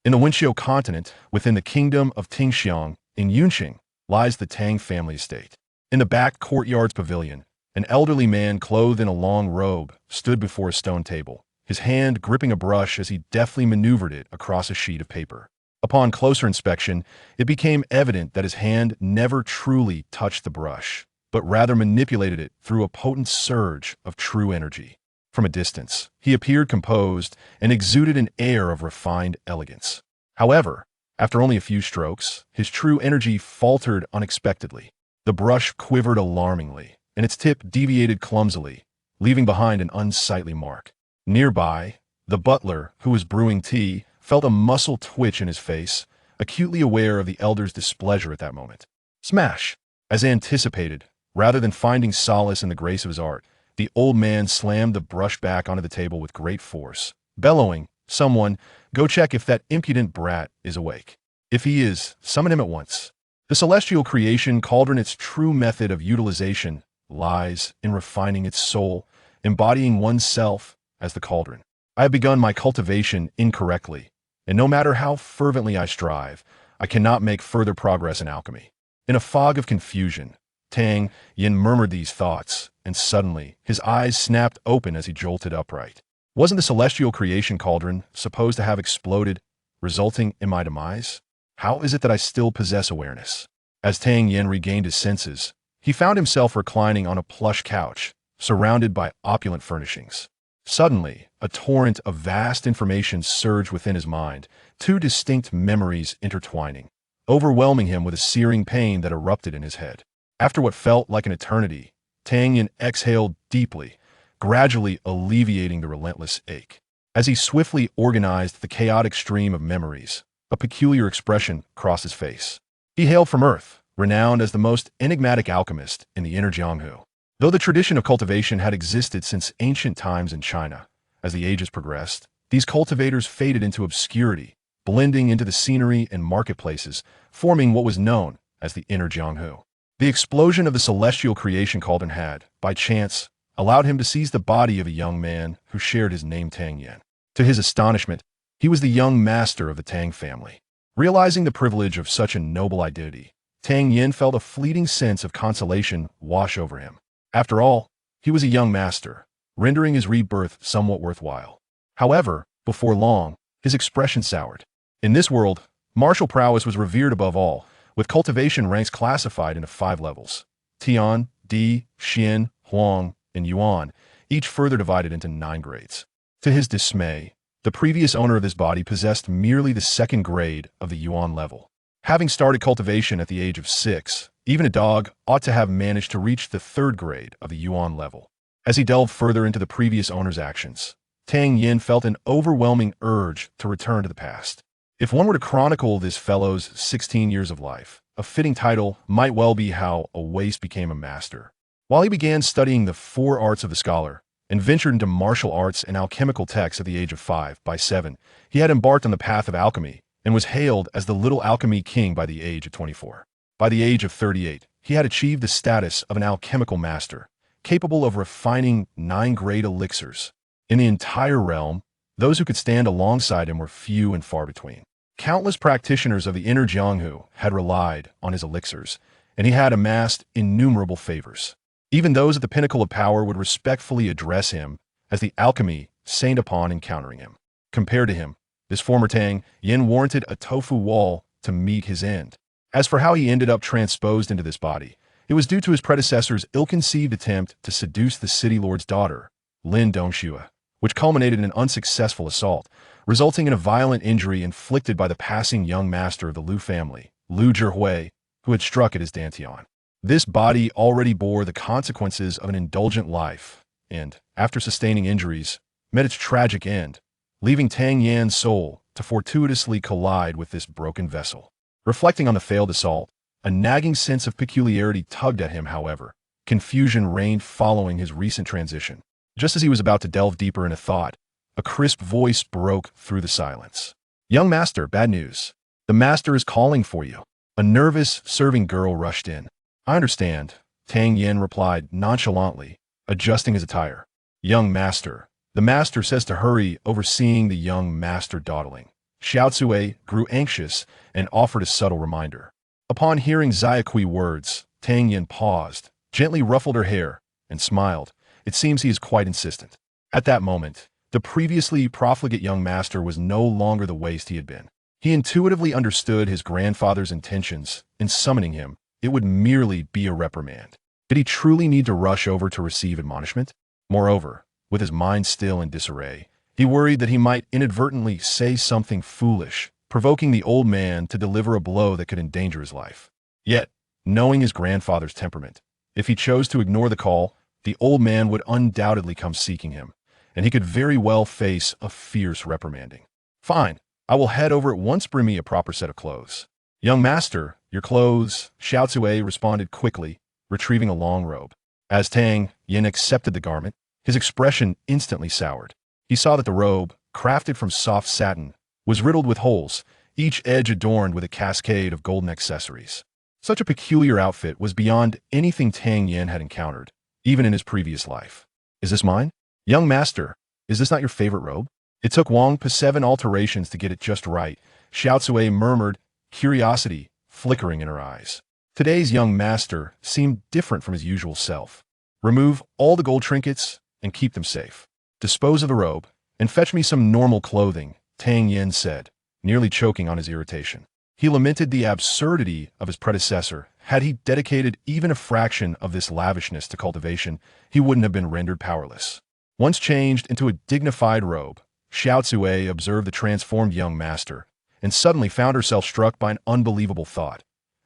In the Wenqiu continent, within the kingdom of Tingxiang, in Yunqing, lies the Tang family estate. In the back courtyard's pavilion, an elderly man clothed in a long robe stood before a stone table, his hand gripping a brush as he deftly maneuvered it across a sheet of paper. Upon closer inspection, it became evident that his hand never truly touched the brush, but rather manipulated it through a potent surge of true energy. From a distance, he appeared composed and exuded an air of refined elegance. However, after only a few strokes, his true energy faltered unexpectedly. The brush quivered alarmingly, and its tip deviated clumsily, leaving behind an unsightly mark. Nearby, the butler, who was brewing tea, felt a muscle twitch in his face, acutely aware of the elder's displeasure at that moment. Smash! As anticipated, rather than finding solace in the grace of his art, the old man slammed the brush back onto the table with great force, bellowing, "Someone, go check if that impudent brat is awake. If he is, summon him at once." The celestial creation cauldron, its true method of utilization, lies in refining its soul, embodying oneself as the cauldron. I have begun my cultivation incorrectly, and no matter how fervently I strive, I cannot make further progress in alchemy. In a fog of confusion, Tang Yan murmured these thoughts, and suddenly his eyes snapped open as he jolted upright. Wasn't the celestial creation cauldron supposed to have exploded, resulting in my demise? How is it that I still possess awareness? As Tang Yan regained his senses, he found himself reclining on a plush couch, surrounded by opulent furnishings. Suddenly, a torrent of vast information surged within his mind, two distinct memories intertwining, overwhelming him with a searing pain that erupted in his head. After what felt like an eternity, Tang Yan exhaled deeply, gradually alleviating the relentless ache. As he swiftly organized the chaotic stream of memories, a peculiar expression crossed his face. He hailed from Earth, renowned as the most enigmatic alchemist in the inner Jianghu. Though the tradition of cultivation had existed since ancient times in China, as the ages progressed, these cultivators faded into obscurity, blending into the scenery and marketplaces, forming what was known as the inner Jianghu. The explosion of the celestial creation cauldron had, by chance, allowed him to seize the body of a young man who shared his name Tang Yan. To his astonishment, he was the young master of the Tang family. Realizing the privilege of such a noble identity, Tang Yan felt a fleeting sense of consolation wash over him. After all, he was a young master, rendering his rebirth somewhat worthwhile. However, before long, his expression soured. In this world, martial prowess was revered above all, with cultivation ranks classified into 5 levels: Tian, Di, Xian, Huang, and Yuan, each further divided into 9 grades. To his dismay, the previous owner of this body possessed merely the 2nd grade of the Yuan level. Having started cultivation at the age of 6, even a dog ought to have managed to reach the 3rd grade of the Yuan level. As he delved further into the previous owner's actions, Tang Yan felt an overwhelming urge to return to the past. If one were to chronicle this fellow's 16 years of life, a fitting title might well be How a Waste Became a Master. While he began studying the 4 arts of the scholar and ventured into martial arts and alchemical texts at the age of 5, by 7, he had embarked on the path of alchemy and was hailed as the little alchemy king by the age of 24. By the age of 38, he had achieved the status of an alchemical master, capable of refining 9 great elixirs. In the entire realm, those who could stand alongside him were few and far between. Countless practitioners of the inner Jianghu had relied on his elixirs, and he had amassed innumerable favors. Even those at the pinnacle of power would respectfully address him as the alchemy saint upon encountering him. Compared to him, this former Tang Yan warranted a tofu wall to meet his end. As for how he ended up transposed into this body, it was due to his predecessor's ill-conceived attempt to seduce the city lord's daughter, Lin Dongxue, which culminated in an unsuccessful assault, resulting in a violent injury inflicted by the passing young master of the Liu family, Liu Zhihui, who had struck at his dantian. This body already bore the consequences of an indulgent life, and, after sustaining injuries, met its tragic end, leaving Tang Yan's soul to fortuitously collide with this broken vessel. Reflecting on the failed assault, a nagging sense of peculiarity tugged at him. However, confusion reigned following his recent transition. Just as he was about to delve deeper into thought, a crisp voice broke through the silence. "Young master, bad news. The master is calling for you." A nervous serving girl rushed in. "I understand," Tang Yan replied nonchalantly, adjusting his attire. "Young master." The master says to hurry, overseeing the young master dawdling. Xiao Zue grew anxious and offered a subtle reminder. Upon hearing Xiaoqi's words, Tang Yan paused, gently ruffled her hair, and smiled. It seems he is quite insistent. At that moment, the previously profligate young master was no longer the waste he had been. He intuitively understood his grandfather's intentions. In summoning him, it would merely be a reprimand. Did he truly need to rush over to receive admonishment? Moreover, with his mind still in disarray, he worried that he might inadvertently say something foolish, provoking the old man to deliver a blow that could endanger his life. Yet, knowing his grandfather's temperament, if he chose to ignore the call, the old man would undoubtedly come seeking him, and he could very well face a fierce reprimanding. Fine, I will head over at once. Bring me a proper set of clothes. Young master, your clothes, Xiao Zue responded quickly, retrieving a long robe. As Tang Yan accepted the garment, his expression instantly soured. He saw that the robe, crafted from soft satin, was riddled with holes, each edge adorned with a cascade of golden accessories. Such a peculiar outfit was beyond anything Tang Yan had encountered, even in his previous life. Is this mine? Young master, is this not your favorite robe? It took Wang Pa 7 alterations to get it just right, Xiao Zue murmured, curiosity flickering in her eyes. Today's young master seemed different from his usual self. Remove all the gold trinkets and keep them safe. Dispose of the robe and fetch me some normal clothing, Tang Yan said, nearly choking on his irritation. He lamented the absurdity of his predecessor. Had he dedicated even a fraction of this lavishness to cultivation, he wouldn't have been rendered powerless. Once changed into a dignified robe, Xiao Zue observed the transformed young master, and suddenly found herself struck by an unbelievable thought.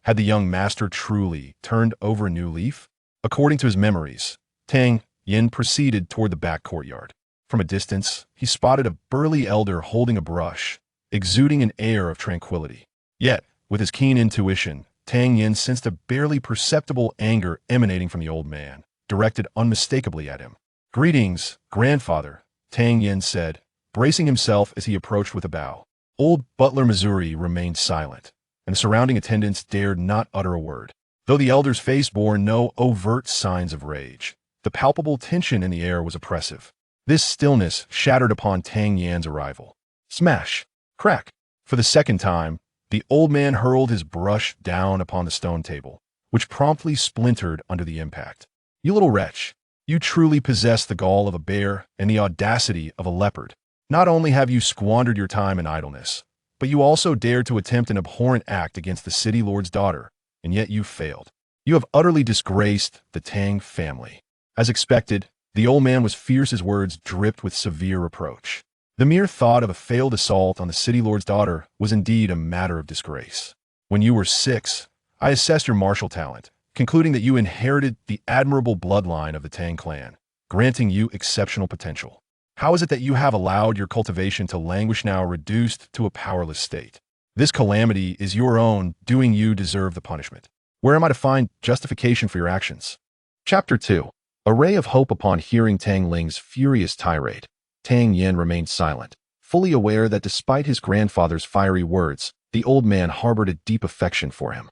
Had the young master truly turned over a new leaf? According to his memories, Tang Yan proceeded toward the back courtyard. From a distance, he spotted a burly elder holding a brush, exuding an air of tranquility. Yet, with his keen intuition, Tang Yan sensed a barely perceptible anger emanating from the old man, directed unmistakably at him. Greetings, grandfather, Tang Yan said, bracing himself as he approached with a bow. Old butler Missouri remained silent, and the surrounding attendants dared not utter a word. Though the elder's face bore no overt signs of rage, the palpable tension in the air was oppressive. This stillness shattered upon Tang Yan's arrival. Smash! Crack! For the second time, the old man hurled his brush down upon the stone table, which promptly splintered under the impact. You little wretch! You truly possess the gall of a bear and the audacity of a leopard. Not only have you squandered your time in idleness, but you also dared to attempt an abhorrent act against the city lord's daughter, and yet you failed. You have utterly disgraced the Tang family. As expected, the old man was fierce. His words dripped with severe reproach. The mere thought of a failed assault on the city lord's daughter was indeed a matter of disgrace. When you were 6, I assessed your martial talent, concluding that you inherited the admirable bloodline of the Tang clan, granting you exceptional potential. How is it that you have allowed your cultivation to languish, now reduced to a powerless state? This calamity is your own doing. You deserve the punishment. Where am I to find justification for your actions? Chapter 2. A ray of hope. Upon hearing Tang Ling's furious tirade, Tang Yan remained silent, fully aware that despite his grandfather's fiery words, the old man harbored a deep affection for him.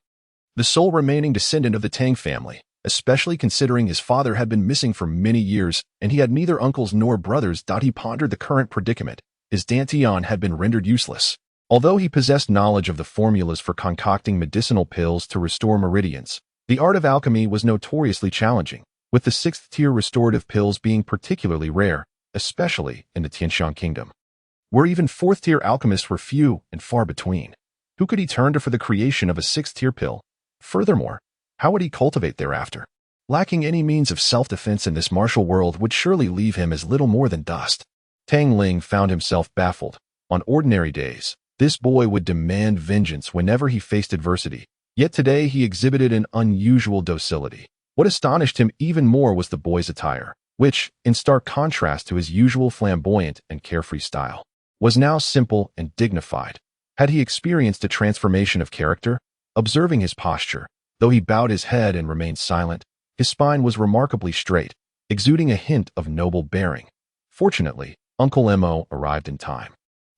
The sole remaining descendant of the Tang family, especially considering his father had been missing for many years and he had neither uncles nor brothers. He pondered the current predicament. His dantian had been rendered useless. Although he possessed knowledge of the formulas for concocting medicinal pills to restore meridians, the art of alchemy was notoriously challenging, with the 6th-tier restorative pills being particularly rare, especially in the Tianxiang kingdom, where even 4th-tier alchemists were few and far between. Who could he turn to for the creation of a 6th-tier pill? Furthermore, how would he cultivate thereafter? Lacking any means of self-defense in this martial world would surely leave him as little more than dust. Tang Ling found himself baffled. On ordinary days, this boy would demand vengeance whenever he faced adversity, yet today he exhibited an unusual docility. What astonished him even more was the boy's attire, which, in stark contrast to his usual flamboyant and carefree style, was now simple and dignified. Had he experienced a transformation of character? Observing his posture, though he bowed his head and remained silent, his spine was remarkably straight, exuding a hint of noble bearing. Fortunately, Uncle Mo arrived in time.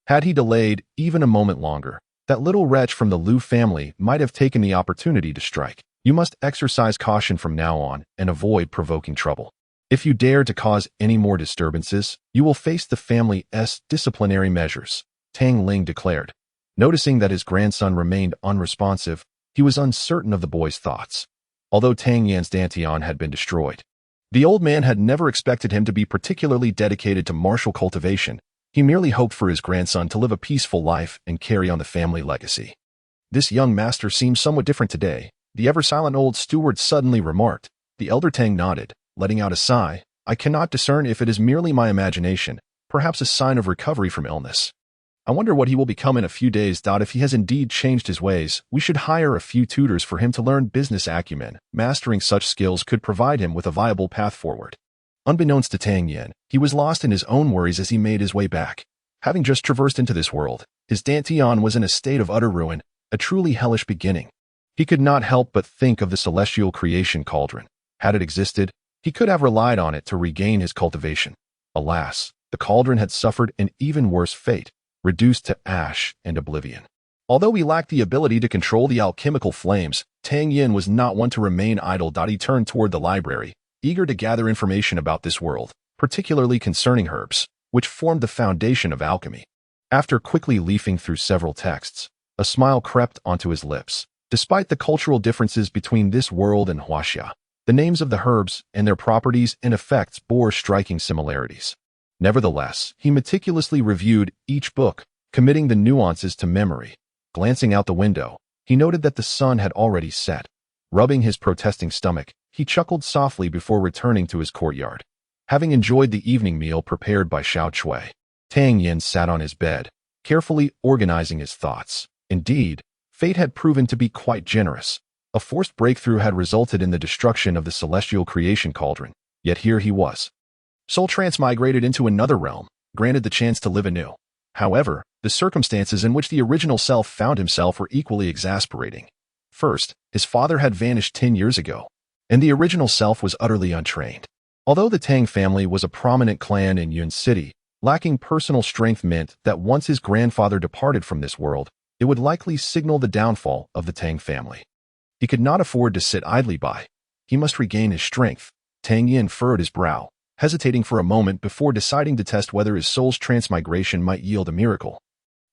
Had he delayed even a moment longer, that little wretch from the Liu family might have taken the opportunity to strike. You must exercise caution from now on and avoid provoking trouble. If you dare to cause any more disturbances, you will face the family's disciplinary measures, Tang Ling declared, Noticing that his grandson remained unresponsive, he was uncertain of the boy's thoughts. Although Tang Yan's dantian had been destroyed, the old man had never expected him to be particularly dedicated to martial cultivation. He merely hoped for his grandson to live a peaceful life and carry on the family legacy. "This young master seems somewhat different today," the ever-silent old steward suddenly remarked. The elder Tang nodded, letting out a sigh. "I cannot discern if it is merely my imagination, perhaps a sign of recovery from illness. I wonder what he will become in a few days. If he has indeed changed his ways, we should hire a few tutors for him to learn business acumen. Mastering such skills could provide him with a viable path forward." Unbeknownst to Tang Yan, he was lost in his own worries as he made his way back. Having just traversed into this world, his dantian was in a state of utter ruin, a truly hellish beginning. He could not help but think of the celestial creation cauldron. Had it existed, he could have relied on it to regain his cultivation. Alas, the cauldron had suffered an even worse fate, reduced to ash and oblivion. Although he lacked the ability to control the alchemical flames, Tang Yan was not one to remain idle. He turned toward the library, eager to gather information about this world, particularly concerning herbs, which formed the foundation of alchemy. After quickly leafing through several texts, a smile crept onto his lips. Despite the cultural differences between this world and Huaxia, the names of the herbs and their properties and effects bore striking similarities. Nevertheless, he meticulously reviewed each book, committing the nuances to memory. Glancing out the window, he noted that the sun had already set. Rubbing his protesting stomach, he chuckled softly before returning to his courtyard. Having enjoyed the evening meal prepared by Xiao Chui, Tang Yan sat on his bed, carefully organizing his thoughts. Indeed, fate had proven to be quite generous. A forced breakthrough had resulted in the destruction of the celestial creation cauldron, yet here he was, soul transmigrated into another realm, granted the chance to live anew. However, the circumstances in which the original self found himself were equally exasperating. First, his father had vanished 10 years ago, and the original self was utterly untrained. Although the Tang family was a prominent clan in Yun City, lacking personal strength meant that once his grandfather departed from this world, it would likely signal the downfall of the Tang family. He could not afford to sit idly by. He must regain his strength. Tang Yan furrowed his brow, hesitating for a moment before deciding to test whether his soul's transmigration might yield a miracle,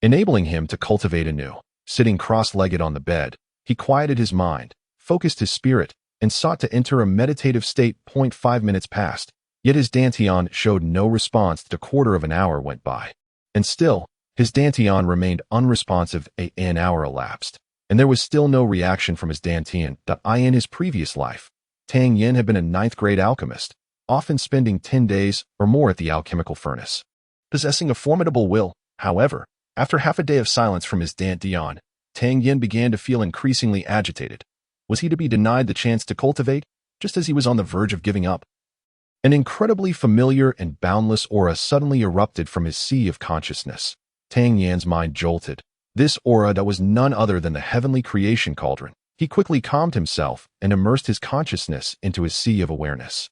enabling him to cultivate anew. Sitting cross-legged on the bed, he quieted his mind, focused his spirit, and sought to enter a meditative state. 5 minutes passed, yet his dantian showed no response. A quarter of an hour went by, and still, his dantian remained unresponsive. An hour elapsed, and there was still no reaction from his dantian. In his previous life, Tang Yan had been a 9th-grade alchemist, often spending 10 days or more at the alchemical furnace. Possessing a formidable will, however, after half a day of silence from his dantian, Tang Yan began to feel increasingly agitated. Was he to be denied the chance to cultivate, just as he was on the verge of giving up? An incredibly familiar and boundless aura suddenly erupted from his sea of consciousness. Tang Yan's mind jolted. This aura that was none other than the heavenly creation cauldron. He quickly calmed himself and immersed his consciousness into his sea of awareness,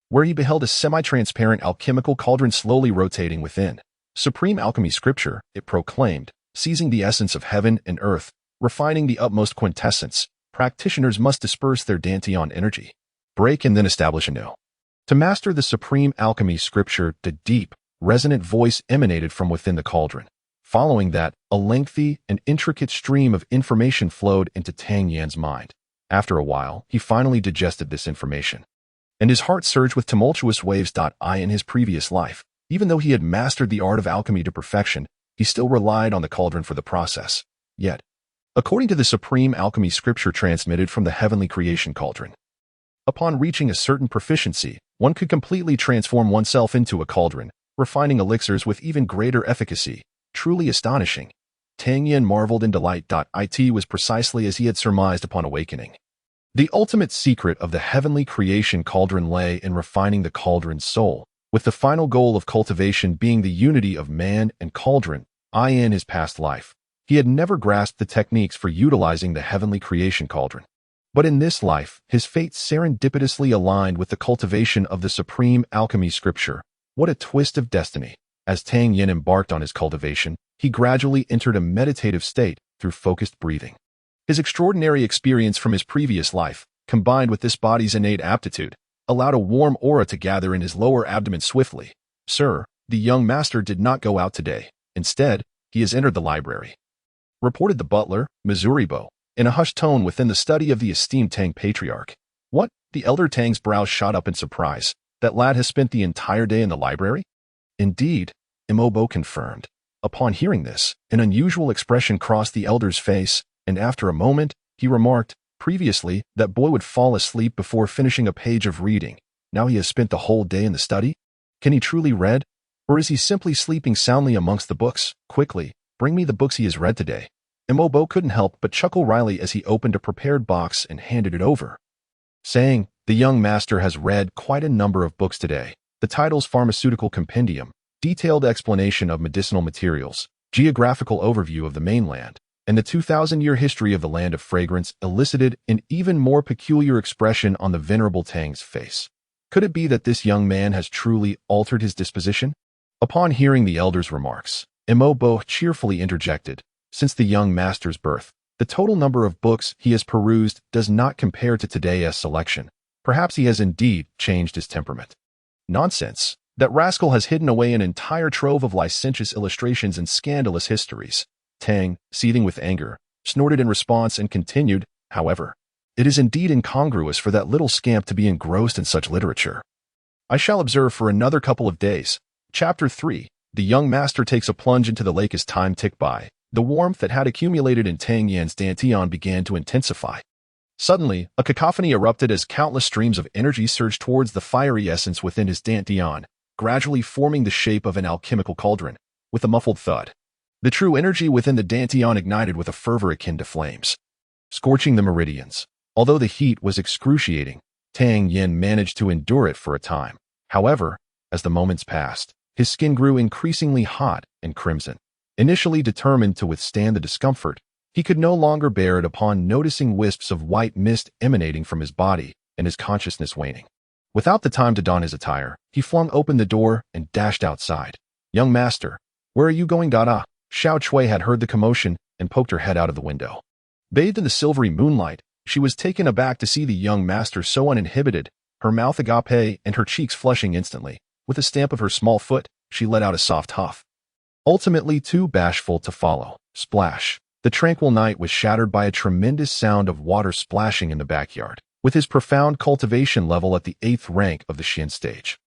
where he beheld a semi-transparent alchemical cauldron slowly rotating within. Supreme alchemy scripture, it proclaimed, seizing the essence of heaven and earth, refining the utmost quintessence. Practitioners must disperse their dantian energy, break and then establish anew. To master the supreme alchemy scripture, the deep, resonant voice emanated from within the cauldron. Following that, a lengthy and intricate stream of information flowed into Tang Yan's mind. After a while, he finally digested this information, and his heart surged with tumultuous waves. In his previous life, even though he had mastered the art of alchemy to perfection, he still relied on the cauldron for the process. Yet, according to the supreme alchemy scripture transmitted from the heavenly creation cauldron, upon reaching a certain proficiency, one could completely transform oneself into a cauldron, refining elixirs with even greater efficacy. Truly astonishing. Tang Yan marveled in delight. It was precisely as he had surmised upon awakening. The ultimate secret of the heavenly creation cauldron lay in refining the cauldron's soul, with the final goal of cultivation being the unity of man and cauldron. In his past life, he had never grasped the techniques for utilizing the heavenly creation cauldron. But in this life, his fate serendipitously aligned with the cultivation of the supreme alchemy scripture. What a twist of destiny! As Tang Yan embarked on his cultivation, he gradually entered a meditative state through focused breathing. His extraordinary experience from his previous life, combined with this body's innate aptitude, allowed a warm aura to gather in his lower abdomen swiftly. "Sir, the young master did not go out today. Instead, he has entered the library." reported the butler, Missouribo, in a hushed tone within the study of the esteemed Tang patriarch. What? The elder Tang's brows shot up in surprise. That lad has spent the entire day in the library? Indeed, Imobo confirmed. Upon hearing this, an unusual expression crossed the elder's face, and after a moment, he remarked, previously, that boy would fall asleep before finishing a page of reading. Now he has spent the whole day in the study? Can he truly read? Or is he simply sleeping soundly amongst the books? Quickly, bring me the books he has read today. Imobo couldn't help but chuckle wryly as he opened a prepared box and handed it over, saying, the young master has read quite a number of books today. The titles Pharmaceutical Compendium, Detailed Explanation of Medicinal Materials, Geographical Overview of the Mainland, and the 2,000-year history of the Land of Fragrance elicited an even more peculiar expression on the venerable Tang's face. Could it be that this young man has truly altered his disposition? Upon hearing the elder's remarks, Imobo cheerfully interjected, since the young master's birth, the total number of books he has perused does not compare to today's selection. Perhaps he has indeed changed his temperament. Nonsense. That rascal has hidden away an entire trove of licentious illustrations and scandalous histories. Tang, seething with anger, snorted in response and continued, however, it is indeed incongruous for that little scamp to be engrossed in such literature. I shall observe for another couple of days. Chapter 3. The young master takes a plunge into the lake as time ticked by. The warmth that had accumulated in Tang Yan's dantian began to intensify. Suddenly, a cacophony erupted as countless streams of energy surged towards the fiery essence within his dantian, gradually forming the shape of an alchemical cauldron, with a muffled thud. The true energy within the dantian ignited with a fervor akin to flames, scorching the meridians. Although the heat was excruciating, Tang Yan managed to endure it for a time. However, as the moments passed, his skin grew increasingly hot and crimson. Initially determined to withstand the discomfort, he could no longer bear it upon noticing wisps of white mist emanating from his body and his consciousness waning. Without the time to don his attire, he flung open the door and dashed outside. Young master, where are you going? Dada? Xiao Chui had heard the commotion and poked her head out of the window. Bathed in the silvery moonlight, she was taken aback to see the young master so uninhibited, her mouth agape and her cheeks flushing instantly. With a stamp of her small foot, she let out a soft huff. Ultimately too bashful to follow. Splash. The tranquil night was shattered by a tremendous sound of water splashing in the backyard. With his profound cultivation level at the 8th rank of the Xian stage,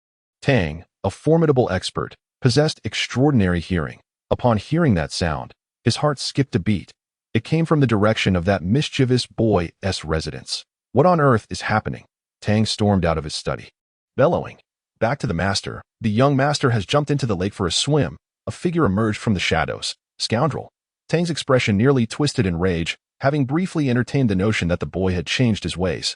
Tang, a formidable expert, possessed extraordinary hearing. Upon hearing that sound, his heart skipped a beat. It came from the direction of that mischievous boy's residence. What on earth is happening? Tang stormed out of his study, bellowing. Back to the master. The young master has jumped into the lake for a swim. A figure emerged from the shadows. Scoundrel. Tang's expression nearly twisted in rage, having briefly entertained the notion that the boy had changed his ways,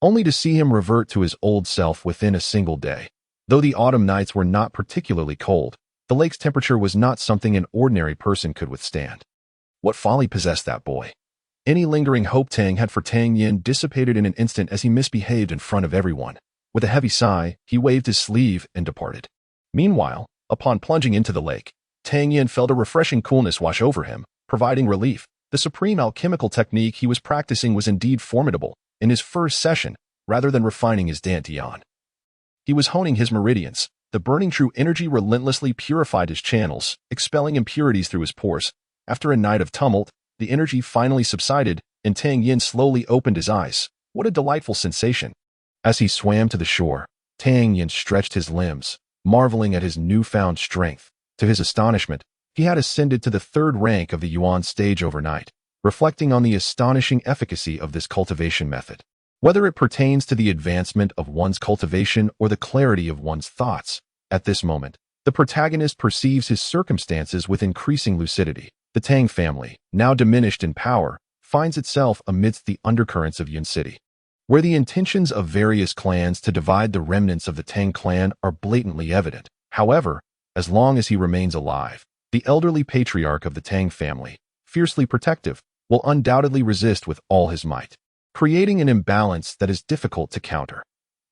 only to see him revert to his old self within a single day. Though the autumn nights were not particularly cold, the lake's temperature was not something an ordinary person could withstand. What folly possessed that boy? Any lingering hope Tang had for Tang Yan dissipated in an instant as he misbehaved in front of everyone. With a heavy sigh, he waved his sleeve and departed. Meanwhile, upon plunging into the lake, Tang Yan felt a refreshing coolness wash over him, providing relief. The supreme alchemical technique he was practicing was indeed formidable. In his first session, rather than refining his dantian, he was honing his meridians. The burning true energy relentlessly purified his channels, expelling impurities through his pores. After a night of tumult, the energy finally subsided, and Tang Yan slowly opened his eyes. What a delightful sensation! As he swam to the shore, Tang Yan stretched his limbs, marveling at his newfound strength. To his astonishment, he had ascended to the 3rd rank of the Yuan stage overnight, reflecting on the astonishing efficacy of this cultivation method. Whether it pertains to the advancement of one's cultivation or the clarity of one's thoughts, at this moment, the protagonist perceives his circumstances with increasing lucidity. The Tang family, now diminished in power, finds itself amidst the undercurrents of Yun City, where the intentions of various clans to divide the remnants of the Tang clan are blatantly evident. However, as long as he remains alive, the elderly patriarch of the Tang family, fiercely protective, will undoubtedly resist with all his might, creating an imbalance that is difficult to counter.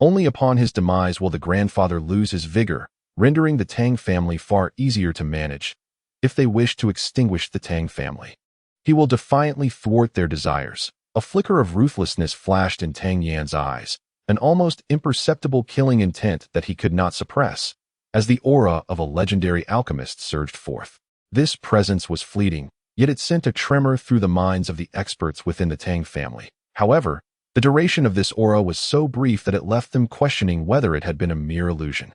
Only upon his demise will the grandfather lose his vigor, rendering the Tang family far easier to manage. If they wish to extinguish the Tang family, he will defiantly thwart their desires. A flicker of ruthlessness flashed in Tang Yan's eyes, an almost imperceptible killing intent that he could not suppress, as the aura of a legendary alchemist surged forth. This presence was fleeting, yet it sent a tremor through the minds of the experts within the Tang family. However, the duration of this aura was so brief that it left them questioning whether it had been a mere illusion.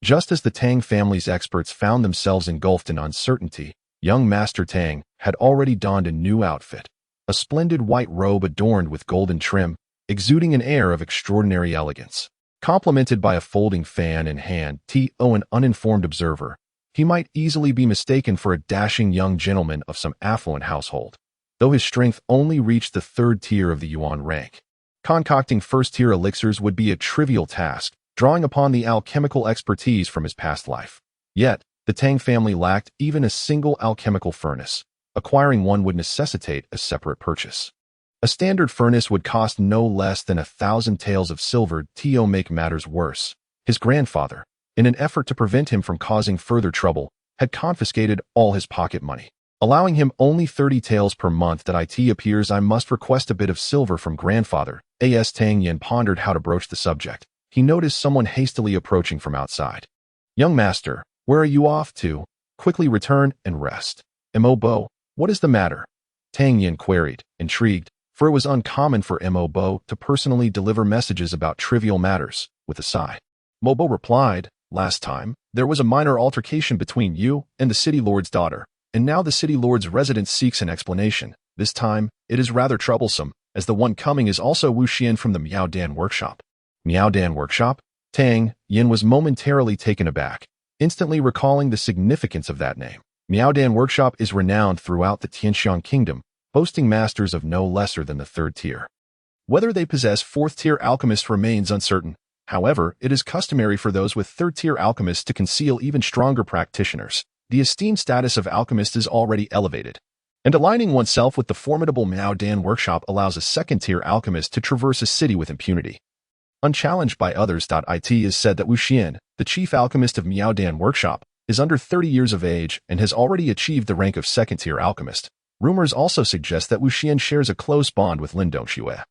Just as the Tang family's experts found themselves engulfed in uncertainty, young Master Tang had already donned a new outfit, a splendid white robe adorned with golden trim, exuding an air of extraordinary elegance. Complemented by a folding fan in hand, an uninformed observer, he might easily be mistaken for a dashing young gentleman of some affluent household, though his strength only reached the third tier of the Yuan rank. Concocting first-tier elixirs would be a trivial task, drawing upon the alchemical expertise from his past life. Yet, the Tang family lacked even a single alchemical furnace. Acquiring one would necessitate a separate purchase. A standard furnace would cost no less than 1,000 taels of silver. To make matters worse, his grandfather, in an effort to prevent him from causing further trouble, had confiscated all his pocket money, allowing him only 30 taels per month. That it appears I must request a bit of silver from grandfather. As Tang Yan pondered how to broach the subject, he noticed someone hastily approaching from outside. Young master, where are you off to? Quickly return and rest. Mo, what is the matter? Tang Yan queried, intrigued, for it was uncommon for Mo to personally deliver messages about trivial matters, with a sigh. Mobo replied, last time, there was a minor altercation between you and the city lord's daughter, and now the city lord's resident seeks an explanation. This time, it is rather troublesome, as the one coming is also Wu Xian from the Miao Dan workshop. Miao Dan workshop? Tang Yan was momentarily taken aback, instantly recalling the significance of that name. Miao Dan workshop is renowned throughout the Tianxiang kingdom, boasting masters of no lesser than the third tier. Whether they possess fourth-tier alchemists remains uncertain. However, it is customary for those with third-tier alchemists to conceal even stronger practitioners. The esteemed status of alchemist is already elevated, and aligning oneself with the formidable Miao Dan workshop allows a second-tier alchemist to traverse a city with impunity. Unchallenged by others. It is said that Wu Xian, the chief alchemist of Miao Dan workshop, is under 30 years of age and has already achieved the rank of second-tier alchemist. Rumors also suggest that Wu Xian shares a close bond with Lin Dongxue,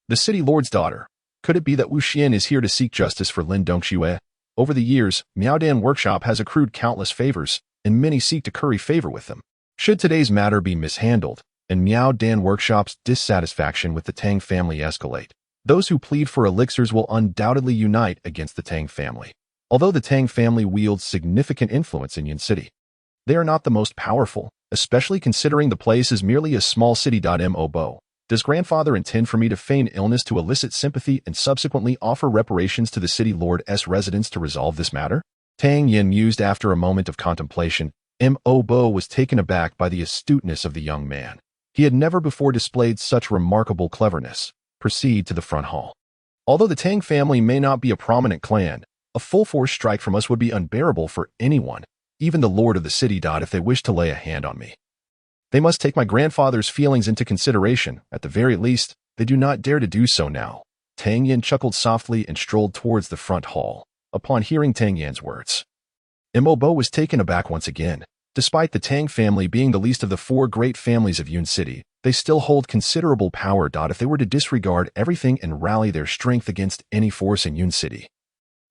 the city lord's daughter. Could it be that Wu Xian is here to seek justice for Lin Dongxue? Over the years, Miao Dan workshop has accrued countless favors, and many seek to curry favor with them. Should today's matter be mishandled, and Miao Dan workshop's dissatisfaction with the Tang family escalate, those who plead for elixirs will undoubtedly unite against the Tang family. Although the Tang family wields significant influence in Yun City, they are not the most powerful, especially considering the place is merely a small city. Mo, does grandfather intend for me to feign illness to elicit sympathy and subsequently offer reparations to the city lord's residents to resolve this matter? Tang Yan mused after a moment of contemplation. Mo was taken aback by the astuteness of the young man. He had never before displayed such remarkable cleverness. Proceed to the front hall. Although the Tang family may not be a prominent clan, a full-force strike from us would be unbearable for anyone, even the lord of the city. If they wish to lay a hand on me, they must take my grandfather's feelings into consideration. At the very least, they do not dare to do so now. Tang Yan chuckled softly and strolled towards the front hall. Upon hearing Tang Yan's words, Mo was taken aback once again. Despite the Tang family being the least of the four great families of Yun City, they still hold considerable power. If they were to disregard everything and rally their strength against any force in Yun City,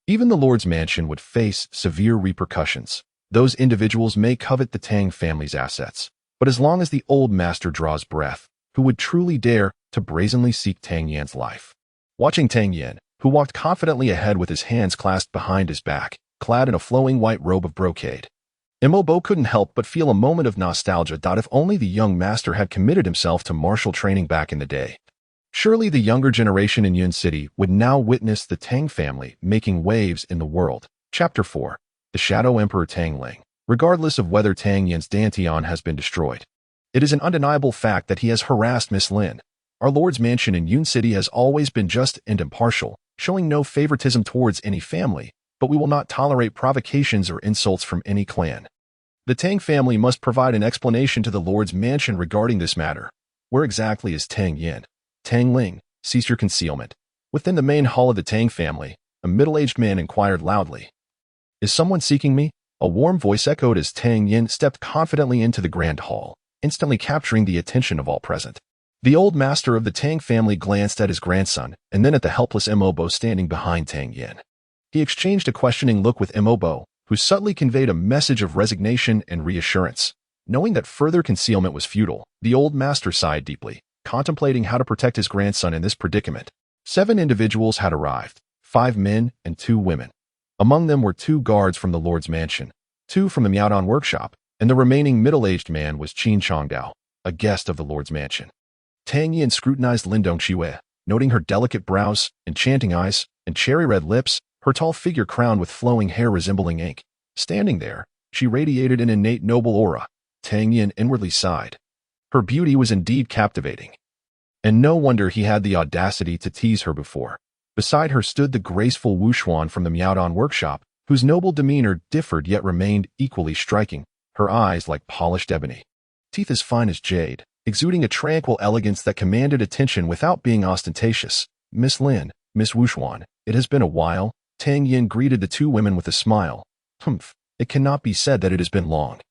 even the Lord's mansion would face severe repercussions. Those individuals may covet the Tang family's assets, but as long as the old master draws breath, who would truly dare to brazenly seek Tang Yan's life? Watching Tang Yan, who walked confidently ahead with his hands clasped behind his back, clad in a flowing white robe of brocade, Mo couldn't help but feel a moment of nostalgia. If only the young master had committed himself to martial training back in the day. Surely the younger generation in Yun City would now witness the Tang family making waves in the world. Chapter 4. The Shadow Emperor Tang Ling. Regardless of whether Tang Yan's Dantian has been destroyed, it is an undeniable fact that he has harassed Miss Lin. Our Lord's mansion in Yun City has always been just and impartial, showing no favoritism towards any family, but we will not tolerate provocations or insults from any clan. The Tang family must provide an explanation to the Lord's mansion regarding this matter. Where exactly is Tang Yan? Tang Ling, cease your concealment. Within the main hall of the Tang family, a middle-aged man inquired loudly. Is someone seeking me? A warm voice echoed as Tang Yan stepped confidently into the grand hall, instantly capturing the attention of all present. The old master of the Tang family glanced at his grandson and then at the helpless Mo standing behind Tang Yan. He exchanged a questioning look with Mo, who subtly conveyed a message of resignation and reassurance. Knowing that further concealment was futile, the old master sighed deeply, contemplating how to protect his grandson in this predicament. 7 individuals had arrived, 5 men and 2 women. Among them were 2 guards from the Lord's mansion, 2 from the Miaodong workshop, and the remaining middle-aged man was Qin Changdao, a guest of the Lord's mansion. Tang Yan scrutinized Lin Dongxue, noting her delicate brows, enchanting eyes, and cherry-red lips, her tall figure crowned with flowing hair resembling ink. Standing there, she radiated an innate noble aura. Tang Yan inwardly sighed. Her beauty was indeed captivating. And no wonder he had the audacity to tease her before. Beside her stood the graceful Wuxuan from the Miaodong workshop, whose noble demeanor differed yet remained equally striking, her eyes like polished ebony, teeth as fine as jade, exuding a tranquil elegance that commanded attention without being ostentatious. Miss Lin, Miss Wuxuan, it has been a while. Tang Yan greeted the 2 women with a smile. Humph, it cannot be said that it has been long.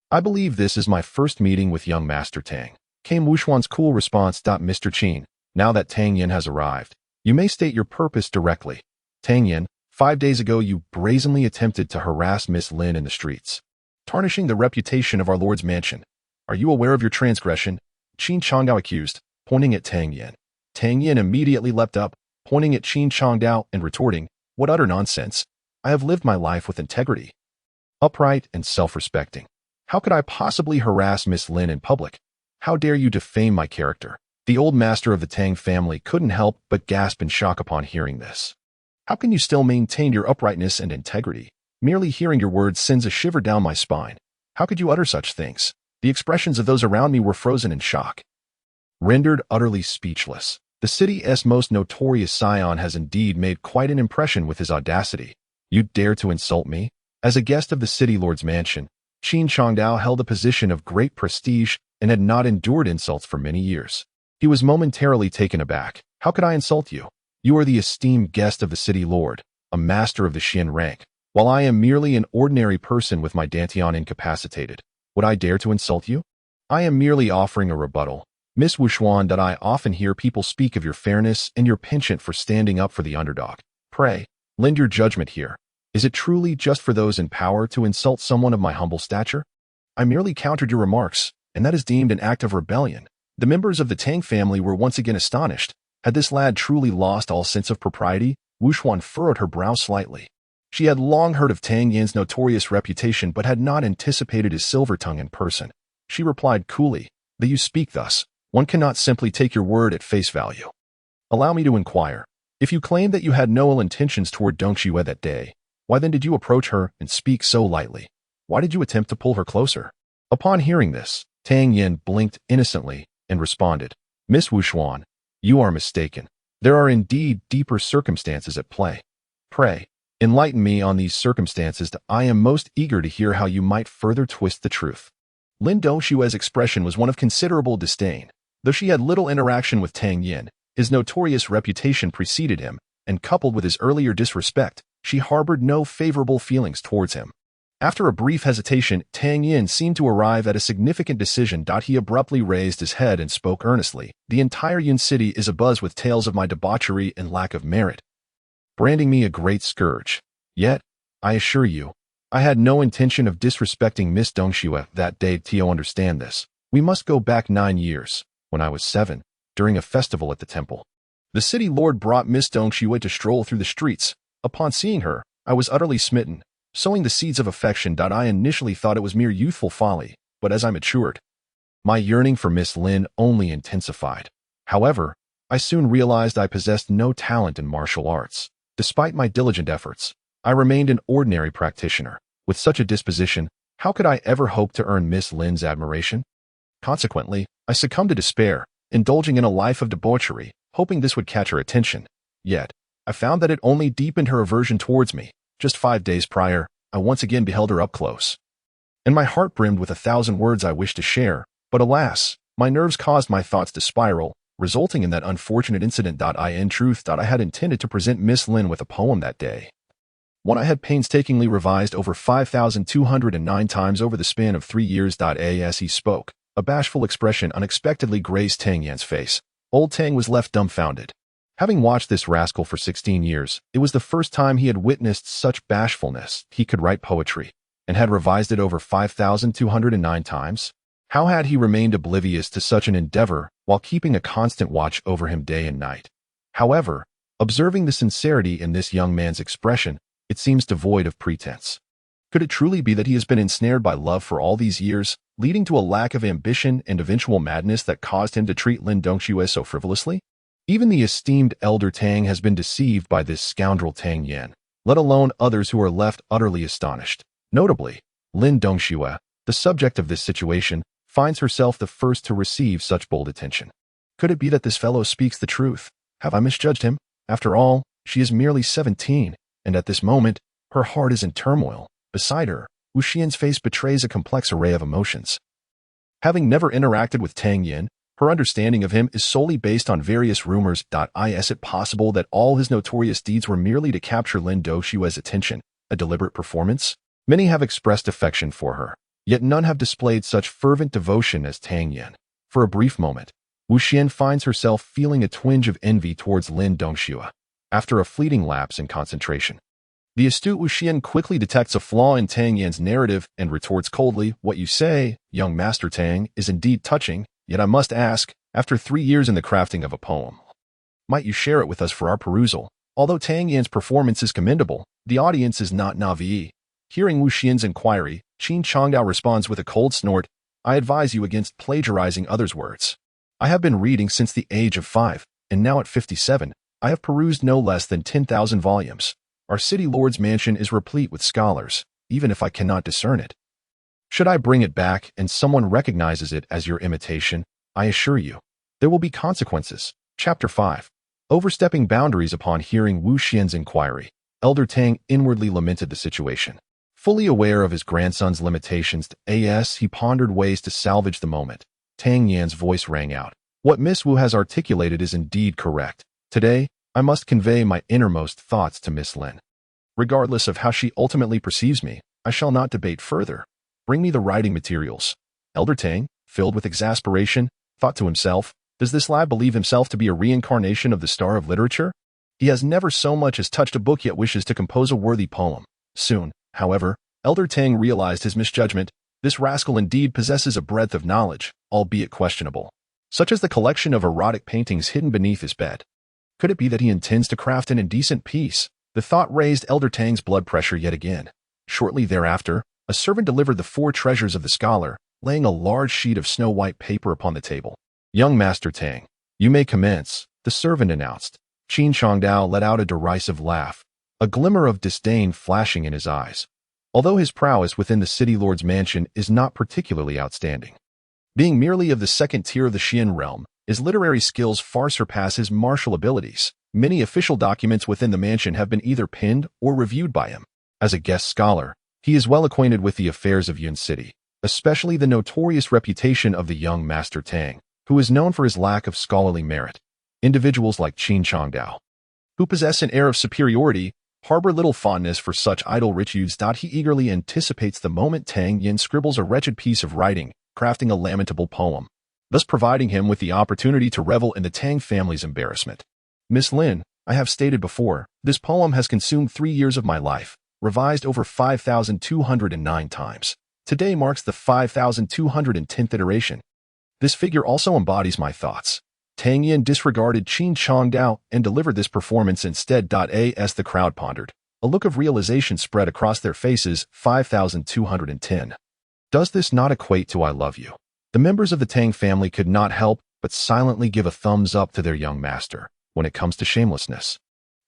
I believe this is my first meeting with young Master Tang, came Wuxuan's cool response. Mr. Qin, now that Tang Yan has arrived, you may state your purpose directly. Tang Yan, 5 days ago you brazenly attempted to harass Miss Lin in the streets, tarnishing the reputation of our Lord's mansion. Are you aware of your transgression? Qin Changdao accused, pointing at Tang Yan. Tang Yan immediately leapt up, pointing at Qin Changdao and retorting, what utter nonsense. I have lived my life with integrity, upright and self-respecting. How could I possibly harass Miss Lin in public? How dare you defame my character? The old master of the Tang family couldn't help but gasp in shock upon hearing this. How can you still maintain your uprightness and integrity? Merely hearing your words sends a shiver down my spine. How could you utter such things? The expressions of those around me were frozen in shock. Rendered utterly speechless, the city's most notorious scion has indeed made quite an impression with his audacity. You dare to insult me? As a guest of the city lord's mansion, Qin Changdao held a position of great prestige and had not endured insults for many years. He was momentarily taken aback. How could I insult you? You are the esteemed guest of the city lord, a master of the Xian rank, while I am merely an ordinary person with my dantian incapacitated. Would I dare to insult you? I am merely offering a rebuttal. Miss Wuxuan, that I often hear people speak of your fairness and your penchant for standing up for the underdog. Pray, lend your judgment here. Is it truly just for those in power to insult someone of my humble stature? I merely countered your remarks, and that is deemed an act of rebellion. The members of the Tang family were once again astonished. Had this lad truly lost all sense of propriety? Wuxuan furrowed her brow slightly. She had long heard of Tang Yan's notorious reputation but had not anticipated his silver tongue in person. She replied coolly, that you speak thus, one cannot simply take your word at face value. Allow me to inquire. If you claim that you had no ill intentions toward Dongxue that day, why then did you approach her and speak so lightly? Why did you attempt to pull her closer? Upon hearing this, Tang Yan blinked innocently and responded, Miss Wuxuan, you are mistaken. There are indeed deeper circumstances at play. Pray, enlighten me on these circumstances. I am most eager to hear how you might further twist the truth. Lin Dongxue's expression was one of considerable disdain. Though she had little interaction with Tang Yan, his notorious reputation preceded him, and coupled with his earlier disrespect, she harbored no favorable feelings towards him. After a brief hesitation, Tang Yan seemed to arrive at a significant decision. He abruptly raised his head and spoke earnestly. The entire Yun city is abuzz with tales of my debauchery and lack of merit, branding me a great scourge. Yet, I assure you, I had no intention of disrespecting Miss Dongxue that day. To understand this, we must go back 9 years, when I was 7, during a festival at the temple. The city lord brought Miss Dongxue to stroll through the streets. Upon seeing her, I was utterly smitten, sowing the seeds of affection. I initially thought it was mere youthful folly, but as I matured, my yearning for Miss Lin only intensified. However, I soon realized I possessed no talent in martial arts. Despite my diligent efforts, I remained an ordinary practitioner. With such a disposition, how could I ever hope to earn Miss Lin's admiration? Consequently, I succumbed to despair, indulging in a life of debauchery, hoping this would catch her attention. Yet, I found that it only deepened her aversion towards me. Just 5 days prior, I once again beheld her up close, and my heart brimmed with 1,000 words I wished to share, but alas, my nerves caused my thoughts to spiral, resulting in that unfortunate incident. In truth, I had intended to present Miss Lin with a poem that day, one I had painstakingly revised over 5,209 times over the span of 3 years. As he spoke, a bashful expression unexpectedly grazed Tang Yan's face. Old Tang was left dumbfounded. Having watched this rascal for 16 years, it was the first time he had witnessed such bashfulness. He could write poetry. and had revised it over 5,209 times? How had he remained oblivious to such an endeavor while keeping a constant watch over him day and night? However, observing the sincerity in this young man's expression, it seems devoid of pretense. Could it truly be that he has been ensnared by love for all these years, leading to a lack of ambition and eventual madness that caused him to treat Lin Dongxue so frivolously? Even the esteemed elder Tang has been deceived by this scoundrel Tang Yan, let alone others who are left utterly astonished. Notably, Lin Dongxue, the subject of this situation, finds herself the first to receive such bold attention. Could it be that this fellow speaks the truth? Have I misjudged him? After all, she is merely 17, and at this moment, her heart is in turmoil. Beside her, Wu Xian's face betrays a complex array of emotions. Having never interacted with Tang Yan, her understanding of him is solely based on various rumors. Is it possible that all his notorious deeds were merely to capture Lin Dongxue's attention, a deliberate performance? Many have expressed affection for her, yet none have displayed such fervent devotion as Tang Yan. For a brief moment, Wu Xian finds herself feeling a twinge of envy towards Lin Dongxue. After a fleeting lapse in concentration, the astute Wu Xian quickly detects a flaw in Tang Yan's narrative and retorts coldly, "What you say, young Master Tang, is indeed touching, yet I must ask, after 3 years in the crafting of a poem, might you share it with us for our perusal?" Although Tang Yan's performance is commendable, the audience is not naive. Hearing Wu Xian's inquiry, Qin Changdao responds with a cold snort, "I advise you against plagiarizing others' words. I have been reading since the age of 5, and now at 57, I have perused no less than 10,000 volumes. Our city lord's mansion is replete with scholars, even if I cannot discern it. Should I bring it back and someone recognizes it as your imitation, I assure you, there will be consequences." Chapter 5. Overstepping boundaries. Upon hearing Wu Xian's inquiry, Elder Tang inwardly lamented the situation. Fully aware of his grandson's limitations, he pondered ways to salvage the moment. Tang Yan's voice rang out. "What Miss Wu has articulated is indeed correct. Today, I must convey my innermost thoughts to Miss Lin. Regardless of how she ultimately perceives me, I shall not debate further. Bring me the writing materials." Elder Tang, filled with exasperation, thought to himself, does this lad believe himself to be a reincarnation of the star of literature? He has never so much as touched a book yet wishes to compose a worthy poem. Soon, however, Elder Tang realized his misjudgment. This rascal indeed possesses a breadth of knowledge, albeit questionable, such as the collection of erotic paintings hidden beneath his bed. Could it be that he intends to craft an indecent piece? The thought raised Elder Tang's blood pressure yet again. Shortly thereafter, a servant delivered the 4 treasures of the scholar, laying a large sheet of snow-white paper upon the table. "Young Master Tang, you may commence," the servant announced. Qin Changdao let out a derisive laugh, a glimmer of disdain flashing in his eyes. Although his prowess within the city lord's mansion is not particularly outstanding, being merely of the second tier of the Xian realm, his literary skills far surpass his martial abilities. Many official documents within the mansion have been either penned or reviewed by him. As a guest scholar, he is well acquainted with the affairs of Yun City, especially the notorious reputation of the young Master Tang, who is known for his lack of scholarly merit. Individuals like Qin Changdao, who possess an air of superiority, harbor little fondness for such idle ritudes. He eagerly anticipates the moment Tang Yan scribbles a wretched piece of writing, crafting a lamentable poem, thus providing him with the opportunity to revel in the Tang family's embarrassment. "Miss Lin, I have stated before, this poem has consumed 3 years of my life, revised over 5,209 times. Today marks the 5,210th iteration. This figure also embodies my thoughts." Tang Yan disregarded Qin Changdao and delivered this performance instead. As the crowd pondered, a look of realization spread across their faces. 5,210. Does this not equate to "I love you"? The members of the Tang family could not help but silently give a thumbs up to their young master. When it comes to shamelessness,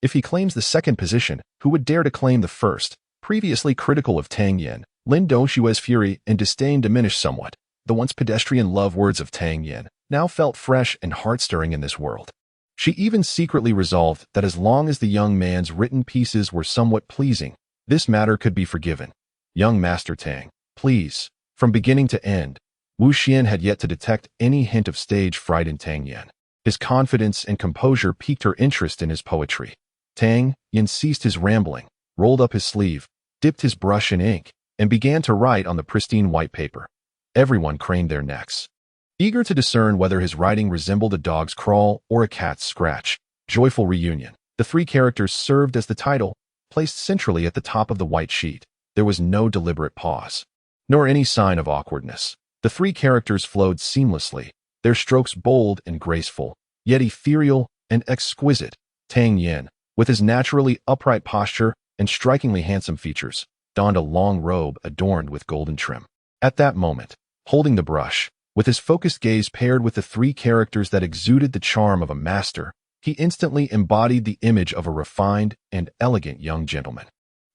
if he claims the second position, who would dare to claim the first? Previously critical of Tang Yan, Lin Dongxue's fury and disdain diminished somewhat. The once pedestrian love words of Tang Yan now felt fresh and heart-stirring in this world. She even secretly resolved that as long as the young man's written pieces were somewhat pleasing, this matter could be forgiven. "Young Master Tang, please." From beginning to end, Wu Xian had yet to detect any hint of stage fright in Tang Yan. His confidence and composure piqued her interest in his poetry. Tang Yan ceased his rambling, rolled up his sleeve, dipped his brush in ink, and began to write on the pristine white paper. Everyone craned their necks, eager to discern whether his writing resembled a dog's crawl or a cat's scratch. "Joyful Reunion." The 3 characters served as the title, placed centrally at the top of the white sheet. There was no deliberate pause, nor any sign of awkwardness. The three characters flowed seamlessly, their strokes bold and graceful, yet ethereal and exquisite. Tang Yan, with his naturally upright posture and strikingly handsome features, donned a long robe adorned with golden trim. At that moment, holding the brush, with his focused gaze paired with the three characters that exuded the charm of a master, he instantly embodied the image of a refined and elegant young gentleman.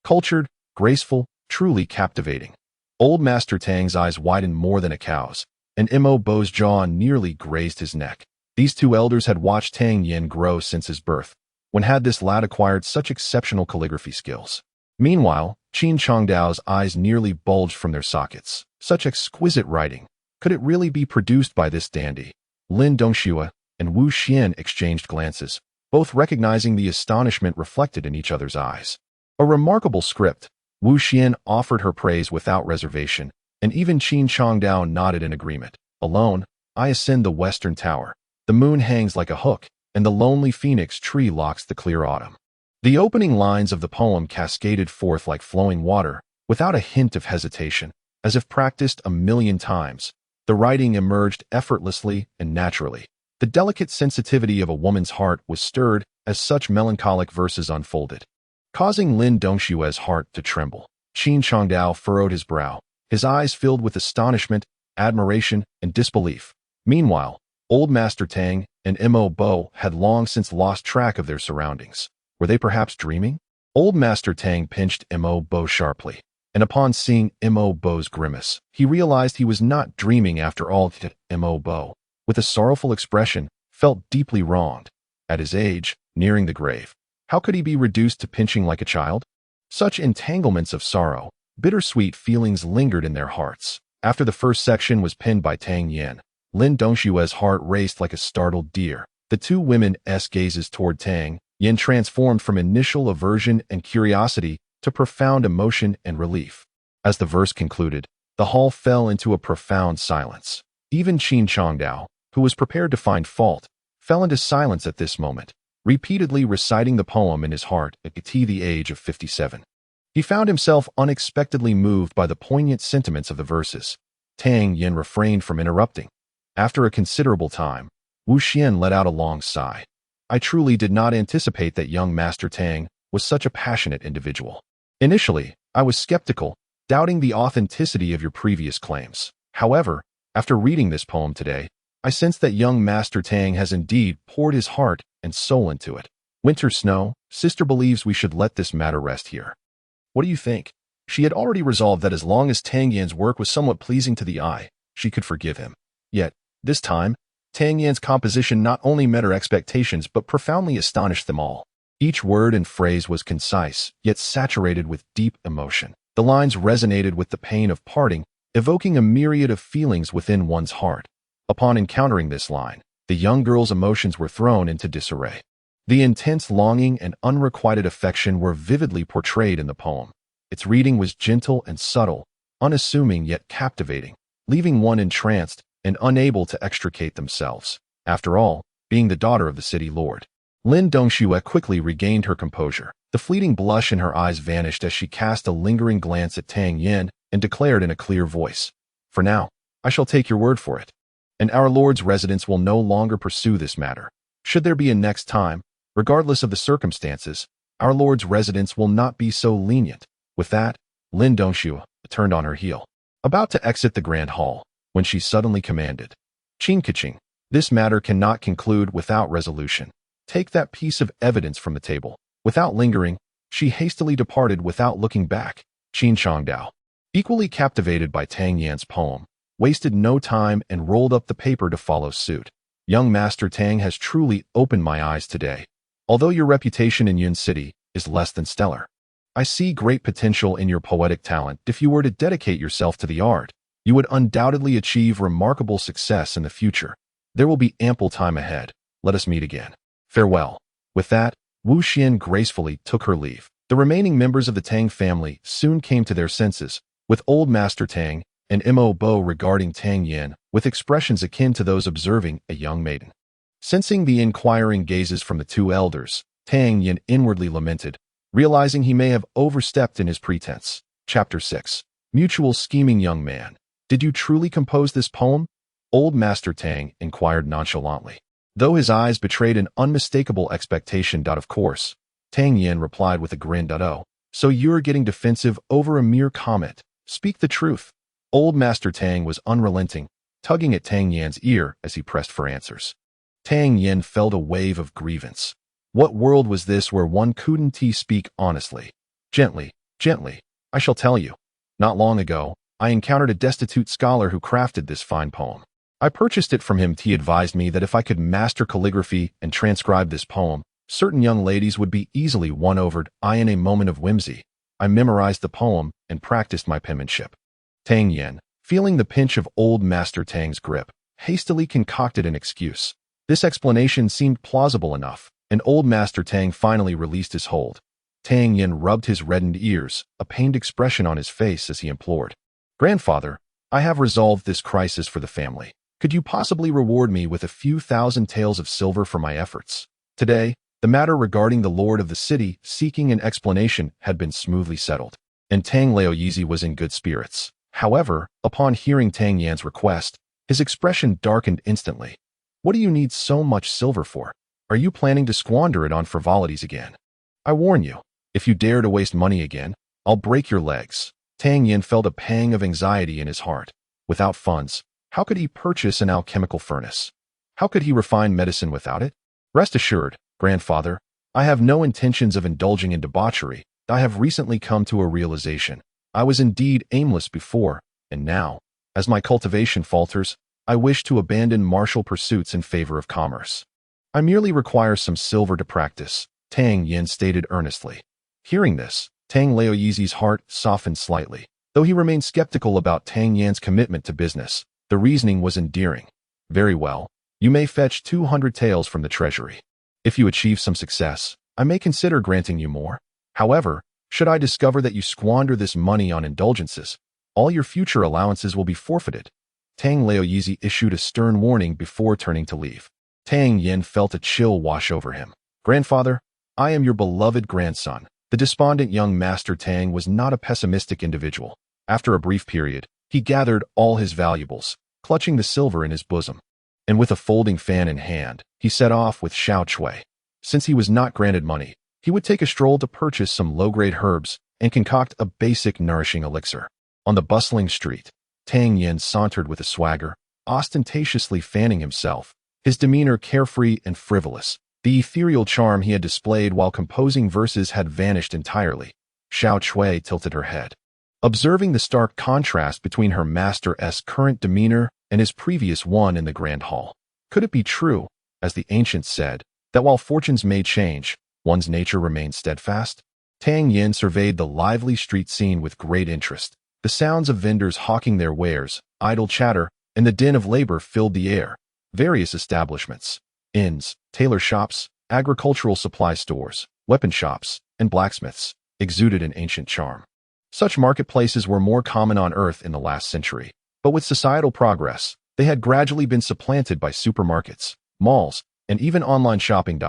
Cultured, graceful, truly captivating. Old Master Tang's eyes widened more than a cow's, and Mo Bo's jaw nearly grazed his neck. These two elders had watched Tang Yan grow since his birth, when had this lad acquired such exceptional calligraphy skills. Meanwhile, Qin Changdao's eyes nearly bulged from their sockets. Such exquisite writing. Could it really be produced by this dandy? Lin Dongxue and Wu Xian exchanged glances, both recognizing the astonishment reflected in each other's eyes. A remarkable script. Wu Xian offered her praise without reservation, and even Qin Changdao nodded in agreement. Alone, I ascend the western tower. The moon hangs like a hook, and the lonely phoenix tree locks the clear autumn. The opening lines of the poem cascaded forth like flowing water, without a hint of hesitation, as if practiced a million times. The writing emerged effortlessly and naturally. The delicate sensitivity of a woman's heart was stirred as such melancholic verses unfolded, causing Lin Dongshue's heart to tremble. Qin Changdao furrowed his brow, his eyes filled with astonishment, admiration, and disbelief. Meanwhile, Old Master Tang and Mo Bo had long since lost track of their surroundings. Were they perhaps dreaming? Old Master Tang pinched Mo Bo sharply, and upon seeing Mo Bo's grimace, he realized he was not dreaming after all. Mo Bo, with a sorrowful expression, felt deeply wronged. At his age, nearing the grave, how could he be reduced to pinching like a child? Such entanglements of sorrow, bittersweet feelings lingered in their hearts. After the first section was penned by Tang Yan, Lin Dongshue's heart raced like a startled deer. The two women's gazes toward Tang Yan transformed from initial aversion and curiosity to profound emotion and relief. As the verse concluded, the hall fell into a profound silence. Even Qin Changdao, who was prepared to find fault, fell into silence at this moment, repeatedly reciting the poem in his heart at the age of 57. He found himself unexpectedly moved by the poignant sentiments of the verses. Tang Yan refrained from interrupting. After a considerable time, Wu Xian let out a long sigh. I truly did not anticipate that young Master Tang was such a passionate individual. Initially, I was skeptical, doubting the authenticity of your previous claims. However, after reading this poem today, I sense that young Master Tang has indeed poured his heart and soul into it. Winter Snow, sister believes we should let this matter rest here. What do you think? She had already resolved that as long as Tang Yan's work was somewhat pleasing to the eye, she could forgive him. Yet, this time, Tang Yan's composition not only met her expectations but profoundly astonished them all. Each word and phrase was concise, yet saturated with deep emotion. The lines resonated with the pain of parting, evoking a myriad of feelings within one's heart. Upon encountering this line, the young girl's emotions were thrown into disarray. The intense longing and unrequited affection were vividly portrayed in the poem. Its reading was gentle and subtle, unassuming yet captivating, leaving one entranced and unable to extricate themselves. After all, being the daughter of the city lord. Lin Dongxue quickly regained her composure. The fleeting blush in her eyes vanished as she cast a lingering glance at Tang Yan and declared in a clear voice, "For now, I shall take your word for it. And our Lord's residents will no longer pursue this matter. Should there be a next time, regardless of the circumstances, our Lord's residents will not be so lenient." With that, Lin Dongxue turned on her heel, about to exit the grand hall, when she suddenly commanded, "Qin Keqing, this matter cannot conclude without resolution. Take that piece of evidence from the table." Without lingering, she hastily departed without looking back. Qin Changdao, equally captivated by Tang Yan's poem, wasted no time and rolled up the paper to follow suit. Young Master Tang has truly opened my eyes today. Although your reputation in Yun City is less than stellar, I see great potential in your poetic talent. If you were to dedicate yourself to the art, you would undoubtedly achieve remarkable success in the future. There will be ample time ahead. Let us meet again. Farewell. With that, Wu Xian gracefully took her leave. The remaining members of the Tang family soon came to their senses, with Old Master Tang and Mo Bo regarding Tang Yan with expressions akin to those observing a young maiden. Sensing the inquiring gazes from the two elders, Tang Yan inwardly lamented, realizing he may have overstepped in his pretense. Chapter 6. Mutual scheming young man. Did you truly compose this poem? Old Master Tang inquired nonchalantly. Though his eyes betrayed an unmistakable expectation. Of course. Tang Yan replied with a grin. Oh, so you're getting defensive over a mere comment. Speak the truth. Old Master Tang was unrelenting, tugging at Tang Yan's ear as he pressed for answers. Tang Yan felt a wave of grievance. What world was this where one couldn't speak honestly? Gently, I shall tell you. Not long ago, I encountered a destitute scholar who crafted this fine poem. I purchased it from him. He advised me that if I could master calligraphy and transcribe this poem, certain young ladies would be easily won over. In a moment of whimsy, I memorized the poem and practiced my penmanship. Tang Yan, feeling the pinch of old Master Tang's grip, hastily concocted an excuse. This explanation seemed plausible enough, and old Master Tang finally released his hold. Tang Yan rubbed his reddened ears, a pained expression on his face as he implored. Grandfather, I have resolved this crisis for the family. Could you possibly reward me with a few thousand taels of silver for my efforts? Today, the matter regarding the lord of the city seeking an explanation had been smoothly settled, and Tang Laoyizi was in good spirits. However, upon hearing Tang Yan's request, his expression darkened instantly. What do you need so much silver for? Are you planning to squander it on frivolities again? I warn you, if you dare to waste money again, I'll break your legs. Tang Yan felt a pang of anxiety in his heart. Without funds, how could he purchase an alchemical furnace? How could he refine medicine without it? Rest assured, grandfather, I have no intentions of indulging in debauchery. I have recently come to a realization. I was indeed aimless before, and now, as my cultivation falters, I wish to abandon martial pursuits in favor of commerce. I merely require some silver to practice, Tang Yan stated earnestly. Hearing this, Tang Laoyizi's heart softened slightly. Though he remained skeptical about Tang Yan's commitment to business, the reasoning was endearing. Very well, you may fetch 200 taels from the treasury. If you achieve some success, I may consider granting you more. However, should I discover that you squander this money on indulgences, all your future allowances will be forfeited. Tang Laoyizi issued a stern warning before turning to leave. Tang Yan felt a chill wash over him. Grandfather, I am your beloved grandson. The despondent young Master Tang was not a pessimistic individual. After a brief period, he gathered all his valuables, clutching the silver in his bosom. And with a folding fan in hand, he set off with Xiao Chui. Since he was not granted money, he would take a stroll to purchase some low-grade herbs and concoct a basic nourishing elixir. On the bustling street, Tang Yan sauntered with a swagger, ostentatiously fanning himself, his demeanor carefree and frivolous. The ethereal charm he had displayed while composing verses had vanished entirely. Xiao Chui tilted her head, observing the stark contrast between her master's current demeanor and his previous one in the grand hall. Could it be true, as the ancients said, that while fortunes may change, one's nature remains steadfast? Tang Yan surveyed the lively street scene with great interest. The sounds of vendors hawking their wares, idle chatter, and the din of labor filled the air. Various establishments, inns, tailor shops, agricultural supply stores, weapon shops, and blacksmiths, exuded an ancient charm. Such marketplaces were more common on Earth in the last century, but with societal progress, they had gradually been supplanted by supermarkets, malls, and even online shopping.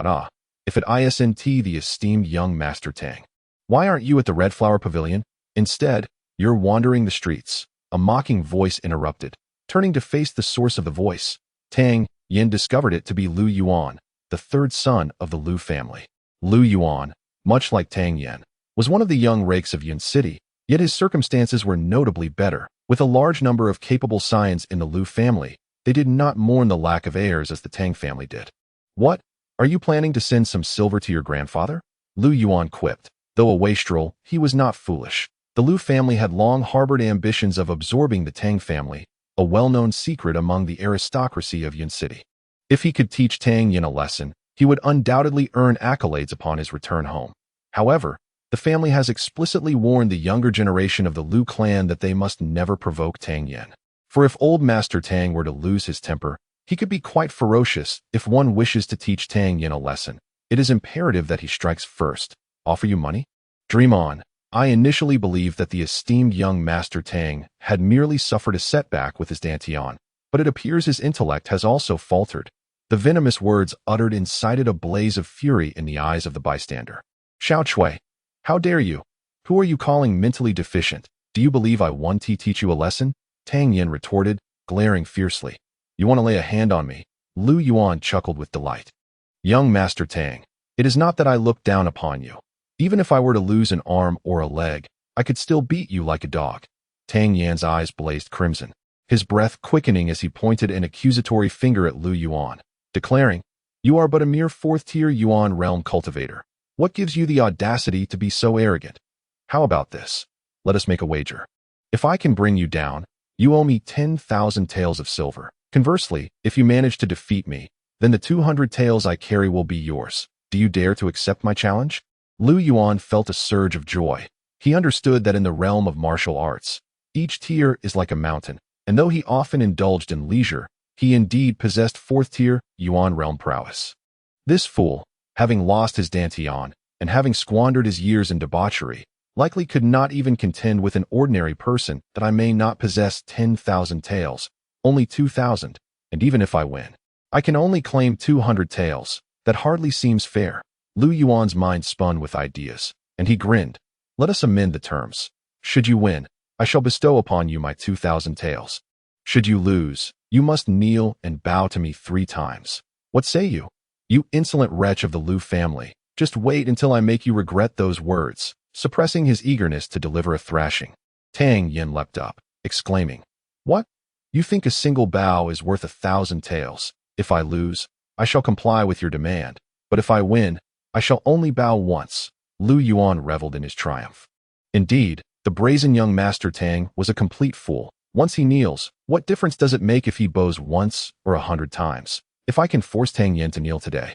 If it isn't the esteemed young Master Tang, why aren't you at the Red Flower Pavilion? Instead, you're wandering the streets. A mocking voice interrupted. Turning to face the source of the voice, Tang Yan discovered it to be Lu Yuan, the third son of the Lu family. Lu Yuan, much like Tang Yan, was one of the young rakes of Yun City, yet his circumstances were notably better. With a large number of capable scions in the Lu family, they did not mourn the lack of heirs as the Tang family did. What? Are you planning to send some silver to your grandfather? Lu Yuan quipped. Though a wastrel, he was not foolish. The Lu family had long harbored ambitions of absorbing the Tang family, a well-known secret among the aristocracy of Yun City. If he could teach Tang Yan a lesson, he would undoubtedly earn accolades upon his return home. However, the family has explicitly warned the younger generation of the Lu clan that they must never provoke Tang Yan. For if old Master Tang were to lose his temper, he could be quite ferocious. If one wishes to teach Tang Yan a lesson, it is imperative that he strikes first. Offer you money? Dream on. I initially believed that the esteemed young Master Tang had merely suffered a setback with his Dantian, but it appears his intellect has also faltered. The venomous words uttered incited a blaze of fury in the eyes of the bystander. Xiao Chui, how dare you? Who are you calling mentally deficient? Do you believe I want to teach you a lesson? Tang Yan retorted, glaring fiercely. You want to lay a hand on me? Lu Yuan chuckled with delight. Young Master Tang, it is not that I look down upon you. Even if I were to lose an arm or a leg, I could still beat you like a dog. Tang Yan's eyes blazed crimson, his breath quickening as he pointed an accusatory finger at Lu Yuan, declaring, You are but a mere fourth-tier Yuan realm cultivator. What gives you the audacity to be so arrogant? How about this? Let us make a wager. If I can bring you down, you owe me 10,000 taels of silver. Conversely, if you manage to defeat me, then the 200 taels I carry will be yours. Do you dare to accept my challenge? Lu Yuan felt a surge of joy. He understood that in the realm of martial arts, each tier is like a mountain, and though he often indulged in leisure, he indeed possessed fourth-tier Yuan realm prowess. This fool, having lost his Dantian, and having squandered his years in debauchery, likely could not even contend with an ordinary person that I may not possess 10,000 taels, only 2,000, and even if I win, I can only claim 200 taels. That hardly seems fair. Lu Yuan's mind spun with ideas, and he grinned. Let us amend the terms. Should you win, I shall bestow upon you my 2,000 taels. Should you lose, you must kneel and bow to me 3 times. What say you? You insolent wretch of the Lu family, just wait until I make you regret those words. Suppressing his eagerness to deliver a thrashing, Tang Yan leapt up, exclaiming, What? You think a single bow is worth 1,000 taels? If I lose, I shall comply with your demand, but if I win, I shall only bow once. Lu Yuan reveled in his triumph. Indeed, the brazen young Master Tang was a complete fool. Once he kneels, what difference does it make if he bows once or 100 times? If I can force Tang Yan to kneel today,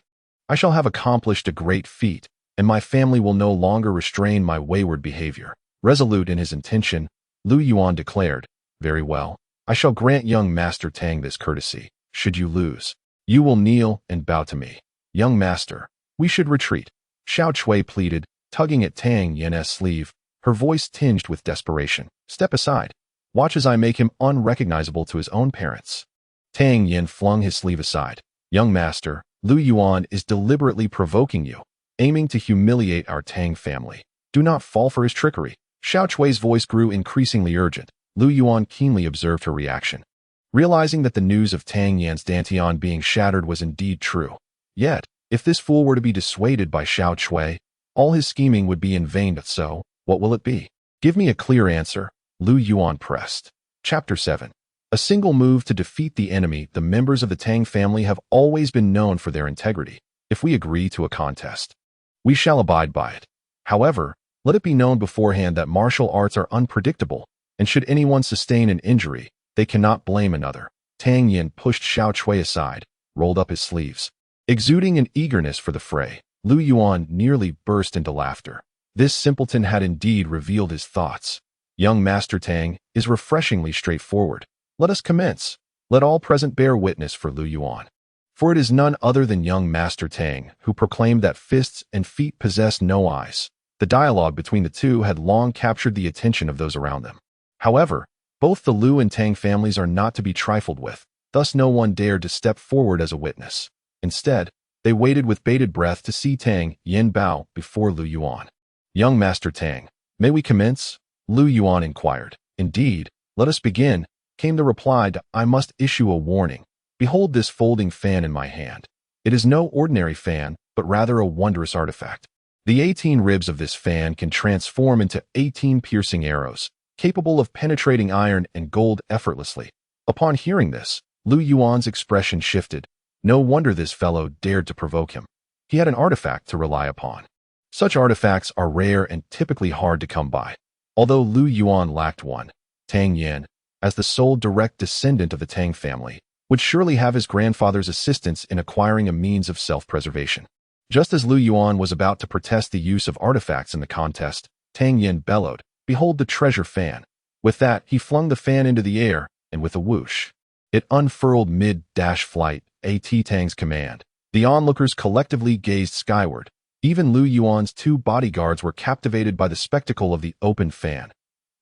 I shall have accomplished a great feat, and my family will no longer restrain my wayward behavior. Resolute in his intention, Lu Yuan declared, Very well, I shall grant young Master Tang this courtesy. Should you lose, you will kneel and bow to me. Young master, we should retreat. Xiao Chui pleaded, tugging at Tang Yan's sleeve, her voice tinged with desperation. Step aside. Watch as I make him unrecognizable to his own parents. Tang Yan flung his sleeve aside. Young master, Lu Yuan is deliberately provoking you, aiming to humiliate our Tang family. Do not fall for his trickery. Xiao Chui's voice grew increasingly urgent. Lu Yuan keenly observed her reaction, realizing that the news of Tang Yan's Dantian being shattered was indeed true. Yet, if this fool were to be dissuaded by Xiao Chui, all his scheming would be in vain. So, what will it be? Give me a clear answer, Lu Yuan pressed. Chapter 7. A single move to defeat the enemy. The members of the Tang family have always been known for their integrity. If we agree to a contest, we shall abide by it. However, let it be known beforehand that martial arts are unpredictable, and should anyone sustain an injury, they cannot blame another. Tang Yan pushed Xiao Chui aside, rolled up his sleeves. Exuding an eagerness for the fray, Lu Yuan nearly burst into laughter. This simpleton had indeed revealed his thoughts. Young Master Tang is refreshingly straightforward. Let us commence. Let all present bear witness for Lu Yuan. For it is none other than young Master Tang who proclaimed that fists and feet possess no eyes. The dialogue between the two had long captured the attention of those around them. However, both the Lu and Tang families are not to be trifled with, thus no one dared to step forward as a witness. Instead, they waited with bated breath to see Tang Yan bow before Lu Yuan. Young Master Tang, may we commence? Lu Yuan inquired. Indeed, let us begin, came the reply. I must issue a warning. Behold this folding fan in my hand. It is no ordinary fan, but rather a wondrous artifact. The 18 ribs of this fan can transform into 18 piercing arrows, capable of penetrating iron and gold effortlessly. Upon hearing this, Lu Yuan's expression shifted. No wonder this fellow dared to provoke him. He had an artifact to rely upon. Such artifacts are rare and typically hard to come by. Although Lu Yuan lacked one, Tang Yan, as the sole direct descendant of the Tang family, would surely have his grandfather's assistance in acquiring a means of self-preservation. Just as Lu Yuan was about to protest the use of artifacts in the contest, Tang Yan bellowed, Behold the treasure fan. With that, he flung the fan into the air, and with a whoosh, it unfurled mid-flight, at Tang's command. The onlookers collectively gazed skyward. Even Lu Yuan's 2 bodyguards were captivated by the spectacle of the open fan.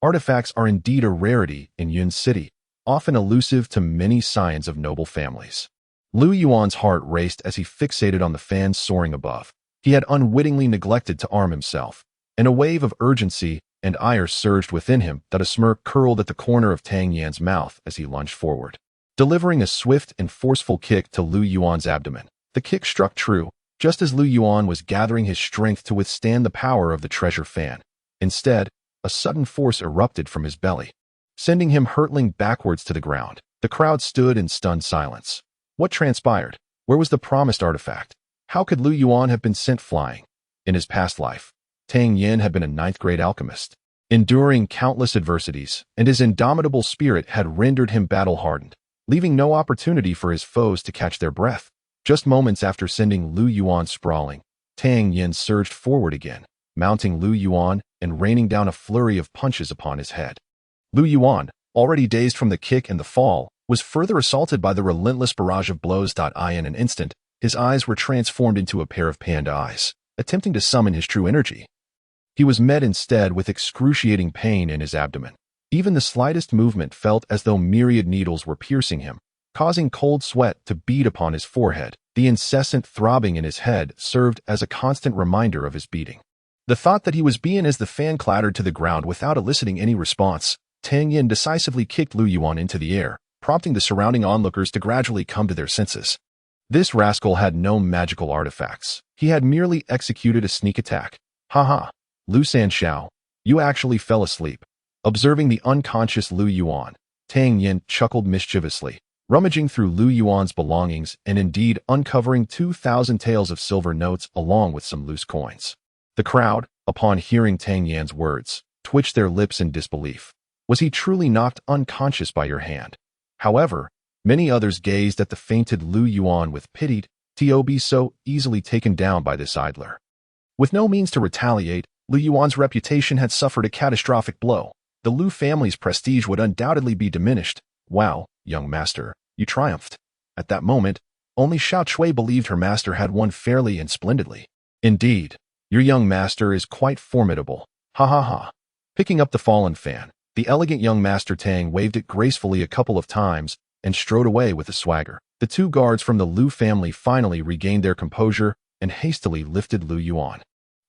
Artifacts are indeed a rarity in Yun City, often elusive to many scions of noble families. Lu Yuan's heart raced as he fixated on the fan soaring above. He had unwittingly neglected to arm himself. and a wave of urgency and ire surged within him that a smirk curled at the corner of Tang Yan's mouth as he lunged forward, delivering a swift and forceful kick to Lu Yuan's abdomen. The kick struck true, just as Lu Yuan was gathering his strength to withstand the power of the treasure fan. Instead, a sudden force erupted from his belly, sending him hurtling backwards to the ground. The crowd stood in stunned silence. What transpired? Where was the promised artifact? How could Lu Yuan have been sent flying? In his past life, Tang Yan had been a ninth-grade alchemist, enduring countless adversities, and his indomitable spirit had rendered him battle-hardened, leaving no opportunity for his foes to catch their breath. Just moments after sending Lu Yuan sprawling, Tang Yan surged forward again, mounting Lu Yuan and raining down a flurry of punches upon his head. Lu Yuan, already dazed from the kick and the fall, was further assaulted by the relentless barrage of blows. In an instant, his eyes were transformed into a pair of panda eyes, attempting to summon his true energy. He was met instead with excruciating pain in his abdomen. Even the slightest movement felt as though myriad needles were piercing him, causing cold sweat to bead upon his forehead. The incessant throbbing in his head served as a constant reminder of his beating. The thought that he was being as the fan clattered to the ground without eliciting any response, Tang Yan decisively kicked Lu Yuan into the air, prompting the surrounding onlookers to gradually come to their senses. This rascal had no magical artifacts. He had merely executed a sneak attack. Ha! Lu Sanxiao, you actually fell asleep. Observing the unconscious Lu Yuan, Tang Yan chuckled mischievously, rummaging through Lu Yuan's belongings and indeed uncovering 2,000 taels of silver notes along with some loose coins. The crowd, upon hearing Tang Yan's words, twitched their lips in disbelief. Was he truly knocked unconscious by your hand? However, many others gazed at the fainted Lu Yuan with pity to be so easily taken down by this idler. With no means to retaliate, Lu Yuan's reputation had suffered a catastrophic blow. The Lu family's prestige would undoubtedly be diminished. Wow, young master, you triumphed. At that moment, only Xiao Chui believed her master had won fairly and splendidly. Indeed, your young master is quite formidable. Ha! Picking up the fallen fan, the elegant young master Tang waved it gracefully a couple of times and strode away with a swagger. The two guards from the Lu family finally regained their composure and hastily lifted Lu Yuan.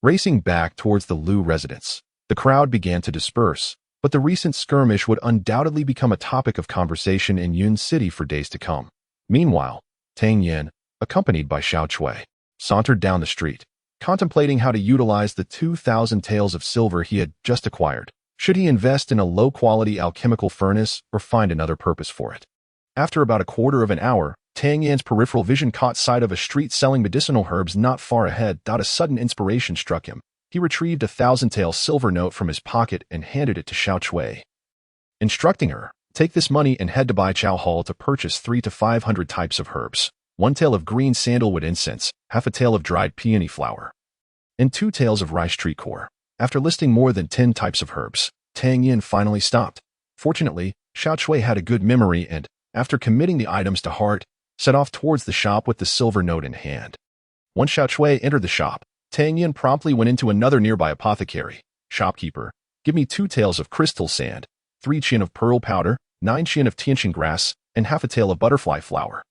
Racing back towards the Lu residence, the crowd began to disperse, but the recent skirmish would undoubtedly become a topic of conversation in Yun City for days to come. Meanwhile, Tang Yan, accompanied by Xiao Chui, sauntered down the street, contemplating how to utilize the 2,000 taels of silver he had just acquired. Should he invest in a low-quality alchemical furnace or find another purpose for it? After about a quarter of an hour, Tang Yan's peripheral vision caught sight of a street selling medicinal herbs not far ahead. A sudden inspiration struck him. He retrieved a 1,000-tael silver note from his pocket and handed it to Xiao Chui, instructing her, take this money and head to Bai Chao Hall to purchase 300 to 500 types of herbs, 1 tael of green sandalwood incense, half a tael of dried peony flower, and 2 taels of rice tree core. After listing more than 10 types of herbs, Tang Yan finally stopped. Fortunately, Xiao Chui had a good memory and, after committing the items to heart, set off towards the shop with the silver note in hand. Once Xiao Chui entered the shop, Tang Yan promptly went into another nearby apothecary. Shopkeeper, give me 2 taels of crystal sand, 3 chin of pearl powder, 9 chin of tianqing grass, and half a tael of butterfly flower.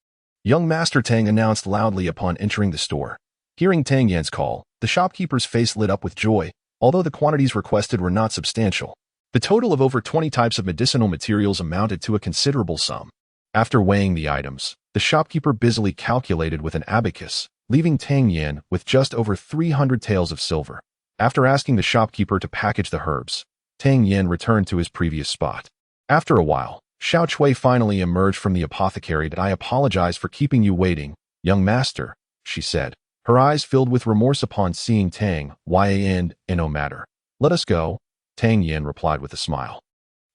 Young Master Tang announced loudly upon entering the store. Hearing Tang Yan's call, the shopkeeper's face lit up with joy, although the quantities requested were not substantial. The total of over 20 types of medicinal materials amounted to a considerable sum. After weighing the items, the shopkeeper busily calculated with an abacus, leaving Tang Yan with just over 300 taels of silver. After asking the shopkeeper to package the herbs, Tang Yan returned to his previous spot. After a while, Xiao Chui finally emerged from the apothecary. I apologize for keeping you waiting, young master, she said, her eyes filled with remorse upon seeing Tang Yan. No matter. Let us go, Tang Yan replied with a smile.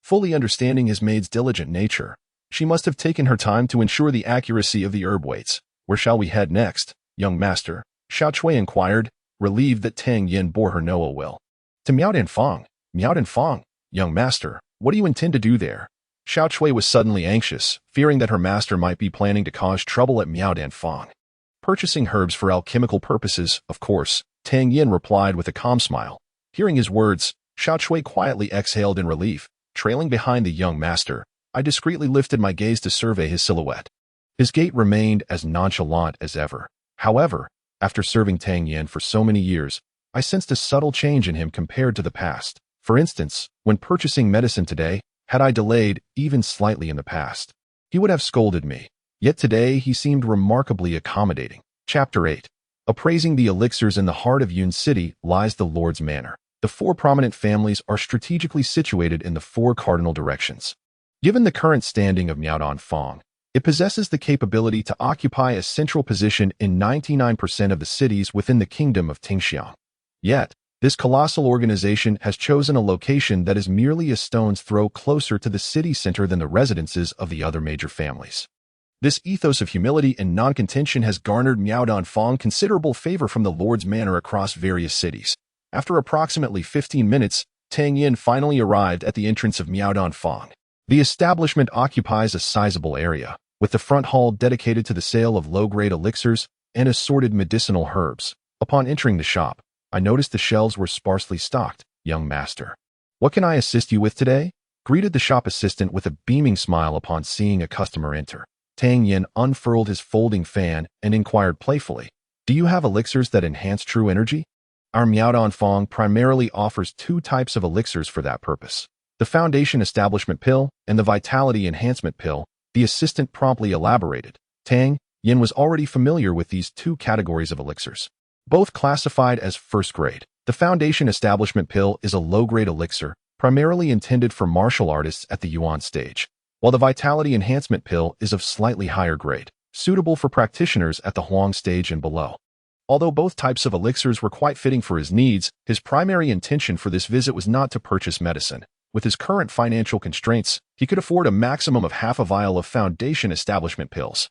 Fully understanding his maid's diligent nature, she must have taken her time to ensure the accuracy of the herb weights. Where shall we head next, young master? Xiao Chui inquired, relieved that Tang Yan bore her no ill will. To Miao Danfang, young master, what do you intend to do there? Xiao Chui was suddenly anxious, fearing that her master might be planning to cause trouble at Miao Danfang. Purchasing herbs for alchemical purposes, of course, Tang Yan replied with a calm smile. Hearing his words, Xiao Chui quietly exhaled in relief. Trailing behind the young master, I discreetly lifted my gaze to survey his silhouette. His gait remained as nonchalant as ever. However, after serving Tang Yan for so many years, I sensed a subtle change in him compared to the past. For instance, when purchasing medicine today, had I delayed even slightly in the past, he would have scolded me. Yet today he seemed remarkably accommodating. Chapter 8. Appraising the elixirs. In the heart of Yun City lies the Lord's Manor. The four prominent families are strategically situated in the four cardinal directions. Given the current standing of Miaodong, it possesses the capability to occupy a central position in 99% of the cities within the kingdom of Tingxiang. Yet, this colossal organization has chosen a location that is merely a stone's throw closer to the city center than the residences of the other major families. This ethos of humility and non-contention has garnered Miaodong considerable favor from the Lord's Manor across various cities. After approximately 15 minutes, Tang Yan finally arrived at the entrance of Miaodong. The establishment occupies a sizable area, with the front hall dedicated to the sale of low-grade elixirs and assorted medicinal herbs. Upon entering the shop, I noticed the shelves were sparsely stocked. "Young master, what can I assist you with today?" greeted the shop assistant with a beaming smile upon seeing a customer enter. Tang Yan unfurled his folding fan and inquired playfully, "Do you have elixirs that enhance true energy?" Our Miaodong primarily offers two types of elixirs for that purpose: the Foundation Establishment Pill and the Vitality Enhancement Pill. The assistant promptly elaborated. Tang Yan was already familiar with these two categories of elixirs, both classified as first grade. The Foundation Establishment Pill is a low-grade elixir, primarily intended for martial artists at the Yuan stage, while the Vitality Enhancement Pill is of slightly higher grade, suitable for practitioners at the Huang stage and below. Although both types of elixirs were quite fitting for his needs, his primary intention for this visit was not to purchase medicine. With his current financial constraints, he could afford a maximum of half a vial of Foundation Establishment Pills.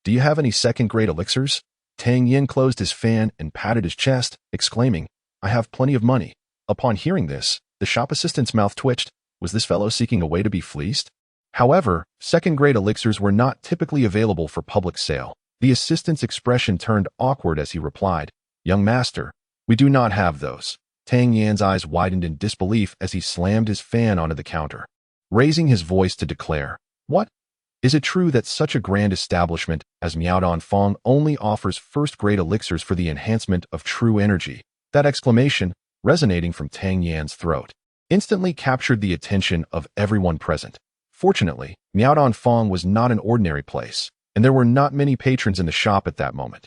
"Do you have any second-grade elixirs?" Tang Yan closed his fan and patted his chest, exclaiming, "I have plenty of money." Upon hearing this, the shop assistant's mouth twitched. Was this fellow seeking a way to be fleeced? However, second-grade elixirs were not typically available for public sale. The assistant's expression turned awkward as he replied, "Young master, we do not have those." Tang Yan's eyes widened in disbelief as he slammed his fan onto the counter, raising his voice to declare, "What? Is it true that such a grand establishment as Miaodong only offers first-grade elixirs for the enhancement of true energy?" That exclamation, resonating from Tang Yan's throat, instantly captured the attention of everyone present. Fortunately, Miaodong was not an ordinary place, and there were not many patrons in the shop at that moment.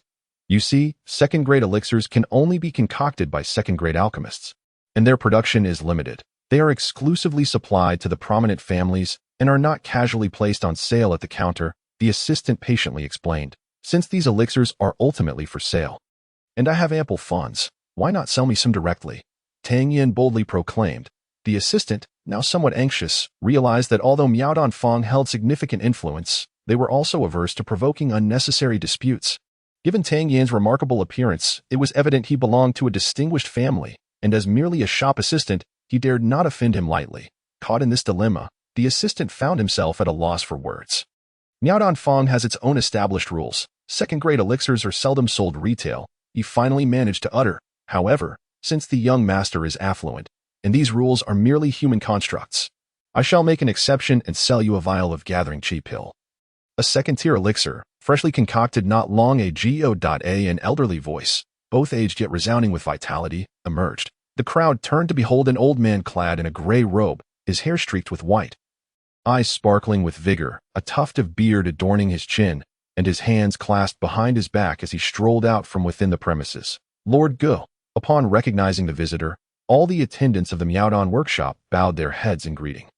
You see, second-grade elixirs can only be concocted by second-grade alchemists, and their production is limited. They are exclusively supplied to the prominent families and are not casually placed on sale at the counter, the assistant patiently explained. "Since these elixirs are ultimately for sale, and I have ample funds, why not sell me some directly?" Tang Yan boldly proclaimed. The assistant, now somewhat anxious, realized that although Miaodong held significant influence, they were also averse to provoking unnecessary disputes. Given Tang Yan's remarkable appearance, it was evident he belonged to a distinguished family, and as merely a shop assistant, he dared not offend him lightly. Caught in this dilemma, the assistant found himself at a loss for words. Miaodong has its own established rules. Second-grade elixirs are seldom sold retail, he finally managed to utter. However, since the young master is affluent, and these rules are merely human constructs, I shall make an exception and sell you a vial of Gathering Chi Pill. A second-tier elixir, freshly concocted not long ago. An elderly voice, both aged yet resounding with vitality, emerged. The crowd turned to behold an old man clad in a gray robe, his hair streaked with white, eyes sparkling with vigor, a tuft of beard adorning his chin, and his hands clasped behind his back as he strolled out from within the premises. Lord Gu. Upon recognizing the visitor, all the attendants of the Miaodong workshop bowed their heads in greeting.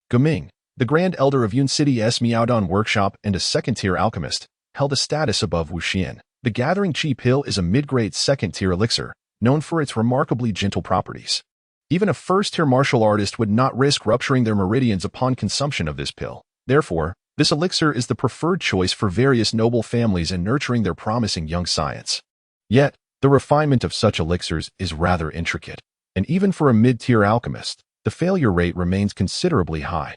Guming, the Grand Elder of Yun City's Miaodong workshop and a second-tier alchemist, held a status above Wuxian. The Gathering Chi Pill is a mid-grade second-tier elixir, known for its remarkably gentle properties. Even a first-tier martial artist would not risk rupturing their meridians upon consumption of this pill. Therefore, this elixir is the preferred choice for various noble families in nurturing their promising young scions. Yet, the refinement of such elixirs is rather intricate, and even for a mid-tier alchemist, the failure rate remains considerably high.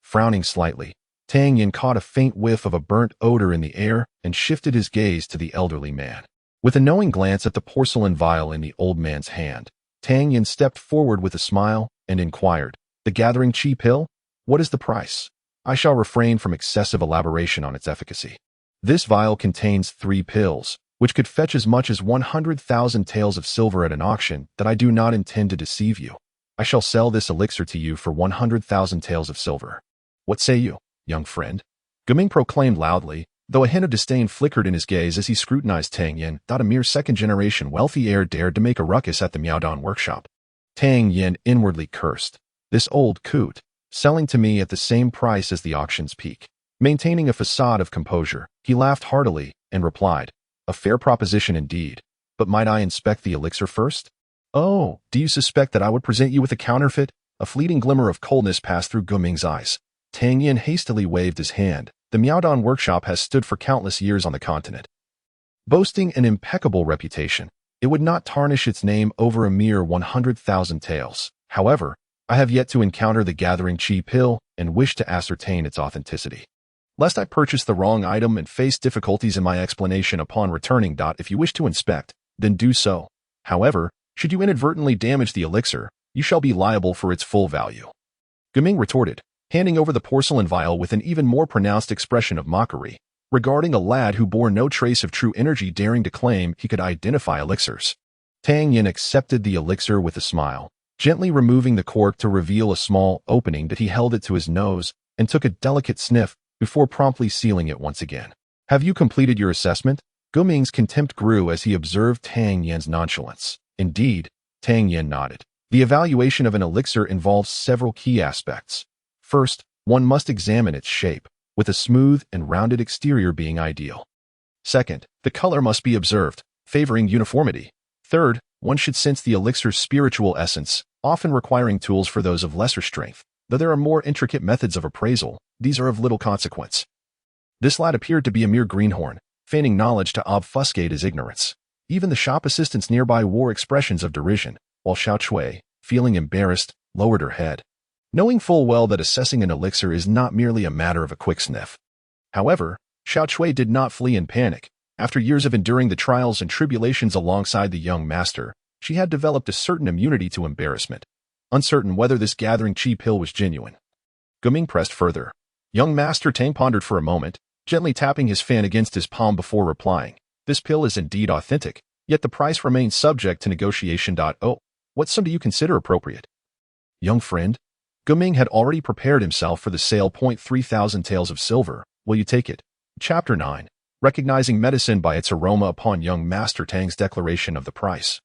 Frowning slightly, Tang Yan caught a faint whiff of a burnt odor in the air and shifted his gaze to the elderly man. With a knowing glance at the porcelain vial in the old man's hand, Tang Yan stepped forward with a smile and inquired, "The Gathering Chi Pill? What is the price?" I shall refrain from excessive elaboration on its efficacy. This vial contains 3 pills, which could fetch as much as 100,000 taels of silver at an auction, that I do not intend to deceive you. I shall sell this elixir to you for 100,000 taels of silver. What say you, young friend? Gaming proclaimed loudly, though a hint of disdain flickered in his gaze as he scrutinized Tang Yan. A mere second-generation wealthy heir dared to make a ruckus at the Miaodong workshop. Tang Yan inwardly cursed. This old coot, selling to me at the same price as the auction's peak. Maintaining a facade of composure, he laughed heartily and replied, a fair proposition indeed. But might I inspect the elixir first? Oh, do you suspect that I would present you with a counterfeit? A fleeting glimmer of coldness passed through Guming's eyes. Tang Yan hastily waved his hand. The Miaodong workshop has stood for countless years on the continent, boasting an impeccable reputation. It would not tarnish its name over a mere 100,000 taels. However, I have yet to encounter the gathering chi pill and wish to ascertain its authenticity. Lest I purchase the wrong item and face difficulties in my explanation upon returning. If you wish to inspect, then do so. However, should you inadvertently damage the elixir, you shall be liable for its full value. Gaming retorted, handing over the porcelain vial with an even more pronounced expression of mockery, regarding a lad who bore no trace of true energy daring to claim he could identify elixirs. Tang Yan accepted the elixir with a smile, gently removing the cork to reveal a small opening that he held it to his nose and took a delicate sniff before promptly sealing it once again. Have you completed your assessment? Guming's contempt grew as he observed Tang Yan's nonchalance. Indeed, Tang Yan nodded. The evaluation of an elixir involves several key aspects. First, one must examine its shape, with a smooth and rounded exterior being ideal. Second, the color must be observed, favoring uniformity. Third, one should sense the elixir's spiritual essence, often requiring tools for those of lesser strength. Though there are more intricate methods of appraisal, these are of little consequence. This lad appeared to be a mere greenhorn, feigning knowledge to obfuscate his ignorance. Even the shop assistants nearby wore expressions of derision, while Xiao Chui, feeling embarrassed, lowered her head, knowing full well that assessing an elixir is not merely a matter of a quick sniff. However, Xiao Chui did not flee in panic. After years of enduring the trials and tribulations alongside the young master, she had developed a certain immunity to embarrassment, uncertain whether this gathering chi pill was genuine. Guming pressed further. Young Master Tang pondered for a moment, gently tapping his fan against his palm before replying. This pill is indeed authentic, yet the price remains subject to negotiation. Oh, what sum do you consider appropriate? Young friend, Guming had already prepared himself for the sale. 3,000 taels of silver. Will you take it? Chapter 9. Recognizing medicine by its aroma upon young Master Tang's declaration of the price.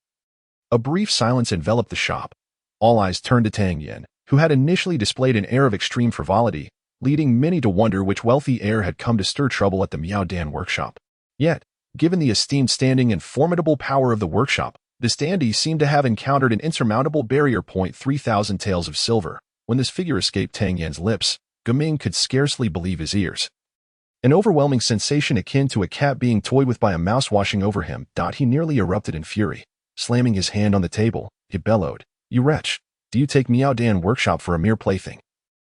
A brief silence enveloped the shop. All eyes turned to Tang Yan, who had initially displayed an air of extreme frivolity, leading many to wonder which wealthy heir had come to stir trouble at the Miaodong workshop. Yet, given the esteemed standing and formidable power of the workshop, this dandy seemed to have encountered an insurmountable barrier. 3,000 taels of silver. When this figure escaped Tang Yan's lips, Guming could scarcely believe his ears. An overwhelming sensation akin to a cat being toyed with by a mouse washing over him. He nearly erupted in fury. Slamming his hand on the table, he bellowed, "You wretch! Do you take Miaodong workshop for a mere plaything?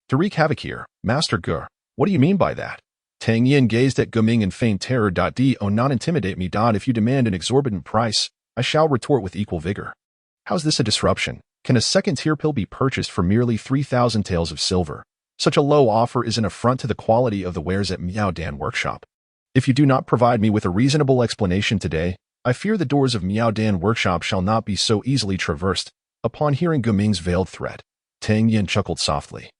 To wreak havoc here, Master Gur? What do you mean by that?" Tang Yan gazed at Guming in feigned terror. "Do not intimidate me. If you demand an exorbitant price, I shall retort with equal vigor. How's this a disruption? Can a second-tier pill be purchased for merely 3,000 taels of silver? Such a low offer is an affront to the quality of the wares at Miaodong workshop. If you do not provide me with a reasonable explanation today, I fear the doors of Miaodong workshop shall not be so easily traversed." Upon hearing Guming's veiled threat, Tang Yan chuckled softly,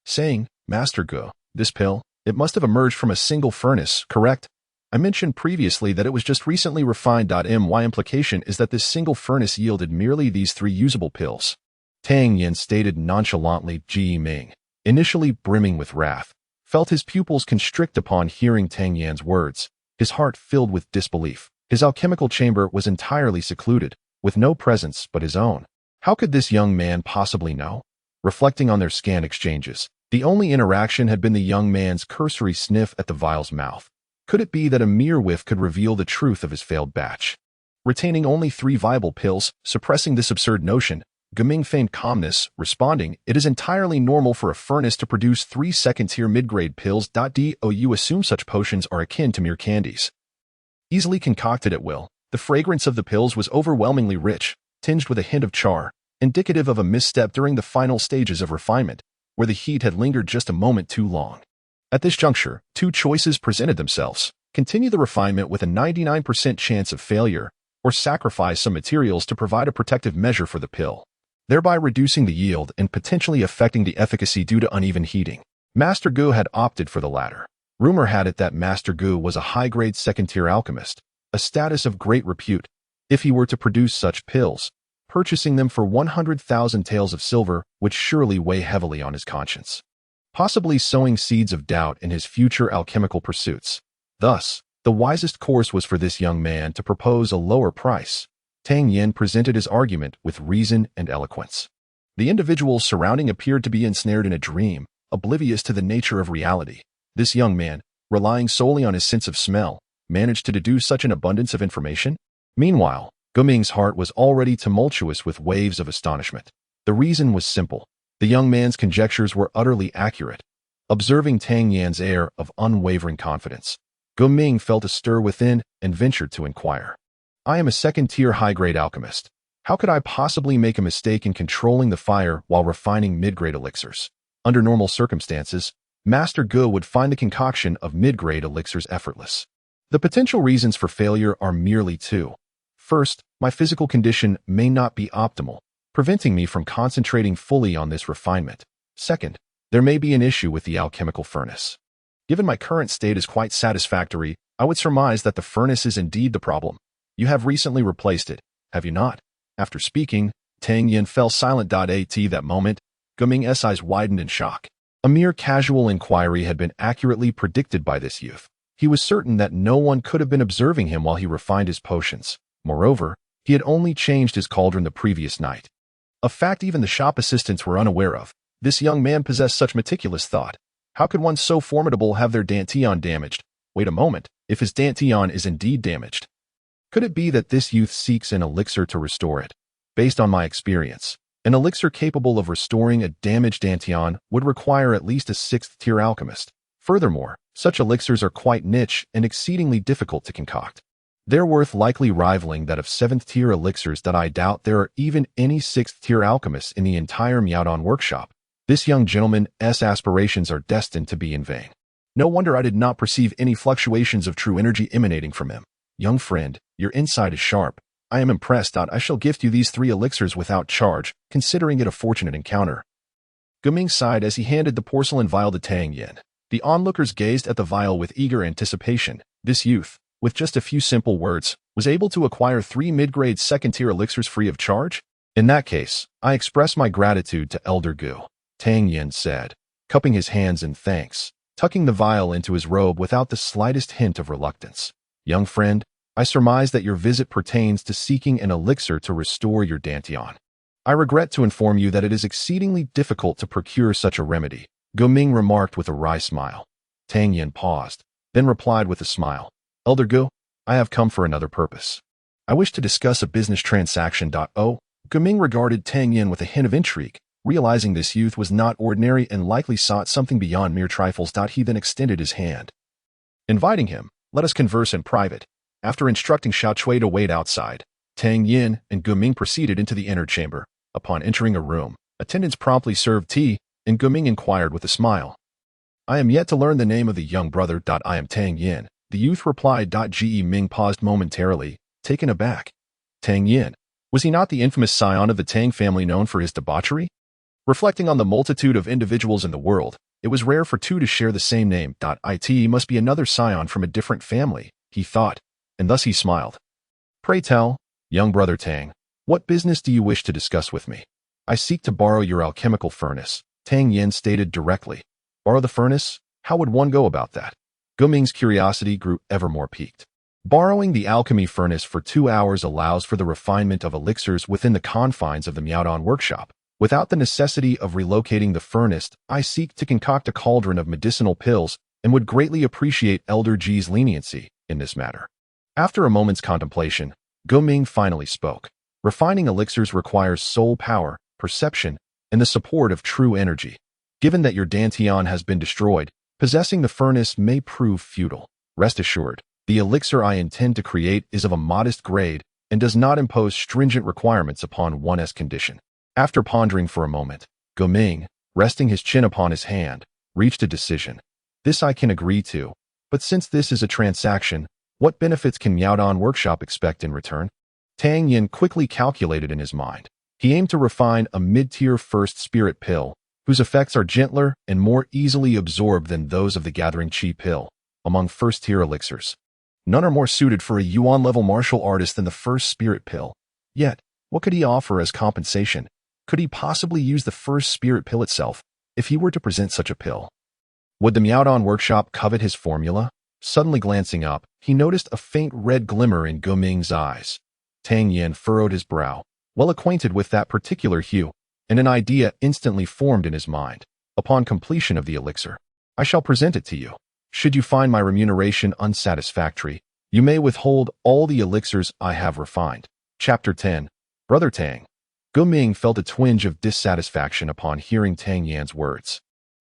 saying, "Master Gu, this pill, it must have emerged from a single furnace, correct? I mentioned previously that it was just recently refined. My implication is that this single furnace yielded merely these 3 usable pills." Tang Yan stated nonchalantly. Ji Ming, initially brimming with wrath, felt his pupils constrict upon hearing Tang Yan's words, his heart filled with disbelief. His alchemical chamber was entirely secluded, with no presence but his own. How could this young man possibly know? Reflecting on their scant exchanges, the only interaction had been the young man's cursory sniff at the vial's mouth. Could it be that a mere whiff could reveal the truth of his failed batch? Retaining only 3 viable pills, suppressing this absurd notion, Guming feigned calmness, responding, "It is entirely normal for a furnace to produce 3 second-tier mid-grade pills. Do you assume such potions are akin to mere candies? Easily concocted at will, the fragrance of the pills was overwhelmingly rich, tinged with a hint of char, indicative of a misstep during the final stages of refinement, where the heat had lingered just a moment too long. At this juncture, 2 choices presented themselves. continue the refinement with a 99% chance of failure, or sacrifice some materials to provide a protective measure for the pill, thereby reducing the yield and potentially affecting the efficacy due to uneven heating. Master Gu had opted for the latter. Rumor had it that Master Gu was a high-grade second-tier alchemist, a status of great repute. If he were to produce such pills, purchasing them for 100,000 taels of silver would surely weigh heavily on his conscience, possibly sowing seeds of doubt in his future alchemical pursuits. Thus, the wisest course was for this young man to propose a lower price. Tang Yan presented his argument with reason and eloquence. The individuals surrounding appeared to be ensnared in a dream, oblivious to the nature of reality. This young man, relying solely on his sense of smell, managed to deduce such an abundance of information? Meanwhile, Guming's heart was already tumultuous with waves of astonishment. The reason was simple. The young man's conjectures were utterly accurate. Observing Tang Yan's air of unwavering confidence, Guming felt a stir within and ventured to inquire. I am a second-tier high-grade alchemist. How could I possibly make a mistake in controlling the fire while refining mid-grade elixirs? Under normal circumstances, Master Gu would find the concoction of mid-grade elixirs effortless. The potential reasons for failure are merely two. First, my physical condition may not be optimal, preventing me from concentrating fully on this refinement. Second, there may be an issue with the alchemical furnace. Given my current state is quite satisfactory, I would surmise that the furnace is indeed the problem. You have recently replaced it, have you not? After speaking, Tang Yan fell silent. At that moment, Guming's eyes widened in shock. A mere casual inquiry had been accurately predicted by this youth. He was certain that no one could have been observing him while he refined his potions. Moreover, he had only changed his cauldron the previous night. A fact even the shop assistants were unaware of. This young man possessed such meticulous thought. How could one so formidable have their Dantian damaged? Wait a moment, if his Dantian is indeed damaged, could it be that this youth seeks an elixir to restore it? Based on my experience, an elixir capable of restoring a damaged Dantian would require at least a 6th-tier alchemist. Furthermore, such elixirs are quite niche and exceedingly difficult to concoct. Their worth likely rivaling that of 7th-tier elixirs. I doubt there are even any 6th-tier alchemists in the entire Miaodong workshop. This young gentleman's aspirations are destined to be in vain. No wonder I did not perceive any fluctuations of true energy emanating from him. Young friend, your insight is sharp. I am impressed. I shall gift you these 3 elixirs without charge, considering it a fortunate encounter. Guming sighed as he handed the porcelain vial to Tang Yan. The onlookers gazed at the vial with eager anticipation. This youth, with just a few simple words, was able to acquire 3 mid-grade second-tier elixirs free of charge? In that case, I express my gratitude to Elder Gu, Tang Yan said, cupping his hands in thanks, tucking the vial into his robe without the slightest hint of reluctance. Young friend, I surmise that your visit pertains to seeking an elixir to restore your Dantian. I regret to inform you that it is exceedingly difficult to procure such a remedy, Guming remarked with a wry smile. Tang Yan paused, then replied with a smile. Elder Gu, I have come for another purpose. I wish to discuss a business transaction. Guming regarded Tang Yan with a hint of intrigue, realizing this youth was not ordinary and likely sought something beyond mere trifles. He then extended his hand, inviting him, let us converse in private. After instructing Xiao Chui to wait outside, Tang Yan and Guming proceeded into the inner chamber. Upon entering a room, attendants promptly served tea, and Guming inquired with a smile. I am yet to learn the name of the young brother. I am Tang Yan, the youth replied. Ge Ming paused momentarily, taken aback. Tang Yan, was he not the infamous scion of the Tang family known for his debauchery? Reflecting on the multitude of individuals in the world, it was rare for two to share the same name. It must be another scion from a different family, he thought, and thus he smiled. Pray tell, young brother Tang, what business do you wish to discuss with me? I seek to borrow your alchemical furnace, Tang Yan stated directly. Borrow the furnace? How would one go about that? Guming's curiosity grew ever more piqued. Borrowing the alchemy furnace for 2 hours allows for the refinement of elixirs within the confines of the Miaodong workshop. Without the necessity of relocating the furnace, I seek to concoct a cauldron of medicinal pills and would greatly appreciate Elder G's leniency in this matter. After a moment's contemplation, Guming finally spoke. Refining elixirs requires soul power, perception, and the support of true energy. Given that your Dantian has been destroyed, possessing the furnace may prove futile. Rest assured, the elixir I intend to create is of a modest grade and does not impose stringent requirements upon one's condition. After pondering for a moment, Guming, resting his chin upon his hand, reached a decision. This I can agree to. But since this is a transaction, what benefits can Miaodong Workshop expect in return? Tang Yan quickly calculated in his mind. He aimed to refine a mid-tier first spirit pill, whose effects are gentler and more easily absorbed than those of the Gathering Chi pill, among first-tier elixirs. None are more suited for a Yuan-level martial artist than the first spirit pill. Yet, what could he offer as compensation? Could he possibly use the first spirit pill itself, if he were to present such a pill? Would the Miaodong Workshop covet his formula? Suddenly glancing up, he noticed a faint red glimmer in Guming's eyes. Tang Yan furrowed his brow, well acquainted with that particular hue, and an idea instantly formed in his mind. Upon completion of the elixir, I shall present it to you. Should you find my remuneration unsatisfactory, you may withhold all the elixirs I have refined. Chapter 10. Brother Tang. Guming felt a twinge of dissatisfaction upon hearing Tang Yan's words.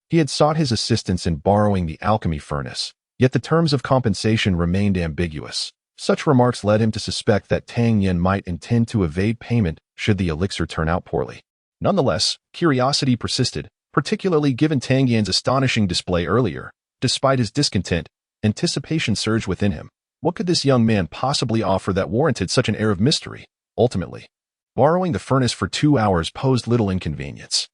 He had sought his assistance in borrowing the alchemy furnace, yet the terms of compensation remained ambiguous. Such remarks led him to suspect that Tang Yan might intend to evade payment should the elixir turn out poorly. Nonetheless, curiosity persisted, particularly given Tang Yan's astonishing display earlier. Despite his discontent, anticipation surged within him. What could this young man possibly offer that warranted such an air of mystery? Ultimately, borrowing the furnace for 2 hours posed little inconvenience.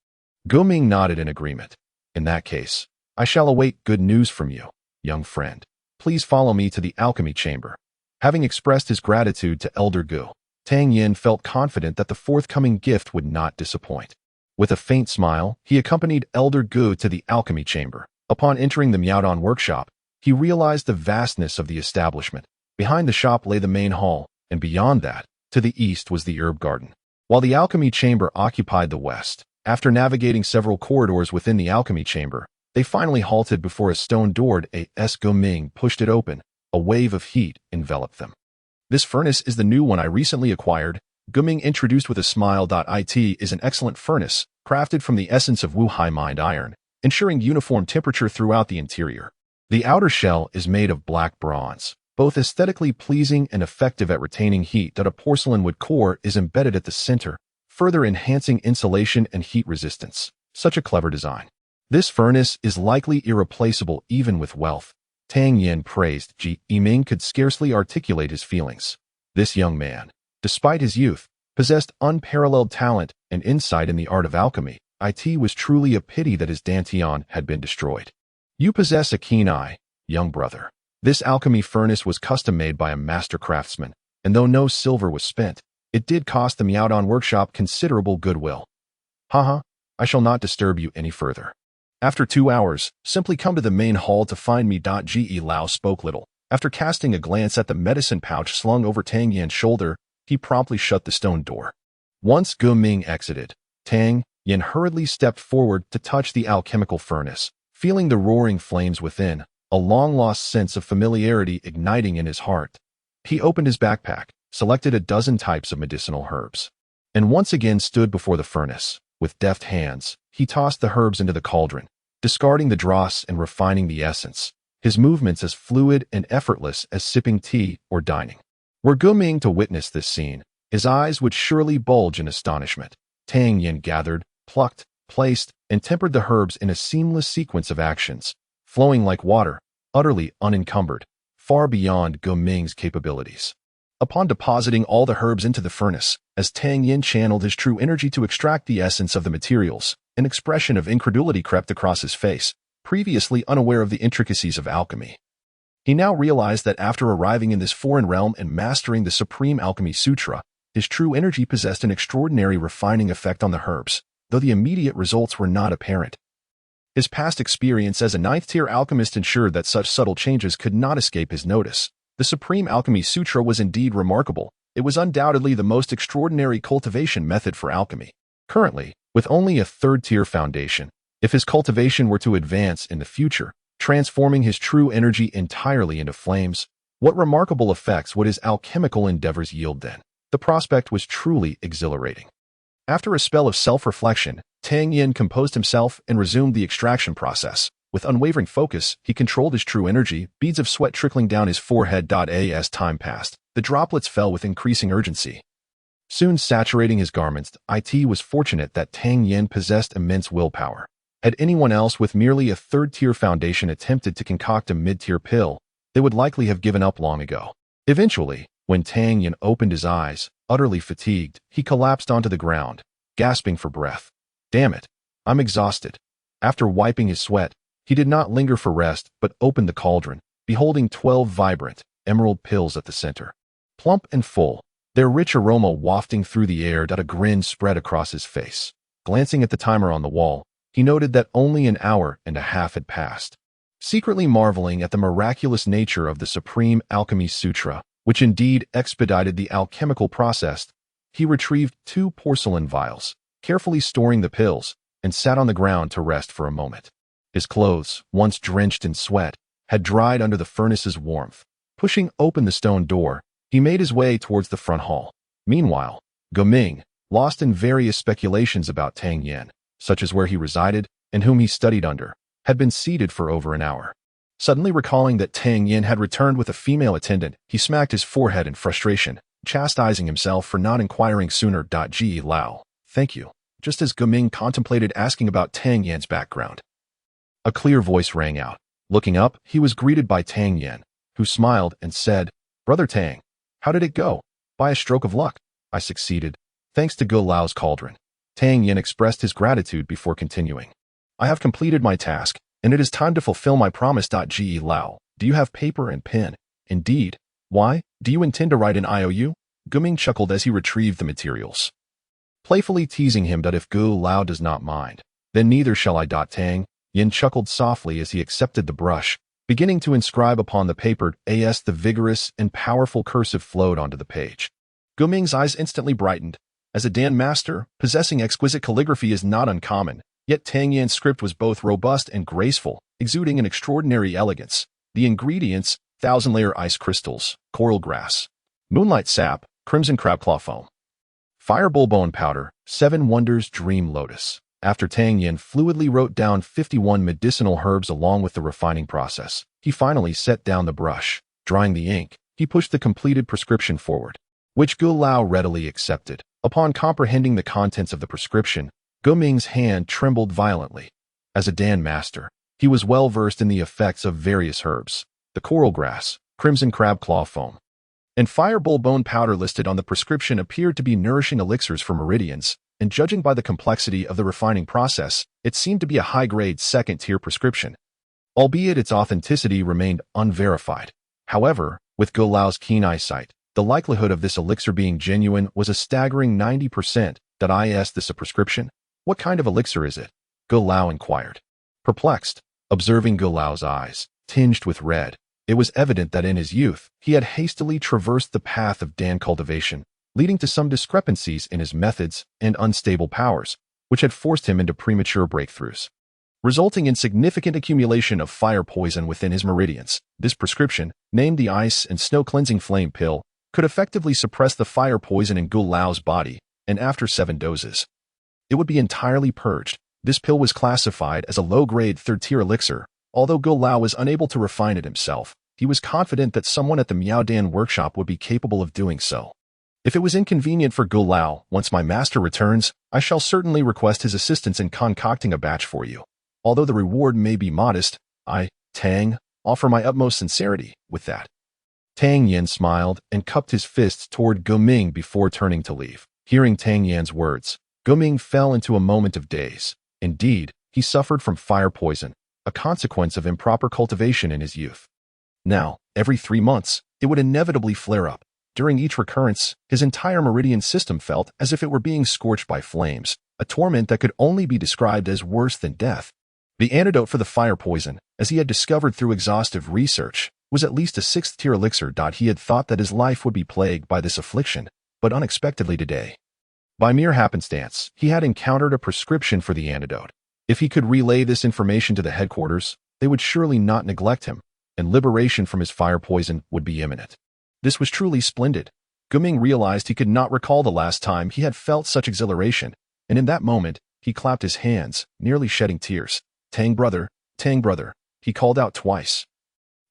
Guming nodded in agreement. In that case, I shall await good news from you, young friend. Please follow me to the alchemy chamber. Having expressed his gratitude to Elder Gu, Tang Yan felt confident that the forthcoming gift would not disappoint. With a faint smile, he accompanied Elder Gu to the alchemy chamber. Upon entering the Miaodong Workshop, he realized the vastness of the establishment. Behind the shop lay the main hall, and beyond that, to the east was the herb garden. While the alchemy chamber occupied the west, after navigating several corridors within the alchemy chamber, they finally halted before a stone door. As Guming pushed it open, a wave of heat enveloped them. This furnace is the new one I recently acquired, Guming introduced with a smile. It is an excellent furnace, crafted from the essence of Wuhai mined iron, ensuring uniform temperature throughout the interior. The outer shell is made of black bronze, both aesthetically pleasing and effective at retaining heat. A porcelain wood core is embedded at the center, further enhancing insulation and heat resistance. Such a clever design. This furnace is likely irreplaceable even with wealth. Tang Yan praised. Yiming could scarcely articulate his feelings. This young man, despite his youth, possessed unparalleled talent and insight in the art of alchemy. It was truly a pity that his Dantian had been destroyed. You possess a keen eye, young brother. This alchemy furnace was custom-made by a master craftsman, and though no silver was spent, it did cost the Miaodong Workshop considerable goodwill. Haha, I shall not disturb you any further. After 2 hours, simply come to the main hall to find me. Ge Lao spoke little. After casting a glance at the medicine pouch slung over Tang Yan's shoulder, he promptly shut the stone door. Once Guming exited, Tang Yan hurriedly stepped forward to touch the alchemical furnace, feeling the roaring flames within, a long-lost sense of familiarity igniting in his heart. He opened his backpack, selected a dozen types of medicinal herbs, and once again stood before the furnace. With deft hands, he tossed the herbs into the cauldron, discarding the dross and refining the essence, his movements as fluid and effortless as sipping tea or dining. Were Guming to witness this scene, his eyes would surely bulge in astonishment. Tang Yan gathered, plucked, placed, and tempered the herbs in a seamless sequence of actions, flowing like water, utterly unencumbered, far beyond Guming's capabilities. Upon depositing all the herbs into the furnace, as Tang Yan channeled his true energy to extract the essence of the materials, an expression of incredulity crept across his face, previously unaware of the intricacies of alchemy. He now realized that after arriving in this foreign realm and mastering the Supreme Alchemy Sutra, his true energy possessed an extraordinary refining effect on the herbs, though the immediate results were not apparent. His past experience as a ninth-tier alchemist ensured that such subtle changes could not escape his notice. The Supreme Alchemy Sutra was indeed remarkable. It was undoubtedly the most extraordinary cultivation method for alchemy. Currently, with only a third-tier foundation, if his cultivation were to advance in the future, transforming his true energy entirely into flames, what remarkable effects would his alchemical endeavors yield then? The prospect was truly exhilarating. After a spell of self-reflection, Tang Yan composed himself and resumed the extraction process. With unwavering focus, he controlled his true energy, beads of sweat trickling down his forehead. As time passed, the droplets fell with increasing urgency, soon saturating his garments. It was fortunate that Tang Yan possessed immense willpower. Had anyone else with merely a third-tier foundation attempted to concoct a mid-tier pill, they would likely have given up long ago. Eventually, when Tang Yan opened his eyes, utterly fatigued, he collapsed onto the ground, gasping for breath. Damn it, I'm exhausted. After wiping his sweat, he did not linger for rest but opened the cauldron, beholding 12 vibrant, emerald pills at the center. Plump and full, their rich aroma wafting through the air. A grin spread across his face. Glancing at the timer on the wall, he noted that only an hour and a half had passed. Secretly marveling at the miraculous nature of the Supreme Alchemy Sutra, which indeed expedited the alchemical process, he retrieved 2 porcelain vials, carefully storing the pills, and sat on the ground to rest for a moment. His clothes, once drenched in sweat, had dried under the furnace's warmth. Pushing open the stone door, he made his way towards the front hall. Meanwhile, Guming, lost in various speculations about Tang Yan, such as where he resided and whom he studied under, had been seated for over an hour. Suddenly recalling that Tang Yan had returned with a female attendant, he smacked his forehead in frustration, chastising himself for not inquiring sooner. Ge Lao, thank you. Just as Guming contemplated asking about Tang Yan's background, a clear voice rang out. Looking up, he was greeted by Tang Yan, who smiled and said, Brother Tang, how did it go? By a stroke of luck, I succeeded, thanks to Ge Lao's cauldron. Tang Yan expressed his gratitude before continuing. I have completed my task, and it is time to fulfill my promise. Ge Lao, do you have paper and pen? Indeed. Why, do you intend to write an IOU? Guming chuckled as he retrieved the materials, playfully teasing him that if Ge Lao does not mind, then neither shall I. Tang Yan chuckled softly as he accepted the brush, beginning to inscribe upon the paper. The vigorous and powerful cursive flowed onto the page. Guming's eyes instantly brightened. As a Dan master, possessing exquisite calligraphy is not uncommon, yet Tang Yan's script was both robust and graceful, exuding an extraordinary elegance. The ingredients: 1,000-layer ice crystals, coral grass, moonlight sap, crimson crabclaw foam, fire bulbone powder, 7 wonders dream lotus. After Tang Yan fluidly wrote down 51 medicinal herbs along with the refining process, he finally set down the brush. Drying the ink, he pushed the completed prescription forward, which Ge Lao readily accepted. Upon comprehending the contents of the prescription, Guming's hand trembled violently. As a Dan master, he was well versed in the effects of various herbs. The coral grass, crimson crabclaw foam, and fire bulbone powder listed on the prescription appeared to be nourishing elixirs for meridians, and judging by the complexity of the refining process, it seemed to be a high-grade second-tier prescription, albeit its authenticity remained unverified. However, with Ge Lao's keen eyesight, the likelihood of this elixir being genuine was a staggering 90%. Is this a prescription? What kind of elixir is it? Ge Lao inquired. Perplexed, observing Ge Lao's eyes, tinged with red, it was evident that in his youth, he had hastily traversed the path of Dan cultivation, leading to some discrepancies in his methods and unstable powers, which had forced him into premature breakthroughs, resulting in significant accumulation of fire poison within his meridians. This prescription, named the Ice and Snow Cleansing Flame Pill, could effectively suppress the fire poison in Ge Lao's body, and after 7 doses, it would be entirely purged. This pill was classified as a low-grade 3rd-tier elixir. Although Ge Lao was unable to refine it himself, he was confident that someone at the Miao Dan workshop would be capable of doing so. If it was inconvenient for Ge Lao, once my master returns, I shall certainly request his assistance in concocting a batch for you. Although the reward may be modest, I, Tang, offer my utmost sincerity with that. Tang Yan smiled and cupped his fists toward Guming before turning to leave. Hearing Tang Yan's words, Guming fell into a moment of daze. Indeed, he suffered from fire poison, a consequence of improper cultivation in his youth. Now, every 3 months, it would inevitably flare up. During each recurrence, his entire meridian system felt as if it were being scorched by flames, a torment that could only be described as worse than death. The antidote for the fire poison, as he had discovered through exhaustive research, was at least a 6th-tier elixir. He had thought that his life would be plagued by this affliction, but unexpectedly today, by mere happenstance, he had encountered a prescription for the antidote. If he could relay this information to the headquarters, they would surely not neglect him, and liberation from his fire poison would be imminent. This was truly splendid. Guming realized he could not recall the last time he had felt such exhilaration, and in that moment, he clapped his hands, nearly shedding tears. Tang brother, he called out twice.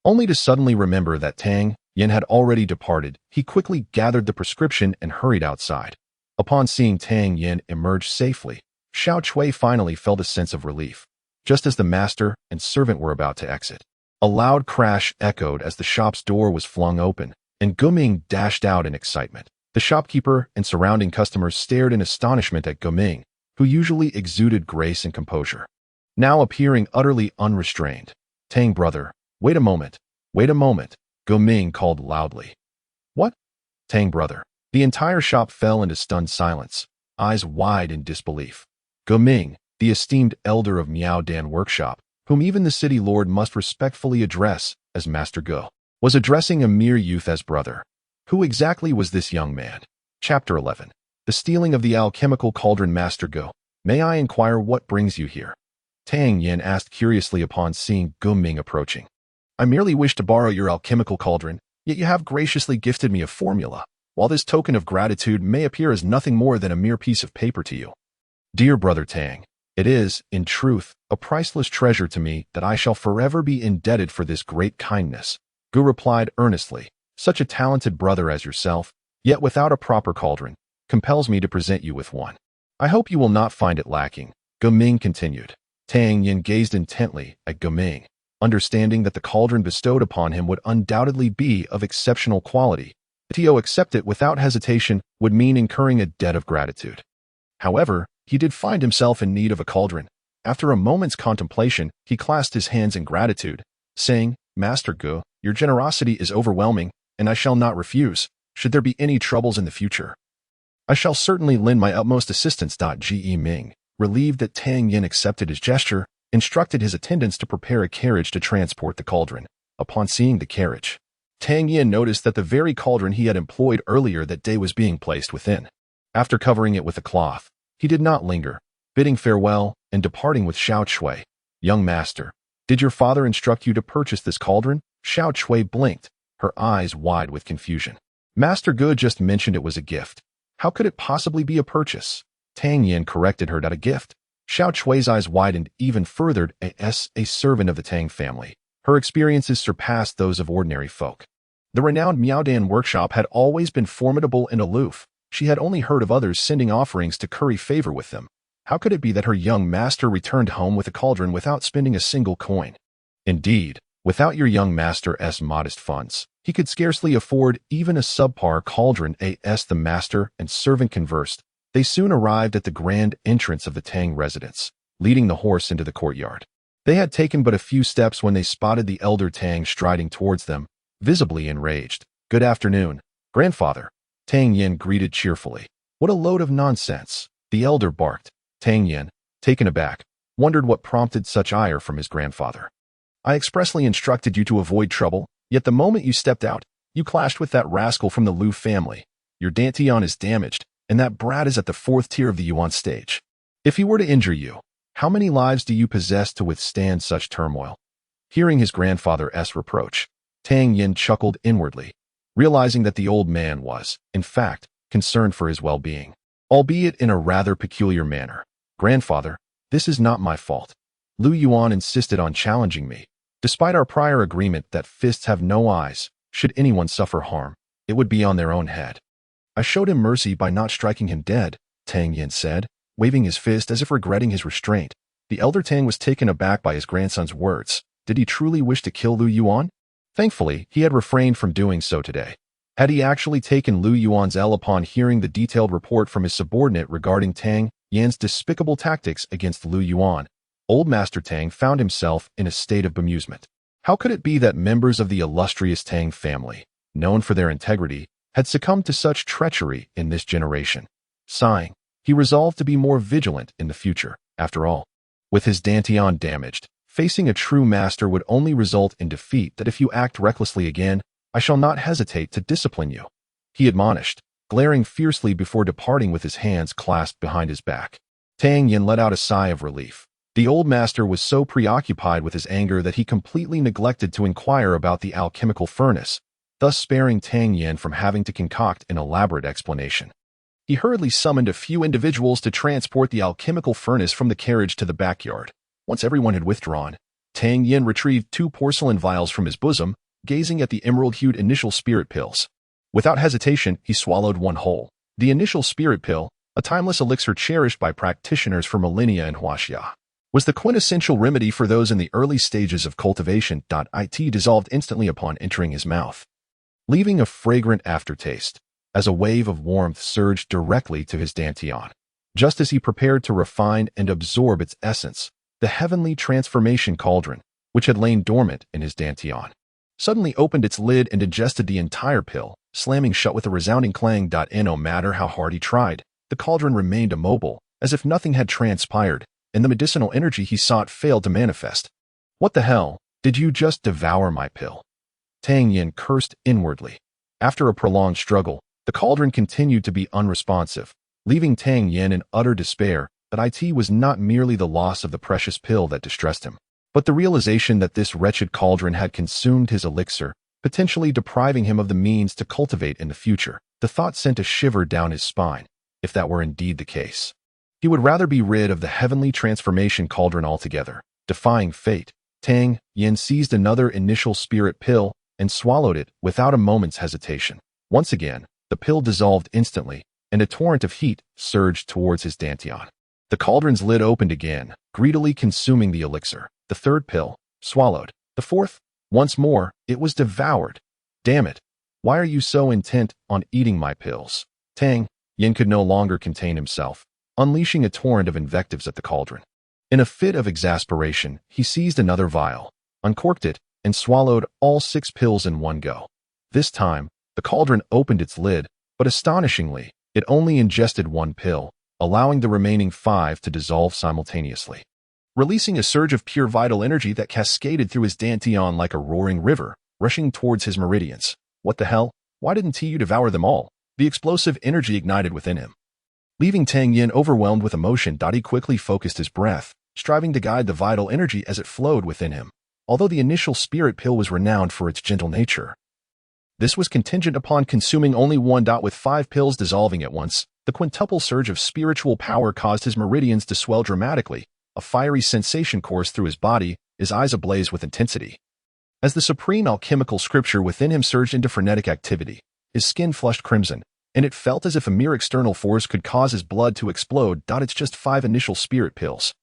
Only to suddenly remember that Tang Yan had already departed, he quickly gathered the prescription and hurried outside. Upon seeing Tang Yan emerge safely, Xiao Chui finally felt a sense of relief, just as the master and servant were about to exit. A loud crash echoed as the shop's door was flung open, and Guming dashed out in excitement. The shopkeeper and surrounding customers stared in astonishment at Guming, who usually exuded grace and composure, now appearing utterly unrestrained. "Tang brother, wait a moment, Guming called loudly. "What? Tang brother." The entire shop fell into stunned silence, eyes wide in disbelief. Guming, the esteemed elder of Miaodan Workshop, whom even the city lord must respectfully address as Master Go, was addressing a mere youth as brother. Who exactly was this young man? Chapter 11. The stealing of the alchemical cauldron. Master Go, may I inquire what brings you here? Tang Yan asked curiously upon seeing Guming approaching. "I merely wish to borrow your alchemical cauldron, yet you have graciously gifted me a formula. While this token of gratitude may appear as nothing more than a mere piece of paper to you, dear brother Tang, it is, in truth, a priceless treasure to me that I shall forever be indebted for this great kindness," Gu replied earnestly. "Such a talented brother as yourself, yet without a proper cauldron, compels me to present you with one. I hope you will not find it lacking," Guming continued. Tang Yan gazed intently at Guming, understanding that the cauldron bestowed upon him would undoubtedly be of exceptional quality. To accept it without hesitation would mean incurring a debt of gratitude. However, he did find himself in need of a cauldron. After a moment's contemplation, he clasped his hands in gratitude, saying, "Master Gu, your generosity is overwhelming, and I shall not refuse. Should there be any troubles in the future, I shall certainly lend my utmost assistance." Ge Ming, relieved that Tang Yan accepted his gesture, instructed his attendants to prepare a carriage to transport the cauldron. Upon seeing the carriage, Tang Yan noticed that the very cauldron he had employed earlier that day was being placed within. After covering it with a cloth, he did not linger, bidding farewell and departing with Xiao Chui. "Young master, did your father instruct you to purchase this cauldron?" Xiao Chui blinked, her eyes wide with confusion. "Master Gu just mentioned it was a gift. How could it possibly be a purchase?" Tang Yan corrected her. "A gift." Xiao Chui's eyes widened even further. As a servant of the Tang family, her experiences surpassed those of ordinary folk. The renowned Miaodan Workshop had always been formidable and aloof. She had only heard of others sending offerings to curry favor with them. How could it be that her young master returned home with a cauldron without spending a single coin? Indeed, without your young master's modest funds, he could scarcely afford even a subpar cauldron. As the master and servant conversed, they soon arrived at the grand entrance of the Tang residence, leading the horse into the courtyard. They had taken but a few steps when they spotted the elder Tang striding towards them, visibly enraged. "Good afternoon, grandfather," Tang Yan greeted cheerfully. "What a load of nonsense," the elder barked. Tang Yan, taken aback, wondered what prompted such ire from his grandfather. "I expressly instructed you to avoid trouble, yet the moment you stepped out, you clashed with that rascal from the Liu family. Your dantian is damaged, and that brat is at the 4th tier of the Yuan stage. If he were to injure you, how many lives do you possess to withstand such turmoil?" Hearing his grandfather's reproach, Tang Yan chuckled inwardly, realizing that the old man was, in fact, concerned for his well-being, albeit in a rather peculiar manner. "Grandfather, this is not my fault. Liu Yuan insisted on challenging me. Despite our prior agreement that fists have no eyes, should anyone suffer harm, it would be on their own head. I showed him mercy by not striking him dead," Tang Yan said, waving his fist as if regretting his restraint. The elder Tang was taken aback by his grandson's words. Did he truly wish to kill Liu Yuan? Thankfully, he had refrained from doing so today. Had he actually taken Liu Yuan's L upon hearing the detailed report from his subordinate regarding Tang Yan's despicable tactics against Liu Yuan, old Master Tang found himself in a state of bemusement. How could it be that members of the illustrious Tang family, known for their integrity, had succumbed to such treachery in this generation? Sighing, he resolved to be more vigilant in the future. After all, with his dantian damaged, facing a true master would only result in defeat. "That if you act recklessly again, I shall not hesitate to discipline you," he admonished, glaring fiercely before departing with his hands clasped behind his back. Tang Yan let out a sigh of relief. The old master was so preoccupied with his anger that he completely neglected to inquire about the alchemical furnace, thus sparing Tang Yan from having to concoct an elaborate explanation. He hurriedly summoned a few individuals to transport the alchemical furnace from the carriage to the backyard. Once everyone had withdrawn, Tang Yan retrieved 2 porcelain vials from his bosom, gazing at the emerald-hued initial spirit pills. Without hesitation, he swallowed one whole. The initial spirit pill, a timeless elixir cherished by practitioners for millennia in Huaxia, was the quintessential remedy for those in the early stages of cultivation. It dissolved instantly upon entering his mouth, leaving a fragrant aftertaste, as a wave of warmth surged directly to his dantian. Just as he prepared to refine and absorb its essence, the heavenly transformation cauldron, which had lain dormant in his dantian, suddenly opened its lid and digested the entire pill, slamming shut with a resounding clang. No matter how hard he tried, the cauldron remained immobile, as if nothing had transpired, and the medicinal energy he sought failed to manifest. What the hell? Did you just devour my pill? Tang Yan cursed inwardly. After a prolonged struggle, the cauldron continued to be unresponsive, leaving Tang Yan in utter despair. But it was not merely the loss of the precious pill that distressed him, but the realization that this wretched cauldron had consumed his elixir, potentially depriving him of the means to cultivate in the future. The thought sent a shiver down his spine. If that were indeed the case, he would rather be rid of the heavenly transformation cauldron altogether. Defying fate, Tang Yan seized another initial spirit pill and swallowed it without a moment's hesitation. Once again, the pill dissolved instantly, and a torrent of heat surged towards his dantian. The cauldron's lid opened again, greedily consuming the elixir. The third pill, swallowed. The fourth, once more, it was devoured. Damn it. Why are you so intent on eating my pills? Tang Yan could no longer contain himself, unleashing a torrent of invectives at the cauldron. In a fit of exasperation, he seized another vial, uncorked it, and swallowed all 6 pills in one go. This time, the cauldron opened its lid, but astonishingly, it only ingested 1 pill, allowing the remaining 5 to dissolve simultaneously, releasing a surge of pure vital energy that cascaded through his dantian like a roaring river, rushing towards his meridians. What the hell? Why didn't you devour them all? The explosive energy ignited within him, leaving Tang Yan overwhelmed with emotion. He quickly focused his breath, striving to guide the vital energy as it flowed within him. Although the initial spirit pill was renowned for its gentle nature, this was contingent upon consuming only 1. With 5 pills dissolving at once, the quintuple surge of spiritual power caused his meridians to swell dramatically. A fiery sensation coursed through his body, his eyes ablaze with intensity. As the supreme alchemical scripture within him surged into frenetic activity, his skin flushed crimson, and it felt as if a mere external force could cause his blood to explode. It's just 5 initial spirit pills.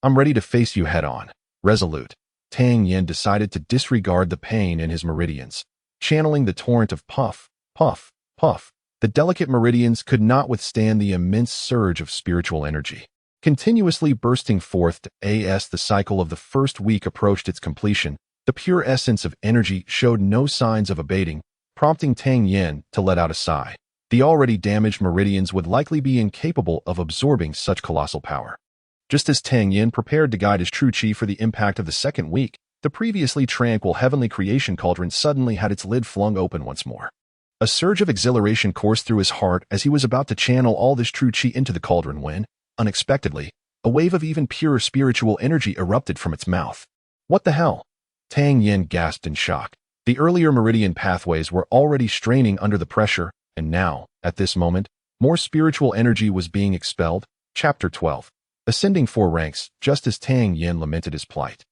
I'm ready to face you head-on. Resolute, Tang Yan decided to disregard the pain in his meridians, channeling the torrent of puff, puff, puff. The delicate meridians could not withstand the immense surge of spiritual energy, continuously bursting forth. As the cycle of the first week approached its completion, the pure essence of energy showed no signs of abating, prompting Tang Yan to let out a sigh. The already damaged meridians would likely be incapable of absorbing such colossal power. Just as Tang Yan prepared to guide his true chi for the impact of the second week, the previously tranquil heavenly creation cauldron suddenly had its lid flung open once more. A surge of exhilaration coursed through his heart as he was about to channel all this true chi into the cauldron when, unexpectedly, a wave of even purer spiritual energy erupted from its mouth. What the hell? Tang Yan gasped in shock. The earlier meridian pathways were already straining under the pressure, and now, at this moment, more spiritual energy was being expelled. Chapter 12. Ascending 4 ranks, just as Tang Yan lamented his plight.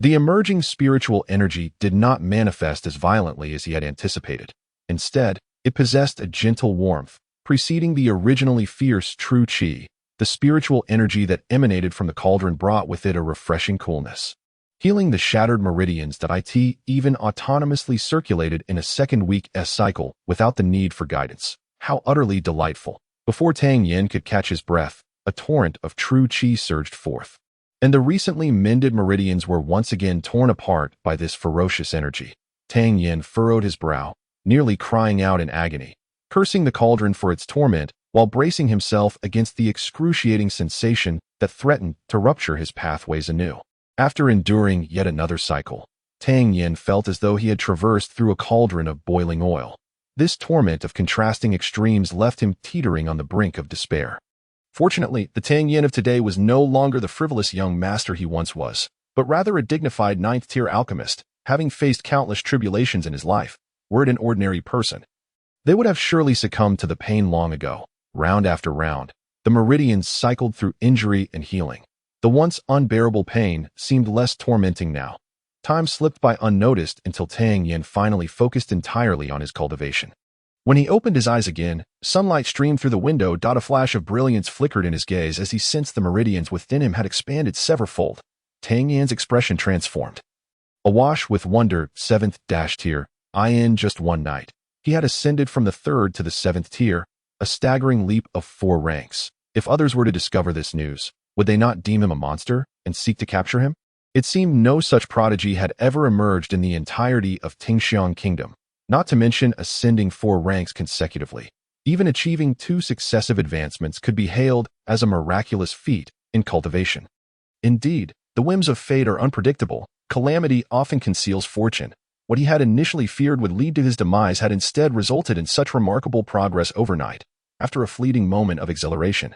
The emerging spiritual energy did not manifest as violently as he had anticipated. Instead, it possessed a gentle warmth, preceding the originally fierce true chi. The spiritual energy that emanated from the cauldron brought with it a refreshing coolness, healing the shattered meridians. It even autonomously circulated in a second week cycle without the need for guidance. How utterly delightful! Before Tang Yan could catch his breath, a torrent of true chi surged forth, and the recently mended meridians were once again torn apart by this ferocious energy. Tang Yan furrowed his brow, nearly crying out in agony, cursing the cauldron for its torment, while bracing himself against the excruciating sensation that threatened to rupture his pathways anew. After enduring yet another cycle, Tang Yan felt as though he had traversed through a cauldron of boiling oil. This torment of contrasting extremes left him teetering on the brink of despair. Fortunately, the Tang Yan of today was no longer the frivolous young master he once was, but rather a dignified 9th-tier alchemist, having faced countless tribulations in his life. Were it an ordinary person, they would have surely succumbed to the pain long ago. Round after round, the meridians cycled through injury and healing. The once unbearable pain seemed less tormenting now. Time slipped by unnoticed until Tang Yan finally focused entirely on his cultivation. When he opened his eyes again, sunlight streamed through the window. A flash of brilliance flickered in his gaze as he sensed the meridians within him had expanded severalfold. Tang Yan's expression transformed. Awash with wonder, 7th tier, in just one night. He had ascended from the 3rd to the 7th tier, a staggering leap of 4 ranks. If others were to discover this news, would they not deem him a monster and seek to capture him? It seemed no such prodigy had ever emerged in the entirety of Tingxiang Kingdom, not to mention ascending 4 ranks consecutively. Even achieving 2 successive advancements could be hailed as a miraculous feat in cultivation. Indeed, the whims of fate are unpredictable. Calamity often conceals fortune. What he had initially feared would lead to his demise had instead resulted in such remarkable progress overnight. After a fleeting moment of exhilaration,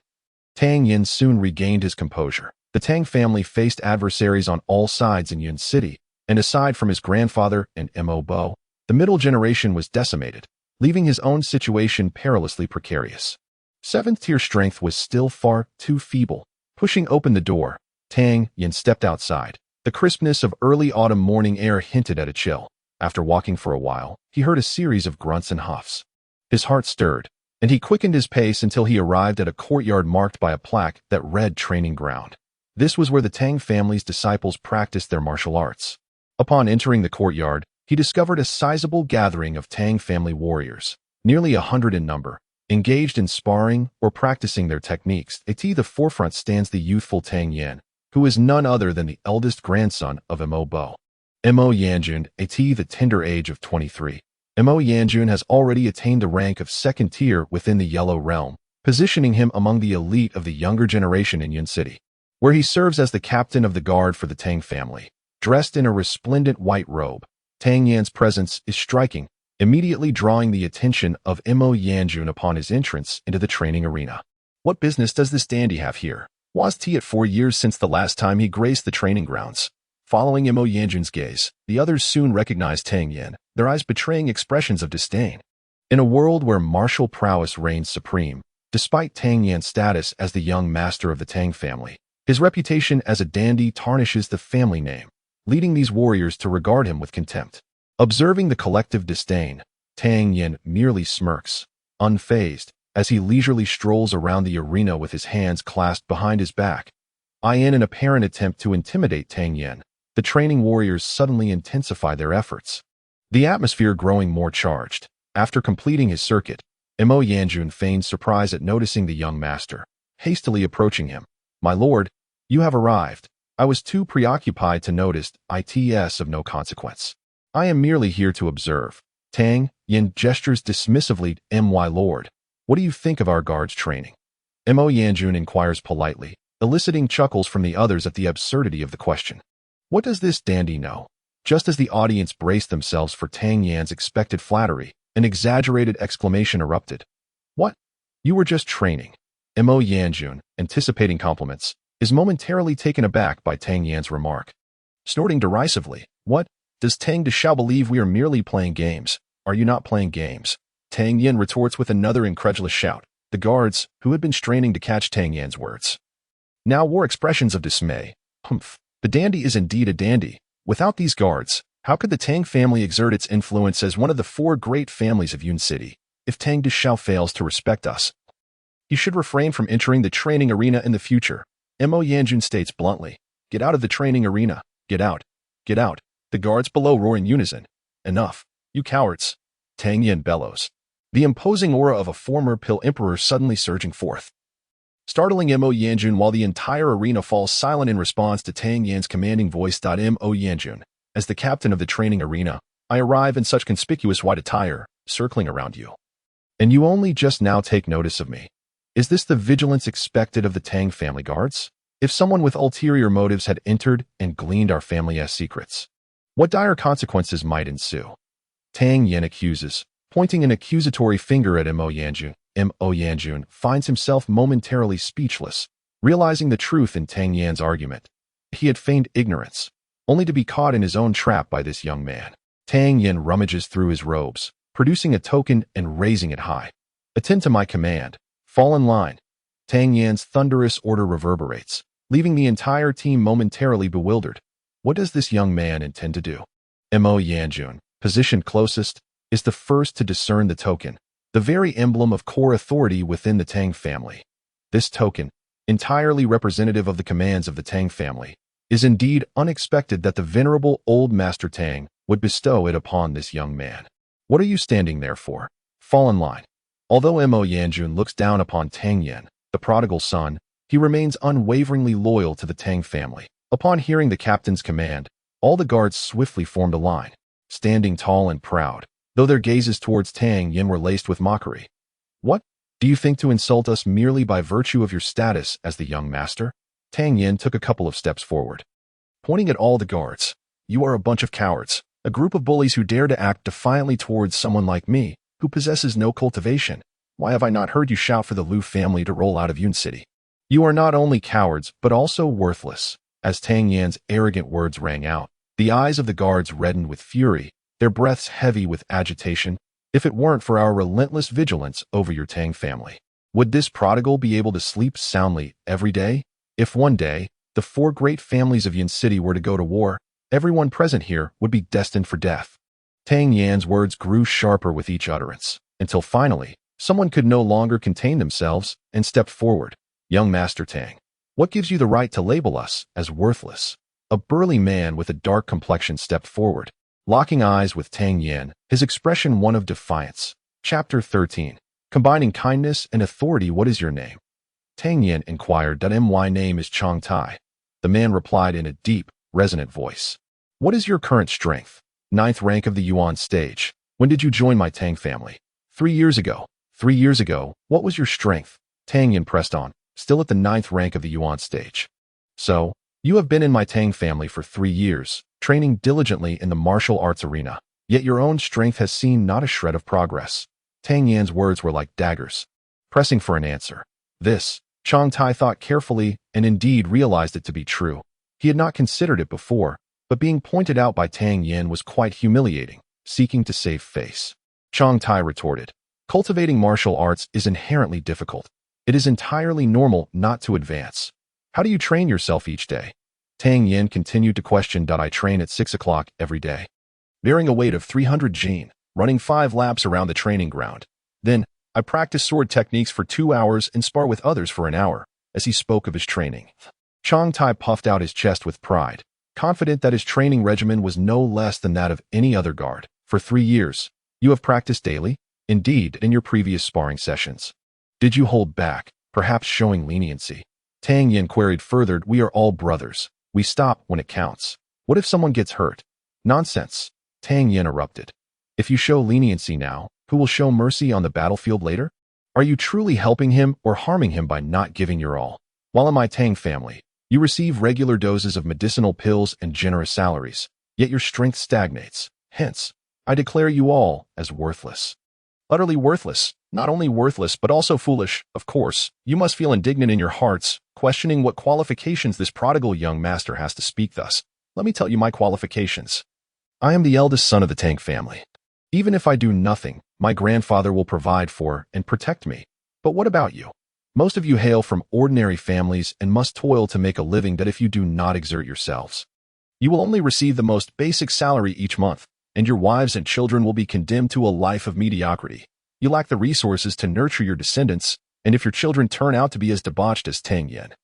Tang Yan soon regained his composure. The Tang family faced adversaries on all sides in Yun City, and aside from his grandfather and Mo Bo, the middle generation was decimated, leaving his own situation perilously precarious. 7th tier strength was still far too feeble. Pushing open the door, Tang Yan stepped outside. The crispness of early autumn morning air hinted at a chill. After walking for a while, he heard a series of grunts and huffs. His heart stirred, and he quickened his pace until he arrived at a courtyard marked by a plaque that read Training Ground. This was where the Tang family's disciples practiced their martial arts. Upon entering the courtyard, he discovered a sizable gathering of Tang family warriors, nearly 100 in number, engaged in sparring or practicing their techniques. At the forefront stands the youthful Tang Yan, who is none other than the eldest grandson of Mo Bo. Mo Yanjun, at the tender age of 23. Mo Yanjun has already attained the rank of 2nd tier within the Yellow Realm, positioning him among the elite of the younger generation in Yun City, where he serves as the captain of the guard for the Tang family. Dressed in a resplendent white robe, Tang Yan's presence is striking, immediately drawing the attention of Mo Yanjun upon his entrance into the training arena. What business does this dandy have here? Was it 4 years since the last time he graced the training grounds? Following Mo Yanjun's gaze, the others soon recognized Tang Yan, their eyes betraying expressions of disdain. In a world where martial prowess reigns supreme, despite Tang Yan's status as the young master of the Tang family, his reputation as a dandy tarnishes the family name, leading these warriors to regard him with contempt. Observing the collective disdain, Tang Yan merely smirks, unfazed, as he leisurely strolls around the arena with his hands clasped behind his back. In an apparent attempt to intimidate Tang Yan, the training warriors suddenly intensify their efforts, the atmosphere growing more charged. After completing his circuit, Mo Yanjun feigned surprise at noticing the young master, hastily approaching him. "My lord, you have arrived. I was too preoccupied to notice. It's of no consequence. I am merely here to observe." Tang Yan gestures dismissively. "My lord, what do you think of our guards' training?" Mo Yanjun inquires politely, eliciting chuckles from the others at the absurdity of the question. What does this dandy know? Just as the audience braced themselves for Tang Yan's expected flattery, an exaggerated exclamation erupted. "What? You were just training?" Mo Yanjun, anticipating compliments, is momentarily taken aback by Tang Yan's remark. Snorting derisively, "What? Does Tang Deshao believe we are merely playing games? Are you not playing games?" Tang Yan retorts with another incredulous shout. The guards, who had been straining to catch Tang Yan's words, now wore expressions of dismay. "Humph. The dandy is indeed a dandy. Without these guards, how could the Tang family exert its influence as one of the 4 great families of Yun City? If Tang Deshao fails to respect us, he should refrain from entering the training arena in the future." Mo Yanjun states bluntly. "Get out of the training arena. Get out. Get out." The guards below roar in unison. "Enough, you cowards." Tang Yan bellows, the imposing aura of a former Pill Emperor suddenly surging forth, startling Mo Yanjun while the entire arena falls silent in response to Tang Yan's commanding voice. Mo Yanjun, as the captain of the training arena, I arrive in such conspicuous white attire, circling around you. And you only just now take notice of me. Is this the vigilance expected of the Tang family guards? If someone with ulterior motives had entered and gleaned our family's secrets, what dire consequences might ensue? Tang Yan accuses, pointing an accusatory finger at Mo Yanjun. Mo Yanjun finds himself momentarily speechless, realizing the truth in Tang Yan's argument. He had feigned ignorance, only to be caught in his own trap by this young man. Tang Yan rummages through his robes, producing a token and raising it high. "Attend to my command. Fall in line." Tang Yan's thunderous order reverberates, leaving the entire team momentarily bewildered. What does this young man intend to do? Mo Yanjun, positioned closest, is the first to discern the token. the very emblem of core authority within the Tang family. This token, entirely representative of the commands of the Tang family, is indeed unexpected that the venerable old Master Tang would bestow it upon this young man. What are you standing there for? Fall in line. Although Mo Yanjun looks down upon Tang Yan, the prodigal son, he remains unwaveringly loyal to the Tang family. Upon hearing the captain's command, all the guards swiftly formed a line, standing tall and proud, though their gazes towards Tang Yan were laced with mockery. What? Do you think to insult us merely by virtue of your status as the young master? Tang Yan took a couple of steps forward, pointing at all the guards. You are a bunch of cowards, a group of bullies who dare to act defiantly towards someone like me, who possesses no cultivation. Why have I not heard you shout for the Liu family to roll out of Yun City? You are not only cowards, but also worthless. As Tang Yan's arrogant words rang out, the eyes of the guards reddened with fury, their breaths heavy with agitation. If it weren't for our relentless vigilance over your Tang family, would this prodigal be able to sleep soundly every day? If one day, the 4 great families of Yin City were to go to war, everyone present here would be destined for death. Tang Yan's words grew sharper with each utterance, until finally, someone could no longer contain themselves and stepped forward. Young Master Tang, what gives you the right to label us as worthless? A burly man with a dark complexion stepped forward, locking eyes with Tang Yan, his expression one of defiance. Chapter 13. Combining kindness and authority. What is your name? Tang Yan inquired. My name is Chong Tai. The man replied in a deep, resonant voice. What is your current strength? 9th rank of the Yuan stage. When did you join my Tang family? 3 years ago. 3 years ago, what was your strength? Tang Yan pressed on, still at the 9th rank of the Yuan stage. So, you have been in my Tang family for 3 years, training diligently in the martial arts arena, yet your own strength has seen not a shred of progress. Tang Yan's words were like daggers, pressing for an answer. This, Chong Tai thought carefully and indeed realized it to be true. He had not considered it before, but being pointed out by Tang Yan was quite humiliating, seeking to save face. Chong Tai retorted, cultivating martial arts is inherently difficult. It is entirely normal not to advance. How do you train yourself each day? Tang Yan continued to question. I train at 6 o'clock every day, bearing a weight of 300 jin, running 5 laps around the training ground. Then, I practice sword techniques for 2 hours and spar with others for an hour. As he spoke of his training, Chong Tai puffed out his chest with pride, confident that his training regimen was no less than that of any other guard. For 3 years, you have practiced daily? Indeed, in your previous sparring sessions. Did you hold back, perhaps showing leniency? Tang Yan queried further. We are all brothers. We stop when it counts. What if someone gets hurt? Nonsense. Tang Yan erupted. If you show leniency now, who will show mercy on the battlefield later? Are you truly helping him or harming him by not giving your all? While in my Tang family, you receive regular doses of medicinal pills and generous salaries, yet your strength stagnates. Hence, I declare you all as worthless. Utterly worthless. Not only worthless but also foolish. Of course, you must feel indignant in your hearts, questioning what qualifications this prodigal young master has to speak thus. Let me tell you my qualifications. I am the eldest son of the Tang family. Even if I do nothing, my grandfather will provide for and protect me. But what about you? Most of you hail from ordinary families and must toil to make a living that if you do not exert yourselves, you will only receive the most basic salary each month, and your wives and children will be condemned to a life of mediocrity. You lack the resources to nurture your descendants, and if your children turn out to be as debauched as Tang Yan,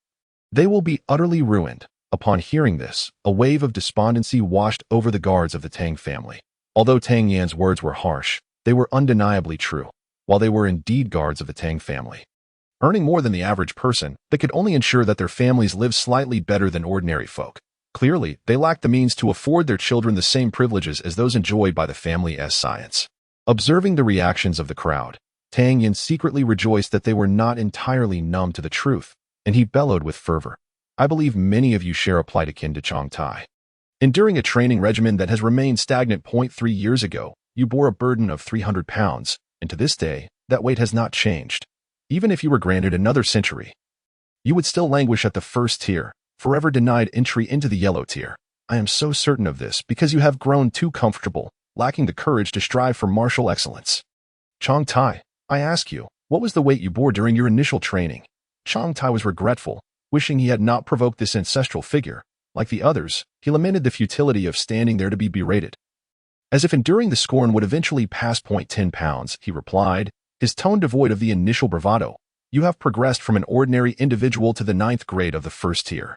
they will be utterly ruined. Upon hearing this, a wave of despondency washed over the guards of the Tang family. Although Tang Yan's words were harsh, they were undeniably true. While they were indeed guards of the Tang family, earning more than the average person, they could only ensure that their families lived slightly better than ordinary folk. Clearly, they lacked the means to afford their children the same privileges as those enjoyed by the family as scions. Observing the reactions of the crowd, Tang Yan secretly rejoiced that they were not entirely numb to the truth, and he bellowed with fervor. I believe many of you share a plight akin to Chong Tai. Enduring a training regimen that has remained stagnant. 3 years ago, you bore a burden of 300 pounds, and to this day, that weight has not changed. Even if you were granted another century, you would still languish at the first tier, forever denied entry into the yellow tier. I am so certain of this because you have grown too comfortable, lacking the courage to strive for martial excellence. Chong Tai, I ask you, what was the weight you bore during your initial training? Chong Tai was regretful, wishing he had not provoked this ancestral figure. Like the others, he lamented the futility of standing there to be berated. As if enduring the scorn would eventually pass. 10 pounds, he replied, his tone devoid of the initial bravado. You have progressed from an ordinary individual to the 9th grade of the first tier,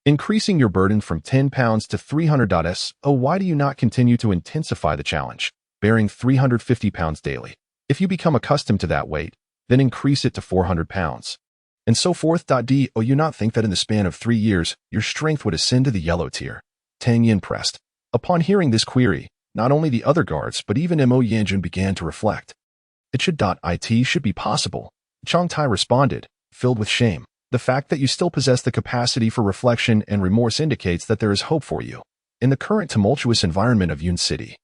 increasing your burden from 10 pounds to 300. Why do you not continue to intensify the challenge, bearing 350 pounds daily? If you become accustomed to that weight, then increase it to 400 pounds. And so forth. Do you not think that in the span of 3 years, your strength would ascend to the yellow tier? Tang Yan pressed. Upon hearing this query, not only the other guards but even Mo Yanjun began to reflect. It should be possible. Chang Tai responded, filled with shame. The fact that you still possess the capacity for reflection and remorse indicates that there is hope for you. In the current tumultuous environment of Yun City,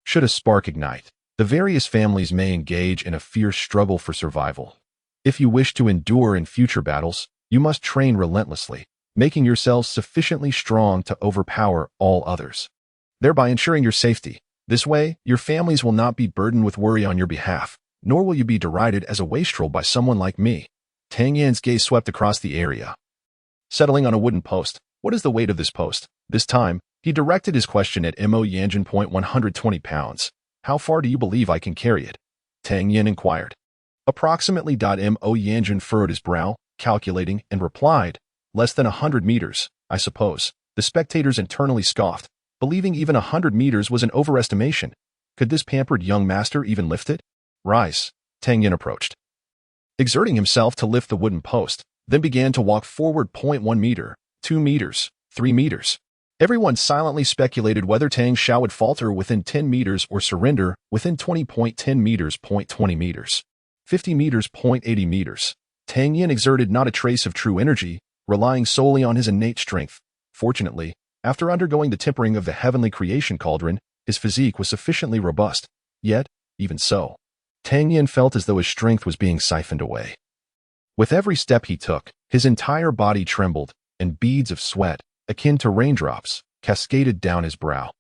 should a spark ignite, the various families may engage in a fierce struggle for survival. If you wish to endure in future battles, you must train relentlessly, making yourselves sufficiently strong to overpower all others, thereby ensuring your safety. This way, your families will not be burdened with worry on your behalf, nor will you be derided as a wastrel by someone like me. Tang Yan's gaze swept across the area, settling on a wooden post. What is the weight of this post? This time, he directed his question at Mo Yanjun. 120 pounds. How far do you believe I can carry it? Tang Yan inquired. Approximately. Mo Yanjun furrowed his brow, calculating, and replied, less than 100 meters, I suppose. The spectators internally scoffed, believing even 100 meters was an overestimation. Could this pampered young master even lift it? Rise. Tang Yan approached, exerting himself to lift the wooden post, then began to walk forward. 1 meter, 2 meters, 3 meters. Everyone silently speculated whether Tang Xiao would falter within 10 meters or surrender within 20.10 meters. 20 meters. 50 meters. 80 meters. Tang Yan exerted not a trace of true energy, relying solely on his innate strength. Fortunately, after undergoing the tempering of the heavenly creation cauldron, his physique was sufficiently robust. Yet, even so, Tang Yan felt as though his strength was being siphoned away. With every step he took, his entire body trembled, and beads of sweat, akin to raindrops, cascaded down his brow.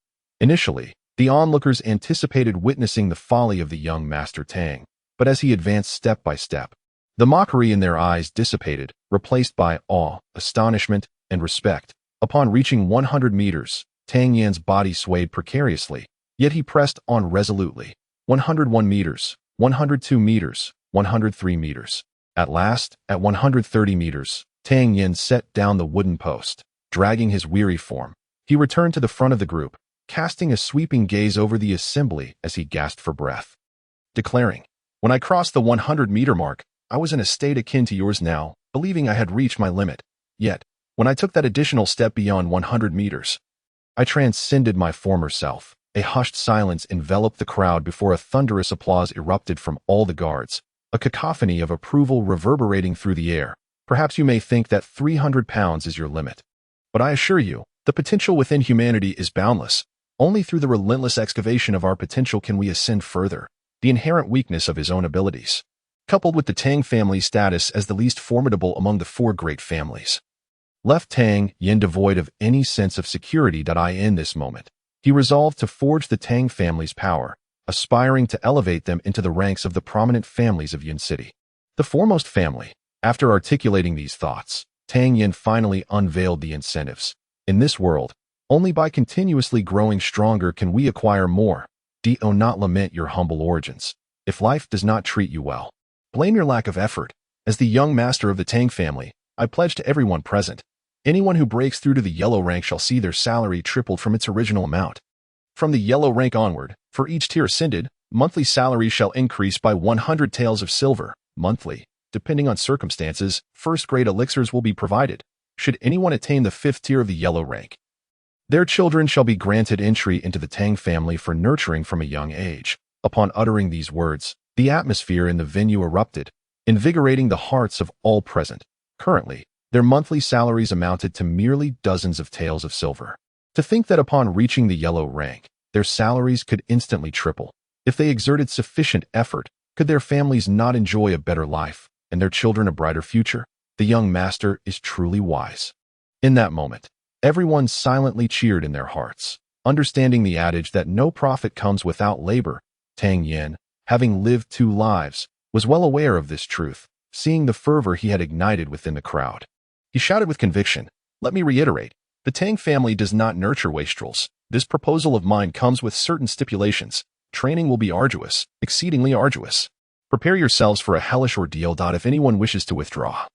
Initially, the onlookers anticipated witnessing the folly of the young Master Tang, but as he advanced step by step, the mockery in their eyes dissipated, replaced by awe, astonishment, and respect. Upon reaching 100 meters, Tang Yan's body swayed precariously, yet he pressed on resolutely. 101 meters, 102 meters, 103 meters. At last, at 130 meters, Tang Yan set down the wooden post. Dragging his weary form, he returned to the front of the group, casting a sweeping gaze over the assembly as he gasped for breath, declaring, when I crossed the 100-meter mark, I was in a state akin to yours now, believing I had reached my limit. Yet, when I took that additional step beyond 100 meters, I transcended my former self. A hushed silence enveloped the crowd before a thunderous applause erupted from all the guards, a cacophony of approval reverberating through the air. Perhaps you may think that 300 pounds is your limit. But I assure you, the potential within humanity is boundless. Only through the relentless excavation of our potential can we ascend further. The inherent weakness of his own abilities, coupled with the Tang family's status as the least formidable among the 4 great families, left Tang Yan devoid of any sense of security. In this moment, he resolved to forge the Tang family's power, aspiring to elevate them into the ranks of the prominent families of Yun City. The foremost family. After articulating these thoughts, Tang Yan finally unveiled the incentives. In this world, only by continuously growing stronger can we acquire more. Do not lament your humble origins. If life does not treat you well, blame your lack of effort. As the young master of the Tang family, I pledge to everyone present, anyone who breaks through to the yellow rank shall see their salary tripled from its original amount. From the yellow rank onward, for each tier ascended, monthly salary shall increase by 100 taels of silver, monthly. Depending on circumstances, first-grade elixirs will be provided. Should anyone attain the 5th tier of the yellow rank, their children shall be granted entry into the Tang family for nurturing from a young age. Upon uttering these words, the atmosphere in the venue erupted, invigorating the hearts of all present. Currently, their monthly salaries amounted to merely dozens of taels of silver. To think that upon reaching the yellow rank, their salaries could instantly triple. If they exerted sufficient effort, could their families not enjoy a better life, and their children a brighter future? The young master is truly wise. In that moment, everyone silently cheered in their hearts, understanding the adage that no profit comes without labor. Tang Yan, having lived 2 lives, was well aware of this truth, seeing the fervor he had ignited within the crowd. He shouted with conviction, "Let me reiterate, the Tang family does not nurture wastrels. This proposal of mine comes with certain stipulations. Training will be arduous, exceedingly arduous. Prepare yourselves for a hellish ordeal. If anyone wishes to withdraw,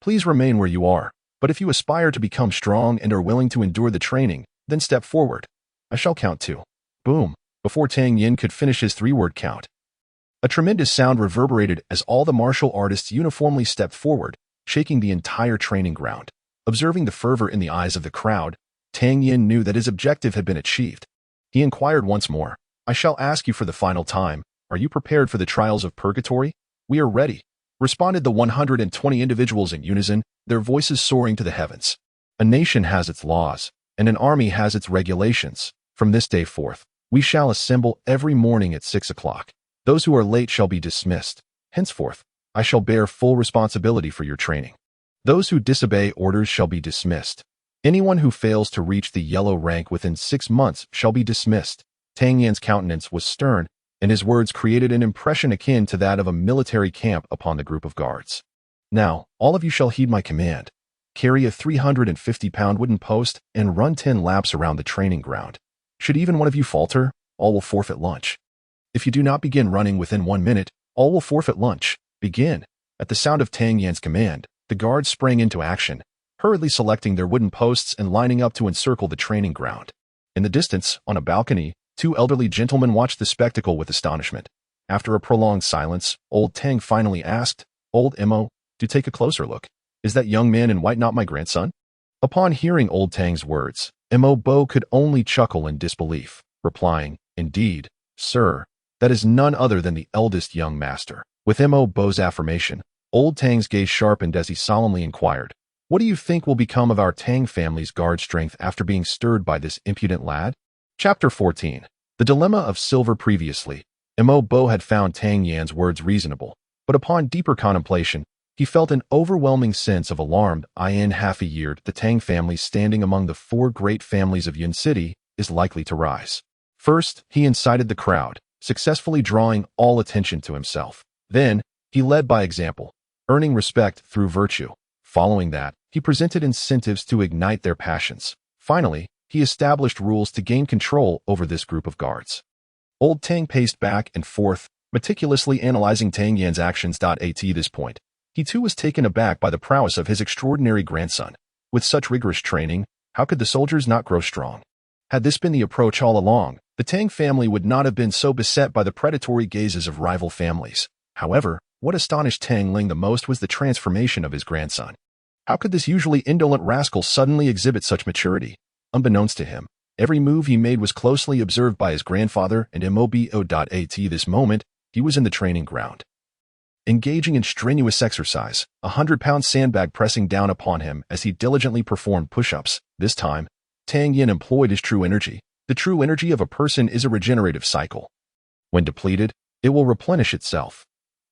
please remain where you are. But if you aspire to become strong and are willing to endure the training, then step forward. I shall count 2. Boom. Before Tang Yan could finish his 3-word count, a tremendous sound reverberated as all the martial artists uniformly stepped forward, shaking the entire training ground. Observing the fervor in the eyes of the crowd, Tang Yan knew that his objective had been achieved. He inquired once more, I shall ask you for the final time, are you prepared for the trials of purgatory? We are ready, responded the 120 individuals in unison, their voices soaring to the heavens. A nation has its laws, and an army has its regulations. From this day forth, we shall assemble every morning at 6 o'clock. Those who are late shall be dismissed. Henceforth, I shall bear full responsibility for your training. Those who disobey orders shall be dismissed. Anyone who fails to reach the yellow rank within 6 months shall be dismissed. Tang Yan's countenance was stern, and his words created an impression akin to that of a military camp upon the group of guards. Now, all of you shall heed my command. Carry a 350-pound wooden post and run 10 laps around the training ground. Should even one of you falter, all will forfeit lunch. If you do not begin running within 1 minute, all will forfeit lunch. Begin. At the sound of Tang Yan's command, the guards sprang into action, hurriedly selecting their wooden posts and lining up to encircle the training ground. In the distance, on a balcony, 2 elderly gentlemen watched the spectacle with astonishment. After a prolonged silence, old Tang finally asked, Old Mo, do take a closer look. Is that young man in white not my grandson? Upon hearing old Tang's words, Mo Bo could only chuckle in disbelief, replying, Indeed, sir, that is none other than the eldest young master. With Mo Bo's affirmation, old Tang's gaze sharpened as he solemnly inquired, What do you think will become of our Tang family's guard strength after being stirred by this impudent lad? Chapter 14. The Dilemma of Silver. Previously, Mo Bo had found Tang Yan's words reasonable, but upon deeper contemplation, he felt an overwhelming sense of alarm. In half a year, the Tang family, standing among the 4 great families of Yun City, is likely to rise. First, he incited the crowd, successfully drawing all attention to himself. Then, he led by example, earning respect through virtue. Following that, he presented incentives to ignite their passions. Finally, he established rules to gain control over this group of guards. Old Tang paced back and forth, meticulously analyzing Tang Yan's actions. At this point, he too was taken aback by the prowess of his extraordinary grandson. With such rigorous training, how could the soldiers not grow strong? Had this been the approach all along, the Tang family would not have been so beset by the predatory gazes of rival families. However, what astonished Tang Ling the most was the transformation of his grandson. How could this usually indolent rascal suddenly exhibit such maturity? Unbeknownst to him, every move he made was closely observed by his grandfather and Mobo. At this moment, he was in the training ground, engaging in strenuous exercise, 100-pound sandbag pressing down upon him as he diligently performed push-ups. This time, Tang Yan employed his true energy. The true energy of a person is a regenerative cycle. When depleted, it will replenish itself.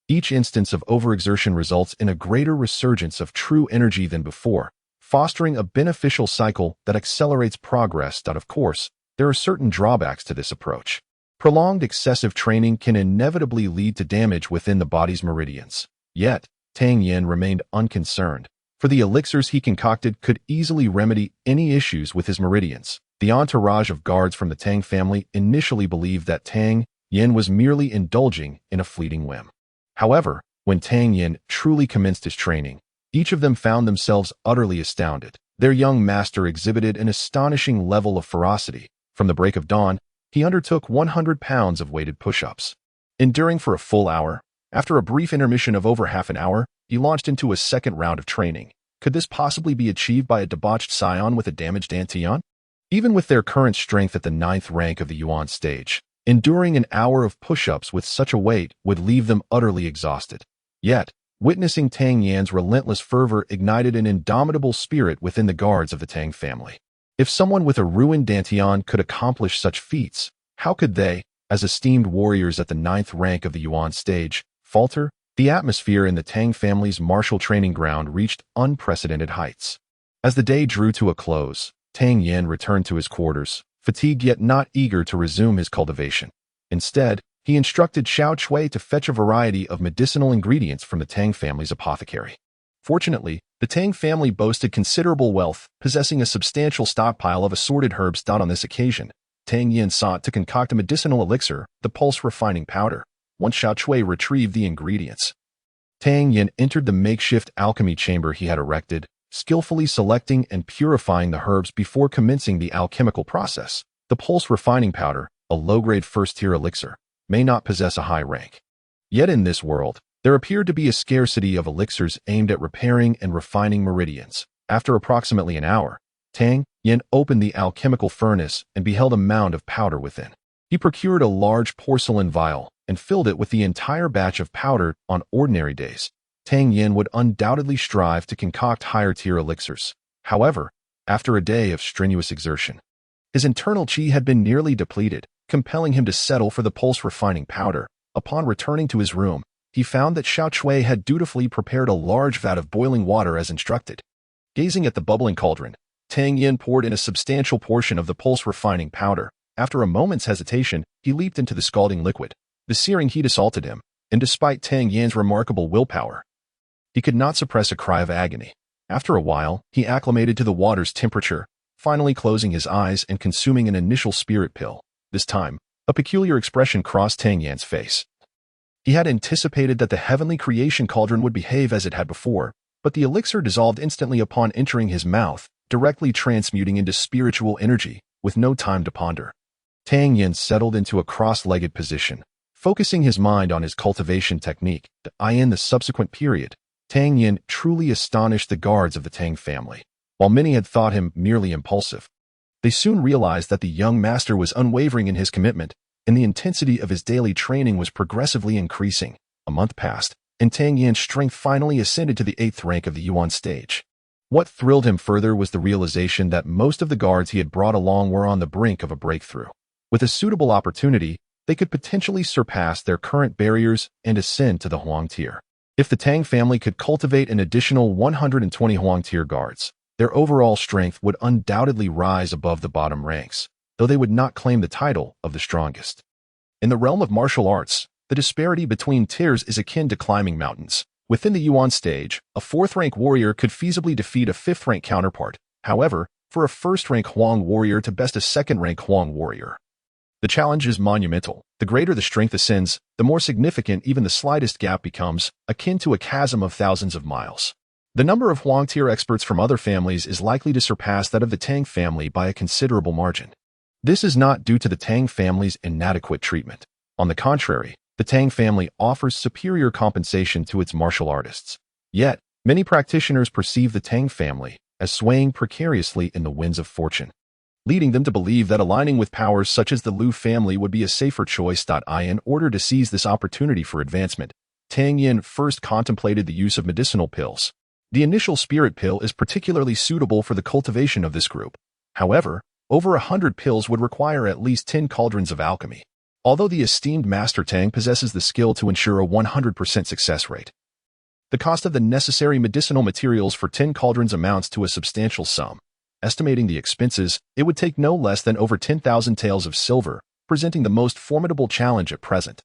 Each instance of overexertion results in a greater resurgence of true energy than before, fostering a beneficial cycle that accelerates progress. Of course, there are certain drawbacks to this approach. Prolonged excessive training can inevitably lead to damage within the body's meridians. Yet, Tang Yan remained unconcerned, for the elixirs he concocted could easily remedy any issues with his meridians. The entourage of guards from the Tang family initially believed that Tang Yan was merely indulging in a fleeting whim. However, when Tang Yan truly commenced his training, each of them found themselves utterly astounded. Their young master exhibited an astonishing level of ferocity. From the break of dawn, he undertook 100 pounds of weighted push-ups. Enduring for a full hour, after a brief intermission of over half an hour, he launched into a second round of training. Could this possibly be achieved by a debauched scion with a damaged Antillon? Even with their current strength at the 9th rank of the Yuan stage, enduring an hour of push-ups with such a weight would leave them utterly exhausted. Yet, witnessing Tang Yan's relentless fervor ignited an indomitable spirit within the guards of the Tang family. If someone with a ruined Dantian could accomplish such feats, how could they, as esteemed warriors at the 9th rank of the Yuan stage, falter? The atmosphere in the Tang family's martial training ground reached unprecedented heights. As the day drew to a close, Tang Yan returned to his quarters, fatigued yet not eager to resume his cultivation. Instead, he instructed Xiao Chui to fetch a variety of medicinal ingredients from the Tang family's apothecary. Fortunately, the Tang family boasted considerable wealth, possessing a substantial stockpile of assorted herbs. On this occasion, Tang Yan sought to concoct a medicinal elixir, the pulse refining powder. once Xiao Chui retrieved the ingredients. Tang Yan entered the makeshift alchemy chamber he had erected, skillfully selecting and purifying the herbs before commencing the alchemical process. The pulse refining powder, a low-grade first-tier elixir, may not possess a high rank. Yet in this world, there appeared to be a scarcity of elixirs aimed at repairing and refining meridians. After approximately an hour, Tang Yan opened the alchemical furnace and beheld a mound of powder within. He procured a large porcelain vial and filled it with the entire batch of powder. On ordinary days, Tang Yan would undoubtedly strive to concoct higher-tier elixirs. However, after a day of strenuous exertion, his internal qi had been nearly depleted, compelling him to settle for the pulse-refining powder. Upon returning to his room, he found that Xiao Chui had dutifully prepared a large vat of boiling water as instructed. Gazing at the bubbling cauldron, Tang Yan poured in a substantial portion of the pulse-refining powder. After a moment's hesitation, he leaped into the scalding liquid. The searing heat assaulted him, and despite Tang Yan's remarkable willpower, he could not suppress a cry of agony. After a while, he acclimated to the water's temperature, finally closing his eyes and consuming an initial spirit pill. This time, a peculiar expression crossed Tang Yan's face. He had anticipated that the heavenly creation cauldron would behave as it had before, but the elixir dissolved instantly upon entering his mouth, directly transmuting into spiritual energy, with no time to ponder. Tang Yan settled into a cross-legged position, focusing his mind on his cultivation technique. In the subsequent period, Tang Yan truly astonished the guards of the Tang family. While many had thought him merely impulsive, they soon realized that the young master was unwavering in his commitment, and the intensity of his daily training was progressively increasing. A month passed, and Tang Yan's strength finally ascended to the 8th rank of the Yuan stage. What thrilled him further was the realization that most of the guards he had brought along were on the brink of a breakthrough. With a suitable opportunity, they could potentially surpass their current barriers and ascend to the Huang tier. If the Tang family could cultivate an additional 120 Huang tier guards, their overall strength would undoubtedly rise above the bottom ranks, though they would not claim the title of the strongest. In the realm of martial arts, the disparity between tiers is akin to climbing mountains. Within the Yuan stage, a 4th-rank warrior could feasibly defeat a 5th-rank counterpart. However, for a 1st-rank Huang warrior to best a 2nd-rank Huang warrior, the challenge is monumental. The greater the strength ascends, the more significant even the slightest gap becomes, akin to a chasm of thousands of miles. The number of Huang tier experts from other families is likely to surpass that of the Tang family by a considerable margin. This is not due to the Tang family's inadequate treatment. On the contrary, the Tang family offers superior compensation to its martial artists. Yet, many practitioners perceive the Tang family as swaying precariously in the winds of fortune, leading them to believe that aligning with powers such as the Liu family would be a safer choice. In order to seize this opportunity for advancement, Tang Yan first contemplated the use of medicinal pills. The initial spirit pill is particularly suitable for the cultivation of this group. However, over 100 pills would require at least 10 cauldrons of alchemy. Although the esteemed Master Tang possesses the skill to ensure a 100% success rate, the cost of the necessary medicinal materials for 10 cauldrons amounts to a substantial sum. Estimating the expenses, it would take no less than over 10,000 taels of silver, presenting the most formidable challenge at present.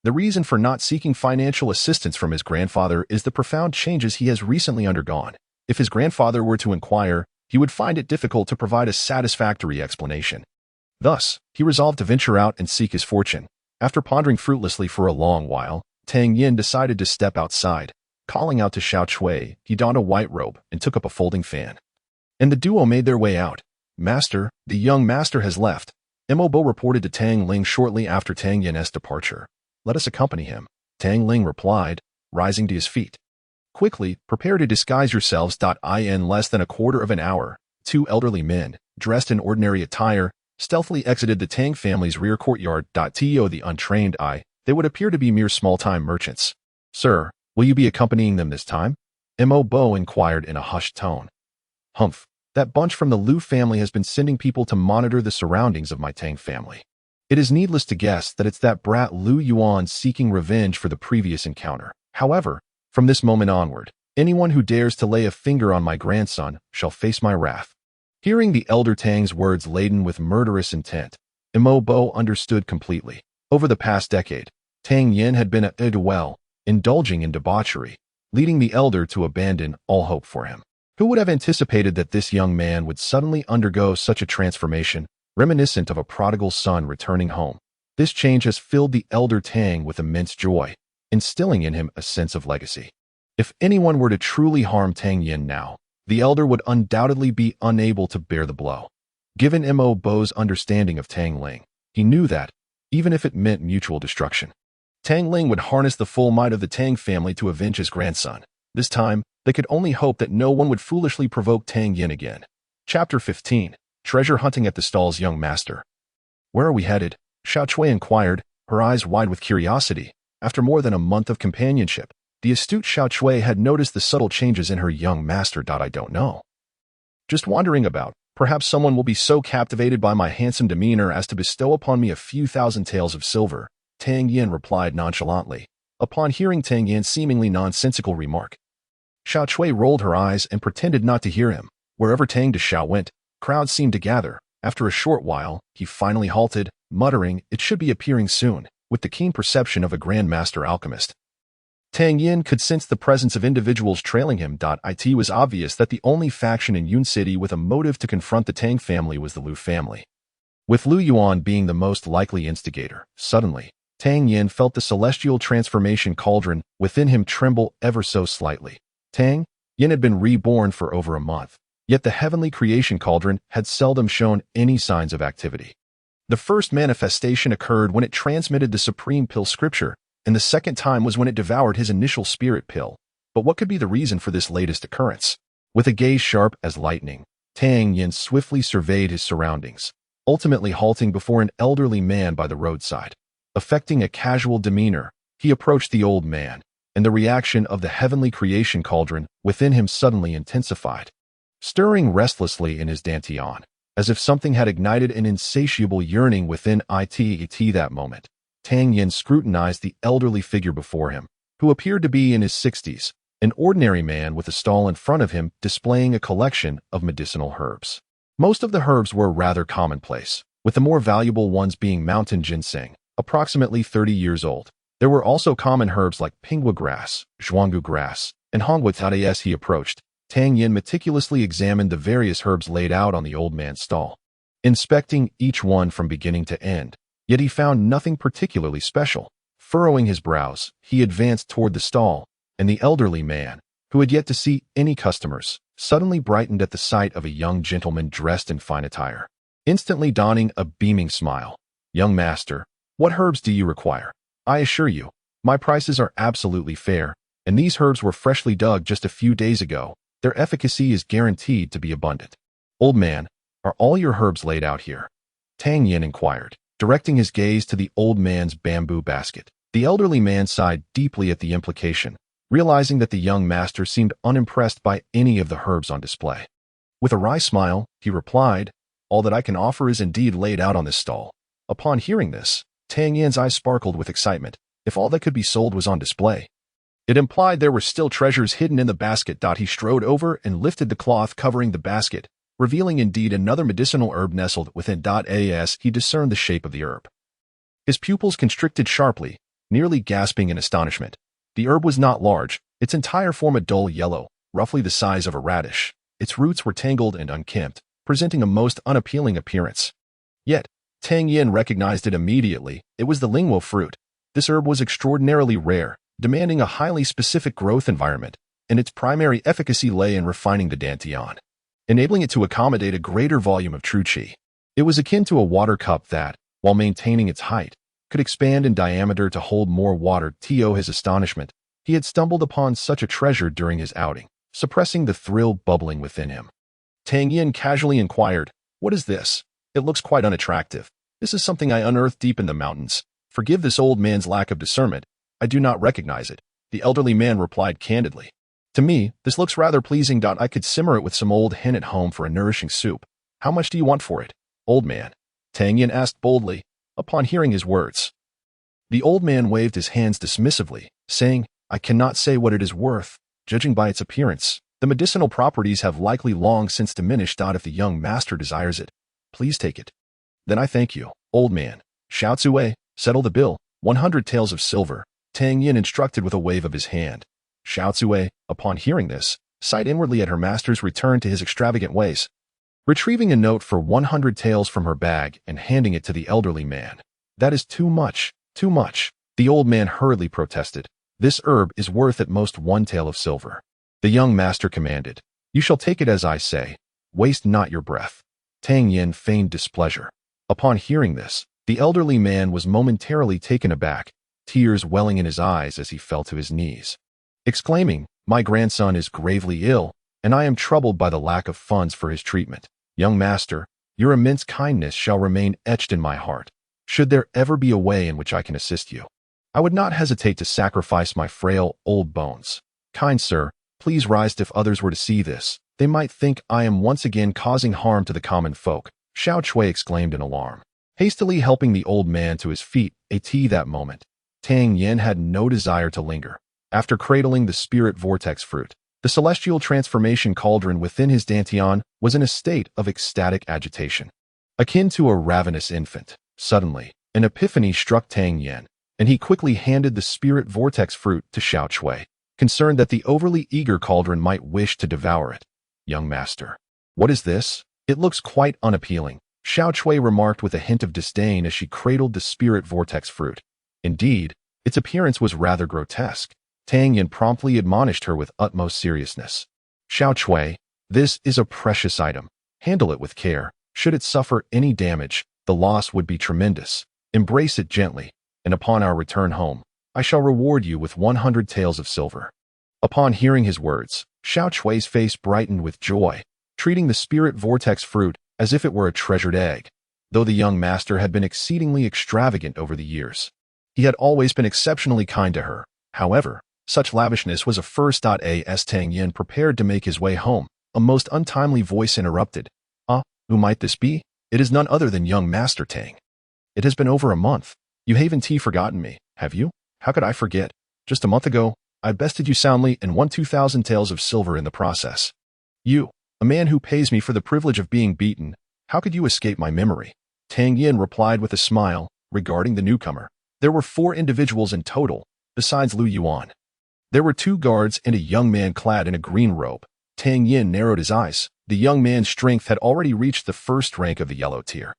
The reason for not seeking financial assistance from his grandfather is the profound changes he has recently undergone. If his grandfather were to inquire, he would find it difficult to provide a satisfactory explanation. Thus, he resolved to venture out and seek his fortune. After pondering fruitlessly for a long while, Tang Yan decided to step outside. Calling out to Xiao Chui, he donned a white robe and took up a folding fan. And the duo made their way out. "Master, the young master has left," Mo Bo reported to Tang Ling shortly after Tang Yan's departure. "Let us accompany him," Tang Ling replied, rising to his feet. "Quickly, prepare to disguise yourselves." In less than a quarter of an hour, 2 elderly men, dressed in ordinary attire, stealthily exited the Tang family's rear courtyard. To the untrained eye, they would appear to be mere small-time merchants. "Sir, will you be accompanying them this time?" Mo Bo inquired in a hushed tone. "Humph. That bunch from the Liu family has been sending people to monitor the surroundings of my Tang family. It is needless to guess that it's that brat Liu Yuan seeking revenge for the previous encounter. However, from this moment onward, anyone who dares to lay a finger on my grandson shall face my wrath." Hearing the elder Tang's words laden with murderous intent, Mo Bo understood completely. Over the past decade, Tang Yan had been a duel, indulging in debauchery, leading the elder to abandon all hope for him. Who would have anticipated that this young man would suddenly undergo such a transformation, reminiscent of a prodigal son returning home? This change has filled the elder Tang with immense joy, instilling in him a sense of legacy. If anyone were to truly harm Tang Yan now, the elder would undoubtedly be unable to bear the blow. Given Mo Bo's understanding of Tang Ling, he knew that, even if it meant mutual destruction, Tang Ling would harness the full might of the Tang family to avenge his grandson. This time, they could only hope that no one would foolishly provoke Tang Yan again. Chapter 15. Treasure Hunting at the Stall's Young Master. Where are we headed? Xiao Chui inquired, her eyes wide with curiosity. After more than a month of companionship, the astute Xiao Chui had noticed the subtle changes in her young master. I don't know. Just wandering about. Perhaps someone will be so captivated by my handsome demeanor as to bestow upon me a few thousand taels of silver, Tang Yan replied nonchalantly, upon hearing Tang Yan's seemingly nonsensical remark. Xiao Chui rolled her eyes and pretended not to hear him. Wherever Tang Dexiao went, crowds seemed to gather. After a short while, he finally halted, muttering, "It should be appearing soon," with the keen perception of a grandmaster alchemist. Tang Yan could sense the presence of individuals trailing him. It was obvious that the only faction in Yun City with a motive to confront the Tang family was the Lu family, with Lu Yuan being the most likely instigator. Suddenly, Tang Yan felt the celestial transformation cauldron within him tremble ever so slightly. Tang Yan had been reborn for over a month, yet the heavenly creation cauldron had seldom shown any signs of activity. The first manifestation occurred when it transmitted the supreme pill scripture, and the second time was when it devoured his initial spirit pill. But what could be the reason for this latest occurrence? With a gaze sharp as lightning, Tang Yan swiftly surveyed his surroundings, ultimately halting before an elderly man by the roadside. Affecting a casual demeanor, he approached the old man, and the reaction of the heavenly creation cauldron within him suddenly intensified, stirring restlessly in his dantian, as if something had ignited an insatiable yearning within it. That moment, Tang Yan scrutinized the elderly figure before him, who appeared to be in his 60s, an ordinary man with a stall in front of him displaying a collection of medicinal herbs. Most of the herbs were rather commonplace, with the more valuable ones being mountain ginseng, approximately 30 years old. There were also common herbs like pingua grass, zhuanggu grass, and hongwa tate. As he approached, Tang Yan meticulously examined the various herbs laid out on the old man's stall, inspecting each one from beginning to end. Yet he found nothing particularly special. Furrowing his brows, he advanced toward the stall, and the elderly man, who had yet to see any customers, suddenly brightened at the sight of a young gentleman dressed in fine attire, instantly donning a beaming smile. "Young master, what herbs do you require? I assure you, my prices are absolutely fair, and these herbs were freshly dug just a few days ago. Their efficacy is guaranteed to be abundant." "Old man, are all your herbs laid out here?" Tang Yan inquired, directing his gaze to the old man's bamboo basket. The elderly man sighed deeply at the implication, realizing that the young master seemed unimpressed by any of the herbs on display. With a wry smile, he replied, "All that I can offer is indeed laid out on this stall." Upon hearing this, Tang Yan's eyes sparkled with excitement. If all that could be sold was on display, it implied there were still treasures hidden in the basket. He strode over and lifted the cloth covering the basket, revealing indeed another medicinal herb nestled within. As he discerned the shape of the herb, his pupils constricted sharply, nearly gasping in astonishment. The herb was not large, its entire form a dull yellow, roughly the size of a radish. Its roots were tangled and unkempt, presenting a most unappealing appearance. Yet, Tang Yan recognized it immediately. It was the lingwo fruit. This herb was extraordinarily rare, demanding a highly specific growth environment, and its primary efficacy lay in refining the dantian, enabling it to accommodate a greater volume of true qi. It was akin to a water cup that, while maintaining its height, could expand in diameter to hold more water. To his astonishment, he had stumbled upon such a treasure during his outing, suppressing the thrill bubbling within him. Tang Yan casually inquired, "What is this? It looks quite unattractive. This is something I unearthed deep in the mountains. Forgive this old man's lack of discernment. I do not recognize it." The elderly man replied candidly, "To me, this looks rather pleasing. I could simmer it with some old hen at home for a nourishing soup. How much do you want for it, old man?" Tang Yan asked boldly, upon hearing his words. The old man waved his hands dismissively, saying, "I cannot say what it is worth. Judging by its appearance, the medicinal properties have likely long since diminished. If the young master desires it, please take it." "Then I thank you, old man." "Xiao Zue, settle the bill. 100 taels of silver," Tang Yan instructed with a wave of his hand. Xiao Zue, upon hearing this, sighed inwardly at her master's return to his extravagant ways. Retrieving a note for 100 taels from her bag and handing it to the elderly man, That is too much, too much. The old man hurriedly protested. This herb is worth at most 1 tael of silver. The young master commanded. You shall take it as I say. Waste not your breath. Tang Yan feigned displeasure. Upon hearing this, the elderly man was momentarily taken aback, tears welling in his eyes as he fell to his knees, exclaiming, My grandson is gravely ill, and I am troubled by the lack of funds for his treatment. Young master, your immense kindness shall remain etched in my heart. Should there ever be a way in which I can assist you, I would not hesitate to sacrifice my frail, old bones. Kind sir, please rise. If others were to see this, they might think I am once again causing harm to the common folk, Xiao Chui exclaimed in alarm. Hastily helping the old man to his feet, that moment, Tang Yan had no desire to linger. After cradling the spirit vortex fruit, the celestial transformation cauldron within his dantian was in a state of ecstatic agitation. Akin to a ravenous infant, suddenly, an epiphany struck Tang Yan, and he quickly handed the spirit vortex fruit to Xiao Chui, concerned that the overly eager cauldron might wish to devour it. Young master, what is this? It looks quite unappealing, Xiao Chui remarked with a hint of disdain as she cradled the spirit vortex fruit. Indeed, its appearance was rather grotesque. Tang Yan promptly admonished her with utmost seriousness. Xiao Chui, this is a precious item. Handle it with care. Should it suffer any damage, the loss would be tremendous. Embrace it gently, and upon our return home, I shall reward you with 100 taels of silver. Upon hearing his words, Xiao Chui's face brightened with joy, treating the spirit vortex fruit as if it were a treasured egg. Though the young master had been exceedingly extravagant over the years, he had always been exceptionally kind to her. However, such lavishness was a first. As Tang Yan prepared to make his way home, a most untimely voice interrupted. Who might this be? It is none other than young Master Tang. It has been over a month. You haven't forgotten me, have you? How could I forget? Just a month ago, I bested you soundly and won 2,000 taels of silver in the process. You, a man who pays me for the privilege of being beaten, how could you escape my memory? Tang Yan replied with a smile. Regarding the newcomer, there were 4 individuals in total, besides Lu Yuan. There were 2 guards and a young man clad in a green robe. Tang Yan narrowed his eyes. The young man's strength had already reached the first rank of the yellow tier.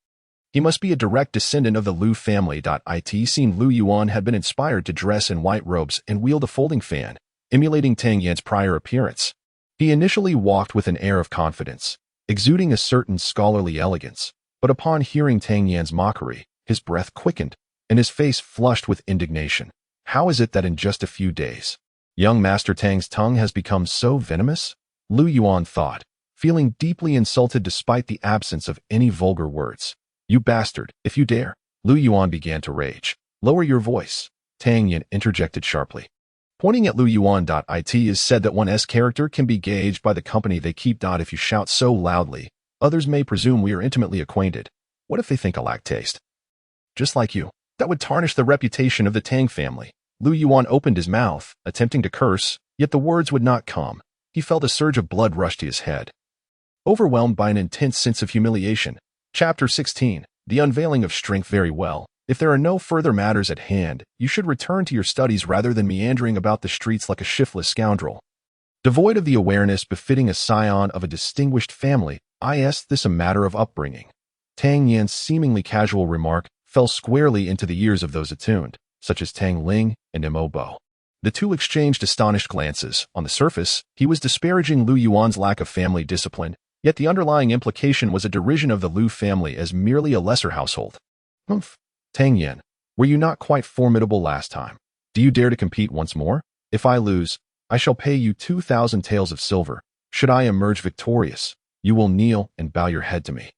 He must be a direct descendant of the Lu family. It seemed Lu Yuan had been inspired to dress in white robes and wield a folding fan, emulating Tang Yan's prior appearance. He initially walked with an air of confidence, exuding a certain scholarly elegance, but upon hearing Tang Yan's mockery, his breath quickened, and his face flushed with indignation. How is it that in just a few days, young Master Tang's tongue has become so venomous? Lu Yuan thought, feeling deeply insulted despite the absence of any vulgar words. You bastard, if you dare. Lu Yuan began to rage. Lower your voice, Tang Yan interjected sharply. Pointing at Lu Yuan. It is said that one's character can be gauged by the company they keep. If you shout so loudly, others may presume we are intimately acquainted. What if they think I lack taste? Just like you. That would tarnish the reputation of the Tang family. Lu Yuan opened his mouth, attempting to curse, yet the words would not come. He felt a surge of blood rush to his head. Overwhelmed by an intense sense of humiliation. Chapter 16. The unveiling of strength. Very well. If there are no further matters at hand, you should return to your studies rather than meandering about the streets like a shiftless scoundrel. Devoid of the awareness befitting a scion of a distinguished family, is this a matter of upbringing? Tang Yan's seemingly casual remark fell squarely into the ears of those attuned, such as Tang Ling and Mo Bo. The two exchanged astonished glances. On the surface, he was disparaging Lu Yuan's lack of family discipline, yet the underlying implication was a derision of the Lu family as merely a lesser household. Humph. Tang Yan, were you not quite formidable last time? Do you dare to compete once more? If I lose, I shall pay you 2,000 taels of silver. Should I emerge victorious, you will kneel and bow your head to me.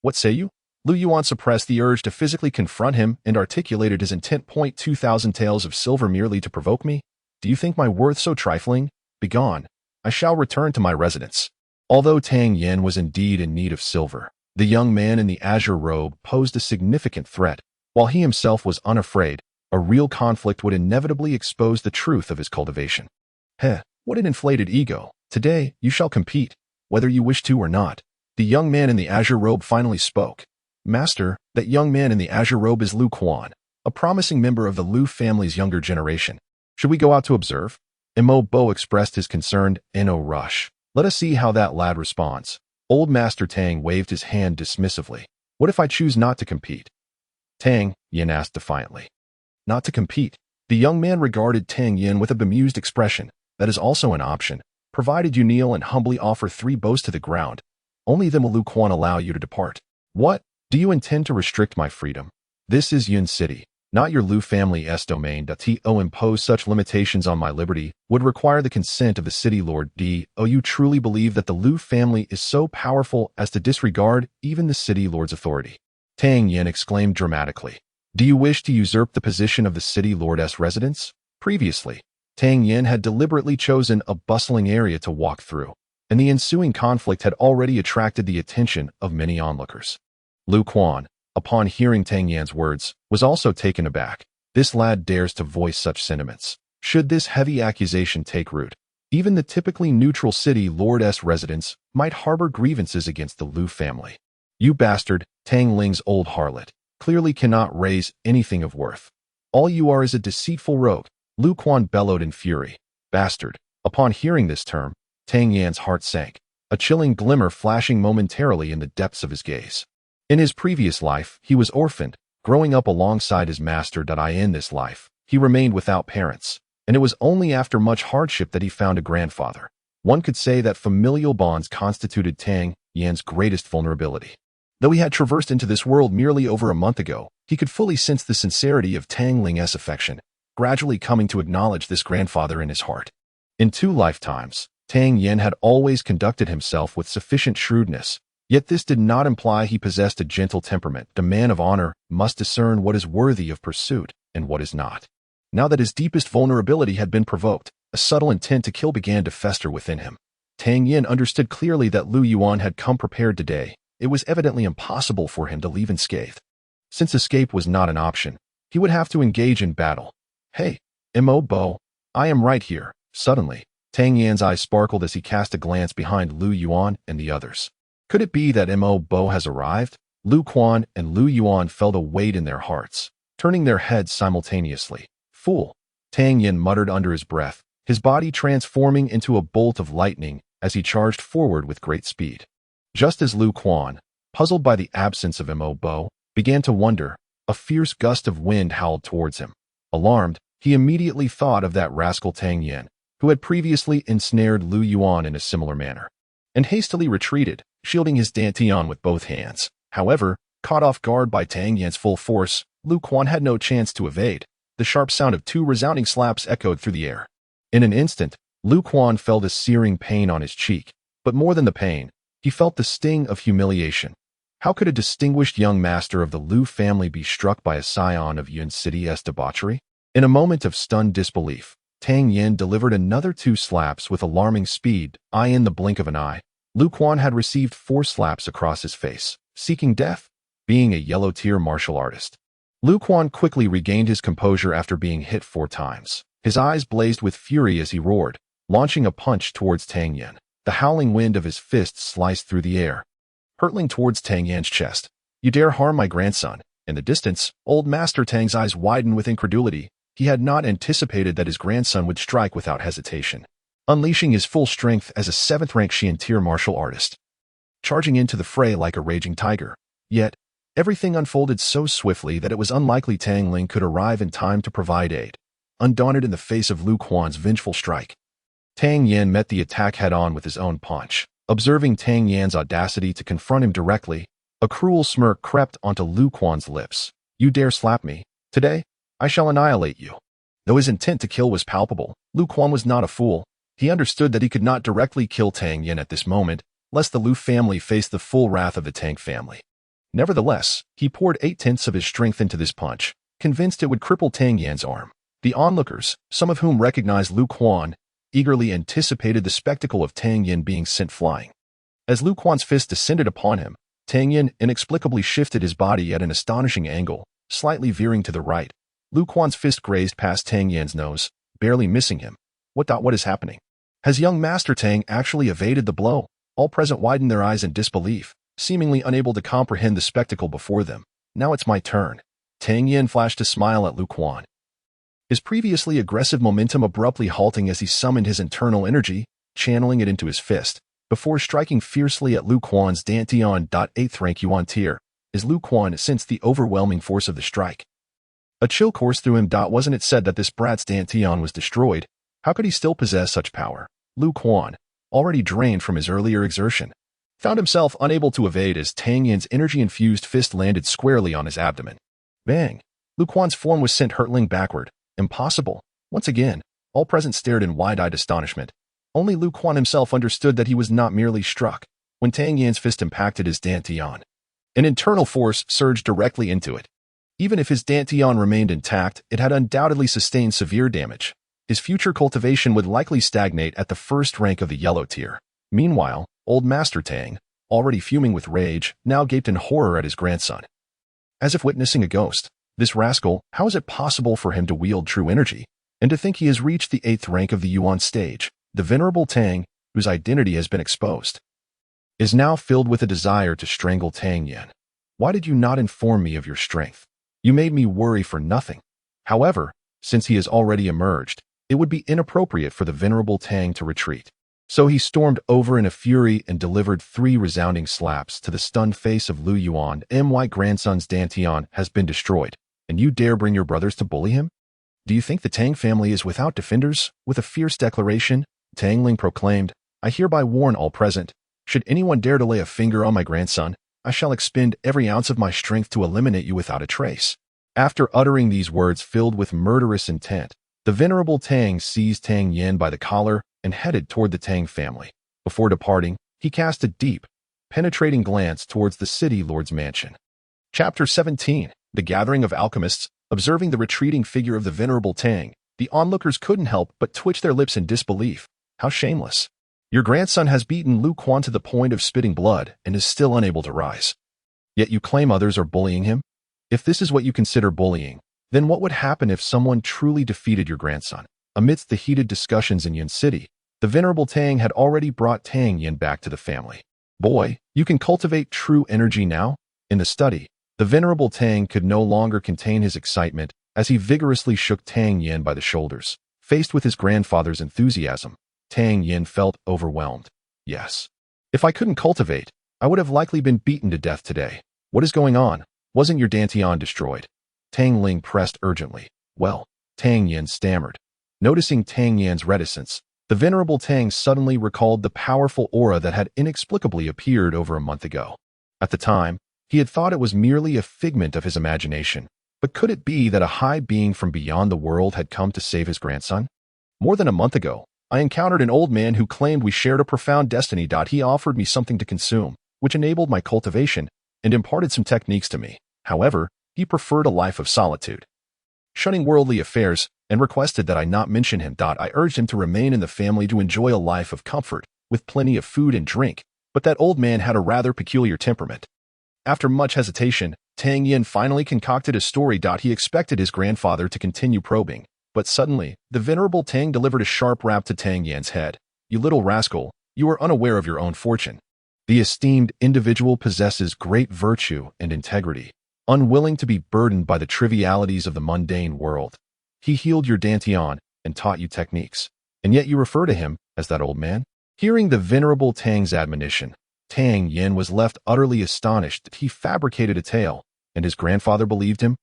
What say you? Lu Yuan suppressed the urge to physically confront him and articulated his intent. 2,000 taels of silver merely to provoke me? Do you think my worth so trifling? Begone. I shall return to my residence. Although Tang Yan was indeed in need of silver, the young man in the azure robe posed a significant threat. While he himself was unafraid, a real conflict would inevitably expose the truth of his cultivation. What an inflated ego. Today, you shall compete, whether you wish to or not. The young man in the azure robe finally spoke. Master, that young man in the azure robe is Lu Quan, a promising member of the Lu family's younger generation. Should we go out to observe? Mo Bo expressed his concern. No rush. Let us see how that lad responds. Old Master Tang waved his hand dismissively. What if I choose not to compete? Tang Yan asked defiantly. Not to compete. The young man regarded Tang Yan with a bemused expression. That is also an option, provided you kneel and humbly offer 3 bows to the ground. Only then will Lu Quan allow you to depart. What? Do you intend to restrict my freedom? This is Yun City, not your Lu family's domain. To impose such limitations on my liberty would require the consent of the city lord. You truly believe that the Lu family is so powerful as to disregard even the city lord's authority? Tang Yan exclaimed dramatically. Do you wish to usurp the position of the city lord's residence? Previously, Tang Yan had deliberately chosen a bustling area to walk through, and the ensuing conflict had already attracted the attention of many onlookers. Lu Quan, upon hearing Tang Yan's words, was also taken aback. This lad dares to voice such sentiments. Should this heavy accusation take root, even the typically neutral city lord's residents might harbor grievances against the Lu family. You bastard, Tang Ling's old harlot, clearly cannot raise anything of worth. All you are is a deceitful rogue, Lu Quan bellowed in fury. Bastard. Upon hearing this term, Tang Yan's heart sank, a chilling glimmer flashing momentarily in the depths of his gaze. In his previous life, he was orphaned, growing up alongside his master. In this life, he remained without parents, and it was only after much hardship that he found a grandfather. One could say that familial bonds constituted Tang Yan's greatest vulnerability. Though he had traversed into this world merely over a month ago, he could fully sense the sincerity of Tang Ling's affection, gradually coming to acknowledge this grandfather in his heart. In 2 lifetimes, Tang Yan had always conducted himself with sufficient shrewdness, yet this did not imply he possessed a gentle temperament. The man of honor must discern what is worthy of pursuit and what is not. Now that his deepest vulnerability had been provoked, a subtle intent to kill began to fester within him. Tang Yan understood clearly that Lu Yuan had come prepared today. It was evidently impossible for him to leave unscathed. Since escape was not an option, he would have to engage in battle. Hey, Mo Bo, I am right here. Suddenly, Tang Yan's eyes sparkled as he cast a glance behind Lu Yuan and the others. Could it be that Mo Bo has arrived? Lu Quan and Lu Yuan felt a weight in their hearts, turning their heads simultaneously. Fool, Tang Yan muttered under his breath, his body transforming into a bolt of lightning as he charged forward with great speed. Just as Lu Quan, puzzled by the absence of Mo Bo, began to wonder, a fierce gust of wind howled towards him. Alarmed, he immediately thought of that rascal Tang Yan, who had previously ensnared Lu Yuan in a similar manner, and hastily retreated, shielding his dantian with both hands. However, caught off guard by Tang Yan's full force, Lu Quan had no chance to evade. The sharp sound of 2 resounding slaps echoed through the air. In an instant, Lu Quan felt a searing pain on his cheek, but more than the pain, he felt the sting of humiliation. How could a distinguished young master of the Lu family be struck by a scion of Yun City's debauchery? In a moment of stunned disbelief, Tang Yan delivered another 2 slaps with alarming speed. In the blink of an eye, Lu Quan had received 4 slaps across his face, seeking death, being a yellow-tier martial artist. Lu Quan quickly regained his composure after being hit 4 times. His eyes blazed with fury as he roared, launching a punch towards Tang Yan. The howling wind of his fists sliced through the air, hurtling towards Tang Yan's chest. You dare harm my grandson? In the distance, old Master Tang's eyes widened with incredulity. He had not anticipated that his grandson would strike without hesitation, unleashing his full strength as a 7th-rank Xian-tier martial artist, charging into the fray like a raging tiger. Yet, everything unfolded so swiftly that it was unlikely Tang Ling could arrive in time to provide aid. Undaunted in the face of Lu Quan's vengeful strike, Tang Yan met the attack head-on with his own punch. Observing Tang Yan's audacity to confront him directly, a cruel smirk crept onto Lu Quan's lips. You dare slap me? Today, I shall annihilate you. Though his intent to kill was palpable, Lu Quan was not a fool. He understood that he could not directly kill Tang Yan at this moment, lest the Lu family face the full wrath of the Tang family. Nevertheless, he poured 8/10 of his strength into this punch, convinced it would cripple Tang Yan's arm. The onlookers, some of whom recognized Lu Quan, eagerly anticipated the spectacle of Tang Yan being sent flying. As Lu Quan's fist descended upon him, Tang Yan inexplicably shifted his body at an astonishing angle, slightly veering to the right. Lu Quan's fist grazed past Tang Yan's nose, barely missing him. What is happening? Has young Master Tang actually evaded the blow? All present widened their eyes in disbelief, seemingly unable to comprehend the spectacle before them. Now it's my turn. Tang Yan flashed a smile at Lu Quan, his previously aggressive momentum abruptly halting as he summoned his internal energy, channeling it into his fist, before striking fiercely at Lu Quan's dantian. 8th rank Yuan tier. is Lu Quan sensed the overwhelming force of the strike. A chill coursed through him. Wasn't it said that this brat's Dantian was destroyed? How could he still possess such power? Lu Quan, already drained from his earlier exertion, found himself unable to evade as Tang Yan's energy-infused fist landed squarely on his abdomen. Bang! Lu Quan's form was sent hurtling backward. Impossible. Once again, all present stared in wide-eyed astonishment. Only Lu Quan himself understood that he was not merely struck when Tang Yan's fist impacted his Dantian. An internal force surged directly into it. Even if his Dantian remained intact, it had undoubtedly sustained severe damage. His future cultivation would likely stagnate at the first rank of the yellow tier. Meanwhile, old Master Tang, already fuming with rage, now gaped in horror at his grandson. As if witnessing a ghost, this rascal, how is it possible for him to wield true energy, and to think he has reached the 8th rank of the Yuan stage? The venerable Tang, whose identity has been exposed, is now filled with a desire to strangle Tang Yan. Why did you not inform me of your strength? You made me worry for nothing. However, since he has already emerged, it would be inappropriate for the venerable Tang to retreat. So he stormed over in a fury and delivered 3 resounding slaps to the stunned face of Lu Yuan. My grandson's Dantian has been destroyed, and you dare bring your brothers to bully him? Do you think the Tang family is without defenders? With a fierce declaration, Tang Ling proclaimed, I hereby warn all present, should anyone dare to lay a finger on my grandson, I shall expend every ounce of my strength to eliminate you without a trace. After uttering these words filled with murderous intent, the venerable Tang seized Tang Yan by the collar and headed toward the Tang family. Before departing, he cast a deep, penetrating glance towards the city lord's mansion. Chapter 17. The Gathering of Alchemists. Observing the retreating figure of the venerable Tang, the onlookers couldn't help but twitch their lips in disbelief. How shameless. Your grandson has beaten Lu Quan to the point of spitting blood and is still unable to rise. Yet you claim others are bullying him? If this is what you consider bullying, then what would happen if someone truly defeated your grandson? Amidst the heated discussions in Yan City, the venerable Tang had already brought Tang Yan back to the family. Boy, you can cultivate true energy now? In the study, the venerable Tang could no longer contain his excitement as he vigorously shook Tang Yan by the shoulders. Faced with his grandfather's enthusiasm, Tang Yan felt overwhelmed. Yes. If I couldn't cultivate, I would have likely been beaten to death today. What is going on? Wasn't your Dantian destroyed? Tang Ling pressed urgently. Well, Tang Yan stammered. Noticing Tang Yan's reticence, the venerable Tang suddenly recalled the powerful aura that had inexplicably appeared over a month ago. At the time, he had thought it was merely a figment of his imagination, but could it be that a high being from beyond the world had come to save his grandson? More than a month ago, I encountered an old man who claimed we shared a profound destiny. He offered me something to consume, which enabled my cultivation and imparted some techniques to me. However, he preferred a life of solitude, shunning worldly affairs, and requested that I not mention him. I urged him to remain in the family to enjoy a life of comfort, with plenty of food and drink, but that old man had a rather peculiar temperament. After much hesitation, Tang Yan finally concocted a story. He expected his grandfather to continue probing, but suddenly, the venerable Tang delivered a sharp rap to Tang Yan's head. You little rascal, you are unaware of your own fortune. The esteemed individual possesses great virtue and integrity, unwilling to be burdened by the trivialities of the mundane world. He healed your Dantian and taught you techniques, and yet you refer to him as that old man? Hearing the venerable Tang's admonition, Tang Yan was left utterly astonished that he fabricated a tale, and his grandfather believed him.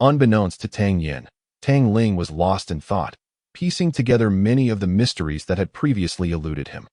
Unbeknownst to Tang Yan, Tang Ling was lost in thought, piecing together many of the mysteries that had previously eluded him.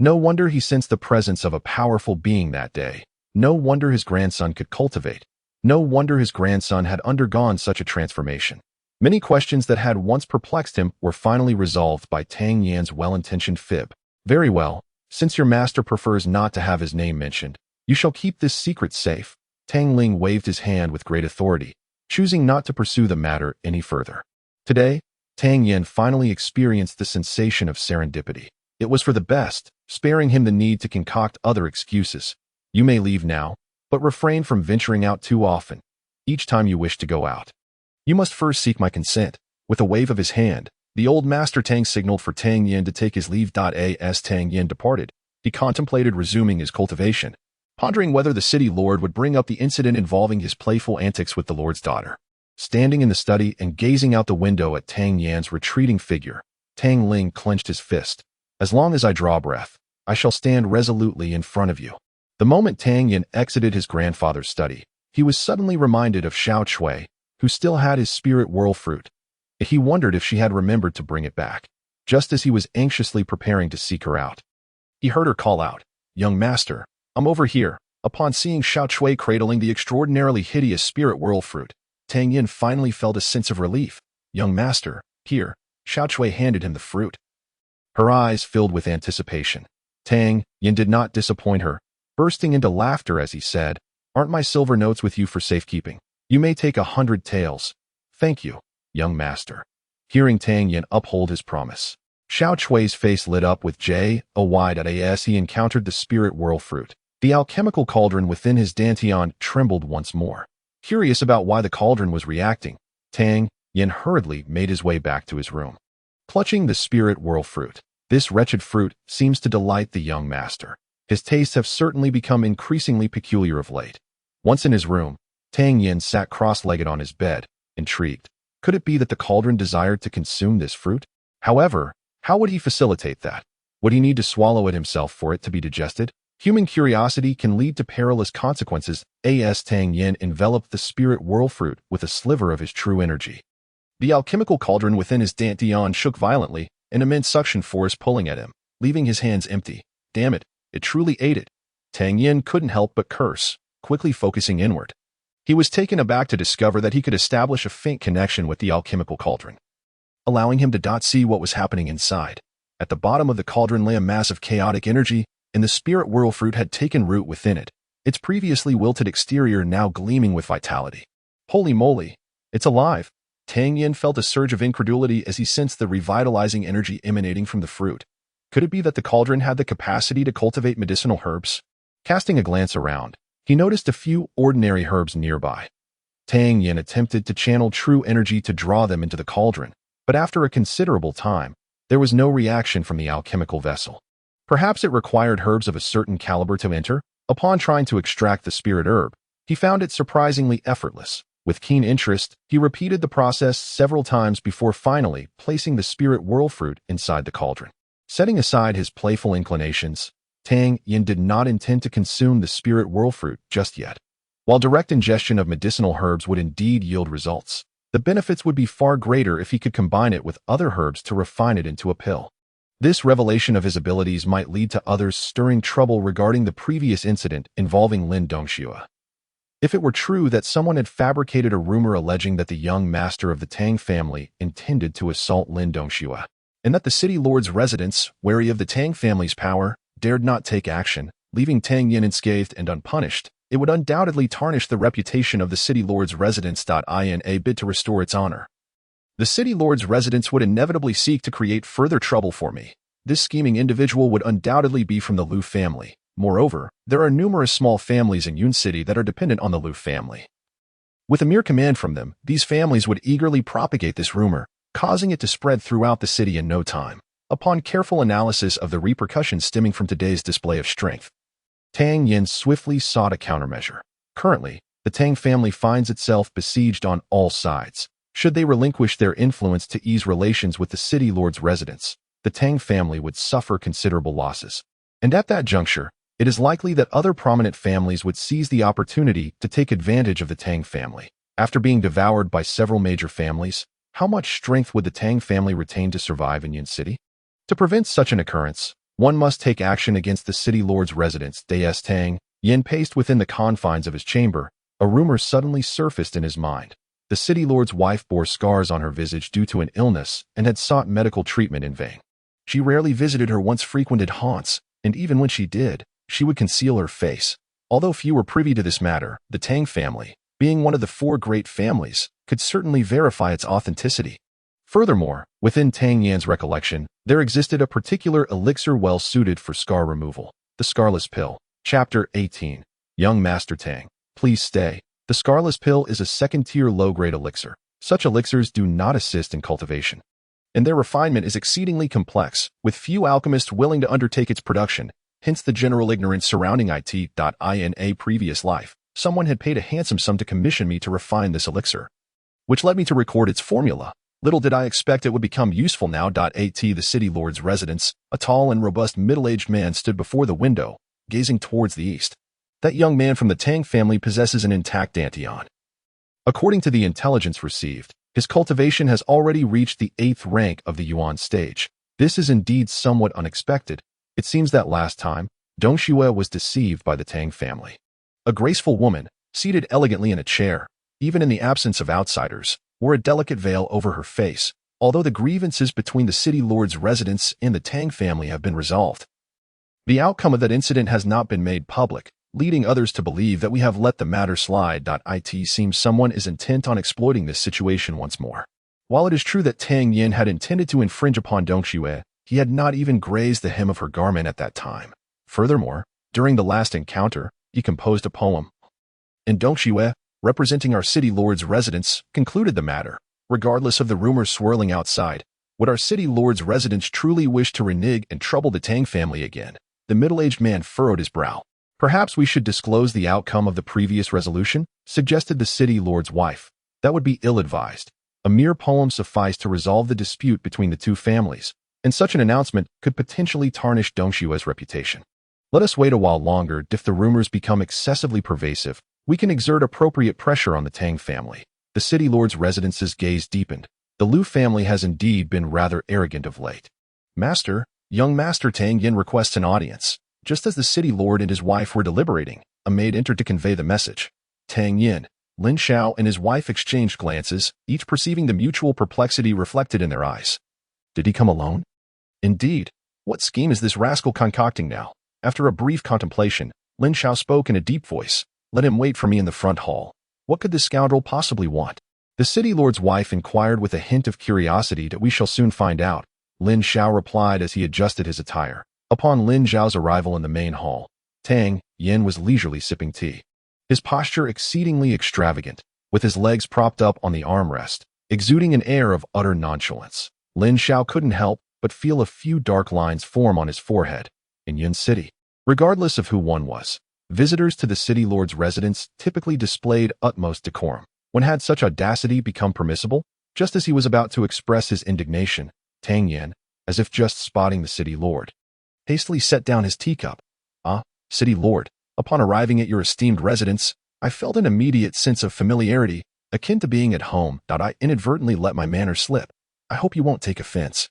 No wonder he sensed the presence of a powerful being that day. No wonder his grandson could cultivate. No wonder his grandson had undergone such a transformation. Many questions that had once perplexed him were finally resolved by Tang Yan's well-intentioned fib. Very well. Since your master prefers not to have his name mentioned, you shall keep this secret safe. Tang Ling waved his hand with great authority, choosing not to pursue the matter any further. Today, Tang Yan finally experienced the sensation of serendipity. It was for the best, sparing him the need to concoct other excuses. You may leave now, but refrain from venturing out too often, each time you wish to go out. You must first seek my consent. With a wave of his hand, the old Master Tang signaled for Tang Yan to take his leave. As Tang Yan departed, he contemplated resuming his cultivation, pondering whether the city lord would bring up the incident involving his playful antics with the lord's daughter. Standing in the study and gazing out the window at Tang Yan's retreating figure, Tang Ling clenched his fist. As long as I draw breath, I shall stand resolutely in front of you. The moment Tang Yan exited his grandfather's study, he was suddenly reminded of Xiao Chui, who still had his spirit whirl fruit. He wondered if she had remembered to bring it back, just as he was anxiously preparing to seek her out. He heard her call out, "Young master, I'm over here." Upon seeing Xiao Chui cradling the extraordinarily hideous spirit whirl fruit, Tang Yan finally felt a sense of relief. "Young master, here." Xiao Chui handed him the fruit. Her eyes filled with anticipation. Tang Yan did not disappoint her, bursting into laughter as he said, "Aren't my silver notes with you for safekeeping? You may take 100 taels. Thank you, young master." Hearing Tang Yan uphold his promise, Xiao Chui's face lit up with joy as he encountered the spirit whirl fruit. The alchemical cauldron within his dantian trembled once more. Curious about why the cauldron was reacting, Tang Yan hurriedly made his way back to his room. Clutching the spirit whirl fruit, this wretched fruit seems to delight the young master. His tastes have certainly become increasingly peculiar of late. Once in his room, Tang Yan sat cross-legged on his bed, intrigued. Could it be that the cauldron desired to consume this fruit? However, how would he facilitate that? Would he need to swallow it himself for it to be digested? Human curiosity can lead to perilous consequences. As Tang Yan enveloped the spirit whirl fruit with a sliver of his true energy. The alchemical cauldron within his dantian shook violently, an immense suction force pulling at him, leaving his hands empty. Damn it, it truly ate it. Tang Yan couldn't help but curse, quickly focusing inward. He was taken aback to discover that he could establish a faint connection with the alchemical cauldron, allowing him to see what was happening inside. At the bottom of the cauldron lay a mass of chaotic energy, and the spirit whirl fruit had taken root within it, its previously wilted exterior now gleaming with vitality. Holy moly, it's alive! Tang Yan felt a surge of incredulity as he sensed the revitalizing energy emanating from the fruit. Could it be that the cauldron had the capacity to cultivate medicinal herbs? Casting a glance around, he noticed a few ordinary herbs nearby. Tang Yan attempted to channel true energy to draw them into the cauldron, but after a considerable time, there was no reaction from the alchemical vessel. Perhaps it required herbs of a certain caliber to enter. Upon trying to extract the spirit herb, he found it surprisingly effortless. With keen interest, he repeated the process several times before finally placing the spirit whirl fruit inside the cauldron. Setting aside his playful inclinations, Tang Yan did not intend to consume the spirit whirl fruit just yet. While direct ingestion of medicinal herbs would indeed yield results, the benefits would be far greater if he could combine it with other herbs to refine it into a pill. This revelation of his abilities might lead to others stirring trouble regarding the previous incident involving Lin Dongxue. If it were true that someone had fabricated a rumor alleging that the young master of the Tang family intended to assault Lin Dongxue, and that the city lord's residents, wary of the Tang family's power, dared not take action, leaving Tang Yan unscathed and unpunished, it would undoubtedly tarnish the reputation of the city lord's residence. In a bid to restore its honor, the city lord's residents would inevitably seek to create further trouble for me. This scheming individual would undoubtedly be from the Lu family. Moreover, there are numerous small families in Yun City that are dependent on the Lu family. With a mere command from them, these families would eagerly propagate this rumor, causing it to spread throughout the city in no time. Upon careful analysis of the repercussions stemming from today's display of strength, Tang Yan swiftly sought a countermeasure. Currently, the Tang family finds itself besieged on all sides. Should they relinquish their influence to ease relations with the city lord's residents, the Tang family would suffer considerable losses. And at that juncture, it is likely that other prominent families would seize the opportunity to take advantage of the Tang family. After being devoured by several major families, how much strength would the Tang family retain to survive in Yun City? To prevent such an occurrence, one must take action against the city lord's residents. Tang Yan paced within the confines of his chamber. A rumor suddenly surfaced in his mind. The city lord's wife bore scars on her visage due to an illness and had sought medical treatment in vain. She rarely visited her once frequented haunts, and even when she did, she would conceal her face. Although few were privy to this matter, the Tang family, being one of the four great families, could certainly verify its authenticity. Furthermore, within Tang Yan's recollection, there existed a particular elixir well suited for scar removal, the Scarless Pill. Chapter 18. Young Master Tang, please stay. The Scarless Pill is a second-tier low-grade elixir. Such elixirs do not assist in cultivation, and their refinement is exceedingly complex, with few alchemists willing to undertake its production, hence the general ignorance surrounding it. In a previous life, someone had paid a handsome sum to commission me to refine this elixir, which led me to record its formula. Little did I expect it would become useful now. The city lord's residence, a tall and robust middle-aged man stood before the window, gazing towards the east. that young man from the Tang family possesses an intact dantian. According to the intelligence received, his cultivation has already reached the 8th rank of the Yuan stage. This is indeed somewhat unexpected. It seems that last time, Dong Xue was deceived by the Tang family. A graceful woman, seated elegantly in a chair, even in the absence of outsiders, wore a delicate veil over her face, although the grievances between the city lord's residents and the Tang family have been resolved. The outcome of that incident has not been made public, leading others to believe that we have let the matter slide. It seems someone is intent on exploiting this situation once more. While it is true that Tang Yan had intended to infringe upon Dong Xue, he had not even grazed the hem of her garment at that time. Furthermore, during the last encounter, he composed a poem. And Dong Xue, representing our city lord's residence, concluded the matter. Regardless of the rumors swirling outside, would our city lord's residents truly wish to renege and trouble the Tang family again? The middle-aged man furrowed his brow. Perhaps we should disclose the outcome of the previous resolution, suggested the city lord's wife. That would be ill-advised. A mere poem sufficed to resolve the dispute between the two families, and such an announcement could potentially tarnish Dong Xue's reputation. Let us wait a while longer. If the rumors become excessively pervasive, we can exert appropriate pressure on the Tang family. The city lord's residence's gaze deepened. The Liu family has indeed been rather arrogant of late. Master, young Master Tang Yan requests an audience. Just as the city lord and his wife were deliberating, a maid entered to convey the message. Tang Yan, Lin Xiao and his wife exchanged glances, each perceiving the mutual perplexity reflected in their eyes. Did he come alone? Indeed. What scheme is this rascal concocting now? After a brief contemplation, Lin Xiao spoke in a deep voice. Let him wait for me in the front hall. What could this scoundrel possibly want? The city lord's wife inquired with a hint of curiosity. That we shall soon find out, Lin Xiao replied as he adjusted his attire. Upon Lin Xiao's arrival in the main hall, Tang Yan was leisurely sipping tea. His posture exceedingly extravagant, with his legs propped up on the armrest, exuding an air of utter nonchalance. Lin Xiao couldn't help but feel a few dark lines form on his forehead. In Yun City, regardless of who one was, visitors to the city lord's residence typically displayed utmost decorum. When had such audacity become permissible? Just as he was about to express his indignation, Tang Yan, as if just spotting the city lord, hastily set down his teacup. City lord, upon arriving at your esteemed residence, I felt an immediate sense of familiarity, akin to being at home. I inadvertently let my manners slip. I hope you won't take offense.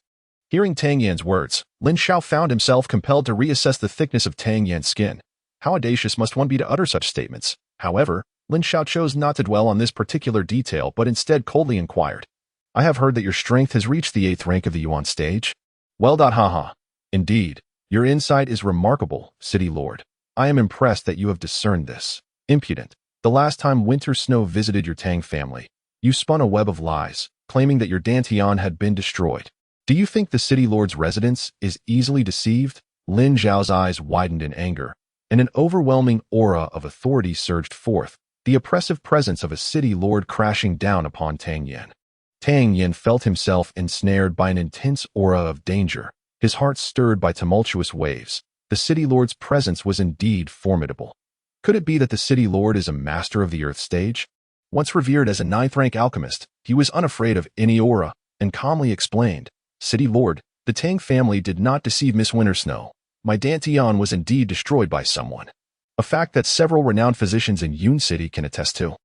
Hearing Tang Yan's words, Lin Xiao found himself compelled to reassess the thickness of Tang Yan's skin. How audacious must one be to utter such statements? However, Lin Xiao chose not to dwell on this particular detail but instead coldly inquired. I have heard that your strength has reached the 8th rank of the Yuan stage. Well, haha. Indeed, your insight is remarkable, city lord. I am impressed that you have discerned this. Impudent. The last time winter snow visited your Tang family, you spun a web of lies, claiming that your dantian had been destroyed. Do you think the city lord's residence is easily deceived? Lin Xiao's eyes widened in anger, and an overwhelming aura of authority surged forth, the oppressive presence of a city lord crashing down upon Tang Yan. Tang Yan felt himself ensnared by an intense aura of danger, his heart stirred by tumultuous waves. The city lord's presence was indeed formidable. Could it be that the city lord is a master of the earth stage? Once revered as a 9th-rank alchemist, he was unafraid of any aura, and calmly explained, City lord, the Tang family did not deceive Miss Wintersnow. My dantian was indeed destroyed by someone. A fact that several renowned physicians in Yun City can attest to.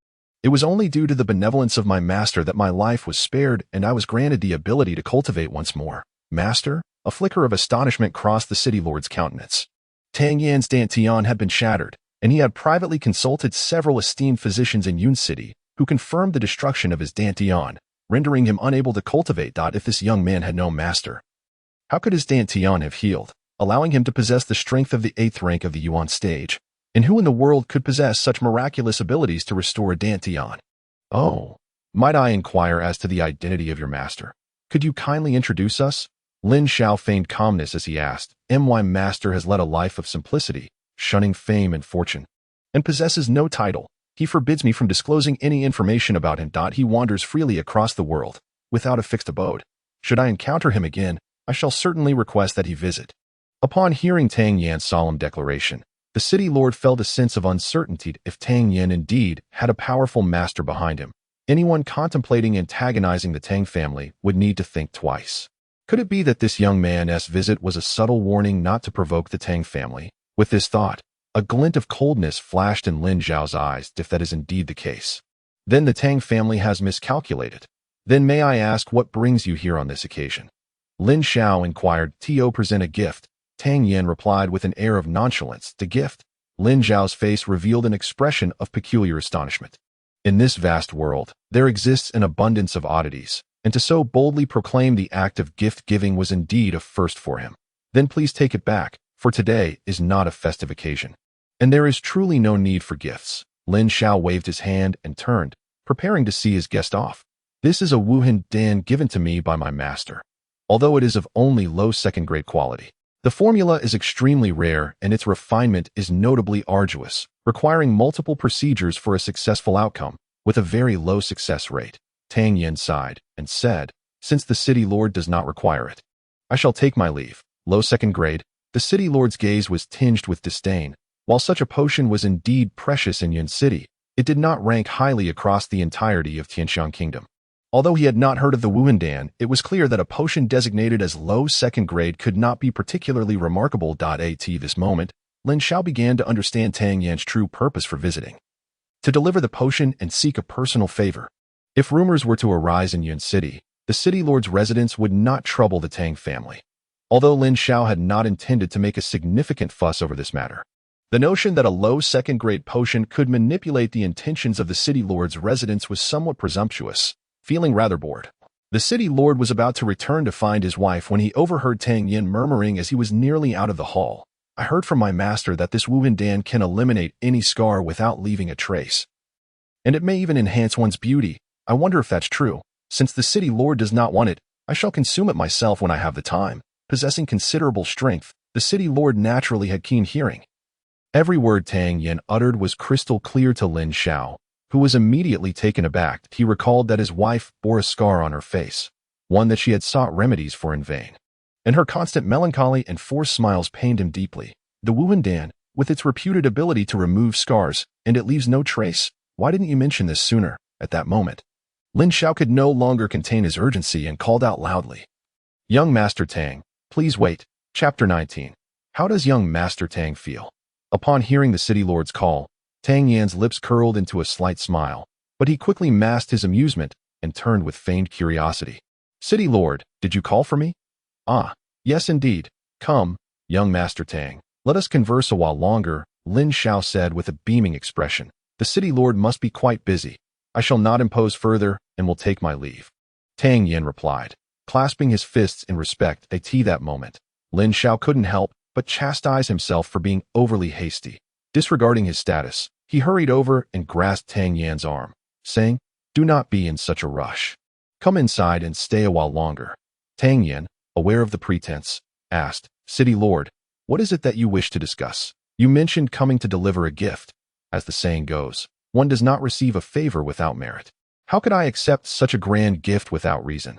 It was only due to the benevolence of my master that my life was spared and I was granted the ability to cultivate once more. Master? A flicker of astonishment crossed the city lord's countenance. Tang Yan's dantian had been shattered, and he had privately consulted several esteemed physicians in Yun City, who confirmed the destruction of his dantian, rendering him unable to cultivate. If this young man had no master, how could his dantian have healed, allowing him to possess the strength of the 8th rank of the Yuan stage? And who in the world could possess such miraculous abilities to restore a dantian? Oh, might I inquire as to the identity of your master? Could you kindly introduce us? Lin Xiao feigned calmness as he asked. My master has led a life of simplicity, shunning fame and fortune, and possesses no title. He forbids me from disclosing any information about him. He wanders freely across the world, without a fixed abode. Should I encounter him again, I shall certainly request that he visit. Upon hearing Tang Yan's solemn declaration, the city lord felt a sense of uncertainty. If Tang Yan indeed had a powerful master behind him, anyone contemplating antagonizing the Tang family would need to think twice. Could it be that this young man's visit was a subtle warning not to provoke the Tang family? With this thought, A glint of coldness flashed in Lin Zhao's eyes, if that is indeed the case. Then the Tang family has miscalculated. Then may I ask what brings you here on this occasion? Lin Zhao inquired. To present a gift. Tang Yan replied with an air of nonchalance. The gift? Lin Zhao's face revealed an expression of peculiar astonishment. In this vast world, there exists an abundance of oddities, and to so boldly proclaim the act of gift-giving was indeed a first for him. Then please take it back, for today is not a festive occasion. And there is truly no need for gifts. Lin Zhao waved his hand and turned, preparing to see his guest off. This is a Wuhan Dan given to me by my master. Although it is of only low second-grade quality, the formula is extremely rare and its refinement is notably arduous, requiring multiple procedures for a successful outcome, with a very low success rate. Tang Yan sighed and said, since the city lord does not require it, I shall take my leave. Low second grade, the city lord's gaze was tinged with disdain. While such a potion was indeed precious in Yun City, it did not rank highly across the entirety of Tianxiang Kingdom. Although he had not heard of the Wuhandan, it was clear that a potion designated as low second grade could not be particularly remarkable. At this moment, Lin Zhao began to understand Tang Yan's true purpose for visiting. To deliver the potion and seek a personal favor. If rumors were to arise in Yun City, the city lord's residence would not trouble the Tang family. Although Lin Zhao had not intended to make a significant fuss over this matter, the notion that a low second-grade potion could manipulate the intentions of the city lord's residence was somewhat presumptuous. Feeling rather bored, the city lord was about to return to find his wife when he overheard Tang Yan murmuring as he was nearly out of the hall. I heard from my master that this Wuhandan can eliminate any scar without leaving a trace. And it may even enhance one's beauty. I wonder if that's true. Since the city lord does not want it, I shall consume it myself when I have the time. Possessing considerable strength, the city lord naturally had keen hearing. Every word Tang Yan uttered was crystal clear to Lin Zhao, who was immediately taken aback. He recalled that his wife bore a scar on her face, one that she had sought remedies for in vain. And her constant melancholy and forced smiles pained him deeply. The Wuhandan, with its reputed ability to remove scars, and it leaves no trace. Why didn't you mention this sooner? At that moment, Lin Zhao could no longer contain his urgency and called out loudly. Young Master Tang, please wait. Chapter 19. How does young Master Tang feel? Upon hearing the city lord's call, Tang Yan's lips curled into a slight smile, but he quickly masked his amusement and turned with feigned curiosity. City lord, did you call for me? Ah, yes indeed. Come, young Master Tang, let us converse a while longer, Lin Zhao said with a beaming expression. The city lord must be quite busy. I shall not impose further and will take my leave. Tang Yan replied, clasping his fists in respect. At that moment, Lin Zhao couldn't help but chastise himself for being overly hasty. Disregarding his status, he hurried over and grasped Tang Yan's arm, saying, do not be in such a rush. Come inside and stay a while longer. Tang Yan, aware of the pretense, asked, City Lord, what is it that you wish to discuss? You mentioned coming to deliver a gift. As the saying goes, one does not receive a favor without merit. How could I accept such a grand gift without reason?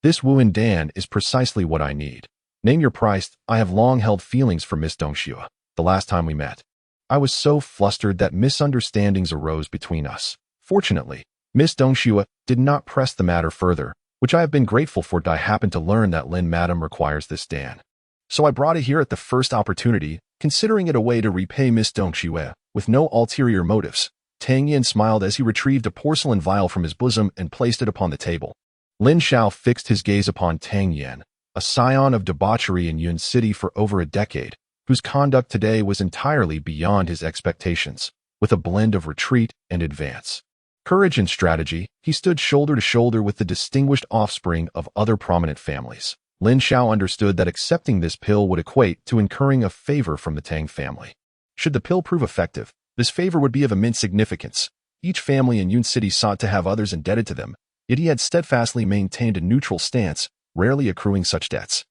This Wuhandan is precisely what I need. Name your price. I have long held feelings for Miss Dongxue. The last time we met, I was so flustered that misunderstandings arose between us. Fortunately, Miss Dongxue did not press the matter further, which I have been grateful for. I happened to learn that Lin Madam requires this Dan. So I brought it here at the first opportunity, considering it a way to repay Miss Dongxue, with no ulterior motives. Tang Yan smiled as he retrieved a porcelain vial from his bosom and placed it upon the table. Lin Zhao fixed his gaze upon Tang Yan, a scion of debauchery in Yun City for over a decade, whose conduct today was entirely beyond his expectations. With a blend of retreat and advance, courage and strategy, he stood shoulder to shoulder with the distinguished offspring of other prominent families. Lin Zhao understood that accepting this pill would equate to incurring a favor from the Tang family. Should the pill prove effective, this favor would be of immense significance. Each family in Yun City sought to have others indebted to them, yet he had steadfastly maintained a neutral stance, rarely accruing such debts.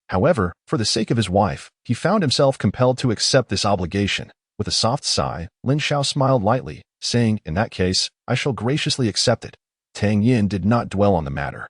However, for the sake of his wife, he found himself compelled to accept this obligation. With a soft sigh, Lin Zhao smiled lightly, saying, in that case, I shall graciously accept it. Tang Yan did not dwell on the matter.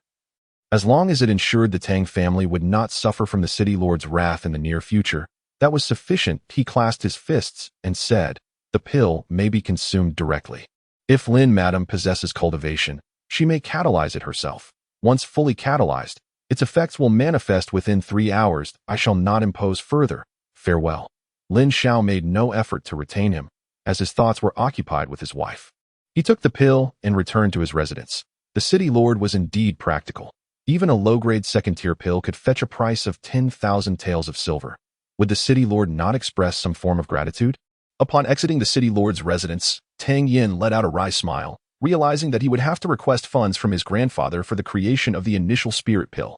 As long as it ensured the Tang family would not suffer from the city lord's wrath in the near future, that was sufficient. He clasped his fists and said, the pill may be consumed directly. If Lin Madam possesses cultivation, she may catalyze it herself. Once fully catalyzed, its effects will manifest within 3 hours. I shall not impose further. Farewell. Lin Xiao made no effort to retain him, as his thoughts were occupied with his wife. He took the pill and returned to his residence. The city lord was indeed practical. Even a low-grade second-tier pill could fetch a price of 10,000 taels of silver. Would the city lord not express some form of gratitude? Upon exiting the city lord's residence, Tang Yan let out a wry smile, realizing that he would have to request funds from his grandfather for the creation of the initial spirit pill.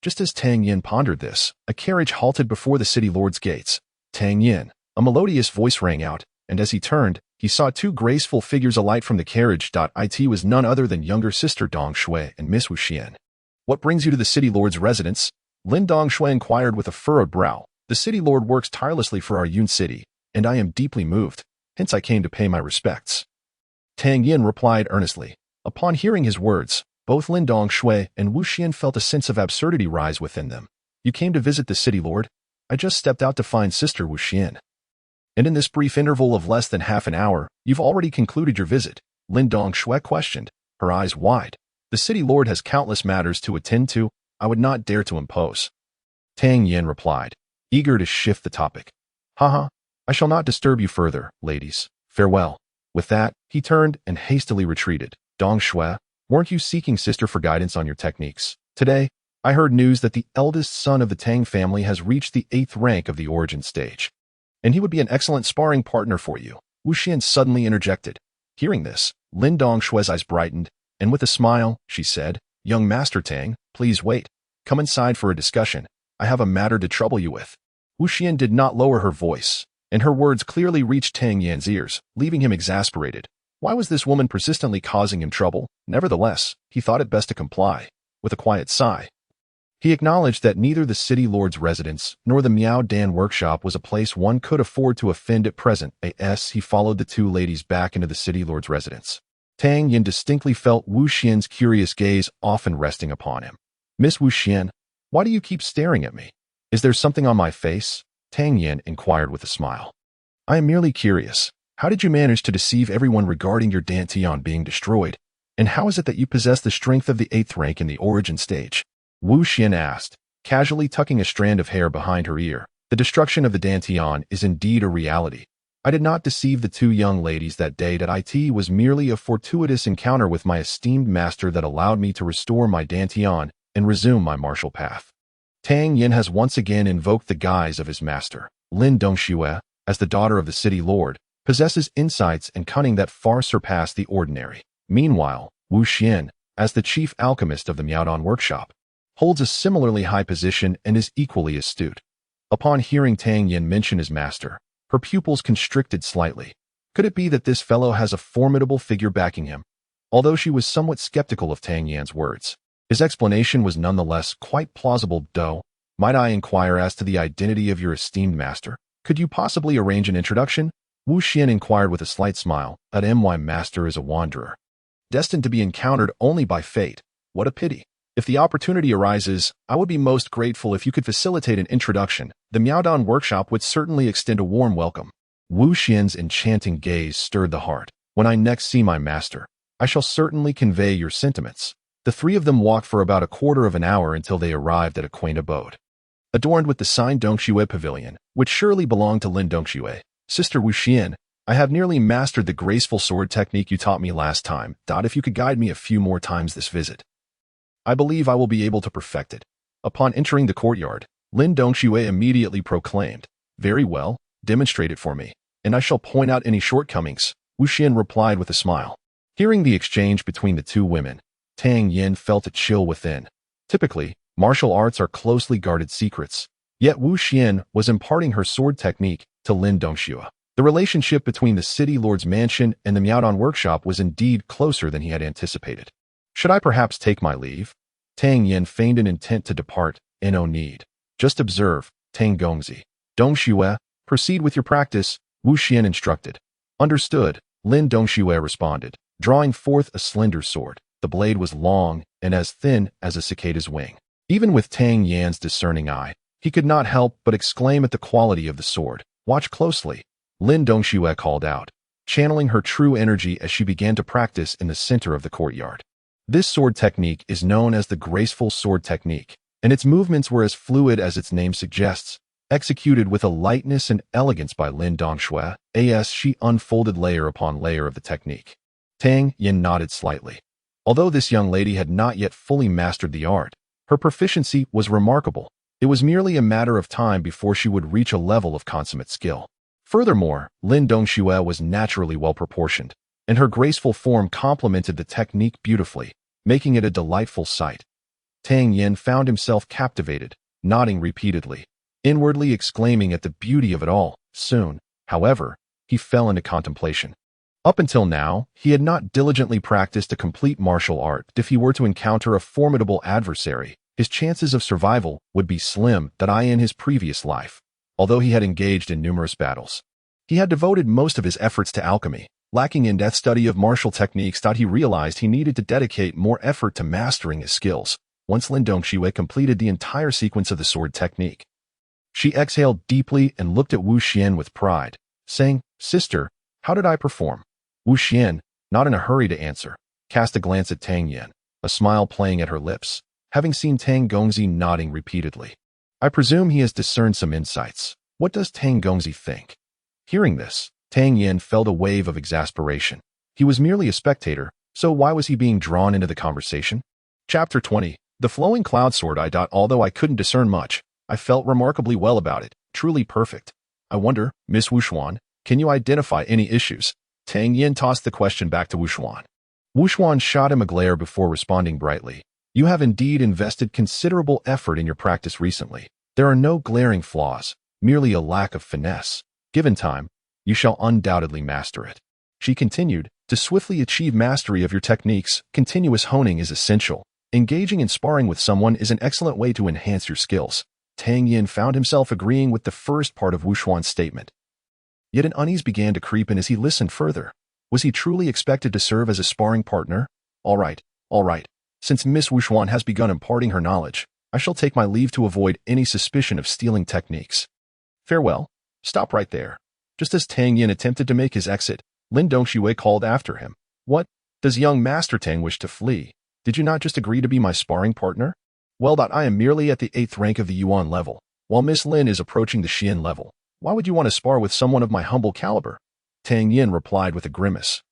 Just as Tang Yan pondered this, a carriage halted before the city lord's gates. Tang Yan, a melodious voice rang out, and as he turned, he saw two graceful figures alight from the carriage. It was none other than younger sister Dong Shui and Miss Wu Xian. What brings you to the city lord's residence? Lin Dong Shui inquired with a furrowed brow. The city lord works tirelessly for our Yun city, and I am deeply moved, hence I came to pay my respects. Tang Yan replied earnestly. Upon hearing his words, both Lin Dong Shui and Wu Xian felt a sense of absurdity rise within them. You came to visit the city lord? I just stepped out to find sister Wu Xian. And in this brief interval of less than half an hour, you've already concluded your visit? Lin Dong Shui questioned, her eyes wide. The city lord has countless matters to attend to. I would not dare to impose. Tang Yan replied, eager to shift the topic. Haha, I shall not disturb you further, ladies. Farewell. With that, he turned and hastily retreated. Dong Shui, weren't you seeking sister for guidance on your techniques? Today, I heard news that the eldest son of the Tang family has reached the 8th rank of the origin stage, and he would be an excellent sparring partner for you. Wu Xian suddenly interjected. Hearing this, Lin Dong Shui's eyes brightened, and with a smile, she said, Young Master Tang, please wait. Come inside for a discussion. I have a matter to trouble you with. Wu Xian did not lower her voice, and her words clearly reached Tang Yan's ears, leaving him exasperated. Why was this woman persistently causing him trouble? Nevertheless, he thought it best to comply. With a quiet sigh, he acknowledged that neither the city lord's residence nor the Miao Dan workshop was a place one could afford to offend at present. He followed the two ladies back into the city lord's residence. Tang Yan distinctly felt Wu Xian's curious gaze often resting upon him. Miss Wu Xian, why do you keep staring at me? Is there something on my face? Tang Yan inquired with a smile. I am merely curious. How did you manage to deceive everyone regarding your Dantian being destroyed? And how is it that you possess the strength of the 8th rank in the origin stage? Wu Xian asked, casually tucking a strand of hair behind her ear. The destruction of the Dantian is indeed a reality. I did not deceive the two young ladies that day. It was merely a fortuitous encounter with my esteemed master that allowed me to restore my Dantian and resume my martial path. Tang Yan has once again invoked the guise of his master. Lin Dongxue, as the daughter of the city lord, possesses insights and cunning that far surpass the ordinary. Meanwhile, Wu Xian, as the chief alchemist of the Miaodong workshop, holds a similarly high position and is equally astute. Upon hearing Tang Yan mention his master, her pupils constricted slightly. Could it be that this fellow has a formidable figure backing him? Although she was somewhat skeptical of Tang Yan's words, his explanation was nonetheless quite plausible. Though, might I inquire as to the identity of your esteemed master? Could you possibly arrange an introduction? Wu Xian inquired with a slight smile. My master is a wanderer, destined to be encountered only by fate. What a pity. If the opportunity arises, I would be most grateful if you could facilitate an introduction. The Miaodong workshop would certainly extend a warm welcome. Wu Xian's enchanting gaze stirred the heart. When I next see my master, I shall certainly convey your sentiments. The three of them walked for about a quarter of an hour until they arrived at a quaint abode, adorned with the signed Dongxue pavilion, which surely belonged to Lin Dongxue. Sister Wu Xian, I have nearly mastered the graceful sword technique you taught me last time. If you could guide me a few more times this visit, I believe I will be able to perfect it. Upon entering the courtyard, Lin Dongxue immediately proclaimed, Very well, demonstrate it for me, and I shall point out any shortcomings. Wu Xian replied with a smile. Hearing the exchange between the two women, Tang Yan felt a chill within. Typically, martial arts are closely guarded secrets, yet Wu Xian was imparting her sword technique to Lin Dongxue. The relationship between the city lord's mansion and the Miaodong workshop was indeed closer than he had anticipated. Should I perhaps take my leave? Tang Yan feigned an intent to depart. No need. Just observe, Tang Gongzi. Dongxue, proceed with your practice, Wu Xian instructed. Understood, Lin Dongxue responded, drawing forth a slender sword. The blade was long and as thin as a cicada's wing. Even with Tang Yan's discerning eye, he could not help but exclaim at the quality of the sword. Watch closely, Lin Dongxue called out, channeling her true energy as she began to practice in the center of the courtyard. This sword technique is known as the graceful sword technique, and its movements were as fluid as its name suggests. executed with a lightness and elegance by Lin Dongshui, as she unfolded layer upon layer of the technique. Tang Yan nodded slightly. Although this young lady had not yet fully mastered the art, her proficiency was remarkable. It was merely a matter of time before she would reach a level of consummate skill. Furthermore, Lin Dongshui was naturally well-proportioned, and her graceful form complemented the technique beautifully, making it a delightful sight. Tang Yan found himself captivated, nodding repeatedly, inwardly exclaiming at the beauty of it all. Soon, however, he fell into contemplation. Up until now, he had not diligently practiced a complete martial art. If he were to encounter a formidable adversary, his chances of survival would be slim in his previous life, although he had engaged in numerous battles. He had devoted most of his efforts to alchemy, lacking in-depth study of martial techniques. He realized he needed to dedicate more effort to mastering his skills. Once Lin Dongshui completed the entire sequence of the sword technique, she exhaled deeply and looked at Wu Xian with pride, saying, "Sister, how did I perform?" Wu Xian, not in a hurry to answer, cast a glance at Tang Yan, a smile playing at her lips, having seen Tang Gongzi nodding repeatedly. I presume he has discerned some insights. What does Tang Gongzi think? Hearing this, Tang Yan felt a wave of exasperation. He was merely a spectator, so why was he being drawn into the conversation? Chapter 20. The flowing cloud sword. Although I couldn't discern much, I felt remarkably well about it, truly perfect. I wonder, Miss Wuxuan, can you identify any issues? Tang Yan tossed the question back to Wuxuan. Wuxuan shot him a glare before responding brightly. You have indeed invested considerable effort in your practice recently. There are no glaring flaws, merely a lack of finesse. Given time, you shall undoubtedly master it. She continued, to swiftly achieve mastery of your techniques, continuous honing is essential. Engaging in sparring with someone is an excellent way to enhance your skills. Tang Yan found himself agreeing with the first part of Wuxuan's statement. Yet an unease began to creep in as he listened further. Was he truly expected to serve as a sparring partner? All right. Since Miss Wuxuan has begun imparting her knowledge, I shall take my leave to avoid any suspicion of stealing techniques. Farewell. Stop right there. Just as Tang Yan attempted to make his exit, Lin Dongshui called after him. What? Does young Master Tang wish to flee? Did you not just agree to be my sparring partner? Well, I am merely at the 8th rank of the Yuan level, while Miss Lin is approaching the Xian level. Why would you want to spar with someone of my humble caliber? Tang Yan replied with a grimace.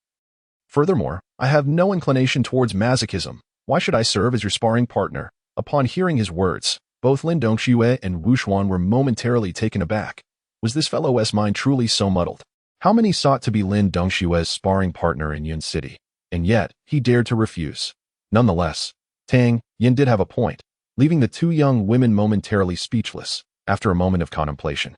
Furthermore, I have no inclination towards masochism. Why should I serve as your sparring partner? Upon hearing his words, both Lin Dongshui and Wuxuan were momentarily taken aback. Was this fellow's mind truly so muddled? How many sought to be Lin Dongshui's sparring partner in Yun City? And yet, he dared to refuse. Nonetheless, Tang Yan did have a point, leaving the two young women momentarily speechless. After a moment of contemplation,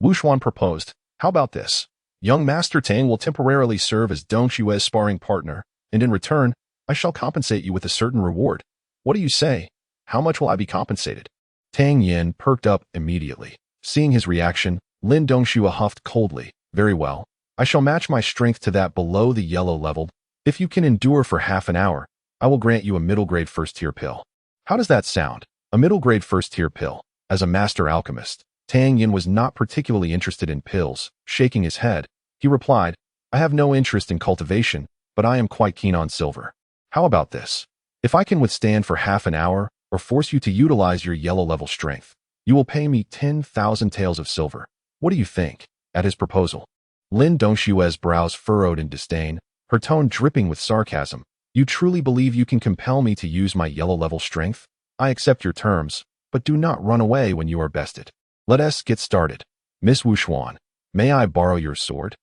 Wuxuan proposed, how about this? Young Master Tang will temporarily serve as Dongshui's sparring partner, and in return, I shall compensate you with a certain reward. What do you say? How much will I be compensated? Tang Yan perked up immediately. Seeing his reaction, Lin Dongshui huffed coldly. Very well. I shall match my strength to that below the yellow level. If you can endure for half an hour, I will grant you a middle-grade first-tier pill. How does that sound? A middle-grade first-tier pill. As a master alchemist, Tang Yan was not particularly interested in pills. Shaking his head, he replied, I have no interest in cultivation, but I am quite keen on silver. How about this? If I can withstand for half an hour, or force you to utilize your yellow-level strength, you will pay me 10,000 taels of silver. What do you think? At his proposal, Lin Dongshui's brows furrowed in disdain, her tone dripping with sarcasm. You truly believe you can compel me to use my yellow-level strength? I accept your terms, but do not run away when you are bested. Let us get started. Miss Wuxuan, may I borrow your sword?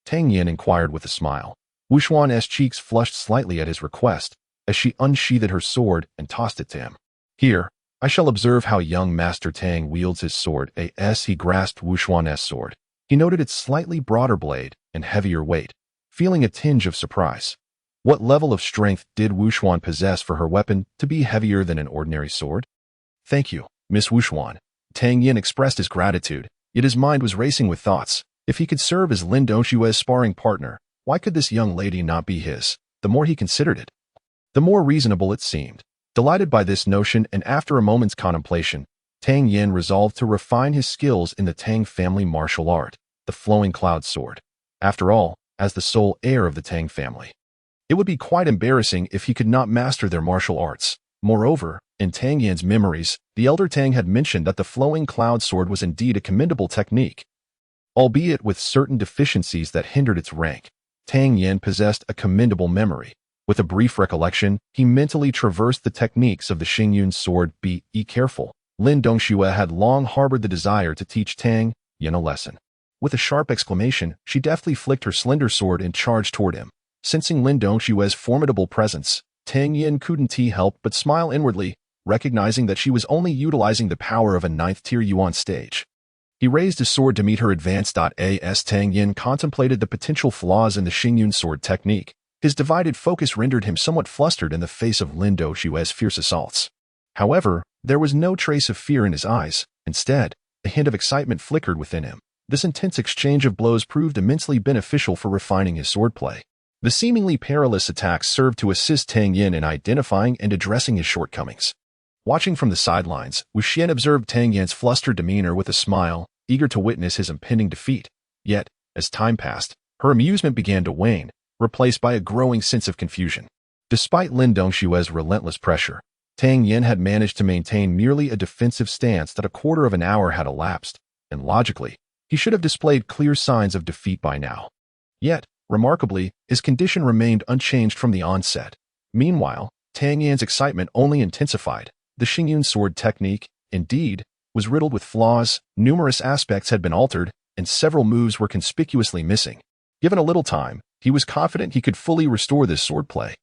Tang Yan inquired with a smile. Wuxuan's cheeks flushed slightly at his request, as she unsheathed her sword and tossed it to him. Here, I shall observe how young Master Tang wields his sword. As he grasped Wuxuan's sword, he noted its slightly broader blade and heavier weight, feeling a tinge of surprise. What level of strength did Wuxuan possess for her weapon to be heavier than an ordinary sword? Thank you, Miss Wuxuan. Tang Yan expressed his gratitude, yet his mind was racing with thoughts. If he could serve as Lin Dongshui's sparring partner, why could this young lady not be his? The more he considered it, the more reasonable it seemed. Delighted by this notion and after a moment's contemplation, Tang Yan resolved to refine his skills in the Tang family martial art, the flowing cloud sword. After all, as the sole heir of the Tang family, it would be quite embarrassing if he could not master their martial arts. Moreover, in Tang Yan's memories, the elder Tang had mentioned that the flowing cloud sword was indeed a commendable technique, albeit with certain deficiencies that hindered its rank. Tang Yan possessed a commendable memory. With a brief recollection, he mentally traversed the techniques of the Xingyun sword. Be careful. Lin Dongxue had long harbored the desire to teach Tang Yan a lesson. With a sharp exclamation, she deftly flicked her slender sword and charged toward him. Sensing Lin Dongxue's formidable presence, Tang Yan couldn't help but smile inwardly, recognizing that she was only utilizing the power of a 9th-tier yuan stage. He raised his sword to meet her advance. As Tang Yan contemplated the potential flaws in the Xingyun sword technique, his divided focus rendered him somewhat flustered in the face of Lin Dongxue's fierce assaults. However, there was no trace of fear in his eyes. Instead, a hint of excitement flickered within him. This intense exchange of blows proved immensely beneficial for refining his swordplay. The seemingly perilous attacks served to assist Tang Yan in identifying and addressing his shortcomings. Watching from the sidelines, Wu Xian observed Tang Yan's flustered demeanor with a smile, eager to witness his impending defeat. Yet, as time passed, her amusement began to wane, replaced by a growing sense of confusion. Despite Lin Dongxue's relentless pressure, Tang Yan had managed to maintain merely a defensive stance that a quarter of an hour had elapsed, and logically, he should have displayed clear signs of defeat by now. Yet, remarkably, his condition remained unchanged from the onset. Meanwhile, Tang Yan's excitement only intensified. The Xingyun sword technique, indeed, was riddled with flaws, numerous aspects had been altered, and several moves were conspicuously missing. Given a little time, he was confident he could fully restore this swordplay.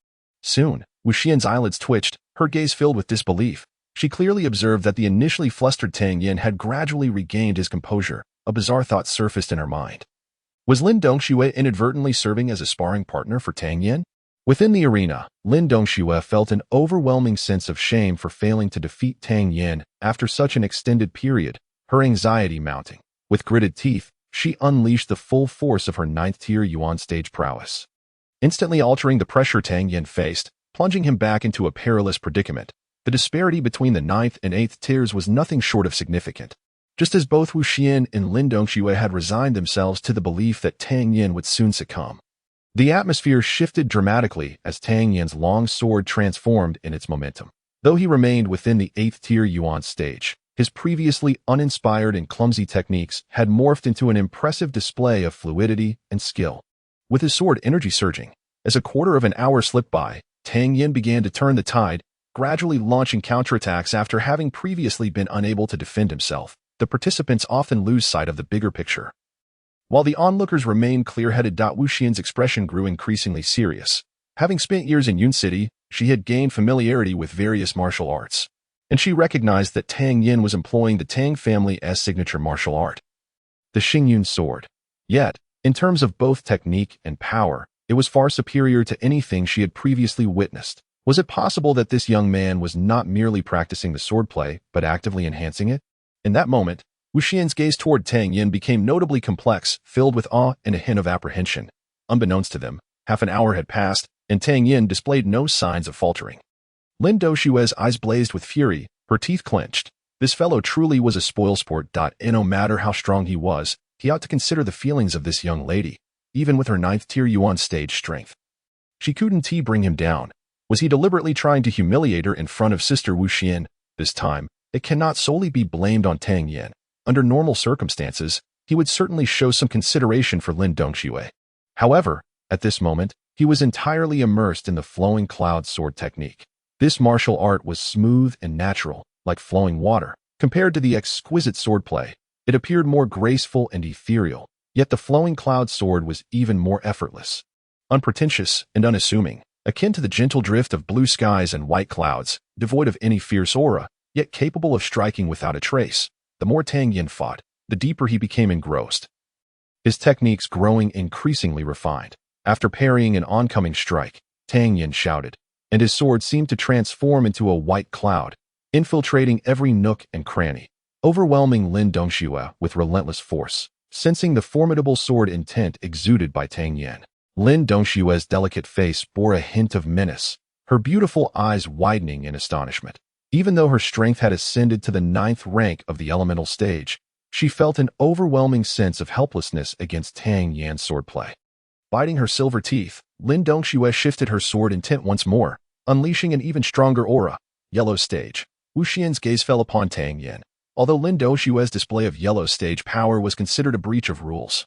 Soon, Wu Xian's eyelids twitched, her gaze filled with disbelief. She clearly observed that the initially flustered Tang Yan had gradually regained his composure. A bizarre thought surfaced in her mind. Was Lin Dongxue inadvertently serving as a sparring partner for Tang Yan? Within the arena, Lin Dongxue felt an overwhelming sense of shame for failing to defeat Tang Yan after such an extended period, her anxiety mounting. With gritted teeth, she unleashed the full force of her 9th-tier yuan stage prowess, instantly altering the pressure Tang Yan faced, plunging him back into a perilous predicament. The disparity between the 9th and 8th tiers was nothing short of significant. Just as both Wu Xian and Lin Dongxue had resigned themselves to the belief that Tang Yan would soon succumb, the atmosphere shifted dramatically as Tang Yan's long sword transformed in its momentum. Though he remained within the 8th-tier yuan stage, his previously uninspired and clumsy techniques had morphed into an impressive display of fluidity and skill. With his sword energy surging, as a quarter of an hour slipped by, Tang Yan began to turn the tide, gradually launching counterattacks after having previously been unable to defend himself. The participants often lose sight of the bigger picture. While the onlookers remained clear-headed, Wu Xian's expression grew increasingly serious. Having spent years in Yun City, she had gained familiarity with various martial arts, and she recognized that Tang Yan was employing the Tang family's signature martial art, the Xingyun sword. Yet, in terms of both technique and power, it was far superior to anything she had previously witnessed. Was it possible that this young man was not merely practicing the swordplay, but actively enhancing it? In that moment, Wu Xian's gaze toward Tang Yan became notably complex, filled with awe and a hint of apprehension. Unbeknownst to them, half an hour had passed, and Tang Yan displayed no signs of faltering. Lin Dongxue's eyes blazed with fury, her teeth clenched. This fellow truly was a spoilsport. And no matter how strong he was, he ought to consider the feelings of this young lady, even with her 9th-tier yuan stage strength. She couldn't bring him down. Was he deliberately trying to humiliate her in front of Sister Wu Xian? This time, it cannot solely be blamed on Tang Yan. Under normal circumstances, he would certainly show some consideration for Lin Dongxue. However, at this moment, he was entirely immersed in the flowing cloud sword technique. This martial art was smooth and natural, like flowing water. Compared to the exquisite swordplay, it appeared more graceful and ethereal, yet the flowing cloud sword was even more effortless, unpretentious and unassuming, akin to the gentle drift of blue skies and white clouds, devoid of any fierce aura, yet capable of striking without a trace. The more Tang Yan fought, the deeper he became engrossed, his techniques growing increasingly refined. After parrying an oncoming strike, Tang Yan shouted, and his sword seemed to transform into a white cloud, infiltrating every nook and cranny, overwhelming Lin Dongxue with relentless force. Sensing the formidable sword intent exuded by Tang Yan, Lin Dongxue's delicate face bore a hint of menace, her beautiful eyes widening in astonishment. Even though her strength had ascended to the 9th rank of the elemental stage, she felt an overwhelming sense of helplessness against Tang Yan's swordplay. Biting her silver teeth, Lin Dongxue shifted her sword intent once more, unleashing an even stronger aura. Yellow Stage. Wu Xian's gaze fell upon Tang Yan. Although Lin Doxue's display of yellow stage power was considered a breach of rules,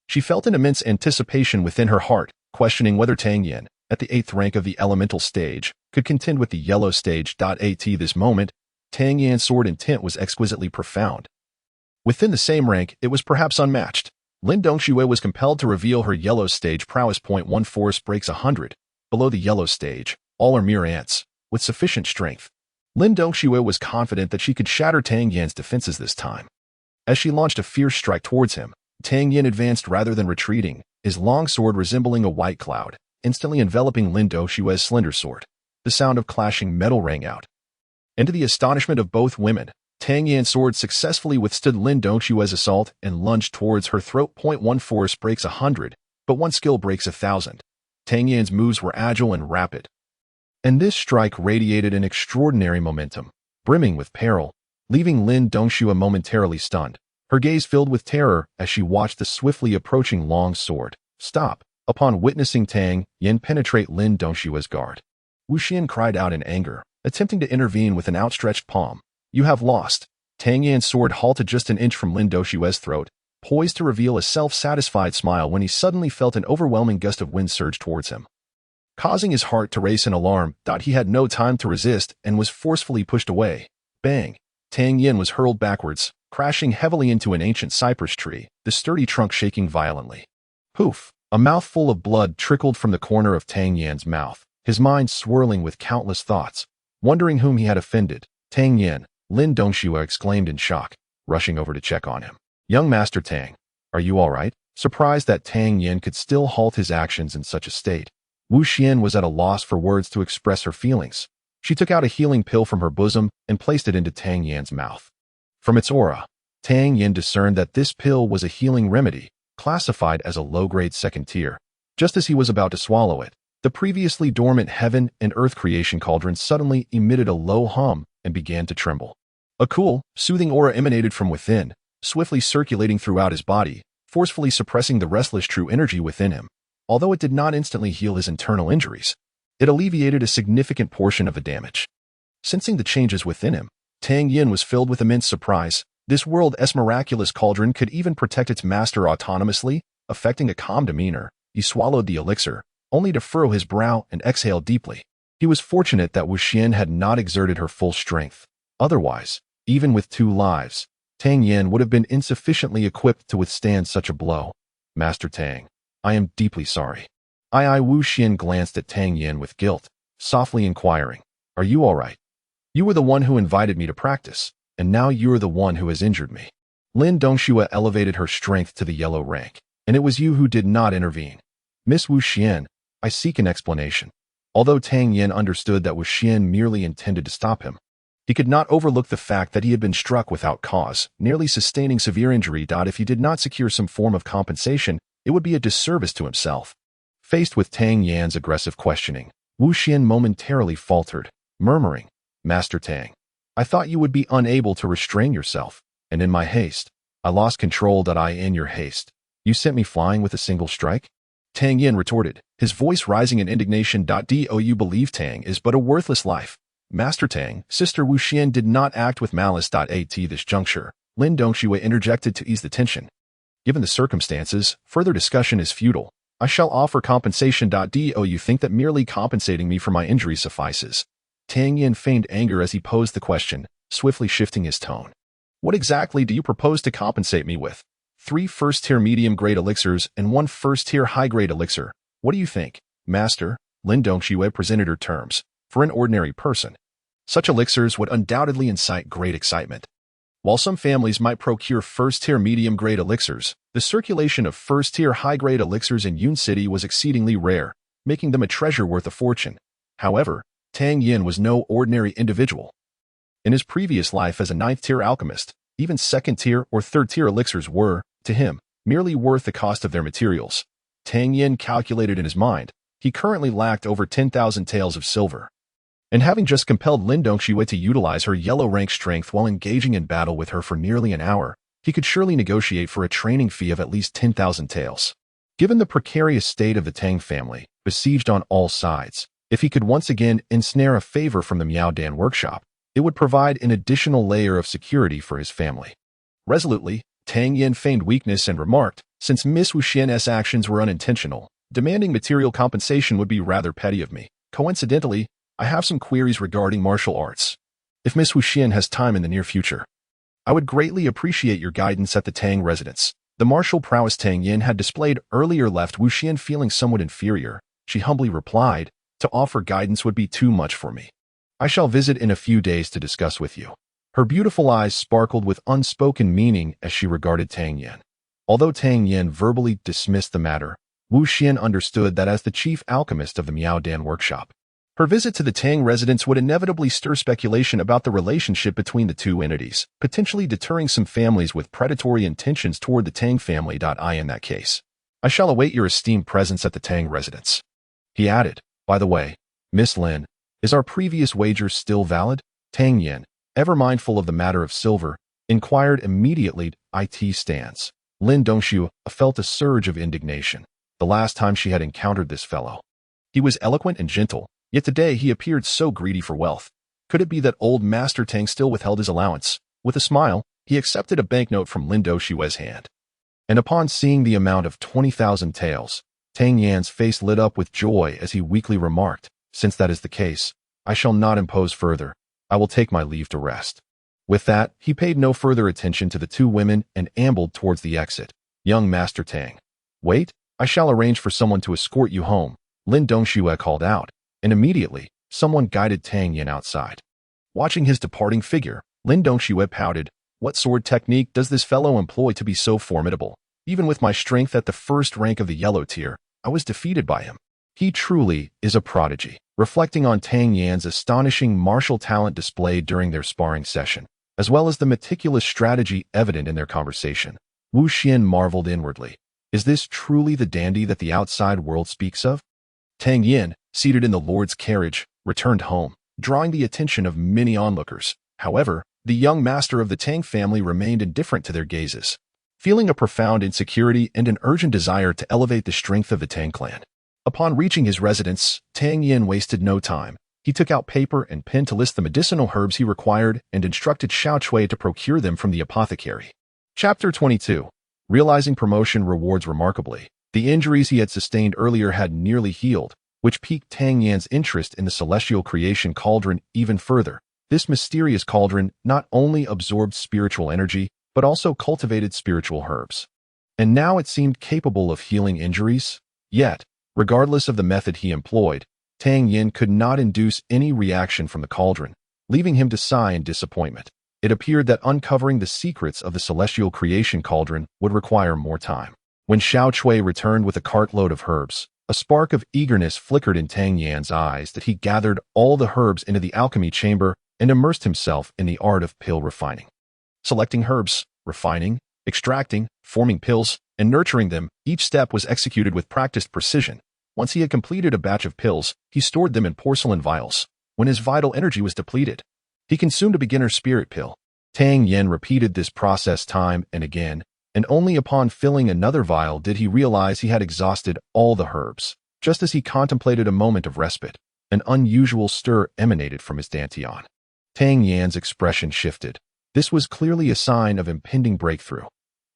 she felt an immense anticipation within her heart, questioning whether Tang Yan, at the 8th rank of the elemental stage, could contend with the yellow stage. At this moment, Tang Yan's sword intent was exquisitely profound. Within the same rank, it was perhaps unmatched. Lin Doxue was compelled to reveal her yellow stage prowess. 1 force breaks 100. Below the yellow stage, all are mere ants, with sufficient strength. Lin Doxue was confident that she could shatter Tang Yan's defenses this time. As she launched a fierce strike towards him, Tang Yan advanced rather than retreating, his long sword resembling a white cloud, instantly enveloping Lin Doxue's slender sword. The sound of clashing metal rang out. And to the astonishment of both women, Tang Yan's sword successfully withstood Lin Doxue's assault and lunged towards her throat. 1 force breaks 100, but one skill breaks 1,000. Tang Yan's moves were agile and rapid, and this strike radiated an extraordinary momentum, brimming with peril, leaving Lin Doxue momentarily stunned. Her gaze filled with terror as she watched the swiftly approaching long sword stop upon witnessing Tang Yan penetrate Lin Doxue's guard. Wu Xian cried out in anger, attempting to intervene with an outstretched palm. "You have lost." Tang Yan's sword halted just an inch from Lin Doxue's throat, poised to reveal a self-satisfied smile when he suddenly felt an overwhelming gust of wind surge towards him, causing his heart to race in alarm. He had no time to resist and was forcefully pushed away. Bang! Tang Yan was hurled backwards, crashing heavily into an ancient cypress tree, the sturdy trunk shaking violently. Poof! A mouthful of blood trickled from the corner of Tang Yan's mouth, his mind swirling with countless thoughts, wondering whom he had offended. "Tang Yan," Lin Doxue exclaimed in shock, rushing over to check on him. "Young Master Tang, are you all right?" Surprised that Tang Yan could still halt his actions in such a state, Wu Xian was at a loss for words to express her feelings. She took out a healing pill from her bosom and placed it into Tang Yan's mouth. From its aura, Tang Yan discerned that this pill was a healing remedy, classified as a low-grade 2nd tier. Just as he was about to swallow it, the previously dormant heaven and earth creation cauldron suddenly emitted a low hum and began to tremble. A cool, soothing aura emanated from within, swiftly circulating throughout his body, forcefully suppressing the restless true energy within him. Although it did not instantly heal his internal injuries, it alleviated a significant portion of the damage. Sensing the changes within him, Tang Yan was filled with immense surprise. This world's miraculous cauldron could even protect its master autonomously, affecting a calm demeanor. He swallowed the elixir, only to furrow his brow and exhale deeply. He was fortunate that Wu Xian had not exerted her full strength. Otherwise, even with 2 lives, Tang Yan would have been insufficiently equipped to withstand such a blow. "Master Tang, I am deeply sorry." Wu Xian glanced at Tang Yan with guilt, softly inquiring, "Are you all right? You were the one who invited me to practice, and now you're the one who has injured me." Lin Doxue elevated her strength to the yellow rank, "And it was you who did not intervene." "Miss Wu Xian, I seek an explanation." Although Tang Yan understood that Wu Xian merely intended to stop him, he could not overlook the fact that he had been struck without cause, nearly sustaining severe injury. If he did not secure some form of compensation, it would be a disservice to himself. Faced with Tang Yan's aggressive questioning, Wu Xian momentarily faltered, murmuring, "Master Tang, I thought you would be unable to restrain yourself, and in my haste, I lost control. In your haste, you sent me flying with a single strike?" Tang Yan retorted, his voice rising in indignation. "Do you believe Tang is but a worthless life?" "Master Tang, Sister Wu Xian did not act with malice. At this juncture, Lin Doxue interjected to ease the tension. "Given the circumstances, further discussion is futile. I shall offer compensation. Do you think that merely compensating me for my injury suffices?" Tang Yan feigned anger as he posed the question, swiftly shifting his tone. "What exactly do you propose to compensate me with?" 3 first-tier medium-grade elixirs and 1 first-tier high-grade elixir. "What do you think, Master?" Lin Doxue presented her terms. For an ordinary person, such elixirs would undoubtedly incite great excitement. While some families might procure first-tier medium-grade elixirs, the circulation of first-tier high-grade elixirs in Yun City was exceedingly rare, making them a treasure worth a fortune. However, Tang Yan was no ordinary individual. In his previous life as a 9th-tier alchemist, even 2nd-tier or 3rd-tier elixirs were, to him, merely worth the cost of their materials. Tang Yan calculated in his mind, he currently lacked over 10,000 taels of silver. And having just compelled Lin Doxue to utilize her yellow rank strength while engaging in battle with her for nearly an hour, he could surely negotiate for a training fee of at least 10,000 taels. Given the precarious state of the Tang family, besieged on all sides, If he could once again ensnare a favor from the Miao Dan workshop, it would provide an additional layer of security for his family. Resolutely, Tang Yan feigned weakness and remarked, since Miss Wuxian's actions were unintentional, demanding material compensation would be rather petty of me. Coincidentally, I have some queries regarding martial arts. If Miss Wuxian has time in the near future, I would greatly appreciate your guidance at the Tang residence. The martial prowess Tang Yan had displayed earlier left Wuxian feeling somewhat inferior. She humbly replied, to offer guidance would be too much for me. I shall visit in a few days to discuss with you. Her beautiful eyes sparkled with unspoken meaning as she regarded Tang Yan. Although Tang Yan verbally dismissed the matter, Wuxian understood that as the chief alchemist of the Miao Dan workshop, her visit to the Tang residence would inevitably stir speculation about the relationship between the two entities, potentially deterring some families with predatory intentions toward the Tang family. In that case, I shall await your esteemed presence at the Tang residence. He added, by the way, Miss Lin, is our previous wager still valid? Tang Yan, ever mindful of the matter of silver, inquired immediately. It stands. Lin Dongxiu felt a surge of indignation. The last time she had encountered this fellow, he was eloquent and gentle, yet today he appeared so greedy for wealth. Could it be that old Master Tang still withheld his allowance? With a smile, he accepted a banknote from Lin Dongxiu's hand. And upon seeing the amount of 20,000 taels, Tang Yan's face lit up with joy as he weakly remarked, since that is the case, I shall not impose further. I will take my leave to rest. With that, he paid no further attention to the two women and ambled towards the exit. Young Master Tang. Wait, I shall arrange for someone to escort you home, Lin Dongxiu called out, and immediately, someone guided Tang Yan outside. Watching his departing figure, Lin Dongxiu pouted, what sword technique does this fellow employ to be so formidable? Even with my strength at the first rank of the yellow tier, I was defeated by him. He truly is a prodigy. Reflecting on Tang Yan's astonishing martial talent displayed during their sparring session, as well as the meticulous strategy evident in their conversation, Wuxian marveled inwardly. Is this truly the dandy that the outside world speaks of? Tang Yan, seated in the Lord's carriage, returned home, drawing the attention of many onlookers. However, the young master of the Tang family remained indifferent to their gazes, feeling a profound insecurity and an urgent desire to elevate the strength of the Tang clan. Upon reaching his residence, Tang Yan wasted no time. He took out paper and pen to list the medicinal herbs he required and instructed Xiao Chui to procure them from the apothecary. Chapter 22. Realizing promotion rewards remarkably. The injuries he had sustained earlier had nearly healed, which piqued Tang Yan's interest in the celestial creation cauldron even further. This mysterious cauldron not only absorbed spiritual energy, but also cultivated spiritual herbs. And now it seemed capable of healing injuries. Yet, regardless of the method he employed, Tang Yan could not induce any reaction from the cauldron, leaving him to sigh in disappointment. It appeared that uncovering the secrets of the celestial creation cauldron would require more time. When Xiao Chui returned with a cartload of herbs, a spark of eagerness flickered in Tang Yan's eyes that he gathered all the herbs into the alchemy chamber and immersed himself in the art of pill refining. Selecting herbs, refining, extracting, forming pills, and nurturing them, each step was executed with practiced precision. Once he had completed a batch of pills, he stored them in porcelain vials. When his vital energy was depleted, he consumed a beginner's spirit pill. Tang Yan repeated this process time and again, and only upon filling another vial did he realize he had exhausted all the herbs. Just as he contemplated a moment of respite, an unusual stir emanated from his dantian. Tang Yan's expression shifted. This was clearly a sign of impending breakthrough.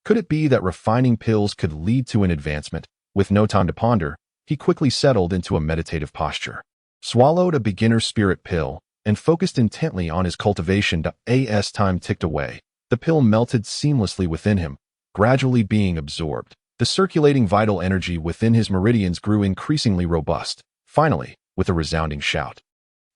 Could it be that refining pills could lead to an advancement? With no time to ponder, he quickly settled into a meditative posture, swallowed a beginner's spirit pill, and focused intently on his cultivation. As time ticked away, the pill melted seamlessly within him, gradually being absorbed. The circulating vital energy within his meridians grew increasingly robust. Finally, with a resounding shout,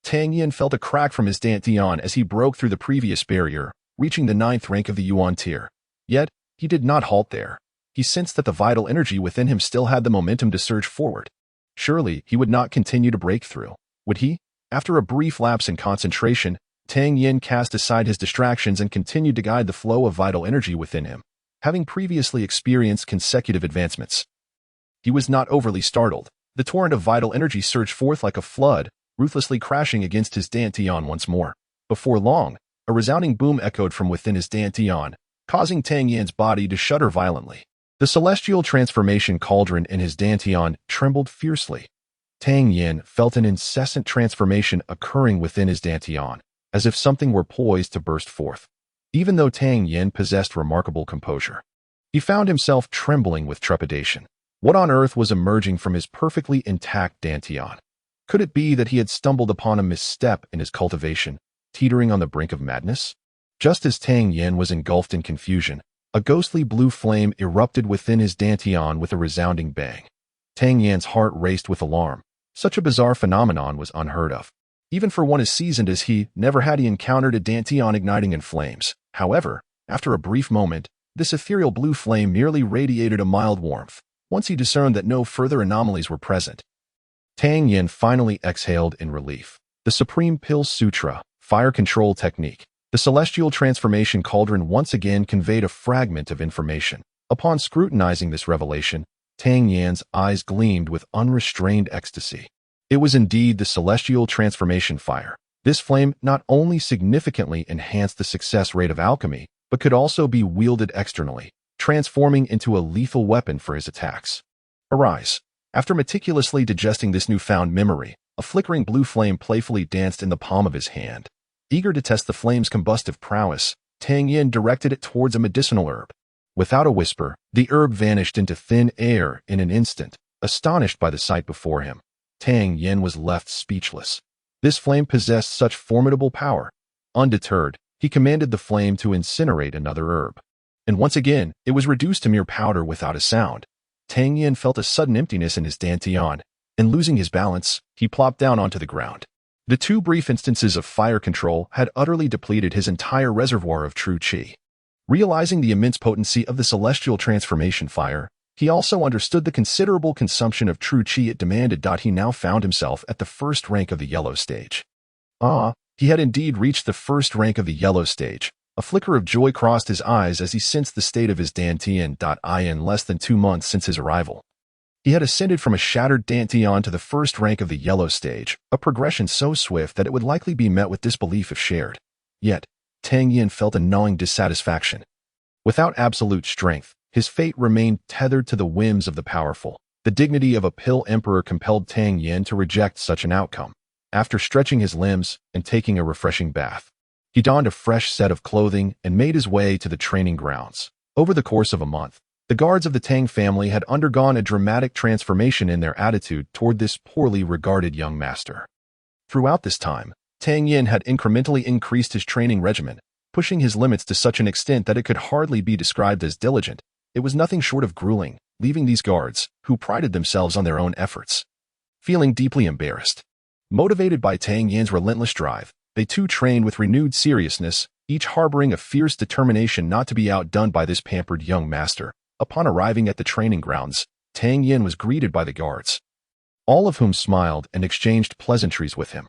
Tang Yan felt a crack from his dantian as he broke through the previous barrier, reaching the 9th rank of the Yuan tier. Yet, he did not halt there. He sensed that the vital energy within him still had the momentum to surge forward. Surely, he would not continue to break through, would he? After a brief lapse in concentration, Tang Yan cast aside his distractions and continued to guide the flow of vital energy within him. Having previously experienced consecutive advancements, he was not overly startled. The torrent of vital energy surged forth like a flood, ruthlessly crashing against his dantian once more. Before long, a resounding boom echoed from within his dantian, causing Tang Yan's body to shudder violently. The celestial transformation cauldron in his dantian trembled fiercely. Tang Yan felt an incessant transformation occurring within his dantian, as if something were poised to burst forth. Even though Tang Yan possessed remarkable composure, he found himself trembling with trepidation. What on earth was emerging from his perfectly intact dantian? Could it be that he had stumbled upon a misstep in his cultivation, teetering on the brink of madness? Just as Tang Yan was engulfed in confusion, a ghostly blue flame erupted within his dantian with a resounding bang. Tang Yan's heart raced with alarm. Such a bizarre phenomenon was unheard of. Even for one as seasoned as he, never had he encountered a dantian igniting in flames. However, after a brief moment, this ethereal blue flame merely radiated a mild warmth. Once he discerned that no further anomalies were present, Tang Yan finally exhaled in relief. The Supreme Pill Sutra, fire control technique. The celestial transformation cauldron once again conveyed a fragment of information. Upon scrutinizing this revelation, Tang Yan's eyes gleamed with unrestrained ecstasy. It was indeed the celestial transformation fire. This flame not only significantly enhanced the success rate of alchemy, but could also be wielded externally, transforming into a lethal weapon for his attacks. Arise. After meticulously digesting this newfound memory, a flickering blue flame playfully danced in the palm of his hand. Eager to test the flame's combustive prowess, Tang Yan directed it towards a medicinal herb. Without a whisper, the herb vanished into thin air in an instant. Astonished by the sight before him, Tang Yan was left speechless. This flame possessed such formidable power. Undeterred, he commanded the flame to incinerate another herb. And once again, it was reduced to mere powder without a sound. Tang Yan felt a sudden emptiness in his dantian, and losing his balance, he plopped down onto the ground. The two brief instances of fire control had utterly depleted his entire reservoir of true qi. Realizing the immense potency of the celestial transformation fire, he also understood the considerable consumption of true qi it demanded. He now found himself at the first rank of the yellow stage. He had indeed reached the first rank of the yellow stage. A flicker of joy crossed his eyes as he sensed the state of his dantian. In less than 2 months since his arrival, he had ascended from a shattered dantian to the first rank of the yellow stage, a progression so swift that it would likely be met with disbelief if shared. Yet, Tang Yan felt a gnawing dissatisfaction. Without absolute strength, his fate remained tethered to the whims of the powerful. The dignity of a pill emperor compelled Tang Yan to reject such an outcome. After stretching his limbs and taking a refreshing bath, he donned a fresh set of clothing and made his way to the training grounds. Over the course of a month, the guards of the Tang family had undergone a dramatic transformation in their attitude toward this poorly regarded young master. Throughout this time, Tang Yan had incrementally increased his training regimen, pushing his limits to such an extent that it could hardly be described as diligent. It was nothing short of grueling, leaving these guards, who prided themselves on their own efforts, feeling deeply embarrassed. Motivated by Tang Yan's relentless drive, they too trained with renewed seriousness, each harboring a fierce determination not to be outdone by this pampered young master. Upon arriving at the training grounds, Tang Yan was greeted by the guards, all of whom smiled and exchanged pleasantries with him.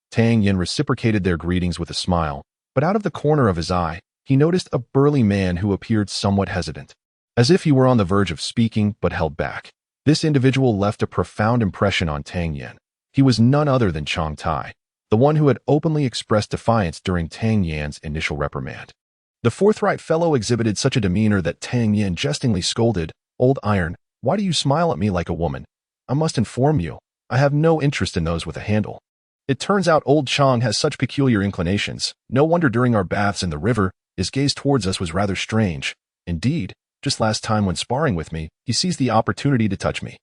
Tang Yan reciprocated their greetings with a smile, but out of the corner of his eye, he noticed a burly man who appeared somewhat hesitant, as if he were on the verge of speaking but held back. This individual left a profound impression on Tang Yan. He was none other than Chang Tai, the one who had openly expressed defiance during Tang Yan's initial reprimand. The forthright fellow exhibited such a demeanor that Tang Yan jestingly scolded, "Old iron, why do you smile at me like a woman? I must inform you, I have no interest in those with a handle. It turns out old Chang has such peculiar inclinations. No wonder during our baths in the river, his gaze towards us was rather strange. Indeed, just last time when sparring with me, he seized the opportunity to touch me.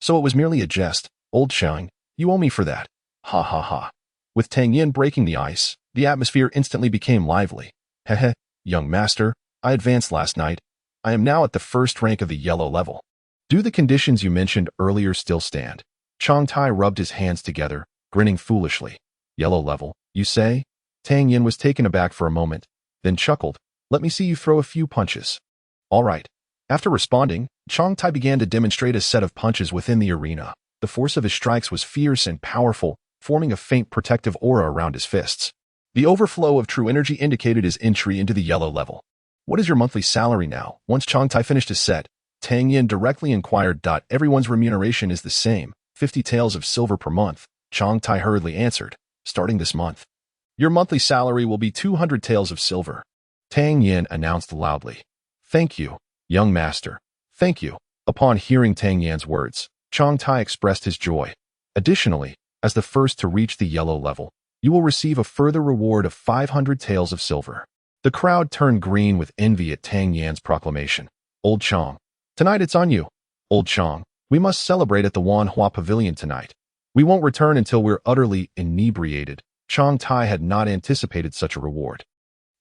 So it was merely a jest. Old Chang, you owe me for that. Ha ha ha." With Tang Yan breaking the ice, the atmosphere instantly became lively. "Heh, young master, I advanced last night. I am now at the first rank of the yellow level. Do the conditions you mentioned earlier still stand?" Chang Tai rubbed his hands together, grinning foolishly. "Yellow level, you say?" Tang Yan was taken aback for a moment, then chuckled. "Let me see you throw a few punches." "All right." After responding, Chang Tai began to demonstrate a set of punches within the arena. The force of his strikes was fierce and powerful, forming a faint protective aura around his fists. The overflow of true energy indicated his entry into the yellow level. "What is your monthly salary now?" Once Chang Tai finished his set, Tang Yan directly inquired. "Everyone's remuneration is the same, 50 taels of silver per month," Chang Tai hurriedly answered. "Starting this month, your monthly salary will be 200 taels of silver," Tang Yan announced loudly. "Thank you, young master. Thank you." Upon hearing Tang Yan's words, Chang Tai expressed his joy. Additionally, as the first to reach the yellow level, you will receive a further reward of 500 taels of silver. The crowd turned green with envy at Tang Yan's proclamation. Old Chong, tonight it's on you. Old Chong, we must celebrate at the Wanhua Pavilion tonight. We won't return until we're utterly inebriated. Chong Tai had not anticipated such a reward.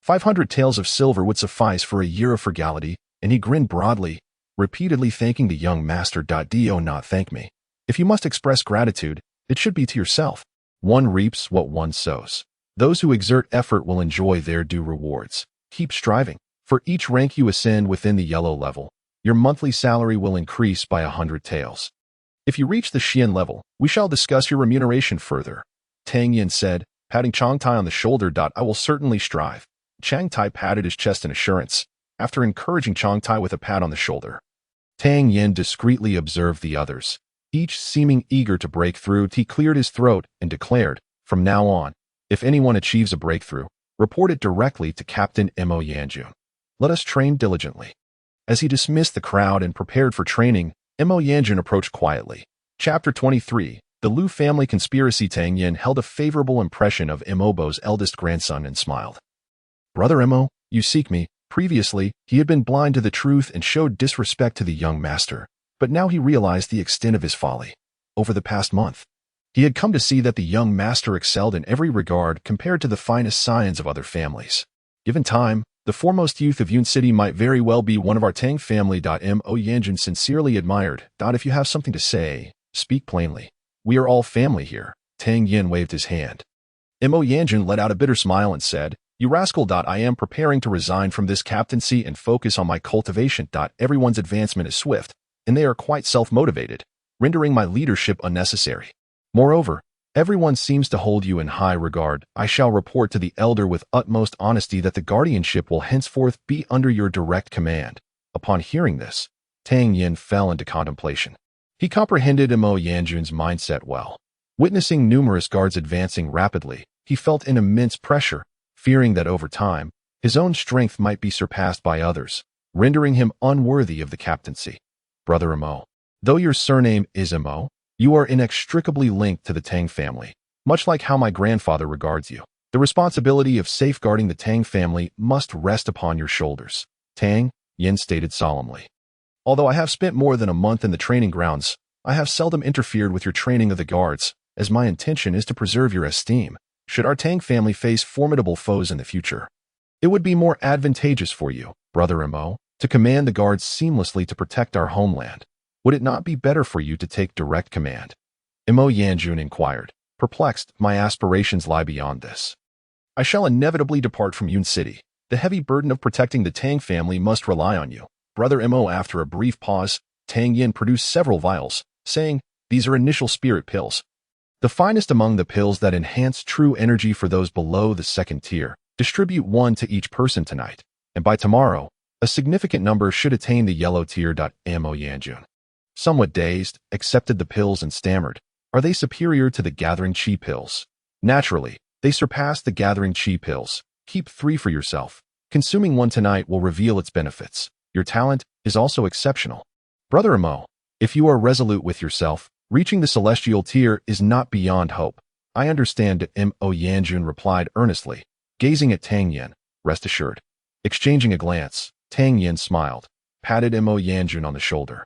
500 taels of silver would suffice for a year of frugality, and he grinned broadly, repeatedly thanking the young master. Do not thank me. If you must express gratitude, it should be to yourself. One reaps what one sows. Those who exert effort will enjoy their due rewards. Keep striving. For each rank you ascend within the yellow level, your monthly salary will increase by 100 taels. If you reach the Xian level, we shall discuss your remuneration further. Tang Yan said, patting Chang Tai on the shoulder. I will certainly strive. Chang Tai patted his chest in assurance, after encouraging Chang Tai with a pat on the shoulder. Tang Yan discreetly observed the others. Each seeming eager to break through, he cleared his throat and declared, from now on, if anyone achieves a breakthrough, report it directly to Captain Mo Yanjun. Let us train diligently. As he dismissed the crowd and prepared for training, Mo Yanjun approached quietly. Chapter 23. The Liu family conspiracy. Tang Yan held a favorable impression of Imobo's eldest grandson and smiled. Brother Mo, you seek me. Previously, he had been blind to the truth and showed disrespect to the young master, but now he realized the extent of his folly. Over the past month, he had come to see that the young master excelled in every regard compared to the finest scions of other families. Given time, the foremost youth of Yun City might very well be one of our Tang family. Mo Yanjun sincerely admired. If you have something to say, speak plainly. We are all family here. Tang Yan waved his hand. Mo Yanjun let out a bitter smile and said, You rascal. I am preparing to resign from this captaincy and focus on my cultivation. Everyone's advancement is swift, and they are quite self-motivated, rendering my leadership unnecessary. Moreover, everyone seems to hold you in high regard. I shall report to the elder with utmost honesty that the guardianship will henceforth be under your direct command. Upon hearing this, Tang Yan fell into contemplation. He comprehended Mo Yanjun's mindset well. Witnessing numerous guards advancing rapidly, he felt an immense pressure, fearing that over time, his own strength might be surpassed by others, rendering him unworthy of the captaincy. Brother Mo, though your surname is Mo, you are inextricably linked to the Tang family, much like how my grandfather regards you. The responsibility of safeguarding the Tang family must rest upon your shoulders. Tang Yan stated solemnly. Although I have spent more than a month in the training grounds, I have seldom interfered with your training of the guards, as my intention is to preserve your esteem, should our Tang family face formidable foes in the future. It would be more advantageous for you, Brother Mo, to command the guards seamlessly to protect our homeland. Would it not be better for you to take direct command? Mo Yanjun inquired. Perplexed, my aspirations lie beyond this. I shall inevitably depart from Yun City. The heavy burden of protecting the Tang family must rely on you. Brother Mo. After a brief pause, Tang Yan produced several vials, saying, These are initial spirit pills. The finest among the pills that enhance true energy for those below the second tier. Distribute one to each person tonight, and by tomorrow, a significant number should attain the yellow tier. Mo Yanjun, somewhat dazed, accepted the pills and stammered, Are they superior to the gathering chi pills? Naturally, they surpass the gathering chi pills. Keep 3 for yourself. Consuming one tonight will reveal its benefits. Your talent is also exceptional. Brother Mo, if you are resolute with yourself, reaching the celestial tier is not beyond hope. I understand. Mo Yanjun replied earnestly, gazing at Tang Yan. Rest assured. Exchanging a glance, Tang Yan smiled, patted Mo Yanjun on the shoulder,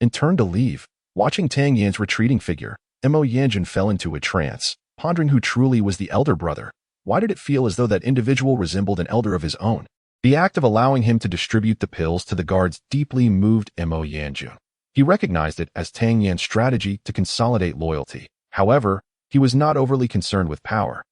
and turned to leave. Watching Tang Yan's retreating figure, Mo Yanjun fell into a trance, pondering who truly was the elder brother. Why did it feel as though that individual resembled an elder of his own? The act of allowing him to distribute the pills to the guards deeply moved Mo Yanjun. He recognized it as Tang Yan's strategy to consolidate loyalty. However, he was not overly concerned with power,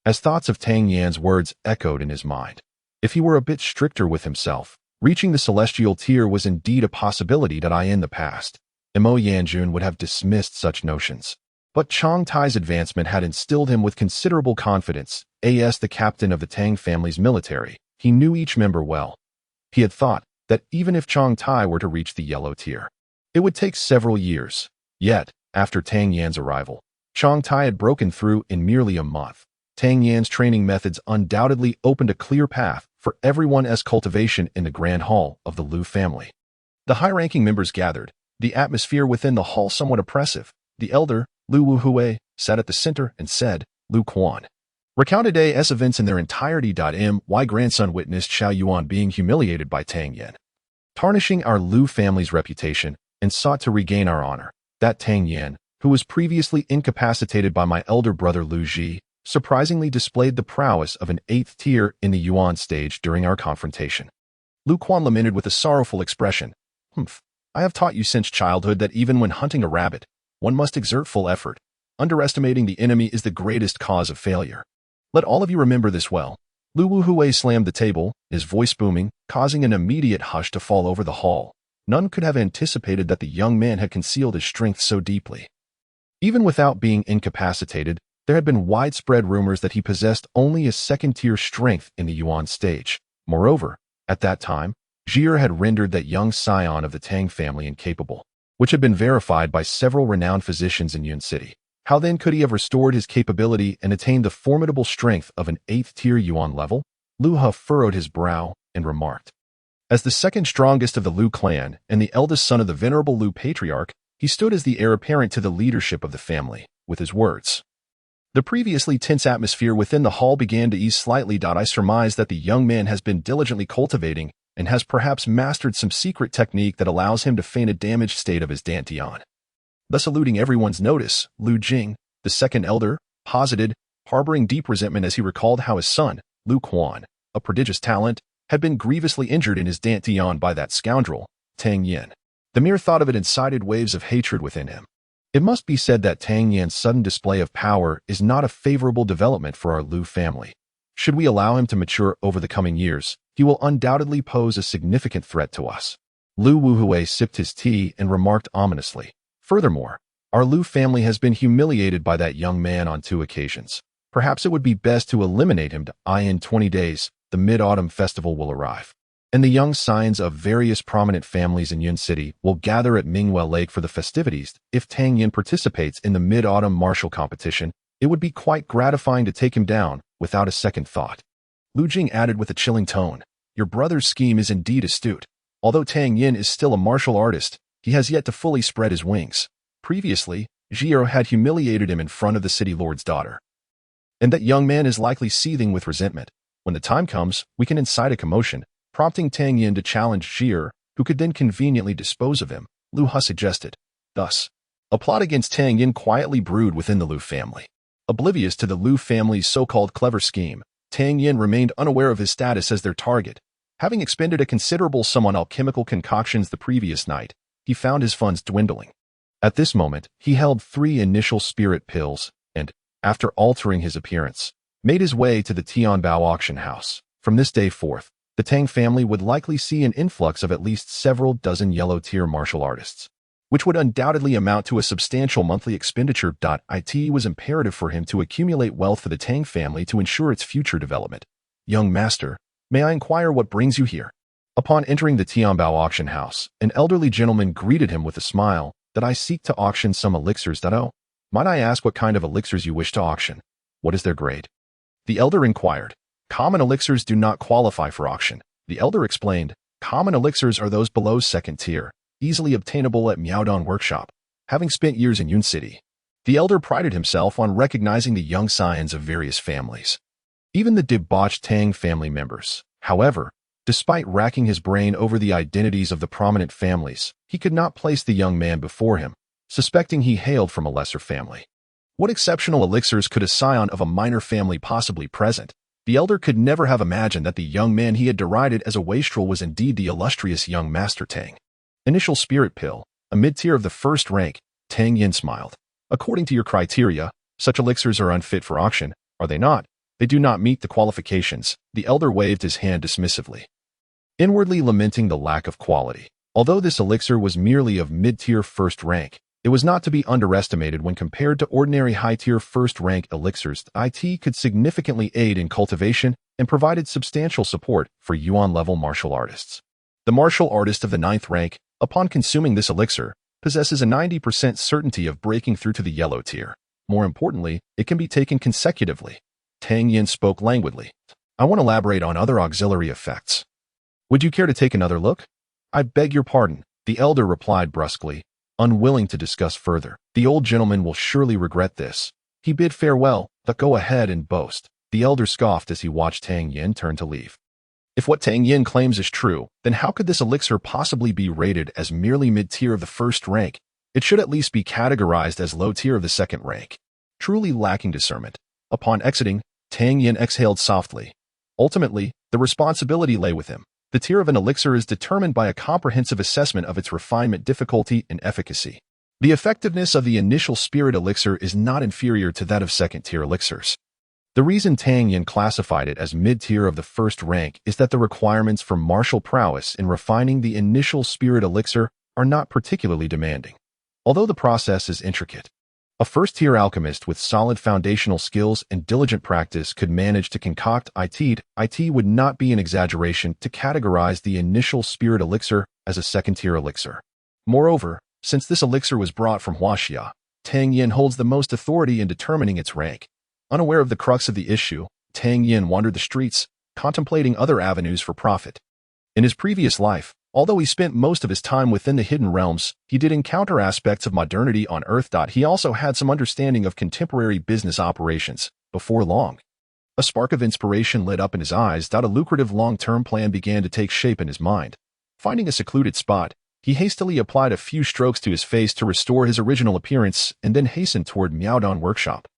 as thoughts of Tang Yan's words echoed in his mind. If he were a bit stricter with himself, reaching the celestial tier was indeed a possibility. In the past, Mo Yanjun would have dismissed such notions. But Chang Tai's advancement had instilled him with considerable confidence. As the captain of the Tang family's military, he knew each member well. He had thought that even if Chang Tai were to reach the yellow tier, it would take several years. Yet, after Tang Yan's arrival, Chang Tai had broken through in merely a month. Tang Yan's training methods undoubtedly opened a clear path for everyone's cultivation in the grand hall of the Liu family. The high-ranking members gathered, the atmosphere within the hall somewhat oppressive. The elder, Lu Wuhui sat at the center and said, Lu Quan. Recount a day's events in their entirety. My grandson witnessed Xiao Yuan being humiliated by Tang Yan, tarnishing our Lu family's reputation, and sought to regain our honor. That Tang Yan, who was previously incapacitated by my elder brother Lu Ji, surprisingly displayed the prowess of an 8th tier in the Yuan stage during our confrontation. Lu Quan lamented with a sorrowful expression. I have taught you since childhood that even when hunting a rabbit, one must exert full effort. Underestimating the enemy is the greatest cause of failure. Let all of you remember this well. Lu Wuhui slammed the table, his voice booming, causing an immediate hush to fall over the hall. None could have anticipated that the young man had concealed his strength so deeply. Even without being incapacitated, there had been widespread rumors that he possessed only a 2nd-tier strength in the Yuan stage. Moreover, at that time, Jir had rendered that young scion of the Tang family incapable, which had been verified by several renowned physicians in Yun City. How then could he have restored his capability and attained the formidable strength of an 8th-tier Yuan level? Lu He furrowed his brow and remarked. As the second strongest of the Lu clan and the eldest son of the venerable Lu patriarch, he stood as the heir apparent to the leadership of the family. With his words, the previously tense atmosphere within the hall began to ease slightly. I surmise that the young man has been diligently cultivating and has perhaps mastered some secret technique that allows him to feign a damaged state of his dantian. Thus eluding everyone's notice, Lu Jing, the second elder, posited, harboring deep resentment as he recalled how his son, Lu Quan, a prodigious talent, had been grievously injured in his dantian by that scoundrel, Tang Yan. The mere thought of it incited waves of hatred within him. It must be said that Tang Yan's sudden display of power is not a favorable development for our Lu family. Should we allow him to mature over the coming years, he will undoubtedly pose a significant threat to us. Lu Wuhui sipped his tea and remarked ominously. Furthermore, our Lu family has been humiliated by that young man on 2 occasions. Perhaps it would be best to eliminate him. In 20 days, the Mid-Autumn Festival will arrive, and the young scions of various prominent families in Yun City will gather at Mingwell Lake for the festivities. If Tang Yan participates in the Mid-Autumn Martial Competition, it would be quite gratifying to take him down without a second thought. Lu Jing added with a chilling tone, Your brother's scheme is indeed astute. Although Tang Yan is still a martial artist, he has yet to fully spread his wings. Previously, Jiro had humiliated him in front of the city lord's daughter. And that young man is likely seething with resentment. When the time comes, we can incite a commotion, prompting Tang Yan to challenge Jiro, who could then conveniently dispose of him, Lu He suggested. Thus, a plot against Tang Yan quietly brewed within the Lu family. Oblivious to the Lu family's so-called clever scheme, Tang Yan remained unaware of his status as their target. Having expended a considerable sum on alchemical concoctions the previous night, he found his funds dwindling. At this moment, he held 3 initial spirit pills and, after altering his appearance, made his way to the Tianbao auction house. From this day forth, the Tang family would likely see an influx of at least several dozen yellow-tier martial artists, which would undoubtedly amount to a substantial monthly expenditure. It was imperative for him to accumulate wealth for the Tang family to ensure its future development. Young master, may I inquire what brings you here? Upon entering the Tianbao auction house, an elderly gentleman greeted him with a smile. That I seek to auction some elixirs. Oh, might I ask what kind of elixirs you wish to auction? What is their grade? The elder inquired. Common elixirs do not qualify for auction. The elder explained. Common elixirs are those below 2nd tier, easily obtainable at Miaodong Workshop. Having spent years in Yun City, the elder prided himself on recognizing the young scions of various families, even the debauched Tang family members. However, despite racking his brain over the identities of the prominent families, he could not place the young man before him, suspecting he hailed from a lesser family. What exceptional elixirs could a scion of a minor family possibly present? The elder could never have imagined that the young man he had derided as a wastrel was indeed the illustrious young Master Tang. Initial spirit pill, a mid-tier of the 1st rank, Tang Yan smiled. According to your criteria, such elixirs are unfit for auction, are they not? They do not meet the qualifications. The elder waved his hand dismissively, inwardly lamenting the lack of quality. Although this elixir was merely of mid-tier 1st rank, it was not to be underestimated when compared to ordinary high-tier 1st rank elixirs. It could significantly aid in cultivation and provided substantial support for Yuan-level martial artists. The martial artist of the 9th rank, upon consuming this elixir, possesses a 90% certainty of breaking through to the yellow tier. More importantly, it can be taken consecutively. Tang Yan spoke languidly. I want to elaborate on other auxiliary effects. Would you care to take another look? I beg your pardon, the elder replied brusquely. unwilling to discuss further. The old gentleman will surely regret this. He bid farewell, but go ahead and boast. The elder scoffed as he watched Tang Yan turn to leave. If what Tang Yan claims is true, then how could this elixir possibly be rated as merely mid-tier of the first rank? It should at least be categorized as low-tier of the second rank. Truly lacking discernment. Upon exiting, Tang Yan exhaled softly. Ultimately, the responsibility lay with him. The tier of an elixir is determined by a comprehensive assessment of its refinement, difficulty, and efficacy. The effectiveness of the initial spirit elixir is not inferior to that of second-tier elixirs. The reason Tang Yan classified it as mid-tier of the first rank is that the requirements for martial prowess in refining the initial spirit elixir are not particularly demanding. Although the process is intricate, a first-tier alchemist with solid foundational skills and diligent practice could manage to concoct it. It would not be an exaggeration to categorize the initial spirit elixir as a second-tier elixir. Moreover, since this elixir was brought from Huaxia, Tang Yan holds the most authority in determining its rank. Unaware of the crux of the issue, Tang Yan wandered the streets, contemplating other avenues for profit. In his previous life, although he spent most of his time within the hidden realms, he did encounter aspects of modernity on Earth. He also had some understanding of contemporary business operations. Before long, a spark of inspiration lit up in his eyes. A lucrative long-term plan began to take shape in his mind. Finding a secluded spot, he hastily applied a few strokes to his face to restore his original appearance and then hastened toward Miaodong Workshop.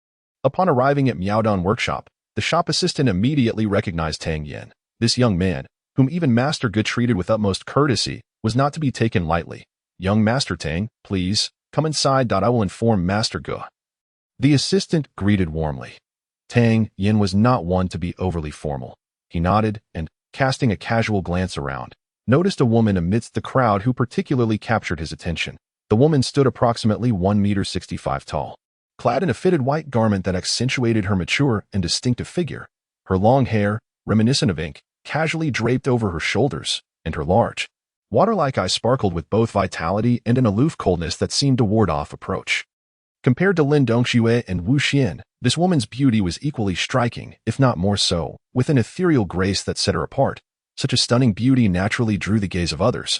Upon arriving at Miaodong Workshop, the shop assistant immediately recognized Tang Yan. This young man, whom even Master Ge treated with utmost courtesy, was not to be taken lightly. "Young Master Tang, please, come inside. I will inform Master Ge." The assistant greeted warmly. Tang Yan was not one to be overly formal. He nodded and, casting a casual glance around, noticed a woman amidst the crowd who particularly captured his attention. The woman stood approximately 1.65 meters tall. Clad in a fitted white garment that accentuated her mature and distinctive figure, her long hair, reminiscent of ink, casually draped over her shoulders, and her large, water-like eyes sparkled with both vitality and an aloof coldness that seemed to ward off approach. Compared to Lin Dongxue and Wu Xian, this woman's beauty was equally striking, if not more so, with an ethereal grace that set her apart. Such a stunning beauty naturally drew the gaze of others,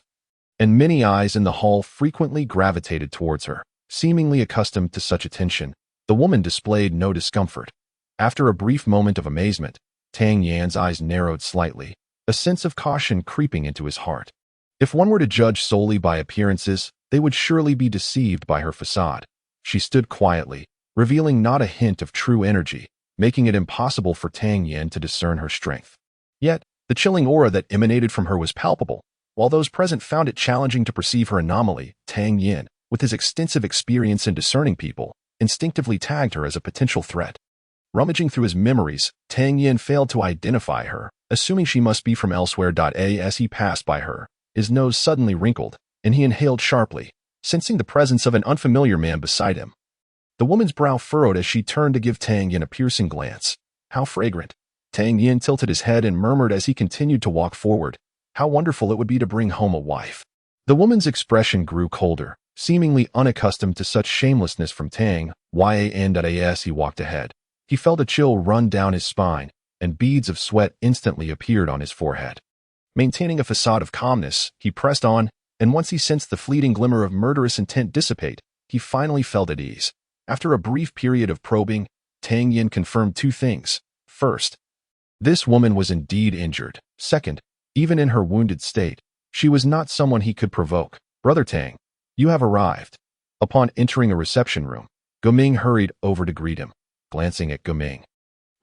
and many eyes in the hall frequently gravitated towards her. Seemingly accustomed to such attention, the woman displayed no discomfort. After a brief moment of amazement, Tang Yan's eyes narrowed slightly, a sense of caution creeping into his heart. If one were to judge solely by appearances, they would surely be deceived by her facade. She stood quietly, revealing not a hint of true energy, making it impossible for Tang Yan to discern her strength. Yet, the chilling aura that emanated from her was palpable. While those present found it challenging to perceive her anomaly, Tang Yan, with his extensive experience in discerning people, instinctively tagged her as a potential threat. Rummaging through his memories, Tang Yan failed to identify her, assuming she must be from elsewhere. As he passed by her, his nose suddenly wrinkled, and he inhaled sharply, sensing the presence of an unfamiliar man beside him. The woman's brow furrowed as she turned to give Tang Yan a piercing glance. How fragrant! Tang Yan tilted his head and murmured as he continued to walk forward. How wonderful it would be to bring home a wife. The woman's expression grew colder, seemingly unaccustomed to such shamelessness from Tang Yan. As he walked ahead, he felt a chill run down his spine, and beads of sweat instantly appeared on his forehead. Maintaining a facade of calmness, he pressed on, and once he sensed the fleeting glimmer of murderous intent dissipate, he finally felt at ease. After a brief period of probing, Tang Yan confirmed two things. First, this woman was indeed injured. Second, even in her wounded state, she was not someone he could provoke. "Brother Tang, you have arrived." Upon entering a reception room, Guming hurried over to greet him. Glancing at Guming,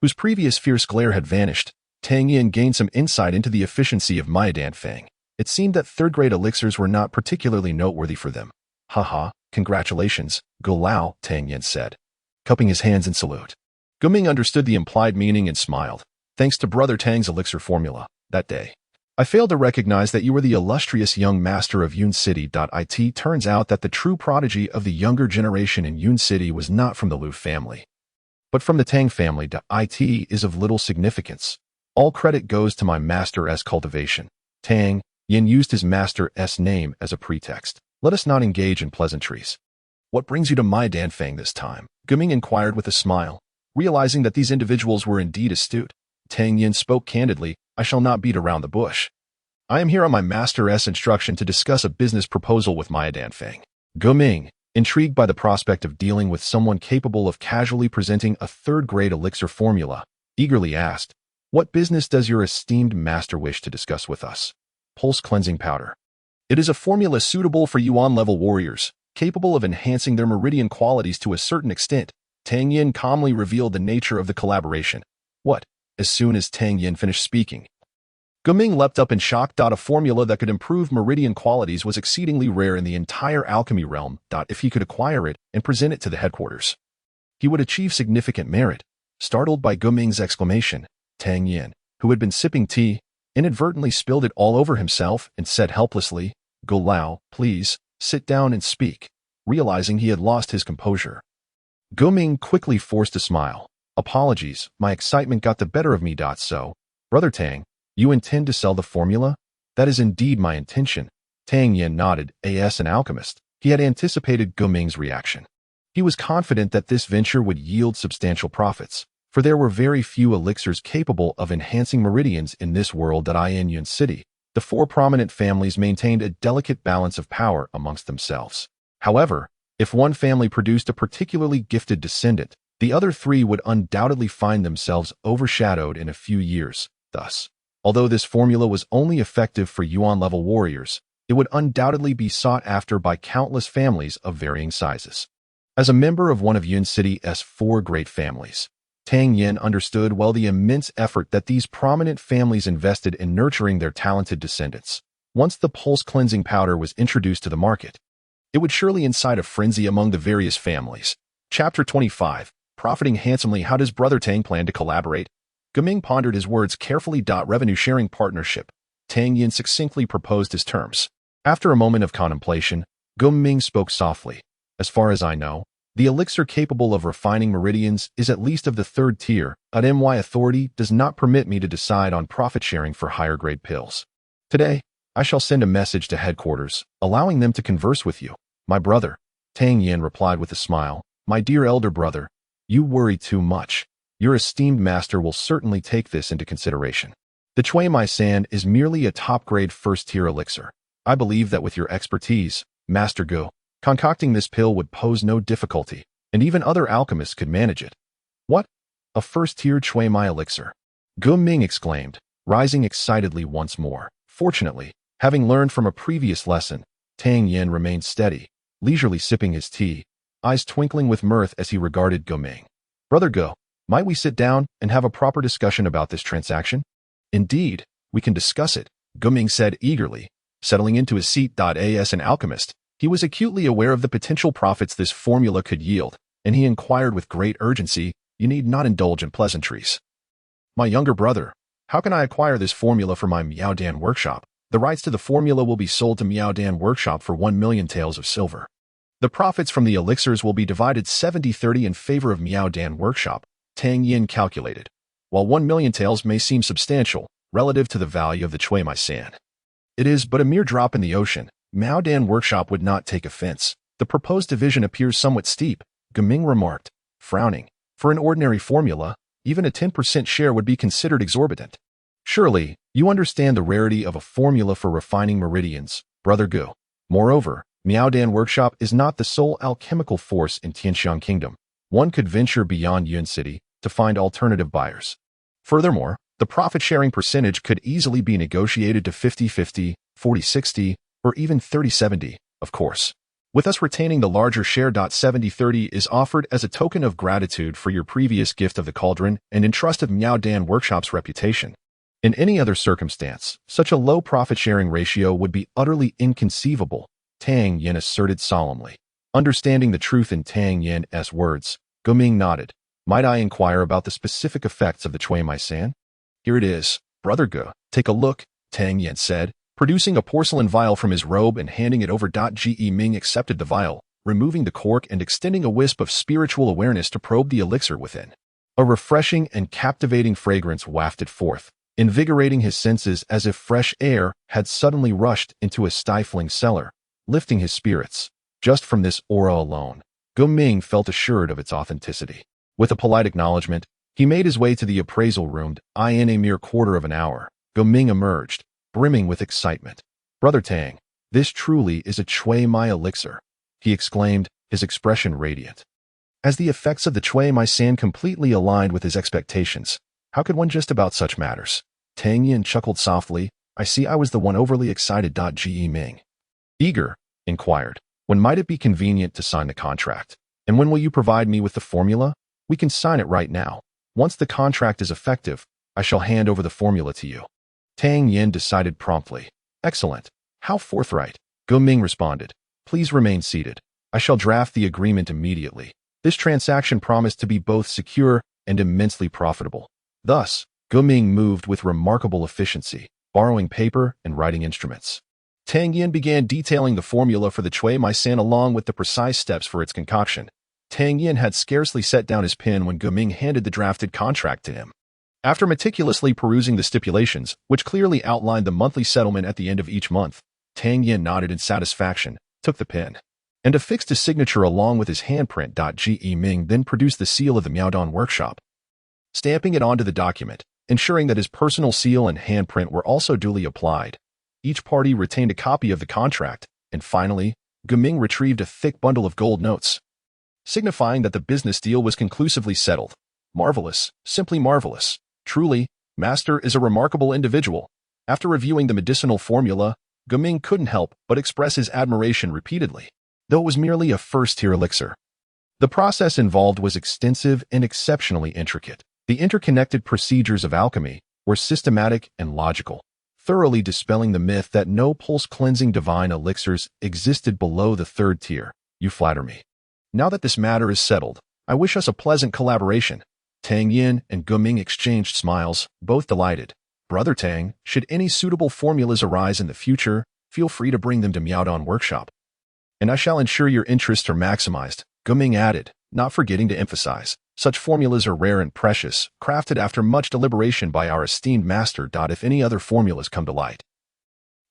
whose previous fierce glare had vanished, Tang Yan gained some insight into the efficiency of Miadanfang. It seemed that third-grade elixirs were not particularly noteworthy for them. "Haha, congratulations, Gulao," Tang Yan said, cupping his hands in salute. Guming understood the implied meaning and smiled. "Thanks to Brother Tang's elixir formula, that day, I failed to recognize that you were the illustrious young master of Yun City. It turns out that the true prodigy of the younger generation in Yun City was not from the Lu family, but from the Tang family. It is of little significance. All credit goes to my master's cultivation." Tang Yan used his master's name as a pretext. "Let us not engage in pleasantries. What brings you to Miadanfang this time?" Guming inquired with a smile. Realizing that these individuals were indeed astute, Tang Yan spoke candidly. "I shall not beat around the bush. I am here on my master's instruction to discuss a business proposal with Miadanfang." Ming, intrigued by the prospect of dealing with someone capable of casually presenting a third-grade elixir formula, eagerly asked, "What business does your esteemed master wish to discuss with us?" Pulse cleansing powder. It is a formula suitable for yuan-level warriors, capable of enhancing their meridian qualities to a certain extent. Tang Yan calmly revealed the nature of the collaboration. What? As soon as Tang Yan finished speaking, Ming leapt up in shock. A formula that could improve meridian qualities was exceedingly rare in the entire alchemy realm. If he could acquire it and present it to the headquarters, he would achieve significant merit. Startled by Ming's exclamation, Tang Yan, who had been sipping tea, inadvertently spilled it all over himself and said helplessly, "Go Lao, please, sit down and speak," realizing he had lost his composure. Ming quickly forced a smile. "Apologies, my excitement got the better of me. So, Brother Tang, you intend to sell the formula?" "That is indeed my intention." Tang Yan nodded. As an alchemist, he had anticipated Ming's reaction. He was confident that this venture would yield substantial profits, for there were very few elixirs capable of enhancing meridians in this world. In Yun City, the four prominent families maintained a delicate balance of power amongst themselves. However, if one family produced a particularly gifted descendant, the other three would undoubtedly find themselves overshadowed in a few years. Thus, although this formula was only effective for yuan-level warriors, it would undoubtedly be sought after by countless families of varying sizes. As a member of one of Yun City's four great families, Tang Yan understood well the immense effort that these prominent families invested in nurturing their talented descendants. Once the pulse cleansing powder was introduced to the market, it would surely incite a frenzy among the various families. Chapter 25. Profiting handsomely. How does Brother Tang plan to collaborate? Ming pondered his words carefully. Revenue-sharing partnership. Tang Yan succinctly proposed his terms. After a moment of contemplation, Ming spoke softly. "As far as I know, the elixir capable of refining meridians is at least of the third tier. My authority does not permit me to decide on profit-sharing for higher-grade pills. Today, I shall send a message to headquarters, allowing them to converse with you." "My brother," Tang Yan replied with a smile, "my dear elder brother, you worry too much. Your esteemed master will certainly take this into consideration. The Chui Mai San is merely a top-grade first-tier elixir. I believe that with your expertise, Master Gu, concocting this pill would pose no difficulty, and even other alchemists could manage it." "What? A first-tier Chui Mai elixir?" Ming exclaimed, rising excitedly once more. Fortunately, having learned from a previous lesson, Tang Yan remained steady, leisurely sipping his tea, eyes twinkling with mirth as he regarded Ming. "Brother Gu, might we sit down and have a proper discussion about this transaction?" "Indeed, we can discuss it," Ming said eagerly, settling into his seat. As an alchemist, he was acutely aware of the potential profits this formula could yield, and he inquired with great urgency, "You need not indulge in pleasantries. My younger brother, how can I acquire this formula for my Miaodan workshop?" "The rights to the formula will be sold to Miaodan workshop for 1,000,000 taels of silver. The profits from the elixirs will be divided 70-30 in favor of Miaodan workshop," Tang Yan calculated. While 1,000,000 taels may seem substantial relative to the value of the Chui Mai San, it is but a mere drop in the ocean. Miaodan workshop would not take offense. "The proposed division appears somewhat steep," Ming remarked, frowning. "For an ordinary formula, even a 10% share would be considered exorbitant. Surely, you understand the rarity of a formula for refining meridians, Brother Gu. Moreover, Miaodan Workshop is not the sole alchemical force in Tianxiang Kingdom. One could venture beyond Yun City to find alternative buyers. Furthermore, the profit-sharing percentage could easily be negotiated to 50-50, 40-60, or even 30-70, of course. With us retaining the larger share. 70-30 is offered as a token of gratitude for your previous gift of the cauldron and in trust of Miaodan Workshop's reputation. In any other circumstance, such a low profit-sharing ratio would be utterly inconceivable," Tang Yan asserted solemnly. Understanding the truth in Tang Yan's words, Ming nodded. "Might I inquire about the specific effects of the Chui Mai San?" "Here it is, Brother Gu. Take a look," Tang Yan said, producing a porcelain vial from his robe and handing it over. Ming accepted the vial, removing the cork and extending a wisp of spiritual awareness to probe the elixir within. A refreshing and captivating fragrance wafted forth, invigorating his senses as if fresh air had suddenly rushed into a stifling cellar, lifting his spirits. Just from this aura alone, Ming felt assured of its authenticity. With a polite acknowledgement, he made his way to the appraisal room. In a mere quarter of an hour, Ming emerged, brimming with excitement. "Brother Tang, this truly is a Chui Mai elixir. he exclaimed, his expression radiant. As the effects of the Chui Mai San completely aligned with his expectations, how could one just about such matters? Tang Yan chuckled softly. I see I was the one overly excited. Ge Ming. Eager, inquired. When might it be convenient to sign the contract? And when will you provide me with the formula? We can sign it right now. Once the contract is effective, I shall hand over the formula to you. Tang Yan decided promptly. Excellent. How forthright. Gu Ming responded. Please remain seated. I shall draft the agreement immediately. This transaction promised to be both secure and immensely profitable. Thus, Gu Ming moved with remarkable efficiency, borrowing paper and writing instruments. Tang Yan began detailing the formula for the Chui Mai San along with the precise steps for its concoction. Tang Yan had scarcely set down his pen when Gu Ming handed the drafted contract to him. After meticulously perusing the stipulations, which clearly outlined the monthly settlement at the end of each month, Tang Yan nodded in satisfaction, took the pen, and affixed his signature along with his handprint. Ge Ming then produced the seal of the Miaodong workshop, stamping it onto the document, ensuring that his personal seal and handprint were also duly applied. Each party retained a copy of the contract, and finally, Gu Ming retrieved a thick bundle of gold notes, signifying that the business deal was conclusively settled. Marvelous, simply marvelous. Truly, Master is a remarkable individual. After reviewing the medicinal formula, Gu Ming couldn't help but express his admiration repeatedly, though it was merely a first-tier elixir. The process involved was extensive and exceptionally intricate. The interconnected procedures of alchemy were systematic and logical, thoroughly dispelling the myth that no pulse-cleansing divine elixirs existed below the third tier. You flatter me. Now that this matter is settled, I wish us a pleasant collaboration. Tang Yan and Gu Ming exchanged smiles, both delighted. Brother Tang, should any suitable formulas arise in the future, feel free to bring them to Miaodong Workshop. And I shall ensure your interests are maximized, Gu Ming added, not forgetting to emphasize. Such formulas are rare and precious, crafted after much deliberation by our esteemed master. If any other formulas come to light,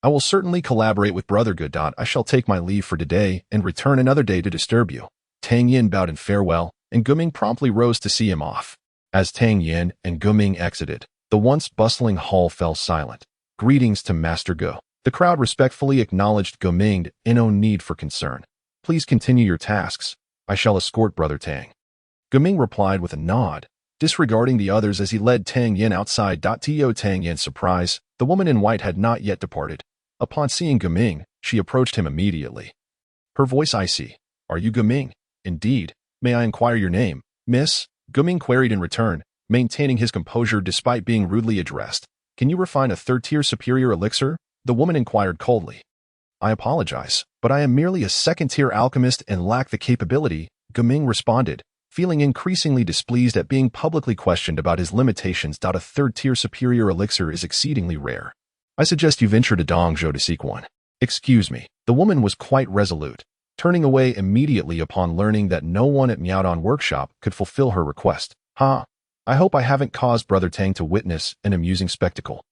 I will certainly collaborate with Brother Good. I shall take my leave for today and return another day to disturb you. Tang Yan bowed in farewell, and Gu Ming promptly rose to see him off. As Tang Yan and Gu Ming exited, the once bustling hall fell silent. Greetings to Master Gu. The crowd respectfully acknowledged Gu Ming, in no need for concern. Please continue your tasks. I shall escort Brother Tang. Gu Ming replied with a nod, disregarding the others as he led Tang Yan outside. To Tang Yan's surprise, the woman in white had not yet departed. Upon seeing Gu Ming, she approached him immediately. Her voice icy. Are you Gu Ming? Indeed. May I inquire your name, Miss? Gu Ming queried in return, maintaining his composure despite being rudely addressed. Can you refine a third-tier superior elixir? The woman inquired coldly. I apologize, but I am merely a second-tier alchemist and lack the capability, Gu Ming responded, feeling increasingly displeased at being publicly questioned about his limitations. A third-tier superior elixir is exceedingly rare. I suggest you venture to Dongzhou to seek one. Excuse me. The woman was quite resolute, turning away immediately upon learning that no one at Miaodong Workshop could fulfill her request. I hope I haven't caused Brother Tang to witness an amusing spectacle.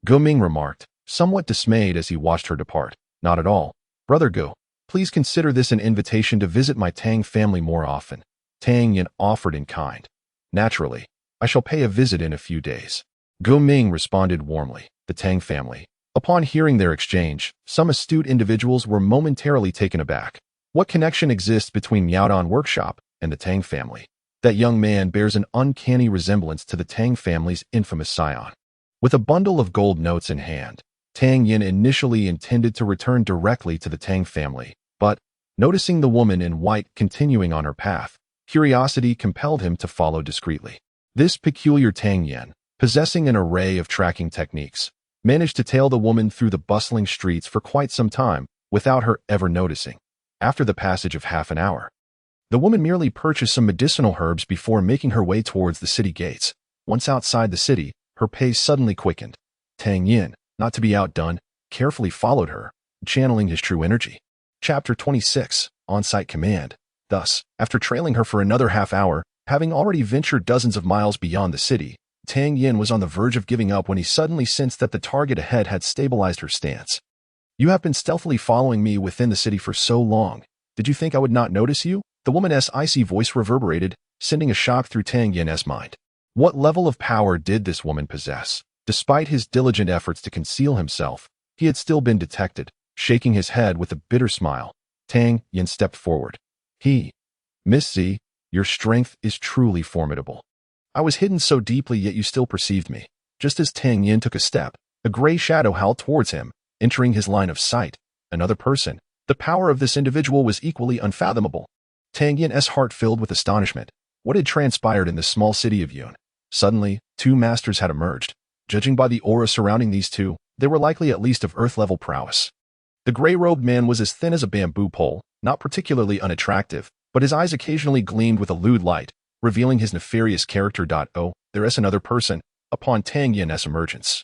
Gu Ming remarked, somewhat dismayed as he watched her depart. Not at all. Brother Gu, please consider this an invitation to visit my Tang family more often. Tang Yan offered in kind. Naturally, I shall pay a visit in a few days. Gu Ming responded warmly. The Tang family. Upon hearing their exchange, some astute individuals were momentarily taken aback. What connection exists between Miaodong Workshop and the Tang family? That young man bears an uncanny resemblance to the Tang family's infamous scion. With a bundle of gold notes in hand, Tang Yan initially intended to return directly to the Tang family, but, noticing the woman in white continuing on her path, curiosity compelled him to follow discreetly. This peculiar Tang Yan, possessing an array of tracking techniques, managed to tail the woman through the bustling streets for quite some time without her ever noticing. After the passage of half an hour, the woman merely purchased some medicinal herbs before making her way towards the city gates. Once outside the city, her pace suddenly quickened. Tang Yan, not to be outdone, carefully followed her, channeling his true energy. Chapter 26, On-Site Command. Thus, after trailing her for another half hour, having already ventured dozens of miles beyond the city, Tang Yan was on the verge of giving up when he suddenly sensed that the target ahead had stabilized her stance. You have been stealthily following me within the city for so long. Did you think I would not notice you? The woman's icy voice reverberated, sending a shock through Tang Yan's mind. What level of power did this woman possess? Despite his diligent efforts to conceal himself, he had still been detected. Shaking his head with a bitter smile, Tang Yan stepped forward. Miss Z, your strength is truly formidable. I was hidden so deeply, yet you still perceived me. Just as Tang Yan took a step, a gray shadow howled towards him, entering his line of sight. Another person. The power of this individual was equally unfathomable. Tang Yan's heart filled with astonishment. What had transpired in the small city of Yun? Suddenly, two masters had emerged. Judging by the aura surrounding these two, they were likely at least of earth-level prowess. The gray-robed man was as thin as a bamboo pole, not particularly unattractive, but his eyes occasionally gleamed with a lewd light, revealing his nefarious character. Oh, there is another person, upon Tang Yan's emergence.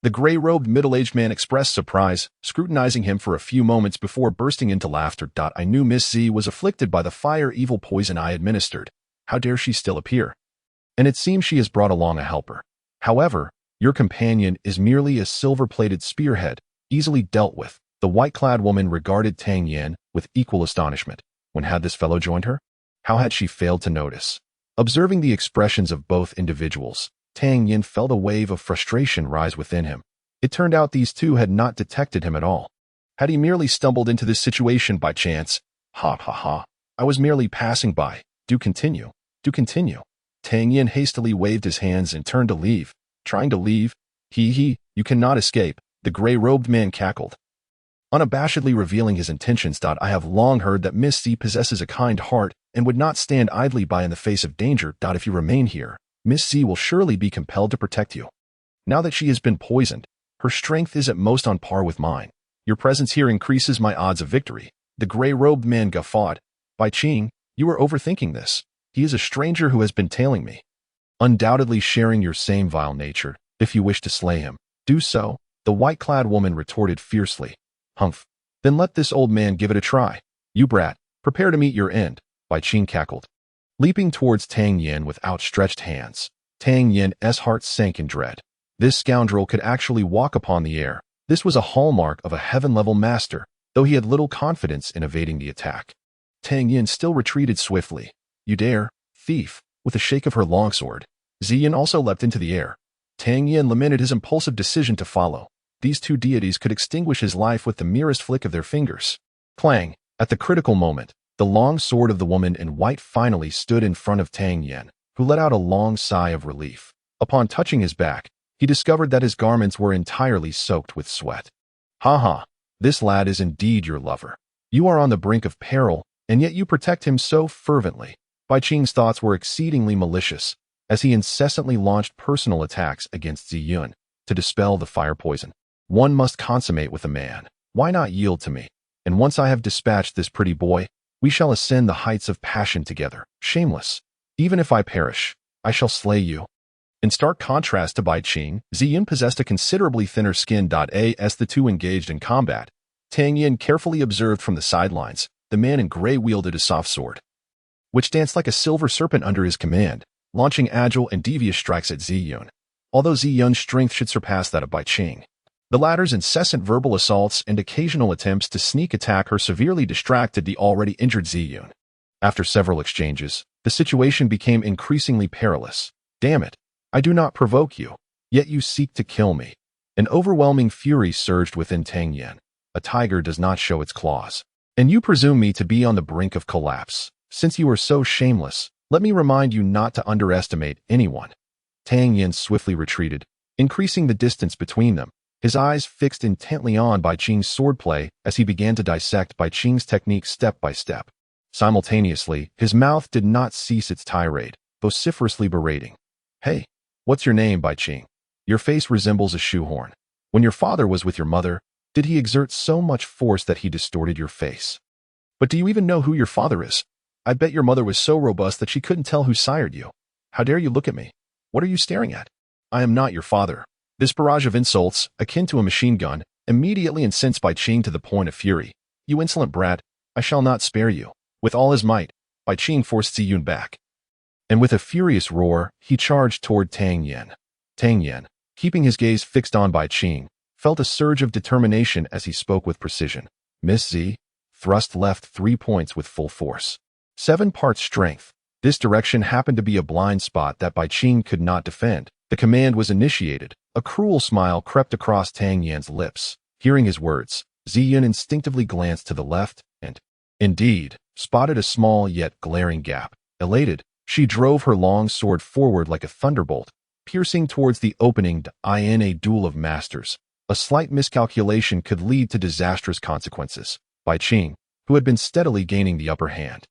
The gray-robed middle-aged man expressed surprise, scrutinizing him for a few moments before bursting into laughter. I knew Miss Z was afflicted by the fire-evil poison I administered. How dare she still appear? And it seems she has brought along a helper. However, your companion is merely a silver-plated spearhead, easily dealt with. The white-clad woman regarded Tang Yan with equal astonishment. When had this fellow joined her? How had she failed to notice? Observing the expressions of both individuals, Tang Yan felt a wave of frustration rise within him. It turned out these two had not detected him at all. Had he merely stumbled into this situation by chance? Ha ha ha. I was merely passing by. Do continue. Tang Yan hastily waved his hands and turned to leave. Trying to leave? You cannot escape, the gray-robed man cackled, unabashedly revealing his intentions. I have long heard that Miss Z possesses a kind heart and would not stand idly by in the face of danger. If you remain here, Miss Z will surely be compelled to protect you. Now that she has been poisoned, her strength is at most on par with mine. Your presence here increases my odds of victory. The gray-robed man guffawed. Bai Qing, you are overthinking this. He is a stranger who has been tailing me. Undoubtedly sharing your same vile nature. If you wish to slay him, do so, the white-clad woman retorted fiercely. Humph. Then let this old man give it a try. You brat, prepare to meet your end, Bai Qing cackled. Leaping towards Tang Yan with outstretched hands, Tang Yan's heart sank in dread. This scoundrel could actually walk upon the air. This was a hallmark of a heaven-level master, though he had little confidence in evading the attack. Tang Yan still retreated swiftly. You dare, thief, with a shake of her longsword. Ziyan also leapt into the air. Tang Yan lamented his impulsive decision to follow. These two deities could extinguish his life with the merest flick of their fingers. Clang! At the critical moment, the long sword of the woman in white finally stood in front of Tang Yan, who let out a long sigh of relief. Upon touching his back, he discovered that his garments were entirely soaked with sweat. Ha ha! This lad is indeed your lover. You are on the brink of peril, and yet you protect him so fervently. Bai Qing's thoughts were exceedingly malicious, as he incessantly launched personal attacks against Ziyun to dispel the fire poison. One must consummate with a man. Why not yield to me? And once I have dispatched this pretty boy, we shall ascend the heights of passion together. Shameless. Even if I perish, I shall slay you. In stark contrast to Bai Qing, Ziyun possessed a considerably thinner skin. As the two engaged in combat, Tang Yan carefully observed from the sidelines. The man in gray wielded a soft sword, which danced like a silver serpent under his command, launching agile and devious strikes at Ziyun. Although Ziyun's strength should surpass that of Bai Qing, the latter's incessant verbal assaults and occasional attempts to sneak attack her severely distracted the already injured Ziyun. After several exchanges, the situation became increasingly perilous. Damn it! I do not provoke you, yet you seek to kill me. An overwhelming fury surged within Tang Yan. A tiger does not show its claws. And you presume me to be on the brink of collapse. Since you are so shameless, let me remind you not to underestimate anyone. Tang Yan swiftly retreated, increasing the distance between them, his eyes fixed intently on Bai Qing's swordplay as he began to dissect Bai Qing's technique step by step. Simultaneously, his mouth did not cease its tirade, vociferously berating. Hey, what's your name, Bai Qing? Your face resembles a shoehorn. When your father was with your mother, did he exert so much force that he distorted your face? But do you even know who your father is? I bet your mother was so robust that she couldn't tell who sired you. How dare you look at me? What are you staring at? I am not your father. This barrage of insults, akin to a machine gun, immediately incensed Bai Qing to the point of fury. You insolent brat, I shall not spare you. With all his might, Bai Qing forced Ziyun back. And with a furious roar, he charged toward Tang Yan. Tang Yan, keeping his gaze fixed on Bai Qing, felt a surge of determination as he spoke with precision. Miss Z, thrust left 3 points with full force. 7 parts strength. This direction happened to be a blind spot that Bai Qing could not defend. The command was initiated. A cruel smile crept across Tang Yan's lips. Hearing his words, Ziyun instinctively glanced to the left, and Indeed, spotted a small yet glaring gap. Elated, she drove her long sword forward like a thunderbolt, piercing towards the opening in a duel of masters. A slight miscalculation could lead to disastrous consequences. Bai Qing, who had been steadily gaining the upper hand,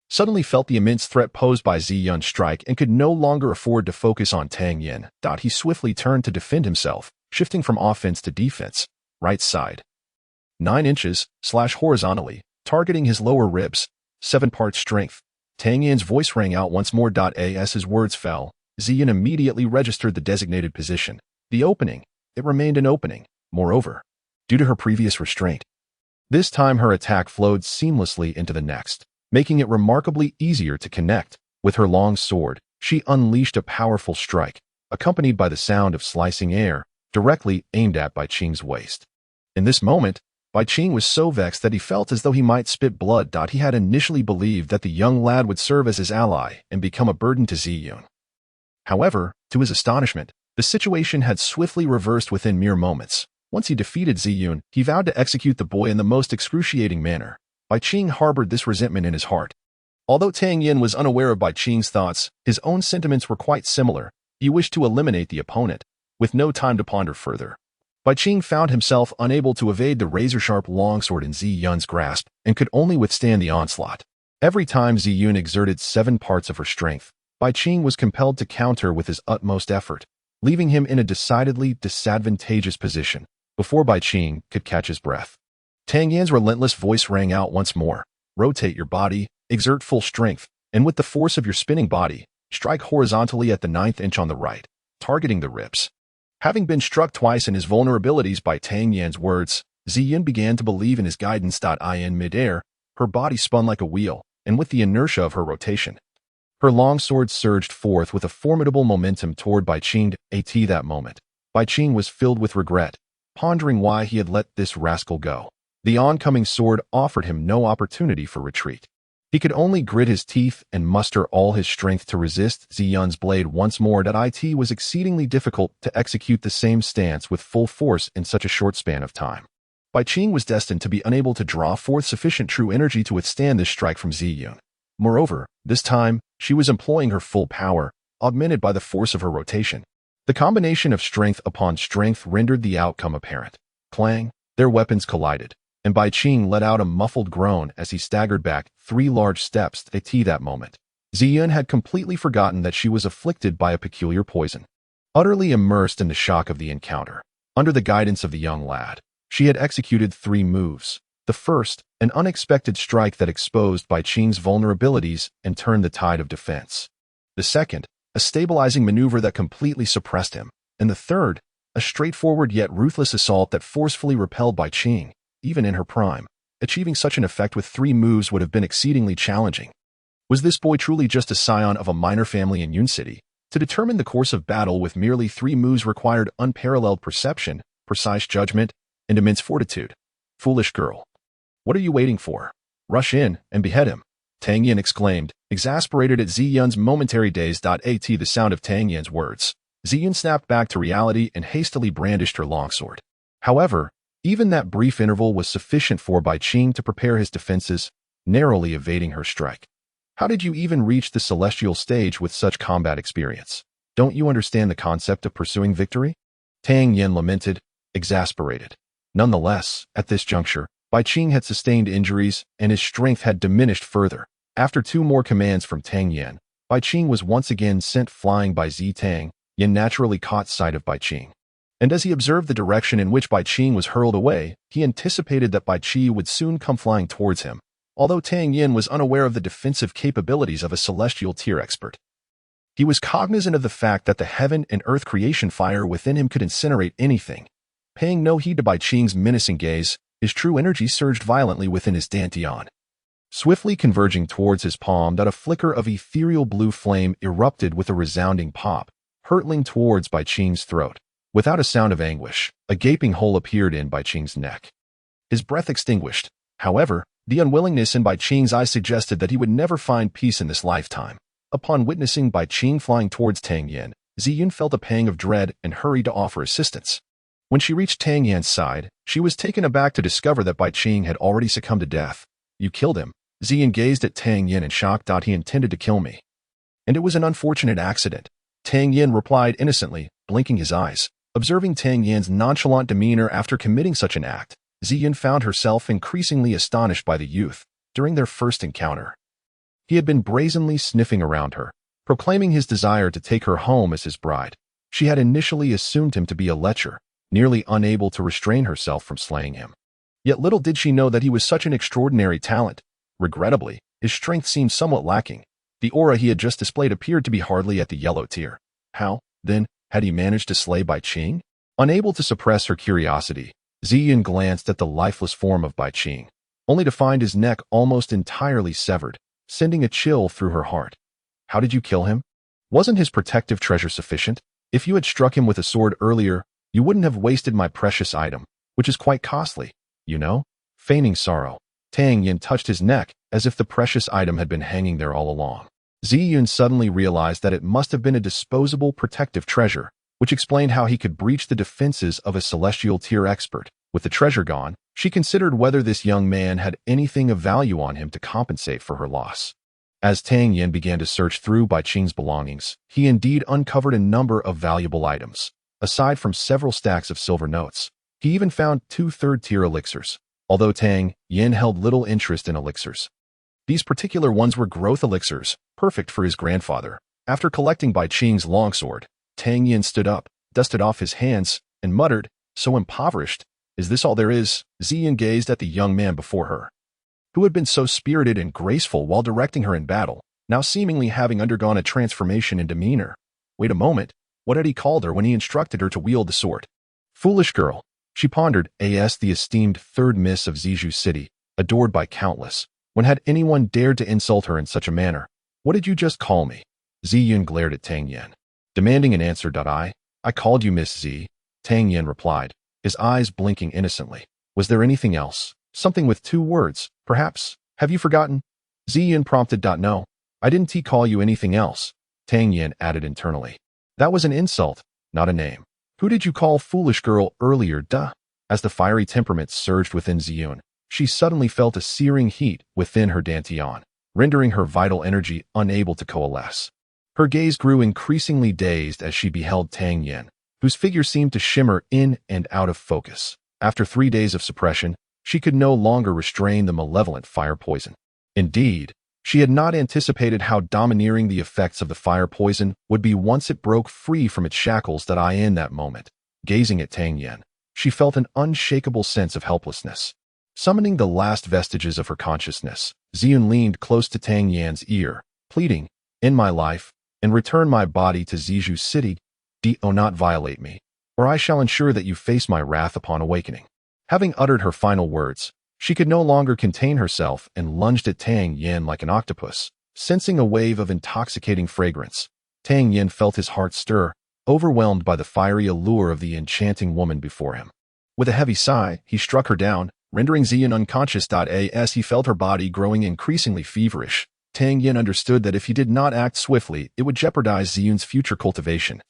suddenly felt the immense threat posed by Zi Yun's strike and could no longer afford to focus on Tang Yan. He swiftly turned to defend himself, shifting from offense to defense. Right side. 9 inches, slash horizontally, targeting his lower ribs. 7 parts strength. Tang Yan's voice rang out once more. As his words fell, Zi Yun immediately registered the designated position. The opening. It remained an opening. Moreover, due to her previous restraint, this time her attack flowed seamlessly into the next, making it remarkably easier to connect. With her long sword, she unleashed a powerful strike, accompanied by the sound of slicing air, directly aimed at Bai Qing's waist. In this moment, Bai Qing was so vexed that he felt as though he might spit blood. He had initially believed that the young lad would serve as his ally and become a burden to Zi Yun. However, to his astonishment, the situation had swiftly reversed within mere moments. Once he defeated Zi Yun, he vowed to execute the boy in the most excruciating manner. Bai Qing harbored this resentment in his heart. Although Tang Yan was unaware of Bai Qing's thoughts, his own sentiments were quite similar. He wished to eliminate the opponent, with no time to ponder further. Bai Qing found himself unable to evade the razor-sharp longsword in Zi Yun's grasp and could only withstand the onslaught. Every time Zi Yun exerted 7 parts of her strength, Bai Qing was compelled to counter with his utmost effort, leaving him in a decidedly disadvantageous position before Bai Qing could catch his breath. Tang Yan's relentless voice rang out once more. Rotate your body, exert full strength, and with the force of your spinning body, strike horizontally at the 9th inch on the right, targeting the ribs. Having been struck twice in his vulnerabilities by Tang Yan's words, Zi Yun began to believe in his guidance. In midair, her body spun like a wheel, and with the inertia of her rotation, her long sword surged forth with a formidable momentum toward Bai Qing. At that moment, Bai Qing was filled with regret, pondering why he had let this rascal go. The oncoming sword offered him no opportunity for retreat. He could only grit his teeth and muster all his strength to resist Zi Yun's blade once more. It was exceedingly difficult to execute the same stance with full force in such a short span of time. Bai Qing was destined to be unable to draw forth sufficient true energy to withstand this strike from Zi Yun. Moreover, this time, she was employing her full power, augmented by the force of her rotation. The combination of strength upon strength rendered the outcome apparent. Clang, their weapons collided, and Bai Qing let out a muffled groan as he staggered back 3 large steps. At that moment, Zi Yun had completely forgotten that she was afflicted by a peculiar poison. Utterly immersed in the shock of the encounter, under the guidance of the young lad, she had executed 3 moves. The first, an unexpected strike that exposed Bai Qing's vulnerabilities and turned the tide of defense. The second, a stabilizing maneuver that completely suppressed him. And the third, a straightforward yet ruthless assault that forcefully repelled Bai Qing, even in her prime. Achieving such an effect with 3 moves would have been exceedingly challenging. Was this boy truly just a scion of a minor family in Yun City? To determine the course of battle with merely 3 moves required unparalleled perception, precise judgment, and immense fortitude. Foolish girl. What are you waiting for? Rush in and behead him, Tang Yan exclaimed, exasperated at Zi Yun's momentary daze. At the sound of Tang Yan's words, Zi Yun snapped back to reality and hastily brandished her longsword. However, even that brief interval was sufficient for Bai Qing to prepare his defenses, narrowly evading her strike. How did you even reach the celestial stage with such combat experience? Don't you understand the concept of pursuing victory? Tang Yan lamented, exasperated. Nonetheless, at this juncture, Bai Qing had sustained injuries and his strength had diminished further. After 2 more commands from Tang Yan, Bai Qing was once again sent flying by Zi Tang. Yan naturally caught sight of Bai Qing, and as he observed the direction in which Bai Qing was hurled away, he anticipated that Bai Qi would soon come flying towards him, although Tang Yan was unaware of the defensive capabilities of a celestial tier expert. He was cognizant of the fact that the heaven and earth creation fire within him could incinerate anything. Paying no heed to Bai Qing's menacing gaze, his true energy surged violently within his dantian. Swiftly converging towards his palm, a flicker of ethereal blue flame erupted with a resounding pop, hurtling towards Bai Qing's throat. Without a sound of anguish, a gaping hole appeared in Bai Qing's neck. His breath extinguished. However, the unwillingness in Bai Qing's eyes suggested that he would never find peace in this lifetime. Upon witnessing Bai Qing flying towards Tang Yan, Zi Yun felt a pang of dread and hurried to offer assistance. When she reached Tang Yan's side, she was taken aback to discover that Bai Qing had already succumbed to death. You killed him, Ziyan gazed at Tang Yan in shock. He intended to kill me. And it was an unfortunate accident. Tang Yan replied innocently, blinking his eyes. Observing Tang Yan's nonchalant demeanor after committing such an act, Ziyan found herself increasingly astonished by the youth during their first encounter. He had been brazenly sniffing around her, proclaiming his desire to take her home as his bride. She had initially assumed him to be a lecher, nearly unable to restrain herself from slaying him. Yet little did she know that he was such an extraordinary talent. Regrettably, his strength seemed somewhat lacking. The aura he had just displayed appeared to be hardly at the yellow tier. How, then, had he managed to slay Bai Qing? Unable to suppress her curiosity, Ziyan glanced at the lifeless form of Bai Qing, only to find his neck almost entirely severed, sending a chill through her heart. How did you kill him? Wasn't his protective treasure sufficient? If you had struck him with a sword earlier, you wouldn't have wasted my precious item, which is quite costly, you know? Feigning sorrow, Tang Yan touched his neck as if the precious item had been hanging there all along. Ziyan suddenly realized that it must have been a disposable protective treasure, which explained how he could breach the defenses of a celestial tier expert. With the treasure gone, she considered whether this young man had anything of value on him to compensate for her loss. As Tang Yan began to search through Bai Qing's belongings, he indeed uncovered a number of valuable items. Aside from several stacks of silver notes, he even found 2 third-tier elixirs, although Tang Yan held little interest in elixirs. These particular ones were growth elixirs, perfect for his grandfather. After collecting Bai Qing's longsword, Tang Yan stood up, dusted off his hands, and muttered, "So impoverished. Is this all there is?" Ziyan gazed at the young man before her, who had been so spirited and graceful while directing her in battle, now seemingly having undergone a transformation in demeanor. Wait a moment, what had he called her when he instructed her to wield the sword? Foolish girl, she pondered. As the esteemed third miss of Zizhu City, adored by countless. When had anyone dared to insult her in such a manner? What did you just call me? Ziyan glared at Tang Yan, demanding an answer. I called you Miss Z, Tang Yan replied, his eyes blinking innocently. Was there anything else? Something with 2 words, perhaps? Have you forgotten? Ziyan prompted. No, I didn't call you anything else, Tang Yan added internally. That was an insult, not a name. Who did you call foolish girl earlier? As the fiery temperament surged within Ziyan, she suddenly felt a searing heat within her dantian, rendering her vital energy unable to coalesce. Her gaze grew increasingly dazed as she beheld Tang Yan, whose figure seemed to shimmer in and out of focus. After 3 days of suppression, she could no longer restrain the malevolent fire poison. Indeed, she had not anticipated how domineering the effects of the fire poison would be once it broke free from its shackles. In that moment, gazing at Tang Yan, she felt an unshakable sense of helplessness. Summoning the last vestiges of her consciousness, Ziyan leaned close to Tang Yan's ear, pleading, "In my life, and return my body to Zizhu City. Do not violate me, or I shall ensure that you face my wrath upon awakening." Having uttered her final words, she could no longer contain herself and lunged at Tang Yan like an octopus. Sensing a wave of intoxicating fragrance, Tang Yan felt his heart stir, overwhelmed by the fiery allure of the enchanting woman before him. With a heavy sigh, he struck her down, rendering Ziyan unconscious. As he felt her body growing increasingly feverish, Tang Yan understood that if he did not act swiftly, it would jeopardize Ziyan's future cultivation,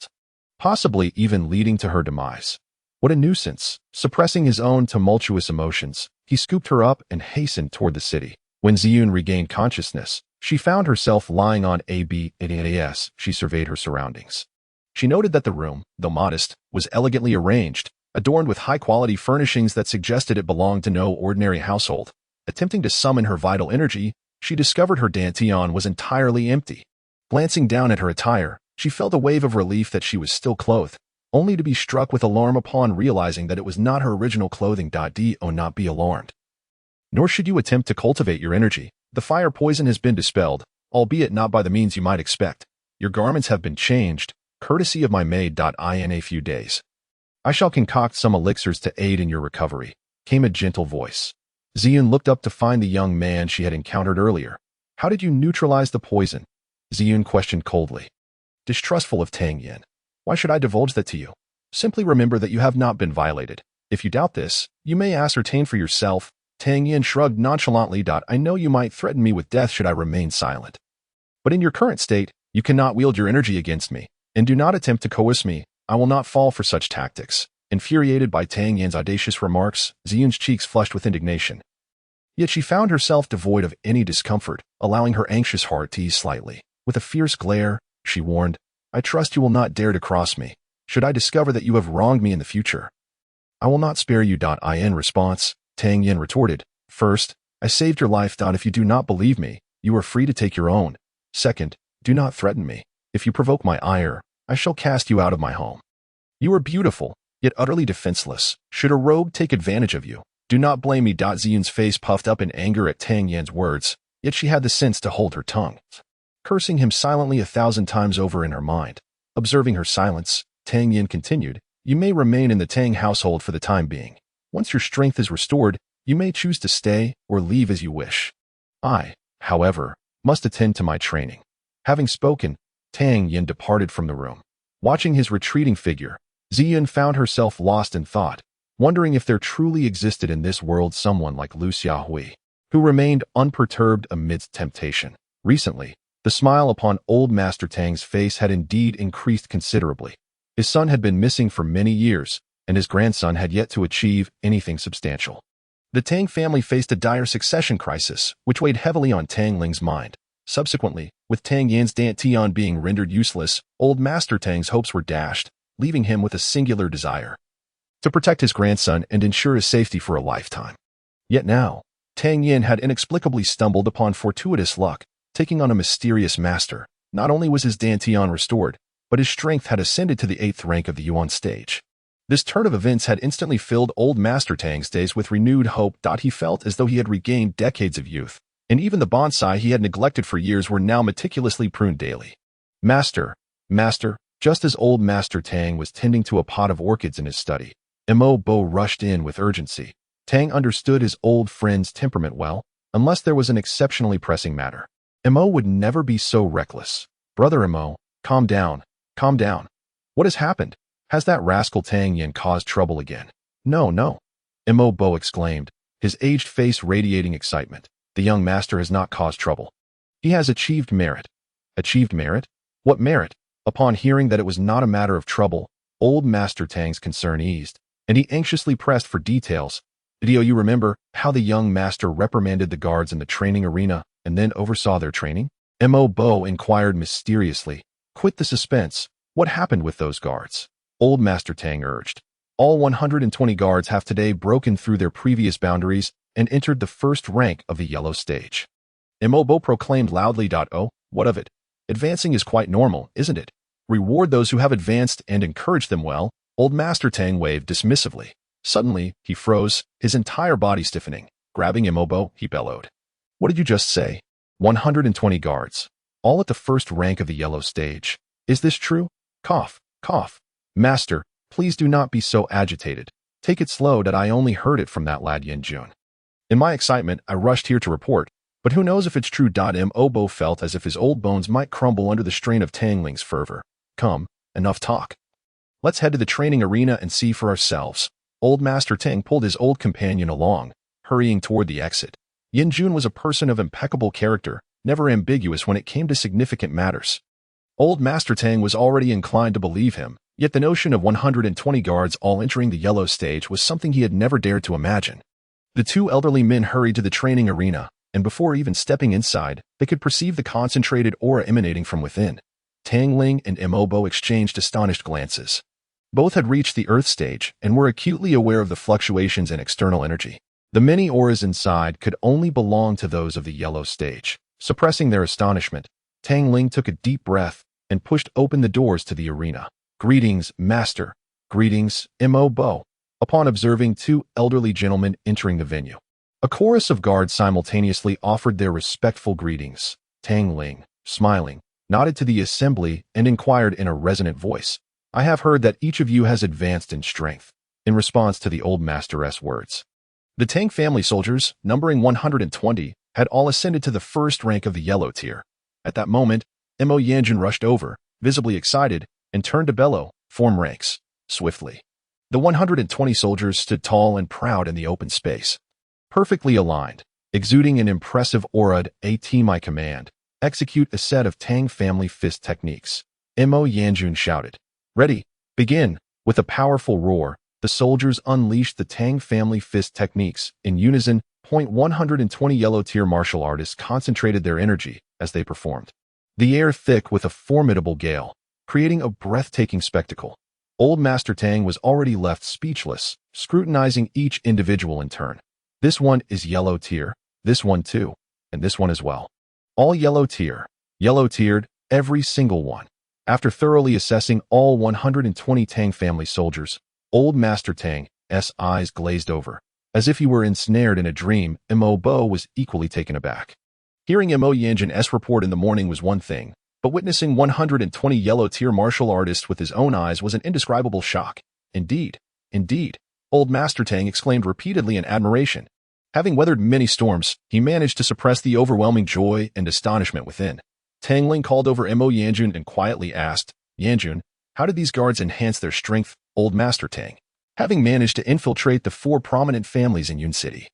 possibly even leading to her demise. What a nuisance! Suppressing his own tumultuous emotions, he scooped her up and hastened toward the city. When Ziyan regained consciousness, she found herself lying on a bed. She surveyed her surroundings. She noted that the room, though modest, was elegantly arranged, adorned with high-quality furnishings that suggested it belonged to no ordinary household. Attempting to summon her vital energy, she discovered her dantian was entirely empty. Glancing down at her attire, she felt a wave of relief that she was still clothed, only to be struck with alarm upon realizing that it was not her original clothing. Do not be alarmed. Nor should you attempt to cultivate your energy. The fire poison has been dispelled, albeit not by the means you might expect. Your garments have been changed, courtesy of my maid. In a few days, I shall concoct some elixirs to aid in your recovery, came a gentle voice. Ziyan looked up to find the young man she had encountered earlier. How did you neutralize the poison? Ziyan questioned coldly. Distrustful of Tang Yan. Why should I divulge that to you? Simply remember that you have not been violated. If you doubt this, you may ascertain for yourself. Tang Yan shrugged nonchalantly. I know you might threaten me with death should I remain silent. But in your current state, you cannot wield your energy against me, and do not attempt to coerce me. I will not fall for such tactics. Infuriated by Tang Yan's audacious remarks, Ziyan's cheeks flushed with indignation. Yet she found herself devoid of any discomfort, allowing her anxious heart to ease slightly. With a fierce glare, she warned, "I trust you will not dare to cross me, should I discover that you have wronged me in the future." "I will not spare you." In response, Tang Yan retorted, "First, I saved your life. If you do not believe me, you are free to take your own. Second, do not threaten me. If you provoke my ire, I shall cast you out of my home. You are beautiful, yet utterly defenseless. Should a rogue take advantage of you, do not blame me." Ziyun's face puffed up in anger at Tang Yan's words, yet she had the sense to hold her tongue, cursing him silently 1,000 times over in her mind. Observing her silence, Tang Yan continued, "You may remain in the Tang household for the time being. Once your strength is restored, you may choose to stay or leave as you wish. I, however, must attend to my training." Having spoken, Tang Yan departed from the room. Watching his retreating figure, Ziyun found herself lost in thought, wondering if there truly existed in this world someone like Lu Xiaohui, who remained unperturbed amidst temptation. Recently, the smile upon old Master Tang's face had indeed increased considerably. His son had been missing for many years, and his grandson had yet to achieve anything substantial. The Tang family faced a dire succession crisis, which weighed heavily on Tang Ling's mind. Subsequently, with Tang Yan's dantian being rendered useless, old Master Tang's hopes were dashed, leaving him with a singular desire to protect his grandson and ensure his safety for a lifetime. Yet now, Tang Yan had inexplicably stumbled upon fortuitous luck, taking on a mysterious master. Not only was his dantian restored, but his strength had ascended to the 8th rank of the Yuan stage. This turn of events had instantly filled old Master Tang's days with renewed hope. He felt as though he had regained decades of youth, and even the bonsai he had neglected for years were now meticulously pruned daily. Master, just as old Master Tang was tending to a pot of orchids in his study, Mo Bo rushed in with urgency. Tang understood his old friend's temperament well, unless there was an exceptionally pressing matter. Mo would never be so reckless. "Brother Mo, calm down, calm down. What has happened? Has that rascal Tang Yan caused trouble again?" No, Mo Bo exclaimed, his aged face radiating excitement. "The young master has not caused trouble. He has achieved merit." Achieved merit? What merit? Upon hearing that it was not a matter of trouble, old Master Tang's concern eased, and he anxiously pressed for details. "You remember how the young master reprimanded the guards in the training arena and then oversaw their training?" Mo Bo inquired mysteriously. "Quit the suspense. What happened with those guards?" Old Master Tang urged. "All 120 guards have today broken through their previous boundaries and entered the 1st rank of the yellow stage." Mo Bo proclaimed loudly. "Oh, what of it? Advancing is quite normal, isn't it? Reward those who have advanced and encourage them well." Old Master Tang waved dismissively. Suddenly, he froze, his entire body stiffening. Grabbing Mo Bo, he bellowed, "What did you just say? 120 guards, all at the 1st rank of the yellow stage. Is this true?" Cough, cough. "Master, please do not be so agitated. Take it slow. I only heard it from that lad Yen Jun. In my excitement, I rushed here to report, but who knows if it's true." Mo Bo felt as if his old bones might crumble under the strain of Tang Ling's fervor. "Come, enough talk. Let's head to the training arena and see for ourselves." Old Master Tang pulled his old companion along, hurrying toward the exit. Yen Jun was a person of impeccable character, never ambiguous when it came to significant matters. Old Master Tang was already inclined to believe him, yet the notion of 120 guards all entering the yellow stage was something he had never dared to imagine. The two elderly men hurried to the training arena, and before even stepping inside, they could perceive the concentrated aura emanating from within. Tang Ling and Mo Bo exchanged astonished glances. Both had reached the Earth stage and were acutely aware of the fluctuations in external energy. The many auras inside could only belong to those of the yellow stage. Suppressing their astonishment, Tang Ling took a deep breath and pushed open the doors to the arena. "Greetings, Master." "Greetings, Mo Bo." Upon observing two elderly gentlemen entering the venue, a chorus of guards simultaneously offered their respectful greetings. Tang Ling, smiling, nodded to the assembly and inquired in a resonant voice, "I have heard that each of you has advanced in strength," in response to the old master's words. The Tang family soldiers, numbering 120, had all ascended to the 1st rank of the yellow tier. At that moment, Mo Yanjun rushed over, visibly excited, and turned to bellow, "Form ranks, swiftly." The 120 soldiers stood tall and proud in the open space, perfectly aligned, exuding an impressive aura. "At my command, execute a set of Tang family fist techniques," Mo Yanjun shouted. "Ready, begin." With a powerful roar, the soldiers unleashed the Tang family fist techniques in unison, 120 yellow-tier martial artists concentrated their energy as they performed. The air thick with a formidable gale, creating a breathtaking spectacle. Old Master Tang was already left speechless, scrutinizing each individual in turn. This one is yellow tier, this one too, and this one as well. All yellow tiered, every single one. After thoroughly assessing all 120 Tang family soldiers, Old Master Tang's eyes glazed over. As if he were ensnared in a dream, Mo Bo was equally taken aback. Hearing Mo Yanjin's report in the morning was one thing, but witnessing 120 yellow-tier martial artists with his own eyes was an indescribable shock. Indeed, Old Master Tang exclaimed repeatedly in admiration. Having weathered many storms, he managed to suppress the overwhelming joy and astonishment within. Tang Ling called over Mo Yanjun and quietly asked, "Yanjun, how did these guards enhance their strength, Old Master Tang?" Having managed to infiltrate the 4 prominent families in Yun City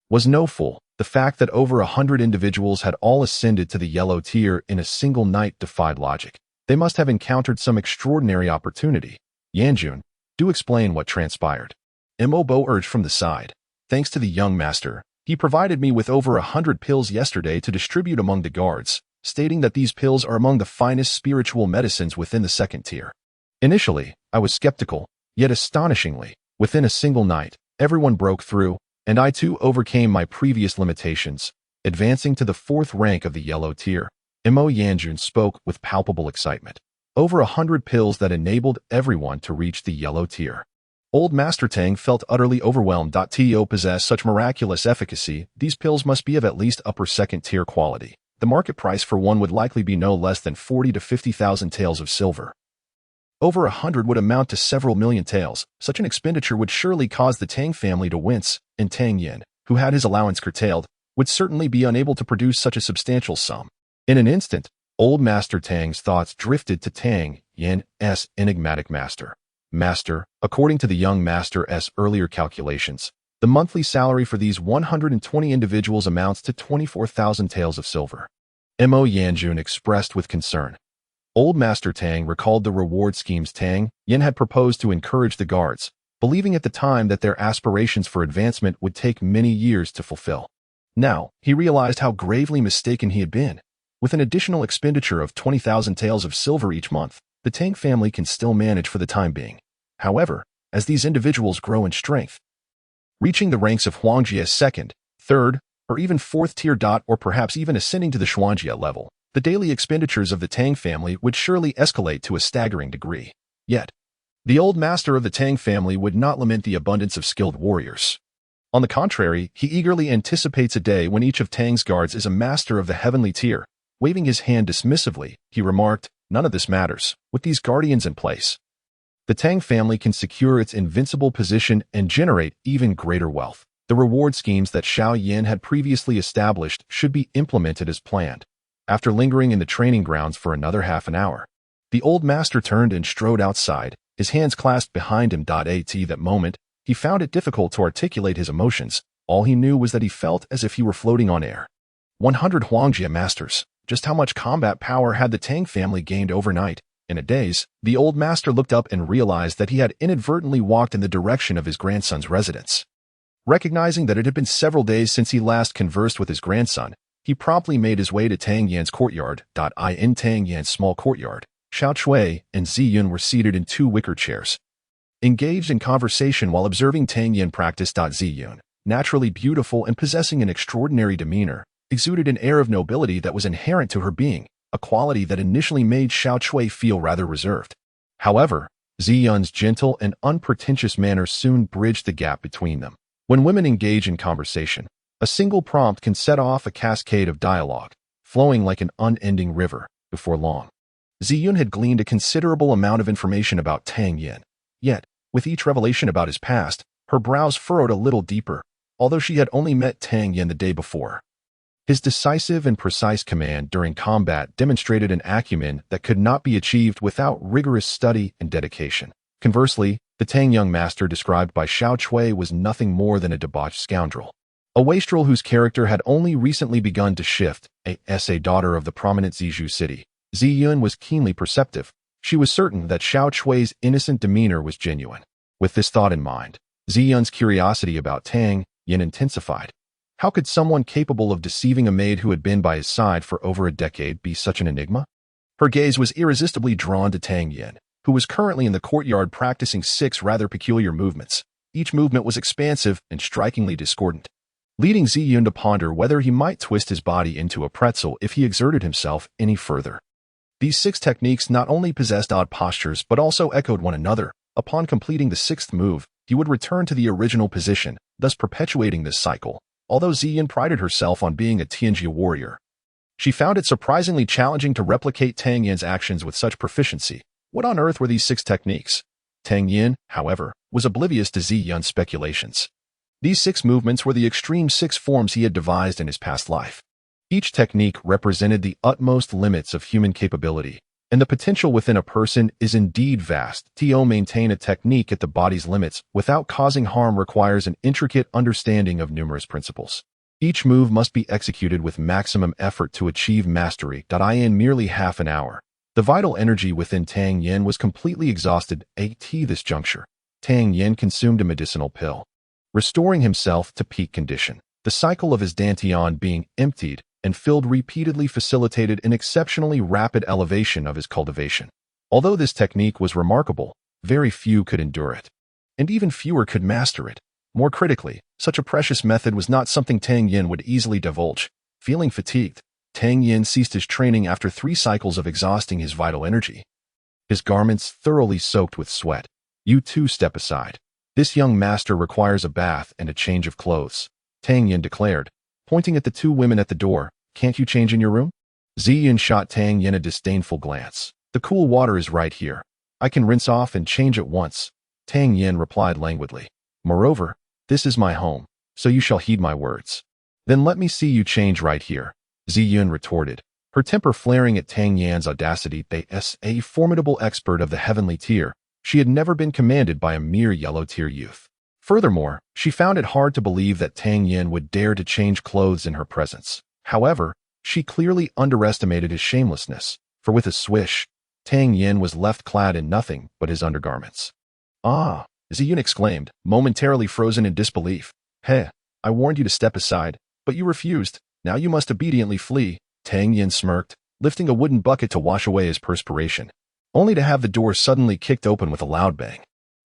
was no fool. The fact that over 100 individuals had all ascended to the yellow tier in a single night defied logic. They must have encountered some extraordinary opportunity. Yanjun, do explain what transpired. Mo Bo urged from the side. Thanks to the young master, he provided me with over 100 pills yesterday to distribute among the guards, stating that these pills are among the finest spiritual medicines within the second tier. Initially, I was skeptical, yet astonishingly, within a single night, everyone broke through, and I too overcame my previous limitations, advancing to the 4th rank of the yellow tier. Mo Yanjun spoke with palpable excitement. Over 100 pills that enabled everyone to reach the yellow tier. Old Master Tang felt utterly overwhelmed. To possess such miraculous efficacy, these pills must be of at least upper second tier quality. The market price for one would likely be no less than 40 to 50,000 taels of silver. Over 100 would amount to several million taels. Such an expenditure would surely cause the Tang family to wince, and Tang Yan, who had his allowance curtailed, would certainly be unable to produce such a substantial sum. In an instant, Old Master Tang's thoughts drifted to Tang Yan's enigmatic master. According to the young master's earlier calculations, the monthly salary for these 120 individuals amounts to 24,000 taels of silver. Mo Yanjun expressed with concern. Old Master Tang recalled the reward schemes Tang Yan had proposed to encourage the guards, believing at the time that their aspirations for advancement would take many years to fulfill. Now, he realized how gravely mistaken he had been. With an additional expenditure of 20,000 taels of silver each month, the Tang family can still manage for the time being. However, as these individuals grow in strength, reaching the ranks of Huangjie's 2nd, 3rd, or even 4th tier, or perhaps even ascending to the Xuanjie level, the daily expenditures of the Tang family would surely escalate to a staggering degree. Yet, the old master of the Tang family would not lament the abundance of skilled warriors. On the contrary, he eagerly anticipates a day when each of Tang's guards is a master of the heavenly tier. Waving his hand dismissively, he remarked, "None of this matters. With these guardians in place, the Tang family can secure its invincible position and generate even greater wealth. The reward schemes that Xiao Yan had previously established should be implemented as planned." After lingering in the training grounds for another half an hour, the old master turned and strode outside, his hands clasped behind him. At that moment, he found it difficult to articulate his emotions. All he knew was that he felt as if he were floating on air. 100 Huangjie masters. Just how much combat power had the Tang family gained overnight? In a daze, the old master looked up and realized that he had inadvertently walked in the direction of his grandson's residence. Recognizing that it had been several days since he last conversed with his grandson, he promptly made his way to Tang Yan's courtyard. In Tang Yan's small courtyard, Xiao Chui and Zi Yun were seated in 2 wicker chairs, engaged in conversation while observing Tang Yan practice. Zi Yun, naturally beautiful and possessing an extraordinary demeanor, exuded an air of nobility that was inherent to her being, a quality that initially made Xiao Chui feel rather reserved. However, Zi Yun's gentle and unpretentious manner soon bridged the gap between them. When women engage in conversation, a single prompt can set off a cascade of dialogue, flowing like an unending river. Before long, Ziyun had gleaned a considerable amount of information about Tang Yan. Yet, with each revelation about his past, her brows furrowed a little deeper, although she had only met Tang Yan the day before. His decisive and precise command during combat demonstrated an acumen that could not be achieved without rigorous study and dedication. Conversely, the Tang young master described by Xiao Chui was nothing more than a debauched scoundrel. A wastrel whose character had only recently begun to shift, a daughter of the prominent Zizhu city. Ziyun was keenly perceptive. She was certain that Xiao Chui's innocent demeanor was genuine. With this thought in mind, Ziyun's curiosity about Tang Yan intensified. How could someone capable of deceiving a maid who had been by his side for over a decade be such an enigma? Her gaze was irresistibly drawn to Tang Yan, who was currently in the courtyard practicing 6 rather peculiar movements. Each movement was expansive and strikingly discordant, leading Ziyun to ponder whether he might twist his body into a pretzel if he exerted himself any further. These 6 techniques not only possessed odd postures but also echoed one another. Upon completing the 6th move, he would return to the original position, thus perpetuating this cycle. Although Ziyun prided herself on being a Tianjia warrior, she found it surprisingly challenging to replicate Tang Yan's actions with such proficiency. What on earth were these 6 techniques? Tang Yan, however, was oblivious to Ziyun's speculations. These 6 movements were the extreme 6 forms he had devised in his past life. Each technique represented the utmost limits of human capability, and the potential within a person is indeed vast. To maintain a technique at the body's limits without causing harm requires an intricate understanding of numerous principles. Each move must be executed with maximum effort to achieve mastery. In merely half an hour, the vital energy within Tang Yan was completely exhausted. At this juncture, Tang Yan consumed a medicinal pill, restoring himself to peak condition. The cycle of his dantian being emptied and filled repeatedly facilitated an exceptionally rapid elevation of his cultivation. Although this technique was remarkable, very few could endure it, and even fewer could master it. More critically, such a precious method was not something Tang Yan would easily divulge. Feeling fatigued, Tang Yan ceased his training after 3 cycles of exhausting his vital energy, his garments thoroughly soaked with sweat. You two step aside. This young master requires a bath and a change of clothes, Tang Yan declared, pointing at the 2 women at the door. Can't you change in your room? Ziyun shot Tang Yan a disdainful glance. The cool water is right here. I can rinse off and change at once, Tang Yan replied languidly. Moreover, this is my home, so you shall heed my words. Then let me see you change right here, Ziyun retorted, her temper flaring at Tang Yan's audacity. As a formidable expert of the heavenly tier, she had never been commanded by a mere yellow-tier youth. Furthermore, she found it hard to believe that Tang Yan would dare to change clothes in her presence. However, she clearly underestimated his shamelessness, for with a swish, Tang Yan was left clad in nothing but his undergarments. Ah, Ziyun exclaimed, momentarily frozen in disbelief. Heh, I warned you to step aside, but you refused. Now you must obediently flee, Tang Yan smirked, lifting a wooden bucket to wash away his perspiration, only to have the door suddenly kicked open with a loud bang.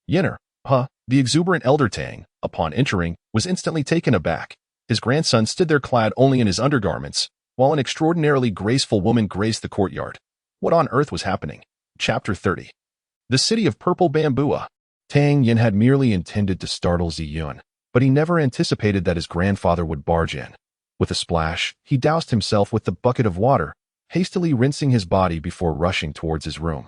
Yenner, huh? The exuberant elder Tang, upon entering, was instantly taken aback. His grandson stood there clad only in his undergarments, while an extraordinarily graceful woman graced the courtyard. What on earth was happening? Chapter 30. The City of Purple Bamboo. Tang Yan had merely intended to startle Ziyun, but he never anticipated that his grandfather would barge in. With a splash, he doused himself with the bucket of water, hastily rinsing his body before rushing towards his room.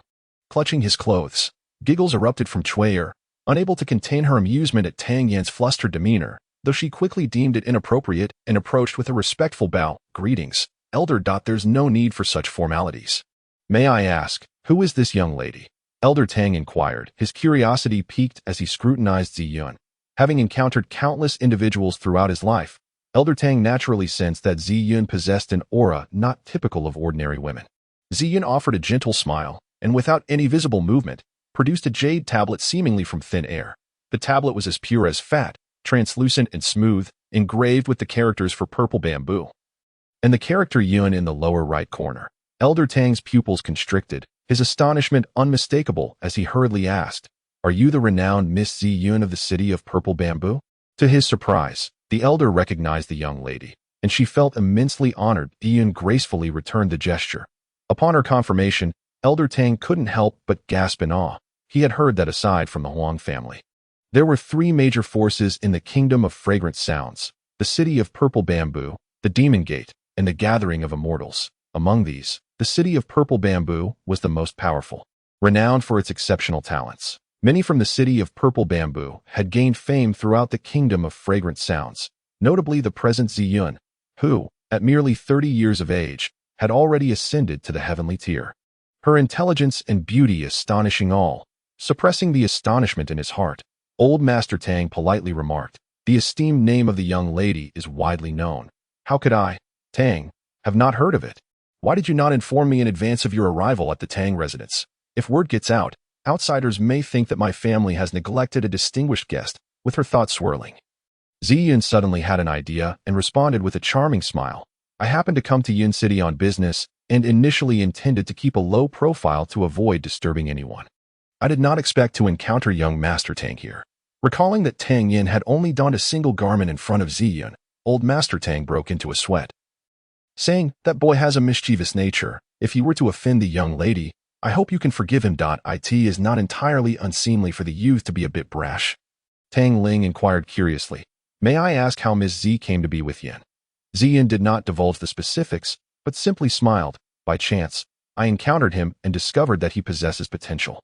Clutching his clothes, giggles erupted from Chui'er, unable to contain her amusement at Tang Yan's flustered demeanor, though she quickly deemed it inappropriate and approached with a respectful bow. Greetings, Elder. There's no need for such formalities. May I ask, who is this young lady? Elder Tang inquired, his curiosity piqued as he scrutinized Ziyun. Having encountered countless individuals throughout his life, Elder Tang naturally sensed that Ziyun possessed an aura not typical of ordinary women. Ziyun offered a gentle smile, and without any visible movement, produced a jade tablet seemingly from thin air. The tablet was as pure as fat, translucent and smooth, engraved with the characters for Purple Bamboo, and the character Yun in the lower right corner. Elder Tang's pupils constricted, his astonishment unmistakable as he hurriedly asked, Are you the renowned Miss Ziyun of the City of Purple Bamboo? To his surprise, the elder recognized the young lady, and she felt immensely honored. Yun gracefully returned the gesture. Upon her confirmation, Elder Tang couldn't help but gasp in awe. He had heard that aside from the Huang family, there were 3 major forces in the Kingdom of Fragrant Sounds: the City of Purple Bamboo, the Demon Gate, and the Gathering of Immortals. Among these, the City of Purple Bamboo was the most powerful, renowned for its exceptional talents. Many from the City of Purple Bamboo had gained fame throughout the Kingdom of Fragrant Sounds, notably the present Ziyun, who, at merely 30 years of age, had already ascended to the heavenly tier. Her intelligence and beauty astonishing all. Suppressing the astonishment in his heart, old Master Tang politely remarked, The esteemed name of the young lady is widely known. How could I, Tang, have not heard of it? Why did you not inform me in advance of your arrival at the Tang residence? If word gets out, outsiders may think that my family has neglected a distinguished guest, with her thoughts swirling. Ziyun suddenly had an idea and responded with a charming smile. I happened to come to Yin City on business and initially intended to keep a low profile to avoid disturbing anyone. I did not expect to encounter young Master Tang here. Recalling that Tang Yan had only donned a single garment in front of Ziyun, old Master Tang broke into a sweat, saying, "That boy has a mischievous nature. If he were to offend the young lady, I hope you can forgive him. It is not entirely unseemly for the youth to be a bit brash." Tang Ling inquired curiously, "May I ask how Miss Z came to be with Yin?" Ziyun did not divulge the specifics, but simply smiled. "By chance, I encountered him and discovered that he possesses potential.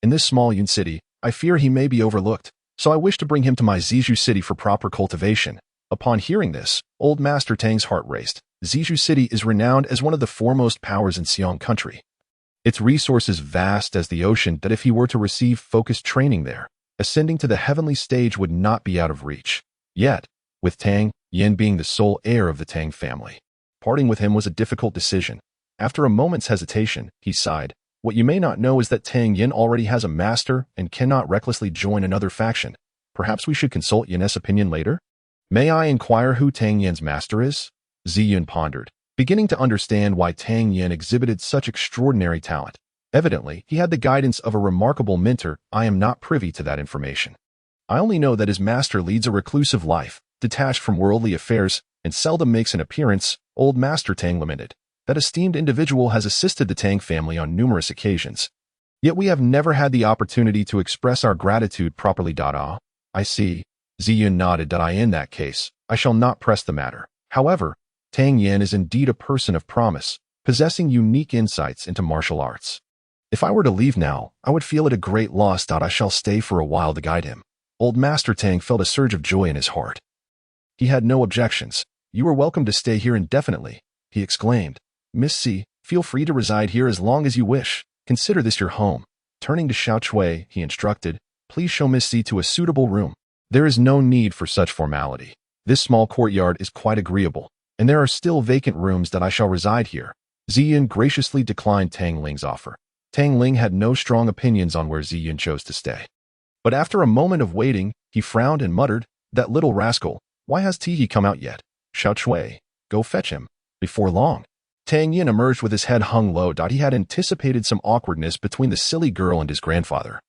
In this small Yin city, I fear he may be overlooked, so I wish to bring him to my Zizhu city for proper cultivation." Upon hearing this, old Master Tang's heart raced. Zizhu city is renowned as one of the foremost powers in Xiong country. Its resources vast as the ocean that if he were to receive focused training there, ascending to the heavenly stage would not be out of reach. Yet, with Tang Yan being the sole heir of the Tang family, parting with him was a difficult decision. After a moment's hesitation, he sighed. "What you may not know is that Tang Yan already has a master and cannot recklessly join another faction. Perhaps we should consult Yan's opinion later?" "May I inquire who Tang Yan's master is?" Ziyun pondered, beginning to understand why Tang Yan exhibited such extraordinary talent. Evidently, he had the guidance of a remarkable mentor. "I am not privy to that information. I only know that his master leads a reclusive life, detached from worldly affairs, and seldom makes an appearance." Old Master Tang lamented. "That esteemed individual has assisted the Tang family on numerous occasions. Yet we have never had the opportunity to express our gratitude properly. I see." Ziyun nodded. "In that case, I shall not press the matter. However, Tang Yan is indeed a person of promise, possessing unique insights into martial arts. If I were to leave now, I would feel it a great loss. I shall stay for a while to guide him." Old Master Tang felt a surge of joy in his heart. He had no objections. "You are welcome to stay here indefinitely," he exclaimed. "Miss C, feel free to reside here as long as you wish. Consider this your home." Turning to Xiao Chui, he instructed, "Please show Miss C to a suitable room." "There is no need for such formality. This small courtyard is quite agreeable, and there are still vacant rooms that I shall reside here." Ziyun graciously declined Tang Ling's offer. Tang Ling had no strong opinions on where Ziyun chose to stay. But after a moment of waiting, he frowned and muttered, "That little rascal, why has Tihi come out yet? Xiao Chui, go fetch him." Before long, Tang Yan emerged with his head hung low. He had anticipated some awkwardness between the silly girl and his grandfather.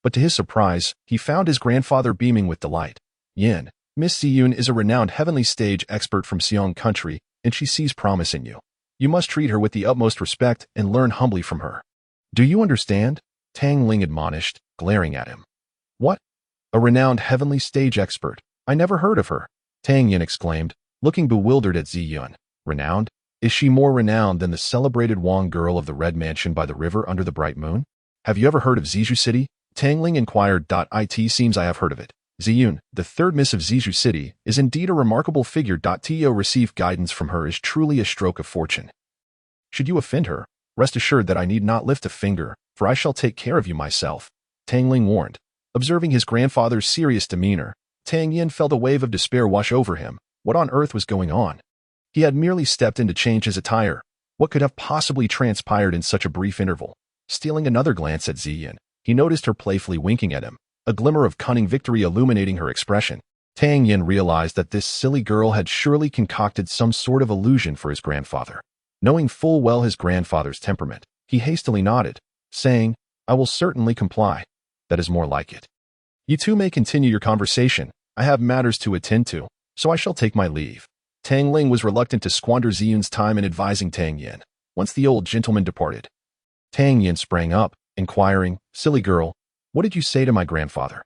But to his surprise, he found his grandfather beaming with delight. "Yin, Miss Ziyun is a renowned heavenly stage expert from Xiong country, and she sees promise in you. You must treat her with the utmost respect and learn humbly from her. Do you understand?" Tang Ling admonished, glaring at him. "What? A renowned heavenly stage expert? I never heard of her," Tang Yan exclaimed, looking bewildered at Ziyun. "Renowned? Is she more renowned than the celebrated Wang girl of the Red Mansion by the river under the bright moon? Have you ever heard of Zizhu City?" Tang Ling inquired. "It seems I have heard of it. Ziyun, the third miss of Zizhu City, is indeed a remarkable figure. To receive guidance from her is truly a stroke of fortune. Should you offend her, rest assured that I need not lift a finger, for I shall take care of you myself," Tang Ling warned. Observing his grandfather's serious demeanor, Tang Yan felt a wave of despair wash over him. What on earth was going on? He had merely stepped in to change his attire. What could have possibly transpired in such a brief interval? Stealing another glance at Ziyun, he noticed her playfully winking at him, a glimmer of cunning victory illuminating her expression. Tang Yan realized that this silly girl had surely concocted some sort of illusion for his grandfather. Knowing full well his grandfather's temperament, he hastily nodded, saying, "I will certainly comply. That is more like it. You two may continue your conversation. I have matters to attend to, so I shall take my leave." Tang Ling was reluctant to squander Ziyun's time in advising Tang Yan. Once the old gentleman departed, Tang Yan sprang up, inquiring, "Silly girl, what did you say to my grandfather?"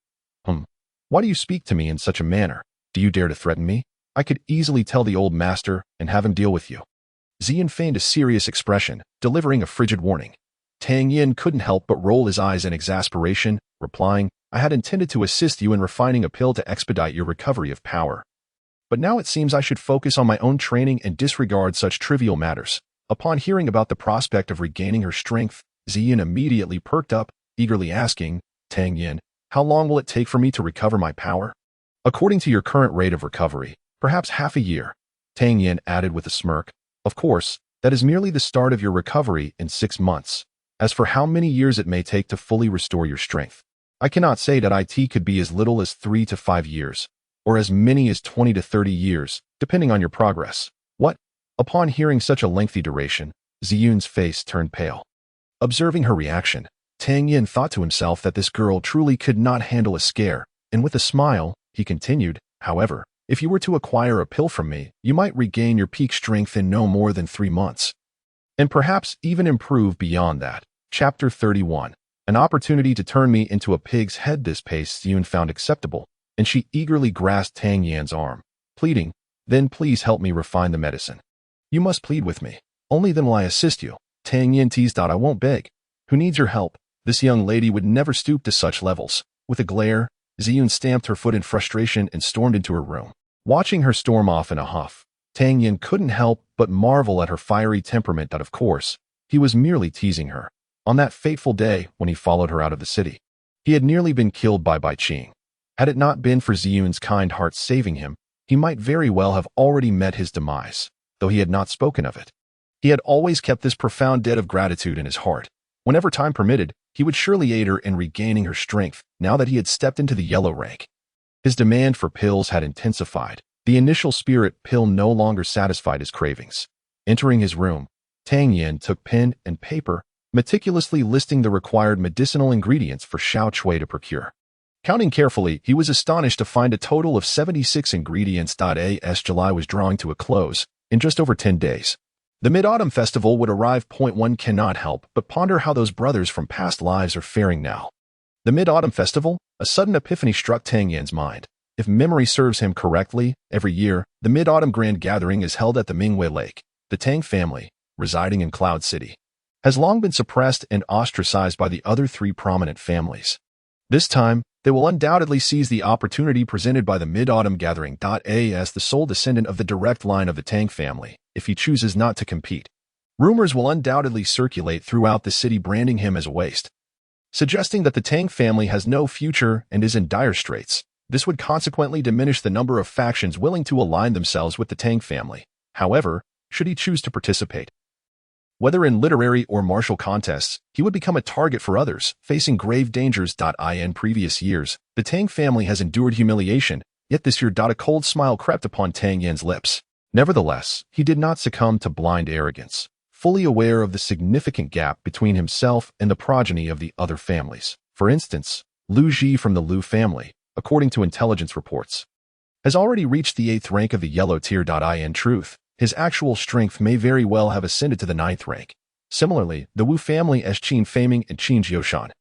Why do you speak to me in such a manner? Do you dare to threaten me? I could easily tell the old master and have him deal with you." Ziyun feigned a serious expression, delivering a frigid warning. Tang Yan couldn't help but roll his eyes in exasperation, replying, "I had intended to assist you in refining a pill to expedite your recovery of power. But now it seems I should focus on my own training and disregard such trivial matters." Upon hearing about the prospect of regaining her strength, Ziyun immediately perked up, eagerly asking, "Tang Yan, how long will it take for me to recover my power?" "According to your current rate of recovery, perhaps half a year," Tang Yan added with a smirk. "Of course, that is merely the start of your recovery in 6 months. As for how many years it may take to fully restore your strength, I cannot say. It could be as little as 3 to 5 years." or as many as 20 to 30 years, depending on your progress. What? Upon hearing such a lengthy duration, Ziyun's face turned pale. Observing her reaction, Tang Yan thought to himself that this girl truly could not handle a scare, and with a smile, he continued, however, if you were to acquire a pill from me, you might regain your peak strength in no more than 3 months. And perhaps even improve beyond that. Chapter 31. An opportunity to turn me into a pig's head. This pace Ziyun found acceptable, and she eagerly grasped Tang Yan's arm, pleading, then please help me refine the medicine. You must plead with me. Only then will I assist you. Tang Yan teased. I won't beg. Who needs your help? This young lady would never stoop to such levels. With a glare, Ziyun stamped her foot in frustration and stormed into her room. Watching her storm off in a huff, Tang Yan couldn't help but marvel at her fiery temperament. That, of course, he was merely teasing her. On that fateful day when he followed her out of the city, he had nearly been killed by Bai Qing. Had it not been for Ziyun's kind heart saving him, he might very well have already met his demise, though he had not spoken of it. He had always kept this profound debt of gratitude in his heart. Whenever time permitted, he would surely aid her in regaining her strength now that he had stepped into the yellow rank. His demand for pills had intensified. The initial spirit pill no longer satisfied his cravings. Entering his room, Tang Yan took pen and paper, meticulously listing the required medicinal ingredients for Xiao Chui to procure. Counting carefully, he was astonished to find a total of 76 ingredients. As July was drawing to a close, in just over 10 days, the Mid-Autumn Festival would arrive. One cannot help but ponder how those brothers from past lives are faring now. The Mid-Autumn Festival? A sudden epiphany struck Tang Yan's mind. If memory serves him correctly, every year, the Mid-Autumn Grand Gathering is held at the Mingwei Lake. The Tang family, residing in Cloud City, has long been suppressed and ostracized by the other 3 prominent families. This time, they will undoubtedly seize the opportunity presented by the Mid-Autumn Gathering. As the sole descendant of the direct line of the Tang family, if he chooses not to compete, rumors will undoubtedly circulate throughout the city branding him as a waste, suggesting that the Tang family has no future and is in dire straits. This would consequently diminish the number of factions willing to align themselves with the Tang family. However, should he choose to participate, whether in literary or martial contests, he would become a target for others, facing grave dangers. In previous years, the Tang family has endured humiliation, yet this year a cold smile crept upon Tang Yan's lips. Nevertheless, he did not succumb to blind arrogance, fully aware of the significant gap between himself and the progeny of the other families. For instance, Lu Ji from the Lu family, according to intelligence reports, has already reached the 8th rank of the yellow tier. In truth, his actual strength may very well have ascended to the 9th rank. Similarly, the Wu family as Qin Feiming and Qin Jiushan,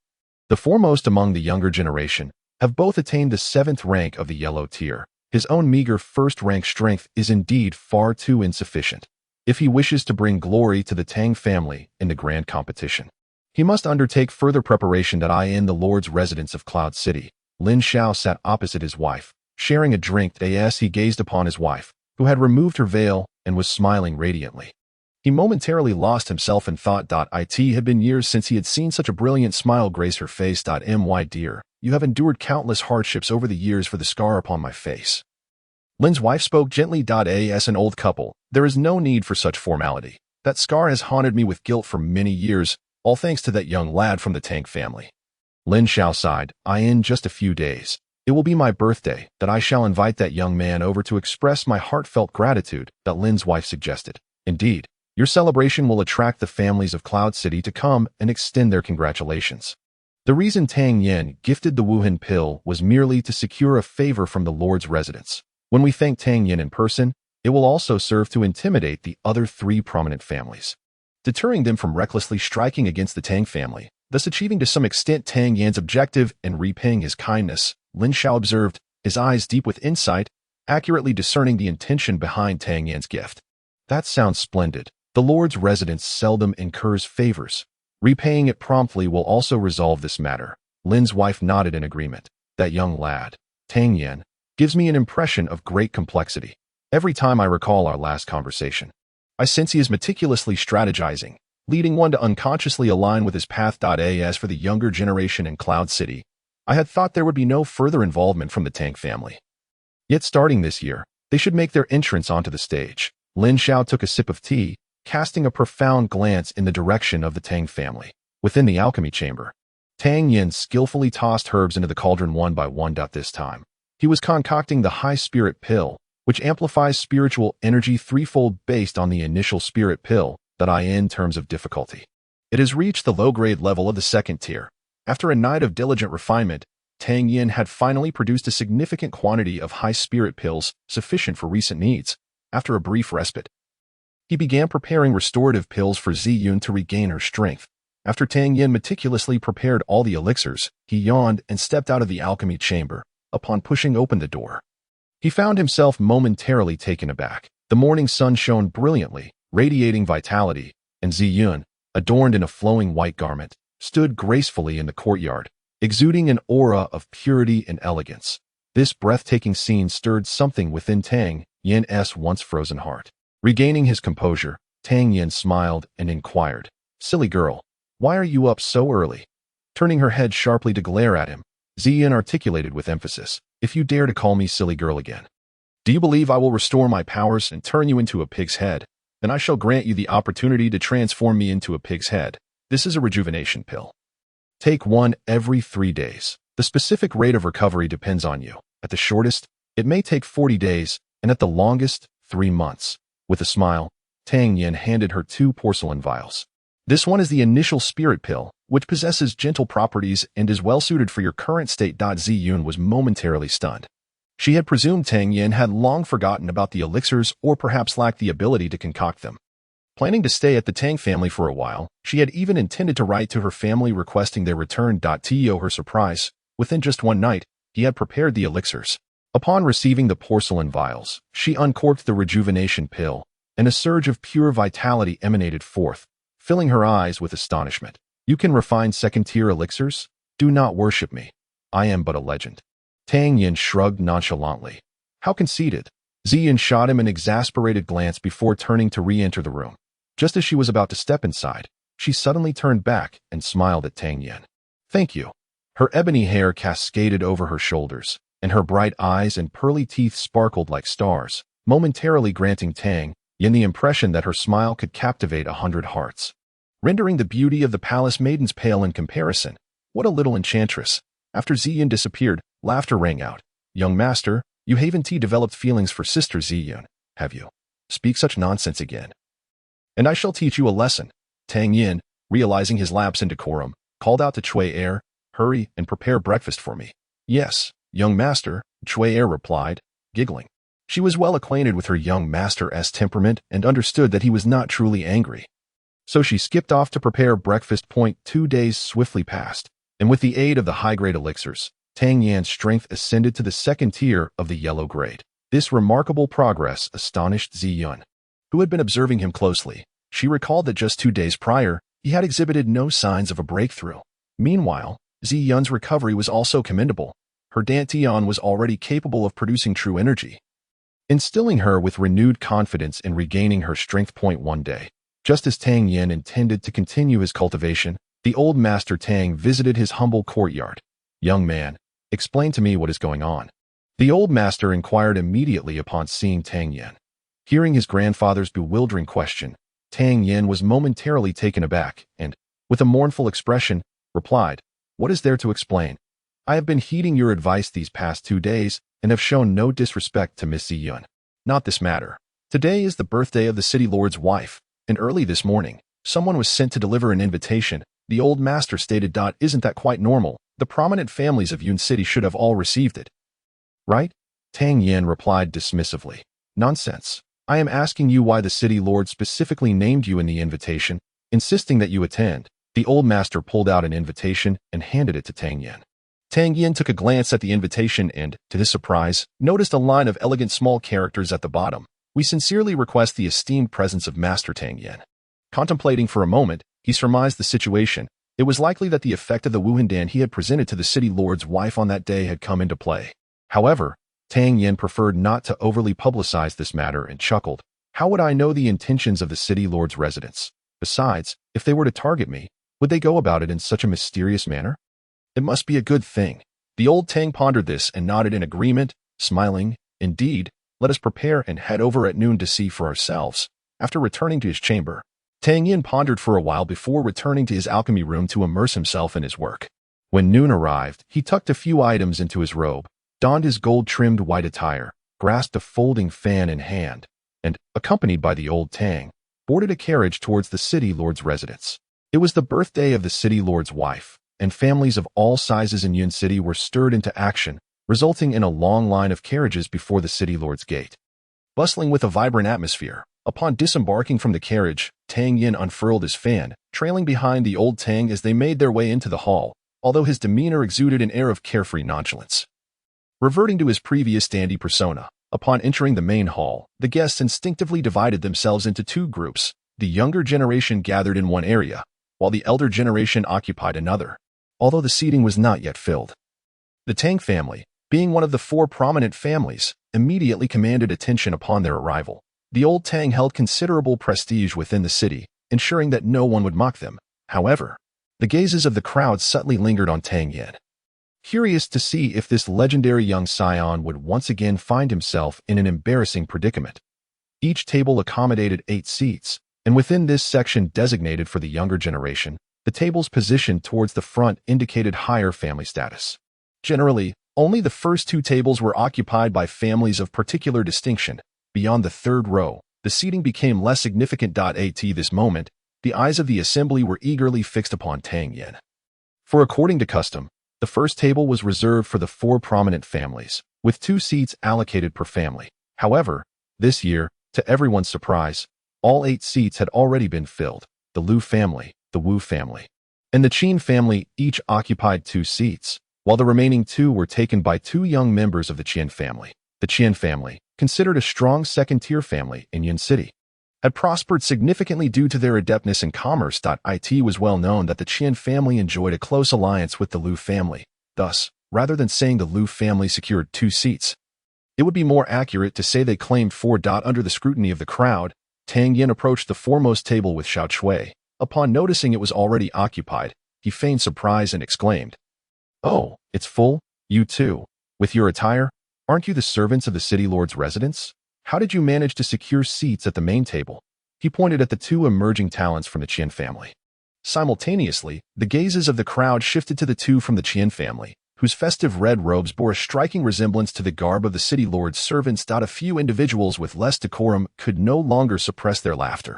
the foremost among the younger generation, have both attained the 7th rank of the yellow tier. His own meager 1st rank strength is indeed far too insufficient. If he wishes to bring glory to the Tang family in the grand competition, he must undertake further preparation. In the Lord's residence of Cloud City, Lin Xiao sat opposite his wife, sharing a drink. As he gazed upon his wife, who had removed her veil and was smiling radiantly, he momentarily lost himself in thought. It had been years since he had seen such a brilliant smile grace her face. My dear, you have endured countless hardships over the years for the scar upon my face. Lin's wife spoke gently. As an old couple, there is no need for such formality. That scar has haunted me with guilt for many years, all thanks to that young lad from the Tang family. Lin Xiao sighed. In just a few days, it will be my birthday. I shall invite that young man over to express my heartfelt gratitude. Lin's wife suggested. Indeed, your celebration will attract the families of Cloud City to come and extend their congratulations. The reason Tang Yan gifted the Wuhan pill was merely to secure a favor from the Lord's residence. When we thank Tang Yan in person, it will also serve to intimidate the other 3 prominent families, deterring them from recklessly striking against the Tang family, thus achieving to some extent Tang Yan's objective and repaying his kindness. Lin Xiao observed, his eyes deep with insight, accurately discerning the intention behind Tang Yan's gift. That sounds splendid. The Lord's residence seldom incurs favors. Repaying it promptly will also resolve this matter. Lin's wife nodded in agreement. That young lad, Tang Yan, gives me an impression of great complexity. Every time I recall our last conversation, I sense he is meticulously strategizing, leading one to unconsciously align with his path. As for the younger generation in Cloud City, I had thought there would be no further involvement from the Tang family. Yet starting this year, they should make their entrance onto the stage. Lin Xiao took a sip of tea, casting a profound glance in the direction of the Tang family. Within the alchemy chamber, Tang Yan skillfully tossed herbs into the cauldron one by one. This time, He was concocting the high spirit pill, which amplifies spiritual energy threefold based on the initial spirit pill, that in terms of difficulty. It has reached the low-grade level of the second tier. After a night of diligent refinement, Tang Yan had finally produced a significant quantity of high spirit pills sufficient for recent needs. After a brief respite, he began preparing restorative pills for Ziyun to regain her strength. After Tang Yan meticulously prepared all the elixirs, he yawned and stepped out of the alchemy chamber. Upon pushing open the door, he found himself momentarily taken aback. The morning sun shone brilliantly, radiating vitality, and Ziyun, adorned in a flowing white garment, stood gracefully in the courtyard, exuding an aura of purity and elegance. This breathtaking scene stirred something within Tang Yan's once frozen heart. Regaining his composure, Tang Yan smiled and inquired, "Silly girl, why are you up so early?" Turning her head sharply to glare at him, Ziyun articulated with emphasis, "If you dare to call me silly girl again, do you believe I will restore my powers and turn you into a pig's head? Then I shall grant you the opportunity to transform me into a pig's head. This is a rejuvenation pill. Take one every 3 days. The specific rate of recovery depends on you. At the shortest, it may take 40 days, and at the longest, 3 months. With a smile, Tang Yan handed her 2 porcelain vials. This one is the initial spirit pill, which possesses gentle properties and is well suited for your current state. Ziyun was momentarily stunned. She had presumed Tang Yan had long forgotten about the elixirs or perhaps lacked the ability to concoct them. Planning to stay at the Tang family for a while, she had even intended to write to her family requesting their return. To her surprise, within just one night, he had prepared the elixirs. Upon receiving the porcelain vials, she uncorked the rejuvenation pill, and a surge of pure vitality emanated forth, filling her eyes with astonishment. "You can refine second-tier elixirs? Do not worship me. I am but a legend." Tang Yan shrugged nonchalantly. "How conceited." Ziyun shot him an exasperated glance before turning to re-enter the room. Just as she was about to step inside, she suddenly turned back and smiled at Tang Yan. "Thank you." Her ebony hair cascaded over her shoulders, and her bright eyes and pearly teeth sparkled like stars, momentarily granting Tang Yan the impression that her smile could captivate 100 hearts, rendering the beauty of the palace maidens pale in comparison. What a little enchantress. After Ziyun disappeared, laughter rang out. "Young master, you haven't developed feelings for Sister Ziyun, have you? Speak such nonsense again, and I shall teach you a lesson." Tang Yan, realizing his lapse in decorum, called out to Chui Er, "Hurry and prepare breakfast for me." "Yes, young master," Chui Er replied, giggling. She was well acquainted with her young master's temperament and understood that he was not truly angry. So she skipped off to prepare breakfast. 2 days swiftly passed, and with the aid of the high-grade elixirs, Tang Yan's strength ascended to the second tier of the yellow grade. This remarkable progress astonished Ziyun, who had been observing him closely. She recalled that just 2 days prior, he had exhibited no signs of a breakthrough. Meanwhile, Ziyun's recovery was also commendable. Her dantian was already capable of producing true energy, instilling her with renewed confidence in regaining her strength. One day, just as Tang Yan intended to continue his cultivation, the old master Tang visited his humble courtyard. "Young man, explain to me what is going on." The old master inquired immediately upon seeing Tang Yan. Hearing his grandfather's bewildering question, Tang Yan was momentarily taken aback and, with a mournful expression, replied, "What is there to explain? I have been heeding your advice these past 2 days and have shown no disrespect to Miss Ziyun. Not this matter. Today is the birthday of the city lord's wife, and early this morning, someone was sent to deliver an invitation. The old master stated, "Isn't that quite normal? The prominent families of Yun City should have all received it, right?" Tang Yan replied dismissively, "Nonsense. I am asking you why the city lord specifically named you in the invitation, insisting that you attend." The old master pulled out an invitation and handed it to Tang Yan. Tang Yan took a glance at the invitation and, to his surprise, noticed a line of elegant small characters at the bottom. "We sincerely request the esteemed presence of Master Tang Yan." Contemplating for a moment, he surmised the situation. It was likely that the effect of the wuhandan he had presented to the city lord's wife on that day had come into play. However, Tang Yan preferred not to overly publicize this matter and chuckled. "How would I know the intentions of the city lord's residents? Besides, if they were to target me, would they go about it in such a mysterious manner? It must be a good thing." The old Tang pondered this and nodded in agreement, smiling. "Indeed, let us prepare and head over at noon to see for ourselves." After returning to his chamber, Tang Yan pondered for a while before returning to his alchemy room to immerse himself in his work. When noon arrived, he tucked a few items into his robe, donned his gold-trimmed white attire, grasped a folding fan in hand, and, accompanied by the old Tang, boarded a carriage towards the city lord's residence. It was the birthday of the city lord's wife, and families of all sizes in Yun City were stirred into action, resulting in a long line of carriages before the city lord's gate. Bustling with a vibrant atmosphere, upon disembarking from the carriage, Tang Yan unfurled his fan, trailing behind the old Tang as they made their way into the hall, although his demeanor exuded an air of carefree nonchalance. Reverting to his previous dandy persona, upon entering the main hall, the guests instinctively divided themselves into two groups. The younger generation gathered in one area, while the elder generation occupied another, although the seating was not yet filled. The Tang family, being one of the four prominent families, immediately commanded attention upon their arrival. The old Tang held considerable prestige within the city, ensuring that no one would mock them. However, the gazes of the crowd subtly lingered on Tang Yan, curious to see if this legendary young scion would once again find himself in an embarrassing predicament. Each table accommodated 8 seats, and within this section designated for the younger generation, the tables positioned towards the front indicated higher family status. Generally, only the first 2 tables were occupied by families of particular distinction. Beyond the third row, the seating became less significant. At this moment, the eyes of the assembly were eagerly fixed upon Tang Yan. For according to custom, the first table was reserved for the 4 prominent families, with 2 seats allocated per family. However, this year, to everyone's surprise, all 8 seats had already been filled. The Liu family, the Wu family, and the Qin family each occupied 2 seats, while the remaining 2 were taken by 2 young members of the Qian family. The Qian family, considered a strong second-tier family in Yun City, had prospered significantly due to their adeptness in commerce. It was well known that the Qian family enjoyed a close alliance with the Liu family. Thus, rather than saying the Liu family secured 2 seats, it would be more accurate to say they claimed 4. Under the scrutiny of the crowd, Tang Yan approached the foremost table with Xiao Shui. Upon noticing it was already occupied, he feigned surprise and exclaimed, "Oh, it's full? You too? With your attire? Aren't you the servants of the city lord's residence? How did you manage to secure seats at the main table?" He pointed at the 2 emerging talents from the Qian family. Simultaneously, the gazes of the crowd shifted to the 2 from the Qian family, whose festive red robes bore a striking resemblance to the garb of the city lord's servants. A few individuals with less decorum could no longer suppress their laughter.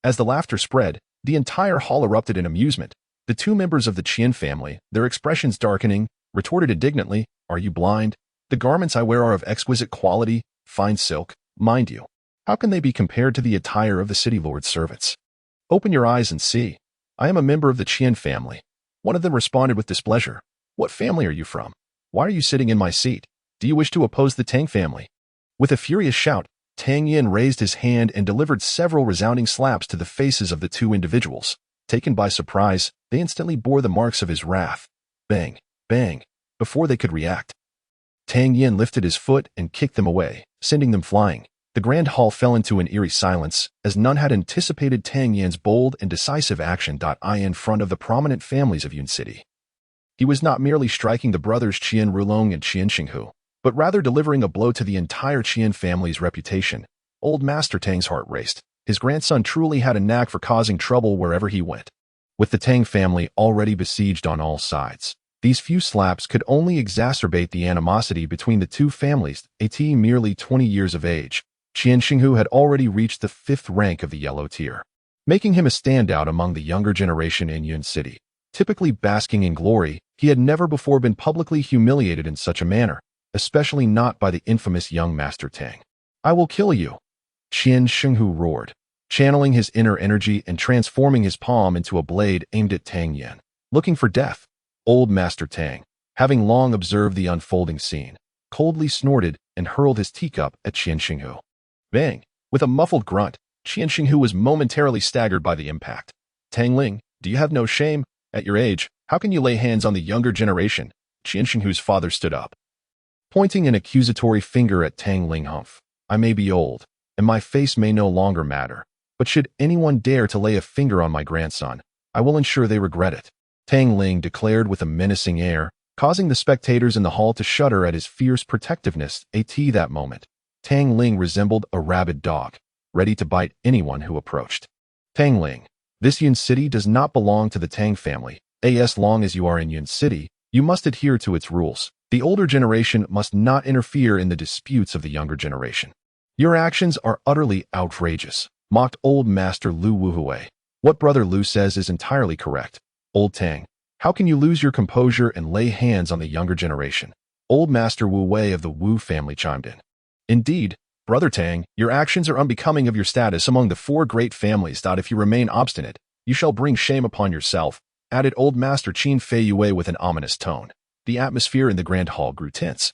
As the laughter spread, the entire hall erupted in amusement. The 2 members of the Qian family, their expressions darkening, retorted indignantly, "Are you blind? The garments I wear are of exquisite quality, fine silk, mind you. How can they be compared to the attire of the city lord's servants? Open your eyes and see. I am a member of the Qian family." One of them responded with displeasure, "What family are you from? Why are you sitting in my seat? Do you wish to oppose the Tang family?" With a furious shout, Tang Yan raised his hand and delivered several resounding slaps to the faces of the 2 individuals. Taken by surprise, they instantly bore the marks of his wrath. Bang, bang, before they could react. Tang Yan lifted his foot and kicked them away, sending them flying. The grand hall fell into an eerie silence, as none had anticipated Tang Yan's bold and decisive action. In front of the prominent families of Yun City. He was not merely striking the brothers Qian Rulong and Qian Xinghu, but rather delivering a blow to the entire Qian family's reputation. Old Master Tang's heart raced. His grandson truly had a knack for causing trouble wherever he went. With the Tang family already besieged on all sides, these few slaps could only exacerbate the animosity between the 2 families. At merely 20 years of age, Qian Xinghu had already reached the 5th rank of the yellow tier, making him a standout among the younger generation in Yun City. Typically basking in glory, he had never before been publicly humiliated in such a manner, especially not by the infamous young Master Tang. "I will kill you," Qian Xinghu roared, channeling his inner energy and transforming his palm into a blade aimed at Tang Yan. Looking for death, old Master Tang, having long observed the unfolding scene, coldly snorted and hurled his teacup at Qian Xinghu. Bang! With a muffled grunt, Qian Xinghu was momentarily staggered by the impact. "Tang Ling, do you have no shame? At your age, how can you lay hands on the younger generation?" Qian Xinghu's father stood up, pointing an accusatory finger at Tang Ling. "Humph, I may be old, and my face may no longer matter, but should anyone dare to lay a finger on my grandson, I will ensure they regret it," Tang Ling declared with a menacing air, causing the spectators in the hall to shudder at his fierce protectiveness. At that moment, Tang Ling resembled a rabid dog, ready to bite anyone who approached. "Tang Ling, this Yun City does not belong to the Tang family. As long as you are in Yun City, you must adhere to its rules. The older generation must not interfere in the disputes of the younger generation. Your actions are utterly outrageous, mocked Old Master Lu Wuhui. What Brother Lu says is entirely correct. Old Tang, how can you lose your composure and lay hands on the younger generation? Old Master Wu Wei of the Wu family chimed in. Indeed, Brother Tang, your actions are unbecoming of your status among the four great families. If you remain obstinate, you shall bring shame upon yourself, added Old Master Qin Fei Yue with an ominous tone. The atmosphere in the grand hall grew tense.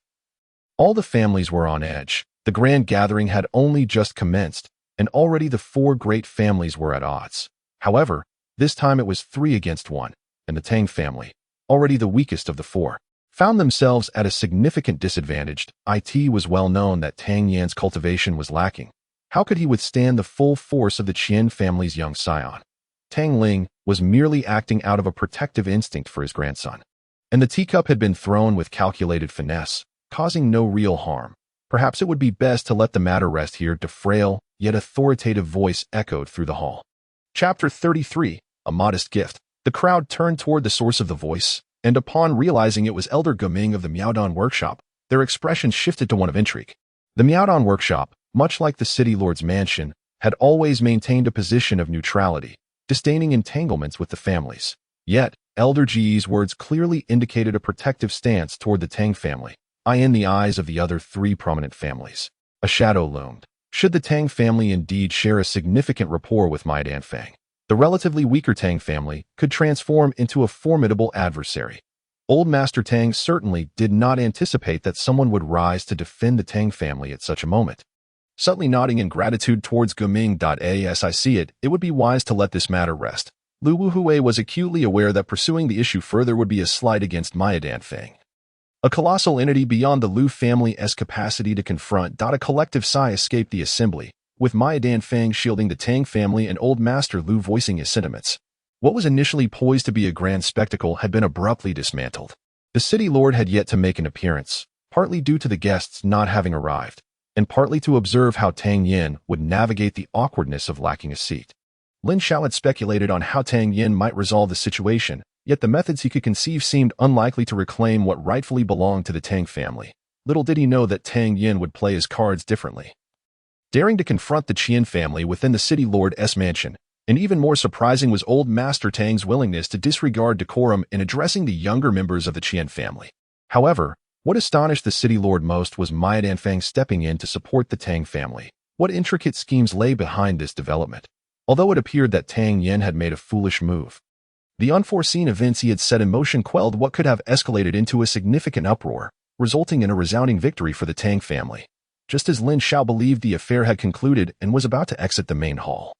All the families were on edge. The grand gathering had only just commenced, and already the four great families were at odds. However, this time it was 3 against 1, and the Tang family, already the weakest of the four, found themselves at a significant disadvantage. It was well known that Tang Yan's cultivation was lacking. How could he withstand the full force of the Qian family's young scion? Tang Ling was merely acting out of a protective instinct for his grandson, and the teacup had been thrown with calculated finesse, causing no real harm. Perhaps it would be best to let the matter rest here. The frail, yet authoritative voice echoed through the hall. Chapter 33, A Modest Gift. The crowd turned toward the source of the voice, and upon realizing it was Elder Guming of the Miaodong Workshop, their expression shifted to one of intrigue. The Miaodong Workshop, much like the city lord's mansion, had always maintained a position of neutrality, disdaining entanglements with the families. Yet, Elder Ji's words clearly indicated a protective stance toward the Tang family. In the eyes of the other 3 prominent families, a shadow loomed. Should the Tang family indeed share a significant rapport with Mai Danfang, the relatively weaker Tang family could transform into a formidable adversary. Old Master Tang certainly did not anticipate that someone would rise to defend the Tang family at such a moment. Subtly nodding in gratitude towards Guming. As I see it, it would be wise to let this matter rest. Lu Wuhui was acutely aware that pursuing the issue further would be a slight against Mai Danfang, a colossal entity beyond the Lu family's capacity to confront. A collective sigh escaped the assembly, with Mai Danfang shielding the Tang family and Old Master Lu voicing his sentiments. What was initially poised to be a grand spectacle had been abruptly dismantled. The city lord had yet to make an appearance, partly due to the guests not having arrived, and partly to observe how Tang Yan would navigate the awkwardness of lacking a seat. Lin Xiao had speculated on how Tang Yan might resolve the situation, yet the methods he could conceive seemed unlikely to reclaim what rightfully belonged to the Tang family. Little did he know that Tang Yan would play his cards differently, daring to confront the Qian family within the city lord's mansion. And even more surprising was Old Master Tang's willingness to disregard decorum in addressing the younger members of the Qian family. However, what astonished the city lord most was Mai Danfang stepping in to support the Tang family. What intricate schemes lay behind this development? Although it appeared that Tang Yan had made a foolish move, the unforeseen events he had set in motion quelled what could have escalated into a significant uproar, resulting in a resounding victory for the Tang family. Just as Lin Xiao believed the affair had concluded and was about to exit the main hall,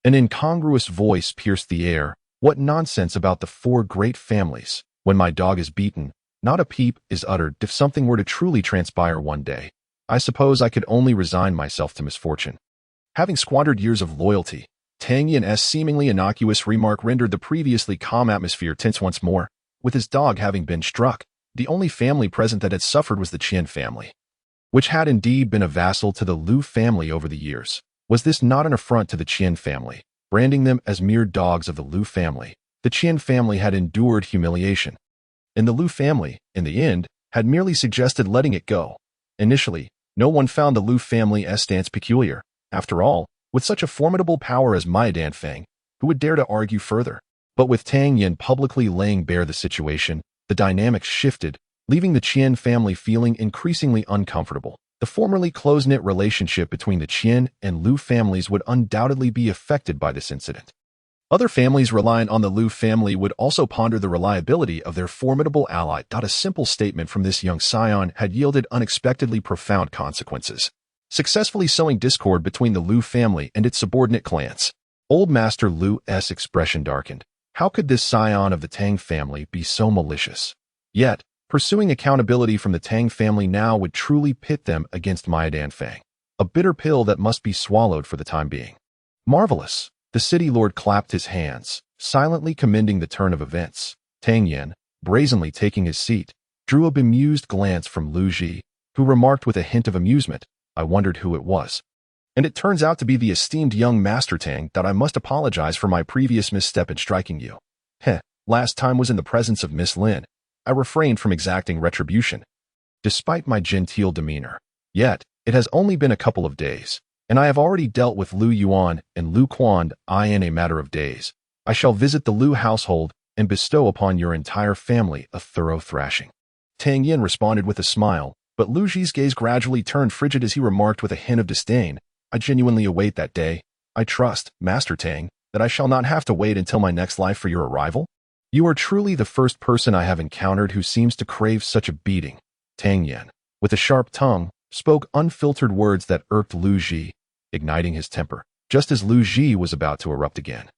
an incongruous voice pierced the air. What nonsense about the 4 great families. When my dog is beaten, not a peep is uttered. If something were to truly transpire one day, I suppose I could only resign myself to misfortune. Having squandered years of loyalty, Tang Yan's seemingly innocuous remark rendered the previously calm atmosphere tense once more. With his dog having been struck, the only family present that had suffered was the Qian family, which had indeed been a vassal to the Lu family over the years. Was this not an affront to the Qian family, branding them as mere dogs of the Lu family? The Qian family had endured humiliation, and the Lu family, in the end, had merely suggested letting it go. Initially, no one found the Lu family's stance peculiar. After all, with such a formidable power as Mai Danfang, who would dare to argue further? But with Tang Yan publicly laying bare the situation, the dynamics shifted, leaving the Qian family feeling increasingly uncomfortable. The formerly close-knit relationship between the Qian and Lu families would undoubtedly be affected by this incident. Other families reliant on the Lu family would also ponder the reliability of their formidable ally. A simple statement from this young scion had yielded unexpectedly profound consequences, successfully sowing discord between the Lu family and its subordinate clans. Old Master Lu's expression darkened. How could this scion of the Tang family be so malicious? Yet, pursuing accountability from the Tang family now would truly pit them against Mai Danfang, a bitter pill that must be swallowed for the time being. Marvelous! The city lord clapped his hands, silently commending the turn of events. Tang Yan, brazenly taking his seat, drew a bemused glance from Lu Ji, who remarked with a hint of amusement, I wondered who it was. And it turns out to be the esteemed young Master Tang. I must apologize for my previous misstep in striking you. Last time was in the presence of Miss Lin. I refrained from exacting retribution. despite my genteel demeanor. Yet, it has only been a couple of days, and I have already dealt with Lu Yuan and Lu Quan. In a matter of days, I shall visit the Lu household and bestow upon your entire family a thorough thrashing." Tang Yan responded with a smile, but Lu Ji's gaze gradually turned frigid as he remarked with a hint of disdain, "I genuinely await that day. I trust, Master Tang, that I shall not have to wait until my next life for your arrival. You are truly the first person I have encountered who seems to crave such a beating." Tang Yan, with a sharp tongue, spoke unfiltered words that irked Lu Ji, igniting his temper, just as Lu Ji was about to erupt again.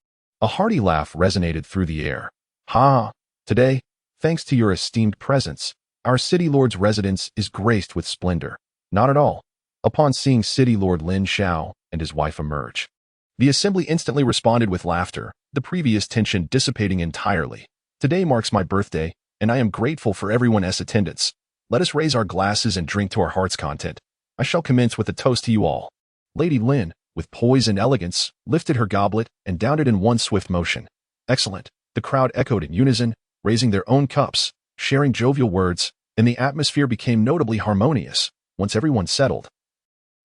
A hearty laugh resonated through the air. "Ha! Today, thanks to your esteemed presence, our City Lord's residence is graced with splendor." "Not at all." Upon seeing City Lord Lin Xiao and his wife emerge, the assembly instantly responded with laughter, the previous tension dissipating entirely. "Today marks my birthday, and I am grateful for everyone's attendance. Let us raise our glasses and drink to our heart's content. I shall commence with a toast to you all." Lady Lin, with poise and elegance, lifted her goblet and downed it in one swift motion. "Excellent." The crowd echoed in unison, raising their own cups, sharing jovial words, and the atmosphere became notably harmonious once everyone settled.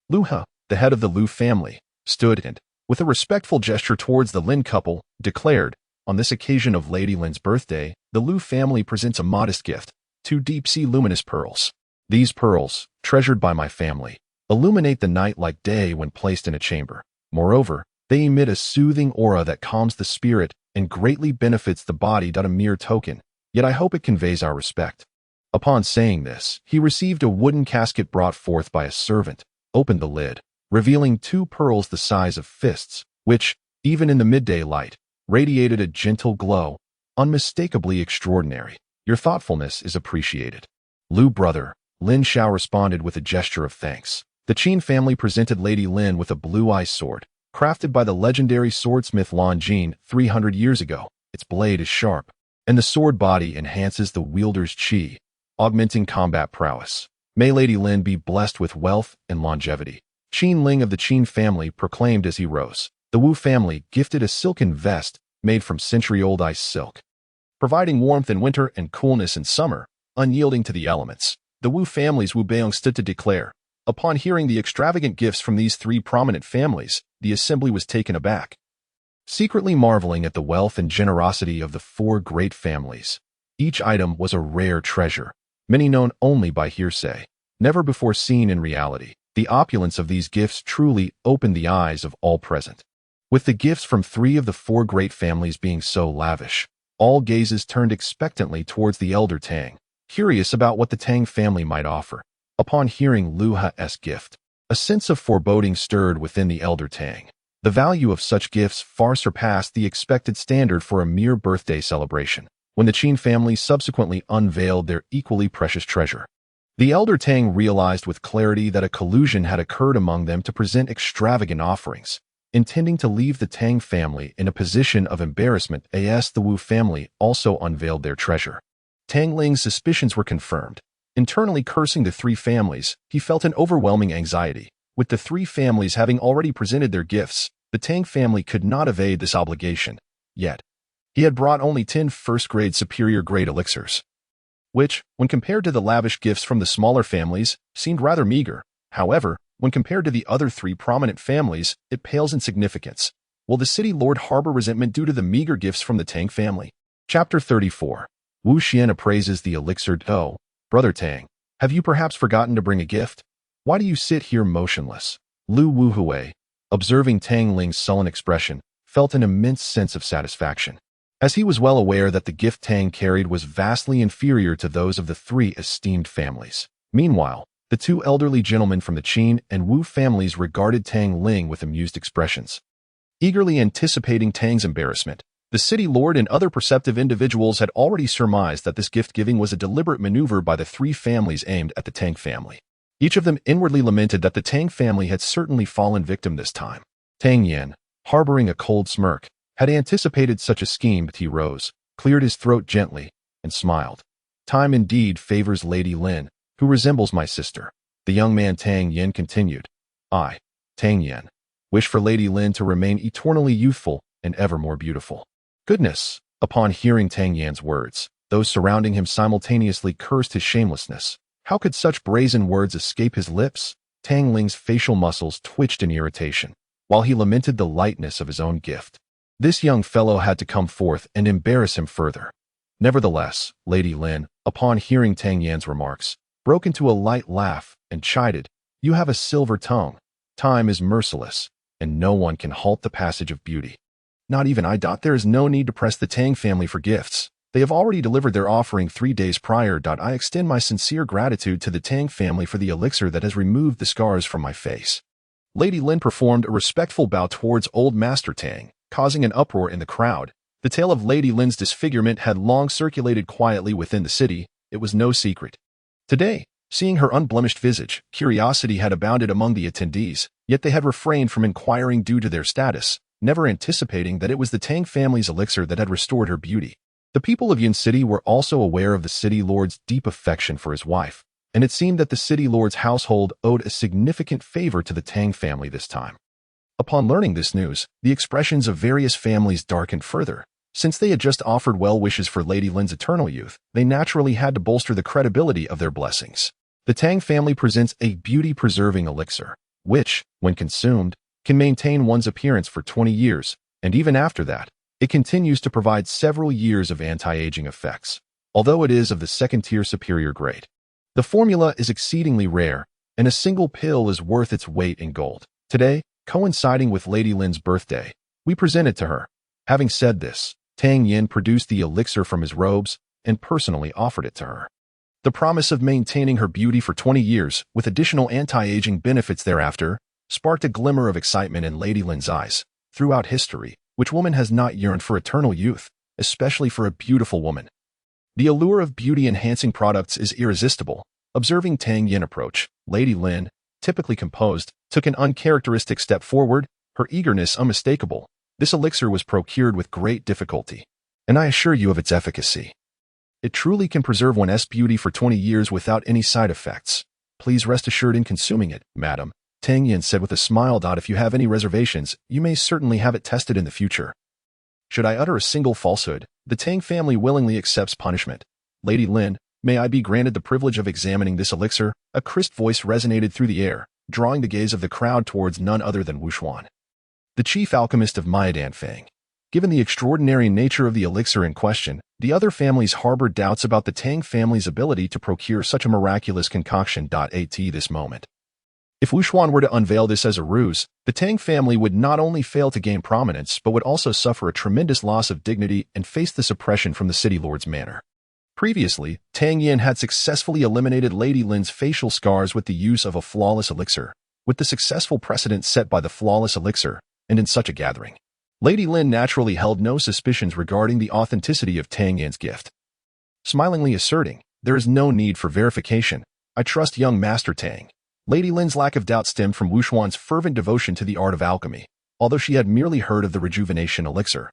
Lu He, the head of the Lu family, stood and, with a respectful gesture towards the Lin couple, declared, "On this occasion of Lady Lin's birthday, the Lu family presents a modest gift, 2 deep-sea luminous pearls. These pearls, treasured by my family, illuminate the night like day when placed in a chamber. Moreover, they emit a soothing aura that calms the spirit and greatly benefits the body. A mere token, yet I hope it conveys our respect." Upon saying this, he received a wooden casket brought forth by a servant, opened the lid, revealing 2 pearls the size of fists, which, even in the midday light, radiated a gentle glow, unmistakably extraordinary. "Your thoughtfulness is appreciated." Lu brother, Lin Xiao responded with a gesture of thanks. The Qin family presented Lady Lin with a blue-ice sword, crafted by the legendary swordsmith Lan Jin 300 years ago. Its blade is sharp, and the sword body enhances the wielder's qi, augmenting combat prowess. "May Lady Lin be blessed with wealth and longevity." Qin Ling of the Qin family proclaimed as he rose. The Wu family gifted a silken vest made from century-old ice silk, providing warmth in winter and coolness in summer, unyielding to the elements. The Wu family's Wu Beong stood to declare. Upon hearing the extravagant gifts from these 3 prominent families, the assembly was taken aback, secretly marveling at the wealth and generosity of the 4 great families. Each item was a rare treasure, many known only by hearsay, never before seen in reality. The opulence of these gifts truly opened the eyes of all present. With the gifts from 3 of the 4 great families being so lavish, all gazes turned expectantly towards the elder Tang, curious about what the Tang family might offer. Upon hearing Lu He's gift, a sense of foreboding stirred within the elder Tang. The value of such gifts far surpassed the expected standard for a mere birthday celebration. When the Qin family subsequently unveiled their equally precious treasure, the elder Tang realized with clarity that a collusion had occurred among them to present extravagant offerings, intending to leave the Tang family in a position of embarrassment. As the Wu family also unveiled their treasure, Tang Ling's suspicions were confirmed. Internally cursing the 3 families, he felt an overwhelming anxiety. With the 3 families having already presented their gifts, the Tang family could not evade this obligation. Yet, he had brought only 10 first-grade superior-grade elixirs, which, when compared to the lavish gifts from the smaller families, seemed rather meager. However, when compared to the other 3 prominent families, it pales in significance. Will the City Lord harbor resentment due to the meager gifts from the Tang family? Chapter 34. Wu Xian appraises the elixir. "Oh, Brother Tang, have you perhaps forgotten to bring a gift? Why do you sit here motionless?" Lu Wuhui, observing Tang Ling's sullen expression, felt an immense sense of satisfaction, as he was well aware that the gift Tang carried was vastly inferior to those of the 3 esteemed families. Meanwhile, the 2 elderly gentlemen from the Qin and Wu families regarded Tang Ling with amused expressions. Eagerly anticipating Tang's embarrassment, the City Lord and other perceptive individuals had already surmised that this gift-giving was a deliberate maneuver by the 3 families aimed at the Tang family. Each of them inwardly lamented that the Tang family had certainly fallen victim this time. Tang Yan, harboring a cold smirk, had anticipated such a scheme, but he rose, cleared his throat gently, and smiled. "Time indeed favors Lady Lin, who resembles my sister." The young man Tang Yan continued. "I, Tang Yan, wish for Lady Lin to remain eternally youthful and ever more beautiful." Goodness! Upon hearing Tang Yan's words, those surrounding him simultaneously cursed his shamelessness. How could such brazen words escape his lips? Tang Ling's facial muscles twitched in irritation, while he lamented the lightness of his own gift. This young fellow had to come forth and embarrass him further. Nevertheless, Lady Lin, upon hearing Tang Yan's remarks, broke into a light laugh and chided, "You have a silver tongue. Time is merciless, and no one can halt the passage of beauty." Not even I. There is no need to press the Tang family for gifts. They have already delivered their offering 3 days prior. I extend my sincere gratitude to the Tang family for the elixir that has removed the scars from my face. Lady Lin performed a respectful bow towards old Master Tang, causing an uproar in the crowd. The tale of Lady Lin's disfigurement had long circulated quietly within the city. It was no secret. Today, seeing her unblemished visage, curiosity had abounded among the attendees, yet they had refrained from inquiring due to their status, never anticipating that it was the Tang family's elixir that had restored her beauty. The people of Yun City were also aware of the city lord's deep affection for his wife, and it seemed that the city lord's household owed a significant favor to the Tang family this time. Upon learning this news, the expressions of various families darkened further. Since they had just offered well wishes for Lady Lin's eternal youth, they naturally had to bolster the credibility of their blessings. The Tang family presents a beauty-preserving elixir, which, when consumed, can maintain one's appearance for 20 years, and even after that, it continues to provide several years of anti-aging effects, although it is of the second-tier superior grade. The formula is exceedingly rare, and a single pill is worth its weight in gold. Today, coinciding with Lady Lin's birthday, we present it to her. Having said this, Tang Yan produced the elixir from his robes and personally offered it to her. The promise of maintaining her beauty for 20 years, with additional anti-aging benefits thereafter, sparked a glimmer of excitement in Lady Lin's eyes. Throughout history, which woman has not yearned for eternal youth, especially for a beautiful woman? The allure of beauty-enhancing products is irresistible. Observing Tang Yan approach, Lady Lin, typically composed, took an uncharacteristic step forward, her eagerness unmistakable. This elixir was procured with great difficulty, and I assure you of its efficacy. It truly can preserve one's beauty for 20 years without any side effects. Please rest assured in consuming it, madam, Tang Yan said with a smile. If you have any reservations, you may certainly have it tested in the future. Should I utter a single falsehood, the Tang family willingly accepts punishment. Lady Lin, may I be granted the privilege of examining this elixir? A crisp voice resonated through the air, drawing the gaze of the crowd towards none other than Wuxuan, the chief alchemist of Miadanfang. Given the extraordinary nature of the elixir in question, the other families harbored doubts about the Tang family's ability to procure such a miraculous concoction. At this moment, if Wuxuan were to unveil this as a ruse, the Tang family would not only fail to gain prominence but would also suffer a tremendous loss of dignity and face the suppression from the city lord's manor. Previously, Tang Yan had successfully eliminated Lady Lin's facial scars with the use of a flawless elixir, with the successful precedent set by the flawless elixir, and in such a gathering, Lady Lin naturally held no suspicions regarding the authenticity of Tang Yan's gift. Smilingly asserting, "There is no need for verification. I trust young Master Tang." Lady Lin's lack of doubt stemmed from Wuxuan's fervent devotion to the art of alchemy, although she had merely heard of the rejuvenation elixir.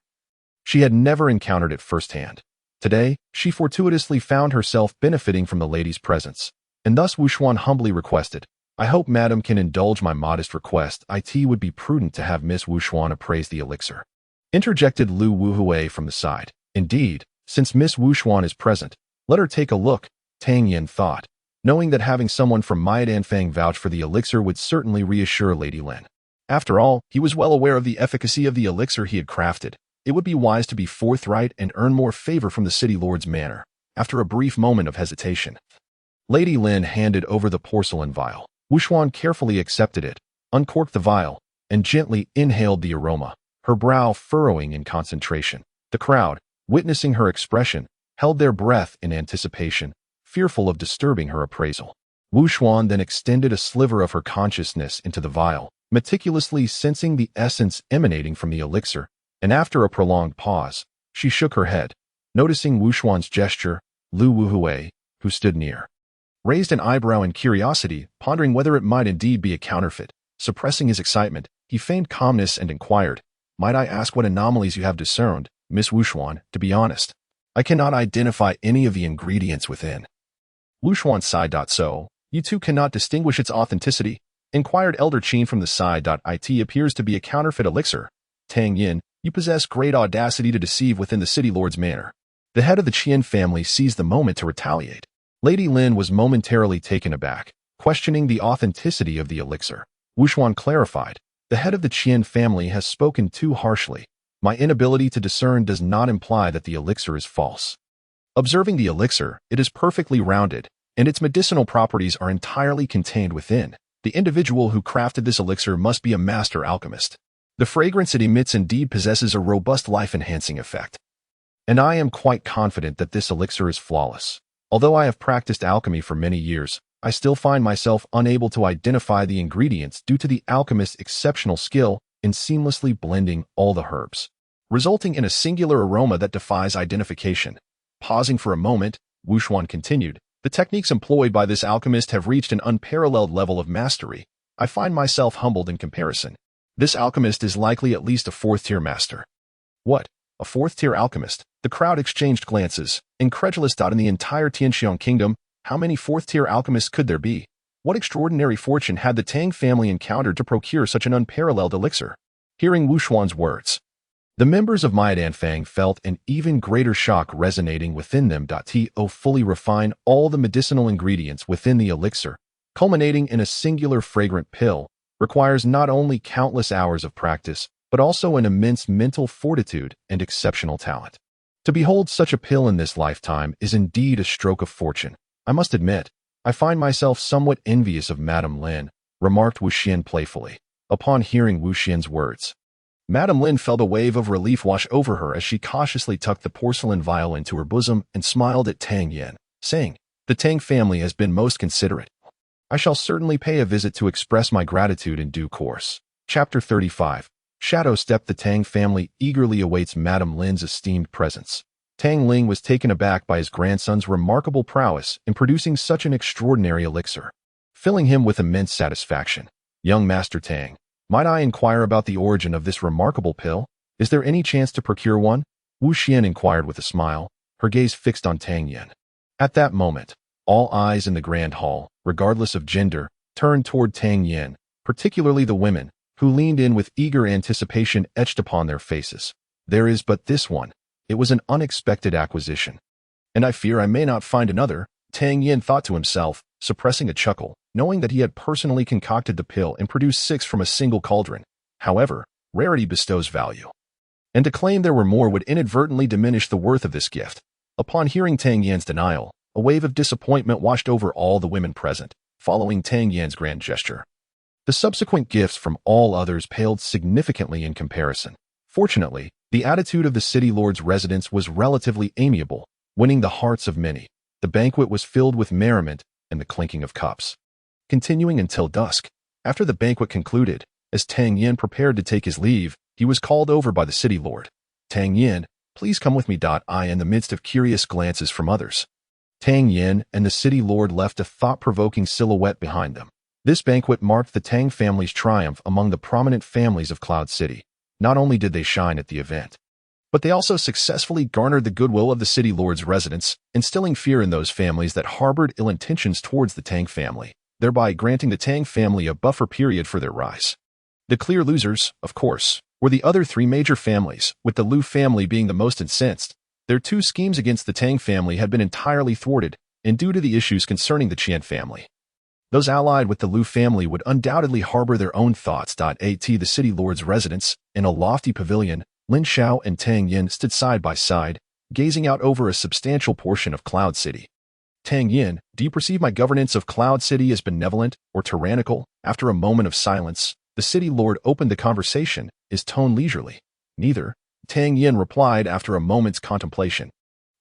She had never encountered it firsthand. Today, she fortuitously found herself benefiting from the lady's presence, and thus Wuxuan humbly requested, "I hope madam can indulge my modest request. It would be prudent to have Miss Wuxuan appraise the elixir." Interjected Lu Wuhui from the side. "Indeed, since Miss Wuxuan is present, let her take a look," Tang Yan thought, knowing that having someone from Miadanfang vouch for the elixir would certainly reassure Lady Lin. After all, he was well aware of the efficacy of the elixir he had crafted. It would be wise to be forthright and earn more favor from the city lord's manor. After a brief moment of hesitation, Lady Lin handed over the porcelain vial. Wuxuan carefully accepted it, uncorked the vial, and gently inhaled the aroma, her brow furrowing in concentration. The crowd, witnessing her expression, held their breath in anticipation, fearful of disturbing her appraisal. Wuxuan then extended a sliver of her consciousness into the vial, meticulously sensing the essence emanating from the elixir, and after a prolonged pause, she shook her head. Noticing Wuxuan's gesture, Lu Wuhui, who stood near, raised an eyebrow in curiosity, pondering whether it might indeed be a counterfeit. Suppressing his excitement, he feigned calmness and inquired, "Might I ask what anomalies you have discerned, Miss Wuxuan? To be honest, I cannot identify any of the ingredients within." Wuxuan sighed. "So, you too cannot distinguish its authenticity?" inquired Elder Qin from the side. "It appears to be a counterfeit elixir. Tang Yan, you possess great audacity to deceive within the city lord's manor." The head of the Qian family seized the moment to retaliate. Lady Lin was momentarily taken aback, questioning the authenticity of the elixir. Wuxuan clarified, "The head of the Qian family has spoken too harshly. My inability to discern does not imply that the elixir is false. Observing the elixir, it is perfectly rounded, and its medicinal properties are entirely contained within. The individual who crafted this elixir must be a master alchemist. The fragrance it emits indeed possesses a robust life-enhancing effect. And I am quite confident that this elixir is flawless. Although I have practiced alchemy for many years, I still find myself unable to identify the ingredients due to the alchemist's exceptional skill in seamlessly blending all the herbs, resulting in a singular aroma that defies identification." Pausing for a moment, Wuxuan continued, "The techniques employed by this alchemist have reached an unparalleled level of mastery. I find myself humbled in comparison. This alchemist is likely at least a fourth-tier master." "What? A fourth-tier alchemist?" The crowd exchanged glances, incredulous. In the entire Tianxiang kingdom, how many fourth-tier alchemists could there be? What extraordinary fortune had the Tang family encountered to procure such an unparalleled elixir? Hearing Wuxuan's words, the members of Miadanfang felt an even greater shock resonating within them. To fully refine all the medicinal ingredients within the elixir, culminating in a singular fragrant pill, requires not only countless hours of practice, but also an immense mental fortitude and exceptional talent. To behold such a pill in this lifetime is indeed a stroke of fortune. I must admit, I find myself somewhat envious of Madame Lin, remarked Wuxian playfully. Upon hearing Wuxian's words, Madame Lin felt a wave of relief wash over her as she cautiously tucked the porcelain vial into her bosom and smiled at Tang Yan, saying, "The Tang family has been most considerate. I shall certainly pay a visit to express my gratitude in due course." Chapter 35. Shadow Step. The Tang family eagerly awaits Madame Lin's esteemed presence. Tang Ling was taken aback by his grandson's remarkable prowess in producing such an extraordinary elixir, filling him with immense satisfaction. "Young Master Tang, might I inquire about the origin of this remarkable pill? Is there any chance to procure one?" Wu Xian inquired with a smile, her gaze fixed on Tang Yan. At that moment, all eyes in the grand hall, regardless of gender, turned toward Tang Yan, particularly the women, who leaned in with eager anticipation etched upon their faces. "There is but this one. It was an unexpected acquisition. And I fear I may not find another," Tang Yan thought to himself, suppressing a chuckle, knowing that he had personally concocted the pill and produced 6 from a single cauldron. However, rarity bestows value, and to claim there were more would inadvertently diminish the worth of this gift. Upon hearing Tang Yan's denial, a wave of disappointment washed over all the women present, following Tang Yan's grand gesture. The subsequent gifts from all others paled significantly in comparison. Fortunately, the attitude of the city lord's residents was relatively amiable, winning the hearts of many. The banquet was filled with merriment and the clinking of cups, continuing until dusk. After the banquet concluded, as Tang Yan prepared to take his leave, he was called over by the city lord. "Tang Yan, please come with me." In the midst of curious glances from others, Tang Yan and the city lord left a thought-provoking silhouette behind them. This banquet marked the Tang family's triumph among the prominent families of Cloud City. Not only did they shine at the event, but they also successfully garnered the goodwill of the city lord's residents, instilling fear in those families that harbored ill intentions towards the Tang family, thereby granting the Tang family a buffer period for their rise. The clear losers, of course, were the other 3 major families, with the Lu family being the most incensed. Their 2 schemes against the Tang family had been entirely thwarted, and due to the issues concerning the Qian family, those allied with the Lu family would undoubtedly harbor their own thoughts. At the city lord's residence, in a lofty pavilion, Lin Xiao and Tang Yan stood side by side, gazing out over a substantial portion of Cloud City. "Tang Yan, do you perceive my governance of Cloud City as benevolent or tyrannical?" After a moment of silence, the city lord opened the conversation, his tone leisurely. "Neither," Tang Yan replied after a moment's contemplation.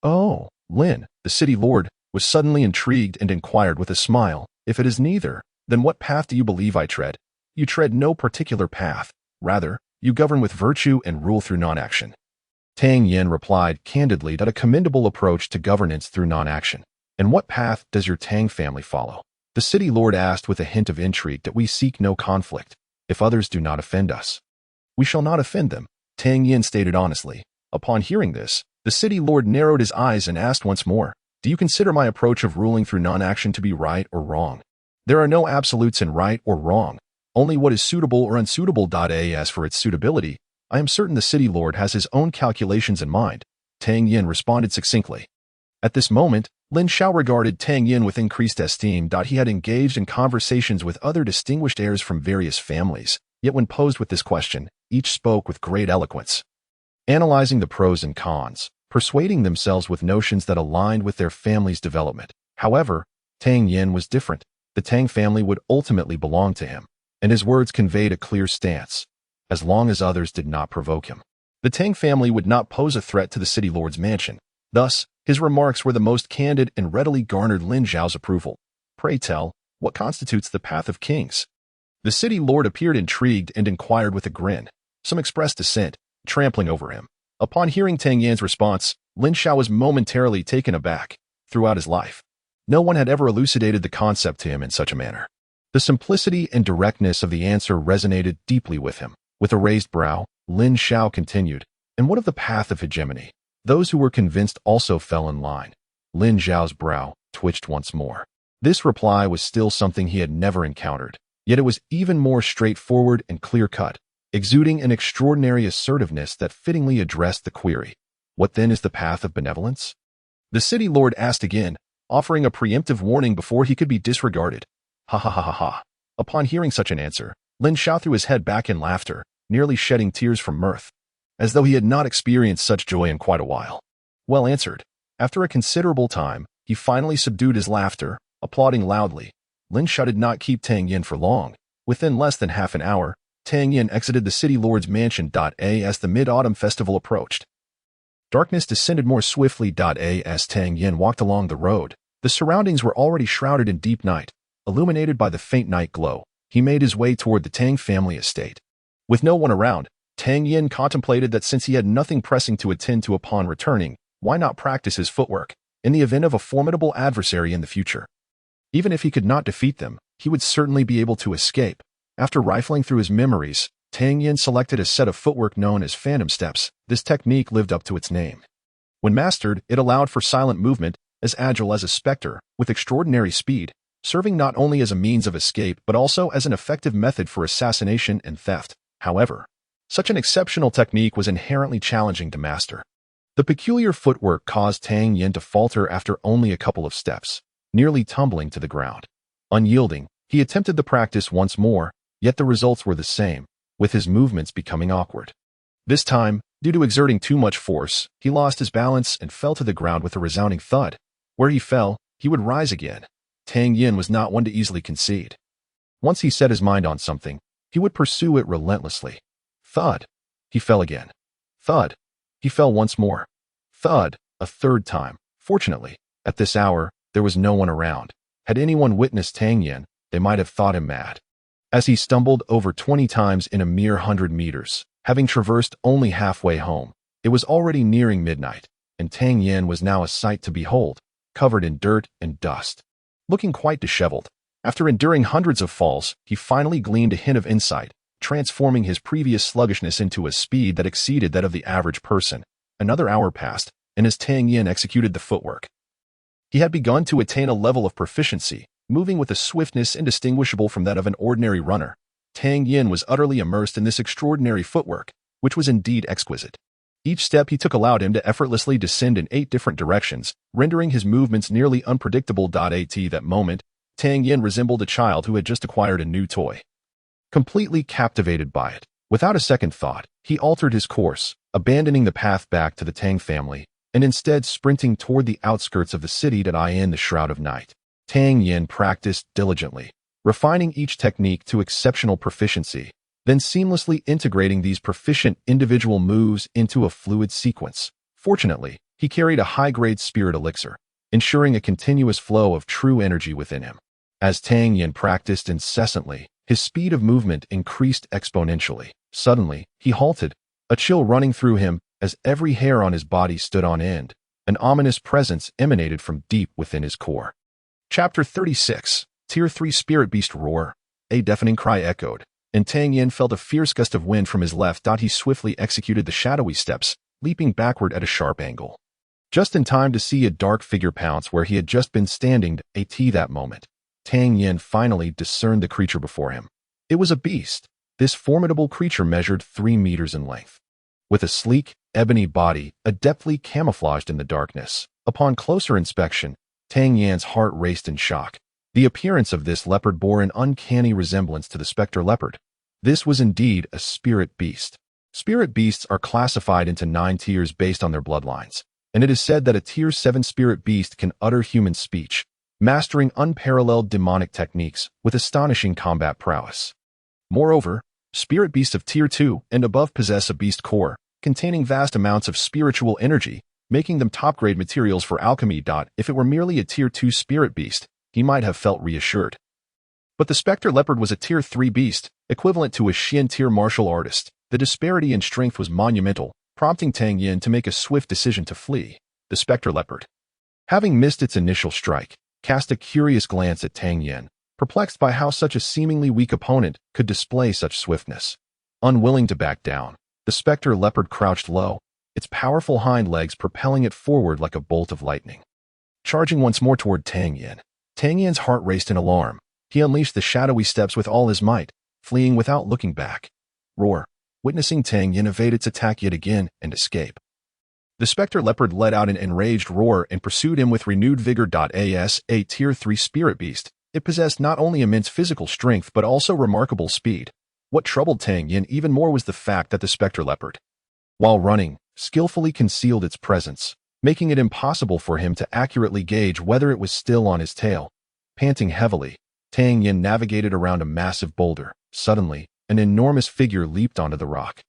"Oh, Lin," the city lord was suddenly intrigued and inquired with a smile, "If it is neither, then what path do you believe I tread?" "You tread no particular path. Rather, you govern with virtue and rule through non-action." Tang Yan replied candidly that a commendable approach to governance through non-action. "And what path does your Tang family follow?" The city lord asked with a hint of intrigue. "That we seek no conflict. If others do not offend us, we shall not offend them," Tang Yan stated honestly. Upon hearing this, the city lord narrowed his eyes and asked once more, "Do you consider my approach of ruling through non-action to be right or wrong?" "There are no absolutes in right or wrong, only what is suitable or unsuitable. As for its suitability, I am certain the city lord has his own calculations in mind," Tang Yan responded succinctly. At this moment, Lin Xiao regarded Tang Yan with increased esteem. He had engaged in conversations with other distinguished heirs from various families, yet when posed with this question, each spoke with great eloquence, analyzing the pros and cons, persuading themselves with notions that aligned with their family's development. However, Tang Yan was different. The Tang family would ultimately belong to him, and his words conveyed a clear stance, as long as others did not provoke him. The Tang family would not pose a threat to the city lord's mansion. Thus, his remarks were the most candid and readily garnered Lin Xiao's approval. Pray tell, what constitutes the path of kings? The city lord appeared intrigued and inquired with a grin. Some expressed dissent, trampling over him. Upon hearing Tang Yan's response, Lin Xiao was momentarily taken aback. Throughout his life, no one had ever elucidated the concept to him in such a manner. The simplicity and directness of the answer resonated deeply with him. With a raised brow, Lin Xiao continued, "And what of the path of hegemony?" Those who were convinced also fell in line. Lin Xiao's brow twitched once more. This reply was still something he had never encountered, yet it was even more straightforward and clear-cut, exuding an extraordinary assertiveness that fittingly addressed the query. What then is the path of benevolence? The city lord asked again, offering a preemptive warning before he could be disregarded. Ha ha ha ha ha. Upon hearing such an answer, Lin Xiao threw his head back in laughter, nearly shedding tears from mirth, as though he had not experienced such joy in quite a while. Well answered. After a considerable time, he finally subdued his laughter, applauding loudly. Lin Xiao did not keep Tang Yan for long. Within less than half an hour, Tang Yan exited the city lord's mansion. As the mid-autumn festival approached, darkness descended more swiftly. As Tang Yan walked along the road, the surroundings were already shrouded in deep night. Illuminated by the faint night glow, he made his way toward the Tang family estate. With no one around, Tang Yan contemplated that since he had nothing pressing to attend to upon returning, why not practice his footwork in the event of a formidable adversary in the future? Even if he could not defeat them, he would certainly be able to escape. After rifling through his memories, Tang Yan selected a set of footwork known as phantom steps. This technique lived up to its name. When mastered, it allowed for silent movement, as agile as a specter, with extraordinary speed, serving not only as a means of escape but also as an effective method for assassination and theft. However, such an exceptional technique was inherently challenging to master. The peculiar footwork caused Tang Yan to falter after only a couple of steps, nearly tumbling to the ground. Unyielding, he attempted the practice once more, yet the results were the same, with his movements becoming awkward. This time, due to exerting too much force, he lost his balance and fell to the ground with a resounding thud. Where he fell, he would rise again. Tang Yan was not one to easily concede. Once he set his mind on something, he would pursue it relentlessly. Thud. He fell again. Thud. He fell once more. Thud. A third time. Fortunately, at this hour, there was no one around. Had anyone witnessed Tang Yan, they might have thought him mad. As he stumbled over 20 times in a mere 100 meters, having traversed only halfway home, it was already nearing midnight, and Tang Yan was now a sight to behold, covered in dirt and dust. Looking quite disheveled, after enduring hundreds of falls, he finally gleaned a hint of insight, transforming his previous sluggishness into a speed that exceeded that of the average person. Another hour passed, and as Tang Yan executed the footwork, he had begun to attain a level of proficiency, moving with a swiftness indistinguishable from that of an ordinary runner. Tang Yan was utterly immersed in this extraordinary footwork, which was indeed exquisite. Each step he took allowed him to effortlessly descend in 8 different directions, rendering his movements nearly unpredictable. At that moment, Tang Yan resembled a child who had just acquired a new toy. Completely captivated by it, without a second thought, he altered his course, abandoning the path back to the Tang family, and instead sprinting toward the outskirts of the city in the shroud of night. Tang Yan practiced diligently, refining each technique to exceptional proficiency, then seamlessly integrating these proficient individual moves into a fluid sequence. Fortunately, he carried a high-grade spirit elixir, ensuring a continuous flow of true energy within him. As Tang Yan practiced incessantly, his speed of movement increased exponentially. Suddenly, he halted, a chill running through him as every hair on his body stood on end. An ominous presence emanated from deep within his core. Chapter 36. Tier 3 Spirit Beast Roar. A deafening cry echoed, and Tang Yan felt a fierce gust of wind from his left. He swiftly executed the shadowy steps, leaping backward at a sharp angle, just in time to see a dark figure pounce where he had just been standing. That moment, Tang Yan finally discerned the creature before him. It was a beast. This formidable creature measured 3 meters in length, with a sleek, ebony body adeptly camouflaged in the darkness. Upon closer inspection, Tang Yan's heart raced in shock. The appearance of this leopard bore an uncanny resemblance to the specter leopard. This was indeed a spirit beast. Spirit beasts are classified into 9 tiers based on their bloodlines, and it is said that a Tier 7 spirit beast can utter human speech, mastering unparalleled demonic techniques with astonishing combat prowess. Moreover, spirit beasts of Tier 2 and above possess a beast core, containing vast amounts of spiritual energy, making them top-grade materials for alchemy. If it were merely a Tier 2 spirit beast, he might have felt reassured. But the specter leopard was a Tier 3 beast, equivalent to a Xian tier martial artist. The disparity in strength was monumental, prompting Tang Yan to make a swift decision to flee. The specter leopard, having missed its initial strike, cast a curious glance at Tang Yan, perplexed by how such a seemingly weak opponent could display such swiftness. Unwilling to back down, the specter leopard crouched low, its powerful hind legs propelling it forward like a bolt of lightning. Charging once more toward Tang Yan, Tang Yan's heart raced in alarm. He unleashed the shadowy steps with all his might, fleeing without looking back. Roar! Witnessing Tang Yan evade its attack yet again and escape. The specter leopard let out an enraged roar and pursued him with renewed vigor. As a Tier 3 spirit beast, it possessed not only immense physical strength but also remarkable speed. What troubled Tang Yan even more was the fact that the specter leopard, while running, skillfully concealed its presence, making it impossible for him to accurately gauge whether it was still on his tail. Panting heavily, Tang Yan navigated around a massive boulder. Suddenly, an enormous figure leaped onto the rock,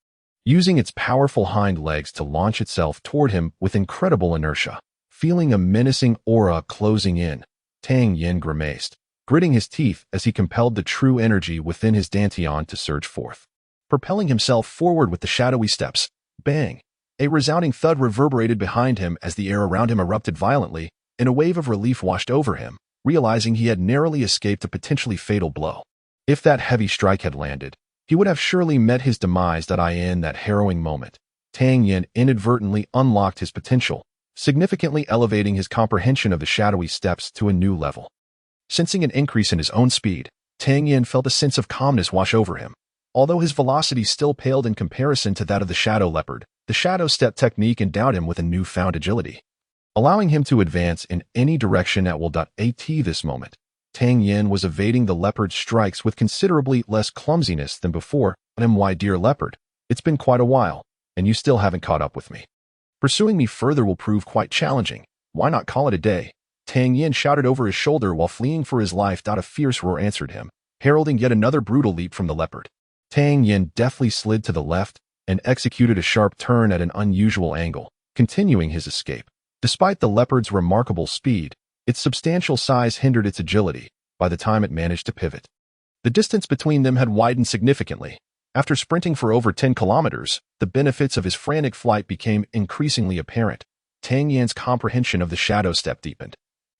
using its powerful hind legs to launch itself toward him with incredible inertia. Feeling a menacing aura closing in, Tang Yan grimaced, gritting his teeth as he compelled the true energy within his dantian to surge forth. Propelling himself forward with the shadowy steps, bang! A resounding thud reverberated behind him as the air around him erupted violently, and a wave of relief washed over him, realizing he had narrowly escaped a potentially fatal blow. If that heavy strike had landed, he would have surely met his demise. In that harrowing moment, Tang Yan inadvertently unlocked his potential, significantly elevating his comprehension of the shadowy steps to a new level. Sensing an increase in his own speed, Tang Yan felt a sense of calmness wash over him. Although his velocity still paled in comparison to that of the shadow leopard, the shadow step technique endowed him with a newfound agility, allowing him to advance in any direction at will. At this moment, Tang Yan was evading the leopard's strikes with considerably less clumsiness than before. My dear leopard, it's been quite a while, and you still haven't caught up with me. Pursuing me further will prove quite challenging. Why not call it a day? Tang Yan shouted over his shoulder while fleeing for his life. A fierce roar answered him, heralding yet another brutal leap from the leopard. Tang Yan deftly slid to the left and executed a sharp turn at an unusual angle, continuing his escape. Despite the leopard's remarkable speed, its substantial size hindered its agility by the time it managed to pivot. The distance between them had widened significantly. After sprinting for over 10 kilometers, the benefits of his frantic flight became increasingly apparent. Tang Yan's comprehension of the shadow step deepened.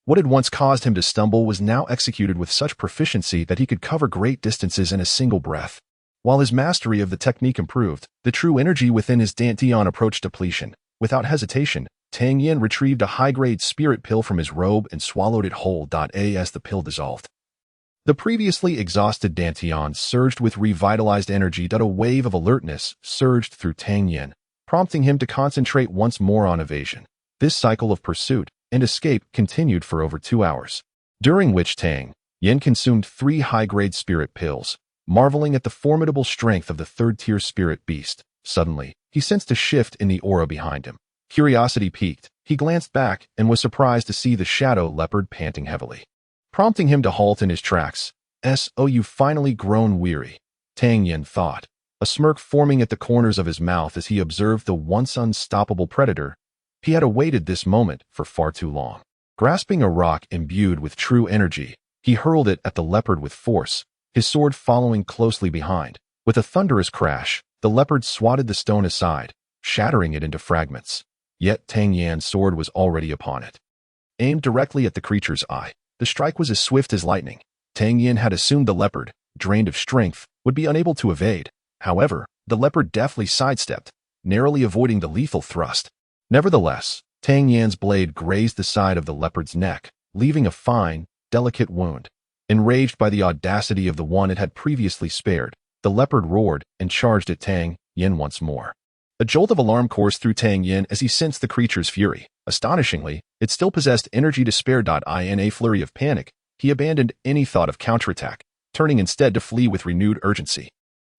What had once caused him to stumble was now executed with such proficiency that he could cover great distances in a single breath. While his mastery of the technique improved, the true energy within his dantian approached depletion. Without hesitation, Tang Yan retrieved a high-grade spirit pill from his robe and swallowed it whole. As the pill dissolved, the previously exhausted dantian surged with revitalized energy. A wave of alertness surged through Tang Yan, prompting him to concentrate once more on evasion. This cycle of pursuit and escape continued for over 2 hours, during which Tang Yan consumed 3 high-grade spirit pills, marveling at the formidable strength of the 3rd-tier spirit beast. Suddenly, he sensed a shift in the aura behind him. Curiosity piqued, he glanced back and was surprised to see the shadow leopard panting heavily, prompting him to halt in his tracks. You've finally grown weary, Tang Yan thought, a smirk forming at the corners of his mouth as he observed the once unstoppable predator. He had awaited this moment for far too long. Grasping a rock imbued with true energy, he hurled it at the leopard with force, his sword following closely behind. With a thunderous crash, the leopard swatted the stone aside, shattering it into fragments. Yet Tang Yan's sword was already upon it. Aimed directly at the creature's eye, the strike was as swift as lightning. Tang Yan had assumed the leopard, drained of strength, would be unable to evade. However, the leopard deftly sidestepped, narrowly avoiding the lethal thrust. Nevertheless, Tang Yan's blade grazed the side of the leopard's neck, leaving a fine, delicate wound. Enraged by the audacity of the one it had previously spared, the leopard roared and charged at Tang Yan once more. A jolt of alarm coursed through Tang Yan as he sensed the creature's fury. Astonishingly, it still possessed energy to spare. In a flurry of panic, he abandoned any thought of counterattack, turning instead to flee with renewed urgency.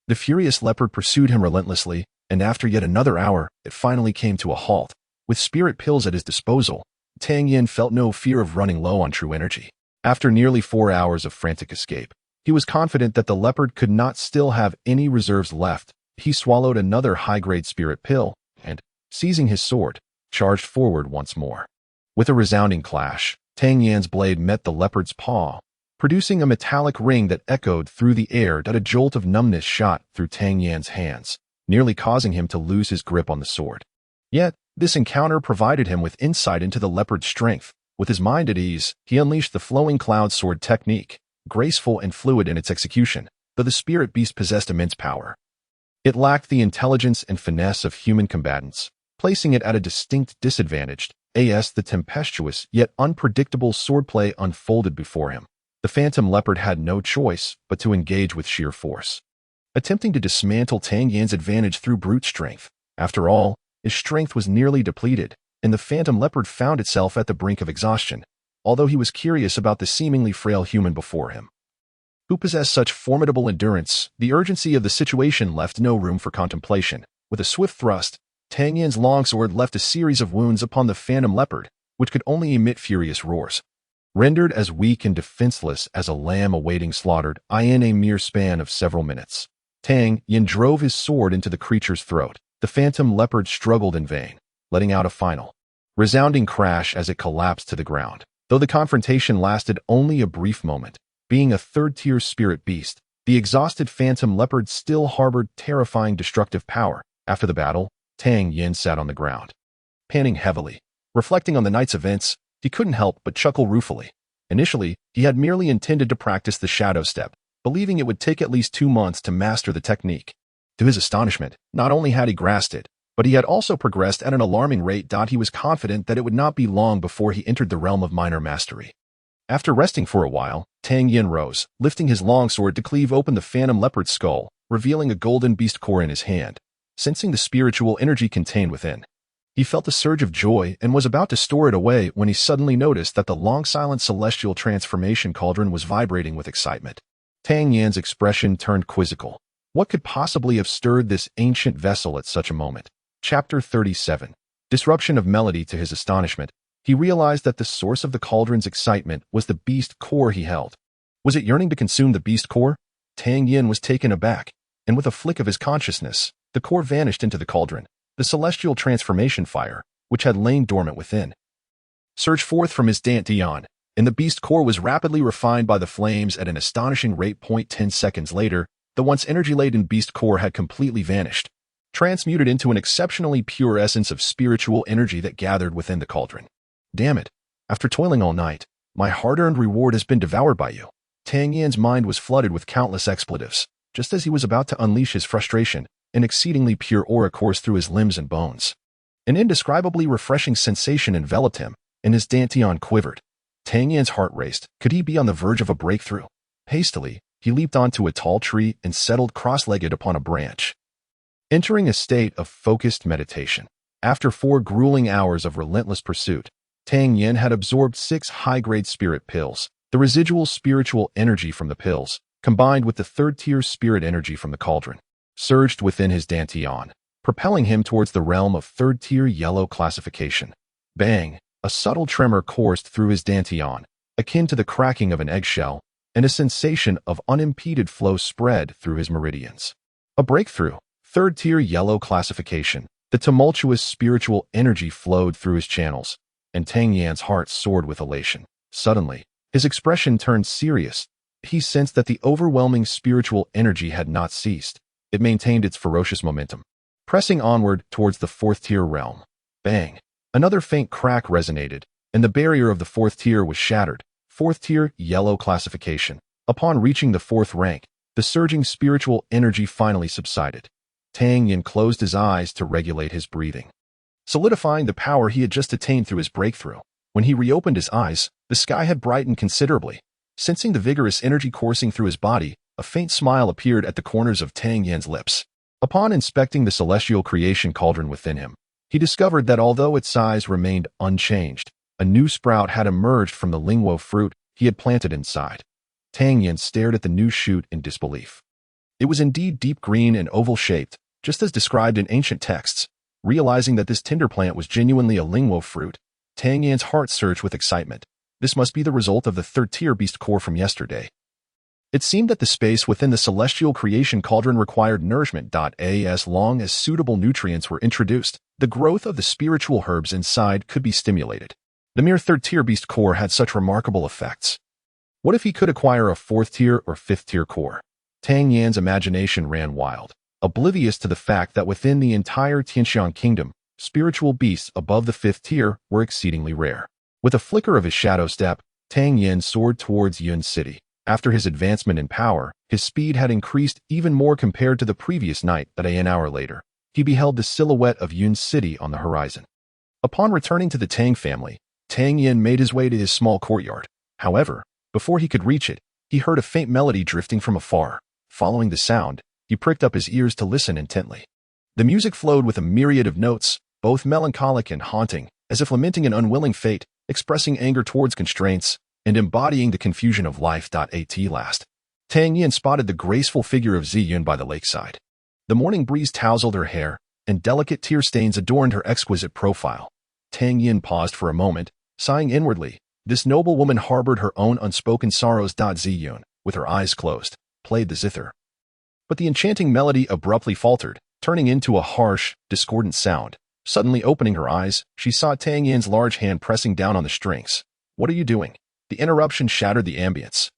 The furious leopard pursued him relentlessly, and after yet another hour, it finally came to a halt. With spirit pills at his disposal, Tang Yan felt no fear of running low on true energy. After nearly 4 hours of frantic escape, he was confident that the leopard could not still have any reserves left. He swallowed another high-grade spirit pill, and, seizing his sword, charged forward once more. With a resounding clash, Tang Yan's blade met the leopard's paw, producing a metallic ring that echoed through the air. A jolt of numbness shot through Tang Yan's hands, nearly causing him to lose his grip on the sword. Yet, this encounter provided him with insight into the leopard's strength. With his mind at ease, he unleashed the flowing cloud sword technique, graceful and fluid in its execution, though the spirit beast possessed immense power. It lacked the intelligence and finesse of human combatants, placing it at a distinct disadvantage. The tempestuous yet unpredictable swordplay unfolded before him. The phantom leopard had no choice but to engage with sheer force, attempting to dismantle Tang Yan's advantage through brute strength. After all, his strength was nearly depleted, and the phantom leopard found itself at the brink of exhaustion, although he was curious about the seemingly frail human before him, who possessed such formidable endurance. The urgency of the situation left no room for contemplation. With a swift thrust, Tang Yan's longsword left a series of wounds upon the phantom leopard, which could only emit furious roars. Rendered as weak and defenseless as a lamb awaiting slaughter, in a mere span of several minutes, Tang Yan drove his sword into the creature's throat. The phantom leopard struggled in vain, letting out a final, resounding crash as it collapsed to the ground. Though the confrontation lasted only a brief moment, being a third-tier spirit beast, the exhausted phantom leopard still harbored terrifying destructive power. After the battle, Tang Yan sat on the ground, panting heavily. Reflecting on the night's events, he couldn't help but chuckle ruefully. Initially, he had merely intended to practice the shadow step, believing it would take at least 2 months to master the technique. To his astonishment, not only had he grasped it, but he had also progressed at an alarming rate. He was confident that it would not be long before he entered the realm of minor mastery. After resting for a while, Tang Yan rose, lifting his longsword to cleave open the phantom leopard's skull, revealing a golden beast core in his hand. Sensing the spiritual energy contained within, he felt a surge of joy and was about to store it away when he suddenly noticed that the long-silent celestial transformation cauldron was vibrating with excitement. Tang Yan's expression turned quizzical. What could possibly have stirred this ancient vessel at such a moment? Chapter 37. Disruption of melody. To his astonishment, he realized that the source of the cauldron's excitement was the beast core he held. Was it yearning to consume the beast core? Tang Yan was taken aback, and with a flick of his consciousness, the core vanished into the cauldron. The celestial transformation fire, which had lain dormant within, surged forth from his dantian, and the beast core was rapidly refined by the flames at an astonishing rate. 10 seconds later, the once energy-laden beast core had completely vanished, transmuted into an exceptionally pure essence of spiritual energy that gathered within the cauldron. Damn it! After toiling all night, my hard-earned reward has been devoured by you. Tang Yan's mind was flooded with countless expletives. Just as he was about to unleash his frustration, an exceedingly pure aura coursed through his limbs and bones. An indescribably refreshing sensation enveloped him, and his dantian quivered. Tang Yan's heart raced. Could he be on the verge of a breakthrough? Hastily, he leaped onto a tall tree and settled cross-legged upon a branch, entering a state of focused meditation. After 4 grueling hours of relentless pursuit, Tang Yan had absorbed 6 high-grade spirit pills. The residual spiritual energy from the pills, combined with the third-tier spirit energy from the cauldron, surged within his dantian, propelling him towards the realm of third-tier yellow classification. Bang! A subtle tremor coursed through his dantian, akin to the cracking of an eggshell, and a sensation of unimpeded flow spread through his meridians. A breakthrough! Third-tier yellow classification. The tumultuous spiritual energy flowed through his channels, and Tang Yan's heart soared with elation. Suddenly, his expression turned serious. He sensed that the overwhelming spiritual energy had not ceased. It maintained its ferocious momentum, pressing onward towards the 4th-tier realm. Bang! Another faint crack resonated, and the barrier of the 4th tier was shattered. 4th-tier yellow classification. Upon reaching the 4th rank, the surging spiritual energy finally subsided. Tang Yan closed his eyes to regulate his breathing, solidifying the power he had just attained through his breakthrough. When he reopened his eyes, the sky had brightened considerably. Sensing the vigorous energy coursing through his body, a faint smile appeared at the corners of Tang Yan's lips. Upon inspecting the celestial creation cauldron within him, he discovered that although its size remained unchanged, a new sprout had emerged from the lingwo fruit he had planted inside. Tang Yan stared at the new shoot in disbelief. It was indeed deep green and oval-shaped, just as described in ancient texts. Realizing that this tinder plant was genuinely a lingwo fruit, Tang Yan's heart surged with excitement. This must be the result of the third-tier beast core from yesterday. It seemed that the space within the celestial creation cauldron required nourishment. As long as suitable nutrients were introduced, the growth of the spiritual herbs inside could be stimulated. The mere third-tier beast core had such remarkable effects. What if he could acquire a fourth-tier or fifth-tier core? Tang Yan's imagination ran wild, oblivious to the fact that within the entire Tianxiang kingdom, spiritual beasts above the fifth tier were exceedingly rare. With a flicker of his shadow step, Tang Yan soared towards Yun City. After his advancement in power, his speed had increased even more compared to the previous night. An hour later, he beheld the silhouette of Yun City on the horizon. Upon returning to the Tang family, Tang Yan made his way to his small courtyard. However, before he could reach it, he heard a faint melody drifting from afar. Following the sound, he pricked up his ears to listen intently. The music flowed with a myriad of notes, both melancholic and haunting, as if lamenting an unwilling fate, expressing anger towards constraints, and embodying the confusion of life. At last, Tang Yan spotted the graceful figure of Ziyun by the lakeside. The morning breeze tousled her hair, and delicate tear stains adorned her exquisite profile. Tang Yan paused for a moment, sighing inwardly. This noble woman harbored her own unspoken sorrows. Ziyun, with her eyes closed, played the zither. But the enchanting melody abruptly faltered, turning into a harsh, discordant sound. Suddenly opening her eyes, she saw Tang Yan's large hand pressing down on the strings. "What are you doing?" The interruption shattered the ambience,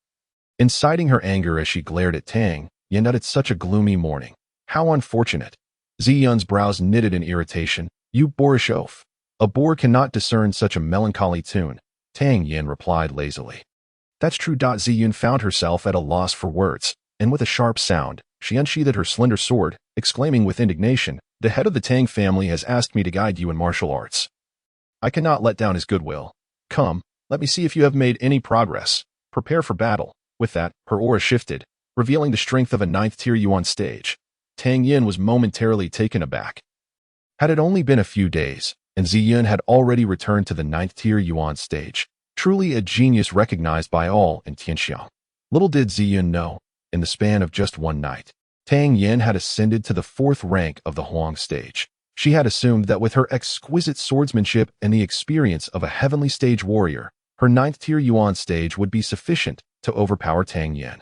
inciting her anger as she glared at Tang Yan. "It's such a gloomy morning. How unfortunate." Ziyun's brows knitted in irritation. "You boorish oaf. A boor cannot discern such a melancholy tune," Tang Yan replied lazily. "That's true." Ziyun found herself at a loss for words, and with a sharp sound, she unsheathed her slender sword, exclaiming with indignation, "The head of the Tang family has asked me to guide you in martial arts. I cannot let down his goodwill. Come, let me see if you have made any progress. Prepare for battle." With that, her aura shifted, revealing the strength of a ninth-tier Yuan stage. Tang Yan was momentarily taken aback. Had it only been a few days, and Ziyun had already returned to the ninth-tier Yuan stage. Truly a genius recognized by all in Tianxiang. Little did Ziyun know, in the span of just one night, Tang Yan had ascended to the fourth rank of the Huang stage. She had assumed that with her exquisite swordsmanship and the experience of a heavenly stage warrior, her ninth-tier Yuan stage would be sufficient to overpower Tang Yan,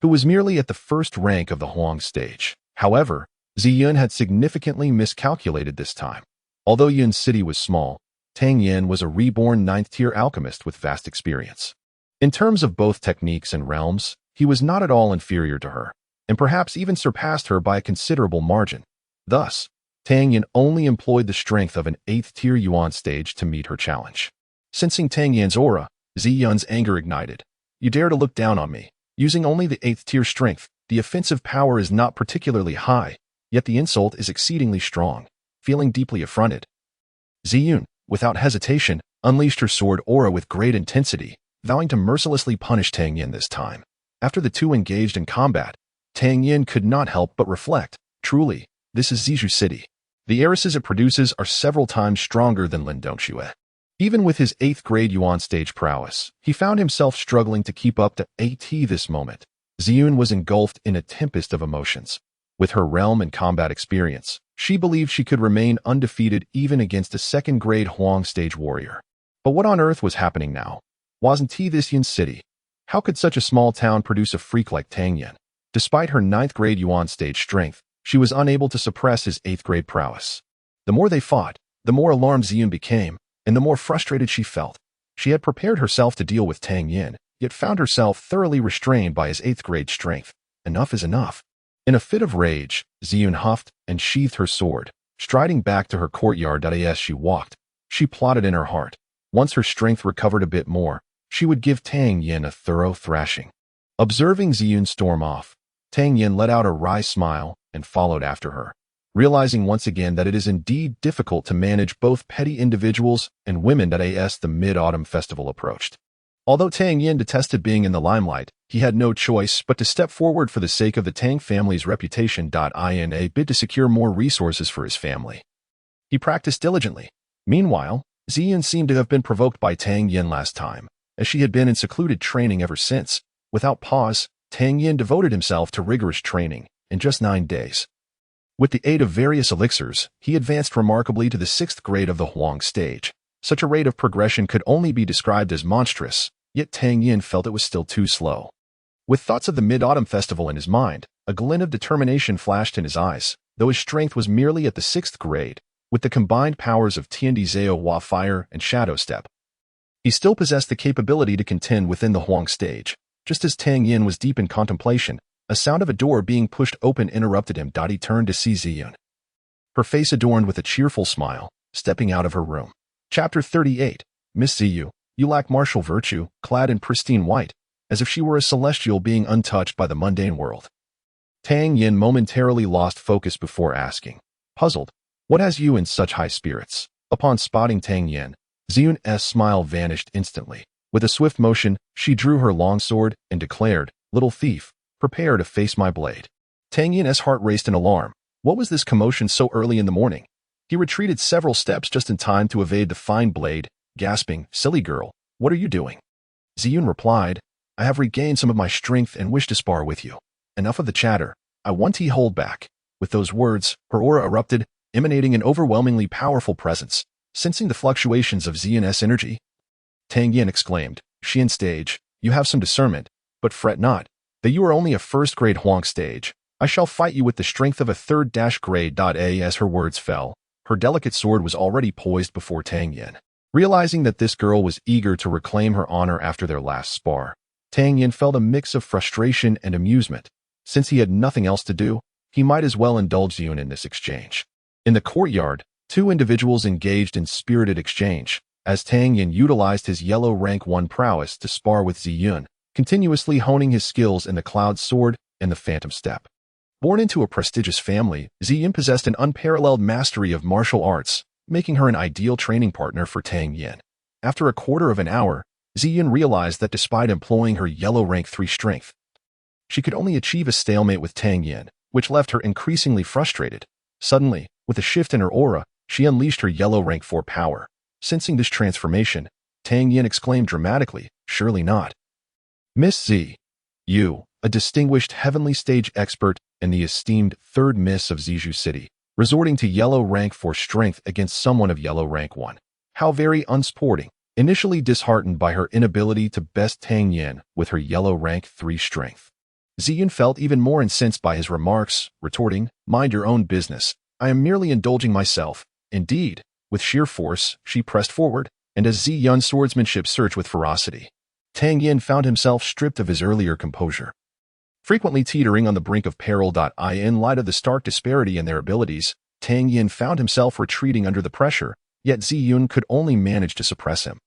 who was merely at the first rank of the Huang stage. However, Ziyun had significantly miscalculated this time. Although Yun City was small, Tang Yan was a reborn ninth-tier alchemist with vast experience. In terms of both techniques and realms, he was not at all inferior to her, and perhaps even surpassed her by a considerable margin. Thus, Tang Yan only employed the strength of an eighth-tier Yuan stage to meet her challenge. Sensing Tang Yan's aura, Ziyun's anger ignited. "You dare to look down on me, using only the eighth-tier strength. The offensive power is not particularly high, yet the insult is exceedingly strong." Feeling deeply affronted, Ziyun, without hesitation, unleashed her sword aura with great intensity, vowing to mercilessly punish Tang Yan this time. After the two engaged in combat, Tang Yan could not help but reflect, truly, this is Zizhu City. The heiresses it produces are several times stronger than Lin Dongxue. Even with his 8th grade Yuan stage prowess, he found himself struggling to keep up to AT this moment. Ziyun was engulfed in a tempest of emotions. With her realm and combat experience, she believed she could remain undefeated even against a 2nd grade Huang stage warrior. But what on earth was happening now? Wasn't this Yun City? How could such a small town produce a freak like Tang Yan? Despite her 9th grade Yuan stage strength, she was unable to suppress his 8th grade prowess. The more they fought, the more alarmed Ziyun became, and the more frustrated she felt. She had prepared herself to deal with Tang Yan, yet found herself thoroughly restrained by his 8th grade strength. Enough is enough. In a fit of rage, Ziyun huffed and sheathed her sword. Striding back to her courtyard as she walked, she plotted in her heart. Once her strength recovered a bit more, she would give Tang Yan a thorough thrashing. Observing Ziyun storm off, Tang Yan let out a wry smile and followed after her, realizing once again that it is indeed difficult to manage both petty individuals and women as the Mid-Autumn Festival approached. Although Tang Yan detested being in the limelight, he had no choice but to step forward for the sake of the Tang family's reputation. In a bid to secure more resources for his family, he practiced diligently. Meanwhile, Ziyun seemed to have been provoked by Tang Yan last time, as she had been in secluded training ever since. Without pause, Tang Yan devoted himself to rigorous training in just 9 days. With the aid of various elixirs, he advanced remarkably to the 6th grade of the Huang stage. Such a rate of progression could only be described as monstrous, yet Tang Yan felt it was still too slow. With thoughts of the Mid-Autumn Festival in his mind, a glint of determination flashed in his eyes, though his strength was merely at the 6th grade, with the combined powers of Tiandi Zhao Hua Fire and Shadow Step. He still possessed the capability to contend within the Huang stage. Just as Tang Yan was deep in contemplation, a sound of a door being pushed open interrupted him. He turned to see Ziyun, her face adorned with a cheerful smile, stepping out of her room. Chapter 38. Miss Ziyu, you lack martial virtue, clad in pristine white, as if she were a celestial being untouched by the mundane world. Tang Yan momentarily lost focus before asking, puzzled, what has you in such high spirits? Upon spotting Tang Yan, Ziyun's smile vanished instantly. With a swift motion, she drew her longsword and declared, little thief, prepare to face my blade. Tang Yan's heart raced in alarm. What was this commotion so early in the morning? He retreated several steps just in time to evade the fine blade, gasping, silly girl, what are you doing? Ziyun replied, I have regained some of my strength and wish to spar with you. Enough of the chatter. I want to hold back. With those words, her aura erupted, emanating an overwhelmingly powerful presence. Sensing the fluctuations of Ziyun's energy, Tang Yan exclaimed, Xian stage, you have some discernment, but fret not, that you are only a 1st grade Huang stage. I shall fight you with the strength of a 3rd grade. As her words fell, her delicate sword was already poised before Tang Yan. Realizing that this girl was eager to reclaim her honor after their last spar, Tang Yan felt a mix of frustration and amusement. Since he had nothing else to do, he might as well indulge Ziyun in this exchange. In the courtyard, 2 individuals engaged in spirited exchange, as Tang Yan utilized his yellow rank 1 prowess to spar with Ziyun, continuously honing his skills in the Cloud Sword and the Phantom Step. Born into a prestigious family, Ziyun possessed an unparalleled mastery of martial arts, making her an ideal training partner for Tang Yan. After a quarter of an hour, Ziyun realized that despite employing her yellow rank 3 strength, she could only achieve a stalemate with Tang Yan, which left her increasingly frustrated. Suddenly, with a shift in her aura, she unleashed her yellow rank 4 power. Sensing this transformation, Tang Yan exclaimed dramatically, surely not. Miss Z, you, a distinguished heavenly stage expert and the esteemed 3rd Miss of Zizhu City, resorting to yellow rank 4 strength against someone of yellow rank 1. How very unsporting. Initially disheartened by her inability to best Tang Yan with her yellow rank 3 strength, Ziyun felt even more incensed by his remarks, retorting, mind your own business. I am merely indulging myself. Indeed, with sheer force, she pressed forward, and as Ziyun's swordsmanship surged with ferocity, Tang Yan found himself stripped of his earlier composure. Frequently teetering on the brink of peril. In light of the stark disparity in their abilities, Tang Yan found himself retreating under the pressure, yet Ziyun could only manage to suppress him.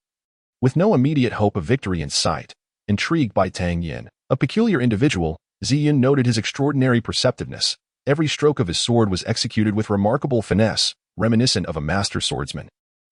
With no immediate hope of victory in sight, intrigued by Tang Yan, a peculiar individual, Ziyun noted his extraordinary perceptiveness. Every stroke of his sword was executed with remarkable finesse, reminiscent of a master swordsman.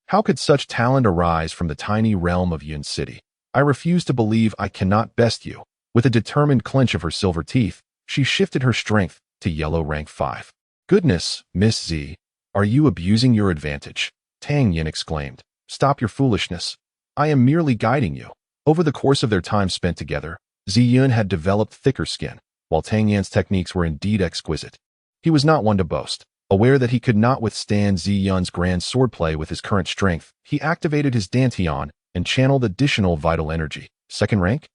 How could such talent arise from the tiny realm of Yun City? I refuse to believe I cannot best you. With a determined clench of her silver teeth, she shifted her strength to yellow rank 5. Goodness, Miss Z, are you abusing your advantage? Tang Yan exclaimed. Stop your foolishness. I am merely guiding you. Over the course of their time spent together, Ziyun had developed thicker skin, while Tang Yan's techniques were indeed exquisite. He was not one to boast. Aware that he could not withstand Ziyun's grand swordplay with his current strength, he activated his dantian and channeled additional vital energy. 2nd rank?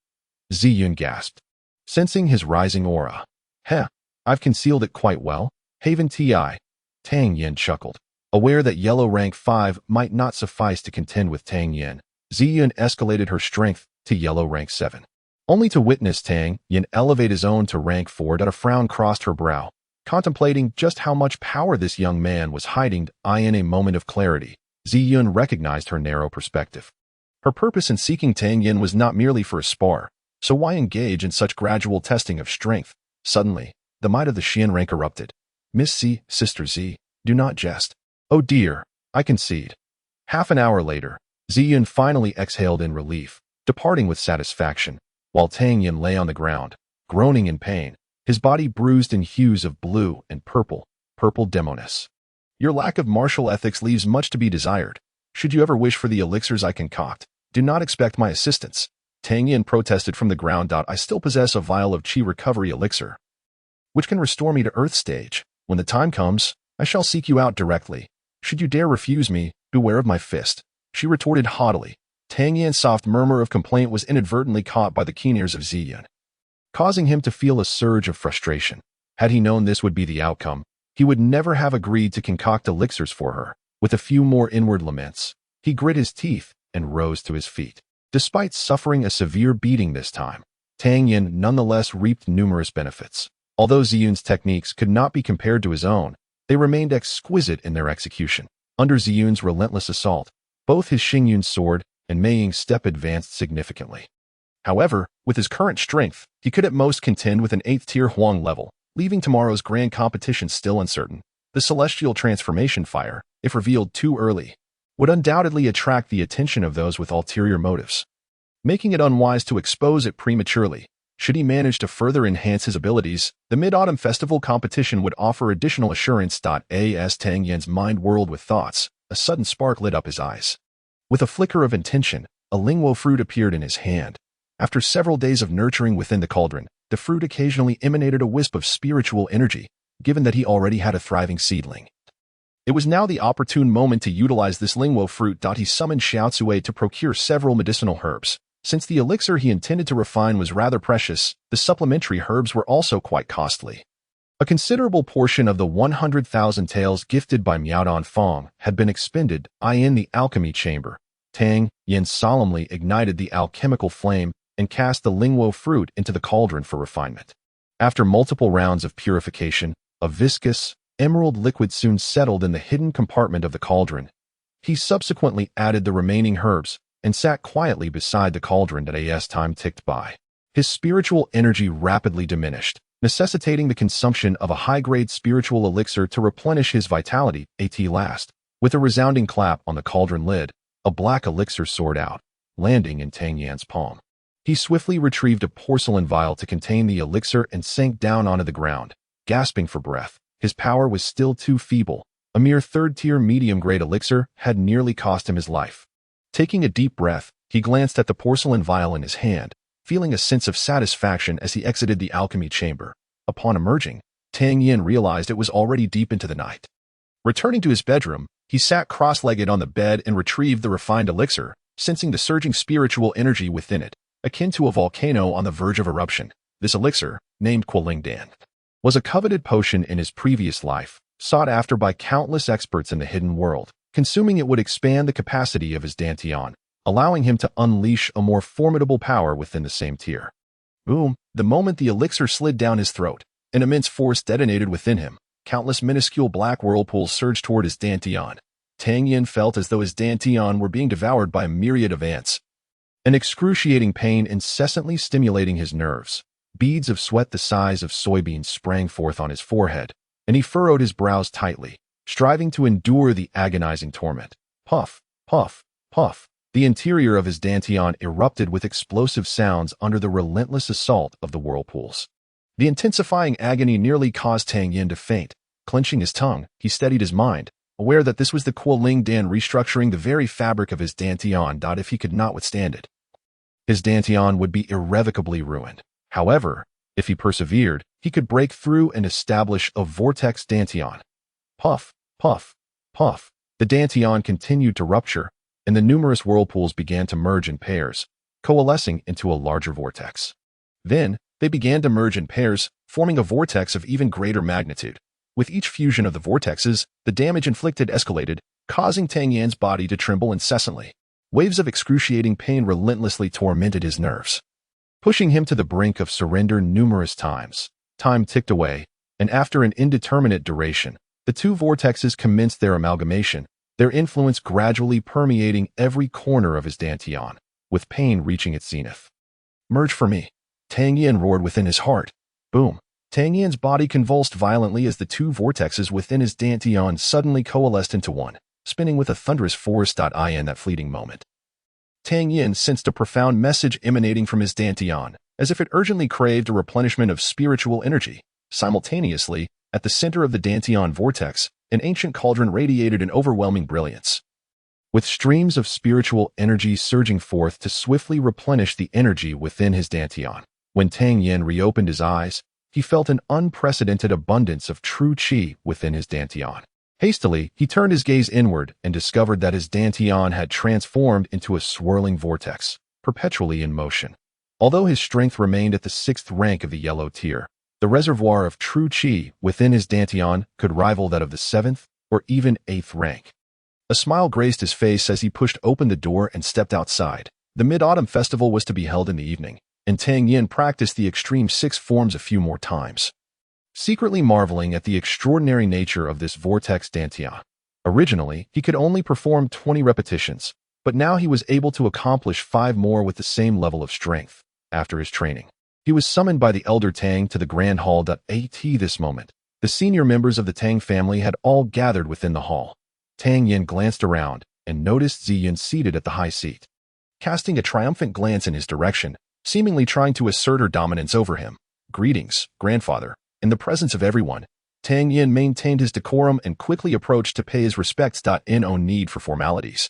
Ziyun gasped, sensing his rising aura. Heh, I've concealed it quite well. Haven Ti. Tang Yan chuckled. Aware that yellow rank 5 might not suffice to contend with Tang Yan, Ziyun escalated her strength to yellow rank 7. Only to witness Tang Yan elevate his own to rank 4. A frown crossed her brow. Contemplating just how much power this young man was hiding in a moment of clarity, Ziyun recognized her narrow perspective. Her purpose in seeking Tang Yan was not merely for a spar, so why engage in such gradual testing of strength? Suddenly, the might of the Xian rank erupted. Miss Z, Sister Z, do not jest. Oh dear, I concede. Half an hour later, Ziyun finally exhaled in relief. departing with satisfaction, while Tang Yan lay on the ground, groaning in pain, his body bruised in hues of blue and purple demoness. Your lack of martial ethics leaves much to be desired. Should you ever wish for the elixirs I concoct, do not expect my assistance. Tang Yan protested from the ground. I still possess a vial of chi recovery elixir, which can restore me to Earth stage. When the time comes, I shall seek you out directly. Should you dare refuse me, beware of my fist, she retorted haughtily. Tang Yan's soft murmur of complaint was inadvertently caught by the keen ears of Ziyan, causing him to feel a surge of frustration. Had he known this would be the outcome, he would never have agreed to concoct elixirs for her. With a few more inward laments, he grit his teeth and rose to his feet. Despite suffering a severe beating this time, Tang Yan nonetheless reaped numerous benefits. Although Ziyun's techniques could not be compared to his own, they remained exquisite in their execution. Under Ziyun's relentless assault, both his Xingyun's sword and Mei Ying's step advanced significantly. However, with his current strength, he could at most contend with an 8th tier Huang level, leaving tomorrow's grand competition still uncertain. The celestial transformation fire, if revealed too early, would undoubtedly attract the attention of those with ulterior motives, making it unwise to expose it prematurely. Should he manage to further enhance his abilities, the Mid-Autumn Festival competition would offer additional assurance. As Tang Yan's mind whirled with thoughts, a sudden spark lit up his eyes. With a flicker of intention, a lingwo fruit appeared in his hand. After several days of nurturing within the cauldron, the fruit occasionally emanated a wisp of spiritual energy, given that he already had a thriving seedling. It was now the opportune moment to utilize this lingwo fruit. He summoned Xiao Cui to procure several medicinal herbs. Since the elixir he intended to refine was rather precious, the supplementary herbs were also quite costly. A considerable portion of the 100,000 taels gifted by Miao Fong had been expended. In the alchemy chamber, Tang Yan solemnly ignited the alchemical flame and cast the lingwo fruit into the cauldron for refinement. After multiple rounds of purification, a viscous, emerald liquid soon settled in the hidden compartment of the cauldron. He subsequently added the remaining herbs and sat quietly beside the cauldron as time ticked by. His spiritual energy rapidly diminished, necessitating the consumption of a high-grade spiritual elixir to replenish his vitality. At last, with a resounding clap on the cauldron lid, a black elixir soared out, landing in Tang Yan's palm. He swiftly retrieved a porcelain vial to contain the elixir and sank down onto the ground, gasping for breath. His power was still too feeble. A mere 3rd-tier medium-grade elixir had nearly cost him his life. Taking a deep breath, he glanced at the porcelain vial in his hand, feeling a sense of satisfaction as he exited the alchemy chamber. Upon emerging, Tang Yan realized it was already deep into the night. Returning to his bedroom, he sat cross-legged on the bed and retrieved the refined elixir, sensing the surging spiritual energy within it, akin to a volcano on the verge of eruption. This elixir, named Quilingdan, was a coveted potion in his previous life, sought after by countless experts in the hidden world. Consuming it would expand the capacity of his dantian, allowing him to unleash a more formidable power within the same tier. Boom! The moment the elixir slid down his throat, an immense force detonated within him. Countless minuscule black whirlpools surged toward his dantian. Tang Yan felt as though his dantian were being devoured by a myriad of ants. An excruciating pain incessantly stimulating his nerves. Beads of sweat the size of soybeans sprang forth on his forehead, and he furrowed his brows tightly, striving to endure the agonizing torment. Puff, puff, puff. The interior of his dantian erupted with explosive sounds under the relentless assault of the whirlpools. The intensifying agony nearly caused Tang Yan to faint. Clenching his tongue, he steadied his mind, aware that this was the Quilingdan restructuring the very fabric of his dantian. If he could not withstand it, his dantian would be irrevocably ruined. However, if he persevered, he could break through and establish a vortex dantian. Puff, puff, puff. The dantian continued to rupture, and the numerous whirlpools began to merge in pairs, coalescing into a larger vortex. Then, they began to merge in pairs, forming a vortex of even greater magnitude. With each fusion of the vortexes, the damage inflicted escalated, causing Tang Yan's body to tremble incessantly. Waves of excruciating pain relentlessly tormented his nerves, pushing him to the brink of surrender numerous times. Time ticked away, and after an indeterminate duration, the two vortexes commenced their amalgamation, their influence gradually permeating every corner of his dantian, with pain reaching its zenith. Merge for me, Tang Yan roared within his heart. Boom. Tang Yan's body convulsed violently as the two vortexes within his dantian suddenly coalesced into one, spinning with a thunderous force. In that fleeting moment, Tang Yan sensed a profound message emanating from his dantian, as if it urgently craved a replenishment of spiritual energy. Simultaneously, at the center of the dantian vortex, an ancient cauldron radiated an overwhelming brilliance, with streams of spiritual energy surging forth to swiftly replenish the energy within his dantian. When Tang Yan reopened his eyes, he felt an unprecedented abundance of true qi within his dantian. Hastily, he turned his gaze inward and discovered that his dantian had transformed into a swirling vortex, perpetually in motion. Although his strength remained at the 6th rank of the yellow tier, the reservoir of true qi within his dantian could rival that of the 7th or even 8th rank. A smile graced his face as he pushed open the door and stepped outside. The Mid-Autumn Festival was to be held in the evening, and Tang Yan practiced the extreme 6 forms a few more times, secretly marveling at the extraordinary nature of this vortex dantian. Originally, he could only perform 20 repetitions, but now he was able to accomplish 5 more with the same level of strength. After his training, he was summoned by the elder Tang to the Grand Hall. At this moment, the senior members of the Tang family had all gathered within the hall. Tang Yan glanced around and noticed Ziyin seated at the high seat, casting a triumphant glance in his direction, seemingly trying to assert her dominance over him. "Greetings, grandfather." In the presence of everyone, Tang Yan maintained his decorum and quickly approached to pay his respects. No need for formalities.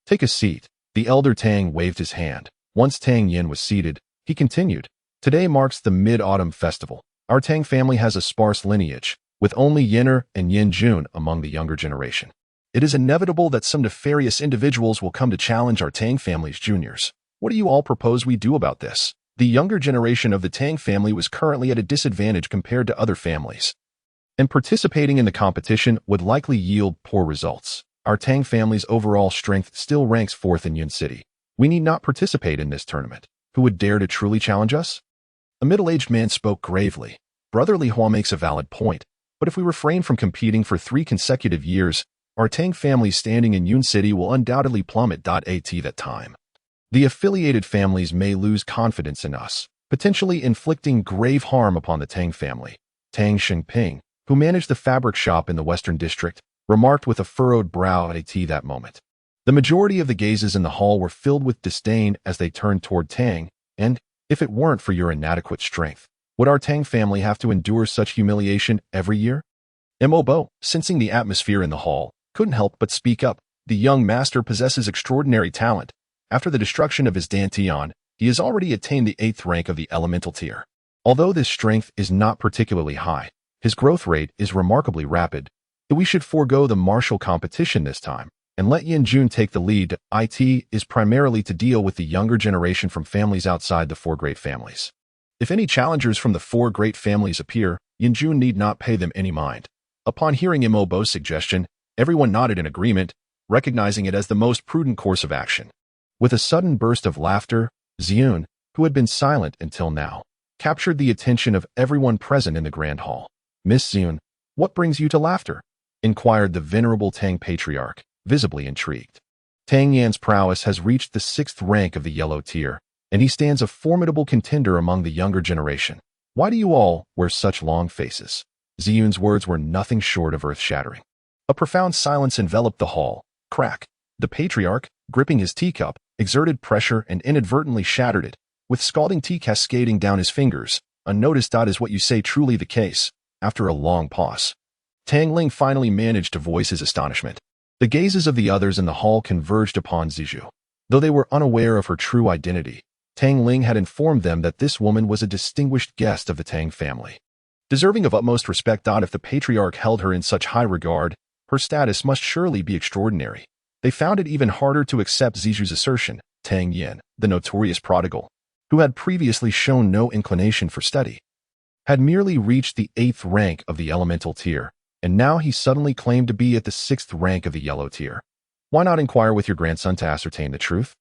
"Take a seat." The elder Tang waved his hand. Once Tang Yan was seated, he continued, "Today marks the Mid-Autumn Festival. Our Tang family has a sparse lineage, with only Yen'er and Yin Jun among the younger generation. It is inevitable that some nefarious individuals will come to challenge our Tang family's juniors. What do you all propose we do about this?" The younger generation of the Tang family was currently at a disadvantage compared to other families, and participating in the competition would likely yield poor results. Our Tang family's overall strength still ranks 4th in Yun City. We need not participate in this tournament. Who would dare to truly challenge us? A middle-aged man spoke gravely. Brotherly Hua makes a valid point, but if we refrain from competing for 3 consecutive years, our Tang family's standing in Yun City will undoubtedly plummet. At that time, the affiliated families may lose confidence in us, potentially inflicting grave harm upon the Tang family. Tang Xingping, who managed the fabric shop in the Western District, remarked with a furrowed brow at that moment. The majority of the gazes in the hall were filled with disdain as they turned toward Tang, and, if it weren't for your inadequate strength, would our Tang family have to endure such humiliation every year? Mo, sensing the atmosphere in the hall, couldn't help but speak up. The young master possesses extraordinary talent. After the destruction of his dantian, he has already attained the 8th rank of the elemental tier. Although this strength is not particularly high, his growth rate is remarkably rapid. We should forego the martial competition this time, and let Yin Jun take the lead. It is primarily to deal with the younger generation from families outside the 4 great families. If any challengers from the 4 great families appear, Yin Jun need not pay them any mind. Upon hearing Mo's suggestion, everyone nodded in agreement, recognizing it as the most prudent course of action. With a sudden burst of laughter, Ziyun, who had been silent until now, captured the attention of everyone present in the Grand Hall. "Miss Ziyun, what brings you to laughter?" inquired the venerable Tang Patriarch, visibly intrigued. Tang Yan's prowess has reached the 6th rank of the yellow tier, and he stands a formidable contender among the younger generation. Why do you all wear such long faces? Ziyun's words were nothing short of earth-shattering. A profound silence enveloped the hall. Crack. The Patriarch, gripping his teacup, exerted pressure and inadvertently shattered it, with scalding tea cascading down his fingers. Unnoticed. Is what you say truly the case? After a long pause, Tang Ling finally managed to voice his astonishment. The gazes of the others in the hall converged upon Zizhu. Though they were unaware of her true identity, Tang Ling had informed them that this woman was a distinguished guest of the Tang family, deserving of utmost respect. If the Patriarch held her in such high regard, her status must surely be extraordinary. They found it even harder to accept Zizhu's assertion. Tang Yan, the notorious prodigal, who had previously shown no inclination for study, had merely reached the 8th rank of the elemental tier, and now he suddenly claimed to be at the 6th rank of the yellow tier. Why not inquire with your grandson to ascertain the truth?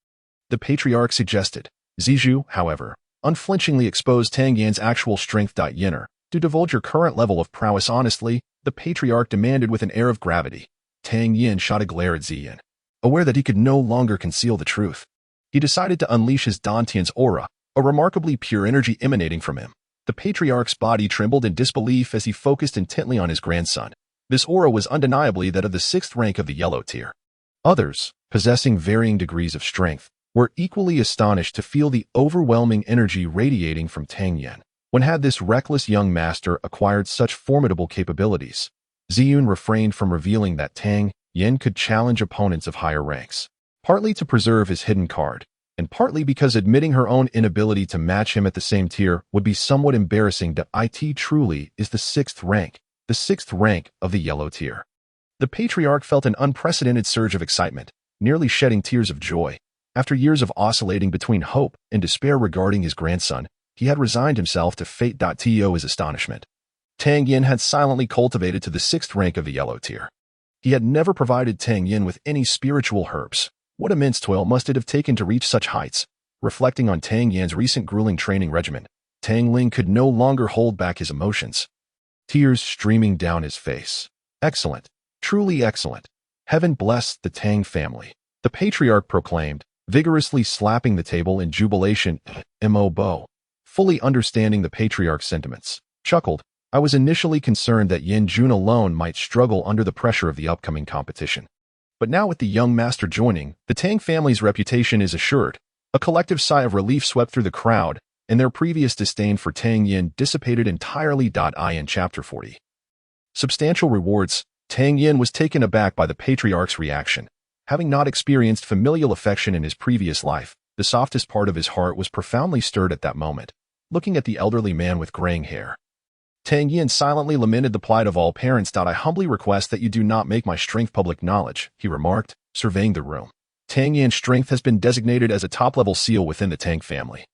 The Patriarch suggested. Zizhu, however, unflinchingly exposed Tang Yan's actual strength. Yen'er, to divulge your current level of prowess honestly, the Patriarch demanded with an air of gravity. Tang Yan shot a glare at Ziyin. Aware that he could no longer conceal the truth, he decided to unleash his Dantian's aura, a remarkably pure energy emanating from him. The Patriarch's body trembled in disbelief as he focused intently on his grandson. This aura was undeniably that of the 6th rank of the yellow tier. Others, possessing varying degrees of strength, were equally astonished to feel the overwhelming energy radiating from Tang Yan. When had this reckless young master acquired such formidable capabilities? Ziyun refrained from revealing that Tang Yan could challenge opponents of higher ranks, partly to preserve his hidden card, and partly because admitting her own inability to match him at the same tier would be somewhat embarrassing. It truly is the sixth rank of the yellow tier. The patriarch felt an unprecedented surge of excitement, nearly shedding tears of joy. After years of oscillating between hope and despair regarding his grandson, he had resigned himself to fate. To his astonishment, Tang Yan had silently cultivated to the sixth rank of the yellow tier. He had never provided Tang Yan with any spiritual herbs. What immense toil must it have taken to reach such heights? Reflecting on Tang Yan's recent grueling training regimen, Tang Ling could no longer hold back his emotions, tears streaming down his face. Excellent, truly excellent. Heaven bless the Tang family, the patriarch proclaimed, vigorously slapping the table in jubilation. Mo Bo, fully understanding the patriarch's sentiments, chuckled. I was initially concerned that Yin Jun alone might struggle under the pressure of the upcoming competition. But now with the young master joining, the Tang family's reputation is assured. A collective sigh of relief swept through the crowd, and their previous disdain for Tang Yan dissipated entirely. In Chapter 40. Substantial rewards. Tang Yan was taken aback by the patriarch's reaction. Having not experienced familial affection in his previous life, the softest part of his heart was profoundly stirred at that moment. Looking at the elderly man with graying hair, Tang Yan silently lamented the plight of all parents. I humbly request that you do not make my strength public knowledge, he remarked, surveying the room. Tang Yan's strength has been designated as a top-level seal within the Tang family.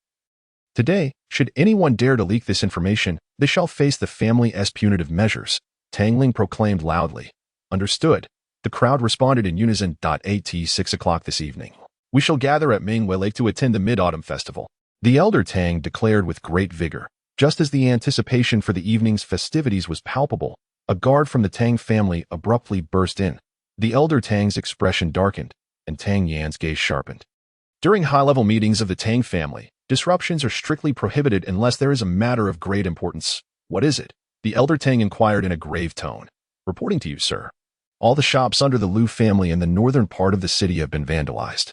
Today, should anyone dare to leak this information, they shall face the family's punitive measures, Tang Ling proclaimed loudly. Understood. The crowd responded in unison. At 6 o'clock this evening, we shall gather at Mingwei Lake to attend the Mid-Autumn Festival, the elder Tang declared with great vigor. Just as the anticipation for the evening's festivities was palpable, a guard from the Tang family abruptly burst in. The elder Tang's expression darkened, and Tang Yan's gaze sharpened. During high-level meetings of the Tang family, disruptions are strictly prohibited unless there is a matter of great importance. What is it? The elder Tang inquired in a grave tone. Reporting to you, sir. All the shops under the Liu family in the northern part of the city have been vandalized,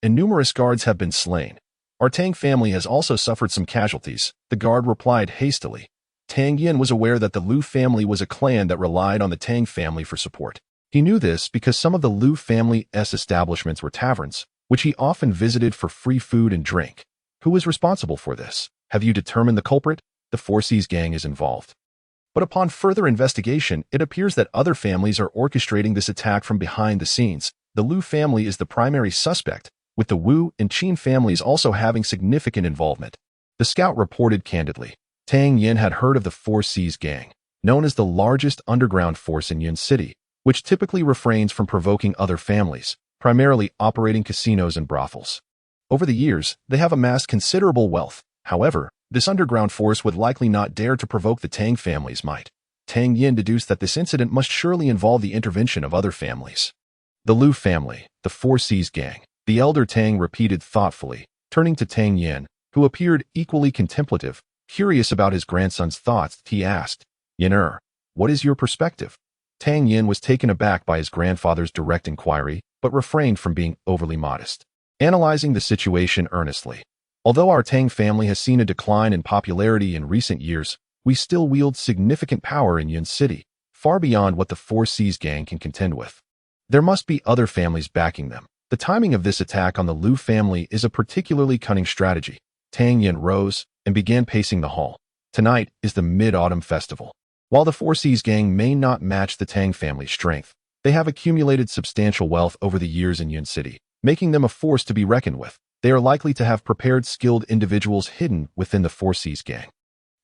and numerous guards have been slain. Our Tang family has also suffered some casualties, the guard replied hastily. Tang Yan was aware that the Liu family was a clan that relied on the Tang family for support. He knew this because some of the Liu family's establishments were taverns, which he often visited for free food and drink. Who is responsible for this? Have you determined the culprit? The Four Seas gang is involved. But upon further investigation, it appears that other families are orchestrating this attack from behind the scenes. The Liu family is the primary suspect, with the Wu and Qin families also having significant involvement. The scout reported candidly. Tang Yan had heard of the Four Seas gang, known as the largest underground force in Yun City, which typically refrains from provoking other families, primarily operating casinos and brothels. Over the years, they have amassed considerable wealth. However, this underground force would likely not dare to provoke the Tang family's might. Tang Yan deduced that this incident must surely involve the intervention of other families. The Liu family, the Four Seas gang, the elder Tang repeated thoughtfully, turning to Tang Yan, who appeared equally contemplative. Curious about his grandson's thoughts, he asked, Yan, what is your perspective? Tang Yan was taken aback by his grandfather's direct inquiry, but refrained from being overly modest. Analyzing the situation earnestly. Although our Tang family has seen a decline in popularity in recent years, we still wield significant power in Yun City, far beyond what the Four Seas gang can contend with. There must be other families backing them. The timing of this attack on the Liu family is a particularly cunning strategy. Tang Yan rose and began pacing the hall. Tonight is the Mid-Autumn Festival. While the Four Seas gang may not match the Tang family's strength, they have accumulated substantial wealth over the years in Yun City, making them a force to be reckoned with. They are likely to have prepared skilled individuals hidden within the Four Seas gang.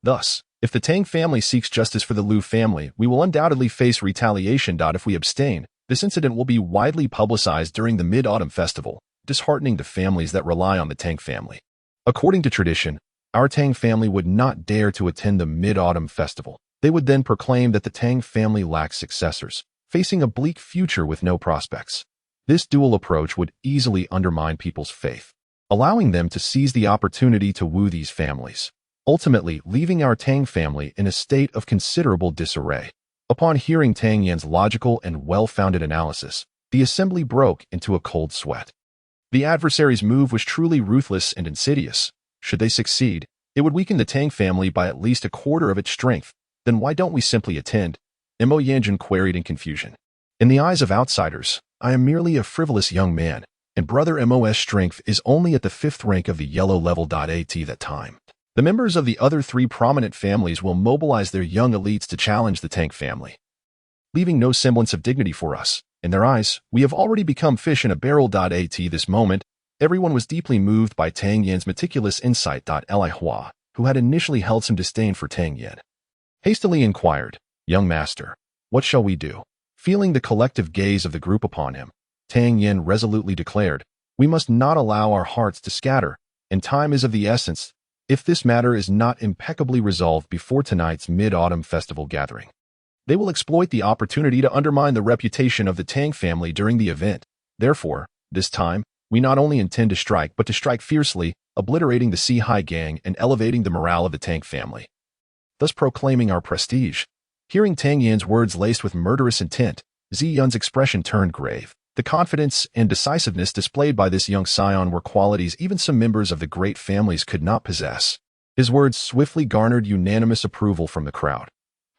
Thus, if the Tang family seeks justice for the Liu family, we will undoubtedly face retaliation. If we abstain, this incident will be widely publicized during the Mid-Autumn Festival, disheartening to families that rely on the Tang family. According to tradition, our Tang family would not dare to attend the Mid-Autumn Festival. They would then proclaim that the Tang family lacks successors, facing a bleak future with no prospects. This dual approach would easily undermine people's faith, allowing them to seize the opportunity to woo these families, ultimately leaving our Tang family in a state of considerable disarray. Upon hearing Tang Yan's logical and well-founded analysis, the assembly broke into a cold sweat. The adversaries' move was truly ruthless and insidious. Should they succeed, it would weaken the Tang family by at least a quarter of its strength. Then why don't we simply attend? Mo Yanjun queried in confusion. In the eyes of outsiders, I am merely a frivolous young man, and Brother Mo's strength is only at the 5th rank of the yellow level. At that time, the members of the other 3 prominent families will mobilize their young elites to challenge the Tang family, leaving no semblance of dignity for us. In their eyes, we have already become fish in a barrel. At this moment, everyone was deeply moved by Tang Yan's meticulous insight. Li Hua, who had initially held some disdain for Tang Yan, hastily inquired, "Young master, what shall we do?" Feeling the collective gaze of the group upon him, Tang Yan resolutely declared, "We must not allow our hearts to scatter, and time is of the essence, if this matter is not impeccably resolved before tonight's Mid-Autumn Festival gathering. They will exploit the opportunity to undermine the reputation of the Tang family during the event. Therefore, this time, we not only intend to strike but to strike fiercely, obliterating the Sihai gang and elevating the morale of the Tang family, thus proclaiming our prestige." Hearing Tang Yan's words laced with murderous intent, Zi Yun's expression turned grave. The confidence and decisiveness displayed by this young scion were qualities even some members of the great families could not possess. His words swiftly garnered unanimous approval from the crowd.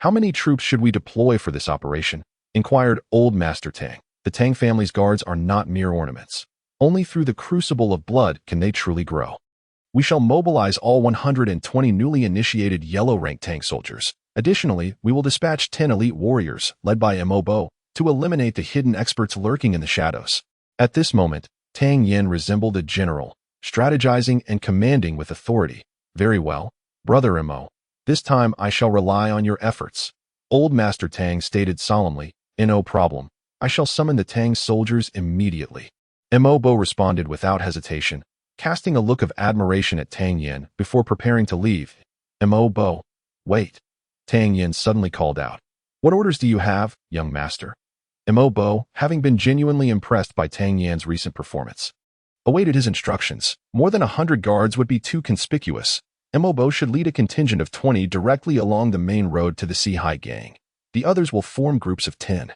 "How many troops should we deploy for this operation?" inquired Old Master Tang. "The Tang family's guards are not mere ornaments. Only through the crucible of blood can they truly grow. We shall mobilize all 120 newly initiated yellow-rank Tang soldiers. Additionally, we will dispatch 10 elite warriors, led by Mo Bo, to eliminate the hidden experts lurking in the shadows." At this moment, Tang Yan resembled a general, strategizing and commanding with authority. "Very well, Brother Mo. This time I shall rely on your efforts." Old Master Tang stated solemnly, "No problem. I shall summon the Tang soldiers immediately." Mo Bo responded without hesitation, casting a look of admiration at Tang Yan before preparing to leave. "Mo Bo, wait." Tang Yan suddenly called out. "What orders do you have, young master?" Mo Bo, having been genuinely impressed by Tang Yan's recent performance, awaited his instructions. More than 100 guards would be too conspicuous. Mo Bo should lead a contingent of 20 directly along the main road to the Sihai gang. The others will form groups of 10,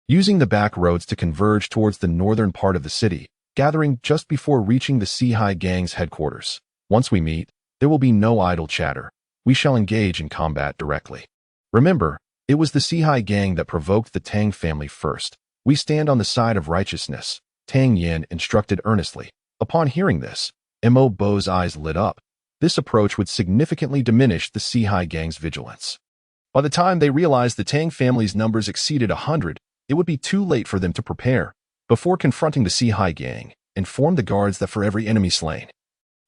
using the back roads to converge towards the northern part of the city, gathering just before reaching the Sihai gang's headquarters. Once we meet, there will be no idle chatter. We shall engage in combat directly. Remember, it was the Sihai gang that provoked the Tang family first. We stand on the side of righteousness, Tang Yan instructed earnestly. Upon hearing this, Mo Bo's eyes lit up. This approach would significantly diminish the Sihai gang's vigilance. By the time they realized the Tang family's numbers exceeded 100, it would be too late for them to prepare. Before confronting the Sihai gang, inform the guards that for every enemy slain,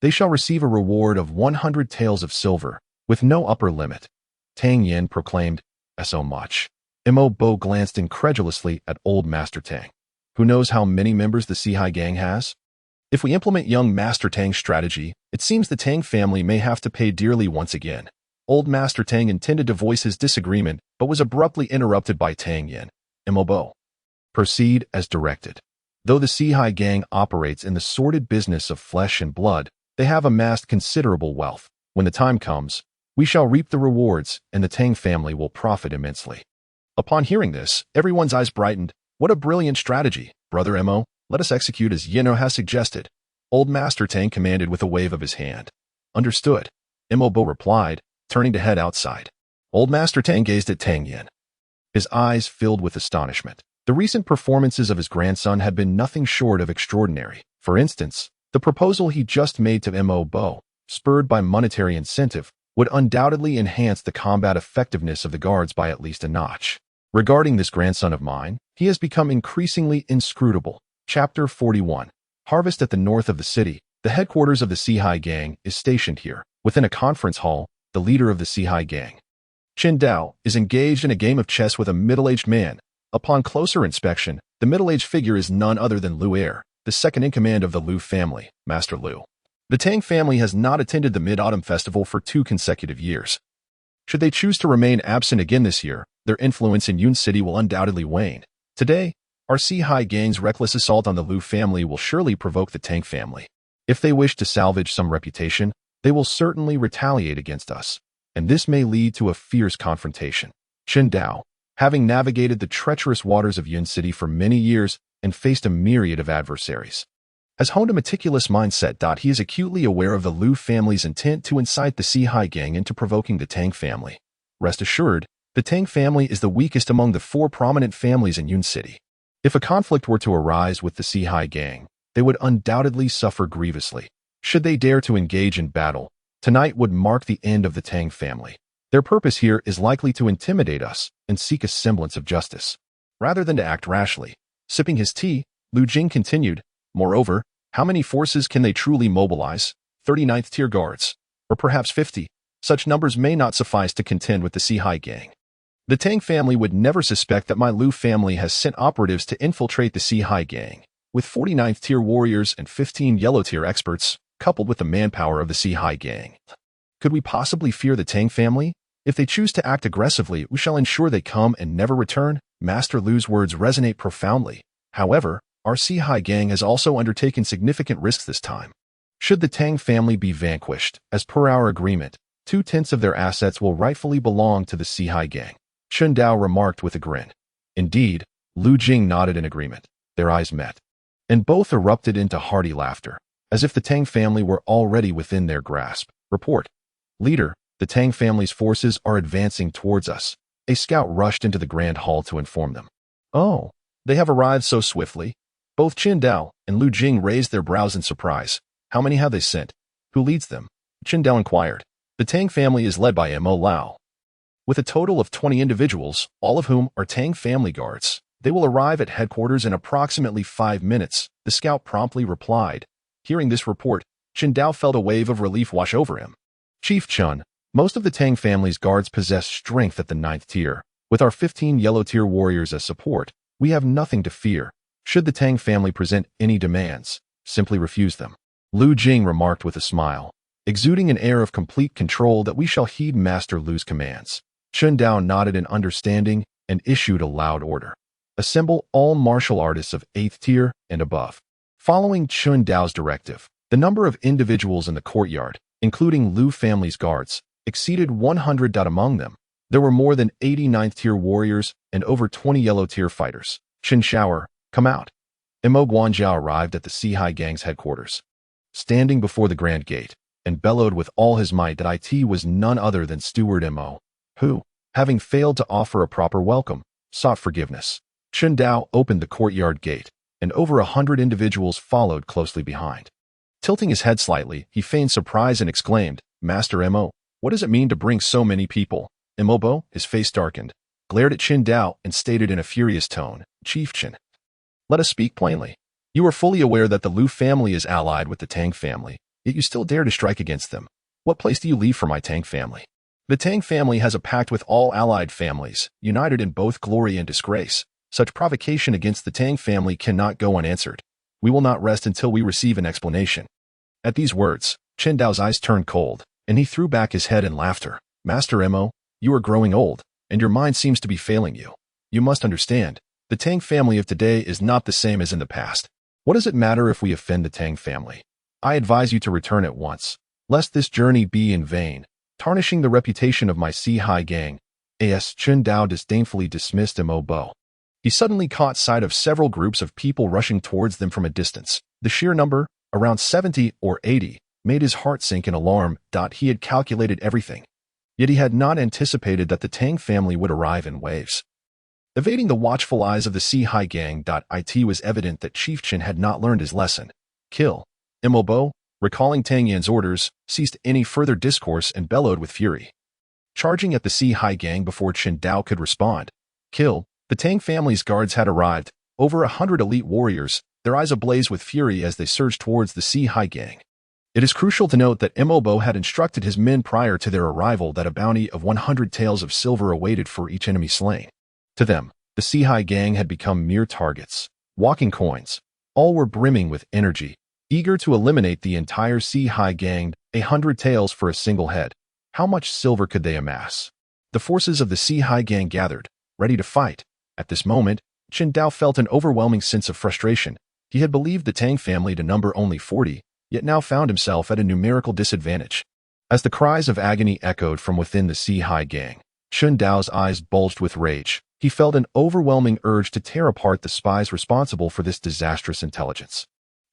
they shall receive a reward of 100 taels of silver, with no upper limit. Tang Yan proclaimed, "So much." Mo Bo glanced incredulously at Old Master Tang. "Who knows how many members the Sihai gang has? If we implement young Master Tang's strategy, it seems the Tang family may have to pay dearly once again." Old Master Tang intended to voice his disagreement, but was abruptly interrupted by Tang Yan. "Mo Bo, proceed as directed. Though the Sihai gang operates in the sordid business of flesh and blood, they have amassed considerable wealth. When the time comes, we shall reap the rewards, and the Tang family will profit immensely." Upon hearing this, everyone's eyes brightened. "What a brilliant strategy, Brother Mo. Let us execute as Yeno has suggested." Old Master Tang commanded with a wave of his hand. "Understood," Mo Bo replied, turning to head outside. Old Master Tang gazed at Tang Yan, his eyes filled with astonishment. The recent performances of his grandson had been nothing short of extraordinary. For instance, the proposal he just made to Mo Bo, spurred by monetary incentive, would undoubtedly enhance the combat effectiveness of the guards by at least a notch. Regarding this grandson of mine, he has become increasingly inscrutable. Chapter 41. Harvest. At the north of the city, the headquarters of the Sihai gang is stationed here. Within a conference hall, the leader of the Sihai gang, Chen Dao, is engaged in a game of chess with a middle-aged man. Upon closer inspection, the middle-aged figure is none other than Lu Er, the second in command of the Lu family, Master Lu. The Tang family has not attended the Mid-Autumn Festival for 2 consecutive years. Should they choose to remain absent again this year, their influence in Yun City will undoubtedly wane. Today, our Sihai gang's reckless assault on the Lu family will surely provoke the Tang family. If they wish to salvage some reputation, they will certainly retaliate against us, and this may lead to a fierce confrontation. Chen Dao, having navigated the treacherous waters of Yun City for many years and faced a myriad of adversaries, has honed a meticulous mindset. He is acutely aware of the Liu family's intent to incite the Sihai gang into provoking the Tang family. Rest assured, the Tang family is the weakest among the 4 prominent families in Yun City. If a conflict were to arise with the Sihai gang, they would undoubtedly suffer grievously. Should they dare to engage in battle, tonight would mark the end of the Tang family. Their purpose here is likely to intimidate us and seek a semblance of justice, rather than to act rashly. Sipping his tea, Lu Jing continued, moreover, how many forces can they truly mobilize? 39th tier guards, or perhaps 50. Such numbers may not suffice to contend with the Sihai gang. The Tang family would never suspect that my Liu family has sent operatives to infiltrate the Sihai gang. With 49th tier warriors and 15 yellow tier experts, coupled with the manpower of the Sihai gang. Could we possibly fear the Tang family? If they choose to act aggressively, we shall ensure they come and never return. Master Lu's words resonate profoundly. However, our Sihai gang has also undertaken significant risks this time. Should the Tang family be vanquished, as per our agreement, 2/10 of their assets will rightfully belong to the Sihai gang. Chen Dao remarked with a grin. Indeed, Lu Jing nodded in agreement. Their eyes met, and both erupted into hearty laughter, as if the Tang family were already within their grasp. Report. Leader, the Tang family's forces are advancing towards us. A scout rushed into the grand hall to inform them. Oh, they have arrived so swiftly. Both Chen Dao and Lu Jing raised their brows in surprise. How many have they sent? Who leads them? Chen Dao inquired. The Tang family is led by Mo Lao, with a total of 20 individuals, all of whom are Tang family guards. They will arrive at headquarters in approximately 5 minutes, the scout promptly replied. Hearing this report, Chen Dao felt a wave of relief wash over him. Chief Chun, most of the Tang family's guards possess strength at the 9th tier. With our 15 yellow tier warriors as support, we have nothing to fear. Should the Tang family present any demands, simply refuse them. Lu Jing remarked with a smile, exuding an air of complete control that we shall heed Master Lu's commands. Chen Dao nodded in understanding and issued a loud order. Assemble all martial artists of 8th tier and above. Following Chen Dao's directive, the number of individuals in the courtyard, including Liu family's guards, exceeded 100. Among them, there were more than 80 9th tier warriors and over 20 yellow tier fighters. Chen Shower, come out. Mo Guanzhao arrived at the Sihai gang's headquarters, standing before the grand gate, and bellowed with all his might that it was none other than Steward Mo, who, having failed to offer a proper welcome, sought forgiveness. Chen Dao opened the courtyard gate, and over 100 individuals followed closely behind. Tilting his head slightly, he feigned surprise and exclaimed, Master Mo, what does it mean to bring so many people? Imobo, his face darkened, glared at Chen Dao and stated in a furious tone, Chief Chen, let us speak plainly. You are fully aware that the Liu family is allied with the Tang family, yet you still dare to strike against them. What place do you leave for my Tang family? The Tang family has a pact with all allied families, united in both glory and disgrace. Such provocation against the Tang family cannot go unanswered. We will not rest until we receive an explanation. At these words, Chen Dao's eyes turned cold, and he threw back his head in laughter. Master Mo, you are growing old, and your mind seems to be failing you. You must understand, the Tang family of today is not the same as in the past. What does it matter if we offend the Tang family? I advise you to return at once, lest this journey be in vain, tarnishing the reputation of my Sihai gang. As Chen Dao disdainfully dismissed Mo Bo, he suddenly caught sight of several groups of people rushing towards them from a distance. The sheer number, around 70 or 80, made his heart sink in alarm. He had calculated everything, yet he had not anticipated that the Tang family would arrive in waves. Evading the watchful eyes of the Sihai gang. It was evident that Chief Chen had not learned his lesson. Kill. Imobo, recalling Tang Yan's orders, ceased any further discourse and bellowed with fury, charging at the Sihai gang before Chen Dao could respond. Kill. The Tang family's guards had arrived, over 100 elite warriors, their eyes ablaze with fury as they surged towards the Sihai gang. It is crucial to note that Imobo had instructed his men prior to their arrival that a bounty of 100 taels of silver awaited for each enemy slain. To them, the Sihai gang had become mere targets, walking coins. All were brimming with energy, eager to eliminate the entire Sihai gang. 100 taels for a single head. How much silver could they amass? The forces of the Sihai gang gathered, ready to fight. At this moment, Chen Dao felt an overwhelming sense of frustration. He had believed the Tang family to number only 40, yet now found himself at a numerical disadvantage. As the cries of agony echoed from within the Sihai gang, Chen Dao's eyes bulged with rage. He felt an overwhelming urge to tear apart the spies responsible for this disastrous intelligence.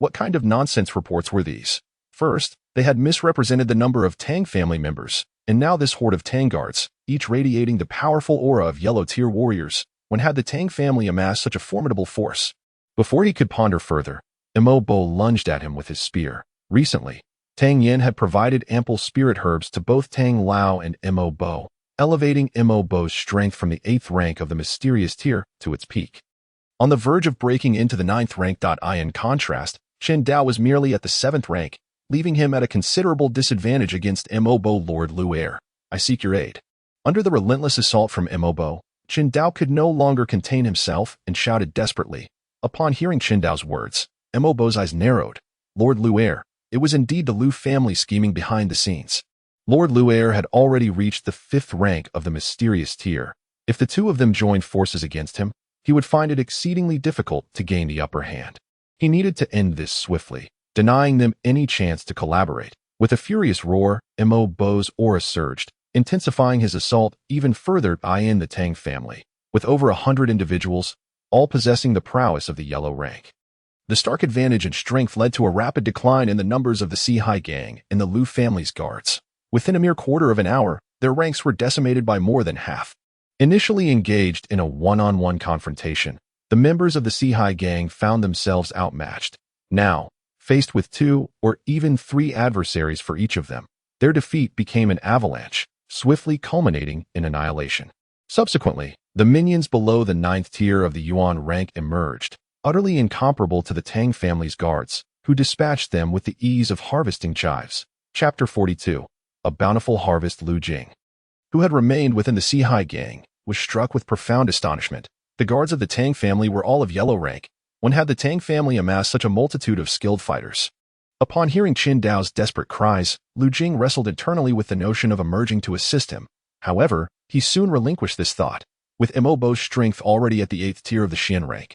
What kind of nonsense reports were these? First, they had misrepresented the number of Tang family members, and now this horde of Tang guards, each radiating the powerful aura of yellow-tier warriors, when had the Tang family amassed such a formidable force? Before he could ponder further, Bo lunged at him with his spear. Recently, Tang Yan had provided ample spirit herbs to both Tang Lao and Bo, elevating Bo's strength from the 8th rank of the mysterious tier to its peak. On the verge of breaking into the 9th rank. In contrast, Chen Dao was merely at the 7th rank, leaving him at a considerable disadvantage against Bo. Lord Luer, I seek your aid. Under the relentless assault from Bo, Chen Dao could no longer contain himself and shouted desperately. Upon hearing Chen Dao's words, Bo's eyes narrowed. Lord Luer, it was indeed the Lu family scheming behind the scenes. Lord Luer had already reached the 5th rank of the mysterious tier. If the two of them joined forces against him, he would find it exceedingly difficult to gain the upper hand. He needed to end this swiftly, denying them any chance to collaborate. With a furious roar, Bo's aura surged, intensifying his assault even further in the Tang family, with over 100 individuals, all possessing the prowess of the yellow rank. The stark advantage in strength led to a rapid decline in the numbers of the Sihai gang and the Lu family's guards. Within a mere quarter of an hour, their ranks were decimated by more than half. Initially engaged in a one-on-one confrontation, the members of the Sihai gang found themselves outmatched. Now, faced with 2 or even 3 adversaries for each of them, their defeat became an avalanche, swiftly culminating in annihilation. Subsequently, the minions below the 9th tier of the Yuan rank emerged, utterly incomparable to the Tang family's guards, who dispatched them with the ease of harvesting chives. Chapter 42. A bountiful harvest. Lu Jing, who had remained within the Sihai gang, was struck with profound astonishment. The guards of the Tang family were all of yellow rank. When had the Tang family amassed such a multitude of skilled fighters? Upon hearing Qin Dao's desperate cries, Lu Jing wrestled internally with the notion of emerging to assist him. However, he soon relinquished this thought, with Bo's strength already at the 8th tier of the Xian rank.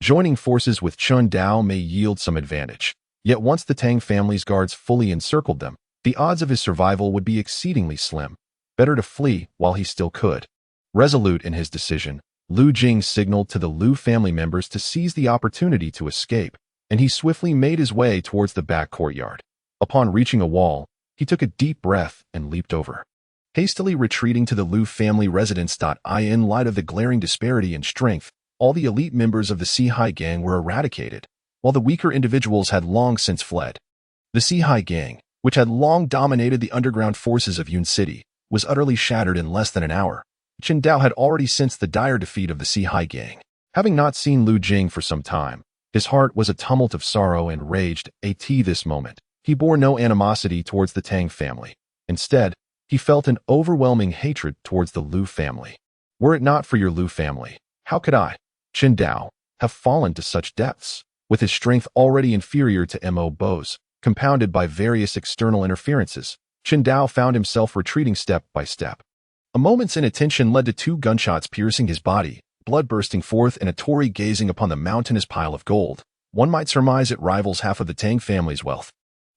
Joining forces with Chen Dao may yield some advantage, yet once the Tang family's guards fully encircled them, the odds of his survival would be exceedingly slim. Better to flee while he still could. Resolute in his decision, Lu Jing signaled to the Lu family members to seize the opportunity to escape, and he swiftly made his way towards the back courtyard. Upon reaching a wall, he took a deep breath and leaped over. Hastily retreating to the Lu family residence. In light of the glaring disparity in strength, all the elite members of the Sihai gang were eradicated, while the weaker individuals had long since fled. The Sihai gang, which had long dominated the underground forces of Yun City, was utterly shattered in less than an hour. Chen Dao had already sensed the dire defeat of the Sihai gang. Having not seen Lu Jing for some time, his heart was a tumult of sorrow and raged. At this moment, he bore no animosity towards the Tang family. Instead, he felt an overwhelming hatred towards the Lu family. Were it not for your Lu family, how could I, Chen Dao, have fallen to such depths? With his strength already inferior to Bo's, compounded by various external interferences, Chen Dao found himself retreating step by step. A moment's inattention led to 2 gunshots piercing his body, blood bursting forth, and a Tory gazing upon the mountainous pile of gold. One might surmise it rivals half of the Tang family's wealth.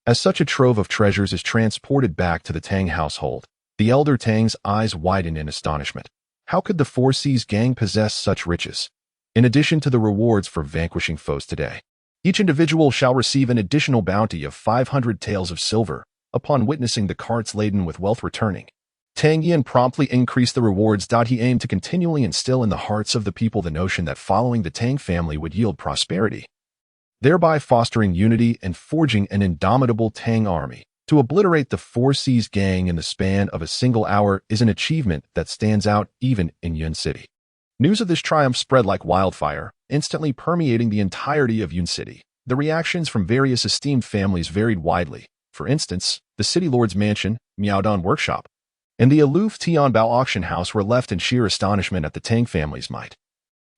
As such a trove of treasures is transported back to the Tang household, the elder Tang's eyes widen in astonishment. How could the 4 C's gang possess such riches? In addition to the rewards for vanquishing foes today, each individual shall receive an additional bounty of 500 taels of silver upon witnessing the carts laden with wealth returning. Tang Yan promptly increased the rewards. He aimed to continually instill in the hearts of the people the notion that following the Tang family would yield prosperity, thereby fostering unity and forging an indomitable Tang army. To obliterate the 4 C's gang in the span of a single hour is an achievement that stands out even in Yun City. News of this triumph spread like wildfire, instantly permeating the entirety of Yun City. The reactions from various esteemed families varied widely. For instance, the city lord's mansion, Miaodong workshop, and the aloof Tianbao auction house were left in sheer astonishment at the Tang family's might,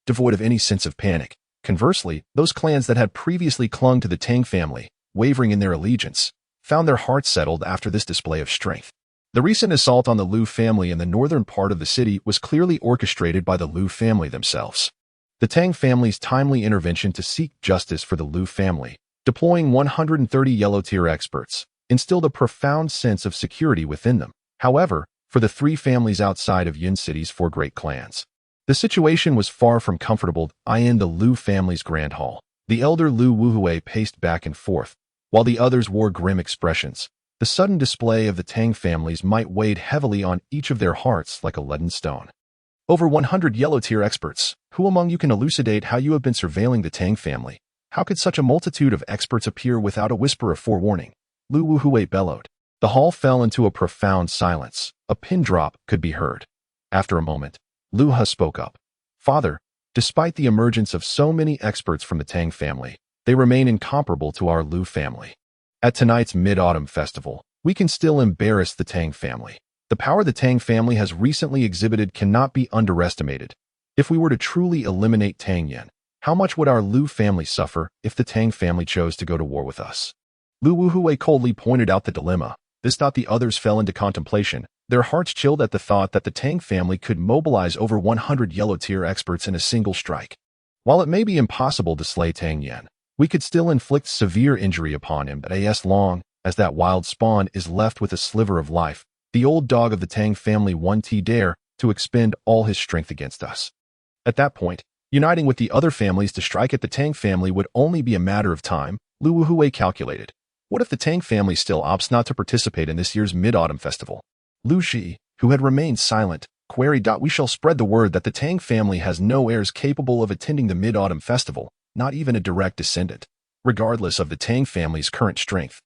devoid of any sense of panic. Conversely, those clans that had previously clung to the Tang family, wavering in their allegiance, found their hearts settled after this display of strength. The recent assault on the Lu family in the northern part of the city was clearly orchestrated by the Lu family themselves. The Tang family's timely intervention to seek justice for the Lu family, deploying 130 yellow-tier experts, instilled a profound sense of security within them. However, for the 3 families outside of Yun City's 4 great clans, the situation was far from comfortable. In the Lu family's grand hall, The elder Lu Wuhui paced back and forth, while the others wore grim expressions. The sudden display of the Tang family's might weighed heavily on each of their hearts like a leaden stone. Over 100 yellow-tier experts. Who among you can elucidate how you have been surveilling the Tang family? How could such a multitude of experts appear without a whisper of forewarning? Lu Wuhui bellowed. The hall fell into a profound silence. A pin drop could be heard. After a moment, Lu He spoke up. Father, despite the emergence of so many experts from the Tang family, they remain incomparable to our Lu family. At tonight's Mid-Autumn Festival, we can still embarrass the Tang family. The power the Tang family has recently exhibited cannot be underestimated. If we were to truly eliminate Tang Yan, how much would our Lu family suffer if the Tang family chose to go to war with us? Lu Wuhui coldly pointed out the dilemma. This thought the others fell into contemplation. Their hearts chilled at the thought that the Tang family could mobilize over 100 yellow-tier experts in a single strike. While it may be impossible to slay Tang Yan, we could still inflict severe injury upon him, but as long as that wild spawn is left with a sliver of life, the old dog of the Tang family won't dare to expend all his strength against us. At that point, uniting with the other families to strike at the Tang family would only be a matter of time, Lu Wuhui calculated. What if the Tang family still opts not to participate in this year's Mid-Autumn Festival? Lu Shi, who had remained silent, queried. We shall spread the word that the Tang family has no heirs capable of attending the Mid-Autumn Festival, not even a direct descendant, regardless of the Tang family's current strength.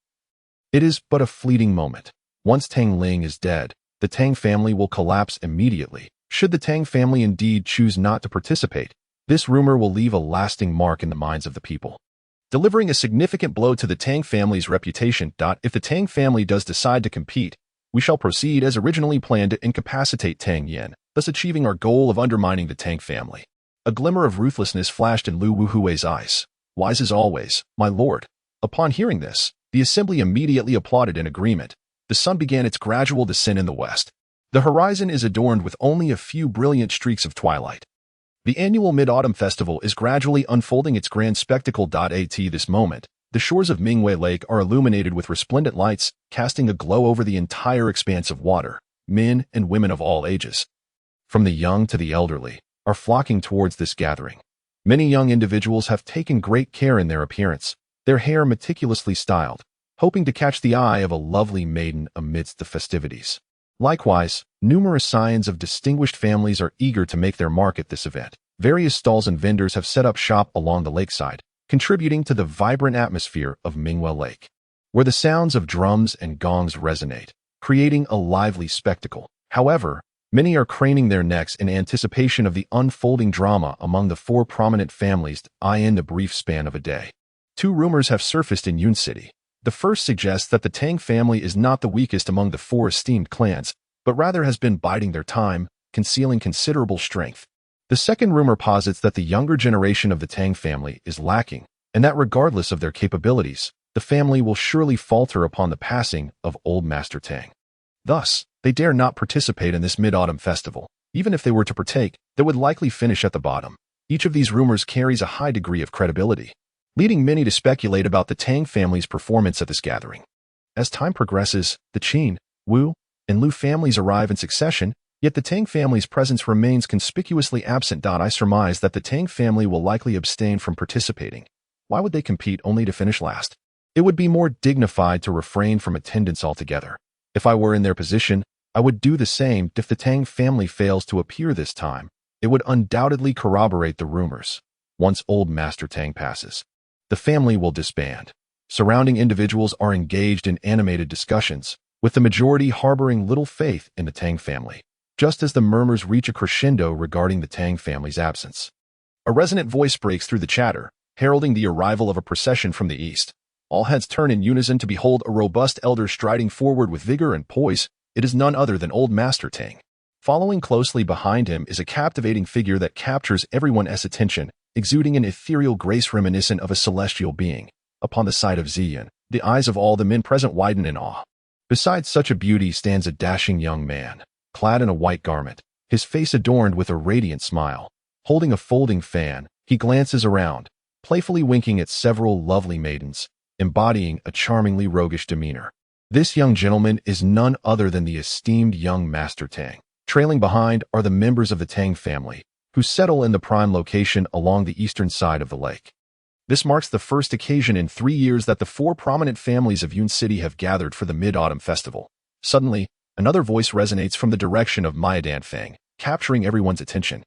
It is but a fleeting moment. Once Tang Ling is dead, the Tang family will collapse immediately. Should the Tang family indeed choose not to participate, this rumor will leave a lasting mark in the minds of the people, delivering a significant blow to the Tang family's reputation. If the Tang family does decide to compete, we shall proceed as originally planned to incapacitate Tang Yan, thus achieving our goal of undermining the Tang family. A glimmer of ruthlessness flashed in Lu Wuhui's eyes. Wise as always, my lord. Upon hearing this, the assembly immediately applauded in agreement. The sun began its gradual descent in the west. The horizon is adorned with only a few brilliant streaks of twilight. The annual Mid-Autumn Festival is gradually unfolding its grand spectacle. At this moment, the shores of Mingwei Lake are illuminated with resplendent lights, casting a glow over the entire expanse of water. Men and women of all ages, from the young to the elderly, are flocking towards this gathering. Many young individuals have taken great care in their appearance, their hair meticulously styled, hoping to catch the eye of a lovely maiden amidst the festivities. Likewise, numerous scions of distinguished families are eager to make their mark at this event. Various stalls and vendors have set up shop along the lakeside, contributing to the vibrant atmosphere of Mingwei Lake, where the sounds of drums and gongs resonate, creating a lively spectacle. However, many are craning their necks in anticipation of the unfolding drama among the four prominent families in the brief span of a day. Two rumors have surfaced in Yun City. The first suggests that the Tang family is not the weakest among the four esteemed clans, but rather has been biding their time, concealing considerable strength. The second rumor posits that the younger generation of the Tang family is lacking, and that regardless of their capabilities, the family will surely falter upon the passing of old Master Tang. Thus, they dare not participate in this Mid-Autumn Festival. Even if they were to partake, they would likely finish at the bottom. Each of these rumors carries a high degree of credibility, leading many to speculate about the Tang family's performance at this gathering. As time progresses, the Qin, Wu, and Lu families arrive in succession, yet the Tang family's presence remains conspicuously absent. I surmise that the Tang family will likely abstain from participating. Why would they compete only to finish last? It would be more dignified to refrain from attendance altogether. If I were in their position, I would do the same. If the Tang family fails to appear this time, it would undoubtedly corroborate the rumors. Once old Master Tang passes, the family will disband. Surrounding individuals are engaged in animated discussions, with the majority harboring little faith in the Tang family, just as the murmurs reach a crescendo regarding the Tang family's absence. A resonant voice breaks through the chatter, heralding the arrival of a procession from the east. All heads turn in unison to behold a robust elder striding forward with vigor and poise. It is none other than old Master Tang. Following closely behind him is a captivating figure that captures everyone's attention, exuding an ethereal grace reminiscent of a celestial being. Upon the sight of Ziyan, the eyes of all the men present widen in awe. Beside such a beauty stands a dashing young man, clad in a white garment, his face adorned with a radiant smile. Holding a folding fan, he glances around, playfully winking at several lovely maidens, embodying a charmingly roguish demeanor. This young gentleman is none other than the esteemed young Master Tang. Trailing behind are the members of the Tang family, who settle in the prime location along the eastern side of the lake. This marks the first occasion in 3 years that the 4 prominent families of Yun City have gathered for the Mid-Autumn Festival. Suddenly, another voice resonates from the direction of Miadanfang, capturing everyone's attention.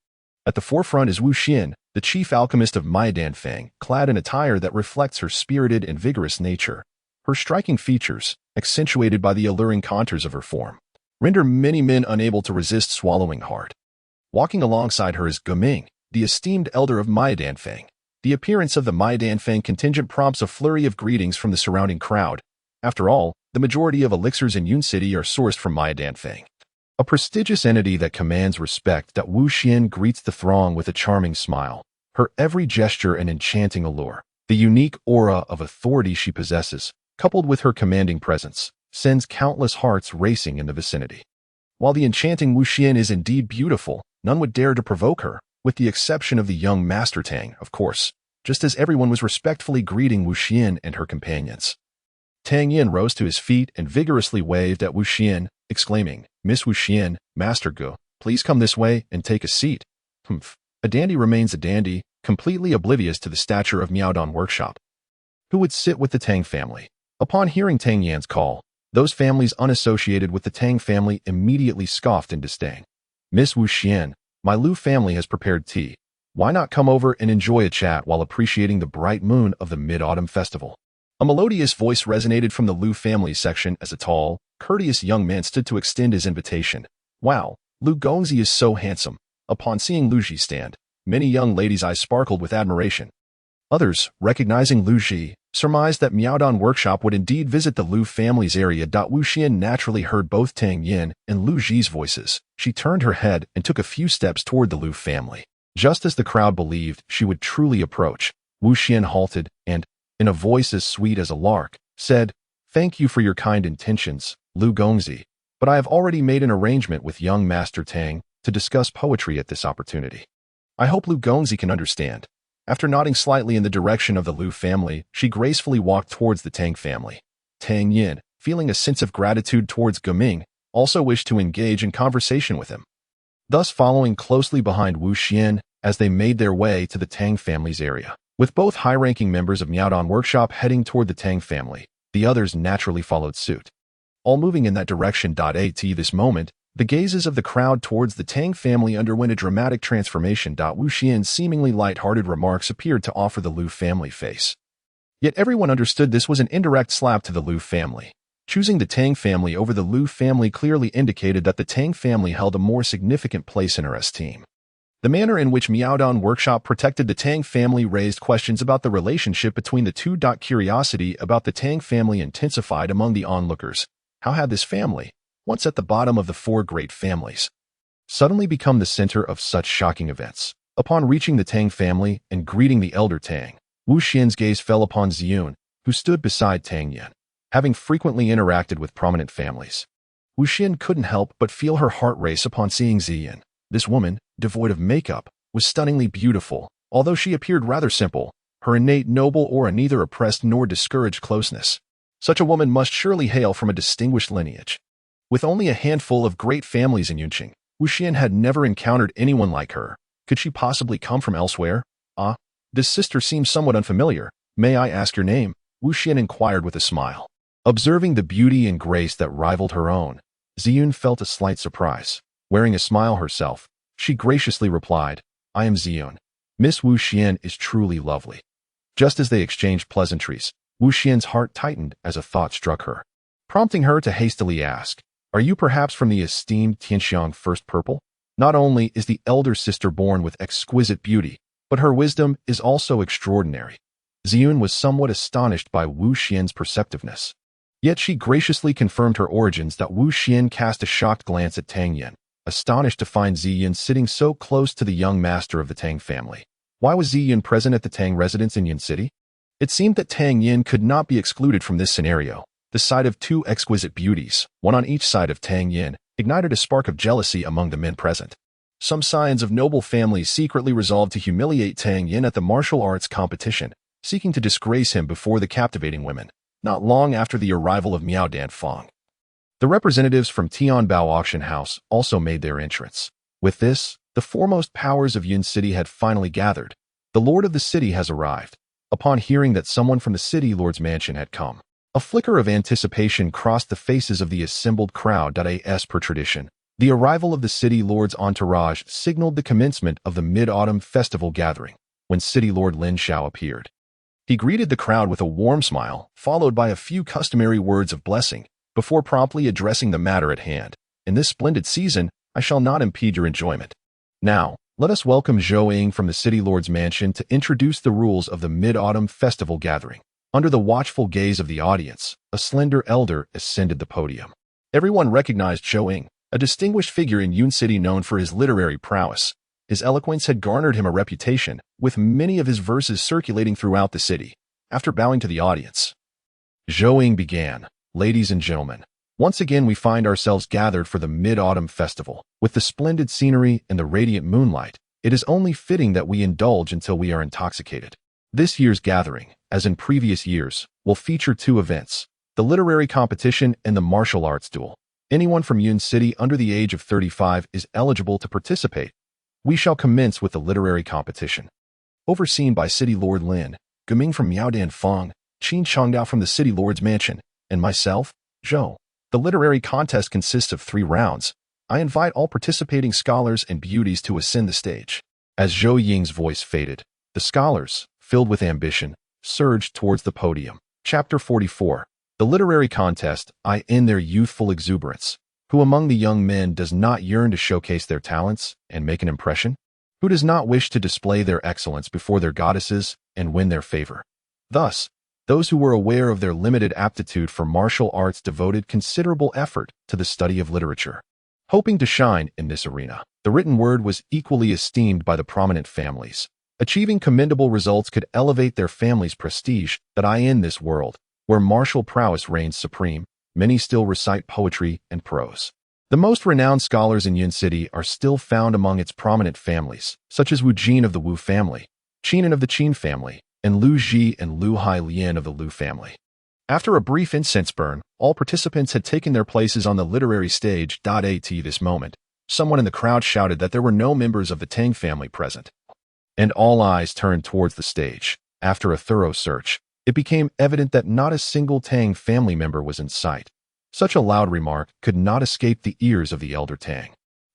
At the forefront is Wu Xian, the chief alchemist of Miadanfang, clad in attire that reflects her spirited and vigorous nature. Her striking features, accentuated by the alluring contours of her form, render many men unable to resist swallowing hard. Walking alongside her is Guming, the esteemed elder of Miadanfang. The appearance of the Miadanfang contingent prompts a flurry of greetings from the surrounding crowd. After all, the majority of elixirs in Yun City are sourced from Miadanfang, a prestigious entity that commands respect. Wu Xian greets the throng with a charming smile, her every gesture an enchanting allure. The unique aura of authority she possesses, coupled with her commanding presence, sends countless hearts racing in the vicinity. While the enchanting Wu Xian is indeed beautiful, none would dare to provoke her, with the exception of the young Master Tang, of course, just as everyone was respectfully greeting Wu Xian and her companions. Tang Yan rose to his feet and vigorously waved at Wu Xian, exclaiming, "Miss Wu Xian, Master Gu, please come this way and take a seat." Humph. A dandy remains a dandy, completely oblivious to the stature of Miaodong Workshop. Who would sit with the Tang family? Upon hearing Tang Yan's call, those families unassociated with the Tang family immediately scoffed in disdain. "Miss Wu Xian, my Lu family has prepared tea. Why not come over and enjoy a chat while appreciating the bright moon of the Mid-Autumn Festival?" A melodious voice resonated from the Lu family section as a tall, courteous young man stood to extend his invitation. "Wow, Lu Gongzi is so handsome." Upon seeing Lu Ji stand, many young ladies' eyes sparkled with admiration. Others, recognizing Lu Ji, surmised that Miaodong Workshop would indeed visit the Lu family's area. Wu Xian naturally heard both Tang Yan and Lu Ji's voices. She turned her head and took a few steps toward the Lu family. Just as the crowd believed she would truly approach, Wu Xian halted and, in a voice as sweet as a lark, said, "Thank you for your kind intentions, Lu Gongzi, but I have already made an arrangement with young Master Tang to discuss poetry at this opportunity. I hope Lu Gongzi can understand." After nodding slightly in the direction of the Lu family, she gracefully walked towards the Tang family. Tang Yan, feeling a sense of gratitude towards Guming, also wished to engage in conversation with him. Thus following closely behind Wu Xian as they made their way to the Tang family's area. With both high-ranking members of Miaodong Workshop heading toward the Tang family, the others naturally followed suit. All moving in that direction. At this moment, the gazes of the crowd towards the Tang family underwent a dramatic transformation. Wu Xian's seemingly light-hearted remarks appeared to offer the Lu family face. Yet everyone understood this was an indirect slap to the Lu family. Choosing the Tang family over the Lu family clearly indicated that the Tang family held a more significant place in her esteem. The manner in which Miaodong Workshop protected the Tang family raised questions about the relationship between the two. Curiosity about the Tang family intensified among the onlookers. How had this family, once at the bottom of the 4 great families, suddenly become the center of such shocking events? Upon reaching the Tang family and greeting the elder Tang, Wu Xian's gaze fell upon Ziyun, who stood beside Tang Yan. Having frequently interacted with prominent families, Wu Xian couldn't help but feel her heart race upon seeing Ziyun. This woman, devoid of makeup, was stunningly beautiful. Although she appeared rather simple, her innate noble aura neither oppressed nor discouraged closeness. Such a woman must surely hail from a distinguished lineage. With only a handful of great families in Yunqing, Wu Xian had never encountered anyone like her. Could she possibly come from elsewhere? "Ah, this sister seems somewhat unfamiliar. May I ask your name?" Wu Xian inquired with a smile. Observing the beauty and grace that rivaled her own, Ziyun felt a slight surprise. Wearing a smile herself, she graciously replied, "I am Ziyun. Miss Wu Xian is truly lovely." Just as they exchanged pleasantries, Wu Xian's heart tightened as a thought struck her, prompting her to hastily ask, "Are you perhaps from the esteemed Tianxiang First Purple?" Not only is the elder sister born with exquisite beauty, but her wisdom is also extraordinary. Ziyun was somewhat astonished by Wu Xian's perceptiveness. Yet she graciously confirmed her origins. Wu Xian cast a shocked glance at Tang Yan, astonished to find Ziyun sitting so close to the young master of the Tang family. Why was Ziyun present at the Tang residence in Yun City? It seemed that Tang Yan could not be excluded from this scenario. The sight of 2 exquisite beauties, one on each side of Tang Yan, ignited a spark of jealousy among the men present. Some scions of noble families secretly resolved to humiliate Tang Yan at the martial arts competition, seeking to disgrace him before the captivating women, not long after the arrival of Miao Danfang. The representatives from Tianbao Auction House also made their entrance. With this, the foremost powers of Yun City had finally gathered. The lord of the city has arrived. upon hearing that someone from the city lord's mansion had come. A flicker of anticipation crossed the faces of the assembled crowd. As per tradition, the arrival of the city lord's entourage signaled the commencement of the mid-autumn festival gathering. When City Lord Lin Shao appeared, he greeted the crowd with a warm smile, followed by a few customary words of blessing, before promptly addressing the matter at hand. In this splendid season, I shall not impede your enjoyment. Now, let us welcome Zhou Ying from the City Lord's mansion to introduce the rules of the Mid-Autumn Festival gathering. Under the watchful gaze of the audience, a slender elder ascended the podium. Everyone recognized Zhou Ying, a distinguished figure in Yun City known for his literary prowess. His eloquence had garnered him a reputation, with many of his verses circulating throughout the city. After bowing to the audience, Zhou Ying began. Ladies and gentlemen, once again we find ourselves gathered for the Mid-Autumn Festival. With the splendid scenery and the radiant moonlight, it is only fitting that we indulge until we are intoxicated. This year's gathering, as in previous years, will feature two events: the literary competition and the martial arts duel. Anyone from Yun City under the age of 35 is eligible to participate. We shall commence with the literary competition. Overseen by City Lord Lin, Gaming from Miaodan Feng, Qin Changdao from the City Lord's mansion, and myself, Zhou. The literary contest consists of 3 rounds. I invite all participating scholars and beauties to ascend the stage. As Zhou Ying's voice faded, the scholars, filled with ambition, surged towards the podium. Chapter 44. The literary contest. In their youthful exuberance. Who among the young men does not yearn to showcase their talents and make an impression? Who does not wish to display their excellence before their goddesses and win their favor? Thus, those who were aware of their limited aptitude for martial arts devoted considerable effort to the study of literature. Hoping to shine in this arena, the written word was equally esteemed by the prominent families. Achieving commendable results could elevate their family's prestige. In this world, where martial prowess reigns supreme, many still recite poetry and prose. The most renowned scholars in Yun City are still found among its prominent families, such as Wu Jin of the Wu family, Qinan of the Qin family, and Lu Ji and Lu Hai Lian of the Lu family. After a brief incense burn, all participants had taken their places on the literary stage. At this moment, someone in the crowd shouted that there were no members of the Tang family present, and all eyes turned towards the stage. After a thorough search, it became evident that not a single Tang family member was in sight. Such a loud remark could not escape the ears of the elder Tang,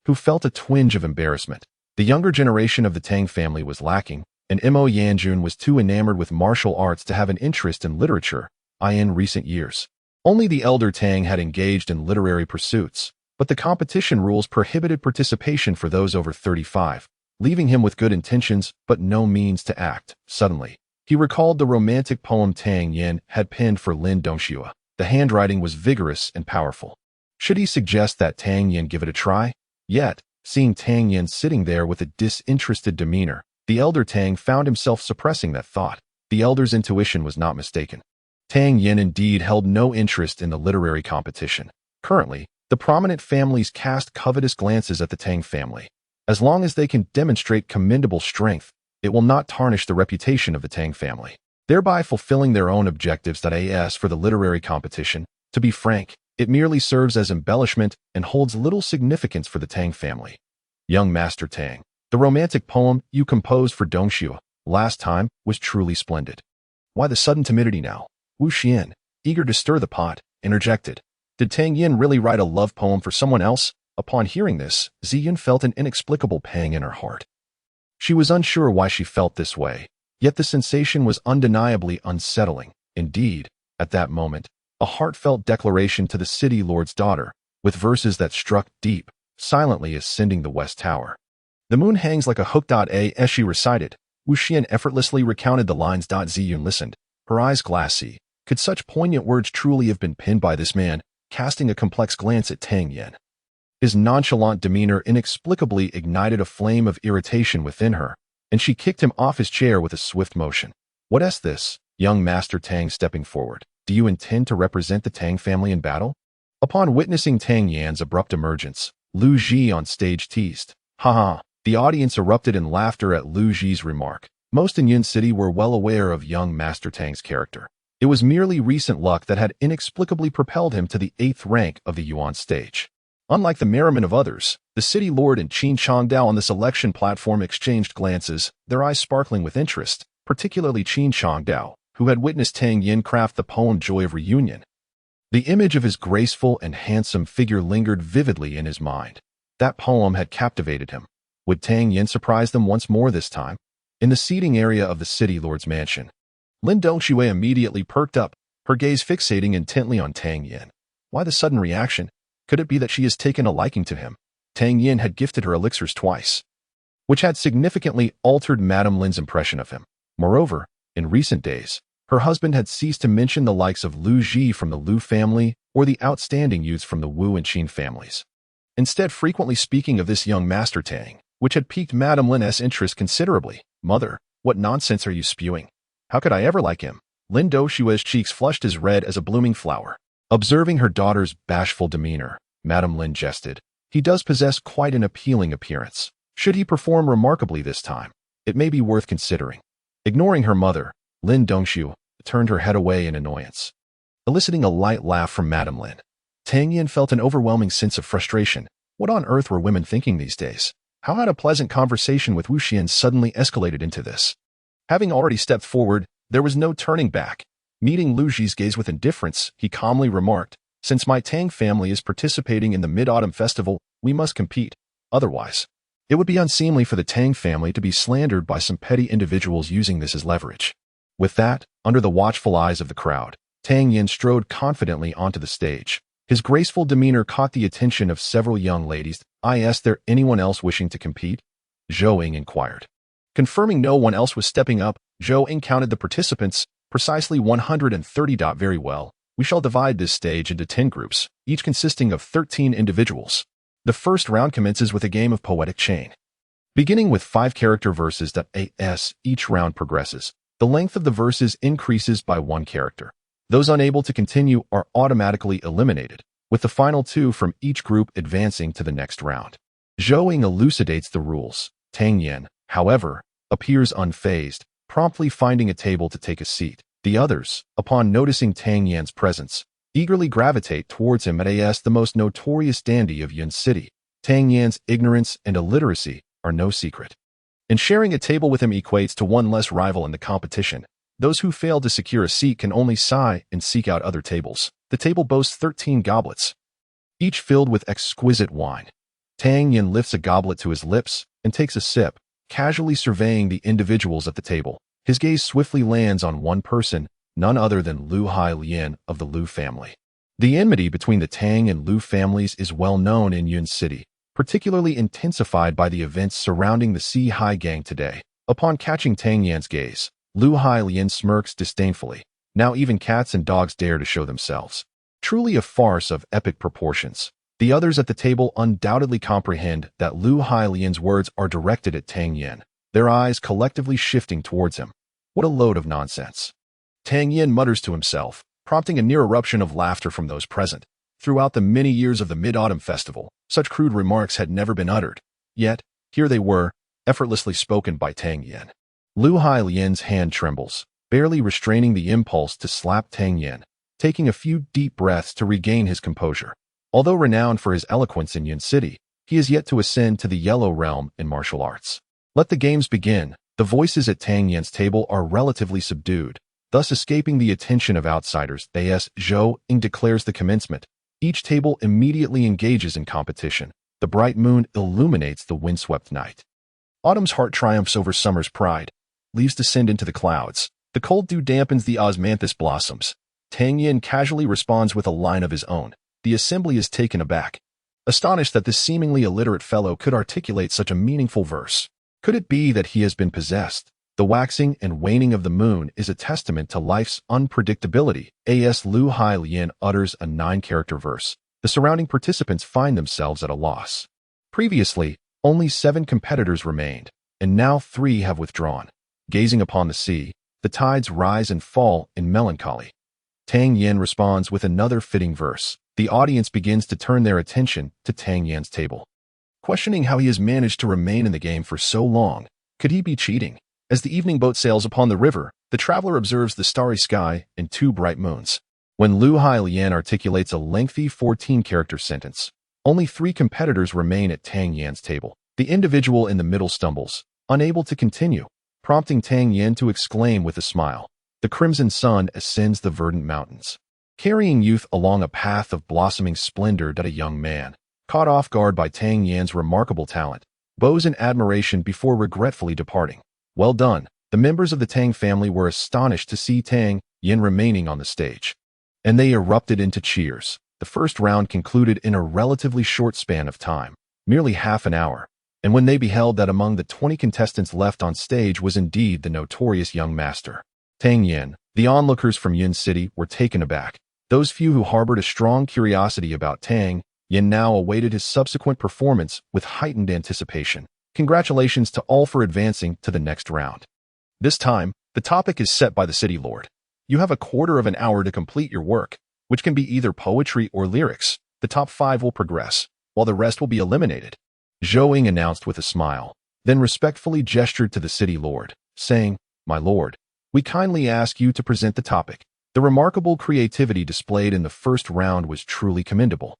who felt a twinge of embarrassment. The younger generation of the Tang family was lacking, and Mo Yanjun was too enamored with martial arts to have an interest in literature. In recent years, only the elder Tang had engaged in literary pursuits, but the competition rules prohibited participation for those over 35, leaving him with good intentions but no means to act. Suddenly, he recalled the romantic poem Tang Yan had penned for Lin Dongxue. The handwriting was vigorous and powerful. Should he suggest that Tang Yan give it a try? Yet, seeing Tang Yan sitting there with a disinterested demeanor, the elder Tang found himself suppressing that thought. The elder's intuition was not mistaken. Tang Yan indeed held no interest in the literary competition. Currently, the prominent families cast covetous glances at the Tang family. As long as they can demonstrate commendable strength, it will not tarnish the reputation of the Tang family, thereby fulfilling their own objectives. As for the literary competition, to be frank, it merely serves as embellishment and holds little significance for the Tang family. Young Master Tang, the romantic poem you composed for Dongxue last time was truly splendid. Why the sudden timidity now? Wu Xian, eager to stir the pot, interjected. Did Tang Yan really write a love poem for someone else? Upon hearing this, Ziyun felt an inexplicable pang in her heart. She was unsure why she felt this way, yet the sensation was undeniably unsettling. Indeed, at that moment, a heartfelt declaration to the city lord's daughter, with verses that struck deep, silently ascending the west tower. The moon hangs like a hook. As she recited, Wu Xian effortlessly recounted the lines. Ziyun listened, her eyes glassy. Could such poignant words truly have been penned by this man? Casting a complex glance at Tang Yan, his nonchalant demeanor inexplicably ignited a flame of irritation within her, and she kicked him off his chair with a swift motion. What's this? Young Master Tang stepping forward. Do you intend to represent the Tang family in battle? Upon witnessing Tang Yan's abrupt emergence, Lu Ji on stage teased. Ha ha! The audience erupted in laughter at Lu Ji's remark. Most in Yun City were well aware of young Master Tang's character. It was merely recent luck that had inexplicably propelled him to the 8th rank of the Yuan stage. Unlike the merriment of others, the city lord and Qin Changdao on the selection platform exchanged glances, their eyes sparkling with interest. particularly Qin Changdao, who had witnessed Tang Yan craft the poem Joy of Reunion. The image of his graceful and handsome figure lingered vividly in his mind. That poem had captivated him. Would Tang Yan surprise them once more this time? In the seating area of the city lord's mansion, Lin Dongxue immediately perked up, her gaze fixating intently on Tang Yan. Why the sudden reaction? Could it be that she has taken a liking to him? Tang Yan had gifted her elixirs twice, which had significantly altered Madame Lin's impression of him. Moreover, in recent days, her husband had ceased to mention the likes of Lu Ji from the Lu family or the outstanding youths from the Wu and Qin families, instead frequently speaking of this young Master Tang, which had piqued Madame Lin's interest considerably. Mother, what nonsense are you spewing? How could I ever like him? Lin Doxue's cheeks flushed as red as a blooming flower. Observing her daughter's bashful demeanor, Madame Lin jested. He does possess quite an appealing appearance. Should he perform remarkably this time, it may be worth considering. Ignoring her mother, Lin Dongxue turned her head away in annoyance, eliciting a light laugh from Madame Lin. Tang Yan felt an overwhelming sense of frustration. What on earth were women thinking these days? How had a pleasant conversation with Wu Xian suddenly escalated into this? Having already stepped forward, there was no turning back. Meeting Lu Ji's gaze with indifference, he calmly remarked, "Since my Tang family is participating in the Mid-Autumn Festival, we must compete. Otherwise, it would be unseemly for the Tang family to be slandered by some petty individuals using this as leverage." With that, under the watchful eyes of the crowd, Tang Yan strode confidently onto the stage. His graceful demeanor caught the attention of several young ladies. "I asked there anyone else wishing to compete?" Zhou Ying inquired. Confirming no one else was stepping up, Zhou Ying counted the participants, precisely 130. Very well. We shall divide this stage into 10 groups, each consisting of 13 individuals. The first round commences with a game of poetic chain. Beginning with 5-character verses. As each round progresses, the length of the verses increases by 1 character. Those unable to continue are automatically eliminated, with the final 2 from each group advancing to the next round. Zhou Ying elucidates the rules. Tang Yan, however, appears unfazed, promptly finding a table to take a seat. The others, upon noticing Tang Yan's presence, eagerly gravitate towards him. As the most notorious dandy of Yun City, Tang Yan's ignorance and illiteracy are no secret. And sharing a table with him equates to one less rival in the competition. Those who fail to secure a seat can only sigh and seek out other tables. The table boasts 13 goblets, each filled with exquisite wine. Tang Yan lifts a goblet to his lips and takes a sip, casually surveying the individuals at the table. His gaze swiftly lands on one person, none other than Lu Hailian of the Lu family. The enmity between the Tang and Lu families is well known in Yun City, particularly intensified by the events surrounding the Si Hai gang today. Upon catching Tang Yan's gaze, Lu Hailian smirks disdainfully. Now even cats and dogs dare to show themselves. Truly a farce of epic proportions. The others at the table undoubtedly comprehend that Lu Hailian's words are directed at Tang Yan, their eyes collectively shifting towards him. What a load of nonsense. Tang Yan mutters to himself, prompting a near eruption of laughter from those present. Throughout the many years of the Mid-Autumn Festival, such crude remarks had never been uttered. Yet, here they were, effortlessly spoken by Tang Yan. Lu Hailian's hand trembles, barely restraining the impulse to slap Tang Yan, taking a few deep breaths to regain his composure. Although renowned for his eloquence in Yun City, he is yet to ascend to the Yellow Realm in martial arts. Let the games begin. The voices at Tang Yan's table are relatively subdued, thus escaping the attention of outsiders. As Zhou Ying declares the commencement, each table immediately engages in competition. The bright moon illuminates the windswept night. Autumn's heart triumphs over summer's pride. Leaves descend into the clouds. The cold dew dampens the osmanthus blossoms. Tang Yan casually responds with a line of his own. The assembly is taken aback, astonished that this seemingly illiterate fellow could articulate such a meaningful verse. Could it be that he has been possessed? The waxing and waning of the moon is a testament to life's unpredictability. As Lu Hailian utters a 9-character verse, the surrounding participants find themselves at a loss. Previously, only 7 competitors remained, and now 3 have withdrawn. Gazing upon the sea, the tides rise and fall in melancholy. Tang Yan responds with another fitting verse. The audience begins to turn their attention to Tang Yan's table, questioning how he has managed to remain in the game for so long. Could he be cheating? As the evening boat sails upon the river, the traveler observes the starry sky and 2 bright moons. When Lu Hailian articulates a lengthy 14-character sentence, only 3 competitors remain at Tang Yan's table. The individual in the middle stumbles, unable to continue. prompting Tang Yan to exclaim with a smile. The crimson sun ascends the verdant mountains, carrying youth along a path of blossoming splendor. A young man, caught off guard by Tang Yan's remarkable talent, bows in admiration before regretfully departing. Well done. The members of the Tang family were astonished to see Tang Yan remaining on the stage, and they erupted into cheers. The first round concluded in a relatively short span of time, merely half an hour, and when they beheld that among the 20 contestants left on stage was indeed the notorious young master, Tang Yan, the onlookers from Yun City were taken aback. Those few who harbored a strong curiosity about Tang Yan now awaited his subsequent performance with heightened anticipation. Congratulations to all for advancing to the next round. This time, the topic is set by the city lord. You have a quarter of an hour to complete your work, which can be either poetry or lyrics. The top 5 will progress, while the rest will be eliminated. Zhou Ying announced with a smile, then respectfully gestured to the city lord, saying, "My lord, we kindly ask you to present the topic." The remarkable creativity displayed in the first round was truly commendable.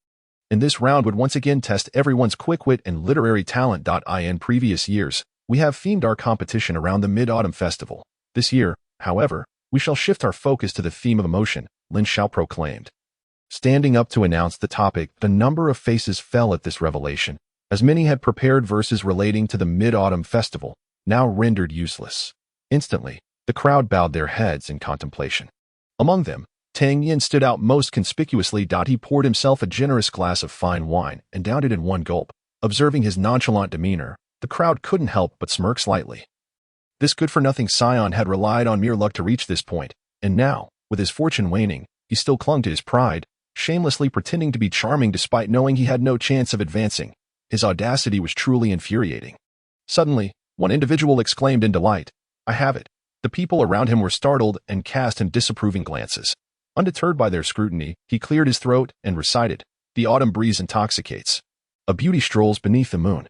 And this round would once again test everyone's quick wit and literary talent. In previous years, we have themed our competition around the Mid-Autumn Festival. This year, however, we shall shift our focus to the theme of emotion, Lin Xiao proclaimed. Standing up to announce the topic, the number of faces fell at this revelation, as many had prepared verses relating to the Mid-Autumn Festival, now rendered useless. Instantly, the crowd bowed their heads in contemplation. Among them, Tang Yan stood out most conspicuously. He poured himself a generous glass of fine wine and downed it in one gulp. Observing his nonchalant demeanor, the crowd couldn't help but smirk slightly. This good-for-nothing scion had relied on mere luck to reach this point, and now, with his fortune waning, he still clung to his pride, shamelessly pretending to be charming despite knowing he had no chance of advancing. His audacity was truly infuriating. Suddenly, one individual exclaimed in delight, "I have it." The people around him were startled and cast him disapproving glances. Undeterred by their scrutiny, he cleared his throat and recited, "The autumn breeze intoxicates. A beauty strolls beneath the moon.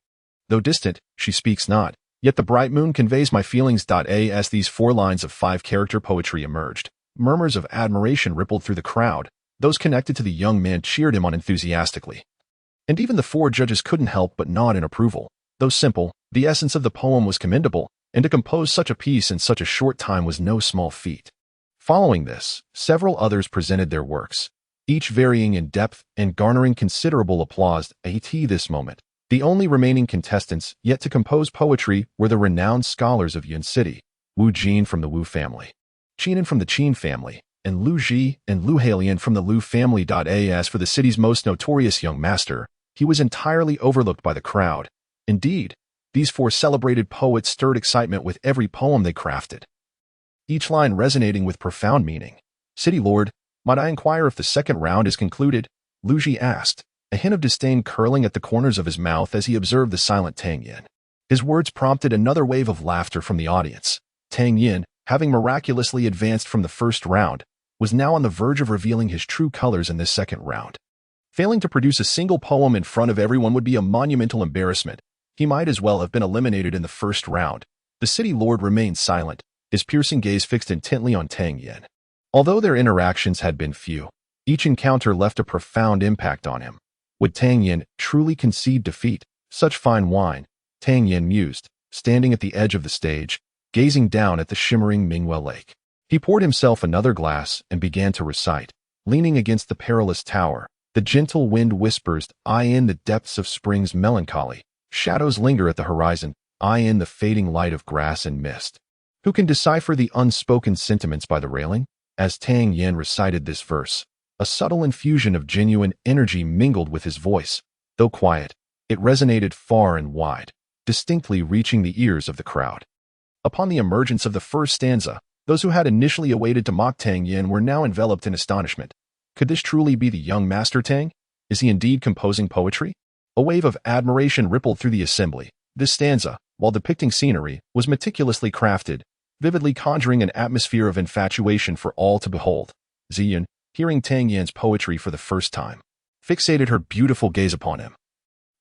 Though distant, she speaks not, yet the bright moon conveys my feelings." As these 4 lines of 5-character poetry emerged, murmurs of admiration rippled through the crowd. Those connected to the young man cheered him on enthusiastically. And even the 4 judges couldn't help but nod in approval. Though simple, the essence of the poem was commendable, and to compose such a piece in such a short time was no small feat. Following this, several others presented their works, each varying in depth and garnering considerable applause. At this moment, the only remaining contestants yet to compose poetry were the renowned scholars of Yun City, Wu Jin from the Wu family, Qinan from the Qin family, and Lu Ji and Lu Halian from the Lu family. As for the city's most notorious young master, he was entirely overlooked by the crowd. Indeed, these 4 celebrated poets stirred excitement with every poem they crafted, each line resonating with profound meaning. "City Lord, might I inquire if the second round is concluded?" Lu Ji asked, a hint of disdain curling at the corners of his mouth as he observed the silent Tang Yan. His words prompted another wave of laughter from the audience. Tang Yan, having miraculously advanced from the first round, was now on the verge of revealing his true colors in this second round. Failing to produce a single poem in front of everyone would be a monumental embarrassment. He might as well have been eliminated in the first round. The city lord remained silent, his piercing gaze fixed intently on Tang Yan. Although their interactions had been few, each encounter left a profound impact on him. Would Tang Yan truly concede defeat? Such fine wine, Tang Yan mused, standing at the edge of the stage, gazing down at the shimmering Mingwell Lake. He poured himself another glass and began to recite, leaning against the perilous tower. The gentle wind whispers, "I in the depths of spring's melancholy. Shadows linger at the horizon, I in the fading light of grass and mist." Who can decipher the unspoken sentiments by the railing? As Tang Yan recited this verse, a subtle infusion of genuine energy mingled with his voice. Though quiet, it resonated far and wide, distinctly reaching the ears of the crowd. Upon the emergence of the first stanza, those who had initially awaited to mock Tang Yan were now enveloped in astonishment. Could this truly be the young master Tang? Is he indeed composing poetry? A wave of admiration rippled through the assembly. This stanza, while depicting scenery, was meticulously crafted, vividly conjuring an atmosphere of infatuation for all to behold. Ziyun, hearing Tang Yan's poetry for the first time, fixated her beautiful gaze upon him,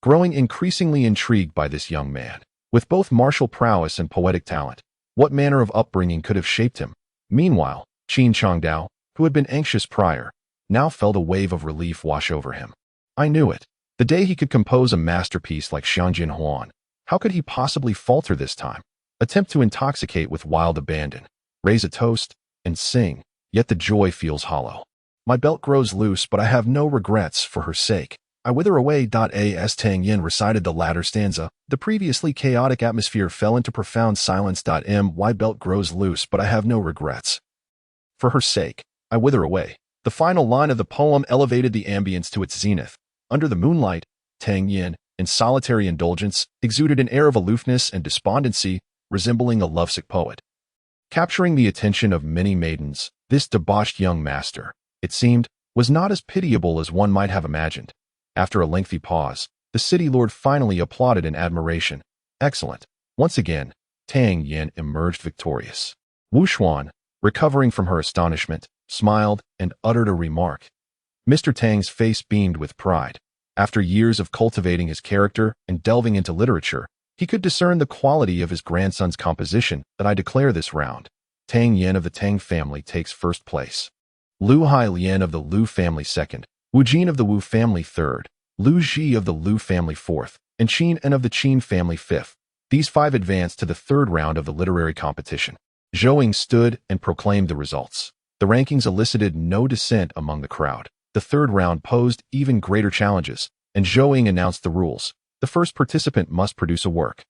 growing increasingly intrigued by this young man. With both martial prowess and poetic talent, what manner of upbringing could have shaped him? Meanwhile, Qin Changdao, who had been anxious prior, now felt a wave of relief wash over him. I knew it. The day he could compose a masterpiece like Xiangjin Huan, how could he possibly falter this time? attempt to intoxicate with wild abandon, raise a toast, and sing, yet the joy feels hollow. My belt grows loose, but I have no regrets for her sake. I wither away. As Tang Yan recited the latter stanza, the previously chaotic atmosphere fell into profound silence. My belt grows loose, but I have no regrets. For her sake, I wither away. The final line of the poem elevated the ambience to its zenith. Under the moonlight, Tang Yan, in solitary indulgence, exuded an air of aloofness and despondency, resembling a lovesick poet. Capturing the attention of many maidens, this debauched young master, it seemed, was not as pitiable as one might have imagined. After a lengthy pause, the city lord finally applauded in admiration. Excellent. Once again, Tang Yan emerged victorious. Wu Xuan, recovering from her astonishment, smiled and uttered a remark. Mr. Tang's face beamed with pride. After years of cultivating his character and delving into literature, he could discern the quality of his grandson's composition. That I declare this round. Tang Yan of the Tang family takes first place. Lu Hai Lian of the Lu family second, Wu Jin of the Wu family third, Lu Ji of the Lu family fourth, and Qin En of the Qin family fifth. These five advanced to the third round of the literary competition. Zhou Ying stood and proclaimed the results. The rankings elicited no dissent among the crowd. The third round posed even greater challenges, and Zhou Ying announced the rules. The first participant must produce a work,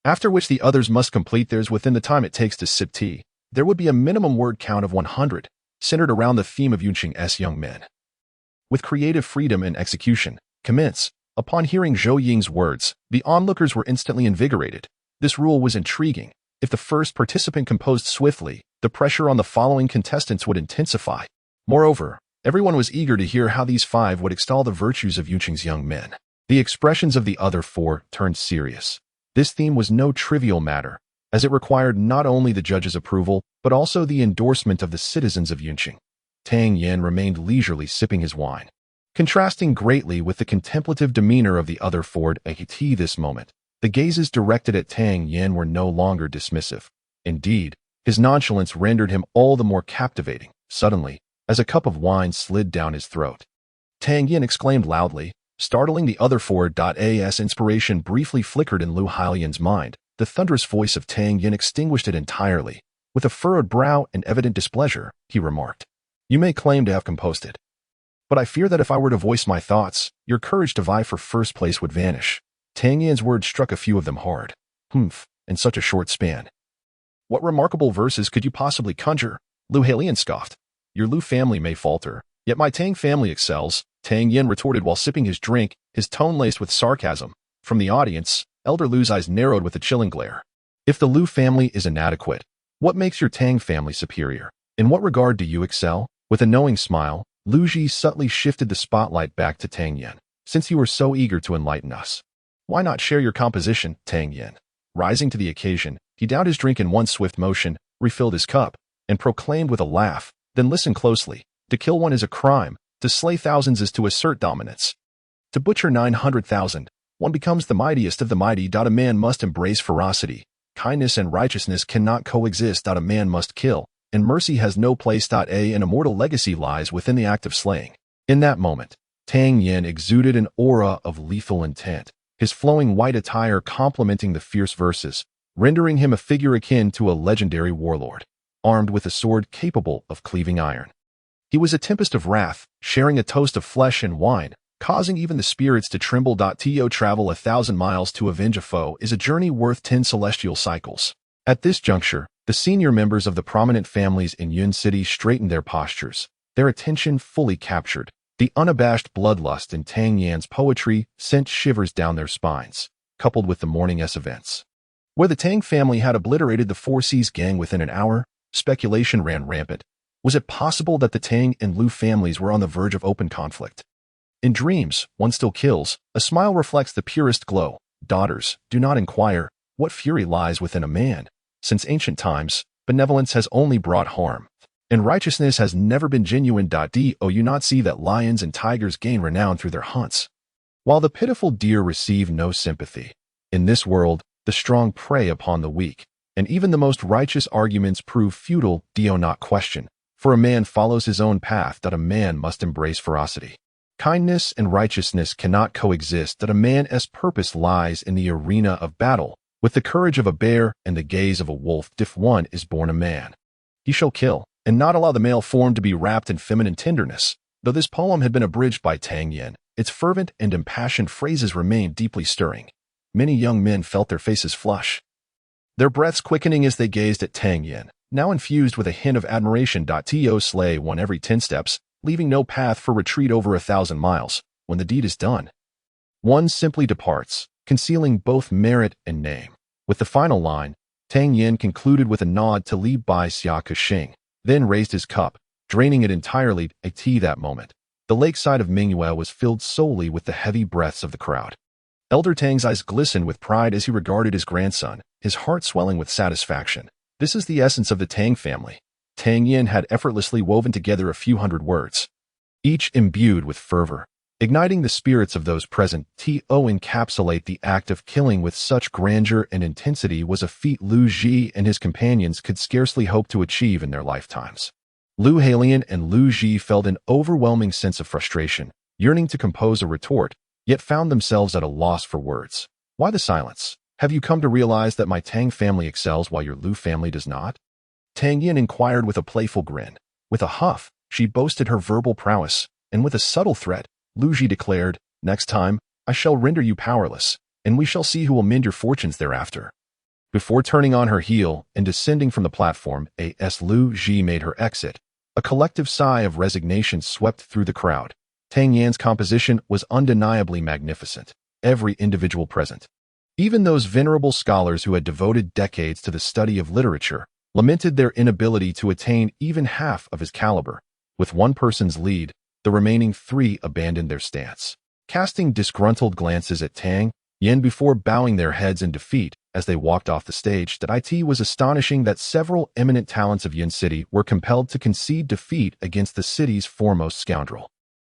after which the others must complete theirs within the time it takes to sip tea. There would be a minimum word count of 100, centered around the theme of Yunqing's young men. With creative freedom and execution, commence. Upon hearing Zhou Ying's words, the onlookers were instantly invigorated. This rule was intriguing. If the first participant composed swiftly, the pressure on the following contestants would intensify. Moreover, everyone was eager to hear how these five would extol the virtues of Yunqing's young men. The expressions of the other four turned serious. This theme was no trivial matter, as it required not only the judge's approval, but also the endorsement of the citizens of Yunqing. Tang Yan remained leisurely sipping his wine, contrasting greatly with the contemplative demeanor of the other four. At this moment, the gazes directed at Tang Yan were no longer dismissive. Indeed, his nonchalance rendered him all the more captivating. Suddenly, as a cup of wine slid down his throat, Tang Yan exclaimed loudly, startling the other four. As inspiration briefly flickered in Lu Hailian's mind, the thunderous voice of Tang Yan extinguished it entirely. With a furrowed brow and evident displeasure, he remarked, "You may claim to have composed it, but I fear that if I were to voice my thoughts, your courage to vie for first place would vanish." Tang Yan's words struck a few of them hard. "Humph, in such a short span. What remarkable verses could you possibly conjure?" Lu Hailian scoffed. "Your Lu family may falter, yet my Tang family excels," Tang Yan retorted while sipping his drink, his tone laced with sarcasm. From the audience, Elder Lu's eyes narrowed with a chilling glare. "If the Lu family is inadequate, what makes your Tang family superior? In what regard do you excel?" With a knowing smile, Lu Ji subtly shifted the spotlight back to Tang Yan. "Since you are so eager to enlighten us, why not share your composition?" Tang Yan, rising to the occasion, he downed his drink in one swift motion, refilled his cup, and proclaimed with a laugh, "Then listen closely. To kill one is a crime. To slay thousands is to assert dominance. To butcher 900,000, one becomes the mightiest of the mighty. A man must embrace ferocity. Kindness and righteousness cannot coexist. A man must kill, and mercy has no place. An immortal legacy lies within the act of slaying." In that moment, Tang Yan exuded an aura of lethal intent, his flowing white attire complementing the fierce verses, rendering him a figure akin to a legendary warlord, armed with a sword capable of cleaving iron. He was a tempest of wrath, sharing a toast of flesh and wine, causing even the spirits to tremble. To travel 1,000 miles to avenge a foe is a journey worth 10 celestial cycles. At this juncture, the senior members of the prominent families in Yun City straightened their postures, their attention fully captured. The unabashed bloodlust in Tang Yan's poetry sent shivers down their spines, coupled with the morning's events, where the Tang family had obliterated the Four Seas gang within an hour. Speculation ran rampant. Was it possible that the Tang and Lu families were on the verge of open conflict? In dreams, one still kills. A smile reflects the purest glow. Daughters, do not inquire what fury lies within a man. Since ancient times, benevolence has only brought harm, and righteousness has never been genuine. Do you not see that lions and tigers gain renown through their hunts, while the pitiful deer receive no sympathy? In this world, the strong prey upon the weak, and even the most righteous arguments prove futile. Do not question, for a man follows his own path. A man must embrace ferocity. Kindness and righteousness cannot coexist. A man's purpose lies in the arena of battle. With the courage of a bear and the gaze of a wolf, if one is born a man, he shall kill, and not allow the male form to be wrapped in feminine tenderness. Though this poem had been abridged by Tang Yan, its fervent and impassioned phrases remained deeply stirring. Many young men felt their faces flush, their breaths quickening as they gazed at Tang Yan, now infused with a hint of admiration. To slay one every 10 steps, leaving no path for retreat over 1,000 miles. When the deed is done, one simply departs, concealing both merit and name. With the final line, Tang Yan concluded with a nod to Li Bai Xia Kuxing, then raised his cup, draining it entirely. That moment, the lakeside of Mingyue was filled solely with the heavy breaths of the crowd. Elder Tang's eyes glistened with pride as he regarded his grandson, his heart swelling with satisfaction. This is the essence of the Tang family. Tang Yan had effortlessly woven together a few hundred words, each imbued with fervor, igniting the spirits of those present. To encapsulate the act of killing with such grandeur and intensity was a feat Lu Ji and his companions could scarcely hope to achieve in their lifetimes. Lu Halian and Lu Ji felt an overwhelming sense of frustration, yearning to compose a retort, yet found themselves at a loss for words. Why the silence? Have you come to realize that my Tang family excels while your Lu family does not? Tang Yan inquired with a playful grin. With a huff, she boasted her verbal prowess, and with a subtle threat, Lu Ji declared, "Next time, I shall render you powerless, and we shall see who will mend your fortunes thereafter." Before turning on her heel and descending from the platform, as Lu Ji made her exit, a collective sigh of resignation swept through the crowd. Tang Yan's composition was undeniably magnificent. Every individual present, even those venerable scholars who had devoted decades to the study of literature, lamented their inability to attain even half of his caliber. With one person's lead, the remaining 3 abandoned their stance, casting disgruntled glances at Tang Yan before bowing their heads in defeat as they walked off the stage. It was astonishing that several eminent talents of Yun City were compelled to concede defeat against the city's foremost scoundrel.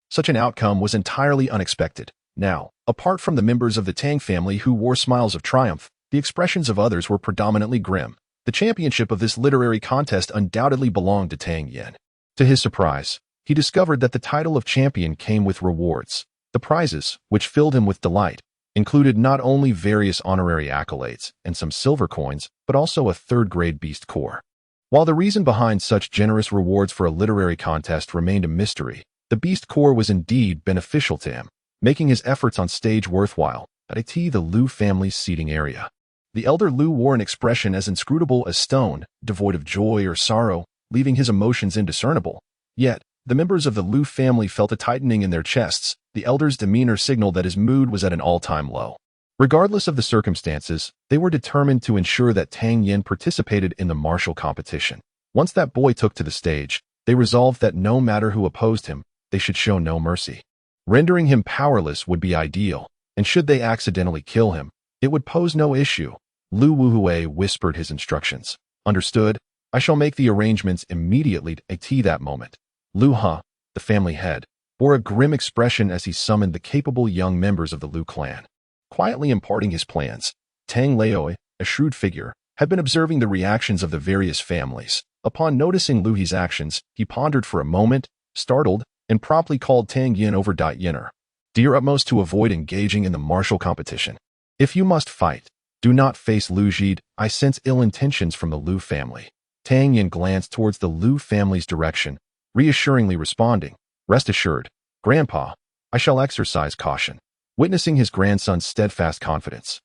Such an outcome was entirely unexpected. Now, apart from the members of the Tang family who wore smiles of triumph, the expressions of others were predominantly grim. The championship of this literary contest undoubtedly belonged to Tang Yan. To his surprise, he discovered that the title of champion came with rewards. The prizes, which filled him with delight, included not only various honorary accolades and some silver coins, but also a third-grade beast core. While the reason behind such generous rewards for a literary contest remained a mystery, the beast core was indeed beneficial to him, making his efforts on stage worthwhile. The Lu family's seating area. The elder Lu wore an expression as inscrutable as stone, devoid of joy or sorrow, leaving his emotions indiscernible. Yet, the members of the Lu family felt a tightening in their chests. The elder's demeanor signaled that his mood was at an all-time low. Regardless of the circumstances, they were determined to ensure that Tang Yan participated in the martial competition. Once that boy took to the stage, they resolved that no matter who opposed him, they should show no mercy. Rendering him powerless would be ideal, and should they accidentally kill him, it would pose no issue. Lu Wuhui whispered his instructions. "Understood. I shall make the arrangements immediately." At that moment, Lu He, the family head, bore a grim expression as he summoned the capable young members of the Lu clan. Quietly imparting his plans, Tang Laoi, a shrewd figure, had been observing the reactions of the various families. Upon noticing Lu He's actions, he pondered for a moment, startled, and promptly called Tang Yan over. "Yenner, do your utmost to avoid engaging in the martial competition. If you must fight, do not face Lu Ji. I sense ill intentions from the Lu family." Tang Yan glanced towards the Lu family's direction, reassuringly responding, "Rest assured, Grandpa, I shall exercise caution." Witnessing his grandson's steadfast confidence,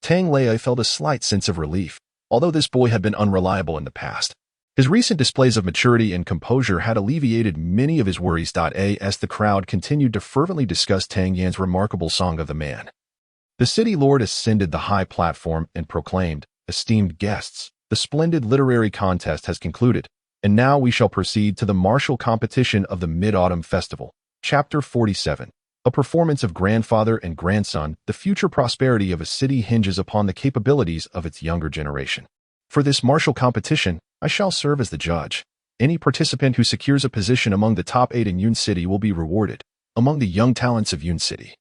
Tang Lei felt a slight sense of relief. Although this boy had been unreliable in the past, his recent displays of maturity and composure had alleviated many of his worries. As the crowd continued to fervently discuss Tang Yan's remarkable Song of the Man, the city lord ascended the high platform and proclaimed, "Esteemed guests, the splendid literary contest has concluded, and now we shall proceed to the martial competition of the Mid-Autumn Festival." Chapter 47. A performance of grandfather and grandson. The future prosperity of a city hinges upon the capabilities of its younger generation. For this martial competition, I shall serve as the judge. Any participant who secures a position among the top 8 in Yun City will be rewarded. Among the young talents of Yun City,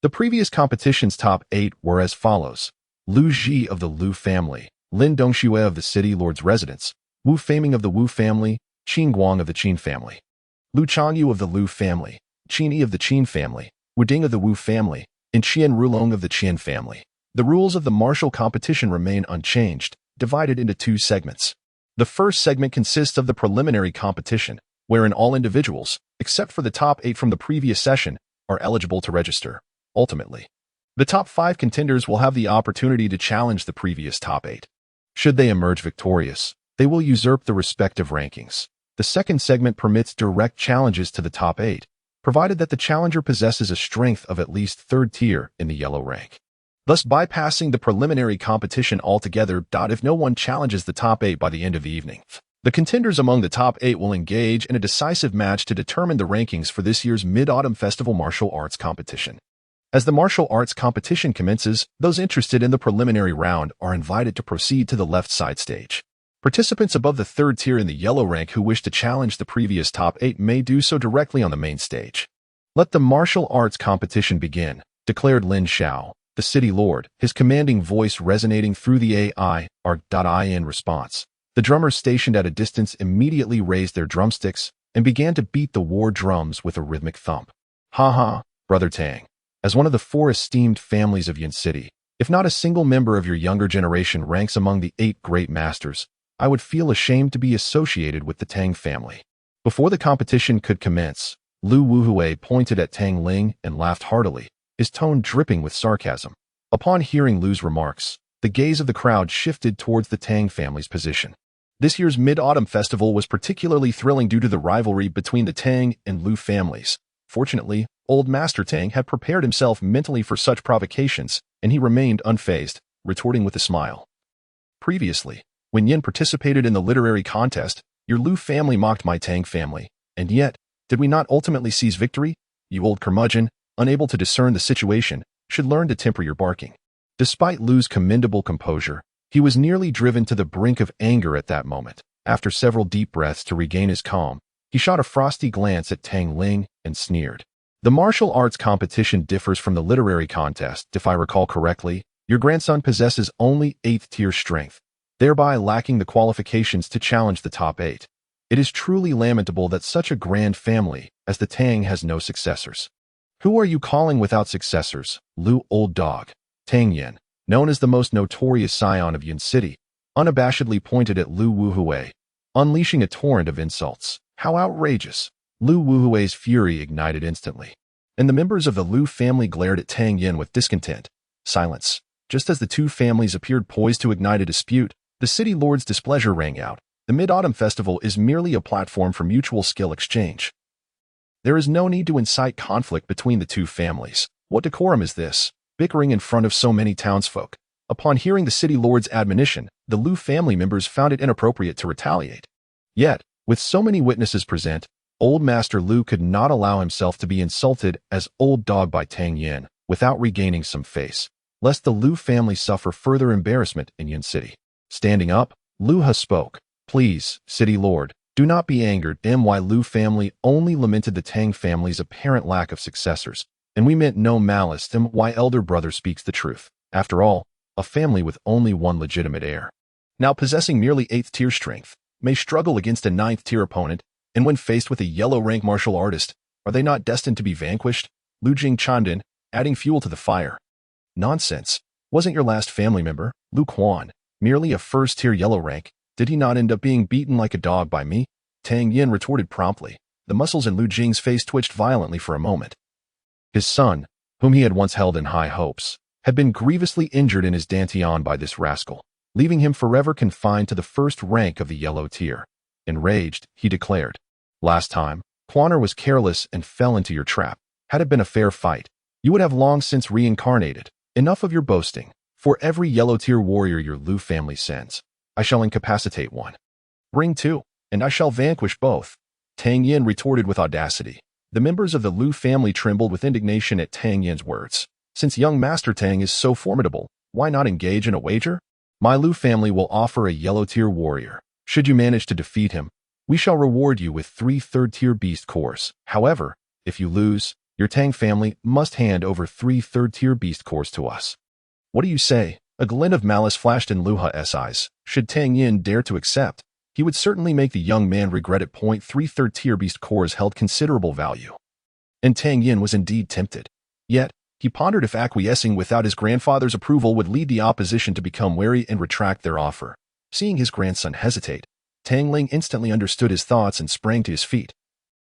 the previous competition's top 8 were as follows: Lu Ji of the Lu family, Lin Dongxue of the city lord's residence, Wu Faming of the Wu family, Qin Guang of the Qin family, Lu Changyu of the Lu family, Qin Yi of the Qin family, Wu Ding of the Wu family, and Qian Rulong of the Qian family. The rules of the martial competition remain unchanged, divided into two segments. The first segment consists of the preliminary competition, wherein all individuals, except for the top 8 from the previous session, are eligible to register. Ultimately, the top 5 contenders will have the opportunity to challenge the previous top 8. Should they emerge victorious, they will usurp the respective rankings. The second segment permits direct challenges to the top 8, provided that the challenger possesses a strength of at least 3rd tier in the yellow rank, thus bypassing the preliminary competition altogether. If no one challenges the top 8 by the end of the evening, the contenders among the top 8 will engage in a decisive match to determine the rankings for this year's Mid-Autumn Festival martial arts competition. As the martial arts competition commences, those interested in the preliminary round are invited to proceed to the left side stage. Participants above the 3rd tier in the yellow rank who wish to challenge the previous top 8 may do so directly on the main stage. Let the martial arts competition begin, declared Lin Xiao, the city lord, his commanding voice resonating through the AI. In response, the drummers stationed at a distance immediately raised their drumsticks and began to beat the war drums with a rhythmic thump. Ha ha, Brother Tang. As one of the 4 esteemed families of Yin City, if not a single member of your younger generation ranks among the 8 great masters, I would feel ashamed to be associated with the Tang family. Before the competition could commence, Lu Wuhui pointed at Tang Ling and laughed heartily, his tone dripping with sarcasm. Upon hearing Lu's remarks, the gaze of the crowd shifted towards the Tang family's position. This year's Mid-Autumn Festival was particularly thrilling due to the rivalry between the Tang and Lu families. Fortunately, old Master Tang had prepared himself mentally for such provocations, and he remained unfazed, retorting with a smile. Previously, when Yin participated in the literary contest, your Lu family mocked my Tang family, and yet, did we not ultimately seize victory? You old curmudgeon, unable to discern the situation, should learn to temper your barking. Despite Lu's commendable composure, he was nearly driven to the brink of anger at that moment. After several deep breaths to regain his calm, he shot a frosty glance at Tang Ling and sneered. The martial arts competition differs from the literary contest. If I recall correctly, your grandson possesses only 8th tier strength, thereby lacking the qualifications to challenge the top 8. It is truly lamentable that such a grand family as the Tang has no successors. Who are you calling without successors, Lu old dog? Tang Yan, known as the most notorious scion of Yin City, unabashedly pointed at Lu Wuhui, unleashing a torrent of insults. How outrageous! Lu Wuhui's fury ignited instantly, and the members of the Lu family glared at Tang Yan with discontent. Silence. Just as the two families appeared poised to ignite a dispute, the city lord's displeasure rang out. The Mid-Autumn Festival is merely a platform for mutual skill exchange. There is no need to incite conflict between the two families. What decorum is this? Bickering in front of so many townsfolk. Upon hearing the city lord's admonition, the Lu family members found it inappropriate to retaliate. Yet, with so many witnesses present, old Master Lu could not allow himself to be insulted as old dog by Tang Yan without regaining some face, lest the Lu family suffer further embarrassment in Yin City. Standing up, Lu Ha spoke. Please, city lord, do not be angered. My Lu family only lamented the Tang family's apparent lack of successors, and we meant no malice. My elder brother speaks the truth. After all, a family with only one legitimate heir, now possessing merely 8th tier strength, may struggle against a 9th tier opponent, and when faced with a yellow rank martial artist, are they not destined to be vanquished? Lu Jing chimed in, adding fuel to the fire. Nonsense. Wasn't your last family member, Lu Quan, merely a 1st tier yellow rank? Did he not end up being beaten like a dog by me? Tang Yan retorted promptly. The muscles in Lu Jing's face twitched violently for a moment. His son, whom he had once held in high hopes, had been grievously injured in his dantian by this rascal, leaving him forever confined to the 1st rank of the yellow tier. Enraged, he declared, Last time, Quaner was careless and fell into your trap. Had it been a fair fight, you would have long since reincarnated. Enough of your boasting. For every yellow tier warrior your Lu family sends, I shall incapacitate one. Bring 2, and I shall vanquish both. Tang Yan retorted with audacity. The members of the Lu family trembled with indignation at Tang Yan's words. Since young Master Tang is so formidable, why not engage in a wager? My Lu family will offer a yellow tier warrior. Should you manage to defeat him, we shall reward you with 3 3rd tier beast cores. However, if you lose, your Tang family must hand over 3 3rd tier beast cores to us. What do you say? A glint of malice flashed in Lu Ha's eyes. Should Tang Yan dare to accept, he would certainly make the young man regret it. 3 3rd tier beast cores held considerable value. And Tang Yan was indeed tempted. Yet, He pondered if acquiescing without his grandfather's approval would lead the opposition to become wary and retract their offer. Seeing his grandson hesitate, Tang Ling instantly understood his thoughts and sprang to his feet.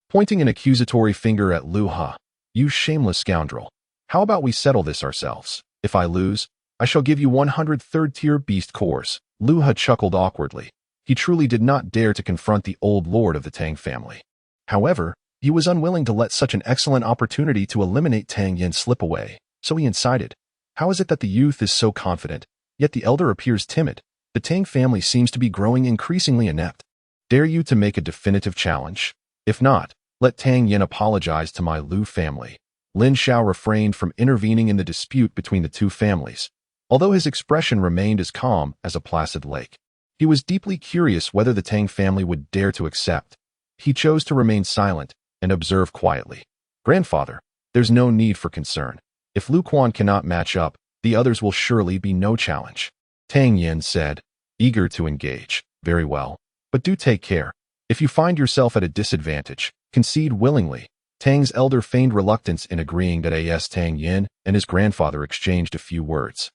Pointing an accusatory finger at Lu Ha, "You shameless scoundrel. How about we settle this ourselves? If I lose, I shall give you 100 third-tier beast cores." Lu Ha chuckled awkwardly. He truly did not dare to confront the old lord of the Tang family. However, he was unwilling to let such an excellent opportunity to eliminate Tang Yan slip away, so he incited. "How is it that the youth is so confident, yet the elder appears timid? The Tang family seems to be growing increasingly inept. Dare you to make a definitive challenge? If not, let Tang Yan apologize to my Lu family." Lin Xiao refrained from intervening in the dispute between the two families, although his expression remained as calm as a placid lake. He was deeply curious whether the Tang family would dare to accept. He chose to remain silent and observe quietly. "Grandfather, there's no need for concern. If Lu Quan cannot match up, the others will surely be no challenge," Tang Yan said, eager to engage. "Very well, but do take care. If you find yourself at a disadvantage, concede willingly." Tang's elder feigned reluctance in agreeing that Tang Yan and his grandfather exchanged a few words.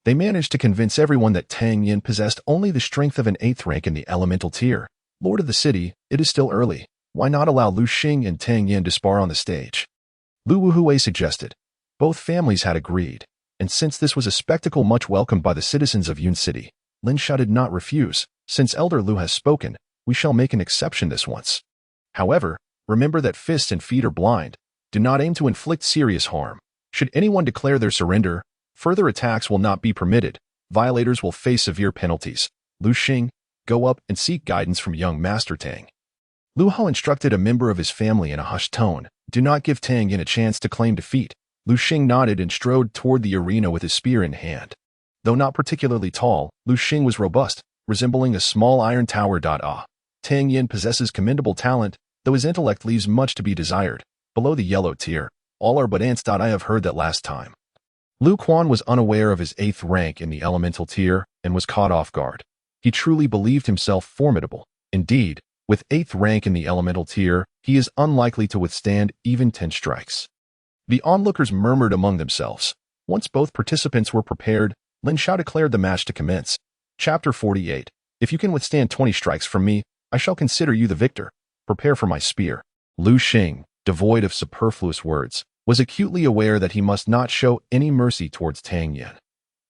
They managed to convince everyone that Tang Yan possessed only the strength of an 8th rank in the elemental tier. "Lord of the city, it is still early. Why not allow Lu Xing and Tang Yan to spar on the stage?" Lu Wuhui suggested. Both families had agreed, and since this was a spectacle much welcomed by the citizens of Yun City, Lin Xiao did not refuse. "Since Elder Lu has spoken, we shall make an exception this once. However, remember that fists and feet are blind. Do not aim to inflict serious harm. Should anyone declare their surrender, further attacks will not be permitted. Violators will face severe penalties. Lu Xing, go up and seek guidance from young Master Tang." Lu Hao instructed a member of his family in a hushed tone. "Do not give Tang Yan a chance to claim defeat." Lu Xing nodded and strode toward the arena with his spear in hand. Though not particularly tall, Lu Xing was robust, resembling a small iron tower. Tang Yan possesses commendable talent, though his intellect leaves much to be desired. Below the yellow tier, all are but ants. I have heard that last time. Lu Quan was unaware of his 8th rank in the elemental tier and was caught off guard. He truly believed himself formidable. Indeed, with 8th rank in the elemental tier, he is unlikely to withstand even 10 strikes. The onlookers murmured among themselves. Once both participants were prepared, Lin Xiao declared the match to commence. Chapter 48. "If you can withstand 20 strikes from me, I shall consider you the victor. Prepare for my spear." Lu Xing, devoid of superfluous words, was acutely aware that he must not show any mercy towards Tang Yan.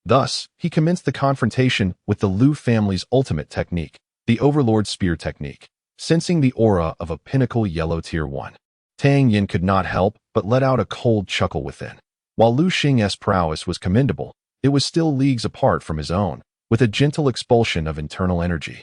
Thus, he commenced the confrontation with the Lu family's ultimate technique, the Overlord Spear technique. Sensing the aura of a Pinnacle Yellow Tier 1, Tang Yan could not help but let out a cold chuckle within. While Lu Xing's prowess was commendable, it was still leagues apart from his own, with a gentle expulsion of internal energy.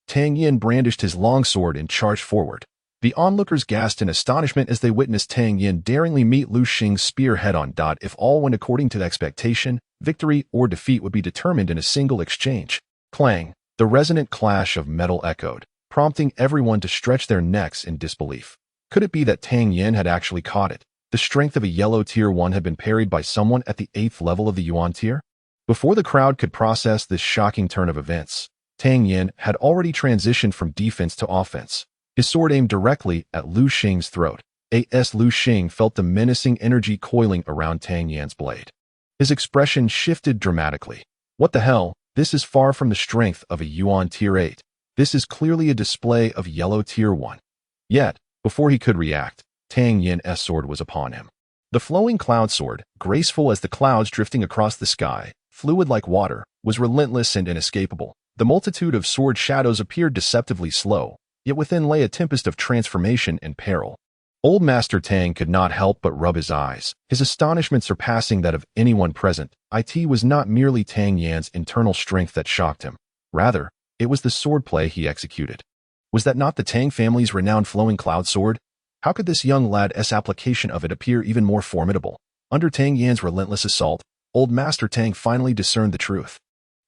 Tang Yan brandished his longsword and charged forward. The onlookers gasped in astonishment as they witnessed Tang Yan daringly meet Lu Xing's spear head-on. If all went according to the expectation, victory or defeat would be determined in a single exchange. Clang! The resonant clash of metal echoed, prompting everyone to stretch their necks in disbelief. Could it be that Tang Yan had actually caught it? The strength of a yellow tier 1 had been parried by someone at the 8th level of the Yuan tier? Before the crowd could process this shocking turn of events, Tang Yan had already transitioned from defense to offense. His sword aimed directly at Lu Xing's throat. Lu Xing felt the menacing energy coiling around Tang Yan's blade. His expression shifted dramatically. "What the hell? This is far from the strength of a Yuan tier 8. This is clearly a display of yellow tier 1. Yet, before he could react, Tang Yan's sword was upon him. The flowing cloud sword, graceful as the clouds drifting across the sky, fluid like water, was relentless and inescapable. The multitude of sword shadows appeared deceptively slow, yet within lay a tempest of transformation and peril. Old Master Tang could not help but rub his eyes, his astonishment surpassing that of anyone present. It was not merely Tang Yan's internal strength that shocked him. Rather, it was the swordplay he executed. Was that not the Tang family's renowned flowing cloud sword? How could this young lad's application of it appear even more formidable? Under Tang Yan's relentless assault, Old Master Tang finally discerned the truth.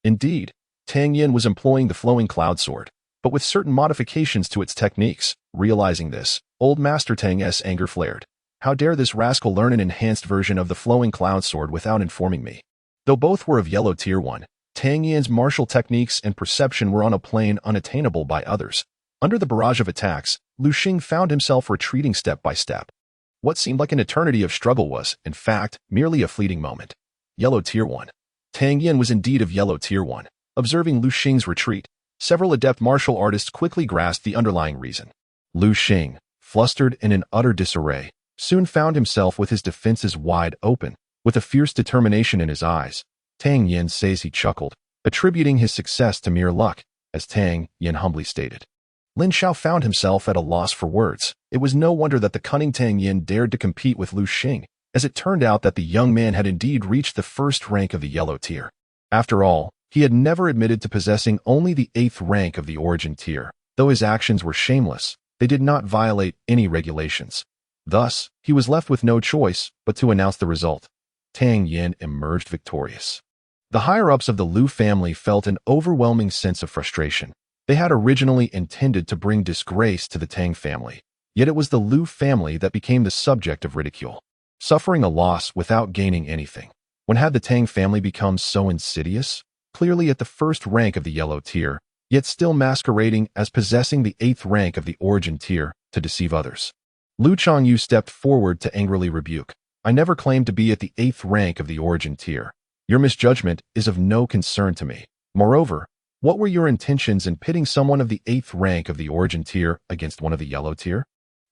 Indeed, Tang Yan was employing the flowing cloud sword, but with certain modifications to its techniques. Realizing this, Old Master Tang's anger flared. How dare this rascal learn an enhanced version of the flowing cloud sword without informing me? Though both were of yellow tier 1, Tang Yan's martial techniques and perception were on a plane unattainable by others. Under the barrage of attacks, Lu Xing found himself retreating step by step. What seemed like an eternity of struggle was, in fact, merely a fleeting moment. Yellow Tier 1. Tang Yan was indeed of Yellow Tier 1. Observing Lu Xing's retreat, several adept martial artists quickly grasped the underlying reason. Lu Xing, flustered and in utter disarray, soon found himself with his defenses wide open, with a fierce determination in his eyes. Tang Yan says he chuckled, attributing his success to mere luck, as Tang Yan humbly stated. Lin Xiao found himself at a loss for words. It was no wonder that the cunning Tang Yan dared to compete with Lu Xing, as it turned out that the young man had indeed reached the first rank of the Yellow Tier. After all, he had never admitted to possessing only the 8th rank of the Origin Tier. Though his actions were shameless, they did not violate any regulations. Thus, he was left with no choice but to announce the result. Tang Yan emerged victorious. The higher-ups of the Lu family felt an overwhelming sense of frustration. They had originally intended to bring disgrace to the Tang family, yet it was the Lu family that became the subject of ridicule. Suffering a loss without gaining anything. When had the Tang family become so insidious? Clearly at the first rank of the Yellow Tier, yet still masquerading as possessing the 8th rank of the Origin Tier to deceive others. Lu Changyu stepped forward to angrily rebuke. I never claimed to be at the 8th rank of the Origin Tier. Your misjudgment is of no concern to me. Moreover, what were your intentions in pitting someone of the 8th rank of the Origin Tier against one of the Yellow Tier?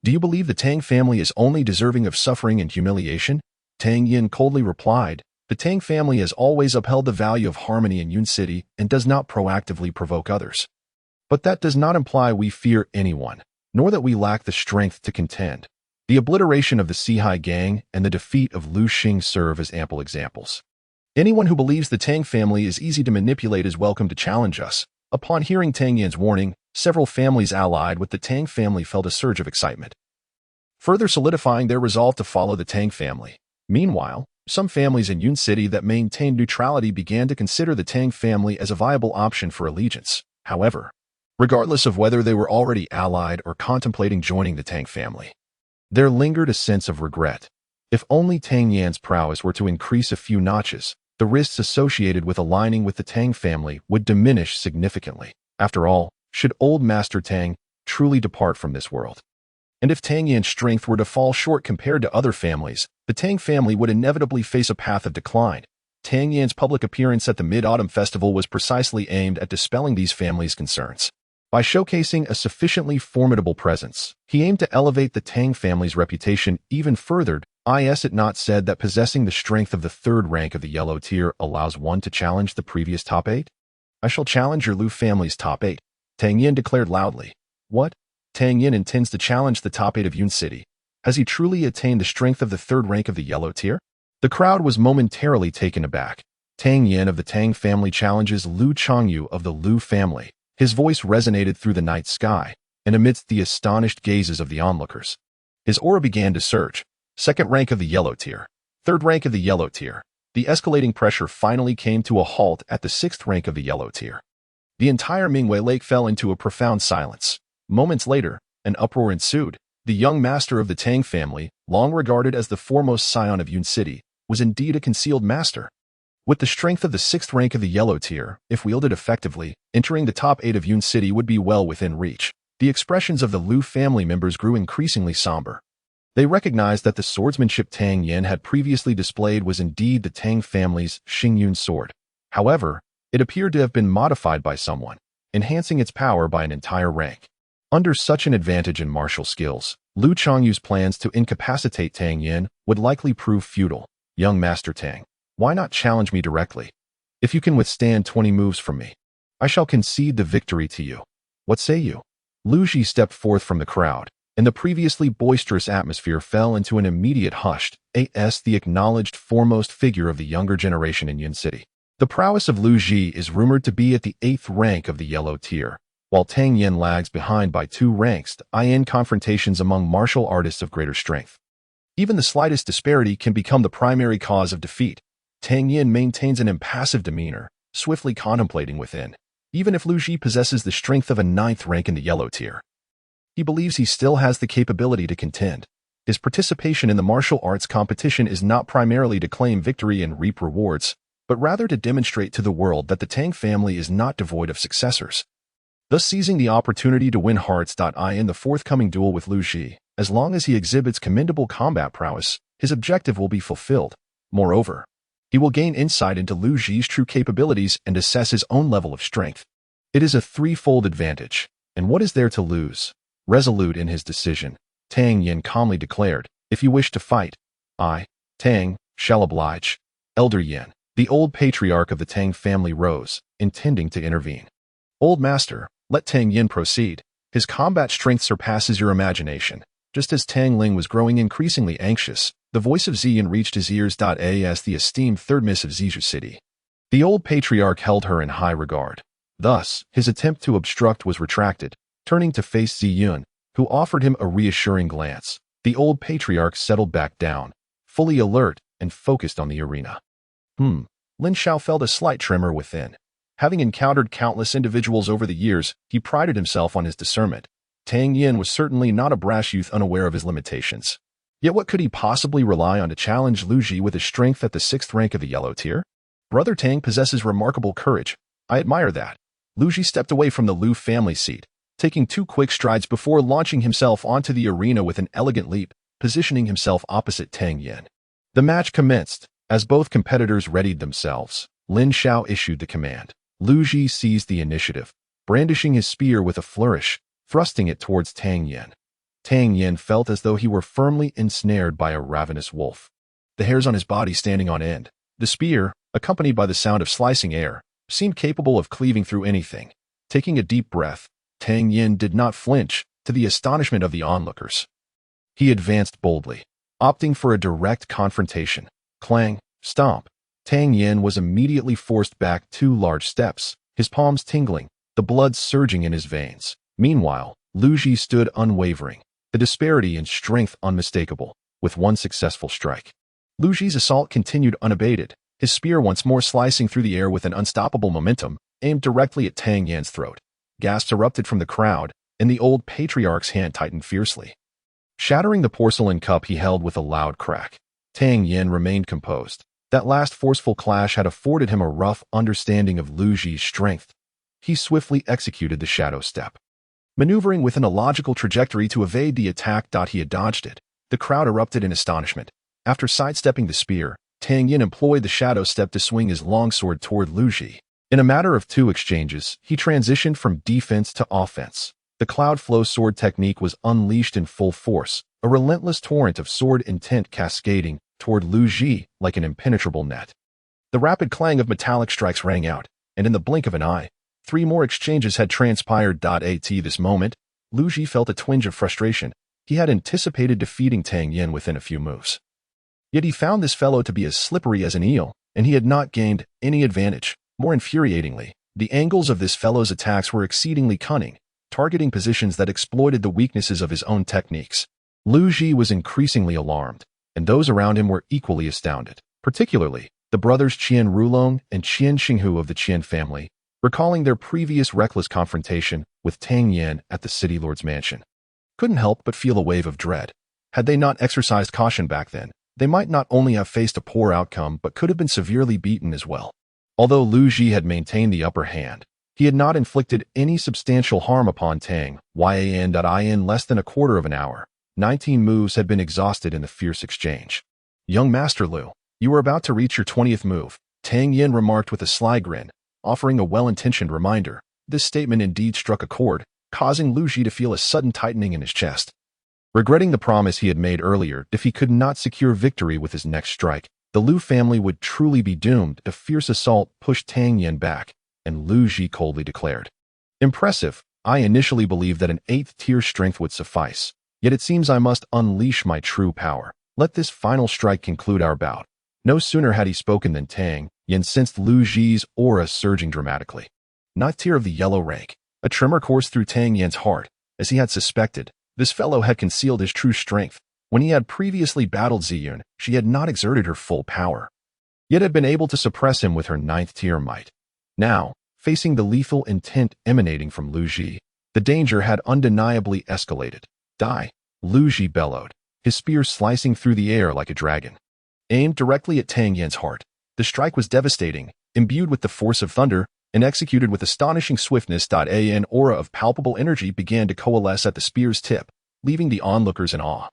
Do you believe the Tang family is only deserving of suffering and humiliation? Tang Yan coldly replied, the Tang family has always upheld the value of harmony in Yun City and does not proactively provoke others. But that does not imply we fear anyone, nor that we lack the strength to contend. The obliteration of the Sihai gang and the defeat of Lu Xing serve as ample examples. Anyone who believes the Tang family is easy to manipulate is welcome to challenge us. Upon hearing Tang Yan's warning, several families allied with the Tang family felt a surge of excitement, further solidifying their resolve to follow the Tang family. Meanwhile, some families in Yun City that maintained neutrality began to consider the Tang family as a viable option for allegiance. However, regardless of whether they were already allied or contemplating joining the Tang family, there lingered a sense of regret. If only Tang Yan's prowess were to increase a few notches, the risks associated with aligning with the Tang family would diminish significantly. After all, should old Master Tang truly depart from this world, and if Tang Yan's strength were to fall short compared to other families, the Tang family would inevitably face a path of decline. Tang Yan's public appearance at the Mid-Autumn Festival was precisely aimed at dispelling these families' concerns. By showcasing a sufficiently formidable presence, he aimed to elevate the Tang family's reputation even further. Is it not said that possessing the strength of the 3rd rank of the Yellow Tier allows one to challenge the previous top 8? I shall challenge your Lu family's top 8, Tang Yan declared loudly. What? Tang Yan intends to challenge the top 8 of Yun City. Has he truly attained the strength of the 3rd rank of the Yellow Tier? The crowd was momentarily taken aback. Tang Yan of the Tang family challenges Lu Changyu of the Lu family. His voice resonated through the night sky, and amidst the astonished gazes of the onlookers, his aura began to surge. 2nd rank of the Yellow Tier. 3rd rank of the Yellow Tier. The escalating pressure finally came to a halt at the 6th rank of the Yellow Tier. The entire Mingwei Lake fell into a profound silence. Moments later, an uproar ensued. The young master of the Tang family, long regarded as the foremost scion of Yun City, was indeed a concealed master. With the strength of the 6th rank of the Yellow Tier, if wielded effectively, entering the top 8 of Yun City would be well within reach. The expressions of the Lu family members grew increasingly somber. They recognized that the swordsmanship Tang Yan had previously displayed was indeed the Tang family's Xingyun sword. However, it appeared to have been modified by someone, enhancing its power by an entire rank. Under such an advantage in martial skills, Lu Changyu's plans to incapacitate Tang Yan would likely prove futile. Young Master Tang, why not challenge me directly? If you can withstand 20 moves from me, I shall concede the victory to you. What say you? Lu Ji stepped forth from the crowd, and the previously boisterous atmosphere fell into an immediate hush. As the acknowledged foremost figure of the younger generation in Yun City. The prowess of Lu Ji is rumored to be at the 8th rank of the Yellow Tier, while Tang Yan lags behind by 2 ranks in confrontations among martial artists of greater strength. Even the slightest disparity can become the primary cause of defeat. Tang Yan maintains an impassive demeanor, swiftly contemplating within. Even if Lu Ji possesses the strength of a 9th rank in the Yellow Tier, he believes he still has the capability to contend. His participation in the martial arts competition is not primarily to claim victory and reap rewards, but rather to demonstrate to the world that the Tang family is not devoid of successors, thus seizing the opportunity to win hearts. In the forthcoming duel with Lu Ji, As long as he exhibits commendable combat prowess, his objective will be fulfilled. Moreover, he will gain insight into Lu Ji's true capabilities and assess his own level of strength. It is a threefold advantage, and what is there to lose? Resolute in his decision, Tang Yan calmly declared, "If you wish to fight, I, Tang, shall oblige." Elder Yan, the old patriarch of the Tang family, rose, intending to intervene. "Old master, let Tang Yan proceed. His combat strength surpasses your imagination." Just as Tang Ling was growing increasingly anxious, the voice of Ziyan reached his ears. As the esteemed third miss of Zizhu City. The old patriarch held her in high regard. Thus, his attempt to obstruct was retracted. Turning to face Ziyun, who offered him a reassuring glance, the old patriarch settled back down, fully alert and focused on the arena. Lin Xiao felt a slight tremor within. Having encountered countless individuals over the years, he prided himself on his discernment. Tang Yan was certainly not a brash youth unaware of his limitations. Yet what could he possibly rely on to challenge Lu Ji with his strength at the 6th rank of the yellow tier? Brother Tang possesses remarkable courage. I admire that. Lu Ji stepped away from the Lu family seat, taking 2 quick strides before launching himself onto the arena with an elegant leap, positioning himself opposite Tang Yan. The match commenced. As both competitors readied themselves, Lin Xiao issued the command. Lu Ji seized the initiative, brandishing his spear with a flourish, thrusting it towards Tang Yan. Tang Yan felt as though he were firmly ensnared by a ravenous wolf. The hairs on his body standing on end. The spear, accompanied by the sound of slicing air, seemed capable of cleaving through anything. Taking a deep breath, Tang Yan did not flinch, to the astonishment of the onlookers. He advanced boldly, opting for a direct confrontation. Clang, stomp. Tang Yan was immediately forced back 2 large steps, his palms tingling, the blood surging in his veins. Meanwhile, Lu Ji stood unwavering, the disparity in strength unmistakable, with 1 successful strike. Lu Ji's assault continued unabated, his spear once more slicing through the air with an unstoppable momentum, aimed directly at Tang Yan's throat. Gasps erupted from the crowd, and the old patriarch's hand tightened fiercely, shattering the porcelain cup he held with a loud crack. Tang Yan remained composed. That last forceful clash had afforded him a rough understanding of Lu Ji's strength. He swiftly executed the shadow step, maneuvering within a logical trajectory to evade the attack. He had dodged it. The crowd erupted in astonishment. After sidestepping the spear, Tang Yan employed the shadow step to swing his longsword toward Lu Ji. In a matter of 2 exchanges, he transitioned from defense to offense. The cloud flow sword technique was unleashed in full force, a relentless torrent of sword intent cascading toward Lu Ji like an impenetrable net. The rapid clang of metallic strikes rang out, and in the blink of an eye, 3 more exchanges had transpired. At this moment, Lu Ji felt a twinge of frustration. He had anticipated defeating Tang Yan within a few moves. Yet he found this fellow to be as slippery as an eel, and he had not gained any advantage. More infuriatingly, the angles of this fellow's attacks were exceedingly cunning, targeting positions that exploited the weaknesses of his own techniques. Lu Ji was increasingly alarmed, and those around him were equally astounded, particularly the brothers Qian Rulong and Qian Xinghu of the Qian family, recalling their previous reckless confrontation with Tang Yan at the city lord's mansion. Couldn't help but feel a wave of dread. Had they not exercised caution back then, they might not only have faced a poor outcome but could have been severely beaten as well. Although Lu Ji had maintained the upper hand, he had not inflicted any substantial harm upon Tang Yan. In less than a quarter of an hour, 19 moves had been exhausted in the fierce exchange. "Young Master Lu, you are about to reach your 20th move," Tang Yan remarked with a sly grin, offering a well-intentioned reminder. This statement indeed struck a chord, causing Lu Ji to feel a sudden tightening in his chest. Regretting the promise he had made earlier, if he could not secure victory with his next strike, the Lu family would truly be doomed. A fierce assault pushed Tang Yan back, and Lu Ji coldly declared, "Impressive. I initially believed that an 8th tier strength would suffice. Yet it seems I must unleash my true power. Let this final strike conclude our bout." No sooner had he spoken than Tang Yan sensed Lu Ji's aura surging dramatically. 9th tier of the yellow rank. A tremor coursed through Tang Yan's heart. As he had suspected, this fellow had concealed his true strength. When he had previously battled Ziyun, she had not exerted her full power, yet had been able to suppress him with her 9th tier might. Now, facing the lethal intent emanating from Lu Ji, the danger had undeniably escalated. "Die!" Lu Ji bellowed, his spear slicing through the air like a dragon. Aimed directly at Tang Yan's heart, the strike was devastating, imbued with the force of thunder, and executed with astonishing swiftness. An aura of palpable energy began to coalesce at the spear's tip, leaving the onlookers in awe.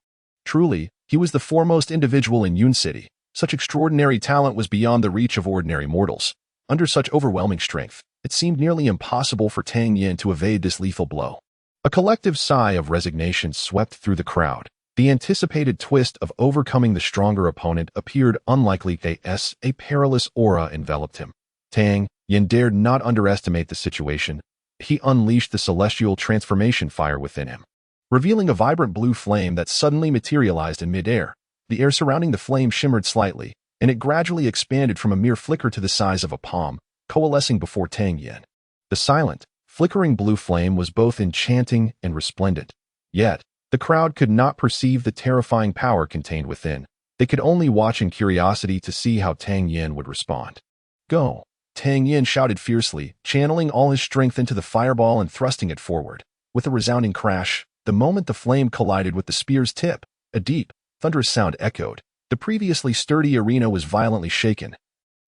Truly, he was the foremost individual in Yun City. Such extraordinary talent was beyond the reach of ordinary mortals. Under such overwhelming strength, it seemed nearly impossible for Tang Yan to evade this lethal blow. A collective sigh of resignation swept through the crowd. The anticipated twist of overcoming the stronger opponent appeared unlikely as a perilous aura enveloped him. Tang Yan dared not underestimate the situation. He unleashed the celestial transformation fire within him, revealing a vibrant blue flame that suddenly materialized in midair. The air surrounding the flame shimmered slightly, and it gradually expanded from a mere flicker to the size of a palm, coalescing before Tang Yan. The silent, flickering blue flame was both enchanting and resplendent. Yet, the crowd could not perceive the terrifying power contained within. They could only watch in curiosity to see how Tang Yan would respond. "Go!" Tang Yan shouted fiercely, channeling all his strength into the fireball and thrusting it forward. With a resounding crash, the moment the flame collided with the spear's tip, a deep, thunderous sound echoed. The previously sturdy arena was violently shaken,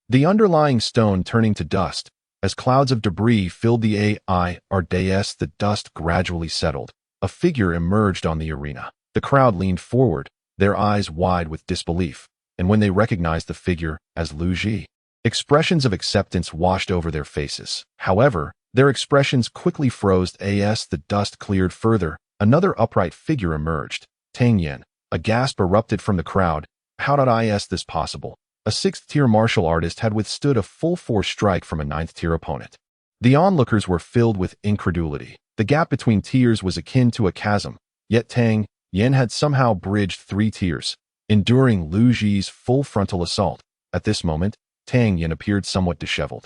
the underlying stone turning to dust. As clouds of debris filled the dais, the dust gradually settled. A figure emerged on the arena. The crowd leaned forward, their eyes wide with disbelief, and when they recognized the figure as Lu Ji, expressions of acceptance washed over their faces. However, their expressions quickly froze as the dust cleared further. Another upright figure emerged. Tang Yan. A gasp erupted from the crowd. How is this possible? A 6th-tier martial artist had withstood a full-force strike from a 9th-tier opponent. The onlookers were filled with incredulity. The gap between tiers was akin to a chasm, yet Tang Yan had somehow bridged 3 tiers, enduring Lu Ji's full frontal assault. At this moment, Tang Yan appeared somewhat disheveled,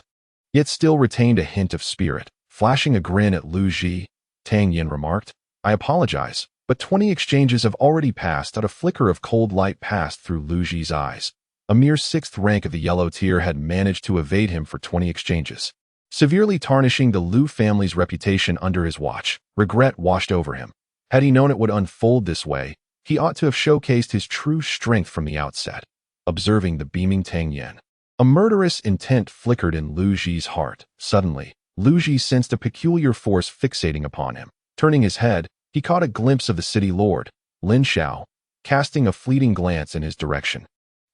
yet still retained a hint of spirit. Flashing a grin at Lu Ji, Tang Yan remarked, "I apologize, but 20 exchanges have already passed." A flicker of cold light passed through Lu Ji's eyes. A mere 6th rank of the yellow tier had managed to evade him for 20 exchanges, severely tarnishing the Lu family's reputation under his watch. Regret washed over him. Had he known it would unfold this way, he ought to have showcased his true strength from the outset. Observing the beaming Tang Yan, a murderous intent flickered in Lu Ji's heart. Suddenly, Lu Ji sensed a peculiar force fixating upon him. Turning his head, he caught a glimpse of the city lord, Lin Xiao, casting a fleeting glance in his direction,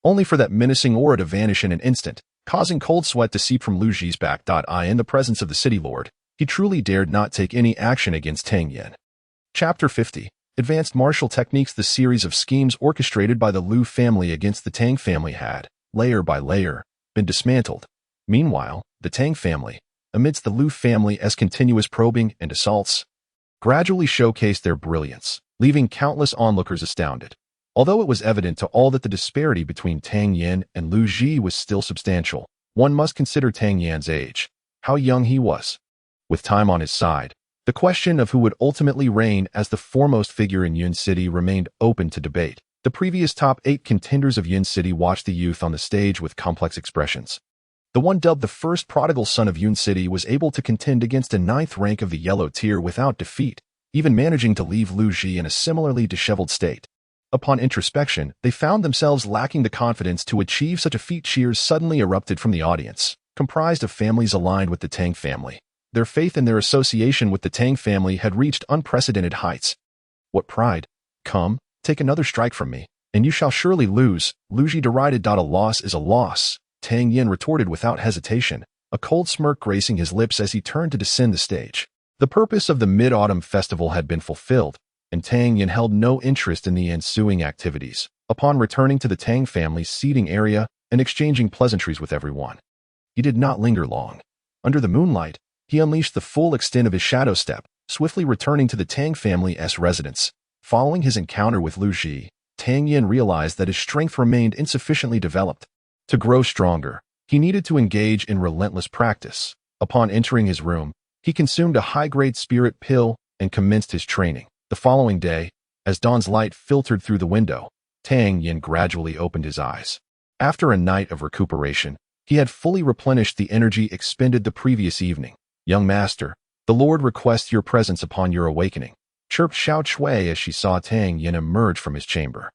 only for that menacing aura to vanish in an instant, causing cold sweat to seep from Lu Ji's back. In the presence of the city lord, he truly dared not take any action against Tang Yan. Chapter 50. Advanced Martial Techniques. The series of schemes orchestrated by the Lu family against the Tang family had, layer by layer, been dismantled. Meanwhile, the Tang family, amidst the Lu family's continuous probing and assaults, gradually showcased their brilliance, leaving countless onlookers astounded. Although it was evident to all that the disparity between Tang Yan and Lu Ji was still substantial, one must consider Tang Yan's age, how young he was. With time on his side, the question of who would ultimately reign as the foremost figure in Yun City remained open to debate. The previous top 8 contenders of Yun City watched the youth on the stage with complex expressions. The one dubbed the first prodigal son of Yun City was able to contend against a 9th rank of the yellow tier without defeat, even managing to leave Lu Ji in a similarly disheveled state. Upon introspection, they found themselves lacking the confidence to achieve such a feat. Cheers suddenly erupted from the audience, comprised of families aligned with the Tang family. Their faith in their association with the Tang family had reached unprecedented heights. "What pride! Come, take another strike from me, and you shall surely lose," Lu Ji derided. "A loss is a loss," Tang Yan retorted without hesitation, a cold smirk gracing his lips as he turned to descend the stage. The purpose of the Mid-Autumn Festival had been fulfilled, and Tang Yan held no interest in the ensuing activities. Upon returning to the Tang family's seating area and exchanging pleasantries with everyone, he did not linger long. Under the moonlight, he unleashed the full extent of his shadow step, swiftly returning to the Tang family's residence. Following his encounter with Lu Ji, Tang Yan realized that his strength remained insufficiently developed. To grow stronger, he needed to engage in relentless practice. Upon entering his room, he consumed a high-grade spirit pill and commenced his training. The following day, as dawn's light filtered through the window, Tang Yan gradually opened his eyes. After a night of recuperation, he had fully replenished the energy expended the previous evening. "Young master, the Lord requests your presence upon your awakening," chirped Xiao Chui as she saw Tang Yan emerge from his chamber.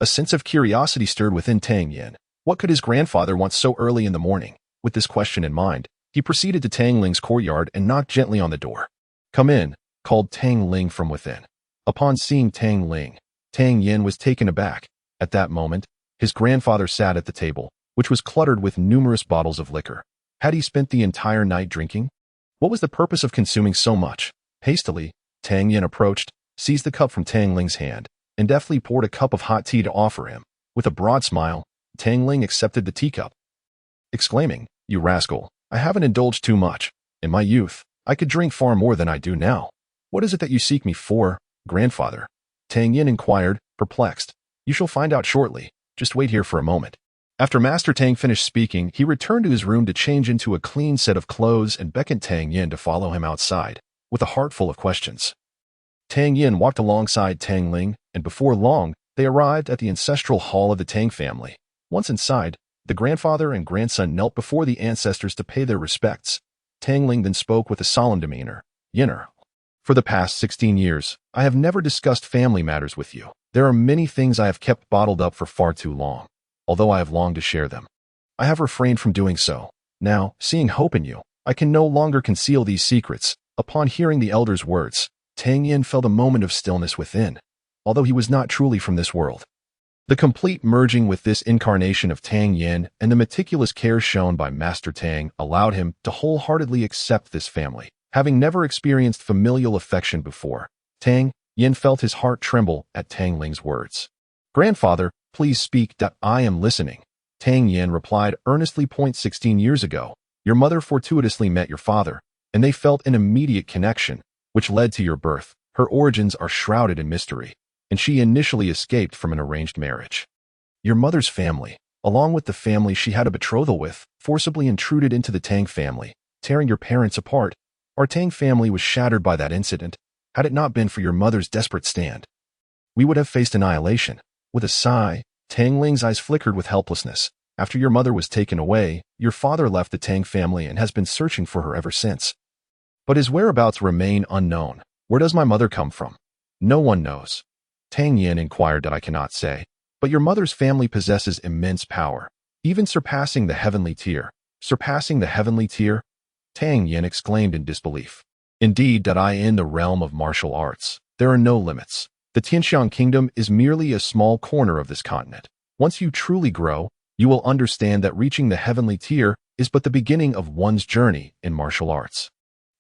A sense of curiosity stirred within Tang Yan. What could his grandfather want so early in the morning? With this question in mind, he proceeded to Tang Ling's courtyard and knocked gently on the door. "Come in," called Tang Ling from within. Upon seeing Tang Ling, Tang Yan was taken aback. At that moment, his grandfather sat at the table, which was cluttered with numerous bottles of liquor. Had he spent the entire night drinking? What was the purpose of consuming so much? Hastily, Tang Yan approached, seized the cup from Tang Ling's hand, and deftly poured a cup of hot tea to offer him. With a broad smile, Tang Ling accepted the teacup, exclaiming, "You rascal, I haven't indulged too much. In my youth, I could drink far more than I do now. What is it that you seek me for, grandfather?" Tang Yan inquired, perplexed. "You shall find out shortly. Just wait here for a moment." After Master Tang finished speaking, he returned to his room to change into a clean set of clothes and beckoned Tang Yan to follow him outside, with a heart full of questions. Tang Yan walked alongside Tang Ling, and before long, they arrived at the ancestral hall of the Tang family. Once inside, the grandfather and grandson knelt before the ancestors to pay their respects. Tang Ling then spoke with a solemn demeanor. "Yinner, for the past 16 years, I have never discussed family matters with you. There are many things I have kept bottled up for far too long, although I have longed to share them. I have refrained from doing so. Now, seeing hope in you, I can no longer conceal these secrets." Upon hearing the elder's words, Tang Yan felt a moment of stillness within, although he was not truly from this world. The complete merging with this incarnation of Tang Yan and the meticulous care shown by Master Tang allowed him to wholeheartedly accept this family. Having never experienced familial affection before, Tang Yan felt his heart tremble at Tang Ling's words. "Grandfather, please speak. I am listening." Tang Yan replied earnestly. 16 years ago, your mother fortuitously met your father, and they felt an immediate connection, which led to your birth. Her origins are shrouded in mystery, and she initially escaped from an arranged marriage. Your mother's family, along with the family she had a betrothal with, forcibly intruded into the Tang family, tearing your parents apart. Our Tang family was shattered by that incident. Had it not been for your mother's desperate stand, we would have faced annihilation." With a sigh, Tang Ling's eyes flickered with helplessness. "After your mother was taken away, your father left the Tang family and has been searching for her ever since. But his whereabouts remain unknown. Where does my mother come from?" "No one knows." Tang Yan inquired. "I cannot say. But your mother's family possesses immense power, even surpassing the heavenly tier." "Surpassing the heavenly tier?" Tang Yan exclaimed in disbelief. "Indeed, in the realm of martial arts, there are no limits. The Tianxiang kingdom is merely a small corner of this continent. Once you truly grow, you will understand that reaching the heavenly tier is but the beginning of one's journey in martial arts.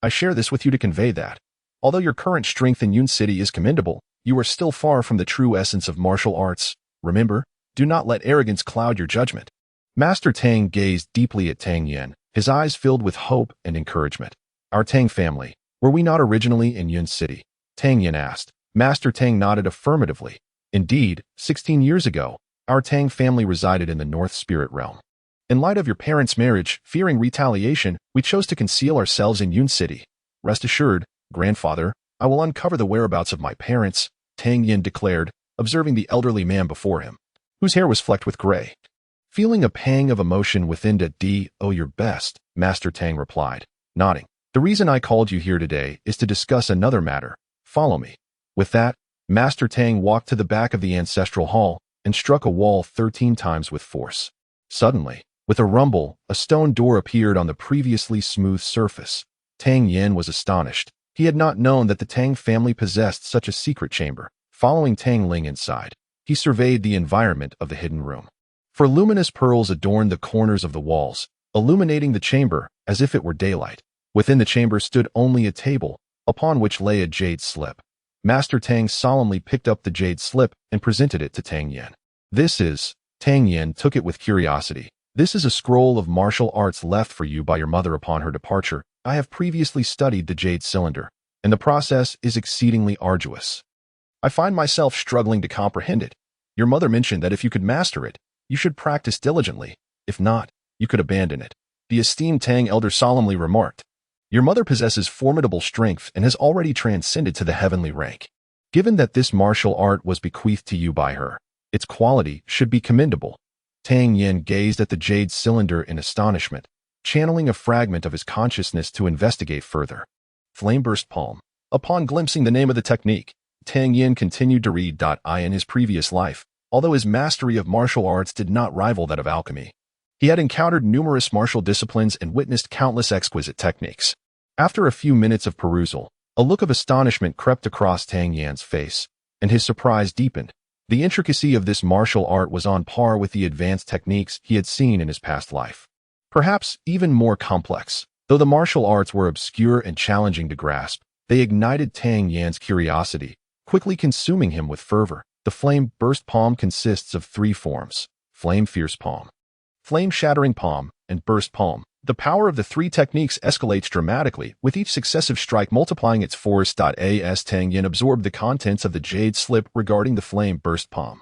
I share this with you to convey that, although your current strength in Yun City is commendable, you are still far from the true essence of martial arts. Remember, do not let arrogance cloud your judgment." Master Tang gazed deeply at Tang Yan, his eyes filled with hope and encouragement. "Our Tang family, were we not originally in Yun City?" Tang Yan asked. Master Tang nodded affirmatively. "Indeed, 16 years ago, our Tang family resided in the North Spirit Realm. In light of your parents' marriage, fearing retaliation, we chose to conceal ourselves in Yun City. Rest assured, grandfather, I will uncover the whereabouts of my parents," Tang Yan declared, observing the elderly man before him, whose hair was flecked with gray. Feeling a pang of emotion within your best, Master Tang replied, nodding. "The reason I called you here today is to discuss another matter. Follow me." With that, Master Tang walked to the back of the ancestral hall and struck a wall 13 times with force. Suddenly, with a rumble, a stone door appeared on the previously smooth surface. Tang Yan was astonished. He had not known that the Tang family possessed such a secret chamber. Following Tang Ling inside, he surveyed the environment of the hidden room. For luminous pearls adorned the corners of the walls, illuminating the chamber as if it were daylight. Within the chamber stood only a table, upon which lay a jade slip. Master Tang solemnly picked up the jade slip and presented it to Tang Yan. "This is..." Tang Yan took it with curiosity. "This is a scroll of martial arts left for you by your mother upon her departure. I have previously studied the jade cylinder, and the process is exceedingly arduous. I find myself struggling to comprehend it. Your mother mentioned that if you could master it, you should practice diligently. If not, you could abandon it." The esteemed Tang elder solemnly remarked. "Your mother possesses formidable strength and has already transcended to the heavenly rank. Given that this martial art was bequeathed to you by her, its quality should be commendable." Tang Yan gazed at the jade cylinder in astonishment, channeling a fragment of his consciousness to investigate further. Flameburst palm. Upon glimpsing the name of the technique, Tang Yan continued to read. In his previous life, although his mastery of martial arts did not rival that of alchemy, he had encountered numerous martial disciplines and witnessed countless exquisite techniques. After a few minutes of perusal, A look of astonishment crept across Tang Yan's face, and his surprise deepened. The intricacy of this martial art was on par with the advanced techniques he had seen in his past life. Perhaps even more complex. Though the martial arts were obscure and challenging to grasp, they ignited Tang Yan's curiosity, quickly consuming him with fervor. The flame burst palm consists of three forms: flame fierce palm, flame shattering palm, and burst palm. The power of the three techniques escalates dramatically, with each successive strike multiplying its force. As Tang Yan absorbed the contents of the jade slip regarding the flame burst palm,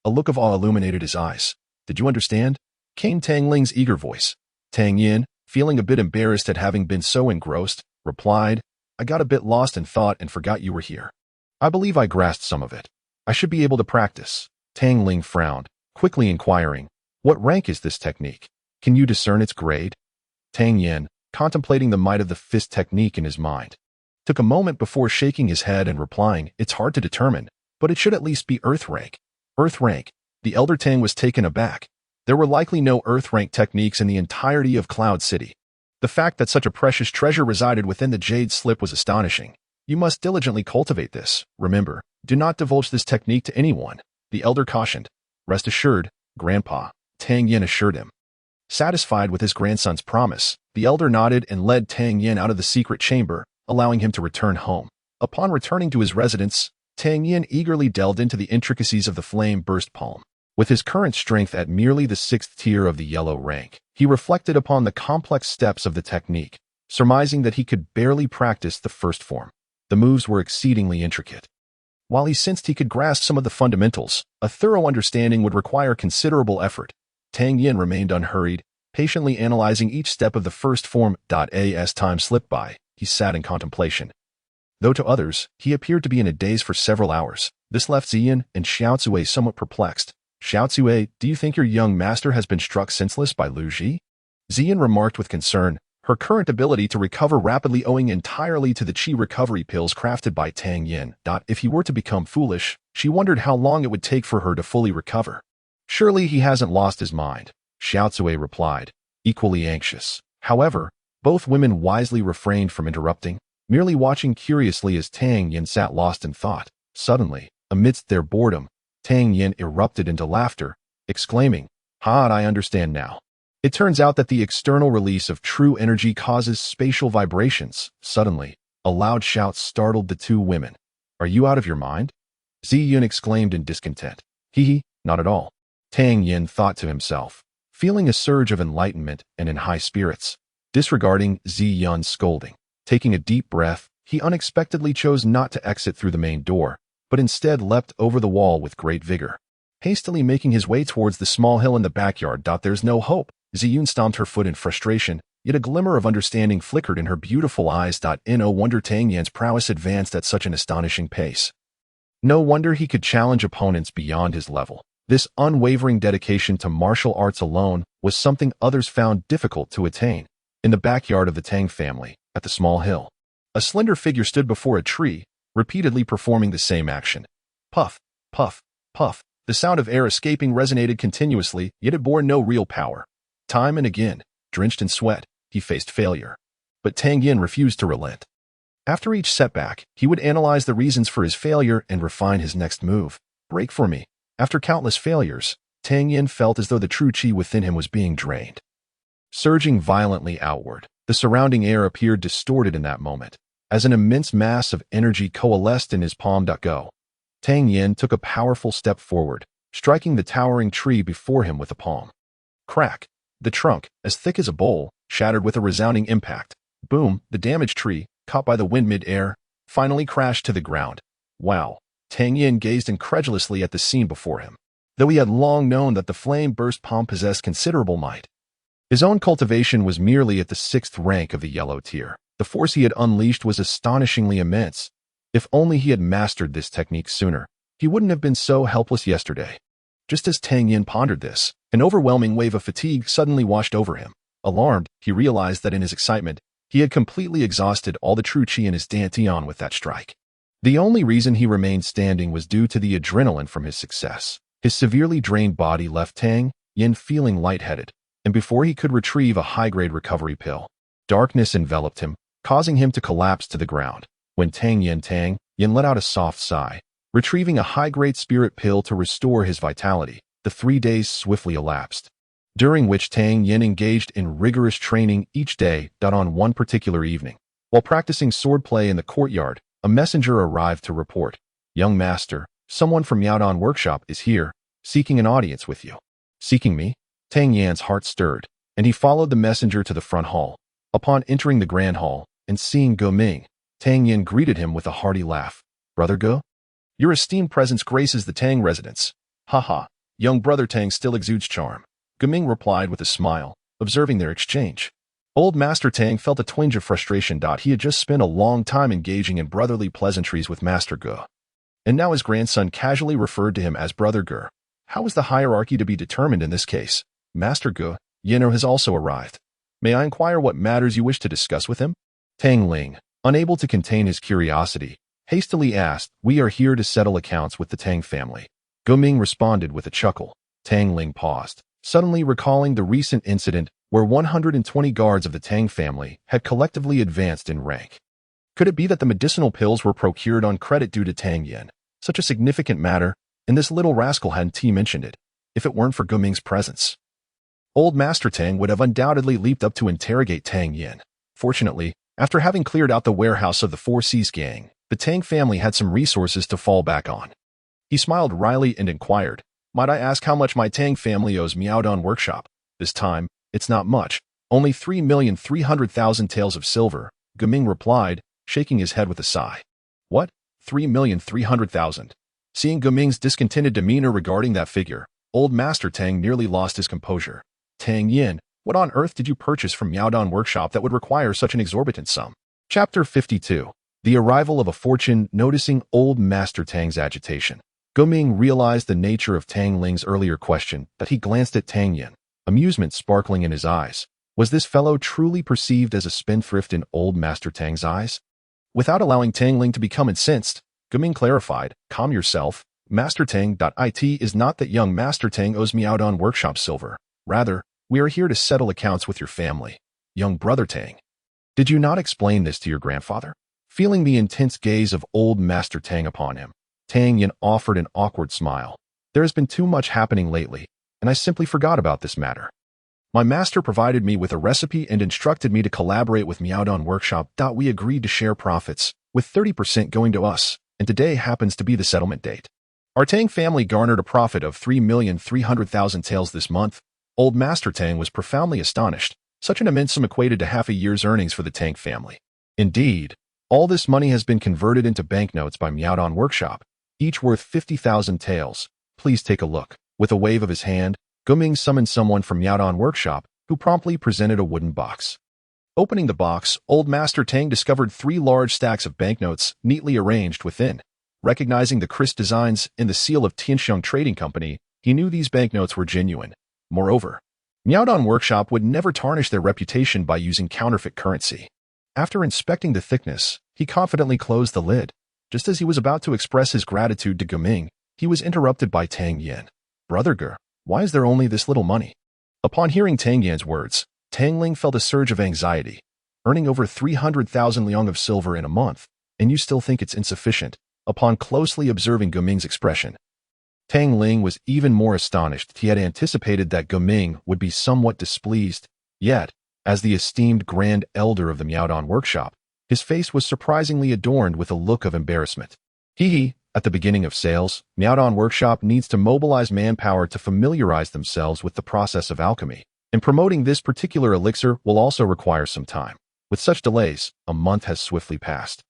a look of awe illuminated his eyes. "Did you understand?" came Tang Ling's eager voice. Tang Yan, feeling a bit embarrassed at having been so engrossed, replied, "I got a bit lost in thought and forgot you were here. I believe I grasped some of it. I should be able to practice." Tang Ling frowned, quickly inquiring, "What rank is this technique? Can you discern its grade?" Tang Yan, contemplating the might of the fist technique in his mind, took a moment before shaking his head and replying, "It's hard to determine, but it should at least be Earth rank." Earth rank? The elder Tang was taken aback. There were likely no Earth rank techniques in the entirety of Cloud City. The fact that such a precious treasure resided within the jade slip was astonishing. "You must diligently cultivate this. Remember, do not divulge this technique to anyone," the elder cautioned. "Rest assured, Grandpa," Tang Yan assured him. Satisfied with his grandson's promise, the elder nodded and led Tang Yan out of the secret chamber, allowing him to return home. Upon returning to his residence, Tang Yan eagerly delved into the intricacies of the flame burst palm. With his current strength at merely the 6th tier of the yellow rank, he reflected upon the complex steps of the technique, surmising that he could barely practice the first form. The moves were exceedingly intricate. While he sensed he could grasp some of the fundamentals, a thorough understanding would require considerable effort. Tang Yan remained unhurried, patiently analyzing each step of the first form. As time slipped by, he sat in contemplation. Though to others, he appeared to be in a daze for several hours. This left Xian and Xiaozue somewhat perplexed. "Xiaozue, do you think your young master has been struck senseless by Lu Ji?" Xian remarked with concern, her current ability to recover rapidly owing entirely to the qi recovery pills crafted by Tang Yan. If he were to become foolish, she wondered how long it would take for her to fully recover. "Surely he hasn't lost his mind," Xiaozue replied, equally anxious. However, both women wisely refrained from interrupting, merely watching curiously as Tang Yan sat lost in thought. Suddenly, amidst their boredom, Tang Yan erupted into laughter, exclaiming, I understand now. It turns out that the external release of true energy causes spatial vibrations." Suddenly, a loud shout startled the two women. "Are you out of your mind?" Ziyun exclaimed in discontent. "Hee, not at all." Tang Yan thought to himself, feeling a surge of enlightenment and in high spirits. Disregarding Ziyun's scolding, taking a deep breath, he unexpectedly chose not to exit through the main door, but instead leapt over the wall with great vigor. Hastily making his way towards the small hill in the backyard. "There's no hope." Ziyun stomped her foot in frustration, yet a glimmer of understanding flickered in her beautiful eyes. No wonder Tang Yan's prowess advanced at such an astonishing pace. No wonder he could challenge opponents beyond his level. This unwavering dedication to martial arts alone was something others found difficult to attain. In the backyard of the Tang family, at the small hill, a slender figure stood before a tree, repeatedly performing the same action. Puff, puff, puff. The sound of air escaping resonated continuously, yet it bore no real power. Time and again, drenched in sweat, he faced failure. But Tang Yan refused to relent. After each setback, he would analyze the reasons for his failure and refine his next move. "Break for me." After countless failures, Tang Yan felt as though the true qi within him was being drained. Surging violently outward, the surrounding air appeared distorted in that moment, as an immense mass of energy coalesced in his palm. Go. Tang Yan took a powerful step forward, striking the towering tree before him with the palm. Crack! The trunk, as thick as a bowl, shattered with a resounding impact. Boom! The damaged tree, caught by the wind mid-air, finally crashed to the ground. Wow! Tang Yan gazed incredulously at the scene before him, though he had long known that the flame burst palm possessed considerable might. His own cultivation was merely at the 6th rank of the yellow tier. The force he had unleashed was astonishingly immense. If only he had mastered this technique sooner, he wouldn't have been so helpless yesterday. Just as Tang Yan pondered this, an overwhelming wave of fatigue suddenly washed over him. Alarmed, he realized that in his excitement, he had completely exhausted all the true qi in his dantian with that strike. The only reason he remained standing was due to the adrenaline from his success. His severely drained body left Tang Yan feeling lightheaded, and before he could retrieve a high-grade recovery pill, darkness enveloped him, causing him to collapse to the ground. When Tang Yan let out a soft sigh, retrieving a high-grade spirit pill to restore his vitality. The 3 days swiftly elapsed, during which Tang Yan engaged in rigorous training each day. On one particular evening, while practicing swordplay in the courtyard, a messenger arrived to report, "Young master, someone from Miaodong Workshop is here, seeking an audience with you." "Seeking me?" Tang Yan's heart stirred, and he followed the messenger to the front hall. Upon entering the grand hall and seeing Ming, Tang Yan greeted him with a hearty laugh. "Brother Ge? Your esteemed presence graces the Tang residence." "Haha, young brother Tang still exudes charm," Ming replied with a smile, observing their exchange. Old Master Tang felt a twinge of frustration. He had just spent a long time engaging in brotherly pleasantries with Master Ge, and now his grandson casually referred to him as Brother Ge. How was the hierarchy to be determined in this case? Master Ge, has also arrived. "May I inquire what matters you wish to discuss with him?" Tang Ling, unable to contain his curiosity, hastily asked. "We are here to settle accounts with the Tang family." Ming responded with a chuckle. Tang Ling paused, suddenly recalling the recent incident where 120 guards of the Tang family had collectively advanced in rank. Could it be that the medicinal pills were procured on credit due to Tang Yan? Such a significant matter, and this little rascal hadn't mentioned it. If it weren't for Ming's presence, Old Master Tang would have undoubtedly leaped up to interrogate Tang Yan. Fortunately, after having cleared out the warehouse of the Four Seas gang, the Tang family had some resources to fall back on. He smiled wryly and inquired, "Might I ask how much my Tang family owes Miaodong Workshop?" "This time, it's not much, only 3,300,000 taels of silver," Ming replied, shaking his head with a sigh. "What? 3,300,000? Seeing Ming's discontented demeanor regarding that figure, Old Master Tang nearly lost his composure. "Tang Yan, what on earth did you purchase from Miaodong Workshop that would require such an exorbitant sum?" Chapter 52. The Arrival of a Fortune. Noticing Old Master Tang's agitation, Ming realized the nature of Tang Ling's earlier question, that he glanced at Tang Yan, amusement sparkling in his eyes. Was this fellow truly perceived as a spendthrift in Old Master Tang's eyes? Without allowing Tang Ling to become incensed, Ming clarified, "Calm yourself. Master Tang.it is not that young Master Tang owes Miaodong Workshop silver. Rather, we are here to settle accounts with your family. Young brother Tang. Did you not explain this to your grandfather?" Feeling the intense gaze of Old Master Tang upon him, Tang Yan offered an awkward smile. "There has been too much happening lately, and I simply forgot about this matter. My master provided me with a recipe and instructed me to collaborate with Miaodong Workshop. We agreed to share profits, with 30% going to us, and today happens to be the settlement date. Our Tang family garnered a profit of 3,300,000 taels this month." Old Master Tang was profoundly astonished. Such an immense sum equated to half a year's earnings for the Tang family. Indeed, all this money has been converted into banknotes by Miaodong Workshop, each worth 50,000 taels. "Please take a look." With a wave of his hand, Ming summoned someone from Miaodong Workshop, who promptly presented a wooden box. Opening the box, Old Master Tang discovered 3 large stacks of banknotes neatly arranged within. Recognizing the crisp designs in the seal of Tianxiang Trading Company, he knew these banknotes were genuine. Moreover, Miaodong Workshop would never tarnish their reputation by using counterfeit currency. After inspecting the thickness, he confidently closed the lid. Just as he was about to express his gratitude to Ming, he was interrupted by Tang Yan. "Brother Ge, why is there only this little money?" Upon hearing Tang Yan's words, Tang Ling felt a surge of anxiety. "Earning over 300,000 liang of silver in a month, and you still think it's insufficient?" Upon closely observing Ming's expression, Tang Ling was even more astonished. He had anticipated that Ming would be somewhat displeased. Yet, as the esteemed Grand Elder of the Miaodong Workshop, his face was surprisingly adorned with a look of embarrassment. At the beginning of sales, Miaodong Workshop needs to mobilize manpower to familiarize themselves with the process of alchemy, and promoting this particular elixir will also require some time. With such delays, a month has swiftly passed.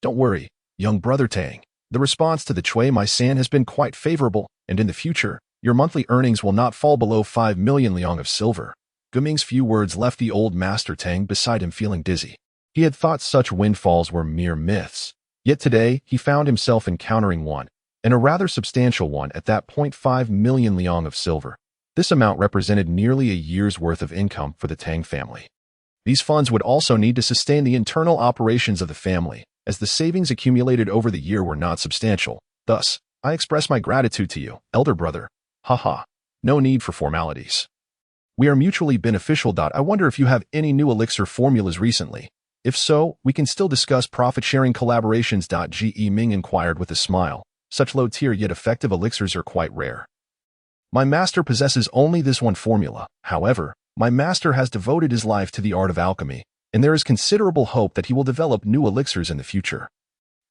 "Don't worry, young brother Tang. The response to the Chui my san has been quite favorable, and in the future, your monthly earnings will not fall below 5 million liang of silver." Ming's few words left the Old Master Tang beside him feeling dizzy. He had thought such windfalls were mere myths. Yet today, he found himself encountering one, and a rather substantial one at that. 0.5 million liang of silver. This amount represented nearly a year's worth of income for the Tang family. These funds would also need to sustain the internal operations of the family, as the savings accumulated over the year were not substantial. Thus, I express my gratitude to you, elder brother. Haha. No need for formalities. We are mutually beneficial. I wonder if you have any new elixir formulas recently. If so, we can still discuss profit-sharing collaborations. Ge Ming inquired with a smile. Such low-tier yet effective elixirs are quite rare. My master possesses only this one formula. However, my master has devoted his life to the art of alchemy, and there is considerable hope that he will develop new elixirs in the future.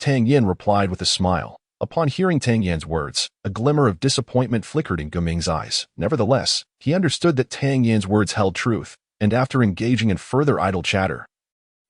Tang Yan replied with a smile. Upon hearing Tang Yan's words, a glimmer of disappointment flickered in Ge Ming's eyes. Nevertheless, he understood that Tang Yan's words held truth, and after engaging in further idle chatter,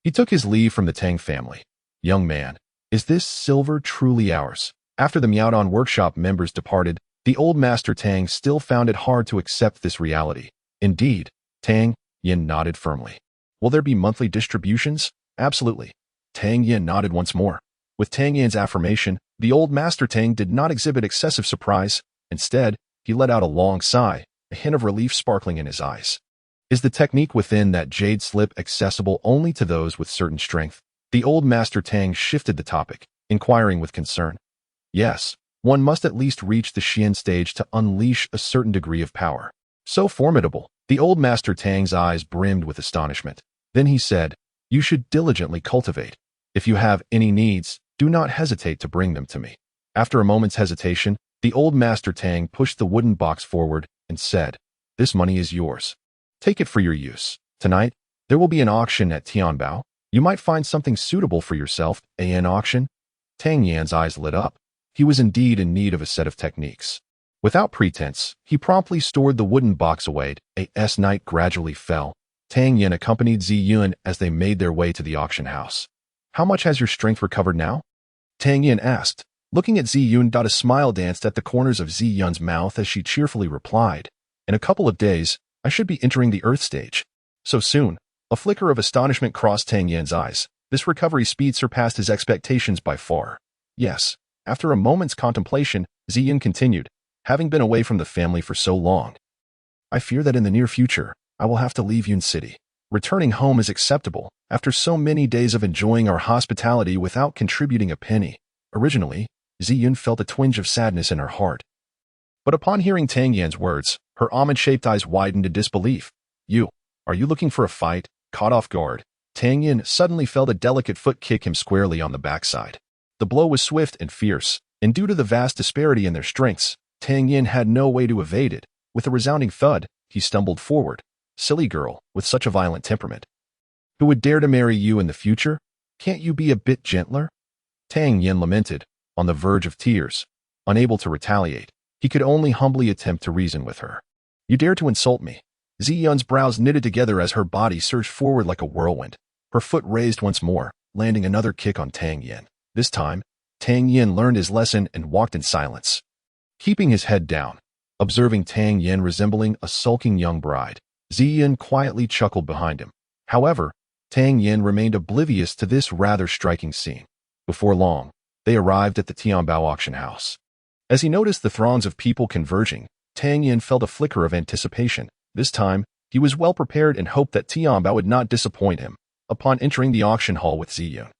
he took his leave from the Tang family. Young man, is this silver truly ours? After the Miaodong workshop members departed, the old master Tang still found it hard to accept this reality. Indeed, Tang Yan nodded firmly. Will there be monthly distributions? Absolutely. Tang Yan nodded once more. With Tang Yan's affirmation, the old master Tang did not exhibit excessive surprise. Instead, he let out a long sigh, a hint of relief sparkling in his eyes. Is the technique within that jade slip accessible only to those with certain strength? The old master Tang shifted the topic, inquiring with concern. Yes, one must at least reach the Xian stage to unleash a certain degree of power. So formidable. The old master Tang's eyes brimmed with astonishment. Then he said, you should diligently cultivate. If you have any needs, do not hesitate to bring them to me. After a moment's hesitation, the old master Tang pushed the wooden box forward and said, this money is yours. Take it for your use. Tonight, there will be an auction at Tianbao. You might find something suitable for yourself. An auction? Tang Yan's eyes lit up. He was indeed in need of a set of techniques. Without pretense, he promptly stored the wooden box away. As night gradually fell, Tang Yan accompanied Zi Yun as they made their way to the auction house. How much has your strength recovered now? Tang Yan asked. Looking at Zi Yun, a smile danced at the corners of Zi Yun's mouth as she cheerfully replied, in a couple of days, I should be entering the Earth stage. So soon? A flicker of astonishment crossed Tang Yan's eyes. This recovery speed surpassed his expectations by far. Yes. After a moment's contemplation, Zi Yun continued, having been away from the family for so long, I fear that in the near future, I will have to leave Yun City. Returning home is acceptable, after so many days of enjoying our hospitality without contributing a penny. Originally, Zi Yun felt a twinge of sadness in her heart. But upon hearing Tang Yan's words, her almond-shaped eyes widened in disbelief. Are you looking for a fight? Caught off guard, Tang Yan suddenly felt a delicate foot kick him squarely on the backside. The blow was swift and fierce, and due to the vast disparity in their strengths, Tang Yan had no way to evade it. With a resounding thud, he stumbled forward. Silly girl, with such a violent temperament. Who would dare to marry you in the future? Can't you be a bit gentler? Tang Yan lamented, on the verge of tears. Unable to retaliate, he could only humbly attempt to reason with her. You dare to insult me? Zi Yun's brows knitted together as her body surged forward like a whirlwind. Her foot raised once more, landing another kick on Tang Yan. This time, Tang Yan learned his lesson and walked in silence, keeping his head down. Observing Tang Yan resembling a sulking young bride, Zi Yun quietly chuckled behind him. However, Tang Yan remained oblivious to this rather striking scene. Before long, they arrived at the Tianbao auction house. As he noticed the throngs of people converging, Tang Yan felt a flicker of anticipation. This time, he was well prepared and hoped that Tianbao would not disappoint him. Upon entering the auction hall with Zi Yun,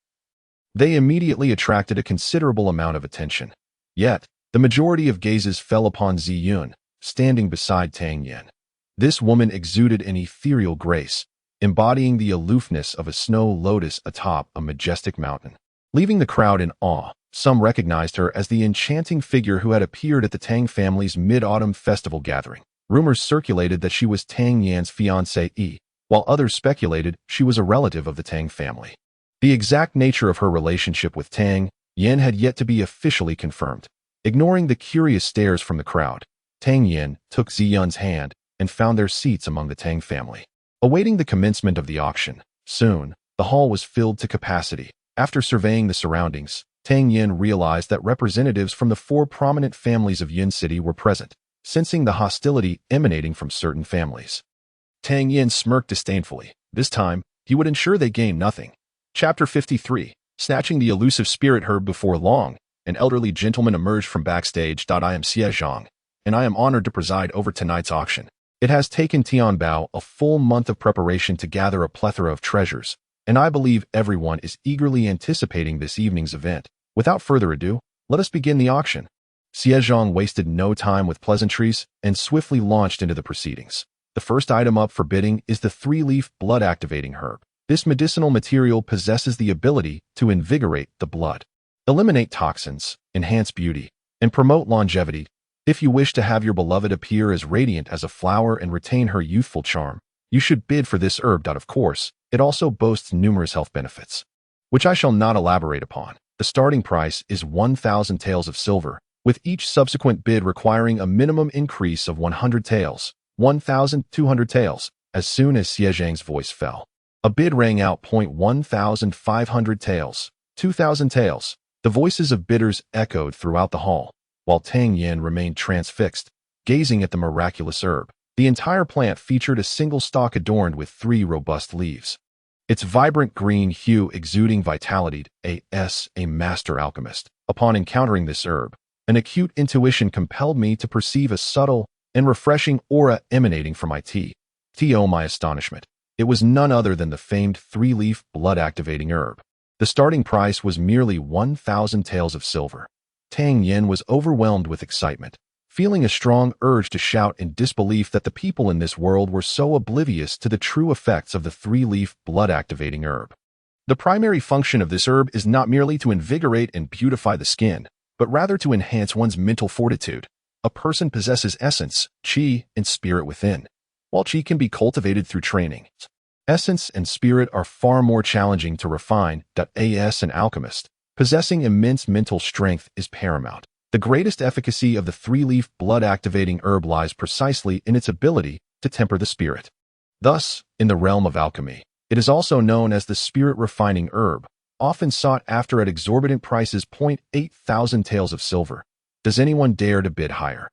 they immediately attracted a considerable amount of attention. Yet, the majority of gazes fell upon Zi Yun, standing beside Tang Yan. This woman exuded an ethereal grace, embodying the aloofness of a snow lotus atop a majestic mountain. Leaving the crowd in awe, some recognized her as the enchanting figure who had appeared at the Tang family's mid-autumn festival gathering. Rumors circulated that she was Tang Yan's fiancée, while others speculated she was a relative of the Tang family. The exact nature of her relationship with Tang Yan had yet to be officially confirmed. Ignoring the curious stares from the crowd, Tang Yan took Zi Yun's hand and found their seats among the Tang family, awaiting the commencement of the auction. Soon, the hall was filled to capacity. After surveying the surroundings, Tang Yan realized that representatives from the 4 prominent families of Yun City were present, sensing the hostility emanating from certain families. Tang Yan smirked disdainfully. This time, he would ensure they gained nothing. Chapter 53. Snatching the elusive spirit herb. Before long, an elderly gentleman emerged from backstage. I am Xie Zhang, and I am honored to preside over tonight's auction. It has taken Tianbao a full month of preparation to gather a plethora of treasures, and I believe everyone is eagerly anticipating this evening's event. Without further ado, let us begin the auction. Xie Zhang wasted no time with pleasantries and swiftly launched into the proceedings. The first item up for bidding is the 3-leaf blood-activating herb. This medicinal material possesses the ability to invigorate the blood, eliminate toxins, enhance beauty, and promote longevity. If you wish to have your beloved appear as radiant as a flower and retain her youthful charm, you should bid for this herb. Of course, it also boasts numerous health benefits, which I shall not elaborate upon. The starting price is 1,000 taels of silver, with each subsequent bid requiring a minimum increase of 100 taels, 1,200 taels. As soon as Xie Zhang's voice fell, a bid rang out. 1,500 taels, 2,000 taels. The voices of bidders echoed throughout the hall, while Tang Yan remained transfixed, gazing at the miraculous herb. The entire plant featured a single stalk adorned with 3 robust leaves. Its vibrant green hue exuding vitality. A master alchemist. Upon encountering this herb, an acute intuition compelled me to perceive a subtle and refreshing aura emanating from my tea. To my astonishment, it was none other than the famed 3-leaf blood-activating herb. The starting price was merely 1,000 taels of silver. Tang Yan was overwhelmed with excitement, feeling a strong urge to shout in disbelief that the people in this world were so oblivious to the true effects of the 3-leaf blood-activating herb. The primary function of this herb is not merely to invigorate and beautify the skin, but rather to enhance one's mental fortitude. A person possesses essence, qi, and spirit within, while qi can be cultivated through training. Essence and spirit are far more challenging to refine. As an alchemist, possessing immense mental strength is paramount. The greatest efficacy of the 3-leaf blood-activating herb lies precisely in its ability to temper the spirit. Thus, in the realm of alchemy, it is also known as the spirit-refining herb, often sought after at exorbitant prices. 8,000 taels of silver. Does anyone dare to bid higher?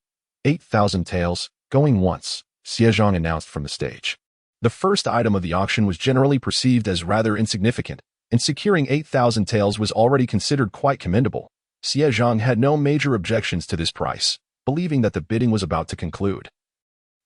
8,000 taels, going once, Xie Zhang announced from the stage. The first item of the auction was generally perceived as rather insignificant, and securing 8,000 taels was already considered quite commendable. Xie Zhang had no major objections to this price, believing that the bidding was about to conclude.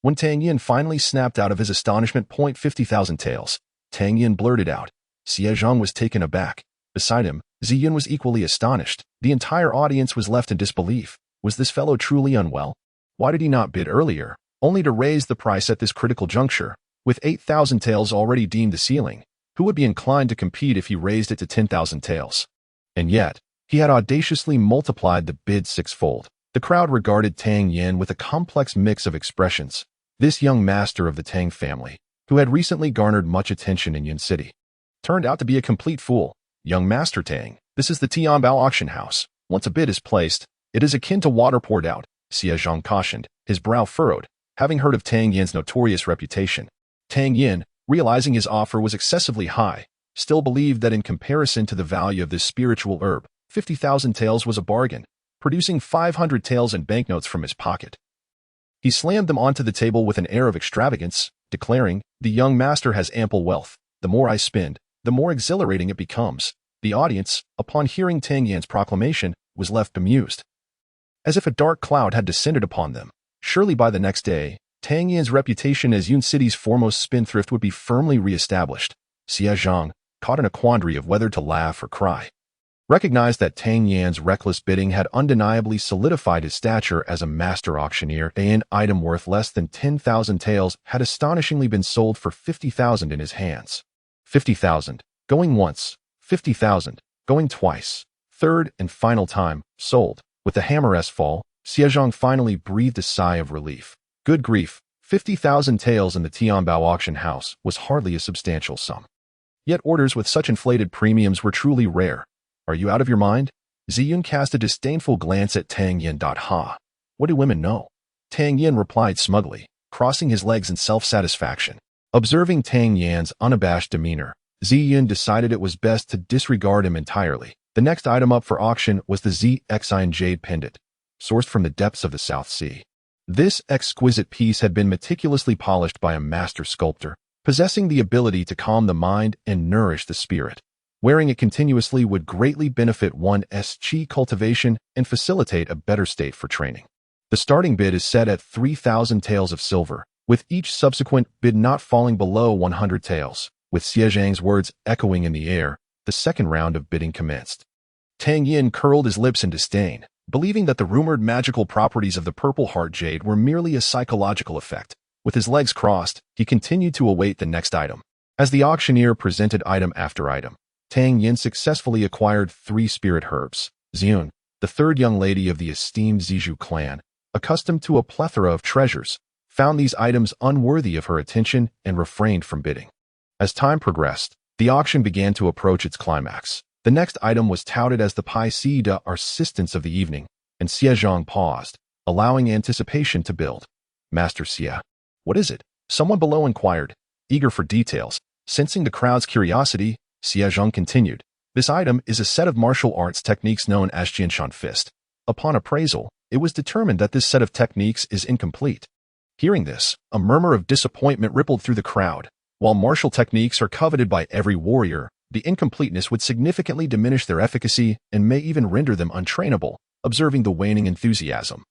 When Tang Yan finally snapped out of his astonishment, 50,000 taels, Tang Yan blurted out. Xie Zhang was taken aback. Beside him, Ziyan was equally astonished. The entire audience was left in disbelief. Was this fellow truly unwell? Why did he not bid earlier, only to raise the price at this critical juncture? With 8,000 taels already deemed the ceiling, who would be inclined to compete if he raised it to 10,000 taels? And yet, he had audaciously multiplied the bid 6-fold. The crowd regarded Tang Yan with a complex mix of expressions. This young master of the Tang family, who had recently garnered much attention in Yin City, turned out to be a complete fool. Young Master Tang, this is the Tianbao auction house. Once a bid is placed, it is akin to water poured out, Xie Zhang cautioned, his brow furrowed, having heard of Tang Yan's notorious reputation. Tang Yan, realizing his offer was excessively high, still believed that in comparison to the value of this spiritual herb, 50,000 taels was a bargain, producing 500 taels in banknotes from his pocket. He slammed them onto the table with an air of extravagance, declaring, "The young master has ample wealth. The more I spend, the more exhilarating it becomes." The audience, upon hearing Tang Yan's proclamation, was left bemused, as if a dark cloud had descended upon them. Surely by the next day, Tang Yan's reputation as Yun City's foremost spendthrift would be firmly re-established. Xie Zhang, caught in a quandary of whether to laugh or cry, recognized that Tang Yan's reckless bidding had undeniably solidified his stature as a master auctioneer. An item worth less than 10,000 taels had astonishingly been sold for 50,000 in his hands. 50,000, going once, 50,000, going twice, third and final time, sold. With the hammer-esque fall, Xie Zhang finally breathed a sigh of relief. Good grief, 50,000 taels in the Tianbao auction house was hardly a substantial sum. Yet orders with such inflated premiums were truly rare. Are you out of your mind? Ziyun cast a disdainful glance at Tang Yan. Ha! What do women know? Tang Yan replied smugly, crossing his legs in self-satisfaction. Observing Tang Yan's unabashed demeanor, Ziyun decided it was best to disregard him entirely. The next item up for auction was the Xian jade pendant, sourced from the depths of the South Sea. This exquisite piece had been meticulously polished by a master sculptor, possessing the ability to calm the mind and nourish the spirit. Wearing it continuously would greatly benefit one's qi cultivation and facilitate a better state for training. The starting bid is set at 3,000 taels of silver, with each subsequent bid not falling below 100 taels. With Xie Zhang's words echoing in the air, the second round of bidding commenced. Tang Yan curled his lips in disdain, believing that the rumored magical properties of the Purple Heart Jade were merely a psychological effect. With his legs crossed, he continued to await the next item. As the auctioneer presented item after item, Tang Yan successfully acquired 3 spirit herbs. Xiun, the third young lady of the esteemed Zizhu clan, accustomed to a plethora of treasures, found these items unworthy of her attention and refrained from bidding. As time progressed, the auction began to approach its climax. The next item was touted as the pièce d'assistance of the evening, and Xie Zhang paused, allowing anticipation to build. Master Xie, what is it? Someone below inquired, eager for details. Sensing the crowd's curiosity, Xie Zhang continued. This item is a set of martial arts techniques known as Jianshan Fist. Upon appraisal, it was determined that this set of techniques is incomplete. Hearing this, a murmur of disappointment rippled through the crowd. While martial techniques are coveted by every warrior, the incompleteness would significantly diminish their efficacy and may even render them untrainable, observing the waning enthusiasm.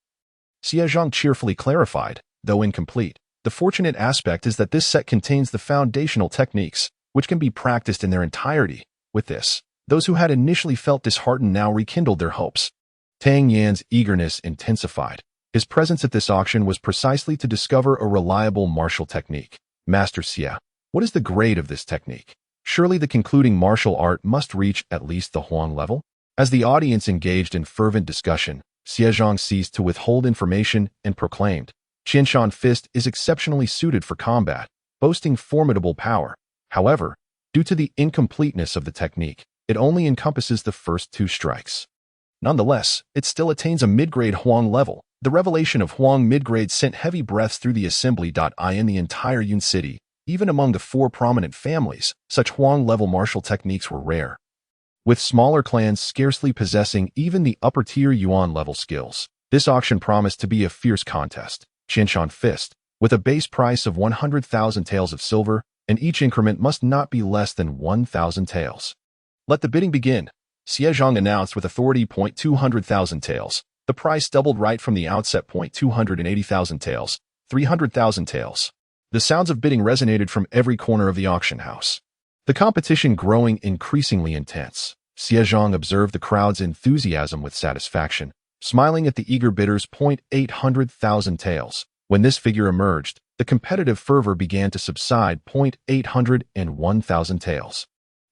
Xie Zhang cheerfully clarified, though incomplete, the fortunate aspect is that this set contains the foundational techniques, which can be practiced in their entirety. With this, those who had initially felt disheartened now rekindled their hopes. Tang Yan's eagerness intensified. His presence at this auction was precisely to discover a reliable martial technique. Master Xie, what is the grade of this technique? Surely the concluding martial art must reach at least the Huang level? As the audience engaged in fervent discussion, Xie Zhang ceased to withhold information and proclaimed, Jianshan Fist is exceptionally suited for combat, boasting formidable power. However, due to the incompleteness of the technique, it only encompasses the first 2 strikes. Nonetheless, it still attains a mid-grade Huang level. The revelation of Huang mid-grade sent heavy breaths through the assembly. In the entire Yun city, even among the 4 prominent families, such Huang-level martial techniques were rare, with smaller clans scarcely possessing even the upper-tier Yuan-level skills. This auction promised to be a fierce contest. Jianshan Fist, with a base price of 100,000 taels of silver, and each increment must not be less than 1,000 taels. Let the bidding begin, Xie Zhang announced with authority. 200,000 taels. The price doubled right from the outset. 280,000 taels, 300,000 taels. The sounds of bidding resonated from every corner of the auction house. The competition growing increasingly intense. Xie Zhang observed the crowd's enthusiasm with satisfaction, smiling at the eager bidders. 800,000 taels. When this figure emerged, the competitive fervor began to subside. 801,000 taels.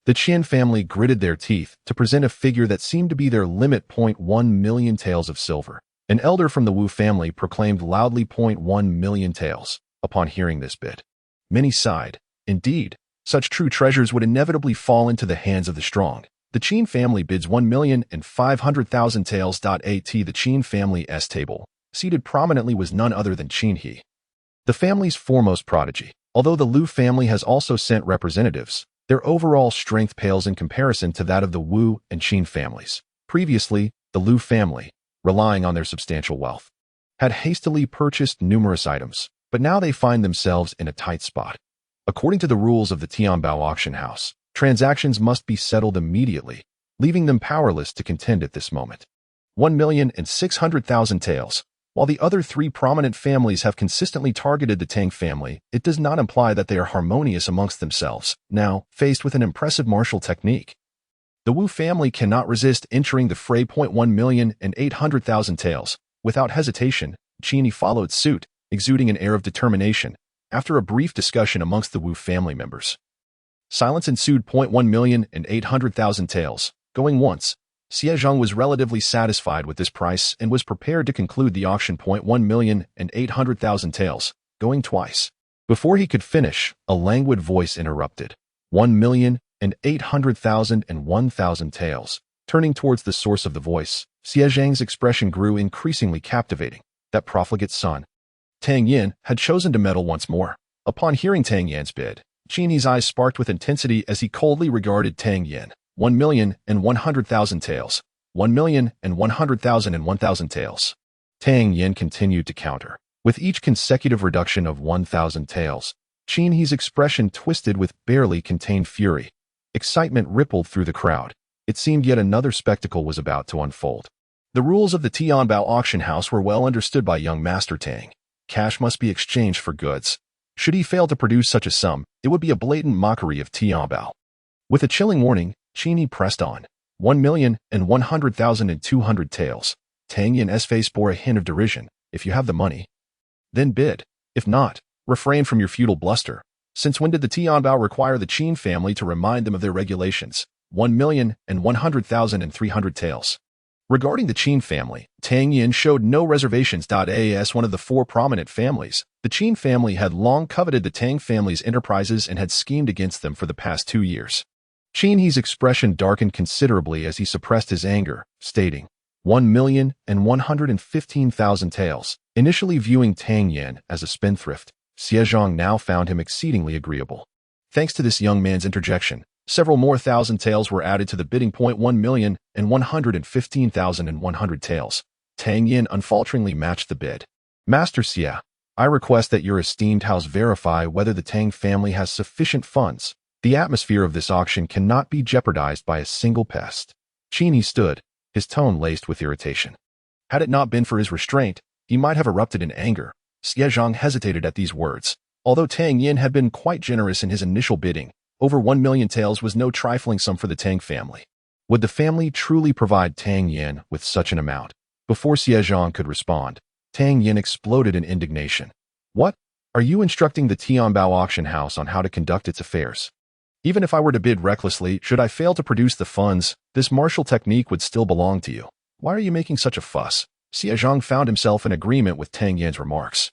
The Qian family gritted their teeth to present a figure that seemed to be their limit. 1 million taels of silver. An elder from the Wu family proclaimed loudly. 1 million taels. Upon hearing this bid, many sighed. Indeed, such true treasures would inevitably fall into the hands of the strong. The Qin family bids 1,500,000 taels. At the Qin family's table, seated prominently was none other than Qin He, the family's foremost prodigy. Although the Lu family has also sent representatives, their overall strength pales in comparison to that of the Wu and Qin families. Previously, the Lu family, relying on their substantial wealth, had hastily purchased numerous items, but now they find themselves in a tight spot. According to the rules of the Tianbao auction house, transactions must be settled immediately, leaving them powerless to contend at this moment. 1,600,000 taels. While the other 3 prominent families have consistently targeted the Tang family, it does not imply that they are harmonious amongst themselves, now faced with an impressive martial technique. The Wu family cannot resist entering the fray. 1,800,000 taels. Without hesitation, Qin He followed suit, exuding an air of determination. After a brief discussion amongst the Wu family members, silence ensued. 1,800,000 taels. Going once, Xie Zhang was relatively satisfied with this price and was prepared to conclude the auction. 1,800,000 taels. Going twice. Before he could finish, a languid voice interrupted. 1,800,000 and 1,000 taels. Turning towards the source of the voice, Xie Zhang's expression grew increasingly captivating. That profligate son, Tang Yan, had chosen to meddle once more. Upon hearing Tang Yan's bid, Qin He's eyes sparked with intensity as he coldly regarded Tang Yan. 1,100,000 taels. 1,100,000 and 1,000 taels. Tang Yan continued to counter. With each consecutive reduction of 1,000 taels, Qin He's expression twisted with barely contained fury. Excitement rippled through the crowd. It seemed yet another spectacle was about to unfold. The rules of the Tianbao auction house were well understood by young Master Tang. Cash must be exchanged for goods. Should he fail to produce such a sum, it would be a blatant mockery of Tianbao. With a chilling warning, Qin He pressed on. 1,100,000 and 200 taels. Tang Yan's face bore a hint of derision. If you have the money, then bid. If not, refrain from your futile bluster. Since when did the Tianbao require the Qin family to remind them of their regulations? 1,100,300 taels. Regarding the Qin family, Tang Yan showed no reservations. As one of the four prominent families, the Qin family had long coveted the Tang family's enterprises and had schemed against them for the past 2 years. Qin He's expression darkened considerably as he suppressed his anger, stating, 1,115,000 taels. Initially viewing Tang Yan as a spendthrift, Xiezhong now found him exceedingly agreeable. Thanks to this young man's interjection, several more thousand taels were added to the bidding. 1,115,100 taels. Tang Yan unfalteringly matched the bid. Master Xie, I request that your esteemed house verify whether the Tang family has sufficient funds. The atmosphere of this auction cannot be jeopardized by a single pest. Qin He stood, his tone laced with irritation. Had it not been for his restraint, he might have erupted in anger. Xiezhong hesitated at these words. Although Tang Yan had been quite generous in his initial bidding, over 1 million taels was no trifling sum for the Tang family. Would the family truly provide Tang Yan with such an amount? Before Xiezhong could respond, Tang Yan exploded in indignation. What? Are you instructing the Tianbao auction house on how to conduct its affairs? Even if I were to bid recklessly, should I fail to produce the funds, this martial technique would still belong to you. Why are you making such a fuss? Xiezhong found himself in agreement with Tang Yan's remarks.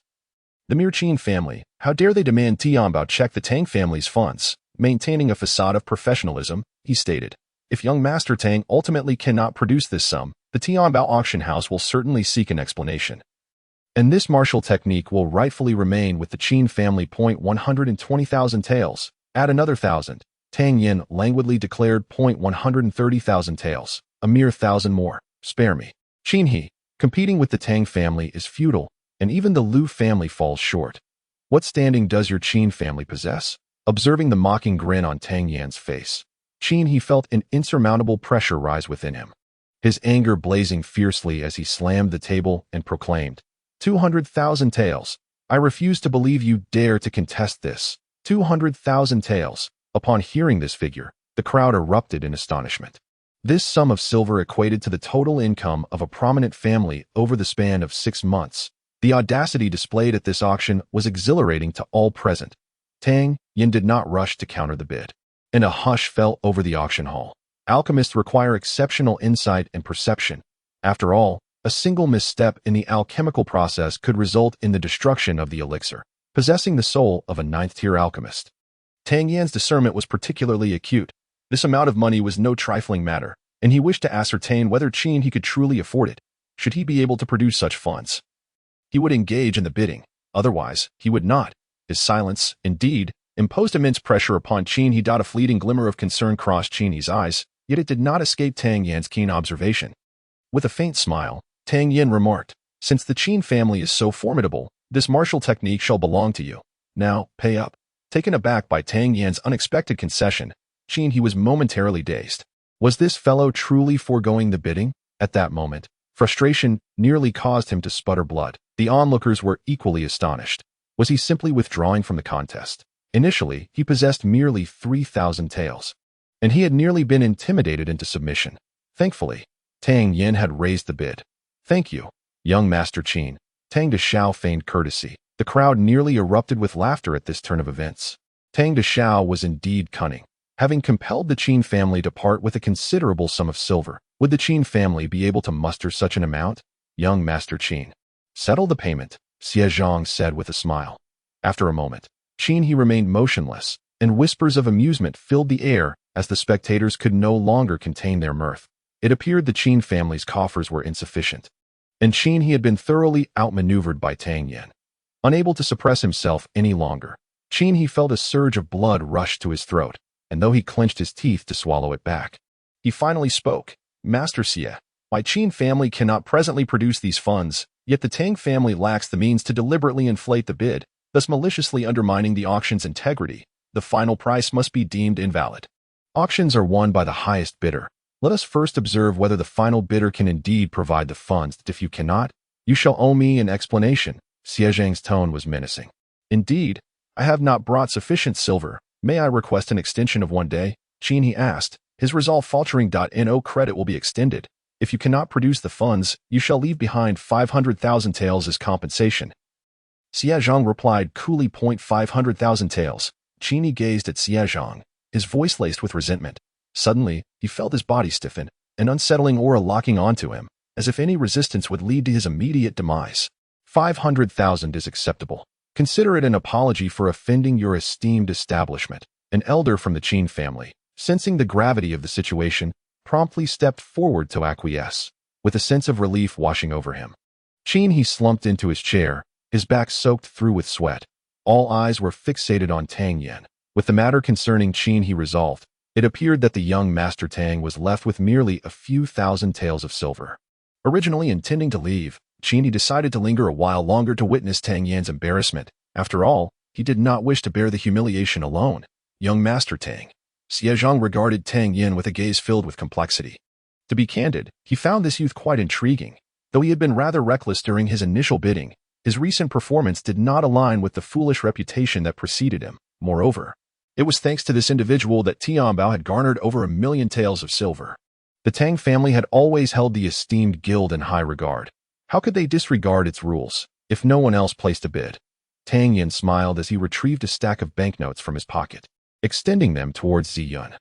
The mere Qin family, how dare they demand Tianbao check the Tang family's funds? Maintaining a facade of professionalism, he stated, if young Master Tang ultimately cannot produce this sum, the Tianbao auction house will certainly seek an explanation. And this martial technique will rightfully remain with the Qin family. 120,000 taels. Add another 1,000. Tang Yan languidly declared. 130,000 taels. A mere 1,000 more. Spare me. Qin He, competing with the Tang family is futile, and even the Lu family falls short. What standing does your Qin family possess? Observing the mocking grin on Tang Yan's face, Qin He felt an insurmountable pressure rise within him. His anger blazing fiercely as he slammed the table and proclaimed, 200,000 taels. I refuse to believe you dare to contest this. 200,000 taels. Upon hearing this figure, the crowd erupted in astonishment. This sum of silver equated to the total income of a prominent family over the span of 6 months. The audacity displayed at this auction was exhilarating to all present. Tang Yan did not rush to counter the bid, and a hush fell over the auction hall. Alchemists require exceptional insight and perception. After all, a single misstep in the alchemical process could result in the destruction of the elixir, possessing the soul of a 9th-tier alchemist. Tang Yan's discernment was particularly acute. This amount of money was no trifling matter, and he wished to ascertain whether Qin He could truly afford it. Should he be able to produce such funds, he would engage in the bidding. Otherwise, he would not. His silence, indeed, imposed immense pressure upon Qin He. A fleeting glimmer of concern crossed Qin He's eyes, yet it did not escape Tang Yan's keen observation. With a faint smile, Tang Yan remarked, since the Qin family is so formidable, this martial technique shall belong to you. Now, pay up. Taken aback by Tang Yan's unexpected concession, Qin He was momentarily dazed. Was this fellow truly foregoing the bidding? At that moment, frustration nearly caused him to sputter blood. The onlookers were equally astonished. Was he simply withdrawing from the contest? Initially, he possessed merely 3,000 taels, and he had nearly been intimidated into submission. Thankfully, Tang Yan had raised the bid. Thank you, young Master Qin. Tang Deshao feigned courtesy. The crowd nearly erupted with laughter at this turn of events. Tang Deshao was indeed cunning. Having compelled the Qin family to part with a considerable sum of silver, would the Qin family be able to muster such an amount? Young Master Qin. Settle the payment, Xiezhong said with a smile. After a moment, Qin He remained motionless, and whispers of amusement filled the air as the spectators could no longer contain their mirth. It appeared the Qin family's coffers were insufficient, and Qin He had been thoroughly outmaneuvered by Tang Yan. Unable to suppress himself any longer, Qin He felt a surge of blood rush to his throat, and though he clenched his teeth to swallow it back, he finally spoke. Master Xie, my Qin family cannot presently produce these funds, yet the Tang family lacks the means to deliberately inflate the bid, thus maliciously undermining the auction's integrity. The final price must be deemed invalid. Auctions are won by the highest bidder. Let us first observe whether the final bidder can indeed provide the funds. If you cannot, you shall owe me an explanation. Xiezhang's tone was menacing. Indeed, I have not brought sufficient silver. May I request an extension of 1 day? Qin He asked, his resolve faltering. No credit will be extended. If you cannot produce the funds, you shall leave behind 500,000 taels as compensation. Xiezhong replied coolly. 500,000 taels. Qin gazed at Xiezhang, his voice laced with resentment. Suddenly, he felt his body stiffen, an unsettling aura locking onto him, as if any resistance would lead to his immediate demise. 500,000 is acceptable. Consider it an apology for offending your esteemed establishment. An elder from the Qin family, sensing the gravity of the situation, promptly stepped forward to acquiesce, with a sense of relief washing over him. Qin he slumped into his chair, his back soaked through with sweat. All eyes were fixated on Tang Yan. With the matter concerning Qin he resolved, it appeared that the young Master Tang was left with merely a few thousand taels of silver. Originally intending to leave, Qin he decided to linger a while longer to witness Tang Yan's embarrassment. After all, he did not wish to bear the humiliation alone. Young Master Tang. Xiezhang regarded Tang Yan with a gaze filled with complexity. To be candid, he found this youth quite intriguing. Though he had been rather reckless during his initial bidding, his recent performance did not align with the foolish reputation that preceded him. Moreover, it was thanks to this individual that Tianbao had garnered over 1 million taels of silver. The Tang family had always held the esteemed guild in high regard. How could they disregard its rules, if no one else placed a bid? Tang Yan smiled as he retrieved a stack of banknotes from his pocket, extending them towards Ziyun.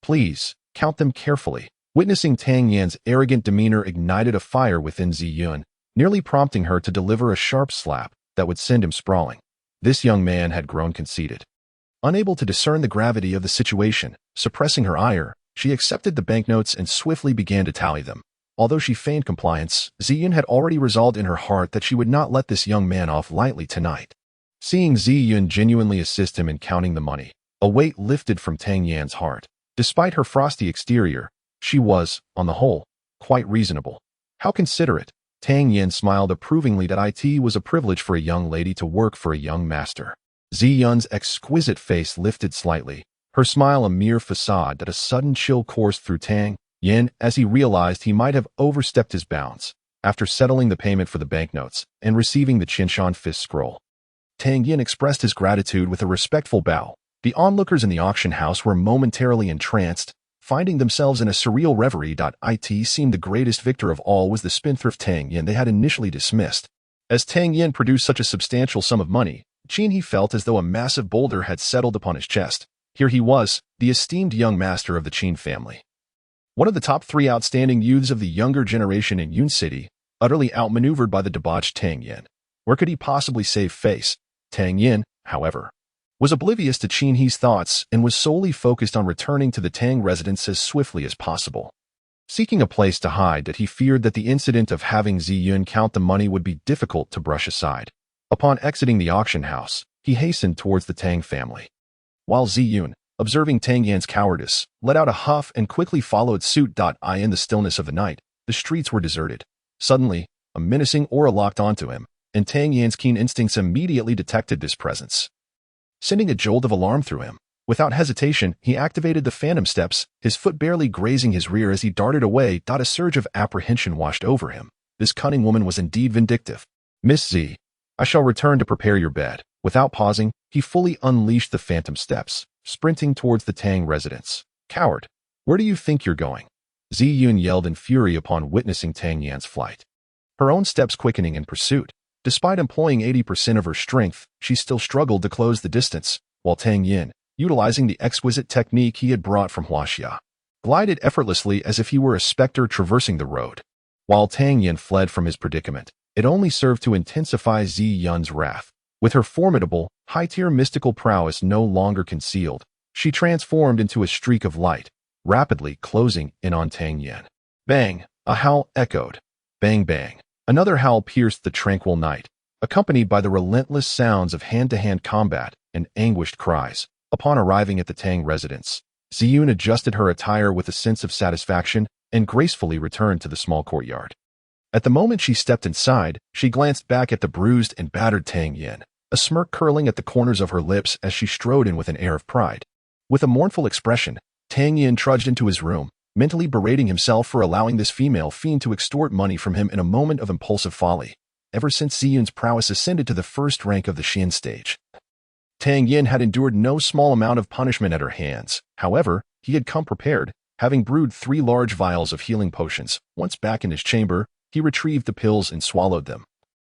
Please, count them carefully. Witnessing Tang Yan's arrogant demeanor ignited a fire within Ziyun, nearly prompting her to deliver a sharp slap that would send him sprawling. This young man had grown conceited. Unable to discern the gravity of the situation, suppressing her ire, she accepted the banknotes and swiftly began to tally them. Although she feigned compliance, Ziyun had already resolved in her heart that she would not let this young man off lightly tonight. Seeing Ziyun genuinely assist him in counting the money, a weight lifted from Tang Yan's heart. Despite her frosty exterior, she was, on the whole, quite reasonable. How considerate. Tang Yan smiled approvingly that it was a privilege for a young lady to work for a young master. Ziyun's exquisite face lifted slightly, her smile a mere facade that a sudden chill coursed through Tang Yan as he realized he might have overstepped his bounds. After settling the payment for the banknotes and receiving the Qinshan fist scroll, Tang Yan expressed his gratitude with a respectful bow. The onlookers in the auction house were momentarily entranced, finding themselves in a surreal reverie. It seemed the greatest victor of all was the spendthrift Tang Yan they had initially dismissed. As Tang Yan produced such a substantial sum of money, Qin he felt as though a massive boulder had settled upon his chest. Here he was, the esteemed young master of the Qin family. One of the top 3 outstanding youths of the younger generation in Yun City, utterly outmaneuvered by the debauched Tang Yan. Where could he possibly save face? Tang Yan, however, was oblivious to Qin He's thoughts and was solely focused on returning to the Tang residence as swiftly as possible. Seeking a place to hide, that he feared that the incident of having Ziyun count the money would be difficult to brush aside. Upon exiting the auction house, he hastened towards the Tang family. While Ziyun, observing Tang Yan's cowardice, let out a huff and quickly followed suit. In the stillness of the night, the streets were deserted. Suddenly, a menacing aura locked onto him, and Tang Yan's keen instincts immediately detected this presence, sending a jolt of alarm through him. Without hesitation, he activated the phantom steps, his foot barely grazing his rear as he darted away. A surge of apprehension washed over him. This cunning woman was indeed vindictive. Miss Z, I shall return to prepare your bed. Without pausing, he fully unleashed the phantom steps, sprinting towards the Tang residence. Coward! Where do you think you're going? Ziyun yelled in fury upon witnessing Tang Yan's flight, her own steps quickening in pursuit. Despite employing 80% of her strength, she still struggled to close the distance, while Tang Yan, utilizing the exquisite technique he had brought from Huaxia, glided effortlessly as if he were a specter traversing the road. While Tang Yan fled from his predicament, it only served to intensify Ziyun's wrath. With her formidable, high-tier mystical prowess no longer concealed, she transformed into a streak of light, rapidly closing in on Tang Yan. Bang! A howl echoed. Bang bang. Another howl pierced the tranquil night, accompanied by the relentless sounds of hand-to-hand combat and anguished cries. Upon arriving at the Tang residence, Ziyun adjusted her attire with a sense of satisfaction and gracefully returned to the small courtyard. At the moment she stepped inside, she glanced back at the bruised and battered Tang Yan, a smirk curling at the corners of her lips as she strode in with an air of pride. With a mournful expression, Tang Yan trudged into his room, mentally berating himself for allowing this female fiend to extort money from him in a moment of impulsive folly. Ever since Ziyun's prowess ascended to the first rank of the Xian stage, Tang Yan had endured no small amount of punishment at her hands. However, he had come prepared, having brewed 3 large vials of healing potions. Once back in his chamber, he retrieved the pills and swallowed them,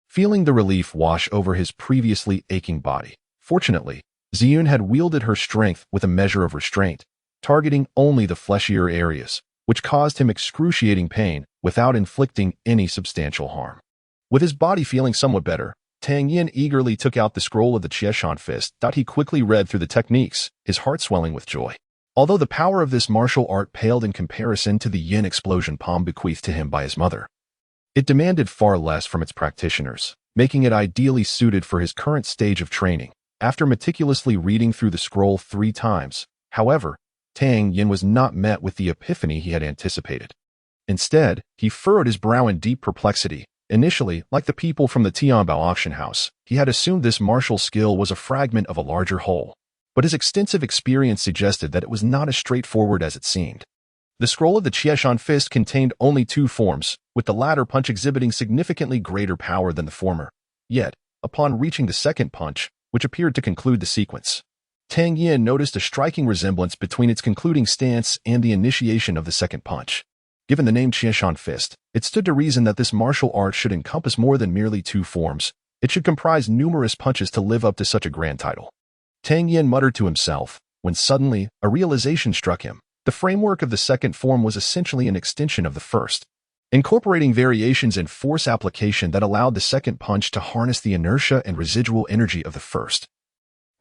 feeling the relief wash over his previously aching body. Fortunately, Ziyun had wielded her strength with a measure of restraint, targeting only the fleshier areas, which caused him excruciating pain without inflicting any substantial harm. With his body feeling somewhat better, Tang Yan eagerly took out the scroll of the Qieshan fist. He quickly read through the techniques, his heart swelling with joy. Although the power of this martial art paled in comparison to the yin explosion palm bequeathed to him by his mother, it demanded far less from its practitioners, making it ideally suited for his current stage of training. After meticulously reading through the scroll 3 times, however, Tang Yan was not met with the epiphany he had anticipated. Instead, he furrowed his brow in deep perplexity. Initially, like the people from the Tianbao auction house, he had assumed this martial skill was a fragment of a larger whole. But his extensive experience suggested that it was not as straightforward as it seemed. The scroll of the Qieshan fist contained only 2 forms, with the latter punch exhibiting significantly greater power than the former. Yet, upon reaching the second punch, which appeared to conclude the sequence, Tang Yan noticed a striking resemblance between its concluding stance and the initiation of the second punch. Given the name Qieshan fist, it stood to reason that this martial art should encompass more than merely 2 forms. It should comprise numerous punches to live up to such a grand title. Tang Yan muttered to himself, when suddenly a realization struck him. The framework of the second form was essentially an extension of the first, incorporating variations in force application that allowed the second punch to harness the inertia and residual energy of the first,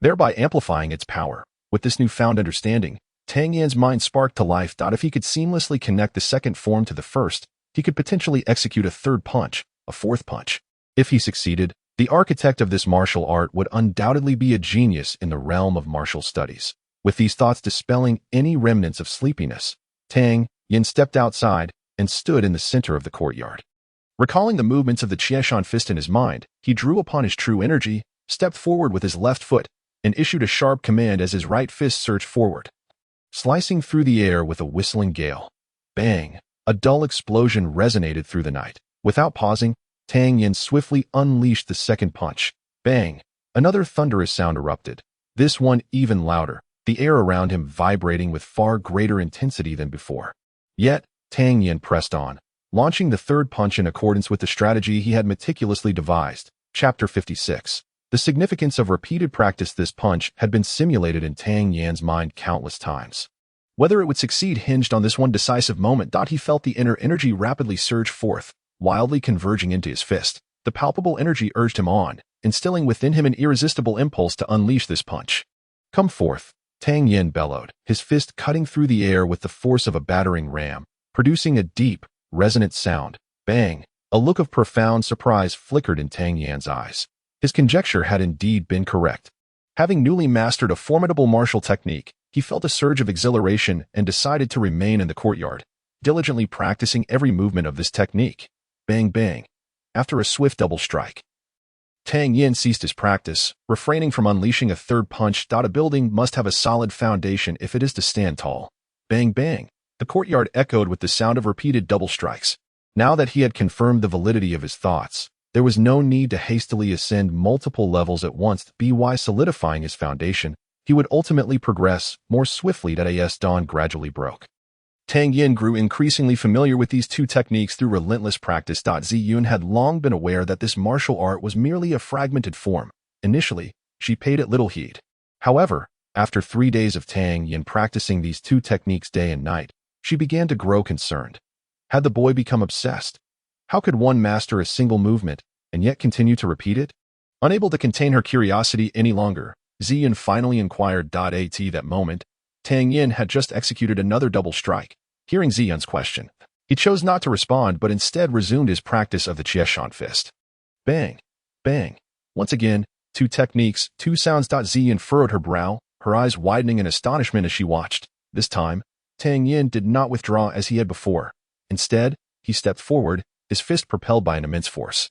thereby amplifying its power. With this newfound understanding, Tang Yan's mind sparked to life. If he could seamlessly connect the second form to the first, he could potentially execute a third punch, a fourth punch. If he succeeded, the architect of this martial art would undoubtedly be a genius in the realm of martial studies. With these thoughts dispelling any remnants of sleepiness, Tang Yan stepped outside and stood in the center of the courtyard. Recalling the movements of the Qieshan fist in his mind, he drew upon his true energy, stepped forward with his left foot, and issued a sharp command as his right fist surged forward, slicing through the air with a whistling gale. Bang! A dull explosion resonated through the night. Without pausing, Tang Yan swiftly unleashed the second punch. Bang! Another thunderous sound erupted, this one even louder, the air around him vibrating with far greater intensity than before. Yet, Tang Yan pressed on, launching the third punch in accordance with the strategy he had meticulously devised. Chapter 56. The significance of repeated practice. This punch had been simulated in Tang Yan's mind countless times. Whether it would succeed hinged on this one decisive moment. He felt the inner energy rapidly surge forth, wildly converging into his fist. The palpable energy urged him on, instilling within him an irresistible impulse to unleash this punch. Come forth, Tang Yan bellowed, his fist cutting through the air with the force of a battering ram, producing a deep, resonant sound. Bang! A look of profound surprise flickered in Tang Yan's eyes. His conjecture had indeed been correct. Having newly mastered a formidable martial technique, he felt a surge of exhilaration and decided to remain in the courtyard, diligently practicing every movement of this technique. Bang bang! After a swift double strike, Tang Yan ceased his practice, refraining from unleashing a third punch. A building must have a solid foundation if it is to stand tall. Bang bang! The courtyard echoed with the sound of repeated double strikes. Now that he had confirmed the validity of his thoughts, there was no need to hastily ascend multiple levels at once. By solidifying his foundation, he would ultimately progress more swiftly. As dawn gradually broke, Tang Yan grew increasingly familiar with these 2 techniques through relentless practice. Ziyun had long been aware that this martial art was merely a fragmented form. Initially, she paid it little heed. However, after 3 days of Tang Yan practicing these 2 techniques day and night, she began to grow concerned. Had the boy become obsessed? How could one master a single movement and yet continue to repeat it? Unable to contain her curiosity any longer, Ziyun finally inquired. At that moment, Tang Yan had just executed another double strike. Hearing Ziyun's question, he chose not to respond but instead resumed his practice of the Qieshan fist. Bang! Bang! Once again, 2 techniques, 2 sounds. Ziyun furrowed her brow, her eyes widening in astonishment as she watched. This time, Tang Yan did not withdraw as he had before. Instead, he stepped forward, his fist propelled by an immense force.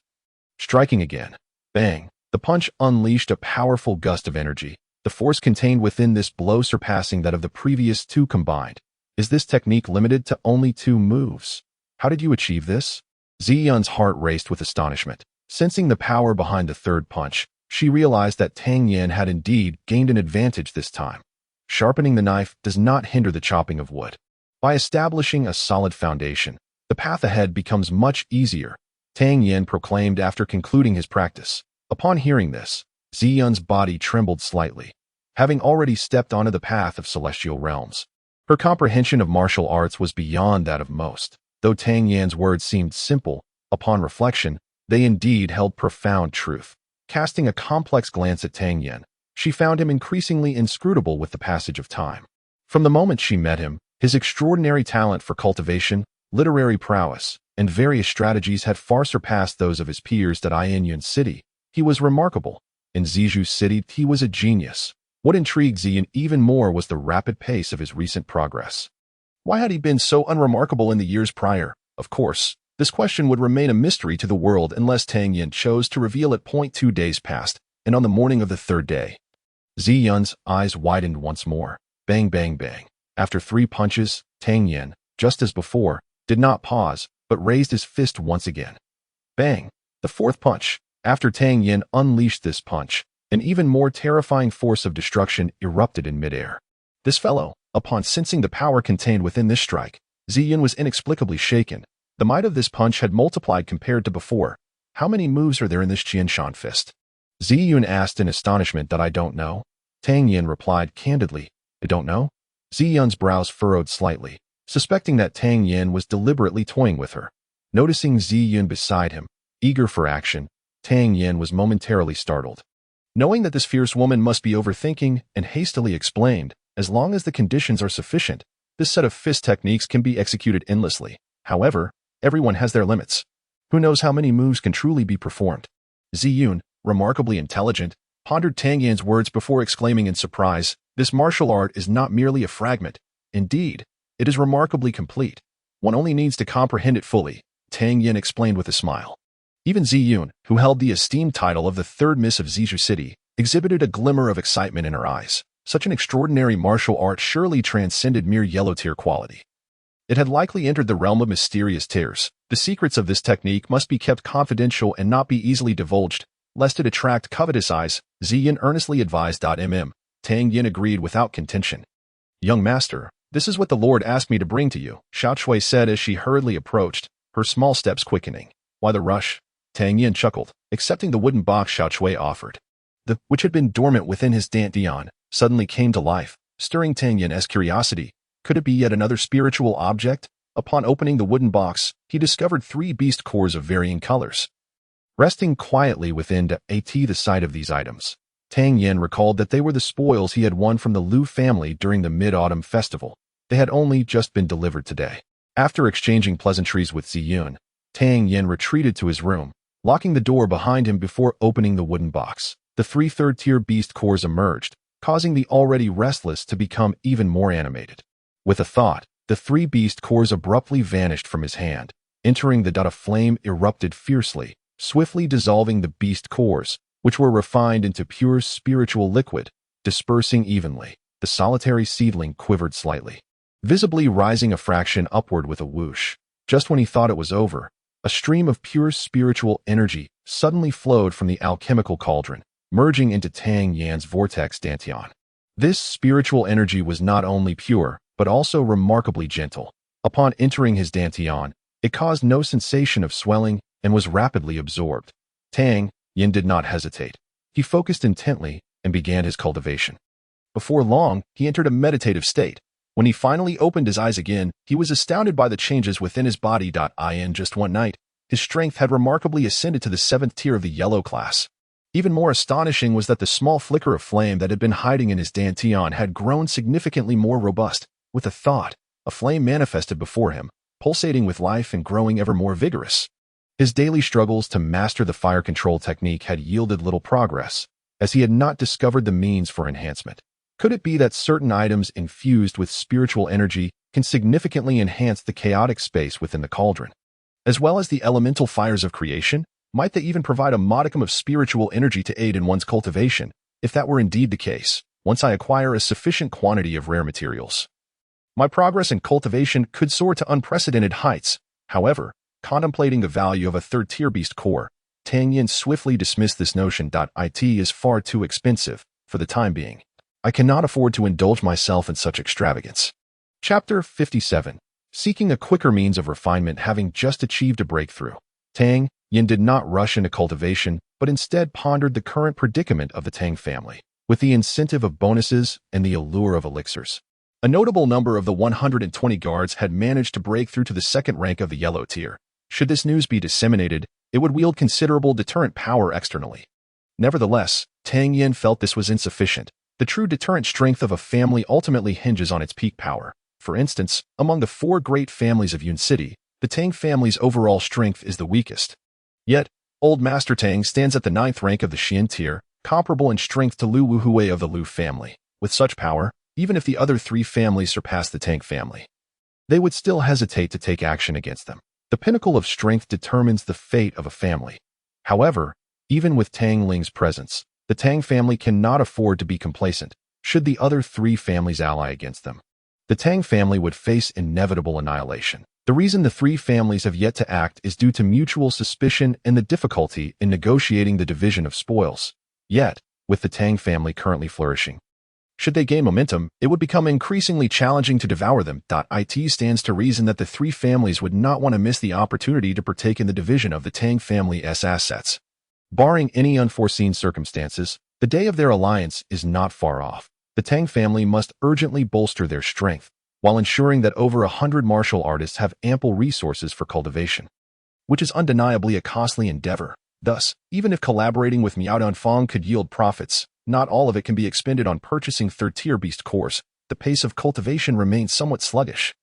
Striking again. Bang! The punch unleashed a powerful gust of energy, the force contained within this blow surpassing that of the previous 2 combined. Is this technique limited to only 2 moves? How did you achieve this? Ziyun's heart raced with astonishment. Sensing the power behind the third punch, she realized that Tang Yan had indeed gained an advantage this time. Sharpening the knife does not hinder the chopping of wood. By establishing a solid foundation, the path ahead becomes much easier, Tang Yan proclaimed after concluding his practice. Upon hearing this, Ziyun's body trembled slightly. having already stepped onto the path of celestial realms. Her comprehension of martial arts was beyond that of most. Though Tang Yan's words seemed simple, upon reflection, they indeed held profound truth. Casting a complex glance at Tang Yan, she found him increasingly inscrutable with the passage of time. From the moment she met him, his extraordinary talent for cultivation, literary prowess, and various strategies had far surpassed those of his peers at Yun City. He was remarkable. In Zijou City, he was a genius. What intrigued Ziyin even more was the rapid pace of his recent progress. Why had he been so unremarkable in the years prior? Of course, this question would remain a mystery to the world unless Tang Yan chose to reveal it. 2 days passed, and on the morning of the third day, Ziyun's eyes widened once more. Bang, bang, bang. After 3 punches, Tang Yan, just as before, did not pause, but raised his fist once again. Bang! The 4th punch. After Tang Yan unleashed this punch, an even more terrifying force of destruction erupted in midair. This fellow, upon sensing the power contained within this strike, Ziyun was inexplicably shaken. The might of this punch had multiplied compared to before. How many moves are there in this Qianshan fist? Ziyun asked in astonishment. That I don't know. Tang Yan replied candidly. I don't know? Ziyun's brows furrowed slightly, suspecting that Tang Yan was deliberately toying with her. Noticing Ziyun beside him, eager for action, Tang Yan was momentarily startled. Knowing that this fierce woman must be overthinking, and hastily explained, as long as the conditions are sufficient, this set of fist techniques can be executed endlessly. However, everyone has their limits. Who knows how many moves can truly be performed? Ziyun, remarkably intelligent, pondered Tang Yan's words before exclaiming in surprise, this martial art is not merely a fragment. Indeed, it is remarkably complete. One only needs to comprehend it fully, Tang Yan explained with a smile. Even Ziyun, who held the esteemed title of the 3rd Miss of Zijou City, exhibited a glimmer of excitement in her eyes. Such an extraordinary martial art surely transcended mere yellow-tier quality. It had likely entered the realm of mysterious tiers. The secrets of this technique must be kept confidential and not be easily divulged, lest it attract covetous eyes, Ziyun earnestly advised. Tang Yan agreed without contention. Young master, this is what the Lord asked me to bring to you, Xiao Chui said as she hurriedly approached, her small steps quickening. Why the rush? Tang Yan chuckled, accepting the wooden box Xiao Chui offered. The which had been dormant within his dantian suddenly came to life, stirring Tang Yan's curiosity. Could it be yet another spiritual object? Upon opening the wooden box, he discovered 3 beast cores of varying colors. Resting quietly within the sight of these items, Tang Yan recalled that they were the spoils he had won from the Lu family during the Mid-Autumn Festival. They had only just been delivered today. After exchanging pleasantries with Ziyun, Tang Yan retreated to his room, locking the door behind him before opening the wooden box. The 3 third-tier beast cores emerged, causing the already restless to become even more animated. With a thought, the 3 beast cores abruptly vanished from his hand. Entering the dot of flame erupted fiercely, swiftly dissolving the beast cores, which were refined into pure spiritual liquid, dispersing evenly. The solitary seedling quivered slightly, visibly rising a fraction upward with a whoosh. Just when he thought it was over, a stream of pure spiritual energy suddenly flowed from the alchemical cauldron, merging into Tang Yan's vortex dantian. This spiritual energy was not only pure, but also remarkably gentle. Upon entering his dantian, it caused no sensation of swelling and was rapidly absorbed. Tang Yan did not hesitate. He focused intently and began his cultivation. Before long, he entered a meditative state. When he finally opened his eyes again, he was astounded by the changes within his body. In just one night, his strength had remarkably ascended to the 7th tier of the yellow class. Even more astonishing was that the small flicker of flame that had been hiding in his dantian had grown significantly more robust. With a thought, a flame manifested before him, pulsating with life and growing ever more vigorous. His daily struggles to master the fire control technique had yielded little progress, as he had not discovered the means for enhancement. Could it be that certain items infused with spiritual energy can significantly enhance the chaotic space within the cauldron? As well as the elemental fires of creation, might they even provide a modicum of spiritual energy to aid in one's cultivation, if that were indeed the case, once I acquire a sufficient quantity of rare materials? My progress in cultivation could soar to unprecedented heights. However, contemplating the value of a 3rd-tier beast core, Tang Yan swiftly dismissed this notion. It is far too expensive, for the time being. I cannot afford to indulge myself in such extravagance. Chapter 57. Seeking a quicker means of refinement. Having just achieved a breakthrough, Tang Yan did not rush into cultivation, but instead pondered the current predicament of the Tang family. with the incentive of bonuses and the allure of elixirs. A notable number of the 120 guards had managed to break through to the second rank of the yellow tier. Should this news be disseminated, it would wield considerable deterrent power externally. Nevertheless, Tang Yan felt this was insufficient. The true deterrent strength of a family ultimately hinges on its peak power. For instance, among the 4 great families of Yun City, the Tang family's overall strength is the weakest. Yet, Old Master Tang stands at the 9th rank of the Xian tier, comparable in strength to Lu Wuhui of the Lu family. With such power, even if the other 3 families surpass the Tang family, they would still hesitate to take action against them. The pinnacle of strength determines the fate of a family. However, even with Tang Ling's presence, the Tang family cannot afford to be complacent. Should the other 3 families ally against them, the Tang family would face inevitable annihilation. The reason the 3 families have yet to act is due to mutual suspicion and the difficulty in negotiating the division of spoils. Yet, with the Tang family currently flourishing, should they gain momentum, it would become increasingly challenging to devour them. It stands to reason that the 3 families would not want to miss the opportunity to partake in the division of the Tang family's assets. Barring any unforeseen circumstances, the day of their alliance is not far off. The Tang family must urgently bolster their strength, while ensuring that over 100 martial artists have ample resources for cultivation, which is undeniably a costly endeavor. Thus, even if collaborating with Miao Dunfang could yield profits, not all of it can be expended on purchasing 3rd-tier beast cores. The pace of cultivation remains somewhat sluggish.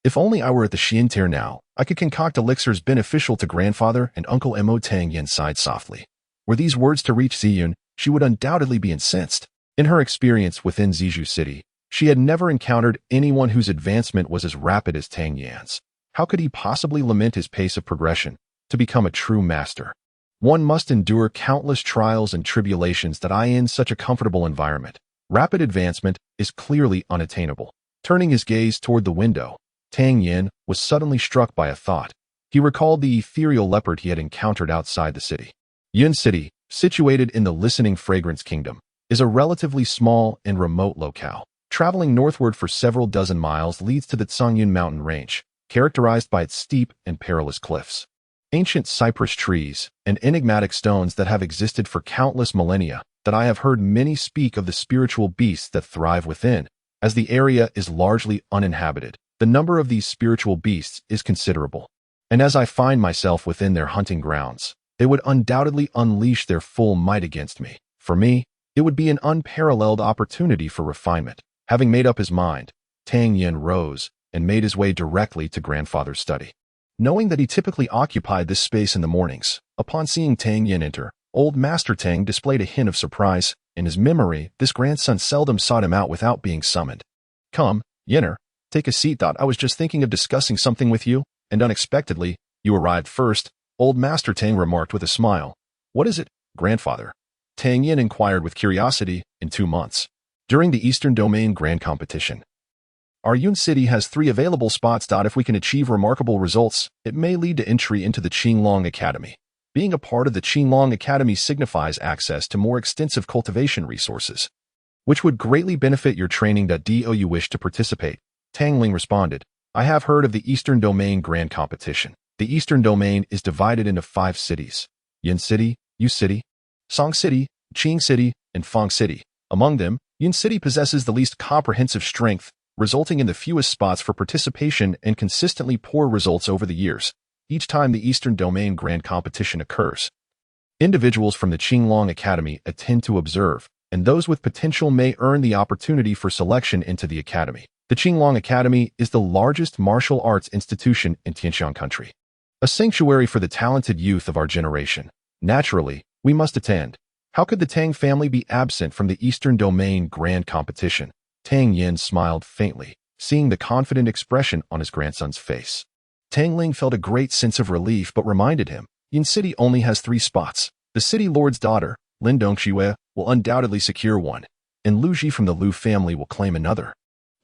If only I were at the Xian tier now, I could concoct elixirs beneficial to grandfather and Uncle Mo. Tang Yan sighed softly. Were these words to reach Ziyun, she would undoubtedly be incensed. In her experience within Zizhu City, she had never encountered anyone whose advancement was as rapid as Tang Yan's. How could he possibly lament his pace of progression to become a true master? One must endure countless trials and tribulations that lie in such a comfortable environment. Rapid advancement is clearly unattainable. Turning his gaze toward the window, Tang Yan was suddenly struck by a thought. He recalled the ethereal leopard he had encountered outside the city. Yun City, situated in the listening fragrance kingdom, is a relatively small and remote locale. Traveling northward for several dozen miles leads to the Tsangyun mountain range, characterized by its steep and perilous cliffs, ancient cypress trees, and enigmatic stones that have existed for countless millennia. That I have heard many speak of the spiritual beasts that thrive within. As the area is largely uninhabited, the number of these spiritual beasts is considerable. And as I find myself within their hunting grounds, they would undoubtedly unleash their full might against me. For me, it would be an unparalleled opportunity for refinement. Having made up his mind, Tang Yan rose and made his way directly to grandfather's study. Knowing that he typically occupied this space in the mornings, upon seeing Tang Yan enter, old Master Tang displayed a hint of surprise. In his memory, this grandson seldom sought him out without being summoned. Come, Yenner, take a seat. I was just thinking of discussing something with you, and unexpectedly, you arrived first, old Master Tang remarked with a smile. What is it, grandfather? Tang Yan inquired with curiosity. In 2 months, during the Eastern Domain Grand Competition, our Yun City has 3 available spots. If we can achieve remarkable results, it may lead to entry into the Qinglong Academy. Being a part of the Qinglong Academy signifies access to more extensive cultivation resources, which would greatly benefit your training. Do you wish to participate? Tang Ling responded. I have heard of the Eastern Domain Grand Competition. The Eastern Domain is divided into 5 cities: Yun City, Yu City, Song City, Qing City, and Fang City. Among them, Yun City possesses the least comprehensive strength, resulting in the fewest spots for participation and consistently poor results over the years. Each time the Eastern Domain Grand Competition occurs, individuals from the Qinglong Academy attend to observe, and those with potential may earn the opportunity for selection into the academy. The Qinglong Academy is the largest martial arts institution in Tianxiang country, a sanctuary for the talented youth of our generation. Naturally, we must attend. How could the Tang family be absent from the Eastern Domain Grand Competition? Tang Yan smiled faintly, seeing the confident expression on his grandson's face. Tang Ling felt a great sense of relief but reminded him, Yun City only has 3 spots. The city lord's daughter, Lin Dongxue, will undoubtedly secure one, and Lu Ji from the Lu family will claim another.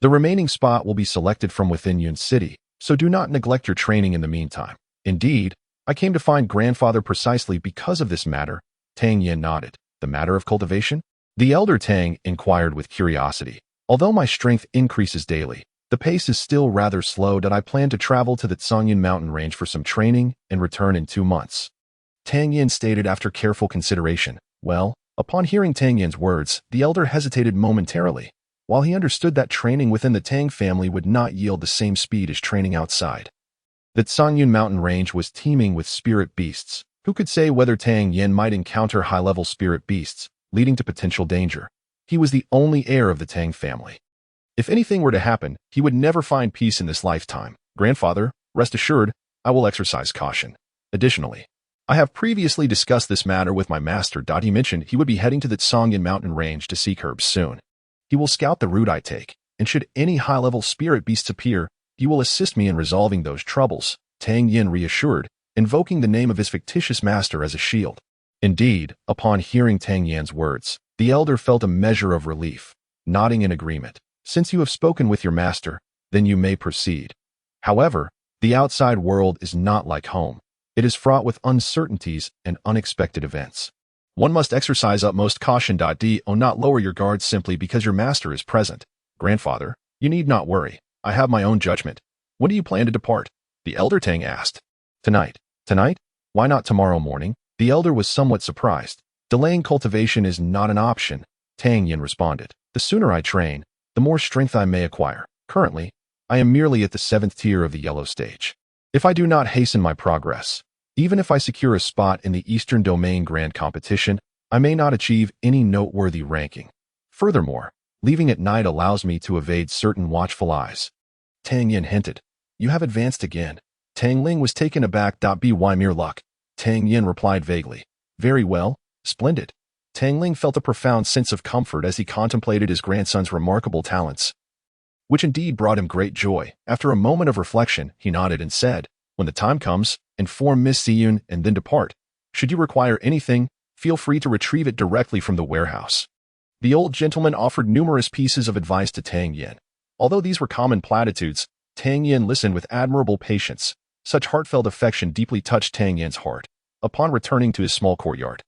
The remaining spot will be selected from within Yun City, so do not neglect your training in the meantime. Indeed, I came to find grandfather precisely because of this matter. Tang Yan nodded. The matter of cultivation? The elder Tang inquired with curiosity. Although my strength increases daily, the pace is still rather slow. I plan to travel to the Tsangyun mountain range for some training and return in 2 months. Tang Yan stated after careful consideration. Well, Upon hearing Tang Yan's words, the elder hesitated momentarily, while he understood that training within the Tang family would not yield the same speed as training outside. The Sanyun mountain range was teeming with spirit beasts. Who could say whether Tang Yan might encounter high-level spirit beasts, leading to potential danger? He was the only heir of the Tang family. If anything were to happen, he would never find peace in this lifetime. Grandfather, rest assured, I will exercise caution. Additionally, I have previously discussed this matter with my master. He mentioned he would be heading to the Sangyan mountain range to seek herbs soon. He will scout the route I take, and should any high-level spirit beasts appear, he will assist me in resolving those troubles, Tang Yan reassured, invoking the name of his fictitious master as a shield. Indeed, upon hearing Tang Yan's words, the elder felt a measure of relief, nodding in agreement. Since you have spoken with your master, then you may proceed. However, the outside world is not like home. It is fraught with uncertainties and unexpected events. One must exercise utmost caution. Do not lower your guard simply because your master is present. Grandfather, you need not worry. I have my own judgment. When do you plan to depart? The elder Tang asked. Tonight. Tonight? Why not tomorrow morning? The elder was somewhat surprised. Delaying cultivation is not an option, Tang Yan responded. The sooner I train, the more strength I may acquire. Currently, I am merely at the 7th tier of the yellow stage. If I do not hasten my progress, even if I secure a spot in the Eastern Domain Grand Competition, I may not achieve any noteworthy ranking. Furthermore, leaving at night allows me to evade certain watchful eyes. Tang Yan hinted. You have advanced again. Tang Ling was taken aback. By mere luck. Tang Yan replied vaguely. Very well, splendid. Tang Ling felt a profound sense of comfort as he contemplated his grandson's remarkable talents, which indeed brought him great joy. After a moment of reflection, he nodded and said, when the time comes, inform Miss Siyun and then depart. Should you require anything, feel free to retrieve it directly from the warehouse. The old gentleman offered numerous pieces of advice to Tang Yan. Although these were common platitudes, Tang Yan listened with admirable patience. Such heartfelt affection deeply touched Tang Yan's heart. Upon returning to his small courtyard,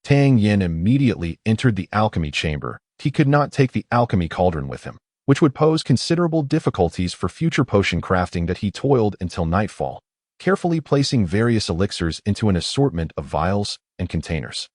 Tang Yan immediately entered the alchemy chamber. He could not take the alchemy cauldron with him, which would pose considerable difficulties for future potion crafting. That he toiled until nightfall, carefully placing various elixirs into an assortment of vials and containers.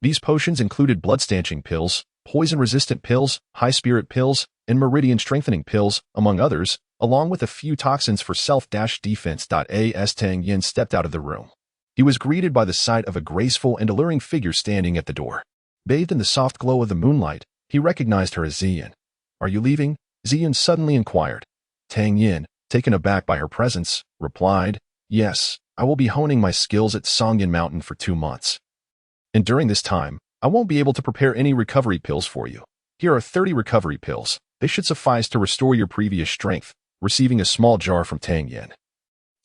These potions included blood-stanching pills, poison-resistant pills, high-spirit pills, and meridian-strengthening pills, among others, along with a few toxins for self-defense. As Tang Yan stepped out of the room, he was greeted by the sight of a graceful and alluring figure standing at the door. Bathed in the soft glow of the moonlight, he recognized her as Ziyan. Are you leaving? Ziyan suddenly inquired. Tang Yan, taken aback by her presence, replied, Yes, I will be honing my skills at Sangyan Mountain for 2 months. And during this time, I won't be able to prepare any recovery pills for you. Here are 30 recovery pills. They should suffice to restore your previous strength, receiving a small jar from Tang Yan.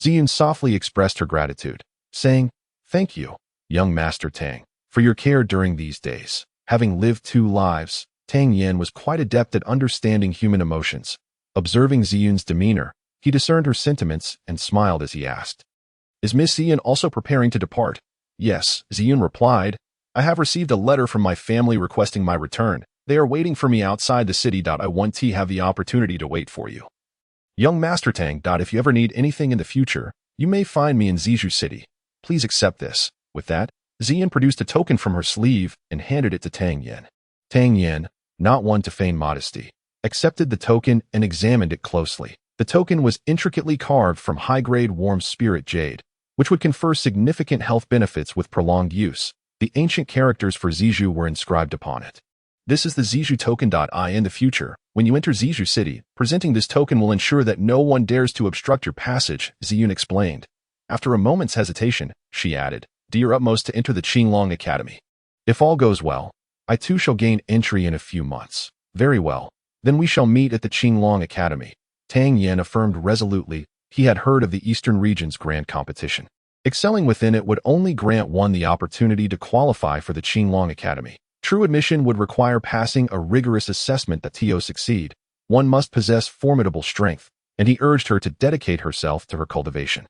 Ziyan softly expressed her gratitude, saying, Thank you, young Master Tang, for your care during these days. Having lived 2 lives, Tang Yan was quite adept at understanding human emotions. Observing Ziyan's demeanor, he discerned her sentiments and smiled as he asked, Is Miss Ziyan also preparing to depart? Yes, Ziyan replied. I have received a letter from my family requesting my return. They are waiting for me outside the city. I want to have the opportunity to wait for you. Young Master Tang. If you ever need anything in the future, you may find me in Zizhu City. Please accept this. With that, Ziyan produced a token from her sleeve and handed it to Tang Yan. Tang Yan, not one to feign modesty, accepted the token and examined it closely. The token was intricately carved from high-grade warm spirit jade, which would confer significant health benefits with prolonged use. The ancient characters for Zizhu were inscribed upon it. This is the Zizhu token. In the future, when you enter Zizhu City, presenting this token will ensure that no one dares to obstruct your passage, Ziyun explained. After a moment's hesitation, she added, Do your utmost to enter the Qinglong Academy. If all goes well, I too shall gain entry in a few months. Very well. Then we shall meet at the Qinglong Academy. Tang Yan affirmed resolutely. He had heard of the Eastern region's grand competition. Excelling within it would only grant one the opportunity to qualify for the Qinglong Academy. True admission would require passing a rigorous assessment. To succeed, one must possess formidable strength, and he urged her to dedicate herself to her cultivation.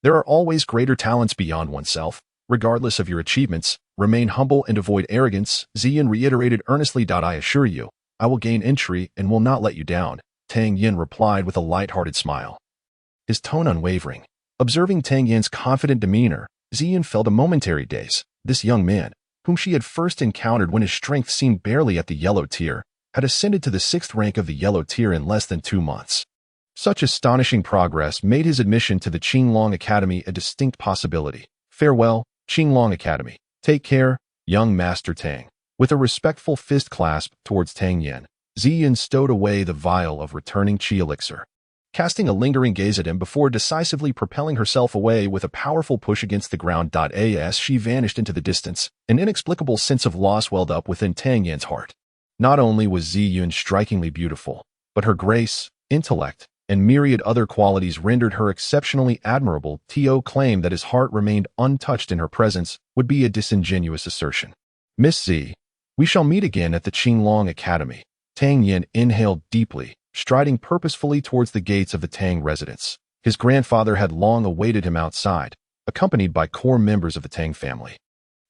There are always greater talents beyond oneself. Regardless of your achievements, remain humble and avoid arrogance, Ziyan reiterated earnestly. I assure you, I will gain entry and will not let you down, Tang Yan replied with a light-hearted smile, his tone unwavering. Observing Tang Yan's confident demeanor, Ziyan felt a momentary daze. This young man, whom she had first encountered when his strength seemed barely at the yellow tier, had ascended to the 6th rank of the yellow tier in less than 2 months. Such astonishing progress made his admission to the Qinglong Academy a distinct possibility. Farewell, Qinglong Academy. Take care, young Master Tang. With a respectful fist clasp towards Tang Yan, Ziyin stowed away the vial of returning qi elixir. Casting a lingering gaze at him before decisively propelling herself away with a powerful push against the ground. As she vanished into the distance, an inexplicable sense of loss welled up within Tang Yan's heart. Not only was Ziyin strikingly beautiful, but her grace, intellect, and myriad other qualities rendered her exceptionally admirable. To claim that his heart remained untouched in her presence would be a disingenuous assertion. Miss Z, we shall meet again at the Qinglong Academy. Tang Yan inhaled deeply, striding purposefully towards the gates of the Tang residence. His grandfather had long awaited him outside, accompanied by core members of the Tang family.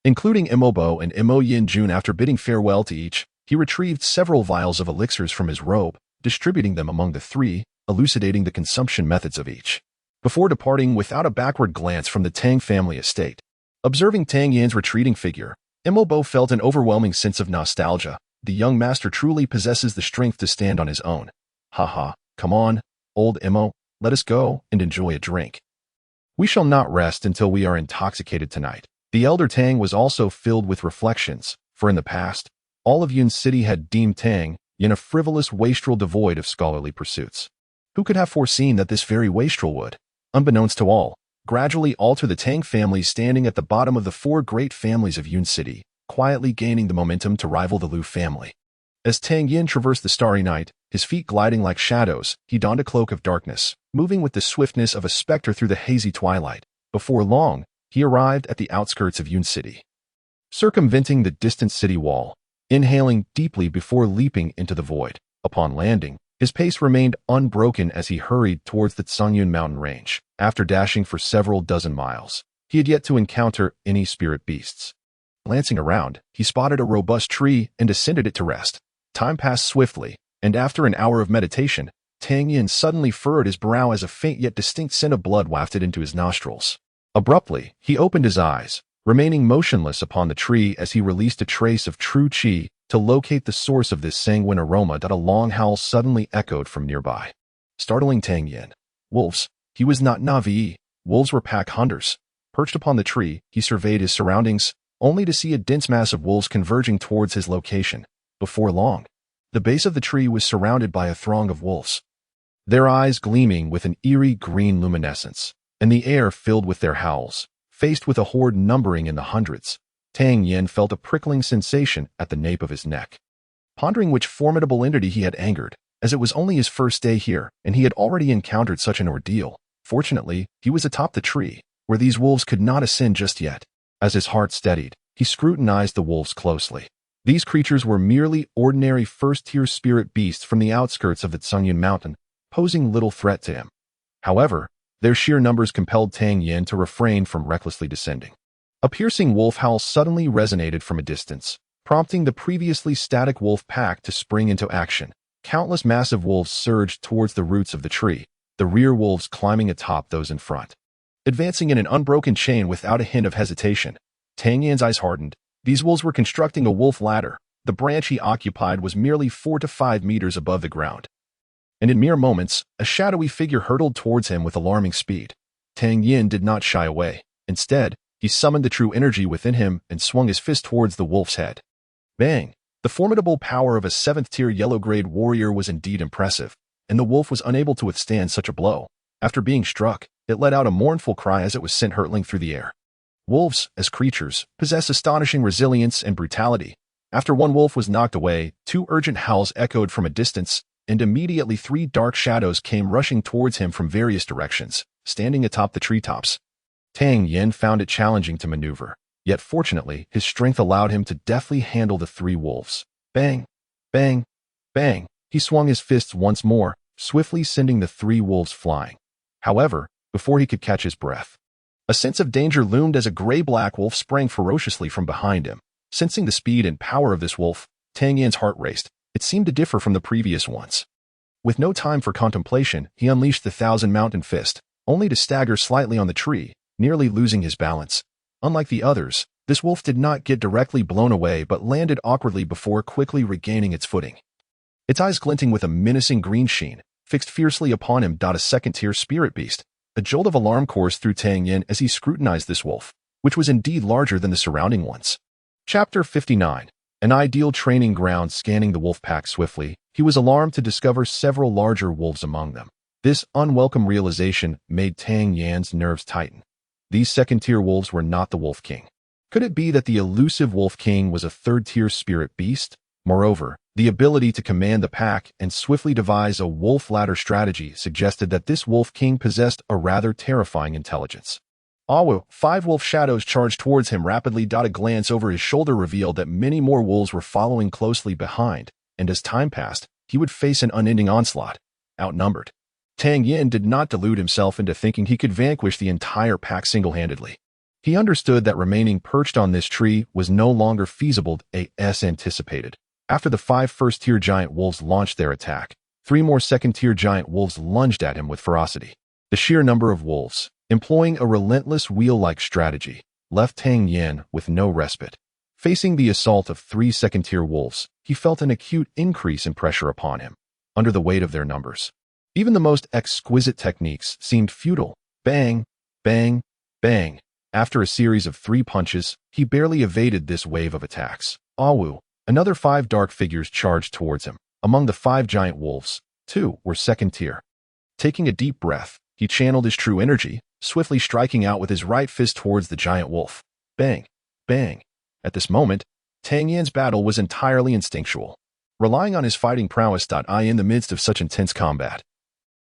Including Imobo and Imo Yin Jun. After bidding farewell to each, he retrieved several vials of elixirs from his robe, distributing them among the three, elucidating the consumption methods of each. Before departing without a backward glance from the Tang family estate, observing Tang Yan's retreating figure, Imobo felt an overwhelming sense of nostalgia. The young master truly possesses the strength to stand on his own. Haha, come on, old Imo, let us go and enjoy a drink. We shall not rest until we are intoxicated tonight. The elder Tang was also filled with reflections, for in the past, all of Yun City had deemed Tang Yan a frivolous wastrel devoid of scholarly pursuits. Who could have foreseen that this very wastrel would, unbeknownst to all, gradually alter the Tang family, standing at the bottom of the 4 great families of Yun City, quietly gaining the momentum to rival the Liu family? As Tang Yan traversed the starry night, his feet gliding like shadows, he donned a cloak of darkness, moving with the swiftness of a specter through the hazy twilight. Before long, he arrived at the outskirts of Yun City. Circumventing the distant city wall, inhaling deeply before leaping into the void. Upon landing, his pace remained unbroken as he hurried towards the Tsangyun mountain range. After dashing for several dozen miles, he had yet to encounter any spirit beasts. Glancing around, he spotted a robust tree and ascended it to rest. Time passed swiftly, and after an hour of meditation, Tang Yan suddenly furrowed his brow as a faint yet distinct scent of blood wafted into his nostrils. Abruptly, he opened his eyes, remaining motionless upon the tree as he released a trace of true qi to locate the source of this sanguine aroma. A long howl suddenly echoed from nearby, startling Tang Yan. Wolves. He was not Navi. Wolves were pack hunters. Perched upon the tree, he surveyed his surroundings, only to see a dense mass of wolves converging towards his location. Before long, the base of the tree was surrounded by a throng of wolves, their eyes gleaming with an eerie green luminescence, and the air filled with their howls. Faced with a horde numbering in the hundreds, Tang Yan felt a prickling sensation at the nape of his neck. Pondering which formidable entity he had angered, as it was only his first day here and he had already encountered such an ordeal. Fortunately, he was atop the tree, where these wolves could not ascend just yet. As his heart steadied, he scrutinized the wolves closely. These creatures were merely ordinary first-tier spirit beasts from the outskirts of the Tsangyun mountain, posing little threat to him. However, their sheer numbers compelled Tang Yan to refrain from recklessly descending. A piercing wolf howl suddenly resonated from a distance, prompting the previously static wolf pack to spring into action. Countless massive wolves surged towards the roots of the tree, the rear wolves climbing atop those in front. Advancing in an unbroken chain without a hint of hesitation, Tang Yan's eyes hardened. These wolves were constructing a wolf ladder. The branch he occupied was merely 4 to 5 meters above the ground. And in mere moments, a shadowy figure hurtled towards him with alarming speed. Tang Yan did not shy away. Instead, he summoned the true energy within him and swung his fist towards the wolf's head. Bang! The formidable power of a 7th-tier yellow-grade warrior was indeed impressive, and the wolf was unable to withstand such a blow. After being struck, it let out a mournful cry as it was sent hurtling through the air. Wolves, as creatures, possess astonishing resilience and brutality. After one wolf was knocked away, 2 urgent howls echoed from a distance, and immediately 3 dark shadows came rushing towards him from various directions, standing atop the treetops. Tang Yan found it challenging to maneuver, yet fortunately his strength allowed him to deftly handle the 3 wolves. Bang! Bang! Bang! He swung his fists once more, swiftly sending the 3 wolves flying. However, before he could catch his breath, a sense of danger loomed as a gray-black wolf sprang ferociously from behind him. Sensing the speed and power of this wolf, Tang Yan's heart raced. It seemed to differ from the previous ones. With no time for contemplation, he unleashed the 1,000-mountain fist, only to stagger slightly on the tree, nearly losing his balance. Unlike the others, This wolf did not get directly blown away but landed awkwardly before quickly regaining its footing. Its eyes glinting with a menacing green sheen, fixed fiercely upon him. A second-tier spirit beast. A jolt of alarm coursed through Tang Yan as he scrutinized this wolf, which was indeed larger than the surrounding ones. Chapter 59. An ideal training ground. Scanning the wolf pack swiftly, he was alarmed to discover several larger wolves among them. This unwelcome realization made Tang Yan's nerves tighten. These second-tier wolves were not the Wolf King. Could it be that the elusive Wolf King was a third-tier spirit beast? Moreover, the ability to command the pack and swiftly devise a wolf ladder strategy suggested that this Wolf King possessed a rather terrifying intelligence. Awu, 5 wolf shadows charged towards him rapidly. A glance over his shoulder revealed that many more wolves were following closely behind, and as time passed, he would face an unending onslaught. Outnumbered, Tang Yan did not delude himself into thinking he could vanquish the entire pack single-handedly. He understood that remaining perched on this tree was no longer feasible as anticipated. After the 5 first-tier giant wolves launched their attack, 3 more second-tier giant wolves lunged at him with ferocity. The sheer number of wolves, employing a relentless wheel-like strategy, left Tang Yan with no respite. Facing the assault of 3 second-tier wolves, he felt an acute increase in pressure upon him, under the weight of their numbers. Even the most exquisite techniques seemed futile. Bang, bang, bang. After a series of 3 punches, he barely evaded this wave of attacks. Awu, another 5 dark figures charged towards him. Among the 5 giant wolves, 2 were second tier. Taking a deep breath, he channeled his true energy, swiftly striking out with his right fist towards the giant wolf. Bang, bang. At this moment, Tang Yan's battle was entirely instinctual, relying on his fighting prowess. In the midst of such intense combat,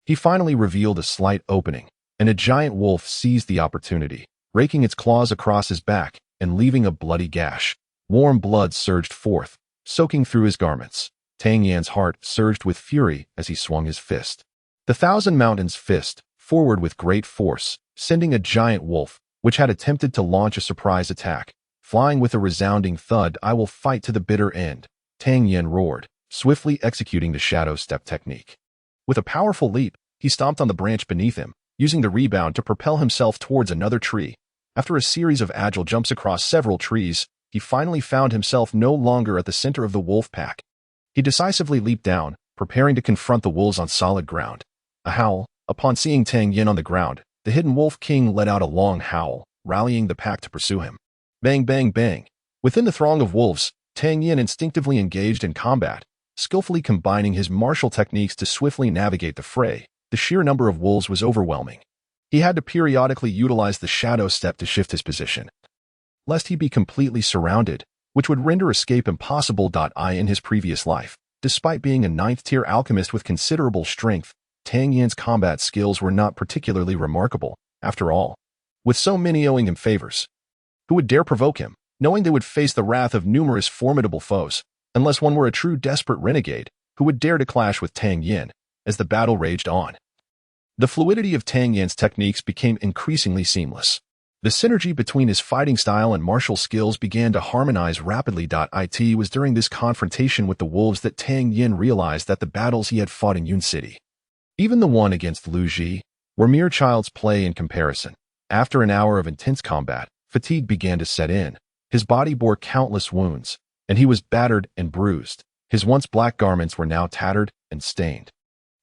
he finally revealed a slight opening, and a giant wolf seized the opportunity, raking its claws across his back and leaving a bloody gash. Warm blood surged forth, soaking through his garments. Tang Yan's heart surged with fury as he swung his fist. The Thousand Mountains fist, forward with great force, sending a giant wolf, which had attempted to launch a surprise attack, flying with a resounding thud. I will fight to the bitter end, Tang Yan roared, swiftly executing the shadow step technique. With a powerful leap, he stomped on the branch beneath him, using the rebound to propel himself towards another tree. After a series of agile jumps across several trees, he finally found himself no longer at the center of the wolf pack. He decisively leaped down, preparing to confront the wolves on solid ground. A howl. Upon seeing Tang Yan on the ground, the hidden Wolf King let out a long howl, rallying the pack to pursue him. Bang, bang, bang. Within the throng of wolves, Tang Yan instinctively engaged in combat, skillfully combining his martial techniques to swiftly navigate the fray. The sheer number of wolves was overwhelming. He had to periodically utilize the shadow step to shift his position, lest he be completely surrounded, which would render escape impossible. In his previous life, despite being a 9th-tier alchemist with considerable strength, Tang Yan's combat skills were not particularly remarkable. After all, with so many owing him favors, who would dare provoke him, knowing they would face the wrath of numerous formidable foes, unless one were a true desperate renegade, who would dare to clash with Tang Yan? As the battle raged on, the fluidity of Tang Yan's techniques became increasingly seamless. The synergy between his fighting style and martial skills began to harmonize rapidly. It was during this confrontation with the wolves that Tang Yan realized that the battles he had fought in Yun City, even the one against Lu Ji, were mere child's play in comparison. After an hour of intense combat, fatigue began to set in. His body bore countless wounds, and he was battered and bruised. His once black garments were now tattered and stained,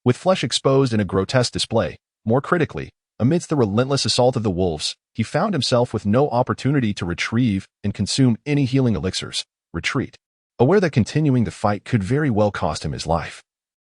with flesh exposed in a grotesque display. More critically, amidst the relentless assault of the wolves, he found himself with no opportunity to retrieve and consume any healing elixirs. Retreat. Aware that continuing the fight could very well cost him his life,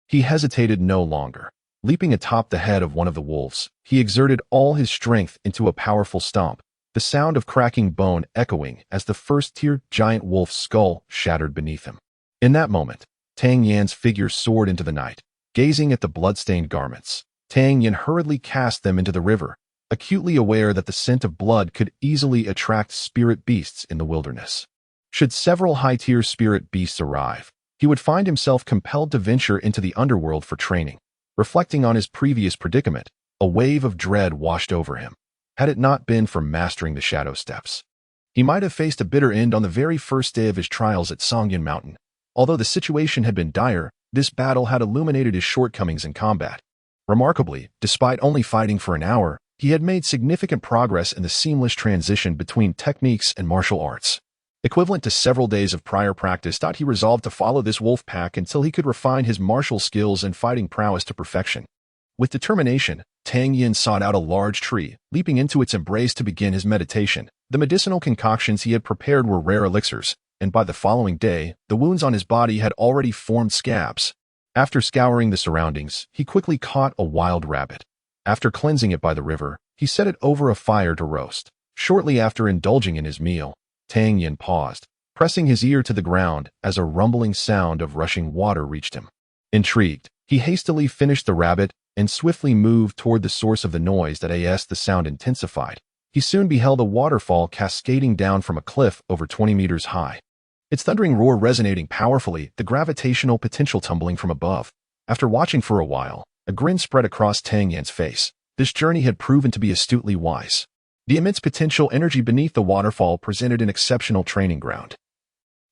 he hesitated no longer. Leaping atop the head of one of the wolves, he exerted all his strength into a powerful stomp, the sound of cracking bone echoing as the first-tier giant wolf's skull shattered beneath him. In that moment, Tang Yan's figure soared into the night. Gazing at the blood-stained garments, Tang Yan hurriedly cast them into the river, acutely aware that the scent of blood could easily attract spirit beasts in the wilderness. Should several high-tier spirit beasts arrive, he would find himself compelled to venture into the underworld for training. Reflecting on his previous predicament, a wave of dread washed over him. Had it not been for mastering the shadow steps, he might have faced a bitter end on the very first day of his trials at Songyan Mountain. Although the situation had been dire, this battle had illuminated his shortcomings in combat. Remarkably, despite only fighting for an hour, He had made significant progress in the seamless transition between techniques and martial arts. Equivalent to several days of prior practice, he resolved to follow this wolf pack until he could refine his martial skills and fighting prowess to perfection. With determination, Tang Yan sought out a large tree, leaping into its embrace to begin his meditation. The medicinal concoctions he had prepared were rare elixirs, and by the following day, the wounds on his body had already formed scabs. After scouring the surroundings, he quickly caught a wild rabbit. After cleansing it by the river, he set it over a fire to roast. Shortly after indulging in his meal, Tang Yan paused, pressing his ear to the ground as a rumbling sound of rushing water reached him. Intrigued, he hastily finished the rabbit and swiftly moved toward the source of the noise. As the sound intensified, he soon beheld a waterfall cascading down from a cliff over 20 meters high. Its thundering roar resonating powerfully, the gravitational potential tumbling from above. After watching for a while, a grin spread across Tang Yan's face. This journey had proven to be astutely wise. The immense potential energy beneath the waterfall presented an exceptional training ground.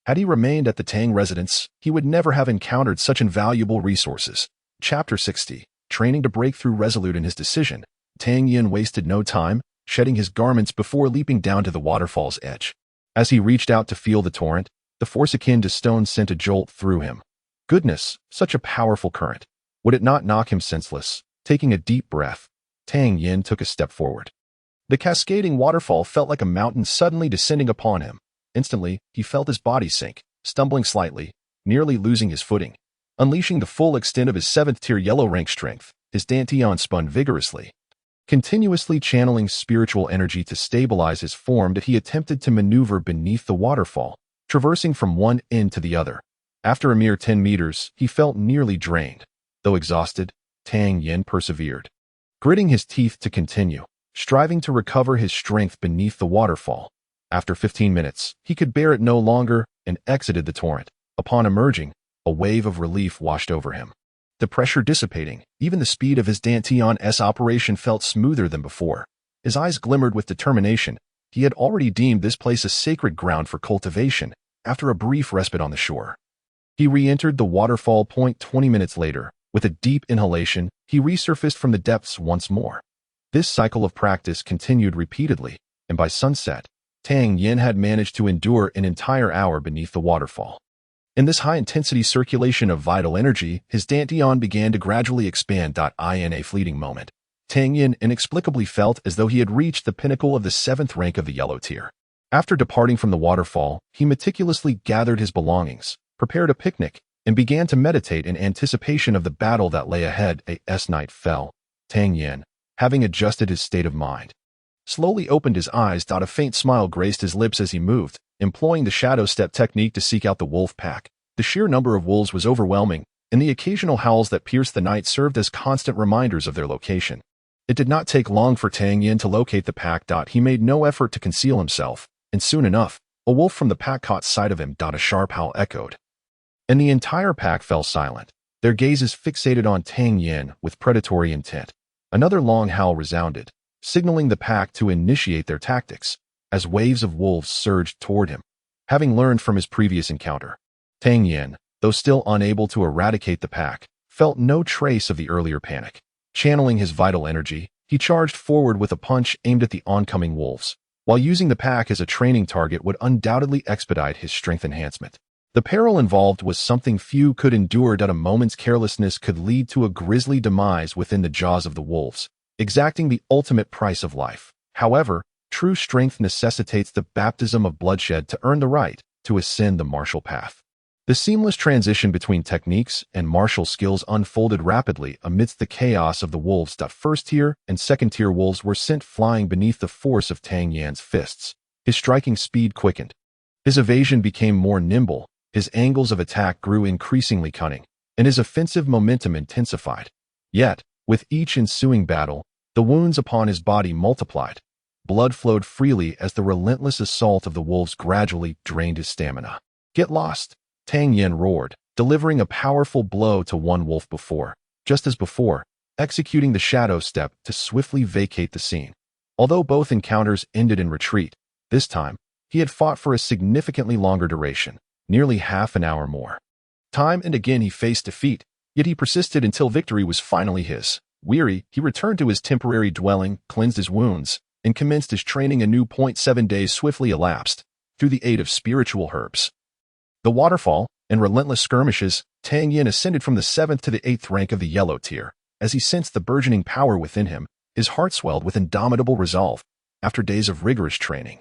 Had he remained at the Tang residence, he would never have encountered such invaluable resources. Chapter 60. Training to break through. Resolute in his decision, Tang Yan wasted no time, shedding his garments before leaping down to the waterfall's edge. As he reached out to feel the torrent, the force akin to stone sent a jolt through him. Goodness, such a powerful current. Would it not knock him senseless? Taking a deep breath, Tang Yan took a step forward. The cascading waterfall felt like a mountain suddenly descending upon him. Instantly, he felt his body sink, stumbling slightly, nearly losing his footing. Unleashing the full extent of his 7th-tier yellow rank strength, his dantian spun vigorously, continuously channeling spiritual energy to stabilize his form. That he attempted to maneuver beneath the waterfall, traversing from one end to the other. After a mere 10 meters, he felt nearly drained. Though exhausted, Tang Yan persevered, gritting his teeth to continue, striving to recover his strength beneath the waterfall. After 15 minutes, he could bear it no longer and exited the torrent. Upon emerging, a wave of relief washed over him. The pressure dissipating, even the speed of his dantian's operation felt smoother than before. His eyes glimmered with determination. He had already deemed this place a sacred ground for cultivation. After a brief respite on the shore, he re-entered the waterfall point. 20 minutes later, with a deep inhalation, he resurfaced from the depths once more. This cycle of practice continued repeatedly, and by sunset, Tang Yan had managed to endure an entire hour beneath the waterfall. In this high-intensity circulation of vital energy, his dantian began to gradually expand. In a fleeting moment, Tang Yan inexplicably felt as though he had reached the pinnacle of the 7th rank of the yellow tier. After departing from the waterfall, he meticulously gathered his belongings, prepared a picnic, and began to meditate in anticipation of the battle that lay ahead. As night fell, Tang Yan, having adjusted his state of mind, slowly opened his eyes. A faint smile graced his lips as he moved, employing the shadow step technique to seek out the wolf pack. The sheer number of wolves was overwhelming, and the occasional howls that pierced the night served as constant reminders of their location. It did not take long for Tang Yan to locate the pack. He made no effort to conceal himself, and soon enough, a wolf from the pack caught sight of him. A sharp howl echoed, and the entire pack fell silent, their gazes fixated on Tang Yan with predatory intent. Another long howl resounded, signaling the pack to initiate their tactics, as waves of wolves surged toward him. Having learned from his previous encounter, Tang Yan, though still unable to eradicate the pack, felt no trace of the earlier panic. Channeling his vital energy, he charged forward with a punch aimed at the oncoming wolves. While using the pack as a training target would undoubtedly expedite his strength enhancement, the peril involved was something few could endure. A moment's carelessness could lead to a grisly demise within the jaws of the wolves, exacting the ultimate price of life. However, true strength necessitates the baptism of bloodshed to earn the right to ascend the martial path. The seamless transition between techniques and martial skills unfolded rapidly amidst the chaos of the wolves. First-tier and second-tier wolves were sent flying beneath the force of Tang Yan's fists. His striking speed quickened. His evasion became more nimble, his angles of attack grew increasingly cunning, and his offensive momentum intensified. Yet, with each ensuing battle, the wounds upon his body multiplied. Blood flowed freely as the relentless assault of the wolves gradually drained his stamina. "Get lost!" Tang Yan roared, delivering a powerful blow to one wolf just as before, executing the shadow step to swiftly vacate the scene. Although both encounters ended in retreat, this time, he had fought for a significantly longer duration, nearly half an hour more. Time and again he faced defeat, yet he persisted until victory was finally his. Weary, he returned to his temporary dwelling, cleansed his wounds, and commenced his training. A new 7 days swiftly elapsed, through the aid of spiritual herbs, the waterfall, and relentless skirmishes. Tang Yan ascended from the 7th to the 8th rank of the yellow tier. As he sensed the burgeoning power within him, his heart swelled with indomitable resolve. After days of rigorous training,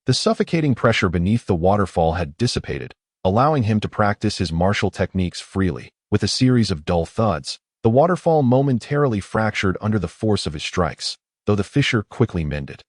the suffocating pressure beneath the waterfall had dissipated, allowing him to practice his martial techniques freely. With a series of dull thuds, the waterfall momentarily fractured under the force of his strikes, though the fissure quickly mended.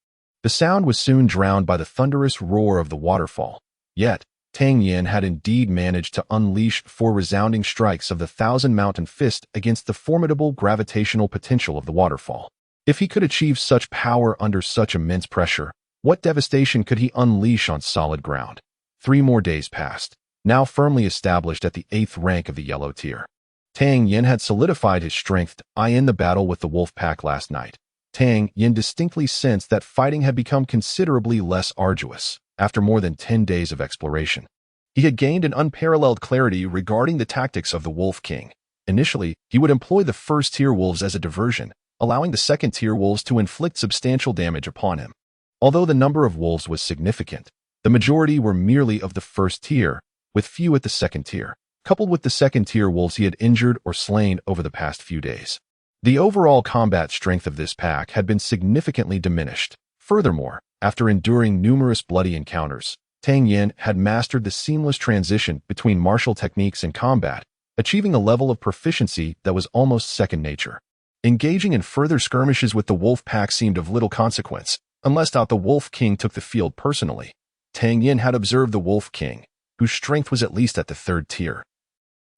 The sound was soon drowned by the thunderous roar of the waterfall. Yet, Tang Yan had indeed managed to unleash 4 resounding strikes of the 1,000-mountain fist against the formidable gravitational potential of the waterfall. If he could achieve such power under such immense pressure, what devastation could he unleash on solid ground? 3 more days passed, now firmly established at the 8th rank of the yellow tier. Tang Yan had solidified his strength in the battle with the wolf pack last night. Tang Yan distinctly sensed that fighting had become considerably less arduous. After more than 10 days of exploration, he had gained an unparalleled clarity regarding the tactics of the Wolf King. Initially, he would employ the first-tier wolves as a diversion, allowing the second-tier wolves to inflict substantial damage upon him. Although the number of wolves was significant, the majority were merely of the first tier, with few at the second tier, coupled with the second-tier wolves he had injured or slain over the past few days. The overall combat strength of this pack had been significantly diminished. Furthermore, after enduring numerous bloody encounters, Tang Yan had mastered the seamless transition between martial techniques and combat, achieving a level of proficiency that was almost second nature. Engaging in further skirmishes with the wolf pack seemed of little consequence, unless the Wolf King took the field personally. Tang Yan had observed the Wolf King, whose strength was at least at the 3rd tier.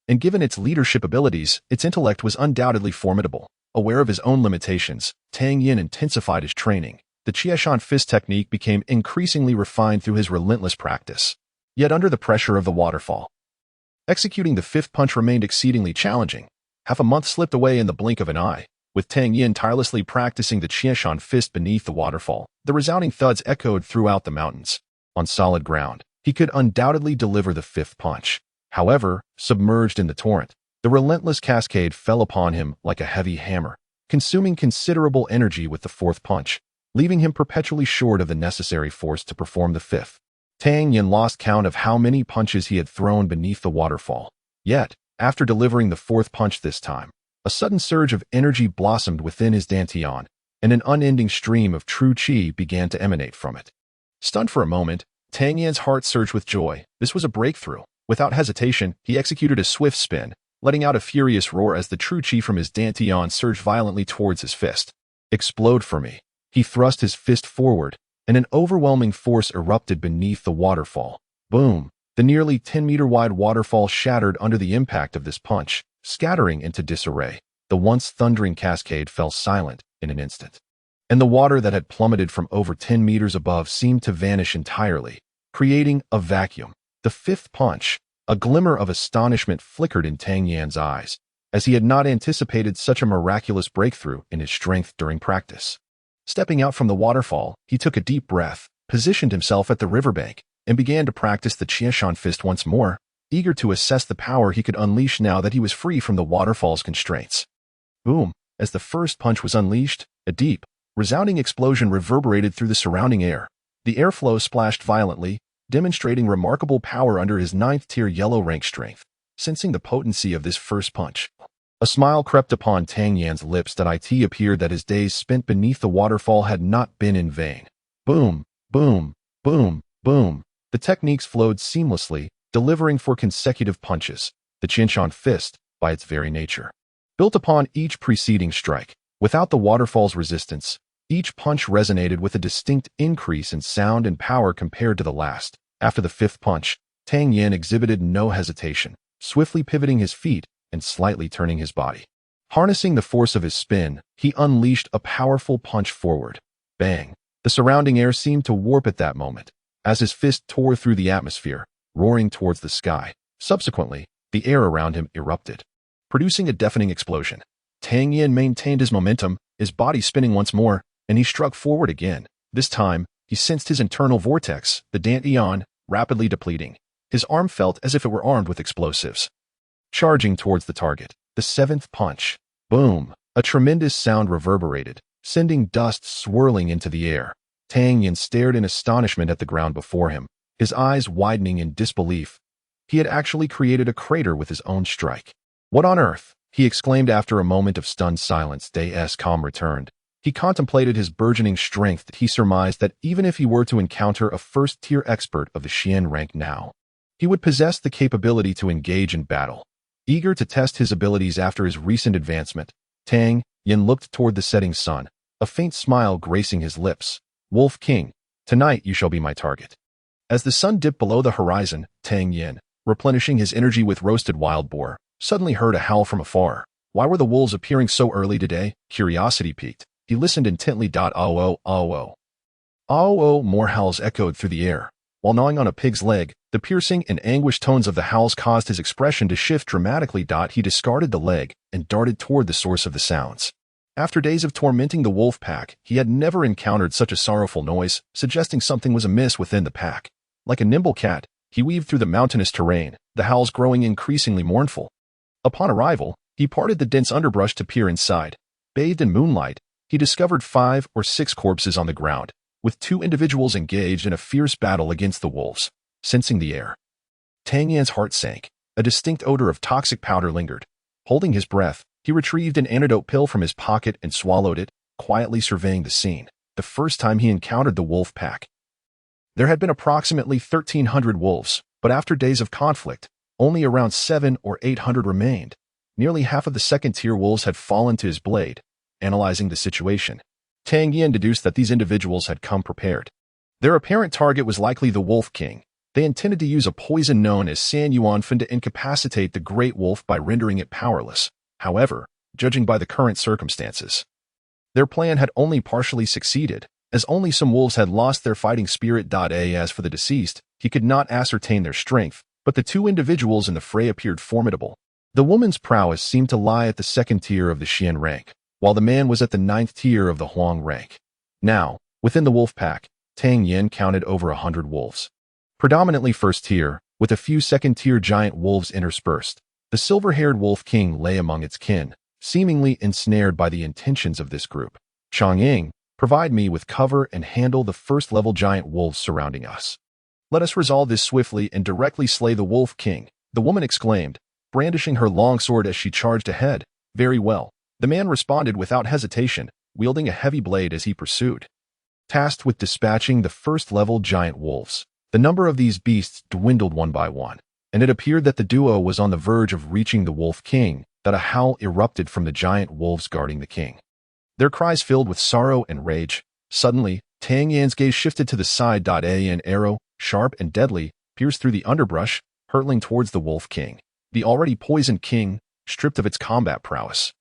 And given its leadership abilities, its intellect was undoubtedly formidable. Aware of his own limitations, Tang Yan intensified his training. The Qiashan fist technique became increasingly refined through his relentless practice. Yet under the pressure of the waterfall, executing the 5th punch remained exceedingly challenging. Half a month slipped away in the blink of an eye. With Tang Yan tirelessly practicing the Qiashan fist beneath the waterfall, the resounding thuds echoed throughout the mountains. On solid ground, he could undoubtedly deliver the 5th punch. However, submerged in the torrent, the relentless cascade fell upon him like a heavy hammer, consuming considerable energy with the 4th punch, leaving him perpetually short of the necessary force to perform the 5th. Tang Yan lost count of how many punches he had thrown beneath the waterfall. Yet, after delivering the 4th punch this time, a sudden surge of energy blossomed within his dantian, and an unending stream of true qi began to emanate from it. Stunned for a moment, Tang Yan's heart surged with joy. This was a breakthrough. Without hesitation, he executed a swift spin, letting out a furious roar as the true qi from his dantian surged violently towards his fist. Explode for me. He thrust his fist forward, and an overwhelming force erupted beneath the waterfall. Boom! The nearly 10-meter-wide waterfall shattered under the impact of this punch, scattering into disarray. The once thundering cascade fell silent in an instant, and the water that had plummeted from over 10 meters above seemed to vanish entirely, creating a vacuum. The 5th punch, a glimmer of astonishment flickered in Tang Yan's eyes, as he had not anticipated such a miraculous breakthrough in his strength during practice. Stepping out from the waterfall, he took a deep breath, positioned himself at the riverbank, and began to practice the Qiashan fist once more, eager to assess the power he could unleash now that he was free from the waterfall's constraints. Boom! As the 1st punch was unleashed, a deep, resounding explosion reverberated through the surrounding air. The airflow splashed violently, demonstrating remarkable power under his 9th-tier yellow rank strength. Sensing the potency of this 1st punch, a smile crept upon Tang Yan's lips. It appeared that his days spent beneath the waterfall had not been in vain. Boom, boom, boom, boom. The techniques flowed seamlessly, delivering 4 consecutive punches. The Qiashan fist, by its very nature, built upon each preceding strike. Without the waterfall's resistance, each punch resonated with a distinct increase in sound and power compared to the last. After the 5th punch, Tang Yan exhibited no hesitation, swiftly pivoting his feet and slightly turning his body. Harnessing the force of his spin, he unleashed a powerful punch forward. Bang! The surrounding air seemed to warp at that moment, as his fist tore through the atmosphere, roaring towards the sky. Subsequently, the air around him erupted, producing a deafening explosion. Tang Yan maintained his momentum, his body spinning once more, and he struck forward again. This time, he sensed his internal vortex, the dantian, rapidly depleting. His arm felt as if it were armed with explosives. Charging towards the target, the 7th punch. Boom! A tremendous sound reverberated, sending dust swirling into the air. Tang Yan stared in astonishment at the ground before him, his eyes widening in disbelief. He had actually created a crater with his own strike. "What on earth?" he exclaimed after a moment of stunned silence. Day's calm returned. He contemplated his burgeoning strength. He surmised that even if he were to encounter a first-tier expert of the Xian rank now, he would possess the capability to engage in battle. Eager to test his abilities after his recent advancement, Tang Yan looked toward the setting sun, a faint smile gracing his lips. "Wolf King, tonight you shall be my target." As the sun dipped below the horizon, Tang Yan, replenishing his energy with roasted wild boar, suddenly heard a howl from afar. Why were the wolves appearing so early today? Curiosity piqued. He listened intently. Oh, more howls echoed through the air. While gnawing on a pig's leg, the piercing and anguished tones of the howls caused his expression to shift dramatically. He discarded the leg and darted toward the source of the sounds. After days of tormenting the wolf pack, he had never encountered such a sorrowful noise, suggesting something was amiss within the pack. Like a nimble cat, he weaved through the mountainous terrain, the howls growing increasingly mournful. Upon arrival, he parted the dense underbrush to peer inside. Bathed in moonlight, he discovered 5 or 6 corpses on the ground, with 2 individuals engaged in a fierce battle against the wolves. Sensing the air, Tang Yan's heart sank. A distinct odor of toxic powder lingered. Holding his breath, he retrieved an antidote pill from his pocket and swallowed it, quietly surveying the scene. The first time he encountered the wolf pack, there had been approximately 1,300 wolves, but after days of conflict, only around 700 or 800 remained. Nearly half of the second-tier wolves had fallen to his blade. Analyzing the situation, Tang Yan deduced that these individuals had come prepared. Their apparent target was likely the Wolf King. They intended to use a poison known as scion to incapacitate the great wolf by rendering it powerless. However, judging by the current circumstances, their plan had only partially succeeded, as only some wolves had lost their fighting spirit. As for the deceased, he could not ascertain their strength, but the 2 individuals in the fray appeared formidable. The woman's prowess seemed to lie at the 2nd tier of the Xian rank, while the man was at the 9th tier of the Huang rank. Now, within the wolf pack, Tang Yan counted over 100 wolves. Predominantly 1st tier, with a few 2nd tier giant wolves interspersed. The silver-haired Wolf King lay among its kin, seemingly ensnared by the intentions of this group. "Chang'ing, provide me with cover and handle the 1st-level giant wolves surrounding us. Let us resolve this swiftly and directly slay the Wolf King," the woman exclaimed, brandishing her long sword as she charged ahead. "Very well." The man responded without hesitation, wielding a heavy blade as he pursued. Tasked with dispatching the 1st-level giant wolves, the number of these beasts dwindled one by one, and it appeared that the duo was on the verge of reaching the Wolf King. That a howl erupted from the giant wolves guarding the king. Their cries filled with sorrow and rage. Suddenly, Tang Yan's gaze shifted to the side. An arrow, sharp and deadly, pierced through the underbrush, hurtling towards the Wolf King. The already poisoned king, stripped of its combat prowess,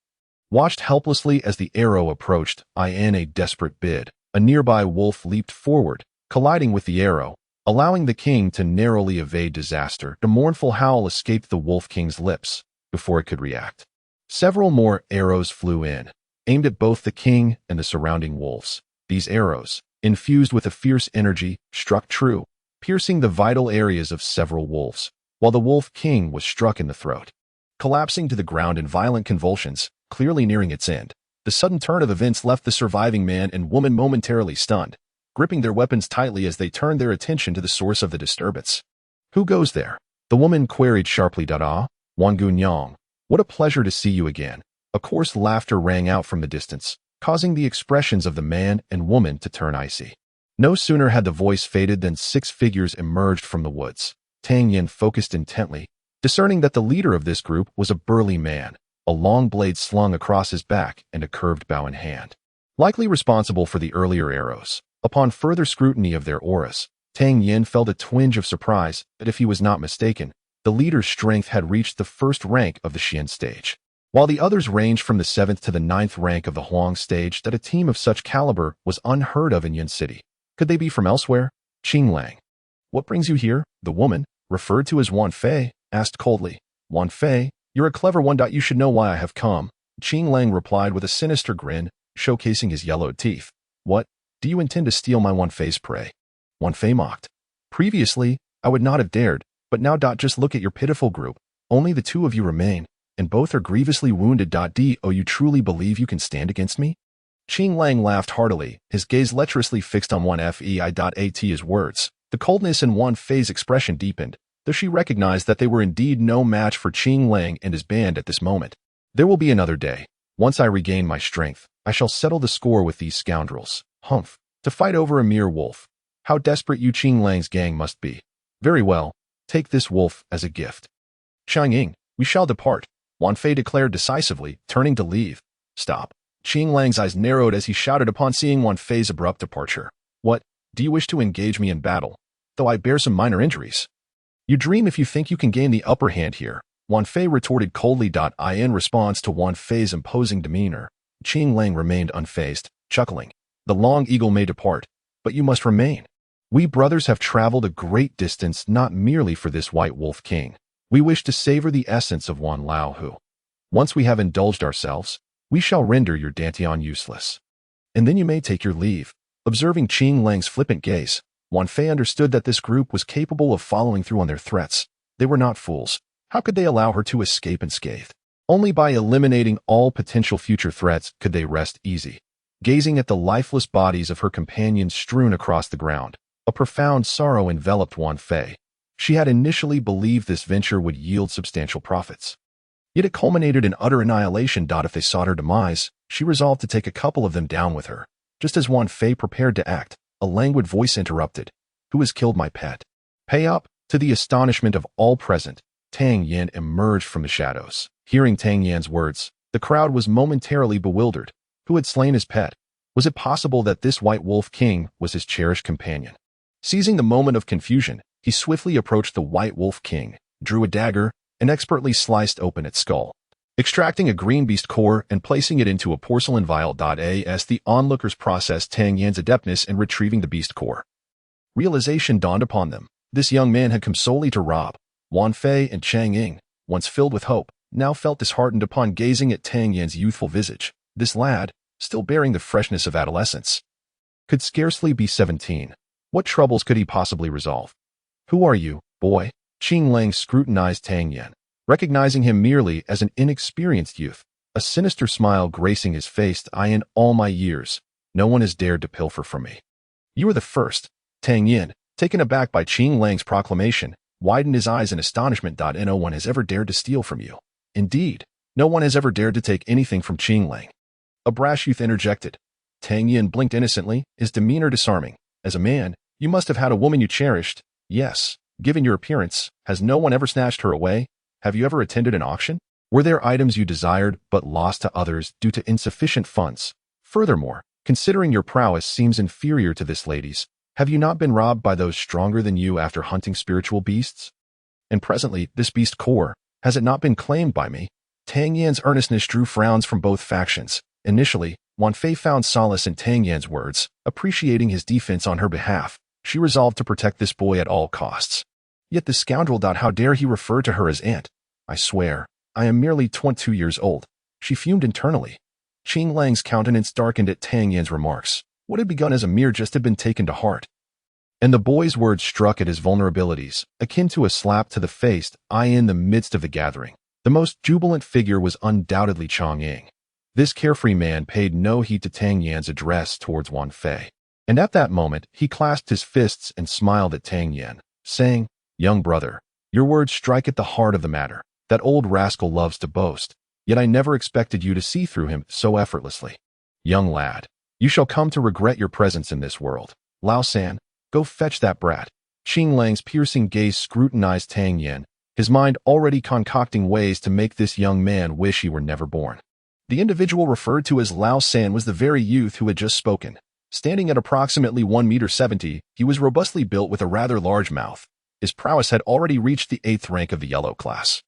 watched helplessly as the arrow approached. In a desperate bid, a nearby wolf leaped forward, colliding with the arrow, allowing the king to narrowly evade disaster. A mournful howl escaped the Wolf King's lips before it could react. Several more arrows flew in, aimed at both the king and the surrounding wolves. These arrows, infused with a fierce energy, struck true, piercing the vital areas of several wolves, while the Wolf King was struck in the throat. Collapsing to the ground in violent convulsions, clearly nearing its end, the sudden turn of events left the surviving man and woman momentarily stunned, gripping their weapons tightly as they turned their attention to the source of the disturbance. "Who goes there?" the woman queried sharply. "Wan Gunyang, what a pleasure to see you again." A coarse laughter rang out from the distance, causing the expressions of the man and woman to turn icy. No sooner had the voice faded than 6 figures emerged from the woods. Tang Yan focused intently, discerning that the leader of this group was a burly man, a long blade slung across his back and a curved bow in hand. Likely responsible for the earlier arrows. Upon further scrutiny of their auras, Tang Yan felt a twinge of surprise that if he was not mistaken, the leader's strength had reached the 1st rank of the Xian stage, while the others ranged from the 7th to the 9th rank of the Huang stage. That a team of such caliber was unheard of in Yan City. Could they be from elsewhere? Qing Lang. "What brings you here?" the woman, referred to as Wan Fei, asked coldly. "Wan Fei, you're a clever one. You should know why I have come," Qing Lang replied with a sinister grin, showcasing his yellowed teeth. "What? Do you intend to steal my Wan Fei's prey?" Wan Fei mocked. "Previously, I would not have dared, but now just look at your pitiful group. Only the 2 of you remain. and both are grievously wounded. Do you truly believe you can stand against me? Qing Lang laughed heartily, his gaze lecherously fixed on Wan Fei's words. The coldness in Wan Fei's expression deepened, though she recognized that they were indeed no match for Qing Lang and his band at this moment. There will be another day. Once I regain my strength, I shall settle the score with these scoundrels. Humph. To fight over a mere wolf. How desperate you Qing Lang's gang must be. Very well. Take this wolf as a gift. Xiangying, we shall depart, Wan Fei declared decisively, turning to leave. Stop. Qing Lang's eyes narrowed as he shouted upon seeing Wan Fei's abrupt departure. What? Do you wish to engage me in battle? Though I bear some minor injuries. You dream if you think you can gain the upper hand here, Wan Fei retorted coldly. In response to Wan Fei's imposing demeanor, Qing Lang remained unfazed, chuckling. The long eagle may depart, but you must remain. We brothers have traveled a great distance not merely for this white wolf king. We wish to savor the essence of Wan Lao Hu. Once we have indulged ourselves, we shall render your Dantian useless. And then you may take your leave. Observing Qing Lang's flippant gaze, Wan Fei understood that this group was capable of following through on their threats. They were not fools. How could they allow her to escape unscathed? Only by eliminating all potential future threats could they rest easy. Gazing at the lifeless bodies of her companions strewn across the ground, a profound sorrow enveloped Wan Fei. She had initially believed this venture would yield substantial profits. Yet it culminated in utter annihilation. If they sought her demise, she resolved to take a couple of them down with her. Just as Wan Fei prepared to act, a languid voice interrupted. Who has killed my pet? Pay up! To the astonishment of all present, Tang Yan emerged from the shadows. Hearing Tang Yan's words, the crowd was momentarily bewildered. Who had slain his pet? Was it possible that this white wolf king was his cherished companion? Seizing the moment of confusion, he swiftly approached the white wolf king, drew a dagger, and expertly sliced open its skull. Extracting a green beast core and placing it into a porcelain vial. As the onlookers processed Tang Yan's adeptness in retrieving the beast core, realization dawned upon them. This young man had come solely to rob. Wan Fei and Xiangying, once filled with hope, now felt disheartened upon gazing at Tang Yan's youthful visage. This lad, still bearing the freshness of adolescence, could scarcely be 17. What troubles could he possibly resolve? Who are you, boy? Qing Lang scrutinized Tang Yan, recognizing him merely as an inexperienced youth, a sinister smile gracing his face. In all my years, no one has dared to pilfer from me. You are the first. Tang Yan, taken aback by Qing Lang's proclamation, widened his eyes in astonishment. No one has ever dared to steal from you. Indeed, no one has ever dared to take anything from Qing Lang. A brash youth interjected. Tang Yan blinked innocently, his demeanor disarming. As a man, you must have had a woman you cherished. Yes, given your appearance, has no one ever snatched her away? Have you ever attended an auction? Were there items you desired but lost to others due to insufficient funds? Furthermore, considering your prowess seems inferior to this lady's, have you not been robbed by those stronger than you after hunting spiritual beasts? And presently, this beast core, has it not been claimed by me? Tang Yan's earnestness drew frowns from both factions. Initially, Wan Fei found solace in Tang Yan's words, appreciating his defense on her behalf. She resolved to protect this boy at all costs. Yet the scoundrel. How dare he refer to her as aunt? I swear, I am merely 22 years old. She fumed internally. Qing Lang's countenance darkened at Tang Yan's remarks. What had begun as a mere jest had been taken to heart. And the boy's words struck at his vulnerabilities, akin to a slap to the face. In the midst of the gathering, the most jubilant figure was undoubtedly Xiangying. This carefree man paid no heed to Tang Yan's address towards Wan Fei. And at that moment, he clasped his fists and smiled at Tang Yan, saying, Young brother, your words strike at the heart of the matter. That old rascal loves to boast, yet I never expected you to see through him so effortlessly. Young lad, you shall come to regret your presence in this world. Lao San, go fetch that brat. Qing Lang's piercing gaze scrutinized Tang Yan, his mind already concocting ways to make this young man wish he were never born. The individual referred to as Lao San was the very youth who had just spoken. Standing at approximately 1.70 meters, he was robustly built with a rather large mouth. His prowess had already reached the 8th rank of the yellow class.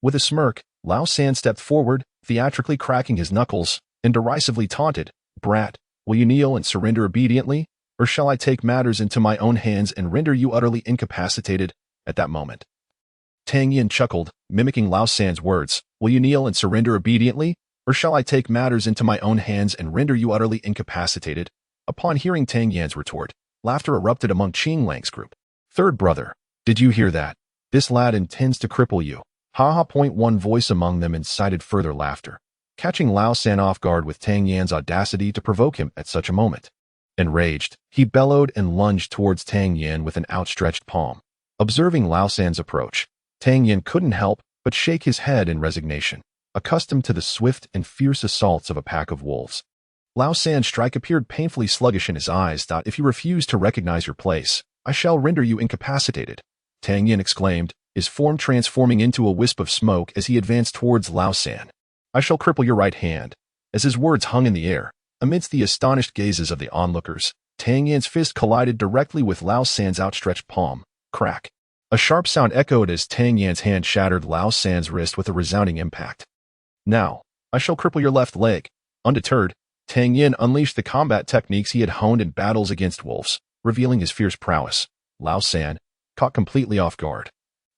With a smirk, Lao San stepped forward, theatrically cracking his knuckles, and derisively taunted, Brat, will you kneel and surrender obediently, or shall I take matters into my own hands and render you utterly incapacitated? At that moment, Tang Yan chuckled, mimicking Lao San's words, will you kneel and surrender obediently, or shall I take matters into my own hands and render you utterly incapacitated? Upon hearing Tang Yan's retort, laughter erupted among Qing Lang's group. Third brother, did you hear that? This lad intends to cripple you. Ha ha! Point one voice among them incited further laughter, catching Lao San off guard with Tang Yan's audacity to provoke him at such a moment. Enraged, he bellowed and lunged towards Tang Yan with an outstretched palm. Observing Lao San's approach, Tang Yan couldn't help but shake his head in resignation, accustomed to the swift and fierce assaults of a pack of wolves. Lao San's strike appeared painfully sluggish in his eyes. If you refuse to recognize your place, I shall render you incapacitated, Tang Yan exclaimed, his form transforming into a wisp of smoke as he advanced towards Lao San. I shall cripple your right hand. As his words hung in the air, amidst the astonished gazes of the onlookers, Tang Yan's fist collided directly with Lao San's outstretched palm. Crack. A sharp sound echoed as Tang Yan's hand shattered Lao San's wrist with a resounding impact. Now, I shall cripple your left leg. Undeterred, Tang Yan unleashed the combat techniques he had honed in battles against wolves, revealing his fierce prowess. Lao San, caught completely off guard,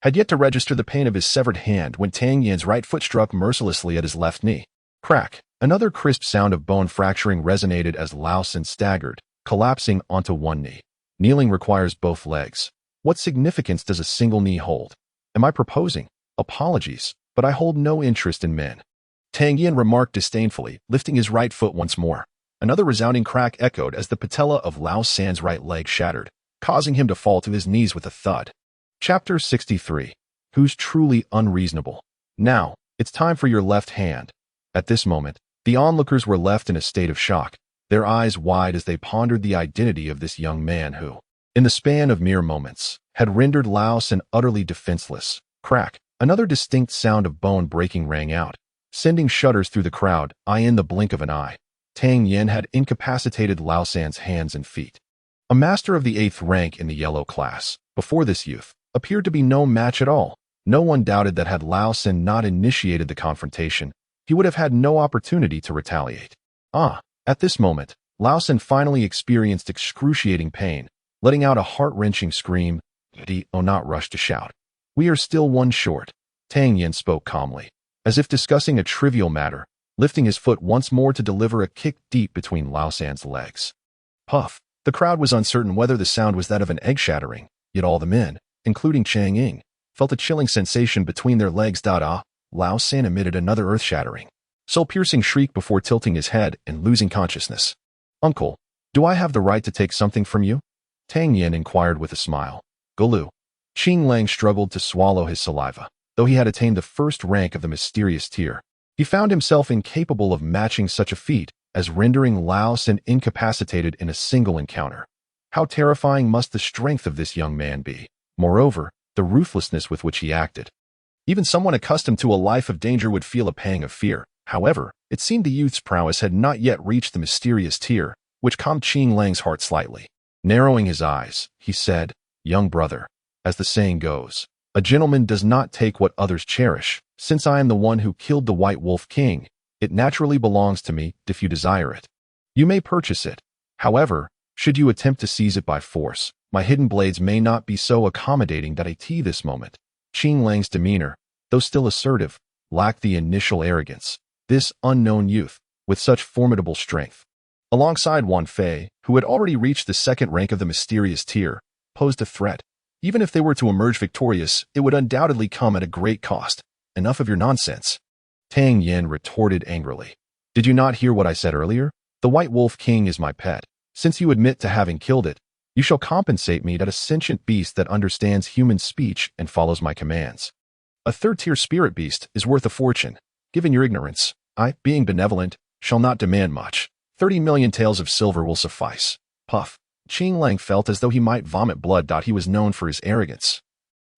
had yet to register the pain of his severed hand when Tang Yan's right foot struck mercilessly at his left knee. Crack. Another crisp sound of bone fracturing resonated as Lao San staggered, collapsing onto one knee. Kneeling requires both legs. What significance does a single knee hold? Am I proposing? Apologies, but I hold no interest in men, Tang Yan remarked disdainfully, lifting his right foot once more. Another resounding crack echoed as the patella of Lao San's right leg shattered, causing him to fall to his knees with a thud. Chapter 63. Who's truly unreasonable? Now, it's time for your left hand. At this moment, the onlookers were left in a state of shock, their eyes wide as they pondered the identity of this young man who, in the span of mere moments, had rendered Lao San utterly defenseless. Crack. Another distinct sound of bone breaking rang out, sending shudders through the crowd. In the blink of an eye, Tang Yan had incapacitated Lao San's hands and feet. A master of the 8th rank in the yellow class, before this youth, appeared to be no match at all. No one doubted that had Lao San not initiated the confrontation, he would have had no opportunity to retaliate. At this moment, Lao San finally experienced excruciating pain, letting out a heart-wrenching scream. Not rush to shout. We are still one short, Tang Yan spoke calmly, as if discussing a trivial matter, lifting his foot once more to deliver a kick deep between Lao San's legs. Puff. The crowd was uncertain whether the sound was that of an egg shattering, yet all the men, including Chang Ying, felt a chilling sensation between their legs. Lao San emitted another earth-shattering, soul-piercing shriek before tilting his head and losing consciousness. Uncle, do I have the right to take something from you? Tang Yan inquired with a smile. Golu. Qing Lang struggled to swallow his saliva. Though he had attained the first rank of the mysterious tier, he found himself incapable of matching such a feat as rendering Lao San incapacitated in a single encounter. How terrifying must the strength of this young man be? Moreover, the ruthlessness with which he acted. Even someone accustomed to a life of danger would feel a pang of fear. However, it seemed the youth's prowess had not yet reached the mysterious tier, which calmed Qing Lang's heart slightly. Narrowing his eyes, he said, Young brother, as the saying goes, a gentleman does not take what others cherish. Since I am the one who killed the White Wolf King, it naturally belongs to me if you desire it. You may purchase it. However, should you attempt to seize it by force, my hidden blades may not be so accommodating that this moment. Qing Lang's demeanor, though still assertive, lacked the initial arrogance. This unknown youth, with such formidable strength, alongside Wan Fei, who had already reached the 2nd rank of the mysterious tier, posed a threat. Even if they were to emerge victorious, it would undoubtedly come at a great cost. Enough of your nonsense, Tang Yan retorted angrily. Did you not hear what I said earlier? The White Wolf King is my pet. Since you admit to having killed it, you shall compensate me as a sentient beast that understands human speech and follows my commands. A 3rd-tier spirit beast is worth a fortune. Given your ignorance, I, being benevolent, shall not demand much. 30 million taels of silver will suffice. Puff. Qing Lang felt as though he might vomit blood. He was known for his arrogance.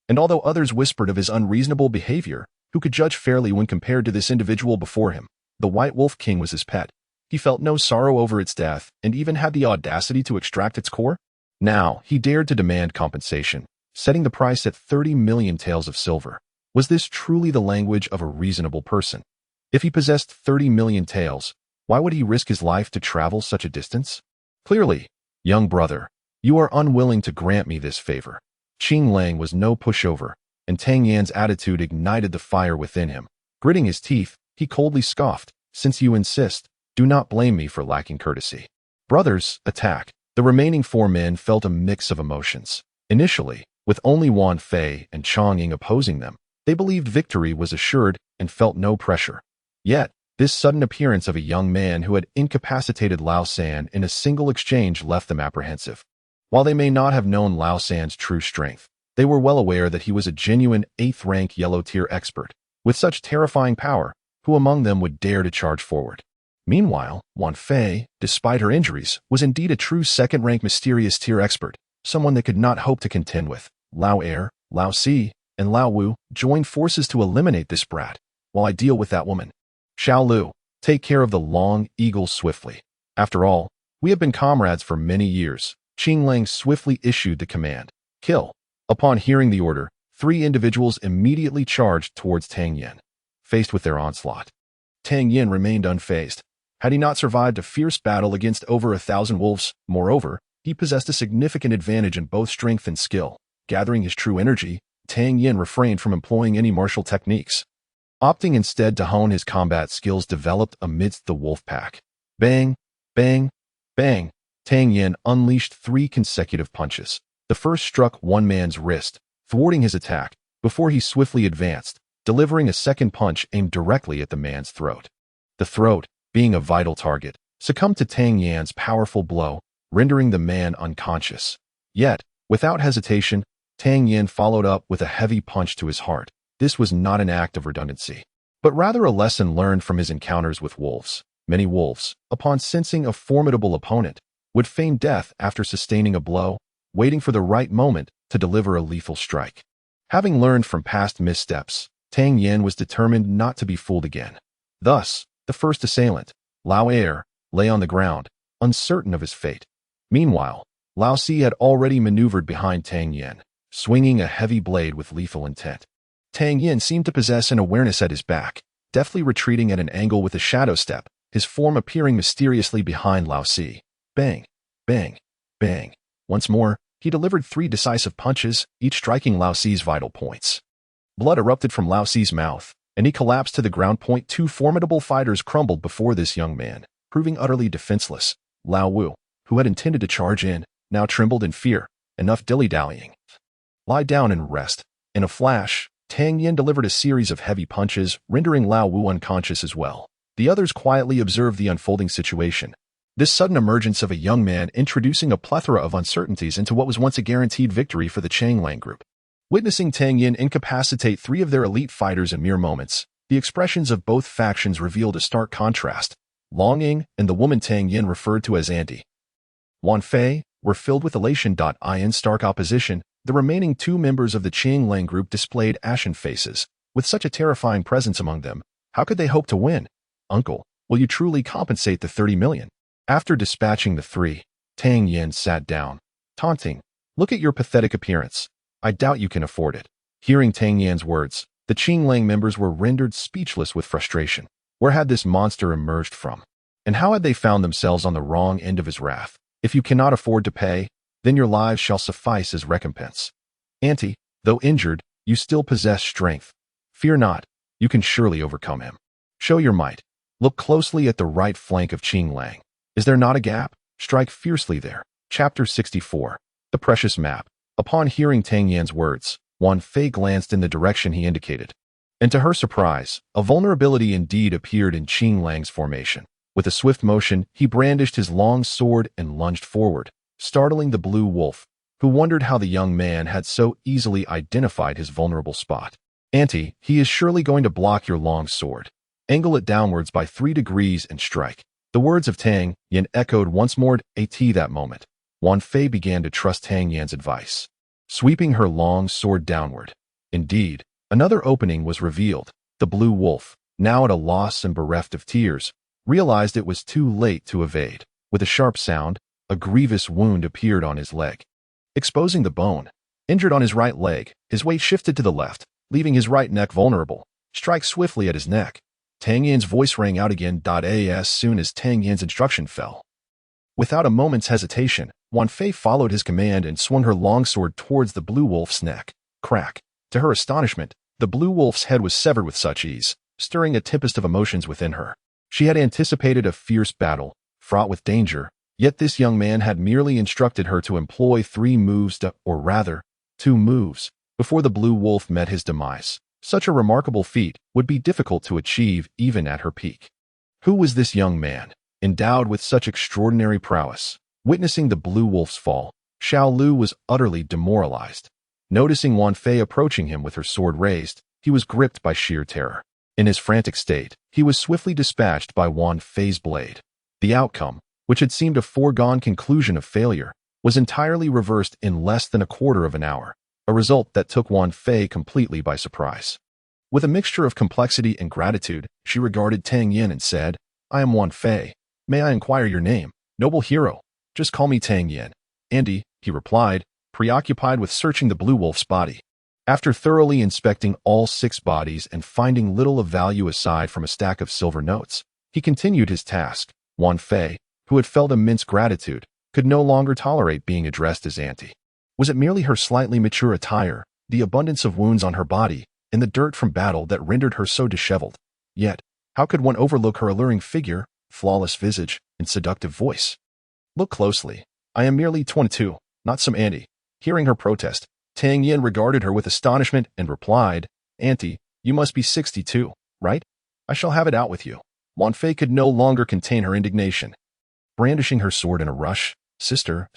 And although others whispered of his unreasonable behavior, who could judge fairly when compared to this individual before him? The White Wolf King was his pet. He felt no sorrow over its death and even had the audacity to extract its core. Now, he dared to demand compensation, setting the price at 30 million taels of silver. Was this truly the language of a reasonable person? If he possessed 30 million taels, why would he risk his life to travel such a distance? Clearly, young brother, you are unwilling to grant me this favor. Qing Lang was no pushover, and Tang Yan's attitude ignited the fire within him. Gritting his teeth, he coldly scoffed, Since you insist, do not blame me for lacking courtesy. Brothers, attack. The remaining 4 men felt a mix of emotions. Initially, with only Wan Fei and Chong Ying opposing them, They believed victory was assured and felt no pressure. Yet, this sudden appearance of a young man who had incapacitated Lao San in a single exchange left them apprehensive. While they may not have known Lao San's true strength, they were well aware that he was a genuine 8th-rank yellow-tier expert, with such terrifying power, who among them would dare to charge forward? Meanwhile, Wan Fei, despite her injuries, was indeed a true 2nd-rank mysterious tier expert, someone they could not hope to contend with. Lao Er, Lao Si, and Lao Wu joined forces to eliminate this brat, while I deal with that woman. Xiao Lu, take care of the long eagle swiftly. After all, we have been comrades for many years. Qing Lang swiftly issued the command, kill. Upon hearing the order, 3 individuals immediately charged towards Tang Yan. Faced with their onslaught, Tang Yan remained unfazed. Had he not survived a fierce battle against over 1,000 wolves, moreover, he possessed a significant advantage in both strength and skill. Gathering his true energy, Tang Yan refrained from employing any martial techniques, opting instead to hone his combat skills developed amidst the wolf pack. Bang, bang, bang. Tang Yan unleashed 3 consecutive punches. The first struck one man's wrist, thwarting his attack, before he swiftly advanced, delivering a second punch aimed directly at the man's throat. The throat, being a vital target, succumbed to Tang Yan's powerful blow, rendering the man unconscious. Yet, without hesitation, Tang Yan followed up with a heavy punch to his heart. This was not an act of redundancy, but rather a lesson learned from his encounters with wolves. Many wolves, upon sensing a formidable opponent, would feign death after sustaining a blow, waiting for the right moment to deliver a lethal strike. Having learned from past missteps, Tang Yan was determined not to be fooled again. Thus, the first assailant, Lao Er, lay on the ground, uncertain of his fate. Meanwhile, Lao Si had already maneuvered behind Tang Yan, swinging a heavy blade with lethal intent. Tang Yan seemed to possess an awareness at his back, deftly retreating at an angle with a shadow step, his form appearing mysteriously behind Lao Si. Bang, bang, bang. Once more, he delivered 3 decisive punches, each striking Lao Si's vital points. Blood erupted from Lao Si's mouth, and he collapsed to the ground. 2 formidable fighters crumbled before this young man, proving utterly defenseless. Lao Wu, who had intended to charge in, now trembled in fear. Enough dilly-dallying. Lie down and rest. In a flash, Tang Yan delivered a series of heavy punches, rendering Lao Wu unconscious as well. The others quietly observed the unfolding situation. This sudden emergence of a young man introducing a plethora of uncertainties into what was once a guaranteed victory for the Qing Lang group. Witnessing Tang Yan incapacitate 3 of their elite fighters in mere moments, the expressions of both factions revealed a stark contrast. Long Ying and the woman Tang Yan referred to as Auntie Wan Fei were filled with elation. In stark opposition, the remaining 2 members of the Qing Lang group displayed ashen faces. With such a terrifying presence among them, how could they hope to win? Uncle, will you truly compensate the 30 million? After dispatching the 3, Tang Yan sat down, taunting, look at your pathetic appearance. I doubt you can afford it. Hearing Tang Yan's words, the Qing Lang members were rendered speechless with frustration. Where had this monster emerged from? And how had they found themselves on the wrong end of his wrath? If you cannot afford to pay, then your lives shall suffice as recompense. Auntie, though injured, you still possess strength. Fear not, you can surely overcome him. Show your might. Look closely at the right flank of Qing Lang. Is there not a gap? Strike fiercely there. Chapter 64. The Precious Map. Upon hearing Tang Yan's words, Wan Fei glanced in the direction he indicated. And to her surprise, a vulnerability indeed appeared in Qing Lang's formation. With a swift motion, he brandished his long sword and lunged forward, startling the blue wolf, who wondered how the young man had so easily identified his vulnerable spot. Auntie, he is surely going to block your long sword. Angle it downwards by 3 degrees and strike. The words of Tang Yan echoed once more at that moment. Wan Fei began to trust Tang Yan's advice, sweeping her long sword downward. Indeed, another opening was revealed. The blue wolf, now at a loss and bereft of tears, realized it was too late to evade. With a sharp sound, a grievous wound appeared on his leg, exposing the bone. Injured on his right leg, his weight shifted to the left, leaving his right neck vulnerable. Strike swiftly at his neck. Tang Yan's voice rang out again. As soon as Tang Yan's instruction fell, without a moment's hesitation, Wan Fei followed his command and swung her longsword towards the blue wolf's neck. Crack! To her astonishment, the blue wolf's head was severed with such ease, stirring a tempest of emotions within her. She had anticipated a fierce battle, fraught with danger, yet this young man had merely instructed her to employ 3 moves or rather, 2 moves, before the blue wolf met his demise. Such a remarkable feat would be difficult to achieve even at her peak. Who was this young man, endowed with such extraordinary prowess? Witnessing the Blue Wolf's fall, Xiao Lu was utterly demoralized. Noticing Wan Fei approaching him with her sword raised, he was gripped by sheer terror. In his frantic state, he was swiftly dispatched by Wan Fei's blade. The outcome, which had seemed a foregone conclusion of failure, was entirely reversed in less than a quarter of an hour, a result that took Wan Fei completely by surprise. With a mixture of complexity and gratitude, she regarded Tang Yan and said, "I am Wan Fei. May I inquire your name, noble hero?" "Just call me Tang Yan." "Andy," he replied, preoccupied with searching the Blue Wolf's body. After thoroughly inspecting all 6 bodies and finding little of value aside from a stack of silver notes, he continued his task. Wan Fei, who had felt immense gratitude, could no longer tolerate being addressed as Auntie. Was it merely her slightly mature attire, the abundance of wounds on her body, and the dirt from battle that rendered her so disheveled? Yet, how could one overlook her alluring figure, flawless visage, and seductive voice? "Look closely. I am merely 22, not some Auntie." Hearing her protest, Tang Yan regarded her with astonishment and replied, "Auntie, you must be 62, right? I shall have it out with you." Wan Fei could no longer contain her indignation. Brandishing her sword in a rush, Sister,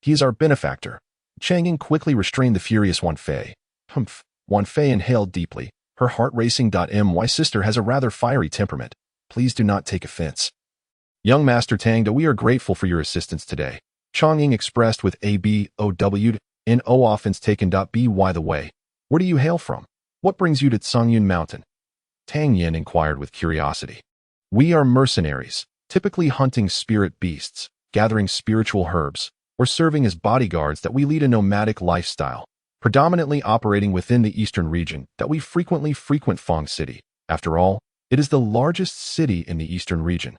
he is our benefactor." Chang Ying quickly restrained the furious Wan Fei. "Humph." Wan Fei inhaled deeply, her heart racing. "My sister has a rather fiery temperament. Please do not take offense." "Young Master Tang, we are grateful for your assistance today." Chang Ying expressed with ABOW offense taken. By the way, where do you hail from? What brings you to Tsungyun Mountain? Tang Yan inquired with curiosity. "We are mercenaries, typically hunting spirit beasts, gathering spiritual herbs, or serving as bodyguards. That we lead a nomadic lifestyle, predominantly operating within the eastern region. That we frequently frequent Fong City. After all, it is the largest city in the eastern region,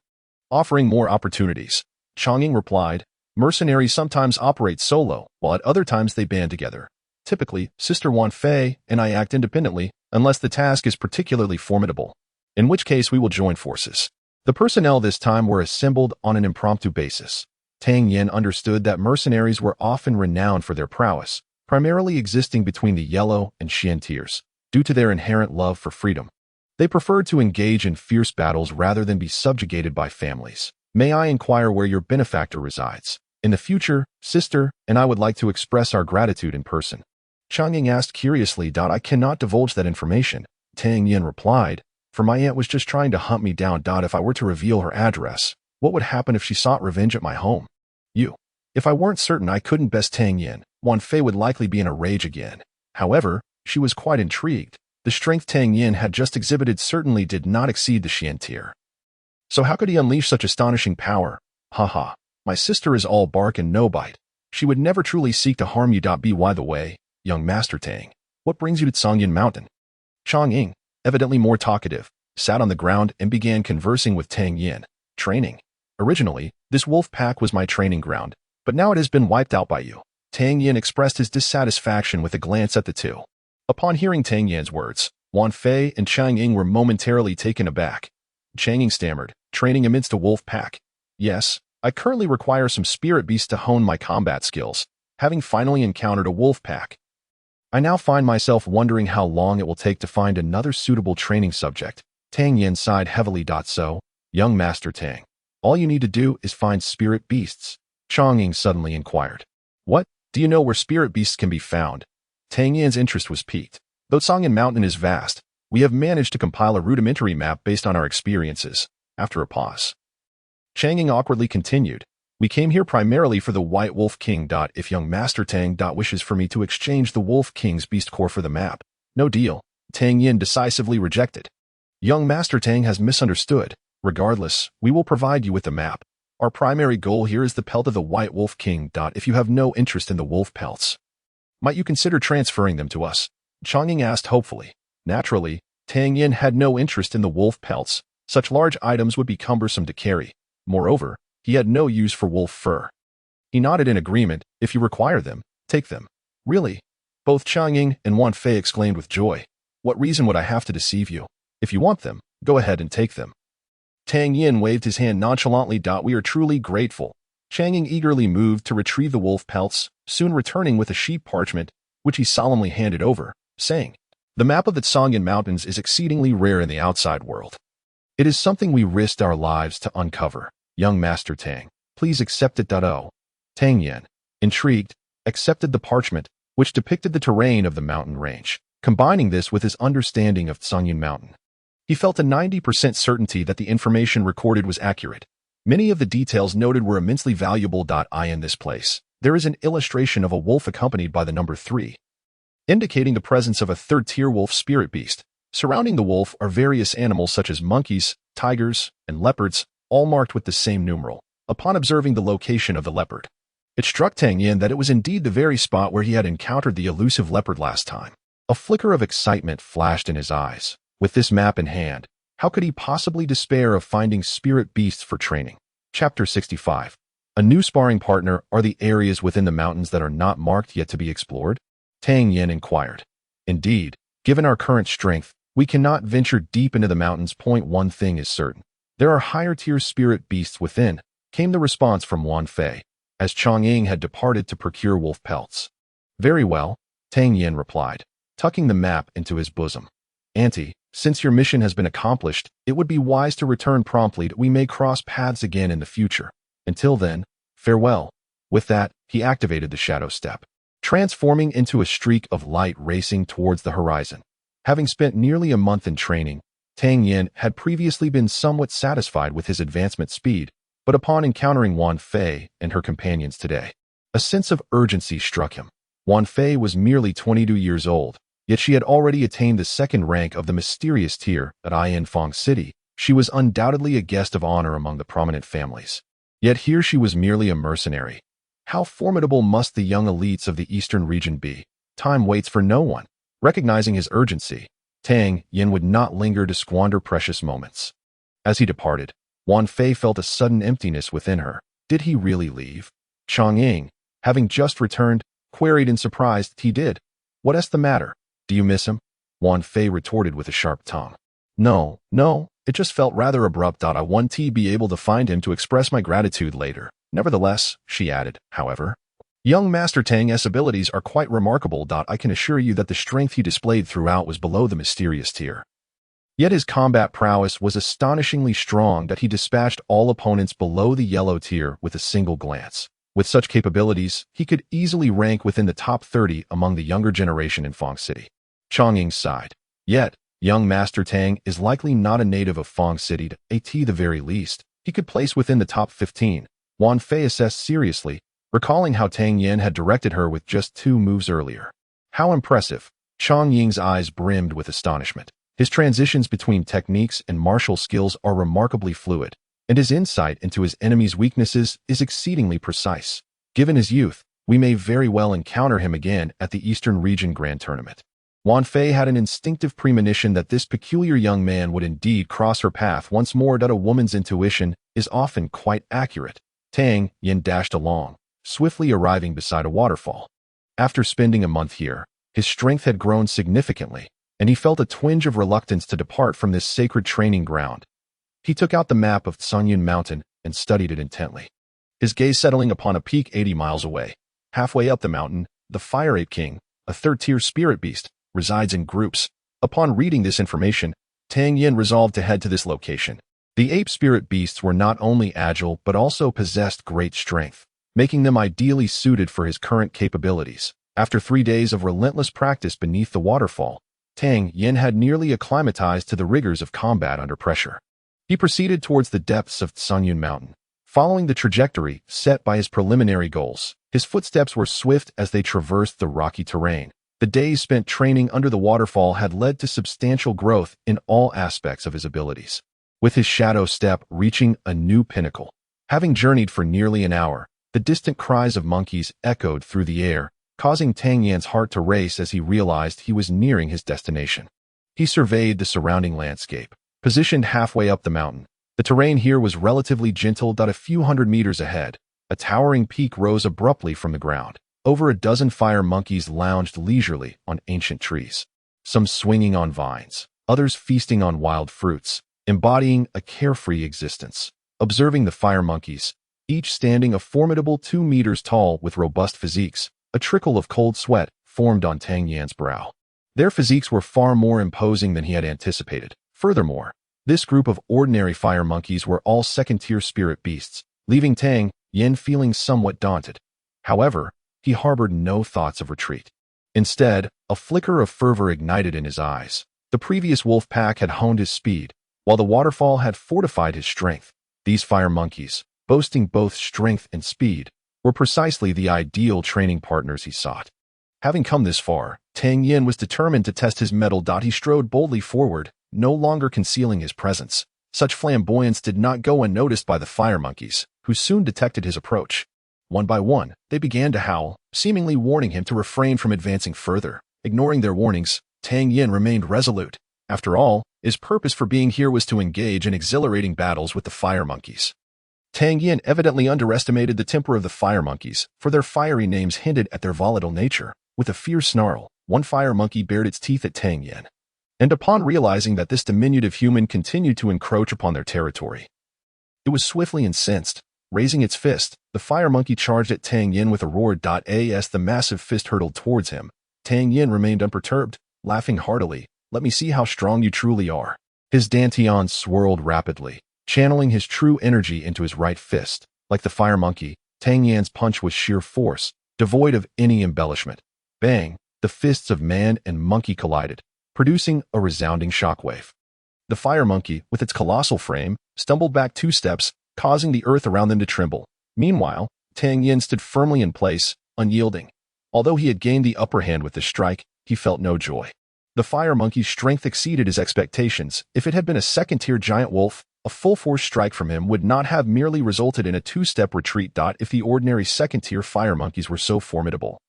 offering more opportunities." Chang Ying replied, "Mercenaries sometimes operate solo, while at other times they band together. Typically, Sister Wan Fei and I act independently, unless the task is particularly formidable, in which case we will join forces." The personnel this time were assembled on an impromptu basis. Tang Yan understood that mercenaries were often renowned for their prowess, primarily existing between the Yellow and Xian tiers, due to their inherent love for freedom. They preferred to engage in fierce battles rather than be subjugated by families. "May I inquire where your benefactor resides? In the future, Sister and I would like to express our gratitude in person." Chang Ying asked curiously. "I cannot divulge that information," Tang Yan replied, "for my aunt was just trying to hunt me down. If I were to reveal her address, what would happen if she sought revenge at my home? You. If I weren't certain I couldn't best Tang Yan, Wan Fei would likely be in a rage again." However, she was quite intrigued. The strength Tang Yan had just exhibited certainly did not exceed the Xian tier. So how could he unleash such astonishing power? "Haha, my sister is all bark and no bite. She would never truly seek to harm you. By the way, young Master Tang, what brings you to Tsungyun Mountain?" Chang Ying, evidently more talkative, sat on the ground and began conversing with Tang Yan. "Training. Originally, this wolf pack was my training ground, but now it has been wiped out by you." Tang Yan expressed his dissatisfaction with a glance at the two. Upon hearing Tang Yan's words, Wan Fei and Chang Ying were momentarily taken aback. Chang Ying stammered, "Training amidst a wolf pack?" "Yes, I currently require some spirit beasts to hone my combat skills, having finally encountered a wolf pack. I now find myself wondering how long it will take to find another suitable training subject." Tang Yan sighed heavily. "So, young Master Tang, all you need to do is find spirit beasts?" Chang Ying suddenly inquired. "What? Do you know where spirit beasts can be found?" Tang Yan's interest was piqued. "Though Tsungyun Mountain is vast, we have managed to compile a rudimentary map based on our experiences." After a pause, Chang Ying awkwardly continued, "We came here primarily for the White Wolf King. If young Master Tang wishes for me to exchange the Wolf King's beast core for the map, no deal." Tang Yan decisively rejected. "Young Master Tang has misunderstood. Regardless, we will provide you with the map. Our primary goal here is the pelt of the White Wolf King. If you have no interest in the wolf pelts, might you consider transferring them to us?" Chang Ying asked hopefully. Naturally, Tang Yan had no interest in the wolf pelts. Such large items would be cumbersome to carry. Moreover, he had no use for wolf fur. He nodded in agreement. "If you require them, take them." "Really?" Both Chang Ying and Wan Fei exclaimed with joy. "What reason would I have to deceive you? If you want them, go ahead and take them." Tang Yan waved his hand nonchalantly. "We are truly grateful." Chang Ying eagerly moved to retrieve the wolf pelts, soon returning with a sheet parchment, which he solemnly handed over, saying, The map of the Tang Yan Mountains is exceedingly rare in the outside world. It is something we risked our lives to uncover. Young Master Tang, please accept it. Tang Yan, intrigued, accepted the parchment, which depicted the terrain of the mountain range, combining this with his understanding of Tang Yan Mountain. He felt a 90% certainty that the information recorded was accurate. Many of the details noted were immensely valuable. In this place, there is an illustration of a wolf accompanied by the number 3, indicating the presence of a third-tier wolf spirit beast. Surrounding the wolf are various animals such as monkeys, tigers, and leopards, all marked with the same numeral. Upon observing the location of the leopard, it struck Tang Yan that it was indeed the very spot where he had encountered the elusive leopard last time. A flicker of excitement flashed in his eyes. With this map in hand, how could he possibly despair of finding spirit beasts for training? Chapter 65. A new sparring partner. Are the areas within the mountains that are not marked yet to be explored? Tang Yan inquired. Indeed, given our current strength, we cannot venture deep into the mountains. One thing is certain. There are higher-tier spirit beasts within, came the response from Wan Fei, as Chang Ying had departed to procure wolf pelts. Very well, Tang Yan replied, tucking the map into his bosom. Auntie, since your mission has been accomplished, it would be wise to return promptly. We may cross paths again in the future. Until then, farewell. With that, he activated the shadow step, transforming into a streak of light racing towards the horizon. Having spent nearly a month in training, Tang Yan had previously been somewhat satisfied with his advancement speed, but upon encountering Wan Fei and her companions today, a sense of urgency struck him. Wan Fei was merely 22 years old, yet she had already attained the second rank of the mysterious tier at Yanfang City. She was undoubtedly a guest of honor among the prominent families. Yet here she was merely a mercenary. How formidable must the young elites of the eastern region be? Time waits for no one. Recognizing his urgency, Tang Yan would not linger to squander precious moments. As he departed, Wan Fei felt a sudden emptiness within her. Did he really leave? Chang Ying, having just returned, queried in surprise. He did. What's the matter? Do you miss him? Wan Fei retorted with a sharp tongue. No, it just felt rather abrupt. I want to be able to find him to express my gratitude later. Nevertheless, she added, however, young Master Tang's abilities are quite remarkable. I can assure you that the strength he displayed throughout was below the mysterious tier. Yet his combat prowess was astonishingly strong that he dispatched all opponents below the yellow tier with a single glance. With such capabilities, he could easily rank within the top 30 among the younger generation in Fang City. Chang Ying sighed. Yet, young Master Tang is likely not a native of Fang City. At the very least, he could place within the top 15. Wan Fei assessed seriously, recalling how Tang Yan had directed her with just 2 moves earlier. How impressive! Chang Ying's eyes brimmed with astonishment. His transitions between techniques and martial skills are remarkably fluid, and his insight into his enemy's weaknesses is exceedingly precise. Given his youth, we may very well encounter him again at the Eastern Region Grand Tournament. Wan Fei had an instinctive premonition that this peculiar young man would indeed cross her path once more. A woman's intuition is often quite accurate. Tang Yan dashed along, swiftly arriving beside a waterfall. After spending a month here, his strength had grown significantly, and he felt a twinge of reluctance to depart from this sacred training ground. He took out the map of Tang Yan Mountain and studied it intently, his gaze settling upon a peak 80 miles away. Halfway up the mountain, the Fire Ape King, a third-tier spirit beast, resides in groups. Upon reading this information, Tang Yan resolved to head to this location. The ape spirit beasts were not only agile but also possessed great strength, making them ideally suited for his current capabilities. After 3 days of relentless practice beneath the waterfall, Tang Yan had nearly acclimatized to the rigors of combat under pressure. He proceeded towards the depths of Tang Yan Mountain, following the trajectory set by his preliminary goals. His footsteps were swift as they traversed the rocky terrain. The days spent training under the waterfall had led to substantial growth in all aspects of his abilities, with his shadow step reaching a new pinnacle. Having journeyed for nearly an hour, the distant cries of monkeys echoed through the air, causing Tang Yan's heart to race as he realized he was nearing his destination. He surveyed the surrounding landscape. Positioned halfway up the mountain, the terrain here was relatively gentle. A few hundred meters ahead, a towering peak rose abruptly from the ground. Over a dozen fire monkeys lounged leisurely on ancient trees, some swinging on vines, others feasting on wild fruits, embodying a carefree existence. Observing the fire monkeys, each standing a formidable 2 meters tall with robust physiques, a trickle of cold sweat formed on Tang Yan's brow. Their physiques were far more imposing than he had anticipated. Furthermore, this group of ordinary fire monkeys were all second-tier spirit beasts, leaving Tang Yan feeling somewhat daunted. However, he harbored no thoughts of retreat. Instead, a flicker of fervor ignited in his eyes. The previous wolf pack had honed his speed, while the waterfall had fortified his strength. These fire monkeys, boasting both strength and speed, were precisely the ideal training partners he sought. Having come this far, Tang Yan was determined to test his mettle. He strode boldly forward, no longer concealing his presence. Such flamboyance did not go unnoticed by the fire monkeys, who soon detected his approach. One by one, they began to howl, seemingly warning him to refrain from advancing further. Ignoring their warnings, Tang Yan remained resolute. After all, his purpose for being here was to engage in exhilarating battles with the fire monkeys. Tang Yan evidently underestimated the temper of the fire monkeys, for their fiery names hinted at their volatile nature. With a fierce snarl, one fire monkey bared its teeth at Tang Yan, and upon realizing that this diminutive human continued to encroach upon their territory, it was swiftly incensed. Raising its fist, the fire monkey charged at Tang Yan with a roar. As the massive fist hurtled towards him, Tang Yan remained unperturbed, laughing heartily. "Let me see how strong you truly are." His dantian swirled rapidly, channeling his true energy into his right fist. Like the fire monkey, Tang Yan's punch was sheer force, devoid of any embellishment. Bang! The fists of man and monkey collided, producing a resounding shockwave. The fire monkey, with its colossal frame, stumbled back 2 steps, causing the earth around them to tremble. Meanwhile, Tang Yan stood firmly in place, unyielding. Although he had gained the upper hand with this strike, he felt no joy. The fire monkey's strength exceeded his expectations. If it had been a second-tier giant wolf, a full-force strike from him would not have merely resulted in a 2-step retreat. If the ordinary second-tier fire monkeys were so formidable,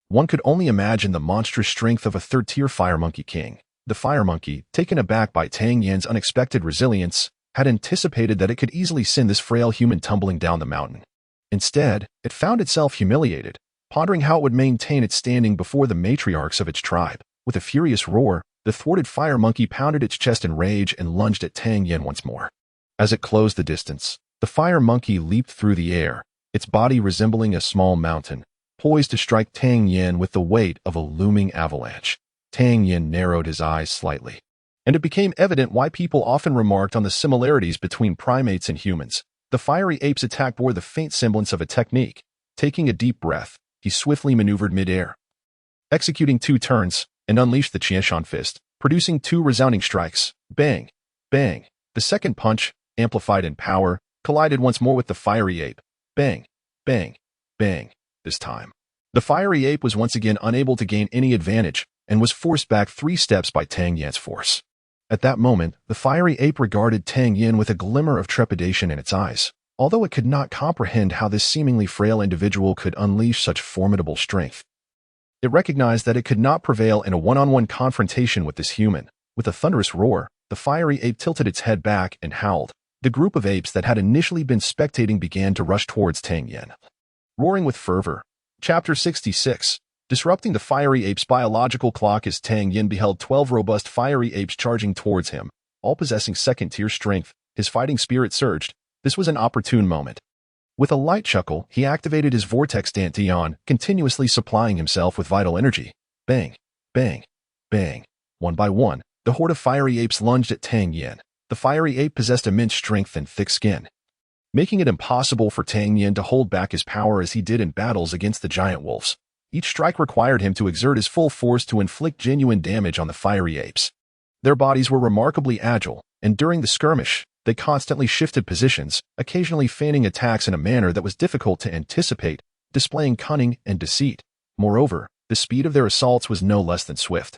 one could only imagine the monstrous strength of a third-tier fire monkey king. The fire monkey, taken aback by Tang Yan's unexpected resilience, had anticipated that it could easily send this frail human tumbling down the mountain. Instead, it found itself humiliated, pondering how it would maintain its standing before the matriarchs of its tribe. With a furious roar, the thwarted fire monkey pounded its chest in rage and lunged at Tang Yan once more. As it closed the distance, the fire monkey leaped through the air, its body resembling a small mountain, poised to strike Tang Yan with the weight of a looming avalanche. Tang Yan narrowed his eyes slightly, and it became evident why people often remarked on the similarities between primates and humans. The fiery ape's attack bore the faint semblance of a technique. Taking a deep breath, he swiftly maneuvered mid-air, executing 2 turns, and unleashed the Qianshan fist, producing 2 resounding strikes. Bang! Bang! The second punch, amplified in power, collided once more with the fiery ape. Bang! Bang! Bang! This time, the fiery ape was once again unable to gain any advantage and was forced back 3 steps by Tang Yan's force. At that moment, the fiery ape regarded Tang Yan with a glimmer of trepidation in its eyes, although it could not comprehend how this seemingly frail individual could unleash such formidable strength. It recognized that it could not prevail in a one-on-one confrontation with this human. With a thunderous roar, the fiery ape tilted its head back and howled. The group of apes that had initially been spectating began to rush towards Tang Yan, roaring with fervor. Chapter 66. Disrupting the fiery ape's biological clock as Tang Yan beheld 12 robust fiery apes charging towards him, all possessing second-tier strength. His fighting spirit surged. This was an opportune moment. With a light chuckle, he activated his vortex dantian, continuously supplying himself with vital energy. Bang! Bang! Bang! One by one, the horde of fiery apes lunged at Tang Yan. The fiery ape possessed immense strength and thick skin, making it impossible for Tang Yan to hold back his power as he did in battles against the giant wolves. Each strike required him to exert his full force to inflict genuine damage on the fiery apes. Their bodies were remarkably agile, and during the skirmish, they constantly shifted positions, occasionally feigning attacks in a manner that was difficult to anticipate, displaying cunning and deceit. Moreover, the speed of their assaults was no less than swift.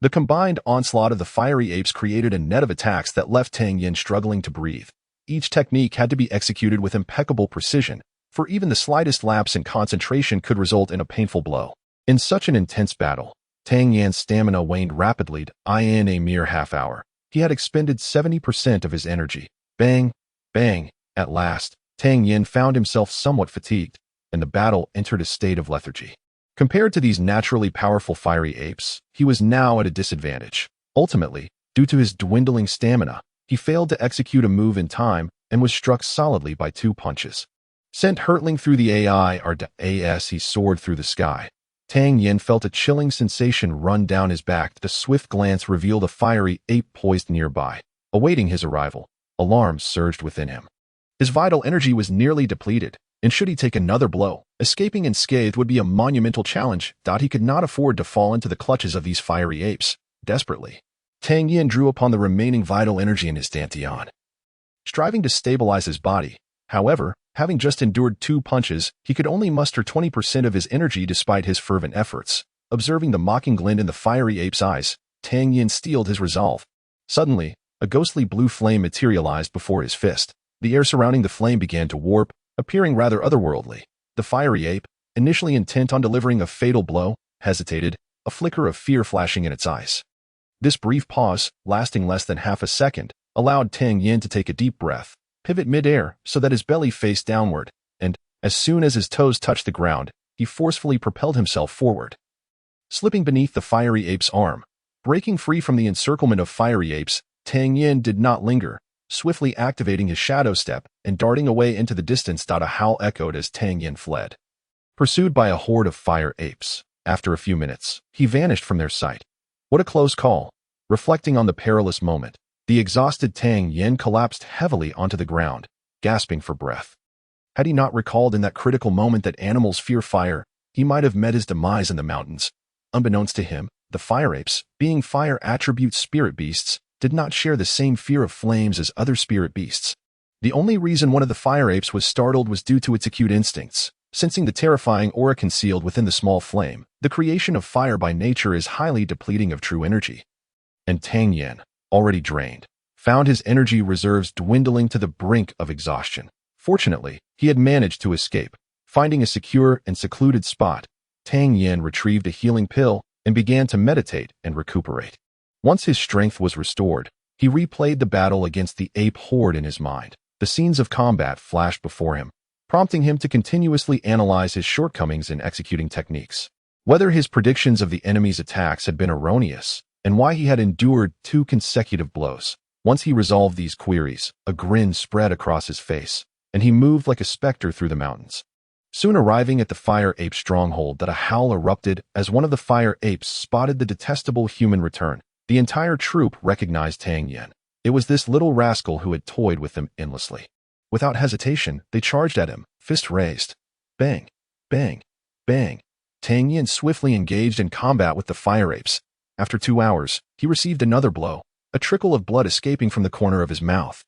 The combined onslaught of the fiery apes created a net of attacks that left Tang Yan struggling to breathe. Each technique had to be executed with impeccable precision, for even the slightest lapse in concentration could result in a painful blow. In such an intense battle, Tang Yan's stamina waned rapidly. In a mere half hour, he had expended 70% of his energy. Bang! Bang! At last, Tang Yan found himself somewhat fatigued, and the battle entered a state of lethargy. Compared to these naturally powerful fiery apes, he was now at a disadvantage. Ultimately, due to his dwindling stamina, he failed to execute a move in time and was struck solidly by 2 punches. Sent hurtling through the air, he soared through the sky. Tang Yan felt a chilling sensation run down his back. A swift glance revealed a fiery ape poised nearby, awaiting his arrival. Alarm surged within him. His vital energy was nearly depleted, and should he take another blow, escaping unscathed would be a monumental challenge. He could not afford to fall into the clutches of these fiery apes. Desperately, Tang Yan drew upon the remaining vital energy in his dantian, striving to stabilize his body. However, having just endured 2 punches, he could only muster 20% of his energy despite his fervent efforts. Observing the mocking glint in the fiery ape's eyes, Tang Yan steeled his resolve. Suddenly, a ghostly blue flame materialized before his fist. The air surrounding the flame began to warp, appearing rather otherworldly. The fiery ape, initially intent on delivering a fatal blow, hesitated, a flicker of fear flashing in its eyes. This brief pause, lasting less than half a second, allowed Tang Yan to take a deep breath, pivot mid-air so that his belly faced downward, and, as soon as his toes touched the ground, he forcefully propelled himself forward. Slipping beneath the fiery ape's arm, breaking free from the encirclement of fiery apes, Tang Yan did not linger, swiftly activating his shadow step and darting away into the distance. A howl echoed as Tang Yan fled, pursued by a horde of fire apes. After a few minutes, he vanished from their sight. What a close call. Reflecting on the perilous moment, the exhausted Tang Yan collapsed heavily onto the ground, gasping for breath. Had he not recalled in that critical moment that animals fear fire, he might have met his demise in the mountains. Unbeknownst to him, the fire apes, being fire attribute spirit beasts, did not share the same fear of flames as other spirit beasts. The only reason one of the fire apes was startled was due to its acute instincts. Sensing the terrifying aura concealed within the small flame, the creation of fire by nature is highly depleting of true energy. And Tang Yan, already drained, found his energy reserves dwindling to the brink of exhaustion. Fortunately, he had managed to escape. Finding a secure and secluded spot, Tang Yan retrieved a healing pill and began to meditate and recuperate. Once his strength was restored, he replayed the battle against the ape horde in his mind. The scenes of combat flashed before him, prompting him to continuously analyze his shortcomings in executing techniques. Whether his predictions of the enemy's attacks had been erroneous, and why he had endured 2 consecutive blows. Once he resolved these queries, a grin spread across his face, and he moved like a specter through the mountains. Soon arriving at the fire ape stronghold, a howl erupted as one of the fire apes spotted the detestable human return. The entire troop recognized Tang Yan. It was this little rascal who had toyed with them endlessly. Without hesitation, they charged at him, fist raised. Bang, bang, bang. Tang Yan swiftly engaged in combat with the fire apes. After 2 hours, he received another blow, a trickle of blood escaping from the corner of his mouth.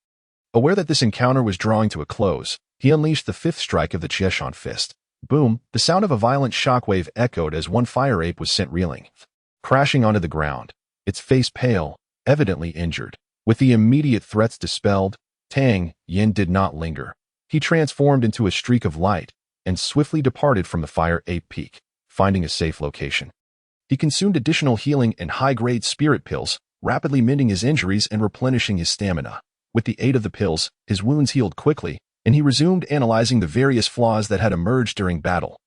Aware that this encounter was drawing to a close, he unleashed the 5th strike of the Cheshon fist. Boom! The sound of a violent shockwave echoed as one fire ape was sent reeling, crashing onto the ground, its face pale, evidently injured. With the immediate threats dispelled, Tang Yan did not linger. He transformed into a streak of light and swiftly departed from the fire ape peak, finding a safe location. He consumed additional healing and high-grade spirit pills, rapidly mending his injuries and replenishing his stamina. With the aid of the pills, his wounds healed quickly, and he resumed analyzing the various flaws that had emerged during battle.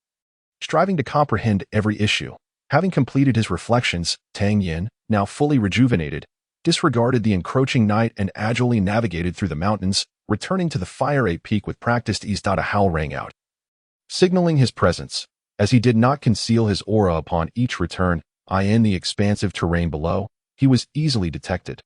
Striving to comprehend every issue, having completed his reflections, Tang Yan, now fully rejuvenated, disregarded the encroaching night and agilely navigated through the mountains, returning to the fire ape peak with practiced ease. A howl rang out, signaling his presence. As he did not conceal his aura upon each return, in the expansive terrain below, he was easily detected.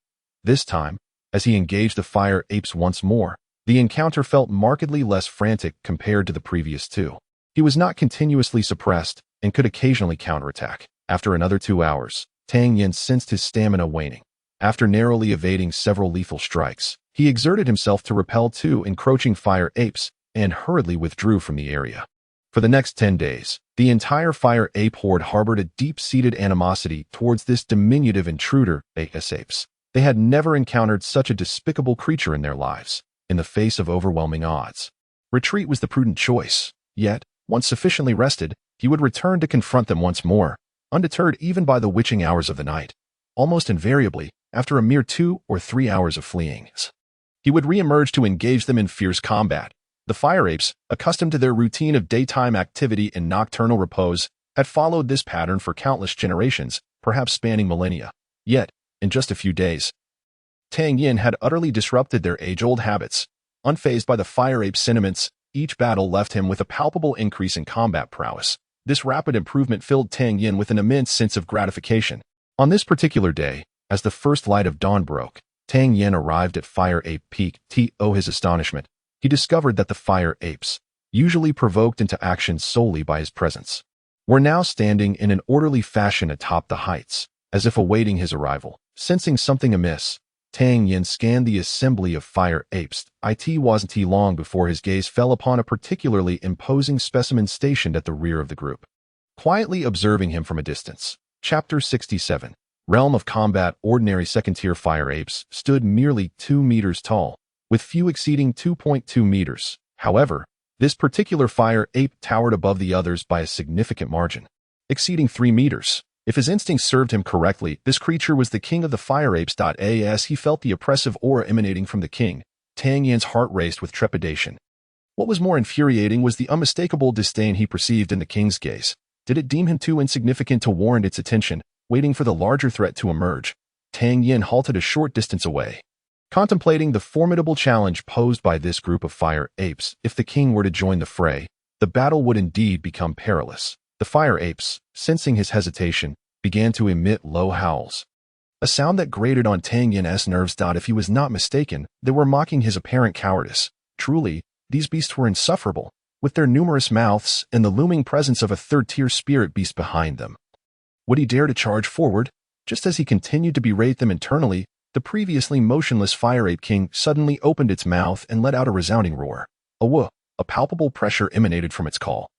This time, as he engaged the fire apes once more, the encounter felt markedly less frantic compared to the previous 2. He was not continuously suppressed and could occasionally counterattack. After another 2 hours, Tang Yan sensed his stamina waning. After narrowly evading several lethal strikes, he exerted himself to repel 2 encroaching fire apes and hurriedly withdrew from the area. For the next 10 days, the entire fire ape horde harbored a deep-seated animosity towards this diminutive intruder, apes. They had never encountered such a despicable creature in their lives. In the face of overwhelming odds, retreat was the prudent choice. Yet, once sufficiently rested, he would return to confront them once more, undeterred even by the witching hours of the night. Almost invariably, after a mere 2 or 3 hours of fleeing, he would re-emerge to engage them in fierce combat. The fire apes, accustomed to their routine of daytime activity and nocturnal repose, had followed this pattern for countless generations, perhaps spanning millennia. Yet, in just a few days, Tang Yan had utterly disrupted their age-old habits. Unfazed by the fire ape sentiments, each battle left him with a palpable increase in combat prowess. This rapid improvement filled Tang Yan with an immense sense of gratification. On this particular day, as the first light of dawn broke, Tang Yan arrived at Fire Ape Peak. To his astonishment, he discovered that the fire apes, usually provoked into action solely by his presence, were now standing in an orderly fashion atop the heights, as if awaiting his arrival. Sensing something amiss, Tang Yan scanned the assembly of fire apes. It wasn't long before his gaze fell upon a particularly imposing specimen stationed at the rear of the group, quietly observing him from a distance. Chapter 67. Realm of Combat. Ordinary second-tier fire apes stood merely 2 meters tall, with few exceeding 2.2 meters. However, this particular fire ape towered above the others by a significant margin, exceeding 3 meters. If his instincts served him correctly, this creature was the king of the fire apes. As he felt the oppressive aura emanating from the king, Tang Yan's heart raced with trepidation. What was more infuriating was the unmistakable disdain he perceived in the king's gaze. Did it deem him too insignificant to warrant its attention? Waiting for the larger threat to emerge, Tang Yan halted a short distance away, contemplating the formidable challenge posed by this group of fire apes. If the king were to join the fray, the battle would indeed become perilous. The fire apes, sensing his hesitation, began to emit low howls, a sound that grated on Tang Yan's nerves. If he was not mistaken, they were mocking his apparent cowardice. Truly, these beasts were insufferable, with their numerous mouths and the looming presence of a third-tier spirit beast behind them. Would he dare to charge forward? Just as he continued to berate them internally, the previously motionless fire ape king suddenly opened its mouth and let out a resounding roar. A whoop, a palpable pressure emanated from its call,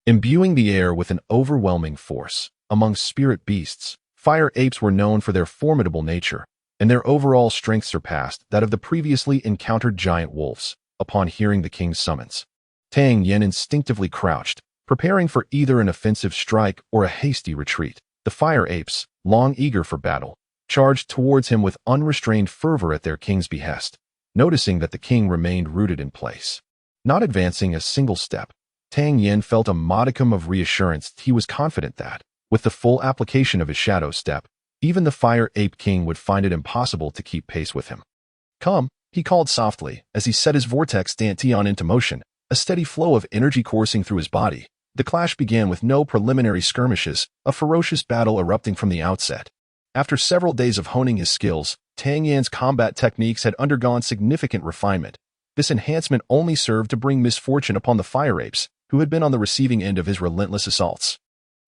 imbuing the air with an overwhelming force. Among spirit beasts, fire apes were known for their formidable nature, and their overall strength surpassed that of the previously encountered giant wolves. Upon hearing the king's summons, Tang Yan instinctively crouched, preparing for either an offensive strike or a hasty retreat. The fire apes, long eager for battle, charged towards him with unrestrained fervor at their king's behest. Noticing that the king remained rooted in place, not advancing a single step, Tang Yan felt a modicum of reassurance. He was confident that, with the full application of his shadow step, even the fire ape king would find it impossible to keep pace with him. "Come," he called softly, as he set his vortex dantian into motion, a steady flow of energy coursing through his body. The clash began with no preliminary skirmishes, a ferocious battle erupting from the outset. After several days of honing his skills, Tang Yan's combat techniques had undergone significant refinement. This enhancement only served to bring misfortune upon the fire apes, who had been on the receiving end of his relentless assaults.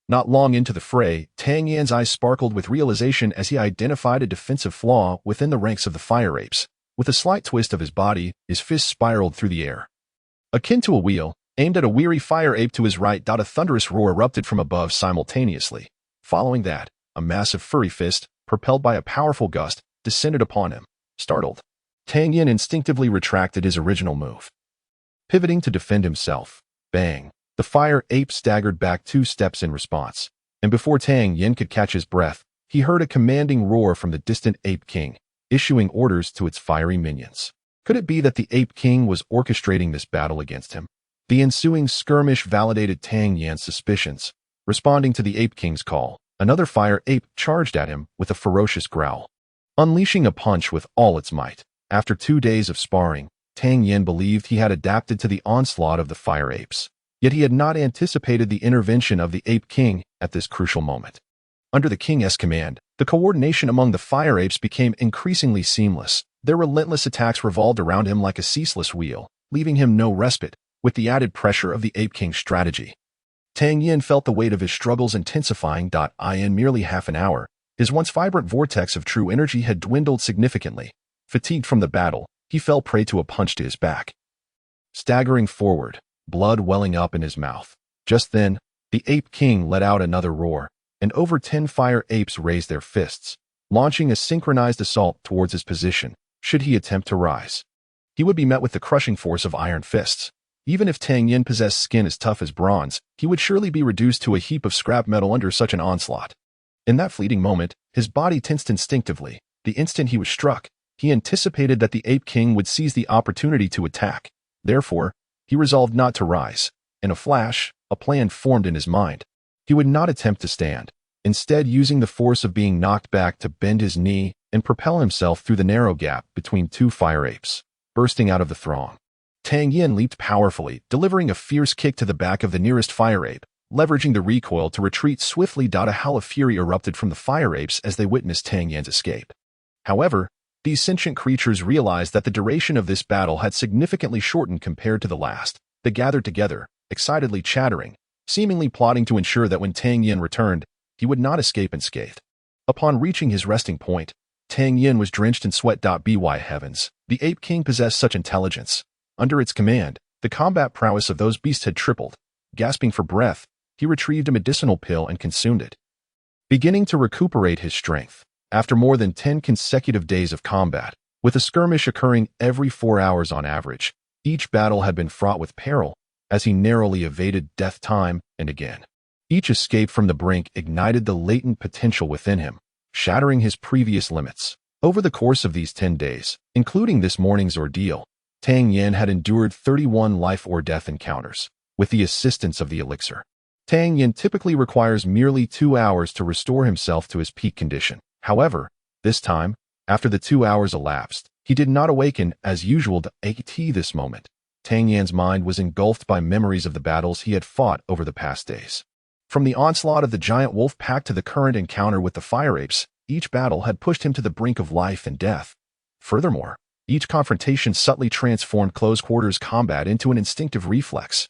Not long into the fray, Tang Yan's eyes sparkled with realization as he identified a defensive flaw within the ranks of the fire apes. With a slight twist of his body, his fist spiraled through the air, akin to a wheel, aimed at a weary fire ape to his right. A thunderous roar erupted from above simultaneously. Following that, a massive furry fist, propelled by a powerful gust, descended upon him. Startled, Tang Yan instinctively retracted his original move. Pivoting to defend himself, bang, the fire ape staggered back 2 steps in response, and before Tang Yan could catch his breath, he heard a commanding roar from the distant ape king, issuing orders to its fiery minions. Could it be that the ape king was orchestrating this battle against him? The ensuing skirmish validated Tang Yan's suspicions. Responding to the ape king's call, another fire ape charged at him with a ferocious growl, unleashing a punch with all its might. After 2 days of sparring, Tang Yan believed he had adapted to the onslaught of the fire apes. Yet he had not anticipated the intervention of the ape king at this crucial moment. Under the king's command, the coordination among the fire apes became increasingly seamless. Their relentless attacks revolved around him like a ceaseless wheel, leaving him no respite. With the added pressure of the ape king's strategy, Tang Yan felt the weight of his struggles intensifying. In merely half an hour, his once vibrant vortex of true energy had dwindled significantly. Fatigued from the battle, he fell prey to a punch to his back, staggering forward, blood welling up in his mouth. Just then, the ape king let out another roar, and over 10 fire apes raised their fists, launching a synchronized assault towards his position. Should he attempt to rise, he would be met with the crushing force of iron fists. Even if Tang Yan possessed skin as tough as bronze, he would surely be reduced to a heap of scrap metal under such an onslaught. In that fleeting moment, his body tensed instinctively. The instant he was struck, he anticipated that the ape king would seize the opportunity to attack. Therefore, he resolved not to rise. In a flash, a plan formed in his mind. He would not attempt to stand, instead using the force of being knocked back to bend his knee and propel himself through the narrow gap between 2 fire apes. Bursting out of the throng, Tang Yan leaped powerfully, delivering a fierce kick to the back of the nearest fire ape. leveraging the recoil to retreat swiftly. A howl of fury erupted from the fire apes as they witnessed Tang Yan's escape. However, these sentient creatures realized that the duration of this battle had significantly shortened compared to the last. They gathered together, excitedly chattering, seemingly plotting to ensure that when Tang Yan returned, he would not escape unscathed. Upon reaching his resting point, Tang Yan was drenched in sweat. By heavens, the Ape King possessed such intelligence. Under its command, the combat prowess of those beasts had tripled. Gasping for breath, he retrieved a medicinal pill and consumed it. Beginning to recuperate his strength, after more than 10 consecutive days of combat, with a skirmish occurring every 4 hours on average, each battle had been fraught with peril, as he narrowly evaded death time and again. Each escape from the brink ignited the latent potential within him, shattering his previous limits. Over the course of these 10 days, including this morning's ordeal, Tang Yan had endured 31 life or death encounters, with the assistance of the elixir. Tang Yan typically requires merely 2 hours to restore himself to his peak condition. However, this time, after the 2 hours elapsed, he did not awaken as usual. At this moment, Tang Yan's mind was engulfed by memories of the battles he had fought over the past days. From the onslaught of the giant wolf pack to the current encounter with the fire apes, each battle had pushed him to the brink of life and death. Furthermore, each confrontation subtly transformed close-quarters combat into an instinctive reflex.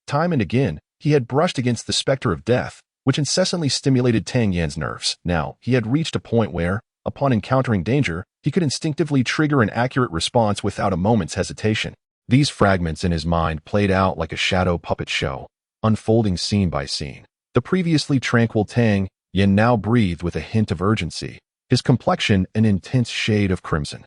Time and again, he had brushed against the specter of death, which incessantly stimulated Tang Yan's nerves. Now, he had reached a point where, upon encountering danger, he could instinctively trigger an accurate response without a moment's hesitation. These fragments in his mind played out like a shadow puppet show, unfolding scene by scene. The previously tranquil Tang Yan now breathed with a hint of urgency, his complexion an intense shade of crimson.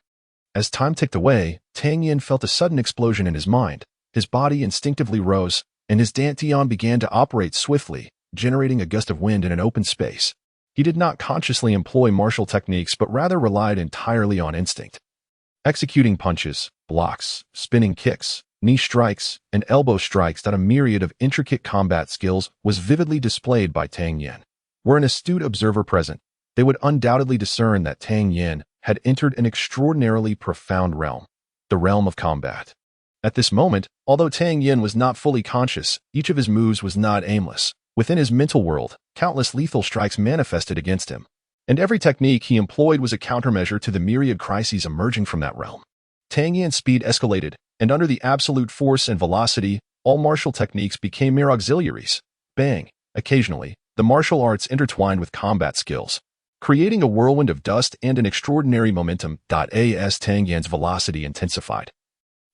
As time ticked away, Tang Yan felt a sudden explosion in his mind. His body instinctively rose, and his dantian began to operate swiftly, generating a gust of wind in an open space. He did not consciously employ martial techniques but rather relied entirely on instinct. Executing punches, blocks, spinning kicks, knee strikes, and elbow strikes. A myriad of intricate combat skills was vividly displayed by Tang Yan. Were an astute observer present, they would undoubtedly discern that Tang Yan had entered an extraordinarily profound realm, the realm of combat. At this moment, although Tang Yan was not fully conscious, each of his moves was not aimless. Within his mental world, countless lethal strikes manifested against him, and every technique he employed was a countermeasure to the myriad crises emerging from that realm. Tang Yan's speed escalated, and under the absolute force and velocity, all martial techniques became mere auxiliaries. Bang! Occasionally, the martial arts intertwined with combat skills, creating a whirlwind of dust and an extraordinary momentum. As Tang Yan's velocity intensified,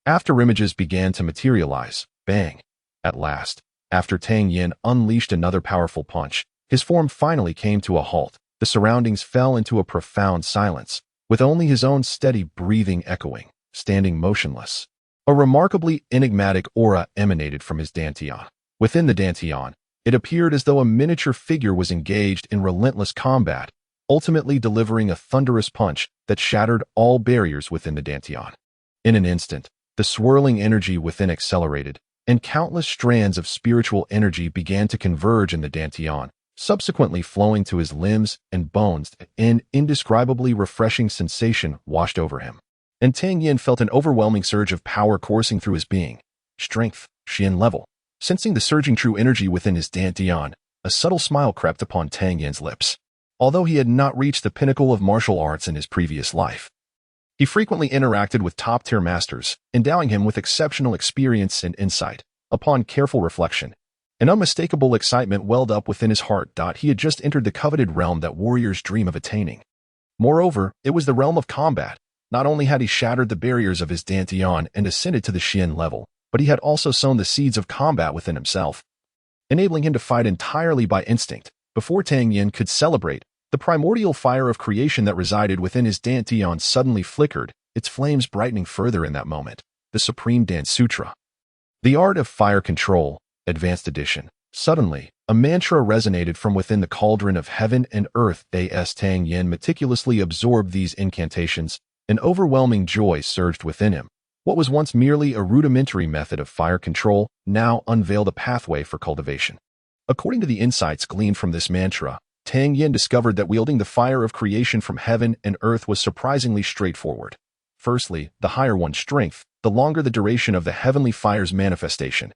after images began to materialize. Bang! At last, after Tang Yan unleashed another powerful punch, his form finally came to a halt. The surroundings fell into a profound silence, with only his own steady breathing echoing, standing motionless. A remarkably enigmatic aura emanated from his dantian. Within the dantian, it appeared as though a miniature figure was engaged in relentless combat, ultimately delivering a thunderous punch that shattered all barriers within the dantian. In an instant, the swirling energy within accelerated, and countless strands of spiritual energy began to converge in the dantian, subsequently flowing to his limbs and bones. An indescribably refreshing sensation washed over him, and Tang Yan felt an overwhelming surge of power coursing through his being. Strength, Xian level. Sensing the surging true energy within his dantian, a subtle smile crept upon Tang Yan's lips. Although he had not reached the pinnacle of martial arts in his previous life, he frequently interacted with top-tier masters, endowing him with exceptional experience and insight. Upon careful reflection, an unmistakable excitement welled up within his heart. He had just entered the coveted realm that warriors dream of attaining. Moreover, it was the realm of combat. Not only had he shattered the barriers of his dantian and ascended to the Xian level, but he had also sown the seeds of combat within himself, enabling him to fight entirely by instinct. Before Tang Yan could celebrate, the primordial fire of creation that resided within his dantian suddenly flickered, its flames brightening further in that moment. The Supreme Dan Sutra. The Art of Fire Control, Advanced Edition. Suddenly, a mantra resonated from within the cauldron of heaven and earth. As Tang Yan meticulously absorbed these incantations, an overwhelming joy surged within him. What was once merely a rudimentary method of fire control now unveiled a pathway for cultivation. According to the insights gleaned from this mantra, Tang Yan discovered that wielding the fire of creation from heaven and earth was surprisingly straightforward. Firstly, the higher one's strength, the longer the duration of the heavenly fire's manifestation,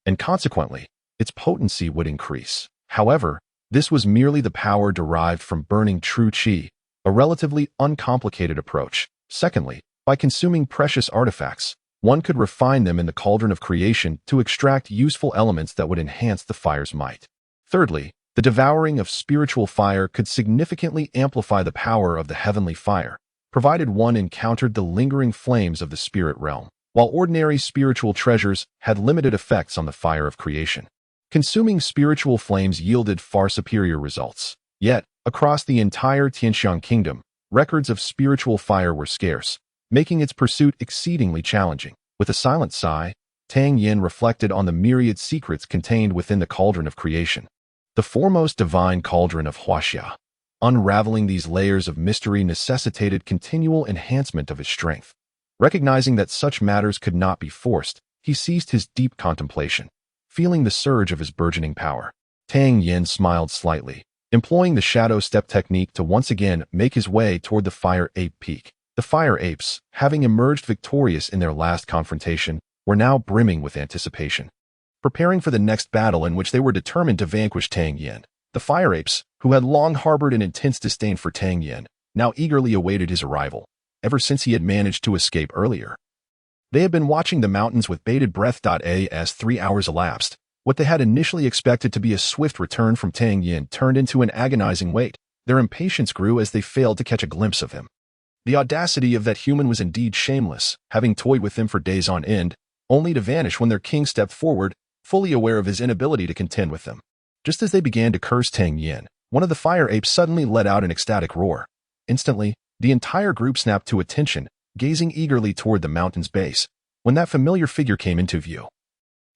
and consequently, its potency would increase. However, this was merely the power derived from burning true qi, a relatively uncomplicated approach. Secondly, by consuming precious artifacts, one could refine them in the cauldron of creation to extract useful elements that would enhance the fire's might. Thirdly, the devouring of spiritual fire could significantly amplify the power of the heavenly fire, provided one encountered the lingering flames of the spirit realm, while ordinary spiritual treasures had limited effects on the fire of creation. Consuming spiritual flames yielded far superior results. Yet, across the entire Tianxiang kingdom, records of spiritual fire were scarce, making its pursuit exceedingly challenging. With a silent sigh, Tang Yan reflected on the myriad secrets contained within the cauldron of creation. The foremost divine cauldron of Huaxia. Unraveling these layers of mystery necessitated continual enhancement of his strength. Recognizing that such matters could not be forced, he ceased his deep contemplation, feeling the surge of his burgeoning power. Tang Yan smiled slightly, employing the shadow step technique to once again make his way toward the Fire Ape Peak. The Fire Apes, having emerged victorious in their last confrontation, were now brimming with anticipation, preparing for the next battle in which they were determined to vanquish Tang Yan. The Fire Apes, who had long harbored an intense disdain for Tang Yan, now eagerly awaited his arrival, ever since he had managed to escape earlier. They had been watching the mountains with bated breath. As 3 hours elapsed, what they had initially expected to be a swift return from Tang Yan turned into an agonizing wait. Their impatience grew as they failed to catch a glimpse of him. The audacity of that human was indeed shameless, having toyed with them for days on end, only to vanish when their king stepped forward, fully aware of his inability to contend with them. Just as they began to curse Tang Yan, one of the Fire Apes suddenly let out an ecstatic roar. Instantly, the entire group snapped to attention, gazing eagerly toward the mountain's base, when that familiar figure came into view.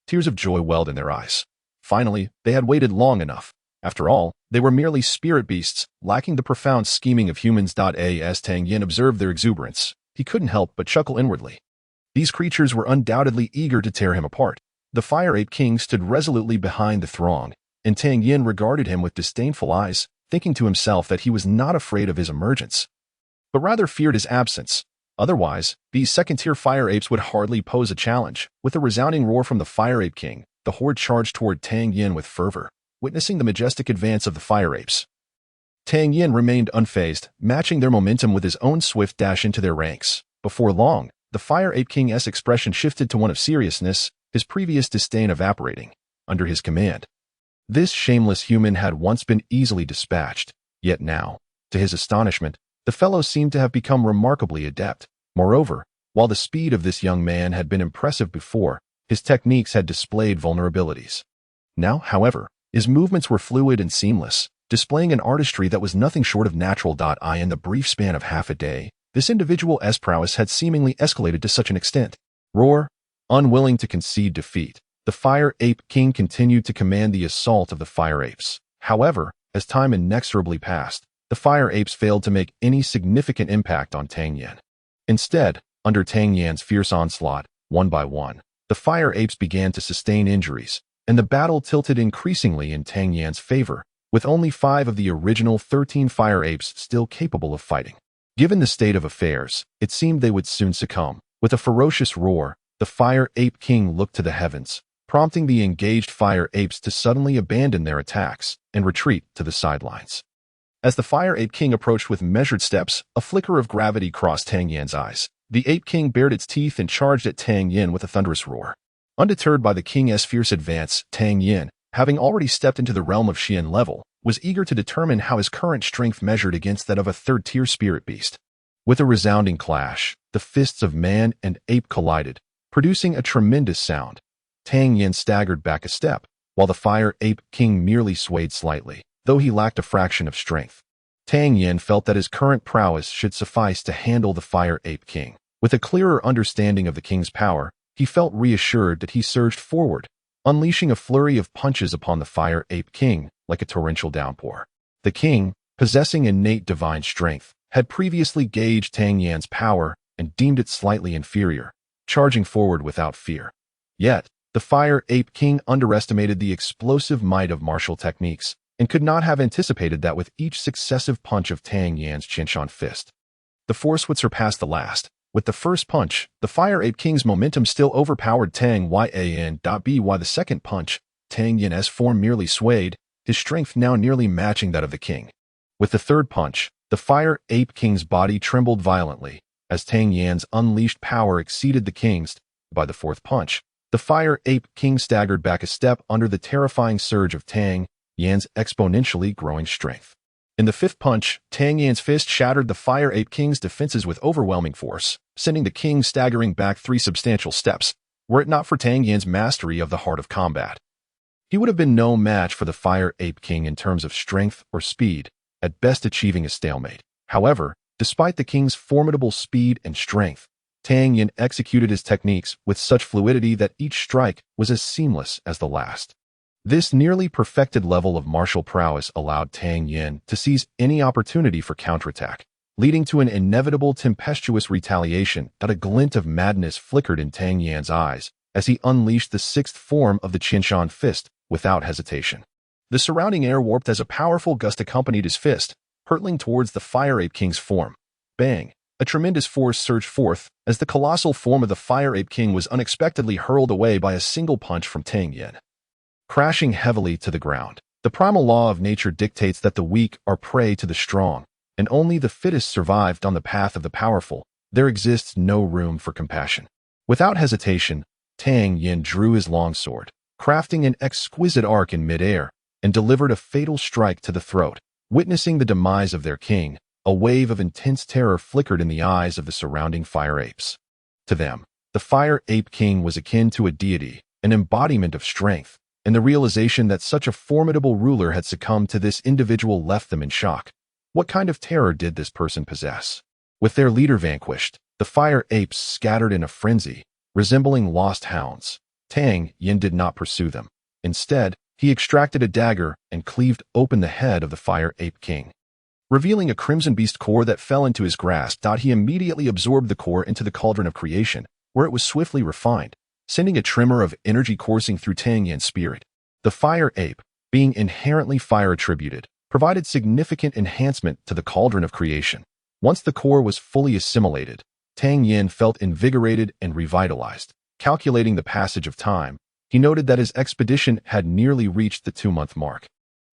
Tears of joy welled in their eyes. Finally, they had waited long enough. After all, they were merely spirit beasts, lacking the profound scheming of humans. As Tang Yan observed their exuberance, he couldn't help but chuckle inwardly. These creatures were undoubtedly eager to tear him apart. The Fire Ape King stood resolutely behind the throng, and Tang Yan regarded him with disdainful eyes, thinking to himself that he was not afraid of his emergence, but rather feared his absence. Otherwise, these second-tier Fire Apes would hardly pose a challenge. With a resounding roar from the Fire Ape King, the horde charged toward Tang Yan with fervor, witnessing the majestic advance of the Fire Apes. Tang Yan remained unfazed, matching their momentum with his own swift dash into their ranks. Before long, the Fire Ape King's expression shifted to one of seriousness, his previous disdain evaporating under his command. This shameless human had once been easily dispatched, yet now, to his astonishment, the fellow seemed to have become remarkably adept. Moreover, while the speed of this young man had been impressive before, his techniques had displayed vulnerabilities. Now, however, his movements were fluid and seamless, displaying an artistry that was nothing short of natural. In the brief span of half a day, this individual's prowess had seemingly escalated to such an extent. Roar, unwilling to concede defeat, the Fire Ape King continued to command the assault of the Fire Apes. However, as time inexorably passed, the Fire Apes failed to make any significant impact on Tang Yan. Instead, under Tang Yan's fierce onslaught, one by one, the Fire Apes began to sustain injuries, and the battle tilted increasingly in Tang Yan's favor, with only 5 of the original 13 Fire Apes still capable of fighting. Given the state of affairs, it seemed they would soon succumb. With a ferocious roar, the Fire Ape King looked to the heavens, prompting the engaged Fire Apes to suddenly abandon their attacks and retreat to the sidelines. As the Fire Ape King approached with measured steps, a flicker of gravity crossed Tang Yan's eyes. The Ape King bared its teeth and charged at Tang Yan with a thunderous roar. Undeterred by the King's fierce advance, Tang Yan, having already stepped into the realm of Xian level, was eager to determine how his current strength measured against that of a third-tier spirit beast. With a resounding clash, the fists of man and ape collided, producing a tremendous sound. Tang Yan staggered back a step, while the Fire Ape King merely swayed slightly, though he lacked a fraction of strength. Tang Yan felt that his current prowess should suffice to handle the Fire Ape King. With a clearer understanding of the king's power, he felt reassured that he surged forward, unleashing a flurry of punches upon the Fire Ape King like a torrential downpour. The king, possessing innate divine strength, had previously gauged Tang Yan's power and deemed it slightly inferior, charging forward without fear. Yet, the Fire Ape King underestimated the explosive might of martial techniques, and could not have anticipated that with each successive punch of Tang Yan's Qinshan fist, the force would surpass the last. With the first punch, the Fire Ape King's momentum still overpowered Tang Yan. By the second punch, Tang Yan's form merely swayed, his strength now nearly matching that of the king. With the third punch, the Fire Ape King's body trembled violently, as Tang Yan's unleashed power exceeded the king's. By the fourth punch, the Fire Ape King staggered back a step under the terrifying surge of Tang Yan's exponentially growing strength. In the fifth punch, Tang Yan's fist shattered the Fire Ape King's defenses with overwhelming force, sending the king staggering back 3 substantial steps, were it not for Tang Yan's mastery of the heart of combat. He would have been no match for the Fire Ape King in terms of strength or speed, at best achieving a stalemate. However, despite the king's formidable speed and strength, Tang Yan executed his techniques with such fluidity that each strike was as seamless as the last. This nearly perfected level of martial prowess allowed Tang Yan to seize any opportunity for counterattack, leading to an inevitable tempestuous retaliation that a glint of madness flickered in Tang Yan's eyes as he unleashed the sixth form of the Qinshan fist without hesitation. The surrounding air warped as a powerful gust accompanied his fist, hurtling towards the Fire Ape King's form. Bang! A tremendous force surged forth as the colossal form of the Fire Ape King was unexpectedly hurled away by a single punch from Tang Yan. Crashing heavily to the ground, the primal law of nature dictates that the weak are prey to the strong, and only the fittest survived on the path of the powerful. There exists no room for compassion. Without hesitation, Tang Yan drew his longsword, crafting an exquisite arc in midair, and delivered a fatal strike to the throat. Witnessing the demise of their king, a wave of intense terror flickered in the eyes of the surrounding fire apes. To them, the Fire Ape King was akin to a deity, an embodiment of strength, and the realization that such a formidable ruler had succumbed to this individual left them in shock. What kind of terror did this person possess? With their leader vanquished, the fire apes scattered in a frenzy, resembling lost hounds. Tang Yan did not pursue them. Instead, he extracted a dagger and cleaved open the head of the Fire Ape King. Revealing a crimson beast core that fell into his grasp, he immediately absorbed the core into the cauldron of creation, where it was swiftly refined, sending a tremor of energy coursing through Tang Yan's spirit. The Fire Ape, being inherently fire-attributed, provided significant enhancement to the cauldron of creation. Once the core was fully assimilated, Tang Yan felt invigorated and revitalized. Calculating the passage of time, he noted that his expedition had nearly reached the 2-month mark.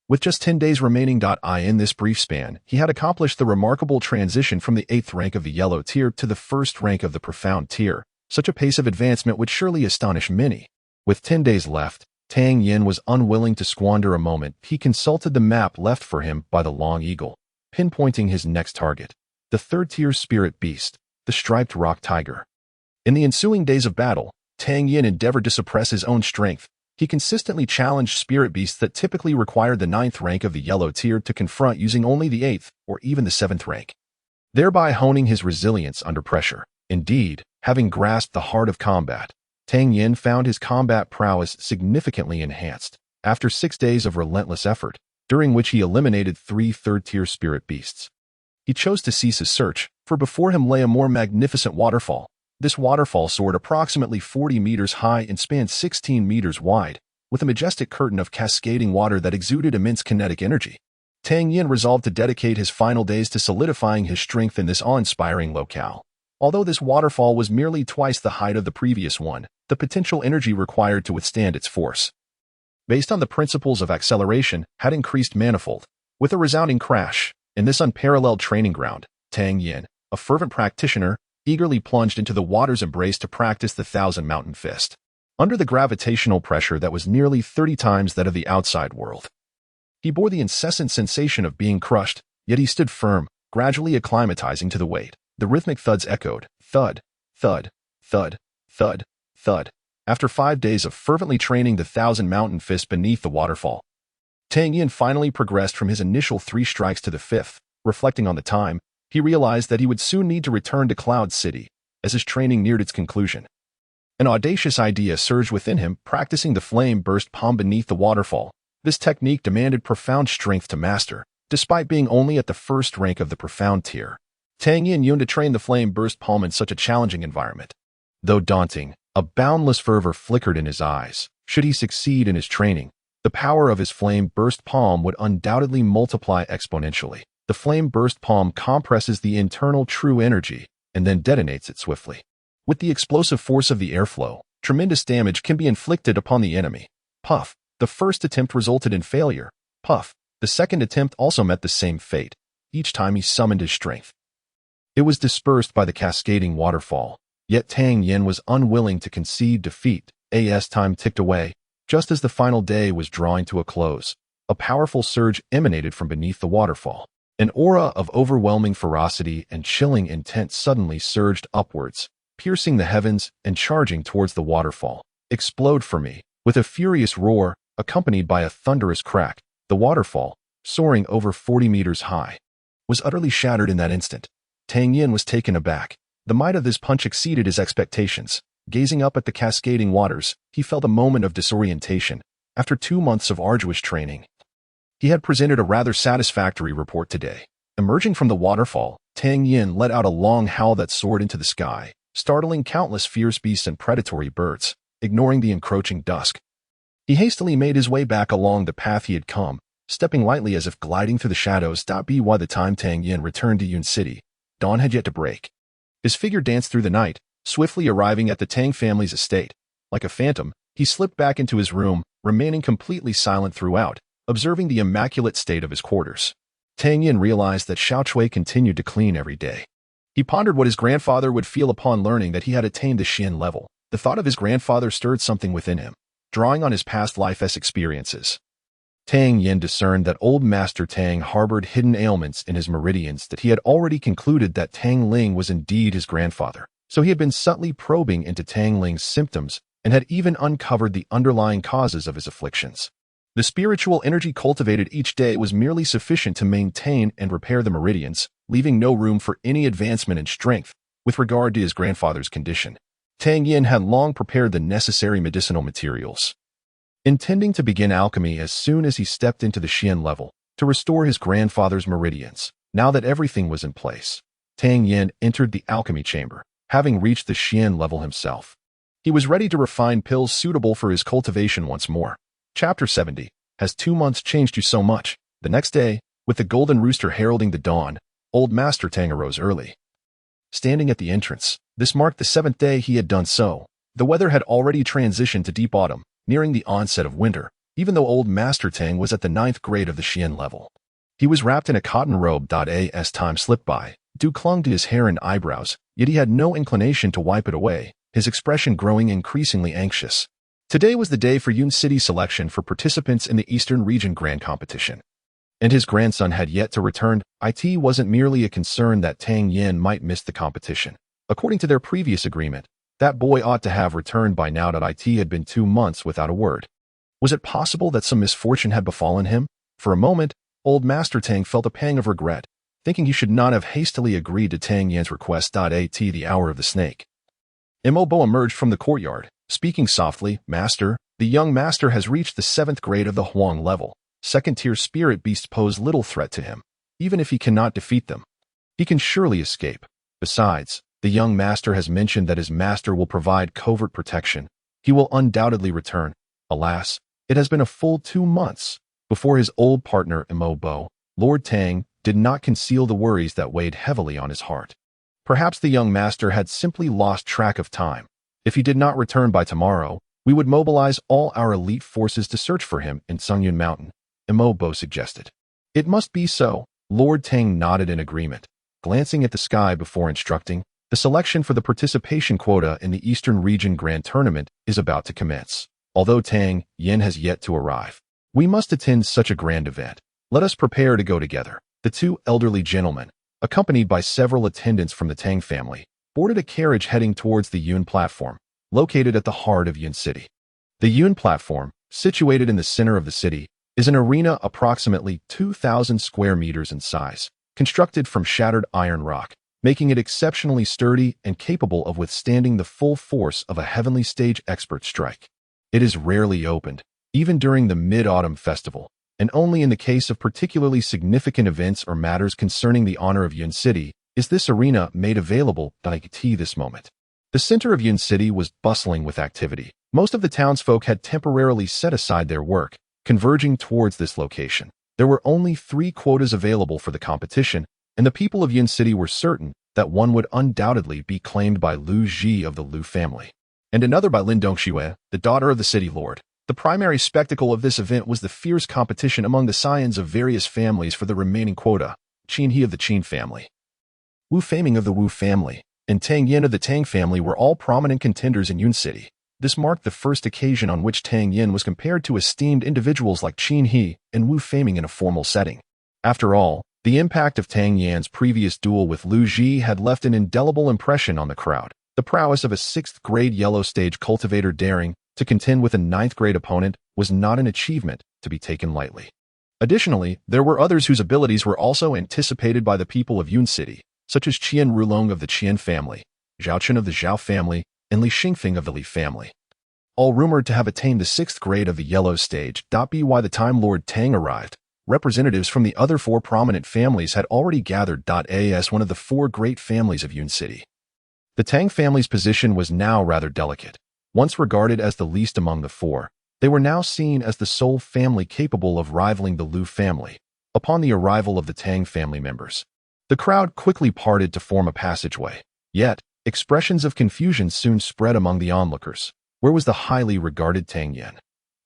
With just 10 days remaining, in this brief span, he had accomplished the remarkable transition from the 8th rank of the yellow tier to the 1st rank of the profound tier. Such a pace of advancement would surely astonish many. With 10 days left, Tang Yan was unwilling to squander a moment. He consulted the map left for him by the Long Eagle, pinpointing his next target, the 3rd-tier spirit beast, the striped rock tiger. In the ensuing days of battle, Tang Yan endeavored to suppress his own strength. He consistently challenged spirit beasts that typically required the 9th rank of the yellow tier to confront using only the 8th or even the 7th rank, thereby honing his resilience under pressure. Indeed, having grasped the heart of combat, Tang Yan found his combat prowess significantly enhanced after 6 days of relentless effort, during which he eliminated 3 3rd-tier spirit beasts. He chose to cease his search, for before him lay a more magnificent waterfall. This waterfall soared approximately 40 meters high and spanned 16 meters wide, with a majestic curtain of cascading water that exuded immense kinetic energy. Tang Yan resolved to dedicate his final days to solidifying his strength in this awe-inspiring locale. Although this waterfall was merely twice the height of the previous one, the potential energy required to withstand its force, based on the principles of acceleration, had increased manifold. With a resounding crash, in this unparalleled training ground, Tang Yan, a fervent practitioner, eagerly plunged into the water's embrace to practice the Thousand Mountain Fist. Under the gravitational pressure that was nearly 30 times that of the outside world, he bore the incessant sensation of being crushed, yet he stood firm, gradually acclimatizing to the weight. The rhythmic thuds echoed, thud, thud, thud, thud, thud. After 5 days of fervently training the Thousand Mountain Fist beneath the waterfall, Tang Yan finally progressed from his initial 3 strikes to the 5th. Reflecting on the time, he realized that he would soon need to return to Cloud City, as his training neared its conclusion. An audacious idea surged within him, practicing the flame burst palm beneath the waterfall. This technique demanded profound strength to master, despite being only at the 1st rank of the profound tier. Tang Yan yearned to train the flame burst palm in such a challenging environment. Though daunting, a boundless fervor flickered in his eyes. Should he succeed in his training, the power of his flame burst palm would undoubtedly multiply exponentially. The flame burst palm compresses the internal true energy and then detonates it swiftly. With the explosive force of the airflow, tremendous damage can be inflicted upon the enemy. Puff! The first attempt resulted in failure. Puff. The second attempt also met the same fate. Each time he summoned his strength, it was dispersed by the cascading waterfall. Yet Tang Yan was unwilling to concede defeat. As time ticked away, just as the final day was drawing to a close, a powerful surge emanated from beneath the waterfall. An aura of overwhelming ferocity and chilling intent suddenly surged upwards, piercing the heavens and charging towards the waterfall. Explode for me. With a furious roar, accompanied by a thunderous crack, the waterfall, soaring over 40 meters high, was utterly shattered in that instant. Tang Yan was taken aback. The might of this punch exceeded his expectations. Gazing up at the cascading waters, he felt a moment of disorientation. After 2 months of arduous training, he had presented a rather satisfactory report today. Emerging from the waterfall, Tang Yan let out a long howl that soared into the sky, startling countless fierce beasts and predatory birds. Ignoring the encroaching dusk, he hastily made his way back along the path he had come, stepping lightly as if gliding through the shadows. By the time Tang Yan returned to Yun City, dawn had yet to break. His figure danced through the night, swiftly arriving at the Tang family's estate. Like a phantom, he slipped back into his room, remaining completely silent throughout, observing the immaculate state of his quarters. Tang Yan realized that Xiao Chui continued to clean every day. He pondered what his grandfather would feel upon learning that he had attained the Xian level. The thought of his grandfather stirred something within him, drawing on his past life's experiences. Tang Yan discerned that old Master Tang harbored hidden ailments in his meridians, that he had already concluded that Tang Ling was indeed his grandfather. So he had been subtly probing into Tang Ling's symptoms and had even uncovered the underlying causes of his afflictions. The spiritual energy cultivated each day was merely sufficient to maintain and repair the meridians, leaving no room for any advancement in strength with regard to his grandfather's condition. Tang Yan had long prepared the necessary medicinal materials, intending to begin alchemy as soon as he stepped into the Xian level to restore his grandfather's meridians. Now that everything was in place, Tang Yan entered the alchemy chamber, having reached the Xian level himself. He was ready to refine pills suitable for his cultivation once more. Chapter 70. Has 2 months changed you so much? The next day, with the golden rooster heralding the dawn, old Master Tang arose early. Standing at the entrance, this marked the 7th day he had done so. The weather had already transitioned to deep autumn, nearing the onset of winter, even though old Master Tang was at the 9th grade of the Xian level. He was wrapped in a cotton robe. As time slipped by, dew clung to his hair and eyebrows, yet he had no inclination to wipe it away, his expression growing increasingly anxious. Today was the day for Yun City's selection for participants in the Eastern Region Grand Competition, and his grandson had yet to return. It wasn't merely a concern that Tang Yan might miss the competition. According to their previous agreement, that boy ought to have returned by now. It had been 2 months without a word. Was it possible that some misfortune had befallen him? For a moment, old Master Tang felt a pang of regret, thinking he should not have hastily agreed to Tang Yan's request. The hour of the snake. Imobo emerged from the courtyard, speaking softly. Master, the young master has reached the 7th grade of the Huang level. Second-tier spirit beasts pose little threat to him. Even if he cannot defeat them, he can surely escape. Besides, the young master has mentioned that his master will provide covert protection. He will undoubtedly return. Alas, it has been a full 2 months. Before his old partner Imobo, Lord Tang did not conceal the worries that weighed heavily on his heart. Perhaps the young master had simply lost track of time. If he did not return by tomorrow, we would mobilize all our elite forces to search for him in Sungyun Mountain, Imobo suggested. It must be so. Lord Tang nodded in agreement, glancing at the sky before instructing, the selection for the participation quota in the Eastern Region Grand Tournament is about to commence. Although Tang Yan has yet to arrive, we must attend such a grand event. Let us prepare to go together. The 2 elderly gentlemen, accompanied by several attendants from the Tang family, boarded a carriage heading towards the Yun platform, located at the heart of Yun City. The Yun platform, situated in the center of the city, is an arena approximately 2,000 square meters in size, constructed from shattered iron rock, making it exceptionally sturdy and capable of withstanding the full force of a heavenly stage expert strike. It is rarely opened, even during the Mid-Autumn Festival, and only in the case of particularly significant events or matters concerning the honor of Yun City is this arena made available. This moment, the center of Yun City was bustling with activity. Most of the townsfolk had temporarily set aside their work, converging towards this location. There were only 3 quotas available for the competition, and the people of Yun City were certain that one would undoubtedly be claimed by Lu Ji of the Lu family, and another by Lin Dongxue, the daughter of the city lord. The primary spectacle of this event was the fierce competition among the scions of various families for the remaining quota, Qin He of the Qin family, Wu Faming of the Wu family, and Tang Yan of the Tang family were all prominent contenders in Yun City. This marked the first occasion on which Tang Yan was compared to esteemed individuals like Qin He and Wu Faming in a formal setting. After all, the impact of Tang Yan's previous duel with Lu Ji had left an indelible impression on the crowd. The prowess of a 6th-grade yellow stage cultivator daring to contend with a 9th-grade opponent was not an achievement to be taken lightly. Additionally, there were others whose abilities were also anticipated by the people of Yun City, such as Qian Rulong of the Qian family, Zhao Chen of the Zhao family, and Li Xingfeng of the Li family, all rumored to have attained the 6th grade of the yellow stage. By the time Lord Tang arrived, representatives from the other 4 prominent families had already gathered. As one of the 4 great families of Yun City, the Tang family's position was now rather delicate. Once regarded as the least among the 4, they were now seen as the sole family capable of rivaling the Lu family. Upon the arrival of the Tang family members, the crowd quickly parted to form a passageway. Yet, expressions of confusion soon spread among the onlookers. Where was the highly regarded Tang Yan?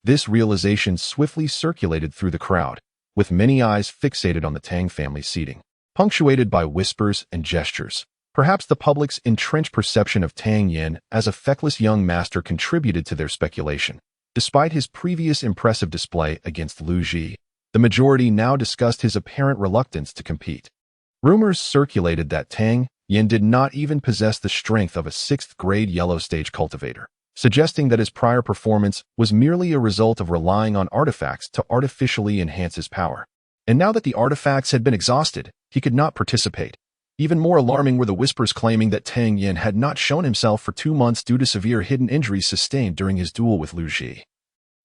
This realization swiftly circulated through the crowd, with many eyes fixated on the Tang family seating, punctuated by whispers and gestures. Perhaps the public's entrenched perception of Tang Yan as a feckless young master contributed to their speculation. Despite his previous impressive display against Lu Ji, the majority now discussed his apparent reluctance to compete. Rumors circulated that Tang Yan did not even possess the strength of a 6th-grade yellow stage cultivator, suggesting that his prior performance was merely a result of relying on artifacts to artificially enhance his power. And now that the artifacts had been exhausted, he could not participate. Even more alarming were the whispers claiming that Tang Yan had not shown himself for 2 months due to severe hidden injuries sustained during his duel with Lu Ji,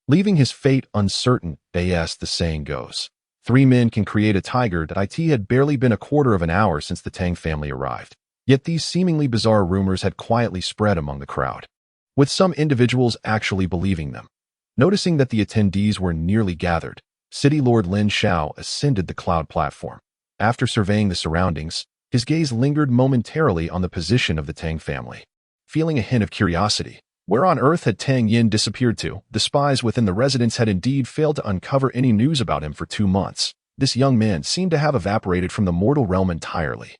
leaving his fate uncertain. As the saying goes, 3 men can create a tiger. It had barely been a quarter of an hour since the Tang family arrived, yet these seemingly bizarre rumors had quietly spread among the crowd, with some individuals actually believing them. Noticing that the attendees were nearly gathered, City Lord Lin Xiao ascended the cloud platform. After surveying the surroundings, his gaze lingered momentarily on the position of the Tang family. Feeling a hint of curiosity, where on earth had Tang Yan disappeared to? The spies within the residence had indeed failed to uncover any news about him for 2 months. This young man seemed to have evaporated from the mortal realm entirely.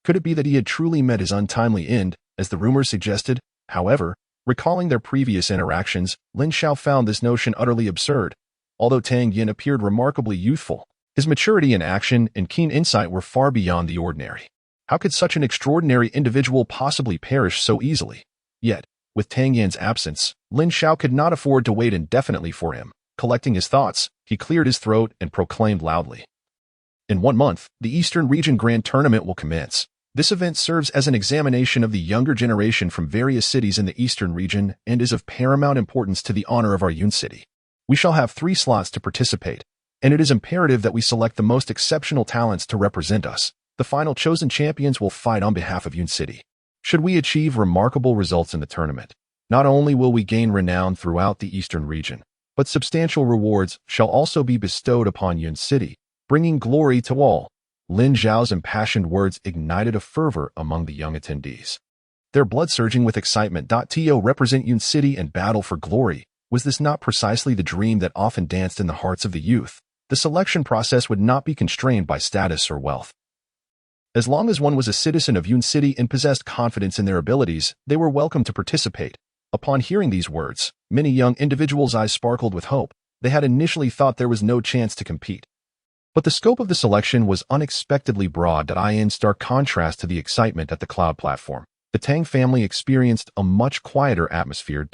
Could it be that he had truly met his untimely end, as the rumors suggested? However, recalling their previous interactions, Lin Xiao found this notion utterly absurd. Although Tang Yan appeared remarkably youthful, his maturity in action and keen insight were far beyond the ordinary. How could such an extraordinary individual possibly perish so easily? Yet, with Tang Yan's absence, Lin Xiao could not afford to wait indefinitely for him. Collecting his thoughts, he cleared his throat and proclaimed loudly, "In 1 month, the Eastern Region Grand Tournament will commence. This event serves as an examination of the younger generation from various cities in the Eastern region and is of paramount importance to the honor of our Yun City. We shall have 3 slots to participate, and it is imperative that we select the most exceptional talents to represent us. The final chosen champions will fight on behalf of Yun City. Should we achieve remarkable results in the tournament, not only will we gain renown throughout the Eastern region, but substantial rewards shall also be bestowed upon Yun City, bringing glory to all." Lin Zhao's impassioned words ignited a fervor among the young attendees, their blood surging with excitement. To represent Yun City and battle for glory, was this not precisely the dream that often danced in the hearts of the youth? The selection process would not be constrained by status or wealth. As long as one was a citizen of Yun City and possessed confidence in their abilities, they were welcome to participate. Upon hearing these words, many young individuals' eyes sparkled with hope. They had initially thought there was no chance to compete. But the scope of the selection was unexpectedly broad. In stark contrast to the excitement at the cloud platform, the Tang family experienced a much quieter atmosphere.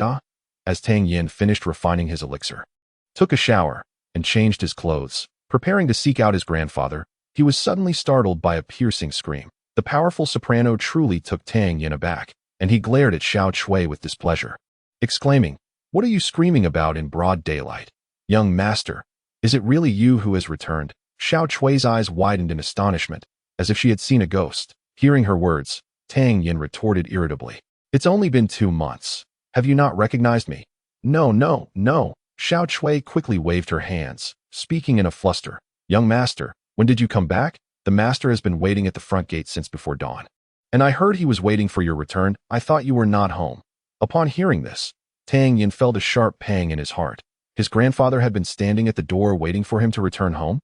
As Tang Yan finished refining his elixir, took a shower, and changed his clothes, preparing to seek out his grandfather, he was suddenly startled by a piercing scream. The powerful soprano truly took Tang Yan aback, and he glared at Xiao Chui with displeasure, exclaiming, "What are you screaming about in broad daylight? Young master, is it really you who has returned?" Xiao Chui's eyes widened in astonishment, as if she had seen a ghost. Hearing her words, Tang Yan retorted irritably, "It's only been 2 months. Have you not recognized me?" No. Xiao Chui quickly waved her hands, speaking in a fluster. "Young master, when did you come back? The master has been waiting at the front gate since before dawn. And I heard he was waiting for your return. I thought you were not home." Upon hearing this, Tang Yan felt a sharp pang in his heart. His grandfather had been standing at the door waiting for him to return home.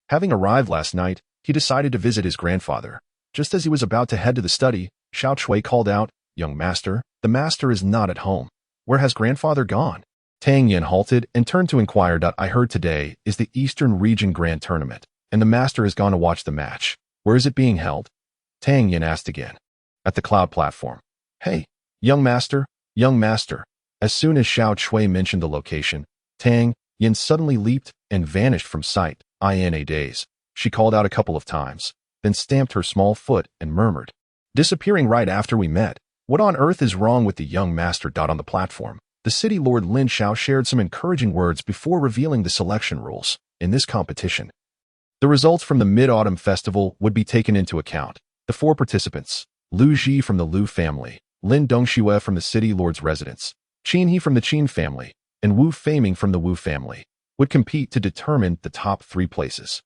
Having arrived last night, he decided to visit his grandfather. Just as he was about to head to the study, Xiao Chui called out, "Young master, the master is not at home. Where has grandfather gone?" Tang Yan halted and turned to inquire. "I heard today is the Eastern Region Grand Tournament, and the master has gone to watch the match. Where is it being held?" Tang Yan asked again. "At the cloud platform." "Hey, young master, young master." As soon as Xiao Chui mentioned the location, Tang Yan suddenly leaped and vanished from sight. "In a daze," she called out a couple of times, then stamped her small foot and murmured, "Disappearing right after we met. What on earth is wrong with the young master?" On the platform, the city lord Lin Xiao shared some encouraging words before revealing the selection rules. In this competition, the results from the Mid-Autumn Festival would be taken into account. The 4 participants, Lu Ji from the Lu family, Lin Dongxue from the city lord's residence, Qin He from the Qin family, and Wu Feiming from the Wu family, would compete to determine the top 3 places.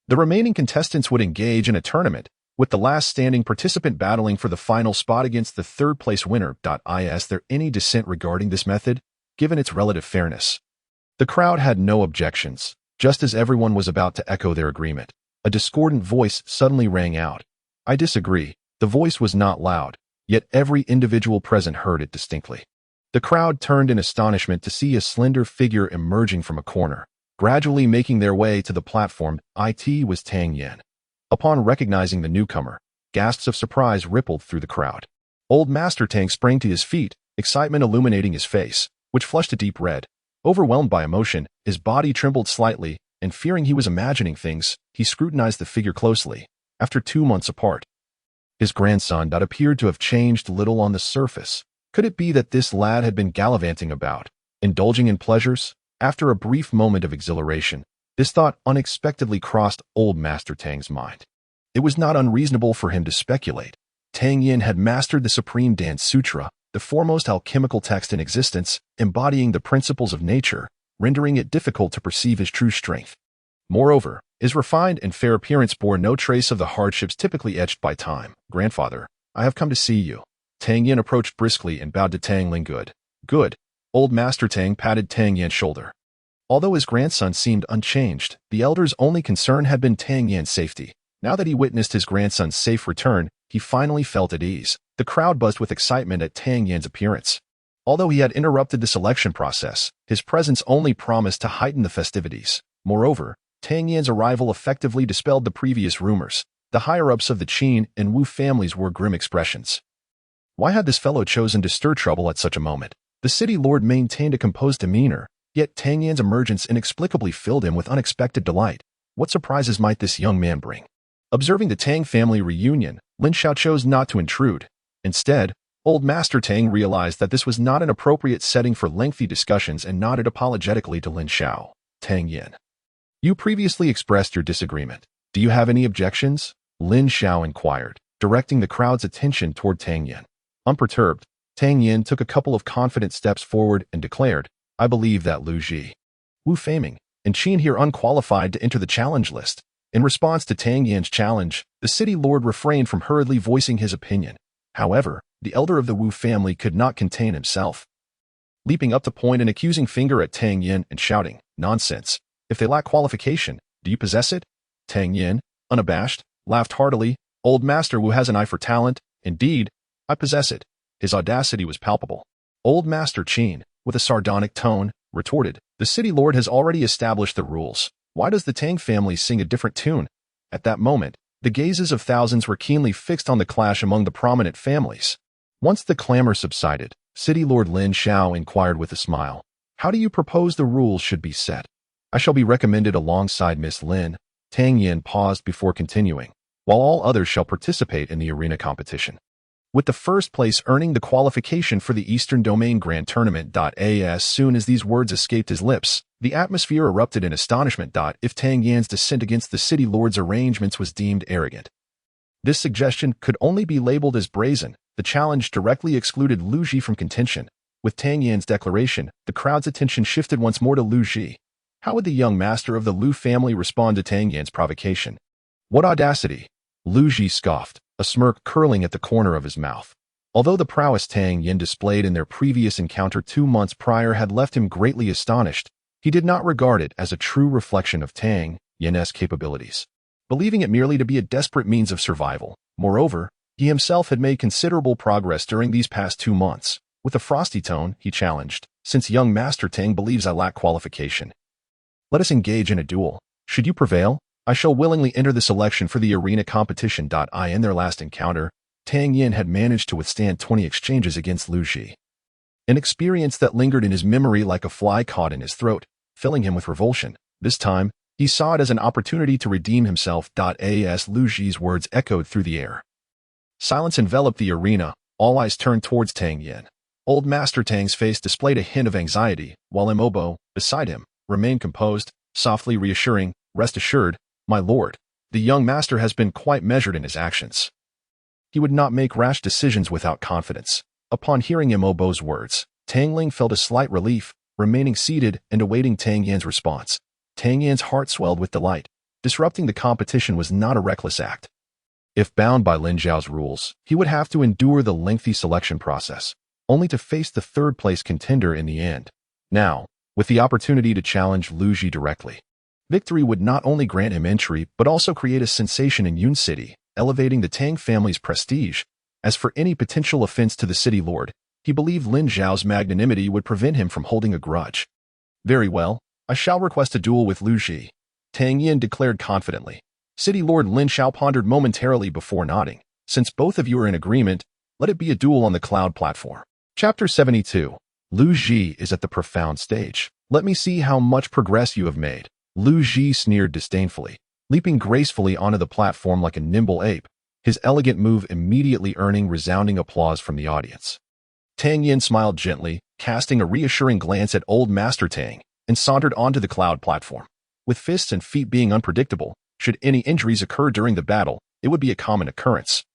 The remaining contestants would engage in a tournament, with the last standing participant battling for the final spot against the 3rd-place winner. Is there any dissent regarding this method, given its relative fairness? The crowd had no objections. Just as everyone was about to echo their agreement, a discordant voice suddenly rang out. "I disagree." The voice was not loud, yet every individual present heard it distinctly. The crowd turned in astonishment to see a slender figure emerging from a corner, gradually making their way to the platform. It was Tang Yan. Upon recognizing the newcomer, gasps of surprise rippled through the crowd. Old Master Tang sprang to his feet, excitement illuminating his face, which flushed a deep red. Overwhelmed by emotion, his body trembled slightly, and fearing he was imagining things, he scrutinized the figure closely. After 2 months apart, his grandson appeared to have changed little on the surface. Could it be that this lad had been gallivanting about, indulging in pleasures? After a brief moment of exhilaration, this thought unexpectedly crossed old Master Tang's mind. It was not unreasonable for him to speculate. Tang Yan had mastered the Supreme Dance Sutra, the foremost alchemical text in existence, embodying the principles of nature, rendering it difficult to perceive his true strength. Moreover, his refined and fair appearance bore no trace of the hardships typically etched by time. "Grandfather, I have come to see you." Tang Yan approached briskly and bowed to Tang Lin. "Good. Good." Old Master Tang patted Tang Yan's shoulder. Although his grandson seemed unchanged, the elder's only concern had been Tang Yan's safety. Now that he witnessed his grandson's safe return, he finally felt at ease. The crowd buzzed with excitement at Tang Yan's appearance. Although he had interrupted the selection process, his presence only promised to heighten the festivities. Moreover, Tang Yan's arrival effectively dispelled the previous rumors. The higher-ups of the Qin and Wu families wore grim expressions. Why had this fellow chosen to stir trouble at such a moment? The city lord maintained a composed demeanor, yet Tang Yan's emergence inexplicably filled him with unexpected delight. What surprises might this young man bring? Observing the Tang family reunion, Lin Xiao chose not to intrude. Instead, old Master Tang realized that this was not an appropriate setting for lengthy discussions and nodded apologetically to Lin Xiao. "Tang Yan, you previously expressed your disagreement. Do you have any objections?" Lin Xiao inquired, directing the crowd's attention toward Tang Yan. Unperturbed, Tang Yan took a couple of confident steps forward and declared, "I believe that Lu Ji, Wu Feiming, and Qin here unqualified to enter the challenge list." In response to Tang Yan's challenge, the city lord refrained from hurriedly voicing his opinion. However, the elder of the Wu family could not contain himself. Leaping up to point an accusing finger at Tang Yan and shouting, "Nonsense! If they lack qualification, do you possess it?" Tang Yan, unabashed, laughed heartily. "Old Master Wu has an eye for talent. Indeed, I possess it." His audacity was palpable. Old Master Qin, with a sardonic tone, retorted, "The city lord has already established the rules. Why does the Tang family sing a different tune?" At that moment, the gazes of thousands were keenly fixed on the clash among the prominent families. Once the clamor subsided, City Lord Lin Xiao inquired with a smile, "How do you propose the rules should be set?" "I shall be recommended alongside Miss Lin." Tang Yan paused before continuing, "while all others shall participate in the arena competition, with the first place earning the qualification for the Eastern Domain Grand Tournament." As soon as these words escaped his lips, the atmosphere erupted in astonishment. If Tang Yan's dissent against the city lord's arrangements was deemed arrogant, this suggestion could only be labeled as brazen. The challenge directly excluded Lu Ji from contention. With Tang Yan's declaration, the crowd's attention shifted once more to Lu Ji. How would the young master of the Lu family respond to Tang Yan's provocation? What audacity! Lu Ji scoffed, a smirk curling at the corner of his mouth. Although the prowess Tang Yan displayed in their previous encounter 2 months prior had left him greatly astonished, he did not regard it as a true reflection of Tang Yan's capabilities, believing it merely to be a desperate means of survival. Moreover, he himself had made considerable progress during these past 2 months. With a frosty tone, he challenged, "Since young Master Tang believes I lack qualification, let us engage in a duel. Should you prevail, I shall willingly enter the selection for the arena competition." In their last encounter, Tang Yan had managed to withstand 20 exchanges against Lu Ji, an experience that lingered in his memory like a fly caught in his throat, filling him with revulsion. This time, he saw it as an opportunity to redeem himself. As Lu Ji's words echoed through the air, silence enveloped the arena, all eyes turned towards Tang Yan. Old Master Tang's face displayed a hint of anxiety, while Imobo, beside him, remained composed, softly reassuring, "Rest assured, my lord, the young master has been quite measured in his actions. He would not make rash decisions without confidence." Upon hearing Imobo's words, Tang Ling felt a slight relief, remaining seated and awaiting Tang Yan's response. Tang Yan's heart swelled with delight. Disrupting the competition was not a reckless act. If bound by Lin Zhao's rules, he would have to endure the lengthy selection process, only to face the third-place contender in the end. Now, with the opportunity to challenge Lu Ji directly, victory would not only grant him entry but also create a sensation in Yun City, elevating the Tang family's prestige. As for any potential offense to the city lord, he believed Lin Zhao's magnanimity would prevent him from holding a grudge. "Very well, I shall request a duel with Lu Ji," Tang Yan declared confidently. City Lord Lin Zhao pondered momentarily before nodding. "Since both of you are in agreement, let it be a duel on the cloud platform." Chapter 72. Lu Ji is at the profound stage. "Let me see how much progress you have made." Lu Ji sneered disdainfully, leaping gracefully onto the platform like a nimble ape, his elegant move immediately earning resounding applause from the audience. Tang Yan smiled gently, casting a reassuring glance at old Master Tang, and sauntered onto the cloud platform. With fists and feet being unpredictable, should any injuries occur during the battle, it would be a common occurrence.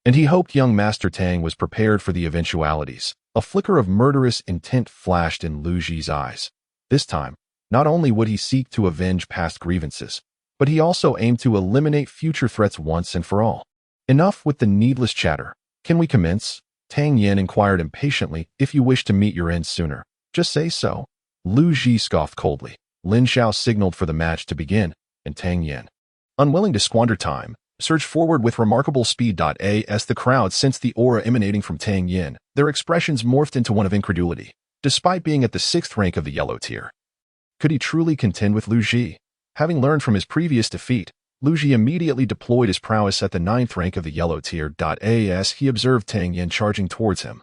And he hoped young Master Tang was prepared for the eventualities. A flicker of murderous intent flashed in Lu Ji's eyes. This time, not only would he seek to avenge past grievances, but he also aimed to eliminate future threats once and for all. "Enough with the needless chatter. Can we commence?" Tang Yan inquired impatiently. "If you wish to meet your end sooner, just say so." Lu Ji scoffed coldly. Lin Zhao signaled for the match to begin, and Tang Yan, unwilling to squander time, surged forward with remarkable speed. As the crowd sensed the aura emanating from Tang Yan, their expressions morphed into one of incredulity. Despite being at the 6th rank of the yellow tier, could he truly contend with Lu Ji? Having learned from his previous defeat, Lu Ji immediately deployed his prowess at the 9th rank of the yellow tier. As he observed Tang Yan charging towards him,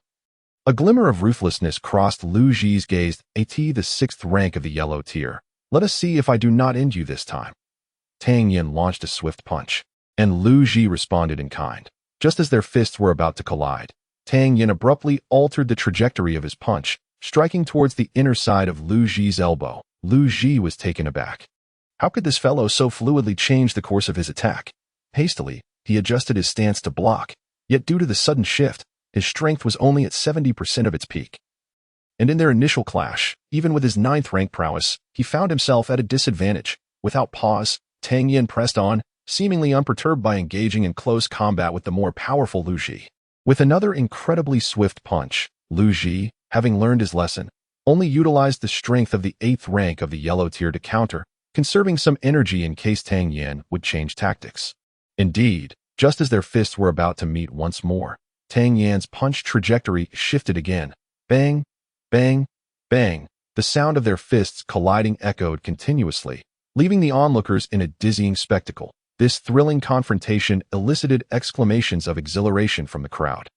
a glimmer of ruthlessness crossed Lu Ji's gaze. "At the 6th rank of the yellow tier. Let us see if I do not end you this time." Tang Yan launched a swift punch, and Lu Ji responded in kind. Just as their fists were about to collide, Tang Yan abruptly altered the trajectory of his punch, striking towards the inner side of Lu Ji's elbow. Lu Ji was taken aback. How could this fellow so fluidly change the course of his attack? Hastily, he adjusted his stance to block, yet due to the sudden shift, his strength was only at 70% of its peak. And in their initial clash, even with his 9th rank prowess, he found himself at a disadvantage. Without pause, Tang Yan pressed on, seemingly unperturbed by engaging in close combat with the more powerful Lu Ji. With another incredibly swift punch, Lu Ji, having learned his lesson, only utilized the strength of the 8th rank of the yellow tier to counter, conserving some energy in case Tang Yan would change tactics. Indeed, just as their fists were about to meet once more, Tang Yan's punch trajectory shifted again. Bang, bang, bang. The sound of their fists colliding echoed continuously, leaving the onlookers in a dizzying spectacle. This thrilling confrontation elicited exclamations of exhilaration from the crowd.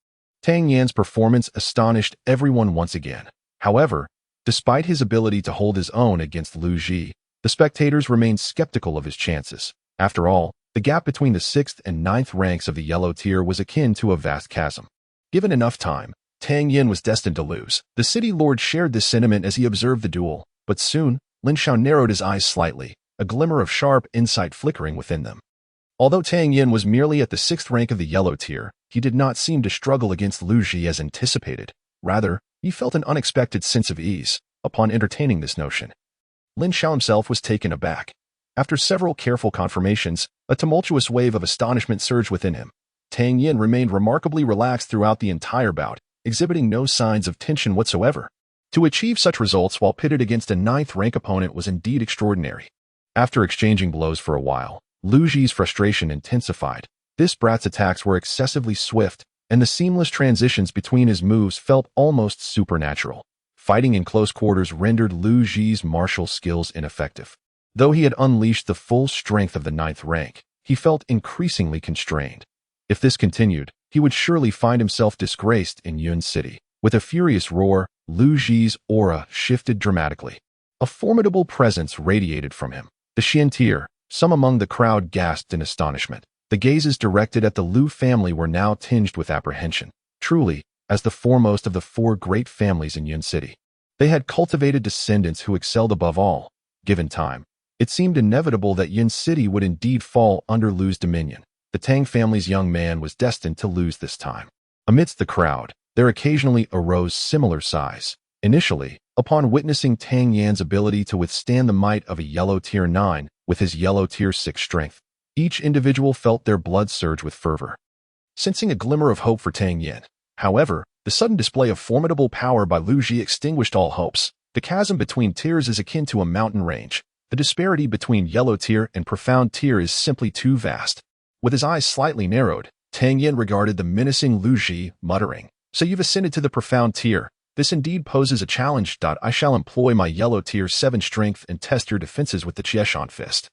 Tang Yan's performance astonished everyone once again. However, despite his ability to hold his own against Lu Ji, the spectators remained skeptical of his chances. After all, the gap between the 6th and 9th ranks of the yellow tier was akin to a vast chasm. Given enough time, Tang Yan was destined to lose. The city lord shared this sentiment as he observed the duel, but soon, Lin Zhao narrowed his eyes slightly, a glimmer of sharp insight flickering within them. Although Tang Yan was merely at the 6th rank of the yellow tier, he did not seem to struggle against Lu Ji as anticipated. Rather, he felt an unexpected sense of ease upon entertaining this notion. Lin Zhao himself was taken aback. After several careful confirmations, a tumultuous wave of astonishment surged within him. Tang Yan remained remarkably relaxed throughout the entire bout, exhibiting no signs of tension whatsoever. To achieve such results while pitted against a ninth-rank opponent was indeed extraordinary. After exchanging blows for a while, Lu Ji's frustration intensified. This brat's attacks were excessively swift, and the seamless transitions between his moves felt almost supernatural. Fighting in close quarters rendered Lu Ji's martial skills ineffective. Though he had unleashed the full strength of the ninth rank, he felt increasingly constrained. If this continued, he would surely find himself disgraced in Yun City. With a furious roar, Lu Ji's aura shifted dramatically. A formidable presence radiated from him. The Xiantier, some among the crowd gasped in astonishment. The gazes directed at the Lu family were now tinged with apprehension. Truly, as the foremost of the four great families in Yun City, they had cultivated descendants who excelled above all. Given time, it seemed inevitable that Yun City would indeed fall under Lu's dominion. The Tang family's young man was destined to lose this time. Amidst the crowd, there occasionally arose similar sighs. Initially, upon witnessing Tang Yan's ability to withstand the might of a yellow tier 9 with his yellow tier 6 strength, each individual felt their blood surge with fervor. Sensing a glimmer of hope for Tang Yan, however, the sudden display of formidable power by Lu Ji extinguished all hopes. The chasm between tiers is akin to a mountain range. The disparity between yellow tier and profound tier is simply too vast. With his eyes slightly narrowed, Tang Yan regarded the menacing Lu Ji, muttering, "So you've ascended to the profound tier. This indeed poses a challenge. I shall employ my yellow tier 7 strength and test your defenses with the Chieshan fist."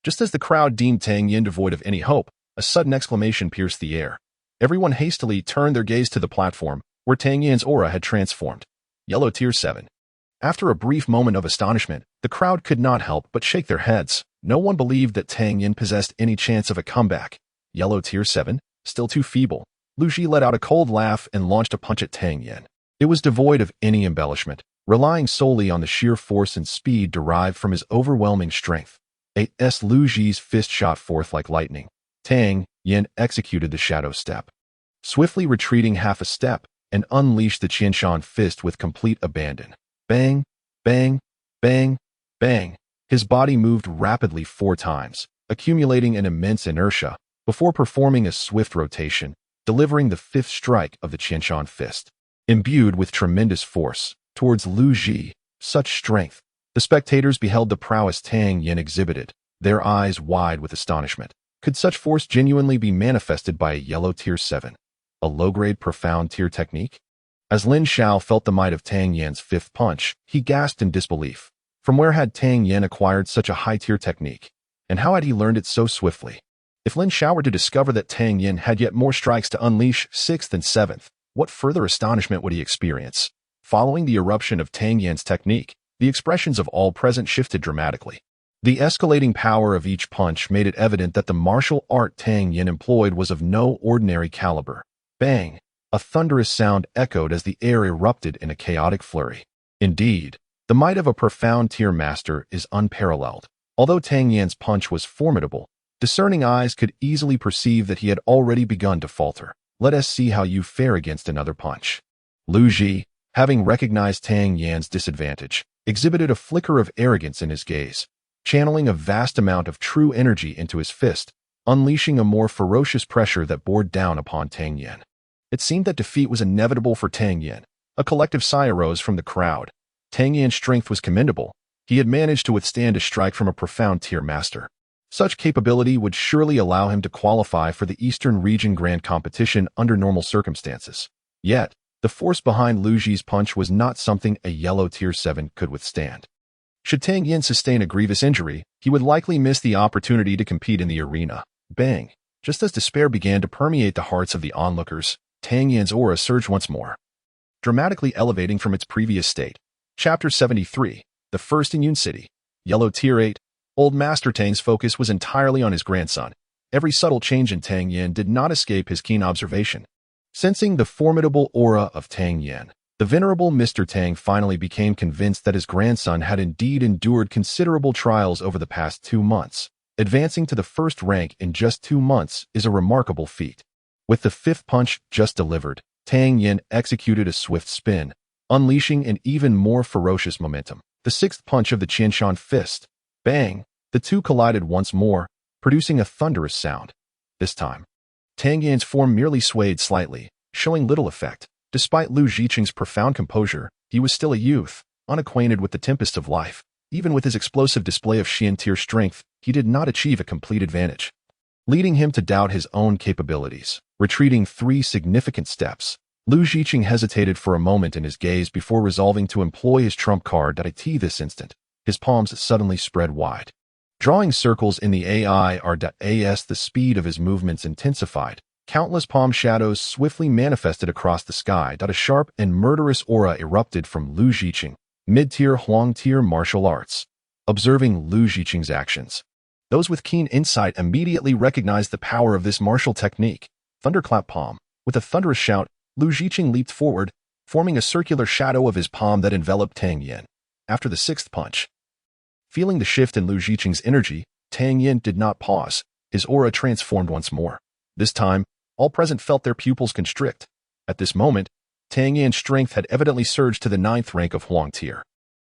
Just as the crowd deemed Tang Yan devoid of any hope, a sudden exclamation pierced the air. Everyone hastily turned their gaze to the platform, where Tang Yan's aura had transformed. Yellow tier 7. After a brief moment of astonishment, the crowd could not help but shake their heads. No one believed that Tang Yan possessed any chance of a comeback. Yellow tier 7? Still too feeble. Lu Ji let out a cold laugh and launched a punch at Tang Yan. It was devoid of any embellishment, relying solely on the sheer force and speed derived from his overwhelming strength. Lu Ji's fist shot forth like lightning. Tang Yan executed the shadow step, swiftly retreating half a step, and unleashed the Qianshan fist with complete abandon. Bang, bang, bang, bang. His body moved rapidly 4 times, accumulating an immense inertia, before performing a swift rotation, delivering the 5th strike of the Qianshan fist. Imbued with tremendous force, towards Lu Ji, such strength. The spectators beheld the prowess Tang Yan exhibited, their eyes wide with astonishment. Could such force genuinely be manifested by a yellow tier 7? A low-grade profound tier technique? As Lin Xiao felt the might of Tang Yan's 5th punch, he gasped in disbelief. From where had Tang Yan acquired such a high-tier technique? And how had he learned it so swiftly? If Lin Xiao were to discover that Tang Yan had yet more strikes to unleash, 6th and 7th, what further astonishment would he experience? Following the eruption of Tang Yan's technique, the expressions of all present shifted dramatically. The escalating power of each punch made it evident that the martial art Tang Yan employed was of no ordinary caliber. Bang! A thunderous sound echoed as the air erupted in a chaotic flurry. Indeed, the might of a profound tier master is unparalleled. Although Tang Yan's punch was formidable, discerning eyes could easily perceive that he had already begun to falter. Let us see how you fare against another punch. Lu Ji, having recognized Tang Yan's disadvantage, exhibited a flicker of arrogance in his gaze, channeling a vast amount of true energy into his fist, unleashing a more ferocious pressure that bore down upon Tang Yan. It seemed that defeat was inevitable for Tang Yan. A collective sigh arose from the crowd. Tang Yan's strength was commendable. He had managed to withstand a strike from a profound tier master. Such capability would surely allow him to qualify for the Eastern Region Grand Competition under normal circumstances. Yet, the force behind Lu Ji's punch was not something a yellow tier 7 could withstand. Should Tang Yan sustain a grievous injury, he would likely miss the opportunity to compete in the arena. Bang! Just as despair began to permeate the hearts of the onlookers, Tang Yan's aura surged once more, dramatically elevating from its previous state. Chapter 73, The First in Yun City. Yellow Tier 8. Old Master Tang's focus was entirely on his grandson. Every subtle change in Tang Yan did not escape his keen observation. Sensing the formidable aura of Tang Yan, the venerable Mr. Tang finally became convinced that his grandson had indeed endured considerable trials over the past 2 months. Advancing to the 1st rank in just 2 months is a remarkable feat. With the 5th punch just delivered, Tang Yan executed a swift spin, unleashing an even more ferocious momentum. The 6th punch of the Qianshan fist. Bang! The two collided once more, producing a thunderous sound. This time, Tang Yan's form merely swayed slightly, showing little effect. Despite Lu Ziqing's profound composure, he was still a youth, unacquainted with the tempest of life. Even with his explosive display of Xian tier strength, he did not achieve a complete advantage, leading him to doubt his own capabilities. Retreating 3 significant steps, Lu Ziqing hesitated for a moment in his gaze before resolving to employ his trump card. This instant, his palms suddenly spread wide, drawing circles in the air. The speed of his movements intensified. Countless palm shadows swiftly manifested across the sky. A sharp and murderous aura erupted from Lu Ziqing, mid-tier Huang-tier martial arts. Observing Lu Ziqing's actions, those with keen insight immediately recognized the power of this martial technique. Thunderclap palm. With a thunderous shout, Lu Ziqing leaped forward, forming a circular shadow of his palm that enveloped Tang Yan. After the 6th punch, feeling the shift in Lu Ziqing's energy, Tang Yan did not pause. His aura transformed once more. This time, all present felt their pupils constrict. At this moment, Tang Yan's strength had evidently surged to the 9th rank of Huang tier.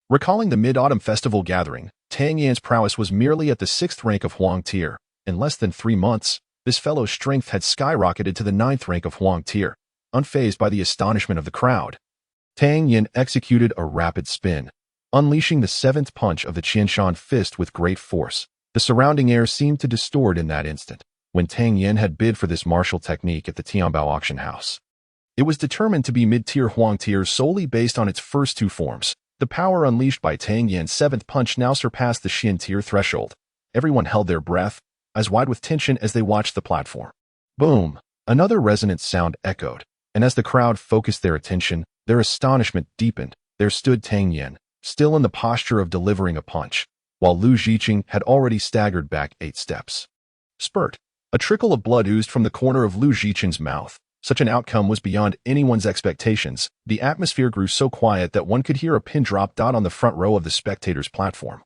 Recalling the Mid-Autumn Festival gathering, Tang Yan's prowess was merely at the 6th rank of Huang tier. In less than 3 months, this fellow's strength had skyrocketed to the 9th rank of Huang tier. Unfazed by the astonishment of the crowd, Tang Yan executed a rapid spin, unleashing the 7th punch of the Qianshan fist with great force. The surrounding air seemed to distort in that instant. When Tang Yan had bid for this martial technique at the Tianbao auction house, it was determined to be mid-tier Huang tier solely based on its first 2 forms. The power unleashed by Tang Yan's 7th punch now surpassed the Xian tier threshold. Everyone held their breath, eyes wide with tension as they watched the platform. Boom! Another resonant sound echoed, and as the crowd focused their attention, their astonishment deepened. There stood Tang Yan, still in the posture of delivering a punch, while Lu Ziqing had already staggered back 8 steps. Spurt. A trickle of blood oozed from the corner of Lu Ziqing's mouth. Such an outcome was beyond anyone's expectations. The atmosphere grew so quiet that one could hear a pin drop on the front row of the spectators' platform.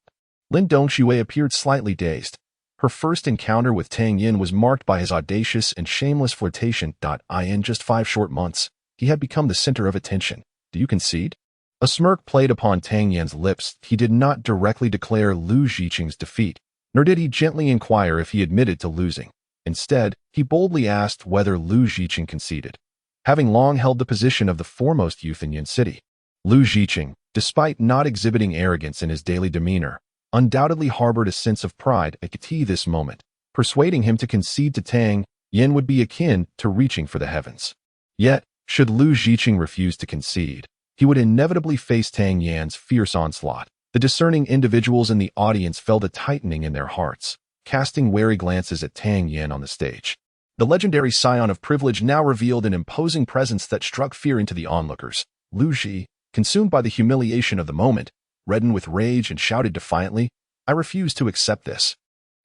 Lin Dongxue appeared slightly dazed. Her first encounter with Tang Yan was marked by his audacious and shameless flirtation. In just 5 short months, he had become the center of attention. Do you concede? A smirk played upon Tang Yan's lips. He did not directly declare Lu Ziqing's defeat, nor did he gently inquire if he admitted to losing. Instead, he boldly asked whether Lu Ziqing conceded. Having long held the position of the foremost youth in Yin City, Lu Ziqing, despite not exhibiting arrogance in his daily demeanor, undoubtedly harbored a sense of pride at this moment. Persuading him to concede to Tang Yan would be akin to reaching for the heavens. Yet, should Lu Ziqing refuse to concede, he would inevitably face Tang Yan's fierce onslaught. The discerning individuals in the audience felt a tightening in their hearts, casting wary glances at Tang Yan on the stage. The legendary scion of privilege now revealed an imposing presence that struck fear into the onlookers. Lu Ji, consumed by the humiliation of the moment, reddened with rage and shouted defiantly, "I refuse to accept this."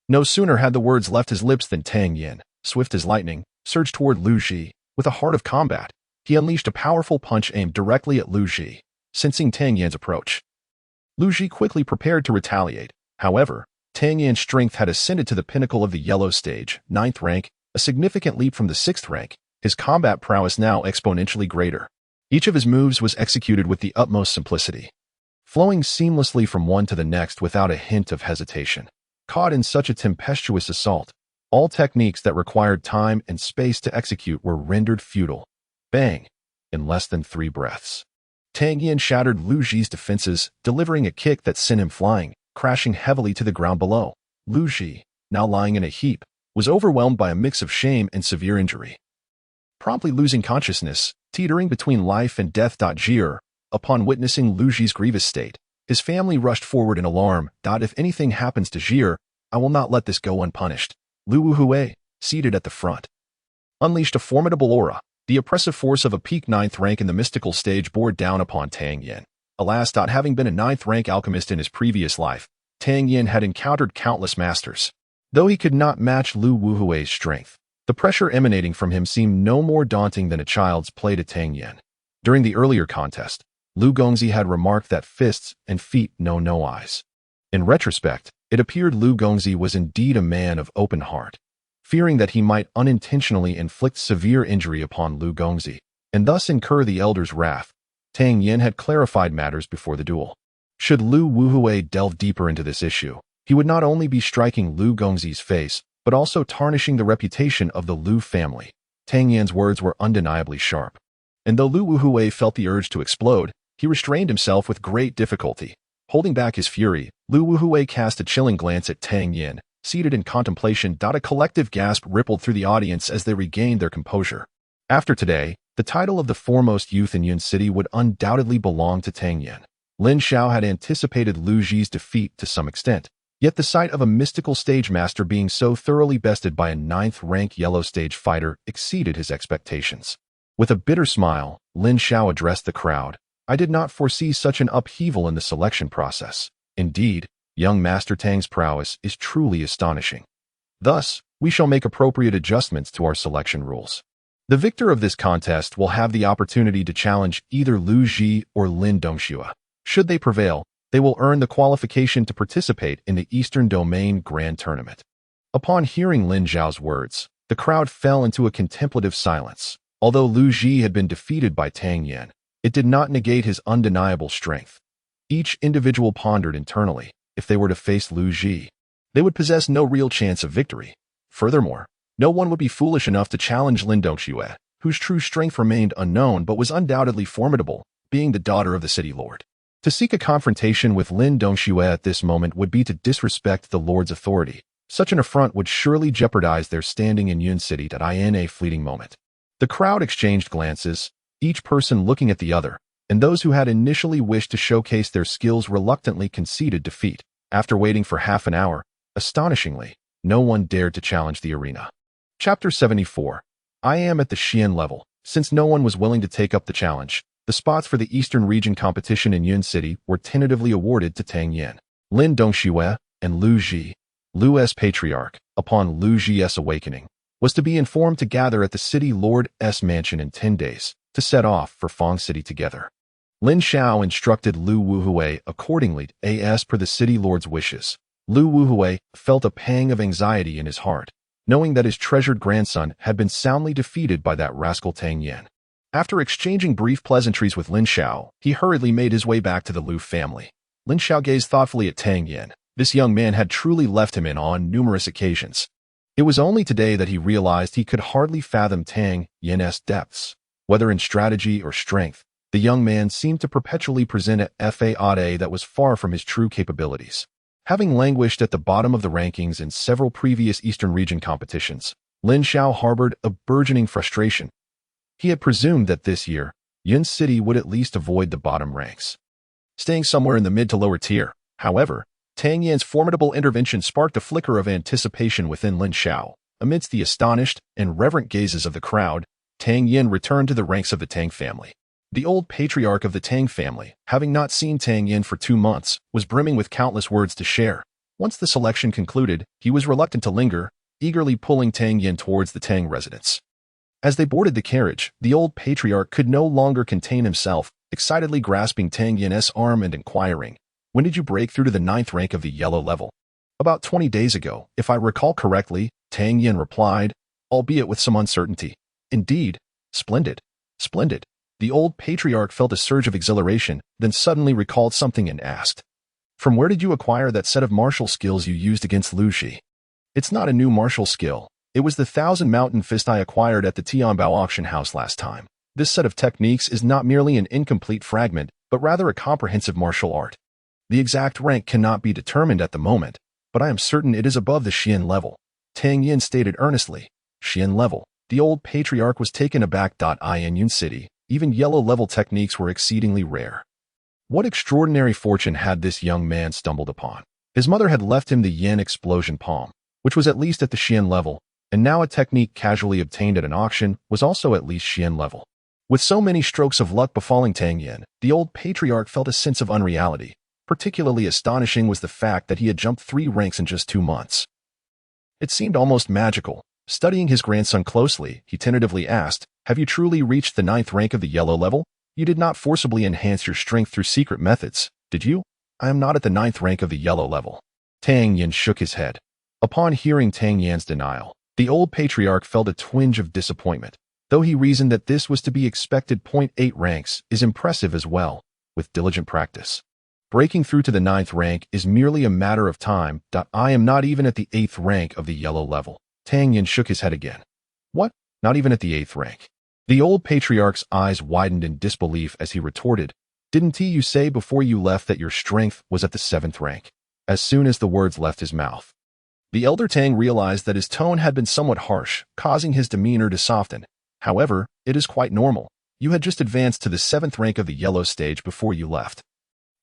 No sooner had the words left his lips than Tang Yan, swift as lightning, surged toward Lu Ji. With a heart of combat, he unleashed a powerful punch aimed directly at Lu Ji. Sensing Tang Yan's approach, Lu Ji quickly prepared to retaliate. However, Tang Yan's strength had ascended to the pinnacle of the yellow stage, 9th rank, a significant leap from the 6th rank, his combat prowess now exponentially greater. Each of his moves was executed with the utmost simplicity, flowing seamlessly from one to the next without a hint of hesitation. Caught in such a tempestuous assault, all techniques that required time and space to execute were rendered futile. Bang! In less than 3 breaths, Tang Yan shattered Lu Ji's defenses, delivering a kick that sent him flying, crashing heavily to the ground below. Lu Ji, now lying in a heap, was overwhelmed by a mix of shame and severe injury. Promptly losing consciousness, teetering between life and death. Jir, upon witnessing Lu Ji's grievous state, his family rushed forward in alarm. If anything happens to Jir, I will not let this go unpunished. Lu Wuhui, seated at the front, unleashed a formidable aura. The oppressive force of a peak 9th rank in the mystical stage bore down upon Tang Yan. Alas, having been a 9th rank alchemist in his previous life, Tang Yan had encountered countless masters. Though he could not match Lu Wuhui's strength, the pressure emanating from him seemed no more daunting than a child's play to Tang Yan. During the earlier contest, Lu Gongzi had remarked that fists and feet know no eyes. In retrospect, it appeared Lu Gongzi was indeed a man of open heart. Fearing that he might unintentionally inflict severe injury upon Lu Gongzi, and thus incur the elder's wrath, Tang Yan had clarified matters before the duel. Should Lu Wuhui delve deeper into this issue, he would not only be striking Lu Gongzi's face, but also tarnishing the reputation of the Lu family. Tang Yan's words were undeniably sharp. And though Lu Wuhui felt the urge to explode, he restrained himself with great difficulty. Holding back his fury, Lu Wuhui cast a chilling glance at Tang Yan, seated in contemplation. A collective gasp rippled through the audience as they regained their composure. After today, the title of the foremost youth in Yun City would undoubtedly belong to Tang Yan. Lin Xiao had anticipated Lu Ji's defeat to some extent, yet the sight of a mystical stage master being so thoroughly bested by a 9th-rank yellow stage fighter exceeded his expectations. With a bitter smile, Lin Xiao addressed the crowd. I did not foresee such an upheaval in the selection process. Indeed, young Master Tang's prowess is truly astonishing. Thus, we shall make appropriate adjustments to our selection rules. The victor of this contest will have the opportunity to challenge either Lu Ji or Lin Dongxue. Should they prevail, they will earn the qualification to participate in the Eastern Domain Grand Tournament. Upon hearing Lin Zhao's words, the crowd fell into a contemplative silence. Although Lu Ji had been defeated by Tang Yan, it did not negate his undeniable strength. Each individual pondered internally, if they were to face Lu Ji, they would possess no real chance of victory. Furthermore, no one would be foolish enough to challenge Lin Dongxue, whose true strength remained unknown but was undoubtedly formidable, being the daughter of the city lord. To seek a confrontation with Lin Dongxue at this moment would be to disrespect the lord's authority. Such an affront would surely jeopardize their standing in Yun City in a fleeting moment. The crowd exchanged glances, each person looking at the other, and those who had initially wished to showcase their skills reluctantly conceded defeat. After waiting for half an hour, astonishingly, no one dared to challenge the arena. Chapter 74. I am at the Xian level. Since no one was willing to take up the challenge, the spots for the Eastern Region competition in Yun City were tentatively awarded to Tang Yan, Lin Dongxue, and Lu Ji. Lu's patriarch, upon Lu Ji's awakening, was to be informed to gather at the city lord's mansion in 10 days, to set off for Fang City together. Lin Xiao instructed Lu Wuhui accordingly, as per the city lord's wishes. Lu Wuhui felt a pang of anxiety in his heart, knowing that his treasured grandson had been soundly defeated by that rascal Tang Yan. After exchanging brief pleasantries with Lin Xiao, he hurriedly made his way back to the Lu family. Lin Xiao gazed thoughtfully at Tang Yan. This young man had truly left him in awe on numerous occasions. It was only today that he realized he could hardly fathom Tang Yan's depths. Whether in strategy or strength, the young man seemed to perpetually present a facade that was far from his true capabilities. Having languished at the bottom of the rankings in several previous Eastern Region competitions, Lin Xiao harbored a burgeoning frustration. He had presumed that this year, Yun City would at least avoid the bottom ranks, staying somewhere in the mid to lower tier. However, Tang Yan's formidable intervention sparked a flicker of anticipation within Lin Xiao. Amidst the astonished and reverent gazes of the crowd, Tang Yan returned to the ranks of the Tang family. The old patriarch of the Tang family, having not seen Tang Yan for 2 months, was brimming with countless words to share. Once the selection concluded, he was reluctant to linger, eagerly pulling Tang Yan towards the Tang residence. As they boarded the carriage, the old patriarch could no longer contain himself, excitedly grasping Tang Yan's arm and inquiring, "When did you break through to the 9th rank of the yellow level?" "About 20 days ago, if I recall correctly," Tang Yan replied, albeit with some uncertainty. "Indeed. Splendid. Splendid." The old patriarch felt a surge of exhilaration, then suddenly recalled something and asked, "From where did you acquire that set of martial skills you used against Lu Ji?" "It's not a new martial skill. It was the 1,000 Mountain Fist I acquired at the Tianbao auction house last time. This set of techniques is not merely an incomplete fragment, but rather a comprehensive martial art. The exact rank cannot be determined at the moment, but I am certain it is above the Xian level," Tang Yan stated earnestly. Xian level. The old patriarch was taken aback. In Yun City, even yellow-level techniques were exceedingly rare. What extraordinary fortune had this young man stumbled upon? His mother had left him the Yen explosion palm, which was at least at the Xian level, and now a technique casually obtained at an auction was also at least Xian level. With so many strokes of luck befalling Tang Yan, the old patriarch felt a sense of unreality. Particularly astonishing was the fact that he had jumped 3 ranks in just 2 months. It seemed almost magical. Studying his grandson closely, he tentatively asked, "Have you truly reached the 9th rank of the yellow level? You did not forcibly enhance your strength through secret methods, did you?" "I am not at the 9th rank of the yellow level." Tang Yan shook his head. Upon hearing Tang Yan's denial, the old patriarch felt a twinge of disappointment. Though he reasoned that this was to be expected, 0.8 ranks is impressive as well, with diligent practice. Breaking through to the 9th rank is merely a matter of time. I am not even at the 8th rank of the yellow level. Tang Yan shook his head again. What? Not even at the 8th rank? The old patriarch's eyes widened in disbelief as he retorted, Didn't you say before you left that your strength was at the 7th rank? As soon as the words left his mouth, the elder Tang realized that his tone had been somewhat harsh, causing his demeanor to soften. However, it is quite normal. You had just advanced to the 7th rank of the yellow stage before you left.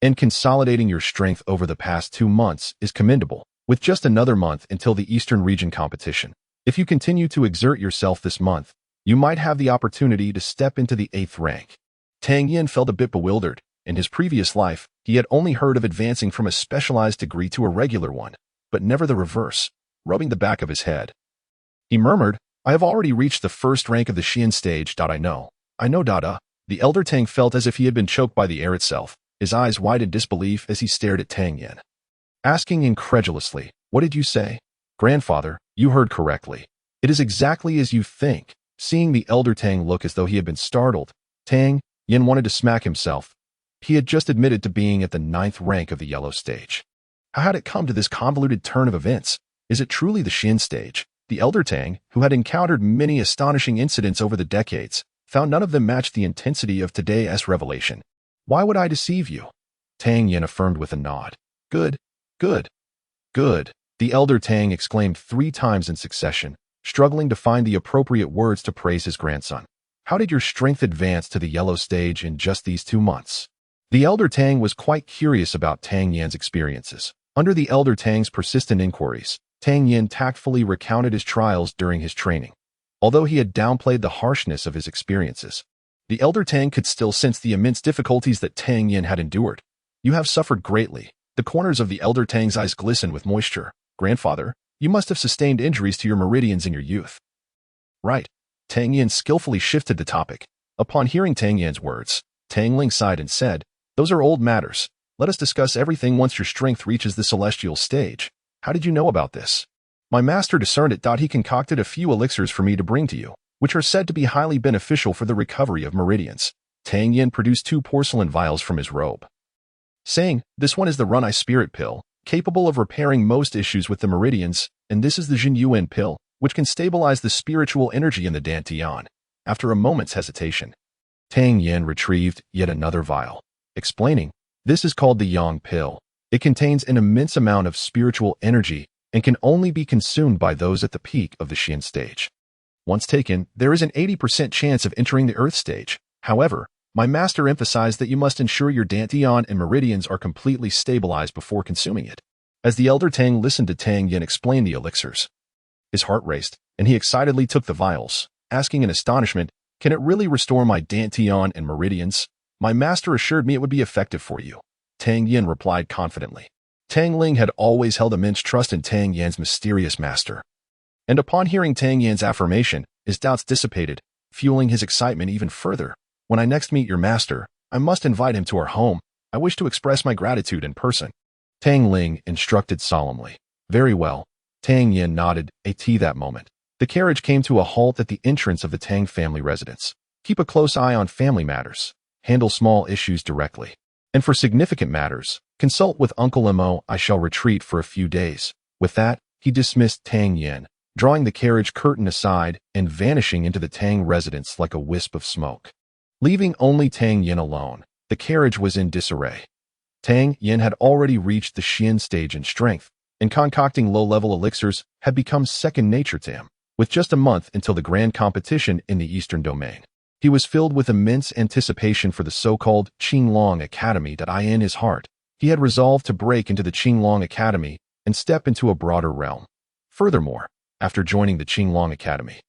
And consolidating your strength over the past 2 months is commendable, with just another month until the Eastern region competition. If you continue to exert yourself this month, you might have the opportunity to step into the 8th rank. Tang Yan felt a bit bewildered. In his previous life, he had only heard of advancing from a specialized degree to a regular one, but never the reverse, rubbing the back of his head. He murmured, I have already reached the 1st rank of the Xian stage. I know. The elder Tang felt as if he had been choked by the air itself, his eyes wide in disbelief as he stared at Tang Yan. Asking incredulously, What did you say? Grandfather, you heard correctly. It is exactly as you think. Seeing the elder Tang look as though he had been startled, Tang Yan wanted to smack himself. He had just admitted to being at the 9th rank of the yellow stage. How had it come to this convoluted turn of events? Is it truly the Xian stage? The elder Tang, who had encountered many astonishing incidents over the decades, found none of them matched the intensity of today's revelation. Why would I deceive you? Tang Yan affirmed with a nod. Good. The elder Tang exclaimed 3 times in succession, struggling to find the appropriate words to praise his grandson. How did your strength advance to the yellow stage in just these 2 months? The elder Tang was quite curious about Tang Yan's experiences. Under the elder Tang's persistent inquiries, Tang Yan tactfully recounted his trials during his training. Although he had downplayed the harshness of his experiences, the elder Tang could still sense the immense difficulties that Tang Yan had endured. You have suffered greatly. The corners of the elder Tang's eyes glistened with moisture. Grandfather, you must have sustained injuries to your meridians in your youth. Right. Tang Yan skillfully shifted the topic. Upon hearing Tang Yan's words, Tang Ling sighed and said, Those are old matters. Let us discuss everything once your strength reaches the celestial stage. How did you know about this? My master discerned it. He concocted a few elixirs for me to bring to you, which are said to be highly beneficial for the recovery of meridians. Tang Yan produced 2 porcelain vials from his robe, saying, This one is the Run-I Spirit pill, capable of repairing most issues with the meridians, and this is the Jin Yuan pill, which can stabilize the spiritual energy in the Dantian. After a moment's hesitation, Tang Yan retrieved yet another vial, explaining, This is called the Yang pill. It contains an immense amount of spiritual energy and can only be consumed by those at the peak of the Xian stage. Once taken, there is an 80% chance of entering the Earth stage. However, my master emphasized that you must ensure your Dantian and meridians are completely stabilized before consuming it. As the elder Tang listened to Tang Yan explain the elixirs, his heart raced, and he excitedly took the vials, asking in astonishment, Can it really restore my Dantian and meridians? My master assured me it would be effective for you. Tang Yan replied confidently. Tang Ling had always held immense trust in Tang Yan's mysterious master. And upon hearing Tang Yan's affirmation, his doubts dissipated, fueling his excitement even further. When I next meet your master, I must invite him to our home. I wish to express my gratitude in person. Tang Ling instructed solemnly. Very well. Tang Yan nodded, that moment. The carriage came to a halt at the entrance of the Tang family residence. Keep a close eye on family matters. Handle small issues directly. And for significant matters, consult with Uncle Mo. I shall retreat for a few days. With that, he dismissed Tang Yan, drawing the carriage curtain aside and vanishing into the Tang residence like a wisp of smoke. Leaving only Tang Yan alone, the carriage was in disarray. Tang Yan had already reached the Xian stage in strength, and concocting low-level elixirs had become second nature to him. With just a month until the grand competition in the Eastern domain, he was filled with immense anticipation for the so-called Qinglong Academy. In his heart, he had resolved to break into the Qinglong Academy and step into a broader realm. Furthermore, after joining the Qinglong Academy,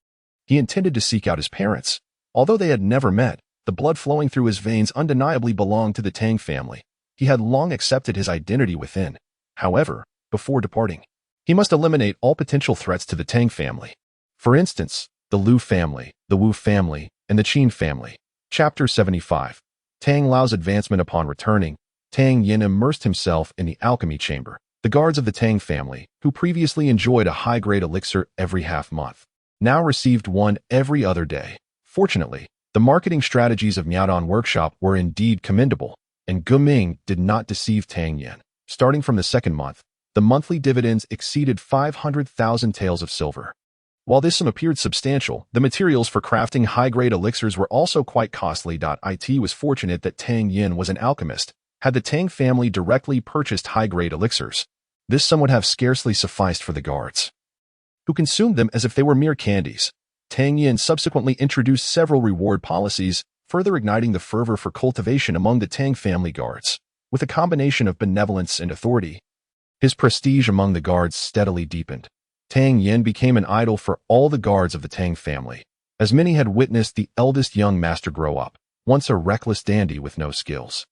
he intended to seek out his parents. Although they had never met, the blood flowing through his veins undeniably belonged to the Tang family. He had long accepted his identity within. However, before departing, he must eliminate all potential threats to the Tang family. For instance, the Lu family, the Wu family, and the Qin family. Chapter 75. Tang Lao's advancement. Upon returning, Tang Yan immersed himself in the alchemy chamber. The guards of the Tang family, who previously enjoyed a high-grade elixir every half-month, now received one every other day. Fortunately, the marketing strategies of Miaodong Workshop were indeed commendable. And Guming did not deceive Tang Yan. Starting from the second month, the monthly dividends exceeded 500,000 taels of silver. While this sum appeared substantial, the materials for crafting high-grade elixirs were also quite costly. It was fortunate that Tang Yan was an alchemist. Had the Tang family directly purchased high-grade elixirs, this sum would have scarcely sufficed for the guards, who consumed them as if they were mere candies. Tang Yan subsequently introduced several reward policies, further igniting the fervor for cultivation among the Tang family guards. With a combination of benevolence and authority, his prestige among the guards steadily deepened. Tang Yan became an idol for all the guards of the Tang family, as many had witnessed the eldest young master grow up, once a reckless dandy with no skills.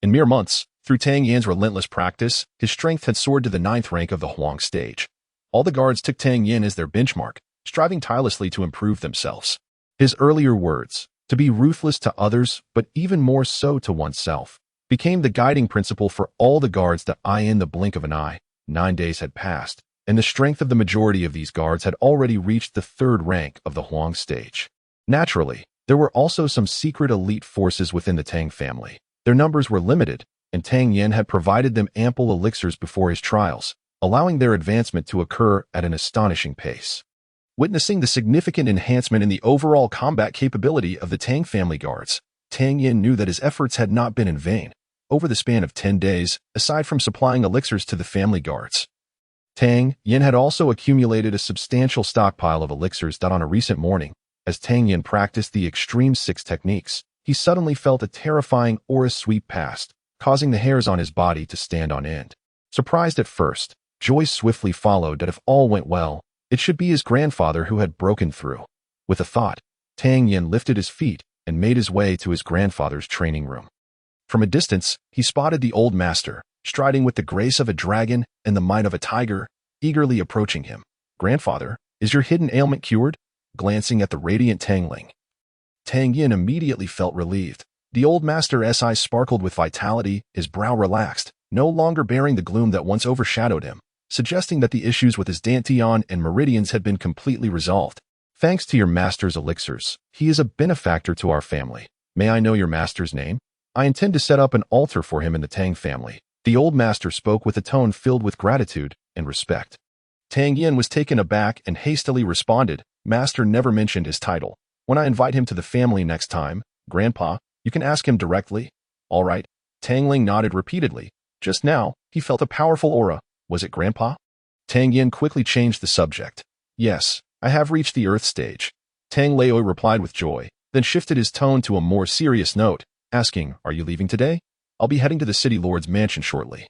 In mere months, through Tang Yan's relentless practice, his strength had soared to the 9th rank of the Huang stage. All the guards took Tang Yan as their benchmark, striving tirelessly to improve themselves. His earlier words, to be ruthless to others, but even more so to oneself, became the guiding principle for all the guards. In the blink of an eye, 9 days had passed, and the strength of the majority of these guards had already reached the 3rd rank of the Huang stage. Naturally, there were also some secret elite forces within the Tang family. Their numbers were limited, and Tang Yan had provided them ample elixirs before his trials, allowing their advancement to occur at an astonishing pace. Witnessing the significant enhancement in the overall combat capability of the Tang family guards, Tang Yan knew that his efforts had not been in vain. Over the span of 10 days, aside from supplying elixirs to the family guards, Tang Yan had also accumulated a substantial stockpile of elixirs. On a recent morning, as Tang Yan practiced the Extreme 6 techniques, he suddenly felt a terrifying aura sweep past, causing the hairs on his body to stand on end. Surprised at first, joy swiftly followed that if all went well, it should be his grandfather who had broken through. With a thought, Tang Yan lifted his feet and made his way to his grandfather's training room. From a distance, he spotted the old master, striding with the grace of a dragon and the might of a tiger, eagerly approaching him. "Grandfather, is your hidden ailment cured?" Glancing at the radiant Tangling, Tang Yan immediately felt relieved. The old master's eyes sparkled with vitality, his brow relaxed, no longer bearing the gloom that once overshadowed him, suggesting that the issues with his dantian and meridians had been completely resolved. "Thanks to your master's elixirs, he is a benefactor to our family. May I know your master's name? I intend to set up an altar for him in the Tang family." The old master spoke with a tone filled with gratitude and respect. Tang Yan was taken aback and hastily responded, "Master never mentioned his title. When I invite him to the family next time, Grandpa, you can ask him directly." "All right." Tangling nodded repeatedly. Just now, he felt a powerful aura. "Was it Grandpa?" Tang Yan quickly changed the subject. "Yes, I have reached the Earth stage." Tang Laoi replied with joy, then shifted his tone to a more serious note, asking, "Are you leaving today?" "I'll be heading to the city lord's mansion shortly."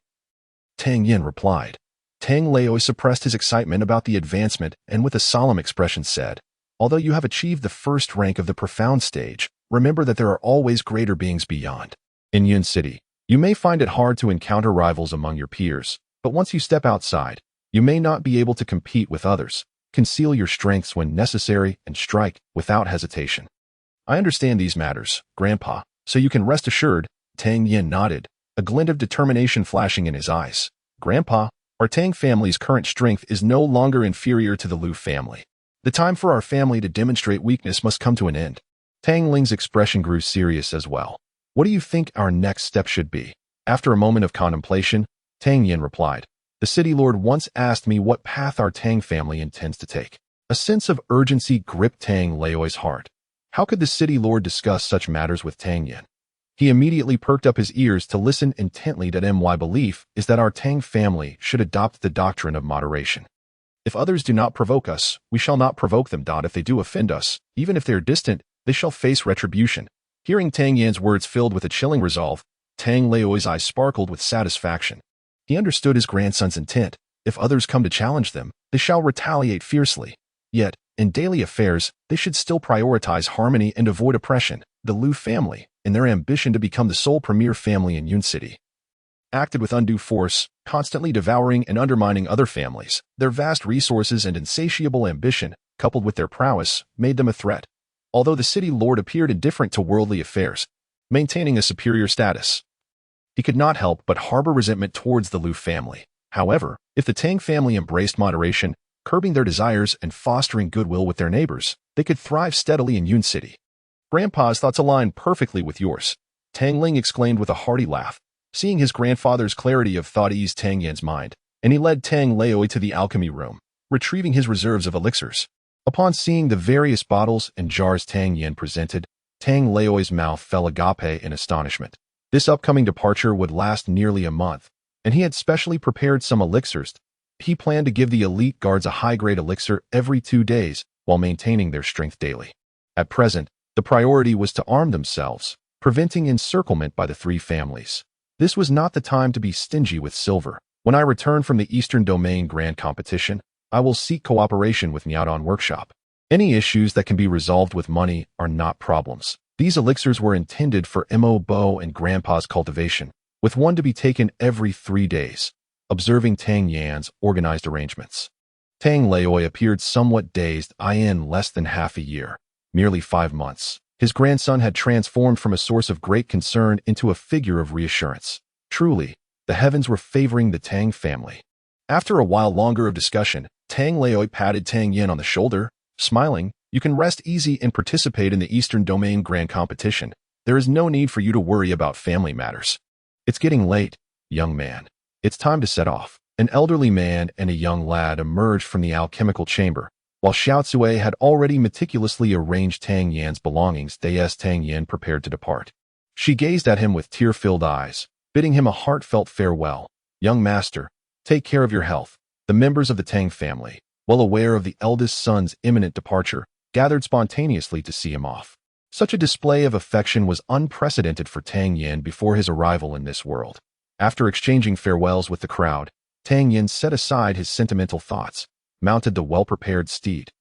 Tang Yan replied. Tang Laoi suppressed his excitement about the advancement and with a solemn expression said, "Although you have achieved the 1st rank of the profound stage, remember that there are always greater beings beyond. In Yun City, you may find it hard to encounter rivals among your peers, but once you step outside, you may not be able to compete with others. Conceal your strengths when necessary and strike without hesitation." "I understand these matters, Grandpa, so you can rest assured." Tang Yan nodded, a glint of determination flashing in his eyes. "Grandpa, our Tang family's current strength is no longer inferior to the Lu family. The time for our family to demonstrate weakness must come to an end." Tang Ling's expression grew serious as well. "What do you think our next step should be?" After a moment of contemplation, Tang Yan replied, "The city lord once asked me what path our Tang family intends to take." A sense of urgency gripped Tang Laoi's heart. How could the city lord discuss such matters with Tang Yan? He immediately perked up his ears to listen intently. My belief is that our Tang family should adopt the doctrine of moderation. If others do not provoke us, we shall not provoke them. If they do offend us, even if they are distant, they shall face retribution. Hearing Tang Yan's words filled with a chilling resolve, Tang Laoi's eyes sparkled with satisfaction. He understood his grandson's intent. If others come to challenge them, they shall retaliate fiercely. Yet, in daily affairs, they should still prioritize harmony and avoid oppression. The Lu family, in their ambition to become the sole premier family in Yun City, acted with undue force, constantly devouring and undermining other families. Their vast resources and insatiable ambition, coupled with their prowess, made them a threat. Although the city lord appeared indifferent to worldly affairs, maintaining a superior status, he could not help but harbor resentment towards the Lu family. However, if the Tang family embraced moderation, curbing their desires and fostering goodwill with their neighbors, they could thrive steadily in Yun City. Grandpa's thoughts align perfectly with yours. Tang Ling exclaimed with a hearty laugh. Seeing his grandfather's clarity of thought eased Tang Yan's mind, and he led Tang Laoi to the alchemy room, retrieving his reserves of elixirs. Upon seeing the various bottles and jars Tang Yan presented, Tang Laoi's mouth fell agape in astonishment. This upcoming departure would last nearly a month, and he had specially prepared some elixirs. He planned to give the elite guards a high-grade elixir every 2 days while maintaining their strength daily. At present, the priority was to arm themselves, preventing encirclement by the 3 families. This was not the time to be stingy with silver. When I return from the Eastern Domain Grand Competition, I will seek cooperation with Nyadon Workshop. Any issues that can be resolved with money are not problems. These elixirs were intended for Mo Bo and Grandpa's cultivation, with one to be taken every 3 days. Observing Tang Yan's organized arrangements, Tang Laoi appeared somewhat dazed. In less than half a year, merely 5 months, his grandson had transformed from a source of great concern into a figure of reassurance. Truly, the heavens were favoring the Tang family. After a while longer of discussion, Tang Laoi patted Tang Yan on the shoulder, smiling. You can rest easy and participate in the Eastern Domain Grand Competition. There is no need for you to worry about family matters. It's getting late, young man. It's time to set off. An elderly man and a young lad emerged from the alchemical chamber, while Xiao Tsui had already meticulously arranged Tang Yan's belongings. Tang Yan prepared to depart. She gazed at him with tear-filled eyes, bidding him a heartfelt farewell. Young master, take care of your health. The members of the Tang family, well aware of the eldest son's imminent departure, gathered spontaneously to see him off. Such a display of affection was unprecedented for Tang Yan before his arrival in this world. After exchanging farewells with the crowd, Tang Yan set aside his sentimental thoughts, mounted the well-prepared steed,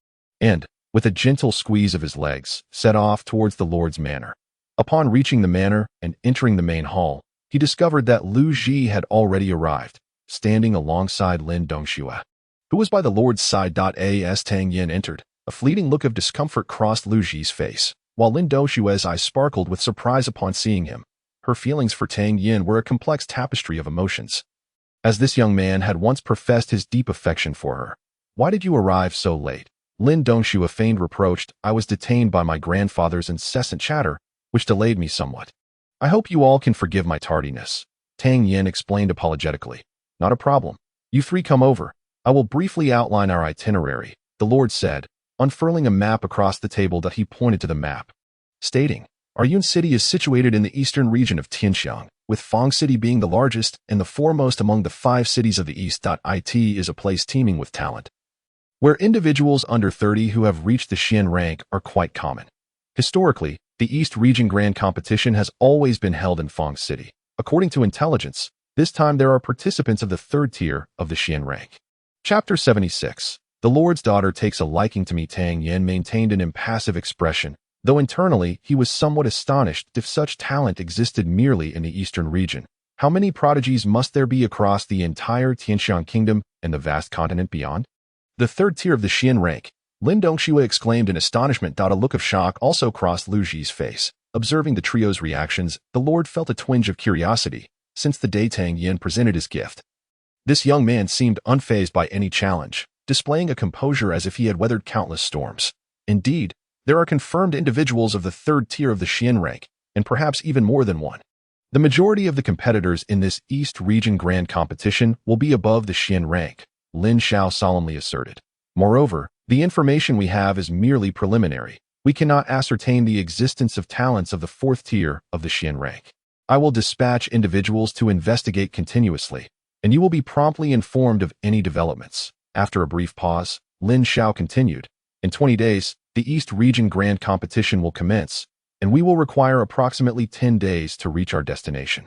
and, with a gentle squeeze of his legs, set off towards the Lord's manor. Upon reaching the manor and entering the main hall, he discovered that Lu Ji had already arrived, standing alongside Lin Dongxue, who was by the Lord's side. As Tang Yan entered, a fleeting look of discomfort crossed Lu Ji's face, while Lin Dongxue's eyes sparkled with surprise upon seeing him. Her feelings for Tang Yan were a complex tapestry of emotions. As this young man had once professed his deep affection for her. Why did you arrive so late? Lin Dongxue feigned reproached. I was detained by my grandfather's incessant chatter, which delayed me somewhat. I hope you all can forgive my tardiness. Tang Yan explained apologetically. Not a problem. You 3 come over. I will briefly outline our itinerary, the Lord said, unfurling a map across the table. He pointed to the map, stating, Our Yun City is situated in the eastern region of Tianxiang, with Fang City being the largest and the foremost among the 5 cities of the East. It is a place teeming with talent, where individuals under 30 who have reached the Xian rank are quite common. Historically, the East Region Grand Competition has always been held in Fang City. According to intelligence, this time there are participants of the 3rd tier of the Xian rank. Chapter 76. The Lord's daughter takes a liking to me. Tang Yan maintained an impassive expression, though internally he was somewhat astonished. If such talent existed merely in the eastern region, how many prodigies must there be across the entire Tianxiang kingdom and the vast continent beyond? The 3rd tier of the Xian rank, Lin Dongxue exclaimed in astonishment. A look of shock also crossed Lu Ji's face. Observing the trio's reactions, the Lord felt a twinge of curiosity, since the day Tang Yan presented his gift. This young man seemed unfazed by any challenge, displaying a composure as if he had weathered countless storms. Indeed, there are confirmed individuals of the 3rd tier of the Xian rank, and perhaps even more than one. The majority of the competitors in this East Region Grand Competition will be above the Xian rank, Lin Xiao solemnly asserted. Moreover, the information we have is merely preliminary. We cannot ascertain the existence of talents of the 4th tier of the Xian rank. I will dispatch individuals to investigate continuously, and you will be promptly informed of any developments. After a brief pause, Lin Xiao continued. In 20 days, the East Region Grand Competition will commence, and we will require approximately 10 days to reach our destination.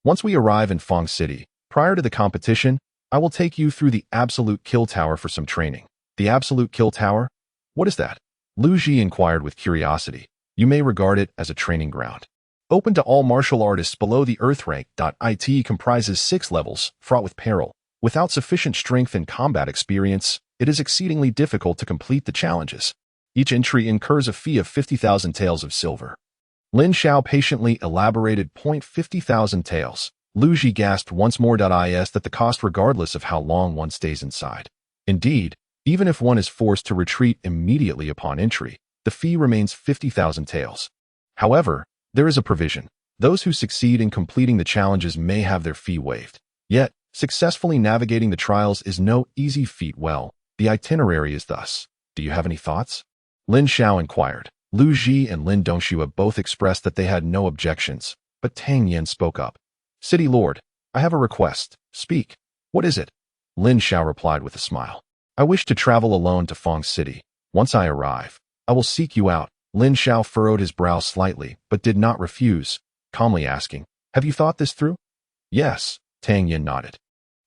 Once we arrive in Fang City, prior to the competition, I will take you through the Absolute Kill Tower for some training. The Absolute Kill Tower? What is that? Lu Ji inquired with curiosity. You may regard it as a training ground, open to all martial artists below the Earth rank. It comprises 6 levels, fraught with peril. Without sufficient strength and combat experience, it is exceedingly difficult to complete the challenges. Each entry incurs a fee of 50,000 taels of silver. Lin Xiao patiently elaborated. 50,000 taels. Lu Ji gasped once more. Is that the cost regardless of how long one stays inside? Indeed, even if one is forced to retreat immediately upon entry, the fee remains 50,000 taels. However, there is a provision. Those who succeed in completing the challenges may have their fee waived. Yet, successfully navigating the trials is no easy feat. Well, the itinerary is thus. Do you have any thoughts? Lin Xiao inquired. Lu Ji and Lin Dongxue both expressed that they had no objections, but Tang Yan spoke up. City Lord, I have a request. Speak. What is it? Lin Xiao replied with a smile. I wish to travel alone to Fong City. Once I arrive, I will seek you out. Lin Xiao furrowed his brow slightly, but did not refuse, calmly asking, Have you thought this through? Yes, Tang Yan nodded.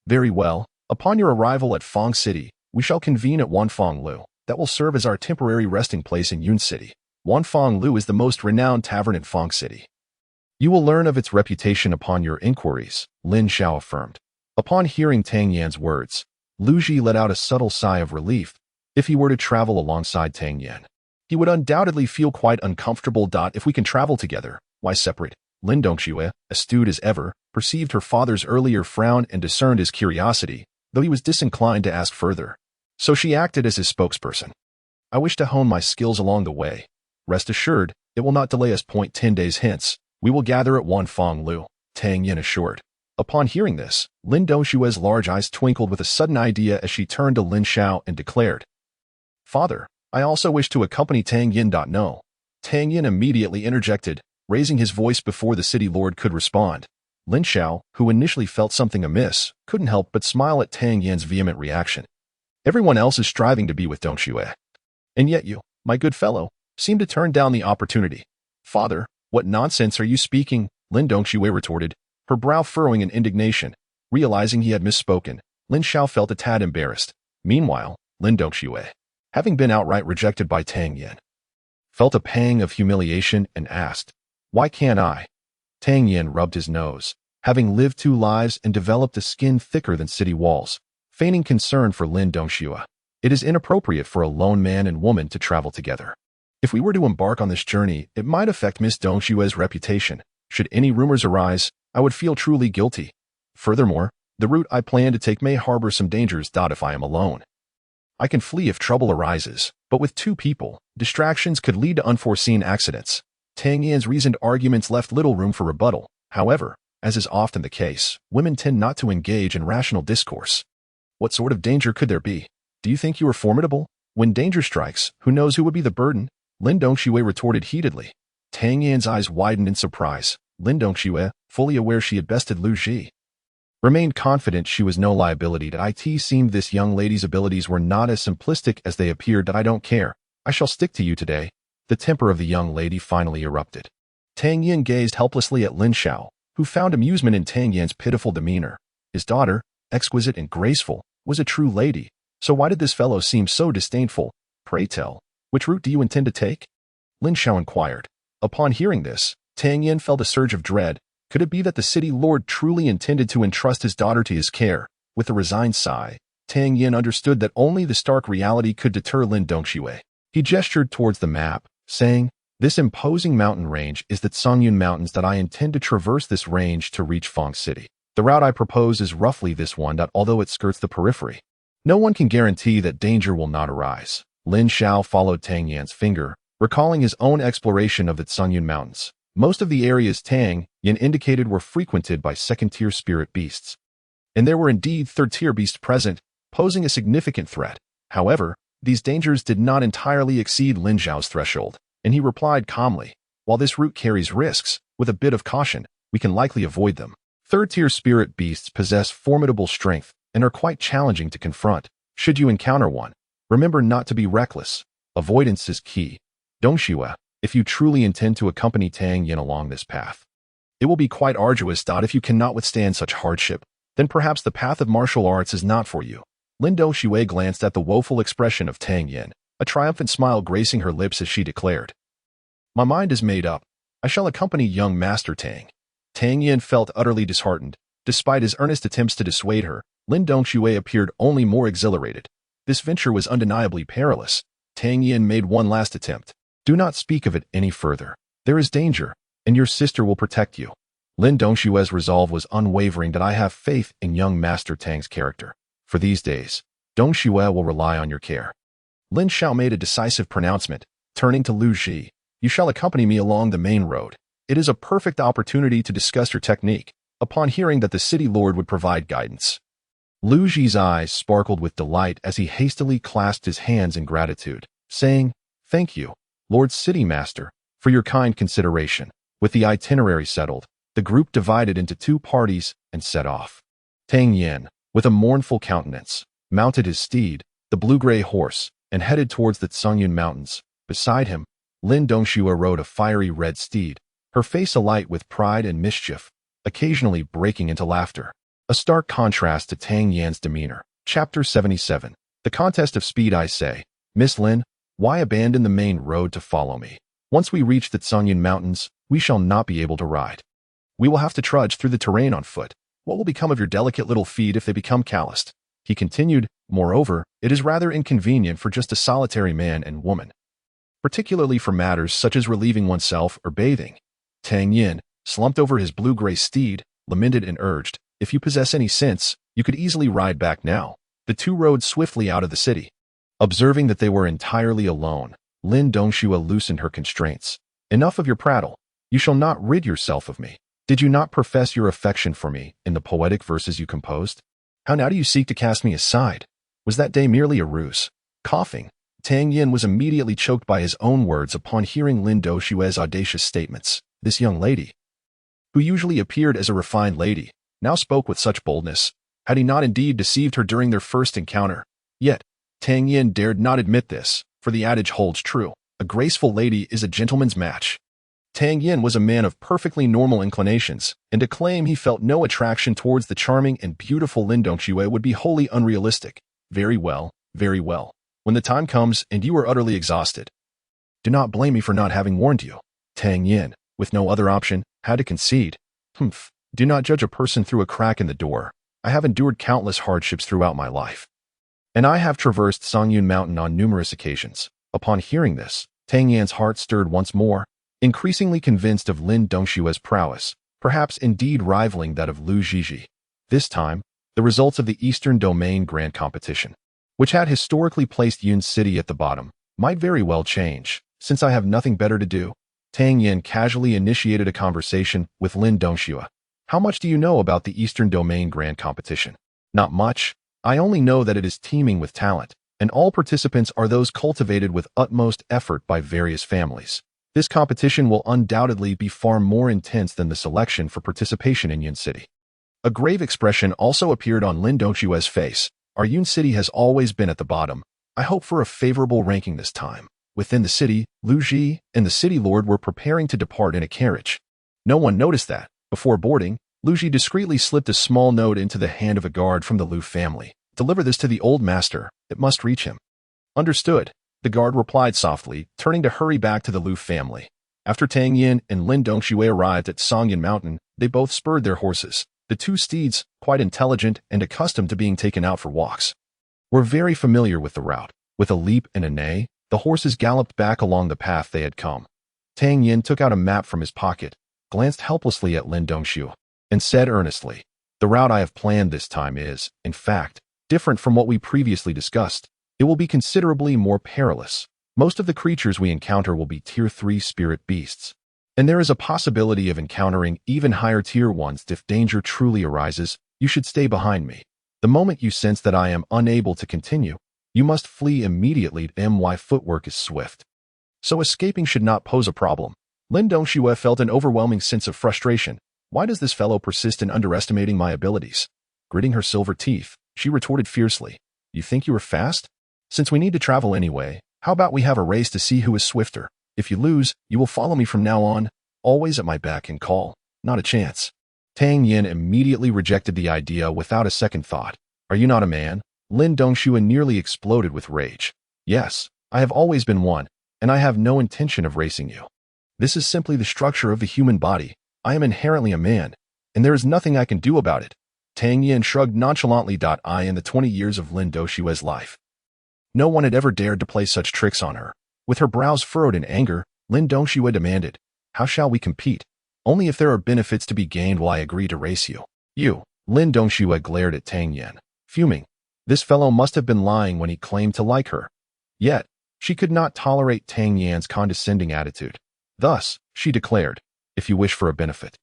Very well. Upon your arrival at Fong City, we shall convene at Wanfang Lu. That will serve as our temporary resting place in Yun City. Wanfang Lu is the most renowned tavern in Fong City. You will learn of its reputation upon your inquiries, Lin Xiao affirmed. Upon hearing Tang Yan's words, Lu Ji let out a subtle sigh of relief. If he were to travel alongside Tang Yan, he would undoubtedly feel quite uncomfortable. If we can travel together, why separate? Lin Dongxue, astute as ever, perceived her father's earlier frown and discerned his curiosity, though he was disinclined to ask further. So she acted as his spokesperson. I wish to hone my skills along the way. Rest assured, it will not delay us. 10 days hence, we will gather at Wanfang Lu, Tang Yan assured. Upon hearing this, Lin Dongxue's large eyes twinkled with a sudden idea as she turned to Lin Xiao and declared, Father, I also wish to accompany Tang Yan. No. Tang Yan immediately interjected, raising his voice before the city lord could respond. Lin Xiao, who initially felt something amiss, couldn't help but smile at Tang Yan's vehement reaction. Everyone else is striving to be with Dongxue. And yet you, my good fellow, seem to turn down the opportunity. Father, what nonsense are you speaking? Lin Dongxue retorted, her brow furrowing in indignation. Realizing he had misspoken, Lin Xiao felt a tad embarrassed. Meanwhile, Lin Dongxue, having been outright rejected by Tang Yan, felt a pang of humiliation and asked, Why can't I? Tang Yan rubbed his nose, having lived 2 lives and developed a skin thicker than city walls, feigning concern for Lin Dongxue. It is inappropriate for a lone man and woman to travel together. If we were to embark on this journey, it might affect Miss Dongxue's reputation. Should any rumors arise, I would feel truly guilty. Furthermore, the route I plan to take may harbor some dangers. If I am alone, I can flee if trouble arises, but with 2 people, distractions could lead to unforeseen accidents. Tang Yan's reasoned arguments left little room for rebuttal. However, as is often the case, women tend not to engage in rational discourse. What sort of danger could there be? Do you think you are formidable? When danger strikes, who knows who would be the burden? Lin Dongxue retorted heatedly. Tang Yan's eyes widened in surprise. Lin Dongxue, fully aware she had bested Lu Ji, remained confident she was no liability to it. Seemed this young lady's abilities were not as simplistic as they appeared. I don't care. I shall stick to you today. The temper of the young lady finally erupted. Tang Yan gazed helplessly at Lin Xiao, who found amusement in Tang Yan's pitiful demeanor. His daughter, exquisite and graceful, was a true lady. So why did this fellow seem so disdainful? Pray tell, which route do you intend to take? Lin Xiao inquired. Upon hearing this, Tang Yan felt a surge of dread. Could it be that the city lord truly intended to entrust his daughter to his care? With a resigned sigh, Tang Yan understood that only the stark reality could deter Lin Dongxue. He gestured towards the map, saying, This imposing mountain range is the Songyun Mountains. That I intend to traverse this range to reach Fong City. The route I propose is roughly this one. Although it skirts the periphery, no one can guarantee that danger will not arise. Lin Xiao followed Tang Yan's finger, recalling his own exploration of the Songyun Mountains. Most of the areas Tang Yan indicated were frequented by second-tier spirit beasts. And there were indeed third-tier beasts present, posing a significant threat. However, these dangers did not entirely exceed Lin Xiao's threshold, and he replied calmly, While this route carries risks, with a bit of caution, we can likely avoid them. Third-tier spirit beasts possess formidable strength and are quite challenging to confront. Should you encounter one, remember not to be reckless. Avoidance is key. Dongxue, if you truly intend to accompany Tang Yan along this path, it will be quite arduous. If you cannot withstand such hardship, then perhaps the path of martial arts is not for you. Lin Dongxue glanced at the woeful expression of Tang Yan, a triumphant smile gracing her lips as she declared, My mind is made up. I shall accompany young Master Tang. Tang Yan felt utterly disheartened. Despite his earnest attempts to dissuade her, Lin Dongxue appeared only more exhilarated. This venture was undeniably perilous. Tang Yan made one last attempt. Do not speak of it any further. There is danger, and your sister will protect you. Lin Dongxue's resolve was unwavering. I have faith in young Master Tang's character. For these days, Dongxue will rely on your care. Lin Xiao made a decisive pronouncement, turning to Lu Ji. You shall accompany me along the main road. It is a perfect opportunity to discuss your technique, upon hearing that the city lord would provide guidance. Lu Ji's eyes sparkled with delight as he hastily clasped his hands in gratitude, saying, "Thank you, Lord City Master, for your kind consideration." With the itinerary settled, the group divided into two parties and set off. Tang Yan, with a mournful countenance, mounted his steed, the blue-gray horse, and headed towards the Tsungyun Mountains. Beside him, Lin Dongxue rode a fiery red steed, her face alight with pride and mischief, occasionally breaking into laughter. A stark contrast to Tang Yan's demeanor. Chapter 77. The contest of speed. I say, Miss Lin, why abandon the main road to follow me? Once we reach the Tsungyun Mountains, we shall not be able to ride. We will have to trudge through the terrain on foot. What will become of your delicate little feet if they become calloused? He continued, moreover, it is rather inconvenient for just a solitary man and woman, particularly for matters such as relieving oneself or bathing. Tang Yan, slumped over his blue-gray steed, lamented and urged, if you possess any sense, you could easily ride back now. The two rode swiftly out of the city. Observing that they were entirely alone, Lin Dongxue loosened her constraints. Enough of your prattle. You shall not rid yourself of me. Did you not profess your affection for me in the poetic verses you composed? How now do you seek to cast me aside? Was that day merely a ruse? Coughing, Tang Yan was immediately choked by his own words upon hearing Lin Dongxue's audacious statements. This young lady, who usually appeared as a refined lady, now spoke with such boldness. Had he not indeed deceived her during their first encounter? Yet, Tang Yan dared not admit this, for the adage holds true. A graceful lady is a gentleman's match. Tang Yan was a man of perfectly normal inclinations, and to claim he felt no attraction towards the charming and beautiful Lin Dongxue would be wholly unrealistic. Very well, very well. When the time comes and you are utterly exhausted, do not blame me for not having warned you. Tang Yan, with no other option, had to concede. Humph. Do not judge a person through a crack in the door. I have endured countless hardships throughout my life, and I have traversed Tsungyun Mountain on numerous occasions. Upon hearing this, Tang Yan's heart stirred once more, increasingly convinced of Lin Dongxue's prowess, perhaps indeed rivaling that of Lu Ji. This time, the results of the Eastern Domain Grand Competition, which had historically placed Yun City at the bottom, might very well change. Since I have nothing better to do, Tang Yan casually initiated a conversation with Lin Dongxue. How much do you know about the Eastern Domain Grand Competition? Not much. I only know that it is teeming with talent, and all participants are those cultivated with utmost effort by various families. This competition will undoubtedly be far more intense than the selection for participation in Yun City. A grave expression also appeared on Lin Dongxue's face. Our Yun City has always been at the bottom. I hope for a favorable ranking this time. Within the city, Lu Ji and the city lord were preparing to depart in a carriage. No one noticed that. Before boarding, Lu Ji discreetly slipped a small note into the hand of a guard from the Lu family. Deliver this to the old master. It must reach him. Understood. The guard replied softly, turning to hurry back to the Lu family. After Tang Yan and Lin Dongxue arrived at Tsungyun Mountain, they both spurred their horses. The two steeds, quite intelligent and accustomed to being taken out for walks, were very familiar with the route. With a leap and a neigh, the horses galloped back along the path they had come. Tang Yan took out a map from his pocket, glanced helplessly at Lin Dongxue, and said earnestly, the route I have planned this time is, in fact, different from what we previously discussed. It will be considerably more perilous. Most of the creatures we encounter will be Tier 3 spirit beasts, and there is a possibility of encountering even higher Tier 1s if danger truly arises. You should stay behind me. The moment you sense that I am unable to continue, you must flee immediately. My footwork is swift, so escaping should not pose a problem. Lin Dongxue felt an overwhelming sense of frustration. Why does this fellow persist in underestimating my abilities? Gritting her silver teeth, she retorted fiercely. You think you are fast? Since we need to travel anyway, how about we have a race to see who is swifter? If you lose, you will follow me from now on, always at my beck and call. Not a chance. Tang Yan immediately rejected the idea without a second thought. Are you not a man? Lin Dongxue nearly exploded with rage. Yes, I have always been one, and I have no intention of racing you. This is simply the structure of the human body. I am inherently a man, and there is nothing I can do about it. Tang Yan shrugged nonchalantly. In the 20 years of Lin Dongxue's life, no one had ever dared to play such tricks on her. With her brows furrowed in anger, Lin Dongxue demanded, how shall we compete? Only if there are benefits to be gained will I agree to race you. You. Lin Dongxue glared at Tang Yan, fuming. This fellow must have been lying when he claimed to like her. Yet, she could not tolerate Tang Yan's condescending attitude. Thus, she declared, if you wish for a benefit.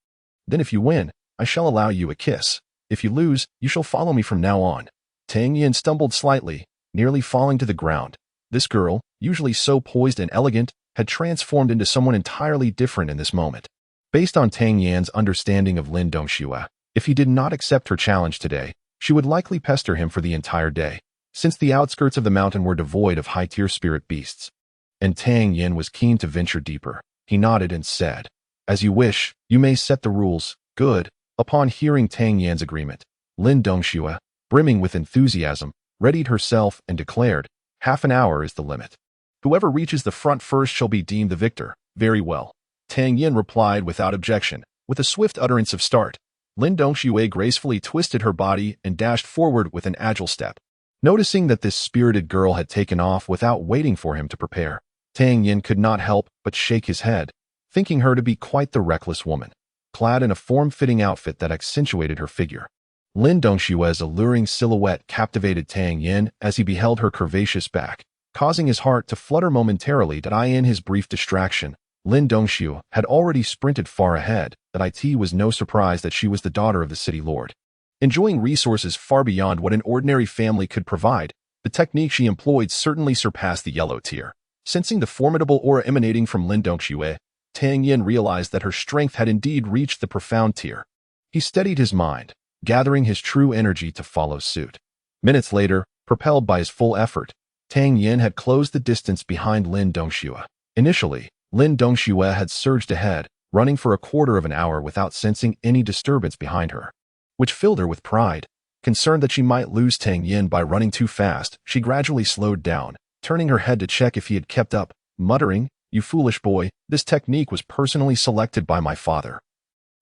Then if you win, I shall allow you a kiss. If you lose, you shall follow me from now on." Tang Yan stumbled slightly, nearly falling to the ground. This girl, usually so poised and elegant, had transformed into someone entirely different in this moment. Based on Tang Yan's understanding of Lin Dongxue, if he did not accept her challenge today, she would likely pester him for the entire day, since the outskirts of the mountain were devoid of high-tier spirit beasts. And Tang Yan was keen to venture deeper. He nodded and said, "As you wish, you may set the rules." "Good." Upon hearing Tang Yan's agreement, Lin Dongxue, brimming with enthusiasm, readied herself and declared, "Half an hour is the limit. Whoever reaches the front first shall be deemed the victor." "Very well." Tang Yan replied without objection. With a swift utterance of start, Lin Dongxue gracefully twisted her body and dashed forward with an agile step. Noticing that this spirited girl had taken off without waiting for him to prepare, Tang Yan could not help but shake his head, thinking her to be quite the reckless woman, clad in a form-fitting outfit that accentuated her figure. Lin Dongxue's alluring silhouette captivated Tang Yan as he beheld her curvaceous back, causing his heart to flutter momentarily. In his brief distraction, Lin Dongxue had already sprinted far ahead. It was no surprise that she was the daughter of the city lord. Enjoying resources far beyond what an ordinary family could provide, the technique she employed certainly surpassed the yellow tier. Sensing the formidable aura emanating from Lin Dongxue, Tang Yan realized that her strength had indeed reached the profound tier. He steadied his mind, gathering his true energy to follow suit. Minutes later, propelled by his full effort, Tang Yan had closed the distance behind Lin Dongxue. Initially, Lin Dongxue had surged ahead, running for a quarter of an hour without sensing any disturbance behind her, which filled her with pride. Concerned that she might lose Tang Yan by running too fast, she gradually slowed down, turning her head to check if he had kept up, muttering, "You foolish boy, this technique was personally selected by my father.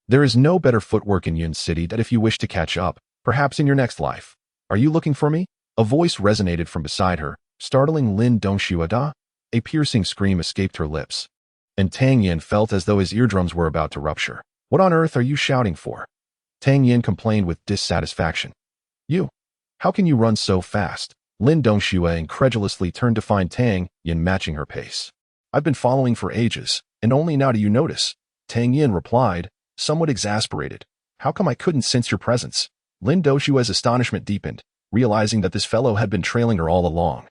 There is no better footwork in Yun City that if you wish to catch up, perhaps in your next life. Are you looking for me?" A voice resonated from beside her, startling Lin Dongxue. A piercing scream escaped her lips, and Tang Yan felt as though his eardrums were about to rupture. "What on earth are you shouting for?" Tang Yan complained with dissatisfaction. "You? How can you run so fast?" Lin Dongxue incredulously turned to find Tang Yan matching her pace. "I've been following for ages, and only now do you notice," Tang Yan replied, somewhat exasperated. "How come I couldn't sense your presence?" Lin Dongxue's astonishment deepened, realizing that this fellow had been trailing her all along.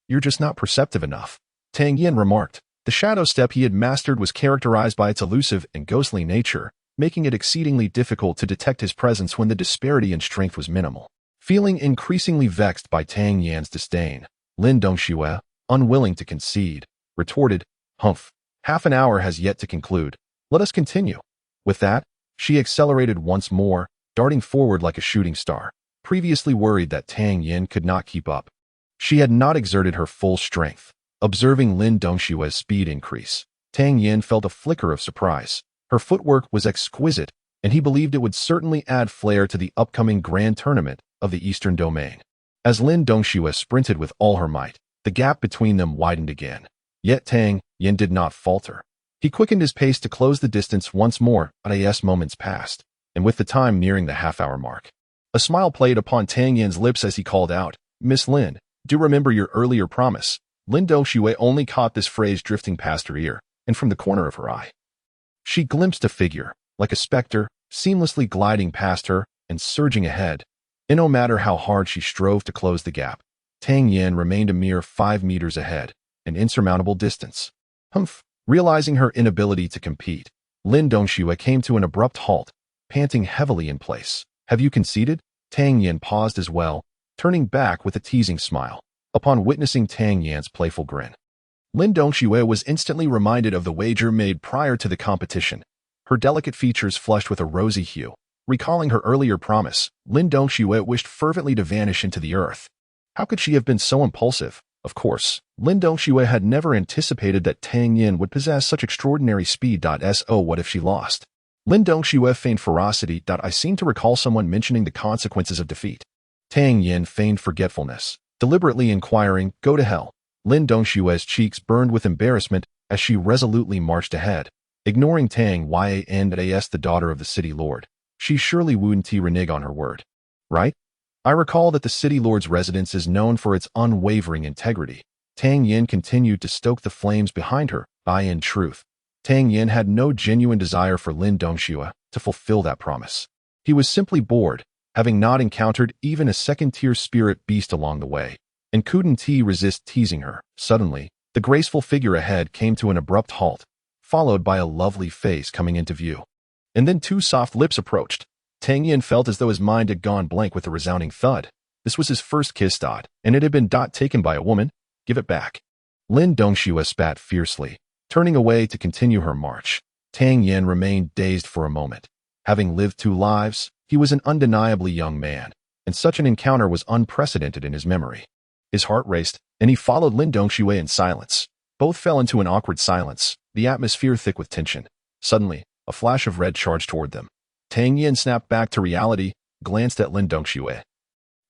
"You're just not perceptive enough," Tang Yan remarked. The shadow step he had mastered was characterized by its elusive and ghostly nature, making it exceedingly difficult to detect his presence when the disparity in strength was minimal. Feeling increasingly vexed by Tang Yan's disdain, Lin Dongxue, unwilling to concede, retorted, "Humph, half an hour has yet to conclude. Let us continue." With that, she accelerated once more, darting forward like a shooting star. Previously worried that Tang Yan could not keep up, she had not exerted her full strength. Observing Lin Dongxue's speed increase, Tang Yan felt a flicker of surprise. Her footwork was exquisite, and he believed it would certainly add flair to the upcoming grand tournament of the Eastern Domain. As Lin Dongxue sprinted with all her might, the gap between them widened again. Yet Tang Yan did not falter. He quickened his pace to close the distance once more. Moments passed, and with the time nearing the half-hour mark, a smile played upon Tang Yan's lips as he called out, "Miss Lin, do remember your earlier promise." Lin Dongxue only caught this phrase drifting past her ear, and from the corner of her eye, she glimpsed a figure, like a specter, seamlessly gliding past her and surging ahead. And no matter how hard she strove to close the gap, Tang Yan remained a mere 5 meters ahead, an insurmountable distance. Humph! Realizing her inability to compete, Lin Dongxue came to an abrupt halt, panting heavily in place. "Have you conceded?" Tang Yan paused as well, turning back with a teasing smile. Upon witnessing Tang Yan's playful grin, Lin Dongxue was instantly reminded of the wager made prior to the competition. Her delicate features flushed with a rosy hue. Recalling her earlier promise, Lin Dongxue wished fervently to vanish into the earth. How could she have been so impulsive? Of course, Lin Dongxue had never anticipated that Tang Yan would possess such extraordinary speed. So what if she lost? Lin Dongxue feigned ferocity. I seem to recall someone mentioning the consequences of defeat. Tang Yan feigned forgetfulness, deliberately inquiring, "Go to hell." Lin Dongxue's cheeks burned with embarrassment as she resolutely marched ahead. Ignoring Tang Yan, the daughter of the city lord, she surely wouldn't renege on her word, right? "I recall that the city lord's residence is known for its unwavering integrity." Tang Yan continued to stoke the flames behind her. "In truth, Tang Yan had no genuine desire for Lin Dongxue to fulfill that promise. He was simply bored, having not encountered even a second-tier spirit beast along the way, and couldn't resist teasing her. Suddenly, the graceful figure ahead came to an abrupt halt, followed by a lovely face coming into view. And then two soft lips approached. Tang Yan felt as though his mind had gone blank with a resounding thud. This was his first kiss, and it had been taken by a woman. Give it back. Lin Dongxue spat fiercely, turning away to continue her march. Tang Yan remained dazed for a moment. Having lived 2 lives, he was an undeniably young man, and such an encounter was unprecedented in his memory. His heart raced, and he followed Lin Dongxue in silence. Both fell into an awkward silence, the atmosphere thick with tension. Suddenly, a flash of red charged toward them. Tang Yan snapped back to reality, glanced at Lin Dongxue,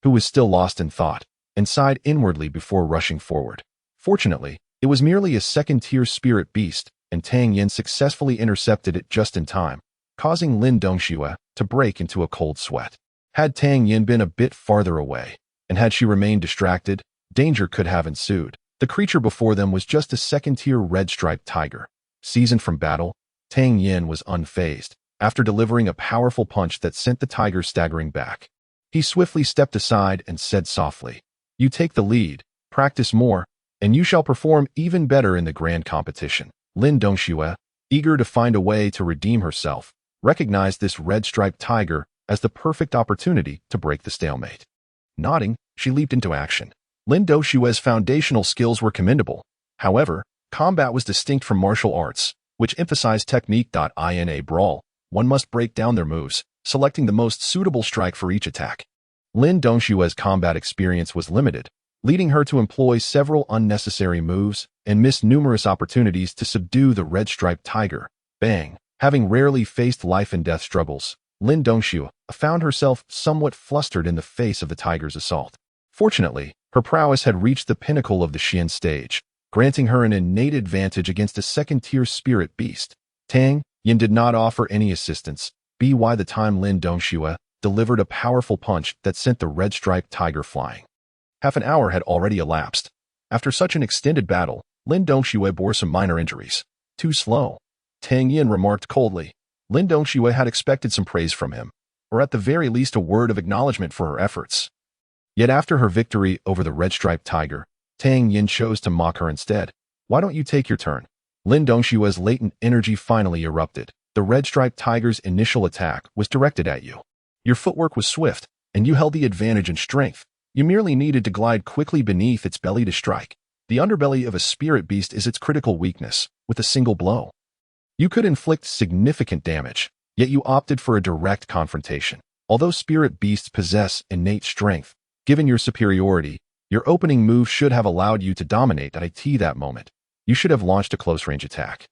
who was still lost in thought, and sighed inwardly before rushing forward. Fortunately, it was merely a second-tier spirit beast, and Tang Yan successfully intercepted it just in time, causing Lin Dongxue to break into a cold sweat. Had Tang Yan been a bit farther away, and had she remained distracted, danger could have ensued. The creature before them was just a second-tier red-striped tiger. Seasoned from battle, Tang Yan was unfazed, after delivering a powerful punch that sent the tiger staggering back. He swiftly stepped aside and said softly, "You take the lead, practice more, and you shall perform even better in the grand competition." Lin Dongxue, eager to find a way to redeem herself, recognized this red-striped tiger as the perfect opportunity to break the stalemate. Nodding, she leaped into action. Lin Dongxue's foundational skills were commendable. However, combat was distinct from martial arts, which emphasized technique. In a brawl, one must break down their moves, selecting the most suitable strike for each attack. Lin Dongxue's combat experience was limited, leading her to employ several unnecessary moves and miss numerous opportunities to subdue the red-striped tiger. Bang! Having rarely faced life-and-death struggles, Lin Dongxue found herself somewhat flustered in the face of the tiger's assault. Fortunately, her prowess had reached the pinnacle of the Xian stage, granting her an innate advantage against a second-tier spirit beast. Tang Yan did not offer any assistance, by the time Lin Dongxue delivered a powerful punch that sent the red-striped tiger flying. Half an hour had already elapsed. After such an extended battle, Lin Dongxue bore some minor injuries. Too slow, Tang Yan remarked coldly. Lin Dongxue had expected some praise from him, or at the very least a word of acknowledgement for her efforts. Yet after her victory over the red-striped tiger, Tang Yan chose to mock her instead. "Why don't you take your turn?" Lin Dongxue's latent energy finally erupted. The red-striped tiger's initial attack was directed at you. Your footwork was swift, and you held the advantage in strength. You merely needed to glide quickly beneath its belly to strike. The underbelly of a spirit beast is its critical weakness, with a single blow. You could inflict significant damage, yet you opted for a direct confrontation. Although spirit beasts possess innate strength, given your superiority, your opening move should have allowed you to dominate at that moment. You should have launched a close-range attack.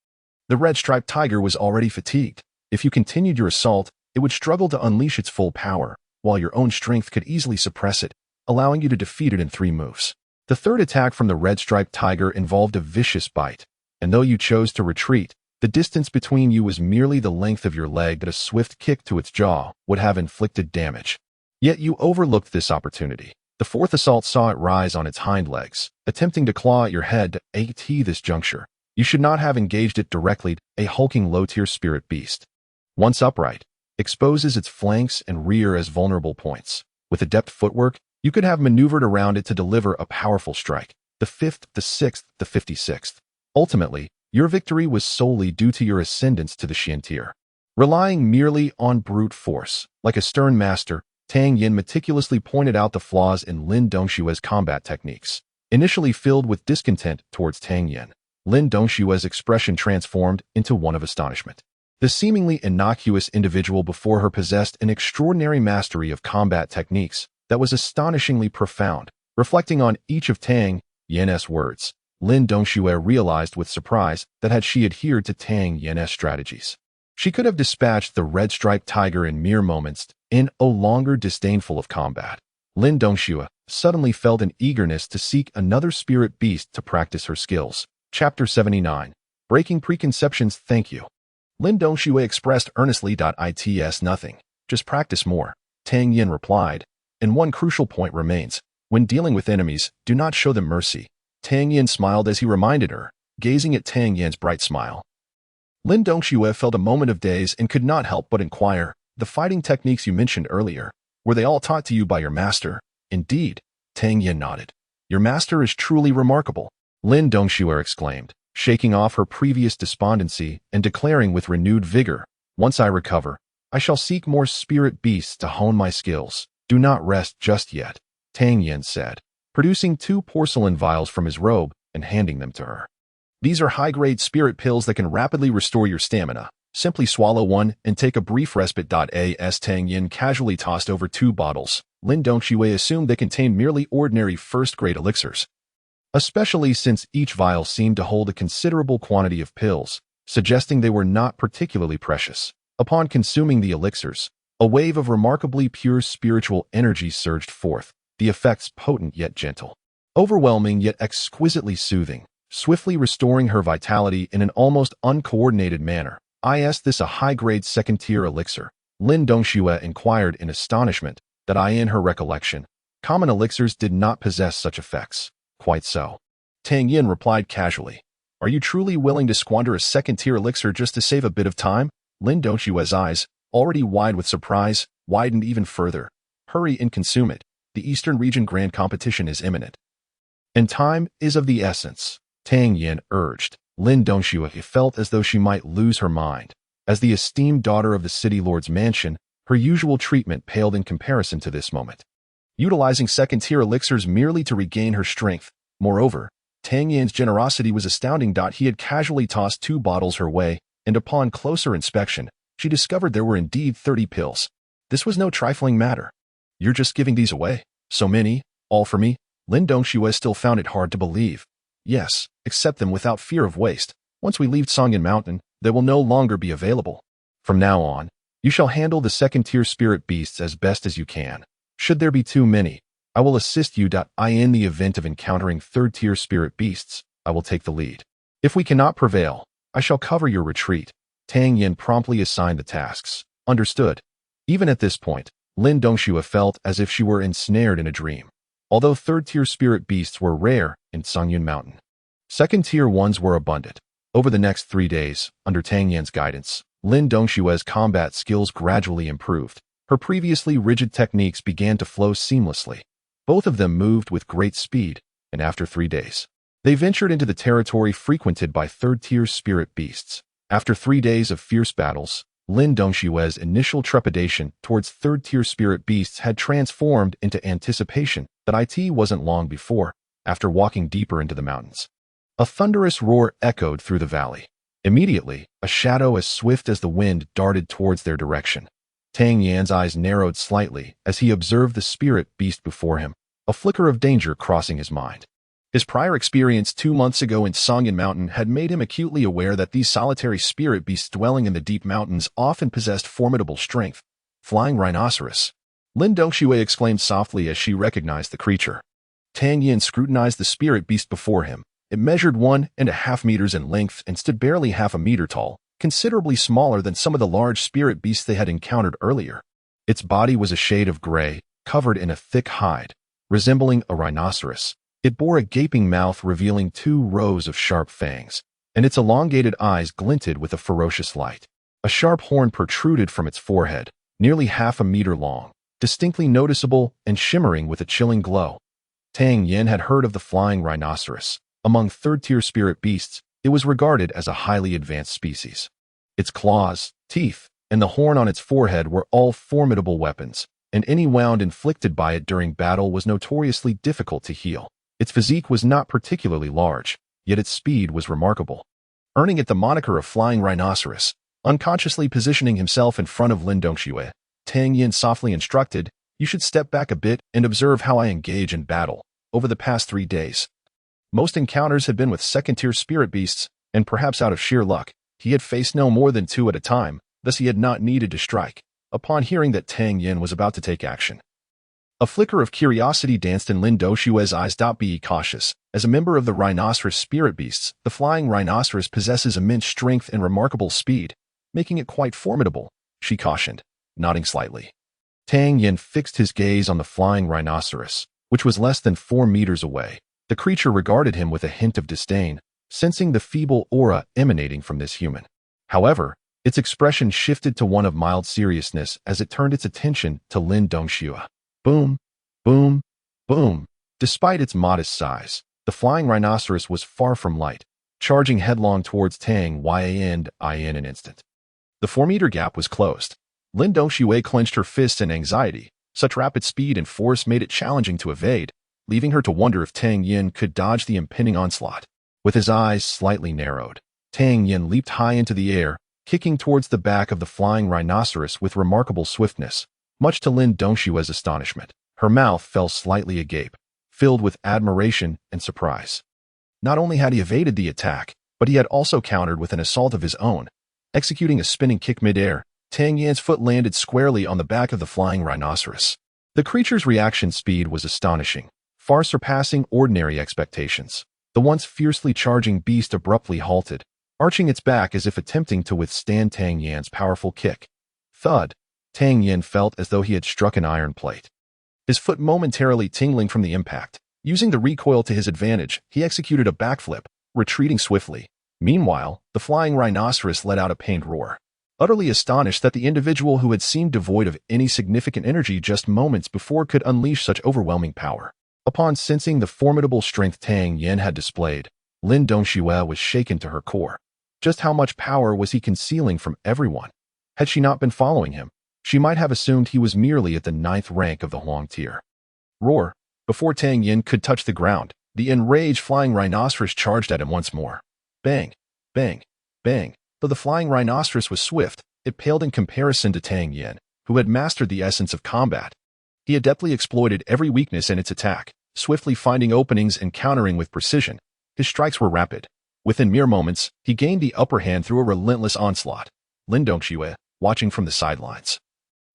The red-striped tiger was already fatigued. If you continued your assault, it would struggle to unleash its full power, while your own strength could easily suppress it, allowing you to defeat it in 3 moves. The third attack from the red-striped tiger involved a vicious bite, and though you chose to retreat, the distance between you was merely the length of your leg that a swift kick to its jaw would have inflicted damage. Yet you overlooked this opportunity. The fourth assault saw it rise on its hind legs, attempting to claw at your head. At this juncture, you should not have engaged it directly. A hulking low-tier spirit beast, once upright, exposes its flanks and rear as vulnerable points. With adept footwork, you could have maneuvered around it to deliver a powerful strike. The 5th, the 6th, the 56th. Ultimately, your victory was solely due to your ascendance to the Xian tier. Relying merely on brute force, like a stern master, Tang Yan meticulously pointed out the flaws in Lin Dongxue's combat techniques. Initially filled with discontent towards Tang Yan, Lin Dongxue's expression transformed into one of astonishment. The seemingly innocuous individual before her possessed an extraordinary mastery of combat techniques that was astonishingly profound. Reflecting on each of Tang Yan's words, Lin Dongxue realized with surprise that had she adhered to Tang Yan's strategies, she could have dispatched the red-striped tiger in mere moments, no longer disdainful of combat. Lin Dongxue suddenly felt an eagerness to seek another spirit beast to practice her skills. Chapter 79. Breaking Preconceptions. Thank you. Lin Dongxue expressed earnestly. It's nothing. Just practice more. Tang Yan replied. And one crucial point remains. When dealing with enemies, do not show them mercy. Tang Yan smiled as he reminded her, gazing at Tang Yan's bright smile. Lin Dongxue felt a moment of daze and could not help but inquire, the fighting techniques you mentioned earlier, were they all taught to you by your master? Indeed, Tang Yan nodded. Your master is truly remarkable, Lin Dongxue exclaimed, shaking off her previous despondency and declaring with renewed vigor, once I recover, I shall seek more spirit beasts to hone my skills. Do not rest just yet, Tang Yan said, producing 2 porcelain vials from his robe and handing them to her. These are high-grade spirit pills that can rapidly restore your stamina. Simply swallow one and take a brief respite. As Tang Yan casually tossed over 2 bottles, Lin Dongxue assumed they contained merely ordinary first-grade elixirs, especially since each vial seemed to hold a considerable quantity of pills, suggesting they were not particularly precious. Upon consuming the elixirs, a wave of remarkably pure spiritual energy surged forth, the effects potent yet gentle, overwhelming yet exquisitely soothing, swiftly restoring her vitality in an almost uncoordinated manner. Is this a high-grade second-tier elixir? Lin Dongxue inquired in astonishment. That in her recollection, common elixirs did not possess such effects. Quite so. Tang Yan replied casually. Are you truly willing to squander a second-tier elixir just to save a bit of time? Lin Dongxue's eyes, already wide with surprise, widened even further. Hurry and consume it. The Eastern Region Grand Competition is imminent, and time is of the essence, Tang Yan urged. Lin Dongxue felt as though she might lose her mind. As the esteemed daughter of the city lord's mansion, her usual treatment paled in comparison to this moment. Utilizing second-tier elixirs merely to regain her strength. Moreover, Tang Yan's generosity was astounding. He had casually tossed 2 bottles her way, and upon closer inspection, she discovered there were indeed 30 pills. This was no trifling matter. You're just giving these away? So many? All for me? Lin Dongxue still found it hard to believe. Yes, accept them without fear of waste. Once we leave Scion Mountain, they will no longer be available. From now on, you shall handle the second-tier spirit beasts as best as you can. Should there be too many, I will assist you. In the event of encountering third-tier spirit beasts, I will take the lead. If we cannot prevail, I shall cover your retreat. Tang Yan promptly assigned the tasks. Understood. Even at this point, Lin Dongxue felt as if she were ensnared in a dream. Although third-tier spirit beasts were rare in Scion Mountain, second-tier ones were abundant. Over the next 3 days, under Tang Yan's guidance, Lin Dongxue's combat skills gradually improved. Her previously rigid techniques began to flow seamlessly. Both of them moved with great speed, and after 3 days, they ventured into the territory frequented by third-tier spirit beasts. After 3 days of fierce battles, Lin Dongxue's initial trepidation towards third-tier spirit beasts had transformed into anticipation. That it wasn't long before, after walking deeper into the mountains, a thunderous roar echoed through the valley. Immediately, a shadow as swift as the wind darted towards their direction. Tang Yan's eyes narrowed slightly as he observed the spirit beast before him, a flicker of danger crossing his mind. His prior experience 2 months ago in Scion Mountain had made him acutely aware that these solitary spirit beasts dwelling in the deep mountains often possessed formidable strength. Flying rhinoceros. Lin Dongxue exclaimed softly as she recognized the creature. Tang Yan scrutinized the spirit beast before him. It measured 1.5 meters in length and stood barely half a meter tall, considerably smaller than some of the large spirit beasts they had encountered earlier. Its body was a shade of gray, covered in a thick hide, resembling a rhinoceros. It bore a gaping mouth revealing 2 rows of sharp fangs, and its elongated eyes glinted with a ferocious light. A sharp horn protruded from its forehead, nearly half a meter long, distinctly noticeable and shimmering with a chilling glow. Tang Yan had heard of the flying rhinoceros. Among third-tier spirit beasts, it was regarded as a highly advanced species. Its claws, teeth, and the horn on its forehead were all formidable weapons, and any wound inflicted by it during battle was notoriously difficult to heal. Its physique was not particularly large, yet its speed was remarkable, earning it the moniker of Flying Rhinoceros. Unconsciously positioning himself in front of Lin Dongxue, Tang Yan softly instructed, "You should step back a bit and observe how I engage in battle." Over the past 3 days, most encounters had been with second-tier spirit beasts, and perhaps out of sheer luck, he had faced no more than 2 at a time, thus he had not needed to strike. Upon hearing that Tang Yan was about to take action, a flicker of curiosity danced in Lin Dongxue's eyes. Be cautious. As a member of the rhinoceros spirit beasts, the flying rhinoceros possesses immense strength and remarkable speed, making it quite formidable, she cautioned, nodding slightly. Tang Yan fixed his gaze on the flying rhinoceros, which was less than 4 meters away. The creature regarded him with a hint of disdain, sensing the feeble aura emanating from this human. However, its expression shifted to one of mild seriousness as it turned its attention to Lin Dongxue. Boom, boom, boom. Despite its modest size, the flying rhinoceros was far from light, charging headlong towards Tang Yan in an instant. The 4-meter gap was closed. Lin Dongxue clenched her fists in anxiety. Such rapid speed and force made it challenging to evade, leaving her to wonder if Tang Yan could dodge the impending onslaught. With his eyes slightly narrowed, Tang Yan leaped high into the air, kicking towards the back of the flying rhinoceros with remarkable swiftness. Much to Lin Dongxue's astonishment, her mouth fell slightly agape, filled with admiration and surprise. Not only had he evaded the attack, but he had also countered with an assault of his own. Executing a spinning kick mid-air, Tang Yan's foot landed squarely on the back of the flying rhinoceros. The creature's reaction speed was astonishing, far surpassing ordinary expectations. The once fiercely charging beast abruptly halted, arching its back as if attempting to withstand Tang Yan's powerful kick. Thud! Tang Yan felt as though he had struck an iron plate. His foot momentarily tingling from the impact. Using the recoil to his advantage, he executed a backflip, retreating swiftly. Meanwhile, the flying rhinoceros let out a pained roar. Utterly astonished that the individual who had seemed devoid of any significant energy just moments before could unleash such overwhelming power. Upon sensing the formidable strength Tang Yan had displayed, Lin Dongxue was shaken to her core. Just how much power was he concealing from everyone? Had she not been following him, she might have assumed he was merely at the 9th rank of the Huang tier. Roar! Before Tang Yan could touch the ground, the enraged flying rhinoceros charged at him once more. Bang! Bang! Bang! Though the flying rhinoceros was swift, it paled in comparison to Tang Yan, who had mastered the essence of combat. He adeptly exploited every weakness in its attack, swiftly finding openings and countering with precision. His strikes were rapid. Within mere moments, he gained the upper hand through a relentless onslaught. Lin Dongxue, watching from the sidelines,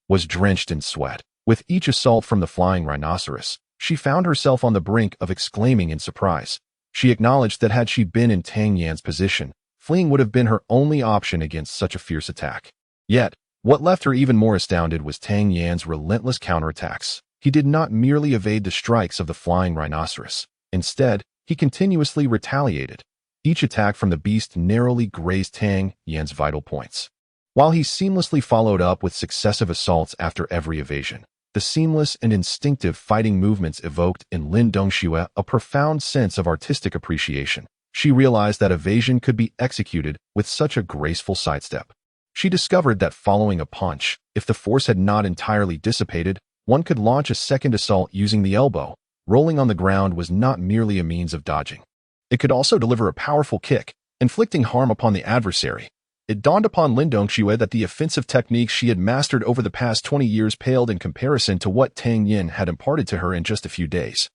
was drenched in sweat. With each assault from the flying rhinoceros, she found herself on the brink of exclaiming in surprise. She acknowledged that had she been in Tang Yan's position, fleeing would have been her only option against such a fierce attack. Yet, what left her even more astounded was Tang Yan's relentless counterattacks. He did not merely evade the strikes of the flying rhinoceros. Instead, he continuously retaliated. Each attack from the beast narrowly grazed Tang Yan's vital points, while he seamlessly followed up with successive assaults after every evasion. The seamless and instinctive fighting movements evoked in Lin Dongxue a profound sense of artistic appreciation. She realized that evasion could be executed with such a graceful sidestep. She discovered that following a punch, if the force had not entirely dissipated, one could launch a second assault using the elbow. Rolling on the ground was not merely a means of dodging. It could also deliver a powerful kick, inflicting harm upon the adversary. It dawned upon Lin Dongxue that the offensive techniques she had mastered over the past 20 years paled in comparison to what Tang Yan had imparted to her in just a few days.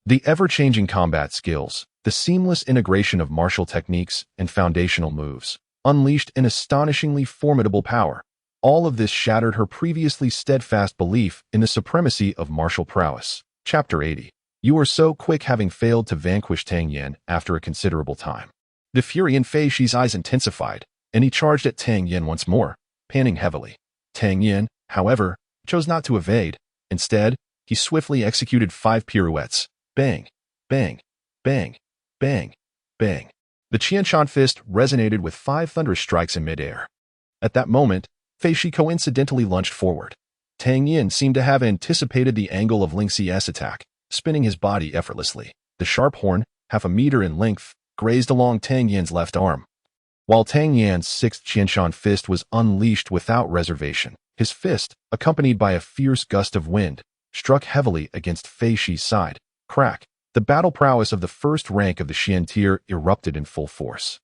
The ever-changing combat skills, the seamless integration of martial techniques and foundational moves, unleashed an astonishingly formidable power. All of this shattered her previously steadfast belief in the supremacy of martial prowess. Chapter 80. You were so quick, having failed to vanquish Tang Yan after a considerable time. The fury in Fei Shi's eyes intensified, and he charged at Tang Yan once more, panting heavily. Tang Yan, however, chose not to evade. Instead, he swiftly executed 5 pirouettes. Bang, bang, bang, bang, bang. The Qianshan fist resonated with 5 thunderous strikes in midair. At that moment, Fei Shi coincidentally lunged forward. Tang Yan seemed to have anticipated the angle of Ling Xi's attack, spinning his body effortlessly. The sharp horn, half a meter in length, grazed along Tang Yan's left arm. While Tang Yan's 6th Qianshan fist was unleashed without reservation, his fist, accompanied by a fierce gust of wind, struck heavily against Fei Shi's side. Crack! The battle prowess of the first rank of the Xian tier erupted in full force.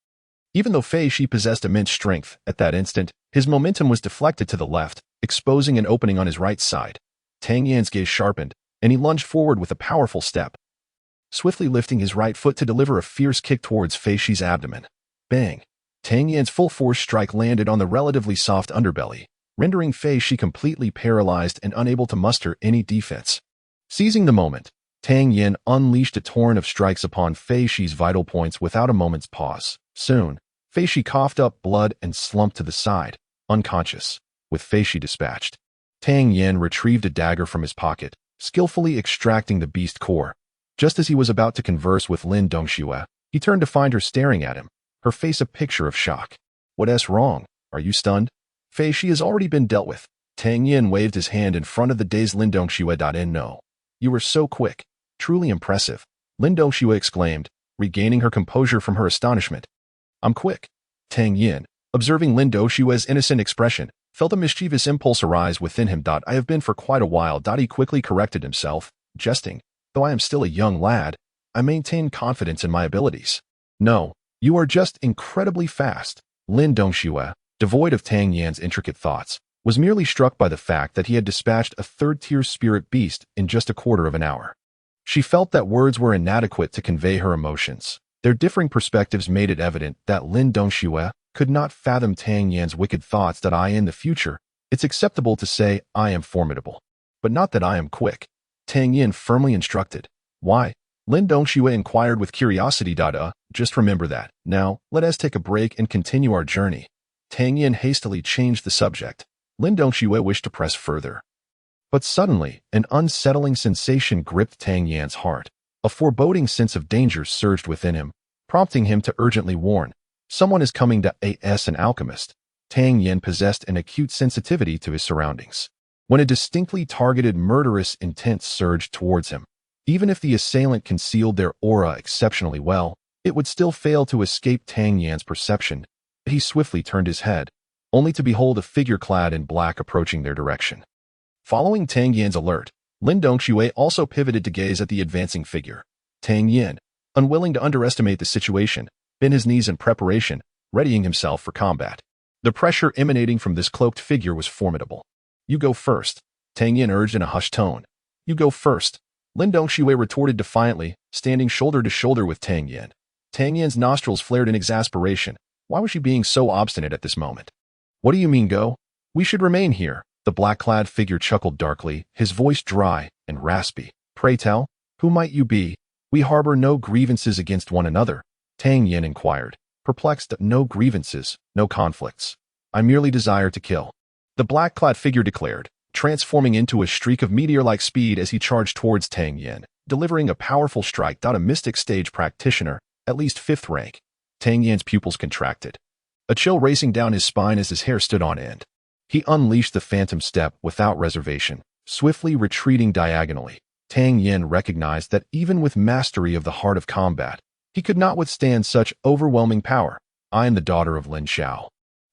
Even though Fei Shi possessed immense strength, at that instant, his momentum was deflected to the left, exposing an opening on his right side. Tang Yan's gaze sharpened, and he lunged forward with a powerful step, swiftly lifting his right foot to deliver a fierce kick towards Fei Shi's abdomen. Bang! Tang Yan's full-force strike landed on the relatively soft underbelly, rendering Fei Shi completely paralyzed and unable to muster any defense. Seizing the moment, Tang Yan unleashed a torrent of strikes upon Fei Shi's vital points without a moment's pause. Soon, Fei Shi coughed up blood and slumped to the side, unconscious. With Fei Shi dispatched, Tang Yan retrieved a dagger from his pocket, skillfully extracting the beast core. Just as he was about to converse with Lin Dongxue, he turned to find her staring at him, her face a picture of shock. What's wrong? Are you stunned? Fei, she has already been dealt with. Tang Yan waved his hand in front of the dazed Lin Dongxue. No. You were so quick. Truly impressive. Lin Dongxue exclaimed, regaining her composure from her astonishment. I'm quick. Tang Yan, observing Lin Dongxue's innocent expression, felt a mischievous impulse arise within him. I have been for quite a while. He quickly corrected himself, jesting. Though I am still a young lad, I maintain confidence in my abilities. No, you are just incredibly fast. Lin Dongxue, devoid of Tang Yan's intricate thoughts, was merely struck by the fact that he had dispatched a third-tier spirit beast in just a quarter of an hour. She felt that words were inadequate to convey her emotions. Their differing perspectives made it evident that Lin Dongxue could not fathom Tang Yan's wicked thoughts. In the future, it's acceptable to say, I am formidable, but not that I am quick. Tang Yan firmly instructed. Why? Lin Dongxue inquired with curiosity. Just remember that. Now, let us take a break and continue our journey. Tang Yan hastily changed the subject. Lin Dongxue wished to press further. But suddenly, an unsettling sensation gripped Tang Yan's heart. A foreboding sense of danger surged within him, prompting him to urgently warn. Someone is coming to an alchemist. Tang Yan possessed an acute sensitivity to his surroundings. When a distinctly targeted murderous intent surged towards him, even if the assailant concealed their aura exceptionally well, it would still fail to escape Tang Yan's perception. He swiftly turned his head, only to behold a figure clad in black approaching their direction. Following Tang Yan's alert, Lin Dongxue also pivoted to gaze at the advancing figure. Tang Yan, unwilling to underestimate the situation, bent his knees in preparation, readying himself for combat. The pressure emanating from this cloaked figure was formidable. You go first, Tang Yan urged in a hushed tone. You go first, Lin Dongxue retorted defiantly, standing shoulder to shoulder with Tang Yan. Tang Yan's nostrils flared in exasperation. Why was she being so obstinate at this moment? What do you mean go? We should remain here. The black-clad figure chuckled darkly, his voice dry and raspy. Pray tell, who might you be? We harbor no grievances against one another, Tang Yan inquired, perplexed. No grievances, no conflicts. I merely desire to kill. The black-clad figure declared, transforming into a streak of meteor-like speed as he charged towards Tang Yan, delivering a powerful strike. A mystic stage practitioner, at least 5th rank. Tang Yan's pupils contracted, a chill racing down his spine as his hair stood on end. He unleashed the phantom step without reservation, swiftly retreating diagonally. Tang Yan recognized that even with mastery of the heart of combat, he could not withstand such overwhelming power. I am the daughter of Lin Xiao,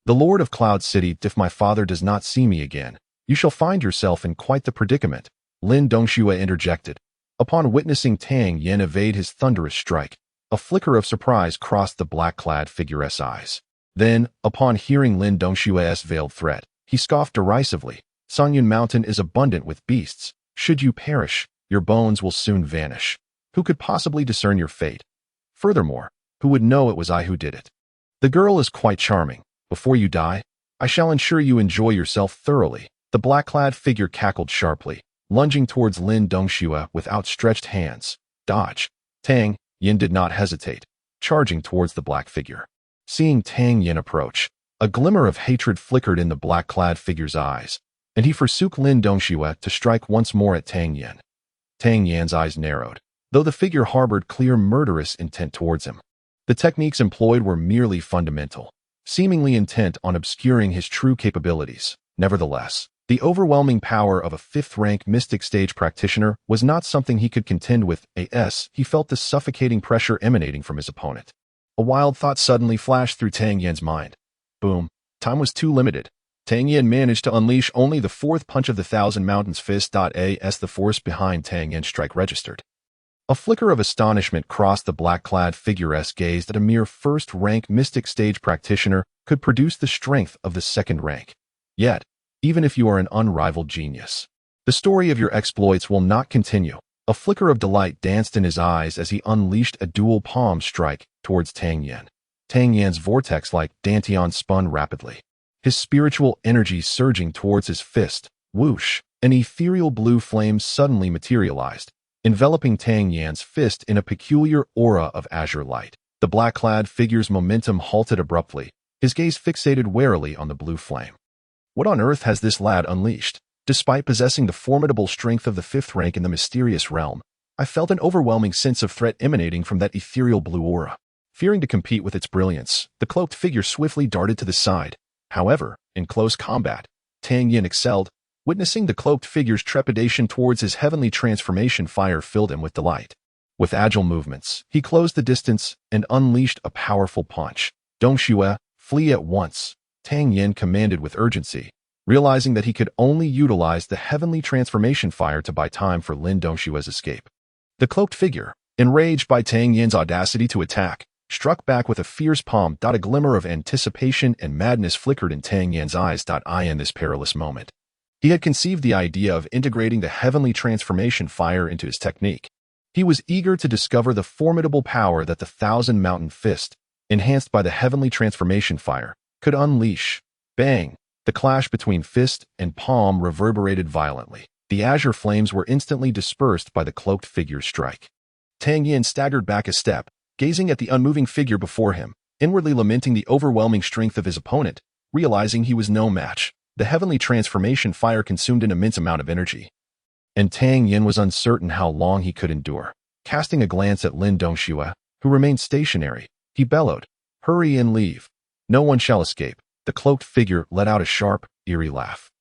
the Lord of Cloud City. If my father does not see me again, you shall find yourself in quite the predicament, Lin Dongxue interjected. Upon witnessing Tang Yan evade his thunderous strike, a flicker of surprise crossed the black-clad figure's eyes. Then, upon hearing Lin Dongxue's veiled threat, he scoffed derisively. Scion Mountain is abundant with beasts. Should you perish, your bones will soon vanish. Who could possibly discern your fate? Furthermore, who would know it was I who did it? The girl is quite charming. Before you die, I shall ensure you enjoy yourself thoroughly. The black-clad figure cackled sharply, lunging towards Lin Dongxue with outstretched hands. Dodge. Tang Yan did not hesitate, charging towards the black figure. Seeing Tang Yan approach, a glimmer of hatred flickered in the black-clad figure's eyes, and he forsook Lin Dongxue to strike once more at Tang Yan. Tang Yan's eyes narrowed, though the figure harbored clear murderous intent towards him. The techniques employed were merely fundamental, seemingly intent on obscuring his true capabilities. Nevertheless, the overwhelming power of a 5th-rank mystic stage practitioner was not something he could contend with. He felt the suffocating pressure emanating from his opponent. A wild thought suddenly flashed through Tang Yan's mind. Boom. Time was too limited. Tang Yan managed to unleash only the 4th punch of the Thousand Mountains Fist. As the force behind Tang Yan's strike registered, a flicker of astonishment crossed the black-clad figure's gaze that a mere 1st-rank mystic stage practitioner could produce the strength of the 2nd rank. Yet, even if you are an unrivaled genius, the story of your exploits will not continue. A flicker of delight danced in his eyes as he unleashed a dual palm strike towards Tang Yan. Tang Yan's vortex-like dantian spun rapidly, his spiritual energy surging towards his fist. Whoosh! An ethereal blue flame suddenly materialized, enveloping Tang Yan's fist in a peculiar aura of azure light. The black-clad figure's momentum halted abruptly, his gaze fixated warily on the blue flame. What on earth has this lad unleashed? Despite possessing the formidable strength of the 5th rank in the mysterious realm, I felt an overwhelming sense of threat emanating from that ethereal blue aura. Fearing to compete with its brilliance, the cloaked figure swiftly darted to the side. However, in close combat, Tang Yan excelled. Witnessing the cloaked figure's trepidation towards his heavenly transformation fire filled him with delight. With agile movements, he closed the distance and unleashed a powerful punch. Dongxue, flee at once, Tang Yan commanded with urgency, realizing that he could only utilize the heavenly transformation fire to buy time for Lin Dongshue's escape. The cloaked figure, enraged by Tang Yan's audacity to attack, struck back with a fierce palm. A glimmer of anticipation and madness flickered in Tang Yan's eyes. In this perilous moment, he had conceived the idea of integrating the heavenly transformation fire into his technique. He was eager to discover the formidable power that the Thousand Mountain Fist, enhanced by the heavenly transformation fire, could unleash. Bang! The clash between fist and palm reverberated violently. The azure flames were instantly dispersed by the cloaked figure's strike. Tang Yan staggered back a step, gazing at the unmoving figure before him, inwardly lamenting the overwhelming strength of his opponent, realizing he was no match. The heavenly transformation fire consumed an immense amount of energy, and Tang Yan was uncertain how long he could endure. Casting a glance at Lin Dongxue, who remained stationary, he bellowed, "Hurry and leave. No one shall escape." The cloaked figure let out a sharp, eerie laugh.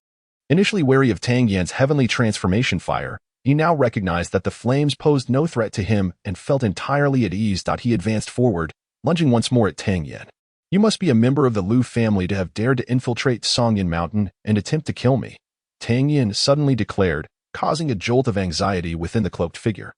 Initially wary of Tang Yan's heavenly transformation fire, he now recognized that the flames posed no threat to him and felt entirely at ease. He advanced forward, lunging once more at Tang Yan. "You must be a member of the Lu family to have dared to infiltrate Songyan Mountain and attempt to kill me," Tang Yan suddenly declared, causing a jolt of anxiety within the cloaked figure.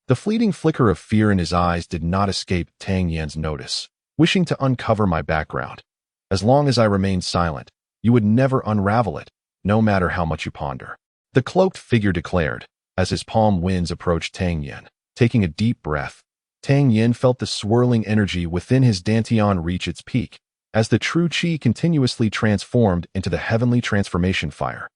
The fleeting flicker of fear in his eyes did not escape Tang Yan's notice. "Wishing to uncover my background. As long as I remain silent, you would never unravel it, no matter how much you ponder," the cloaked figure declared, as his palm winds approached Tang Yan. Taking a deep breath, Tang Yan felt the swirling energy within his dantian reach its peak, as the true qi continuously transformed into the heavenly transformation fire.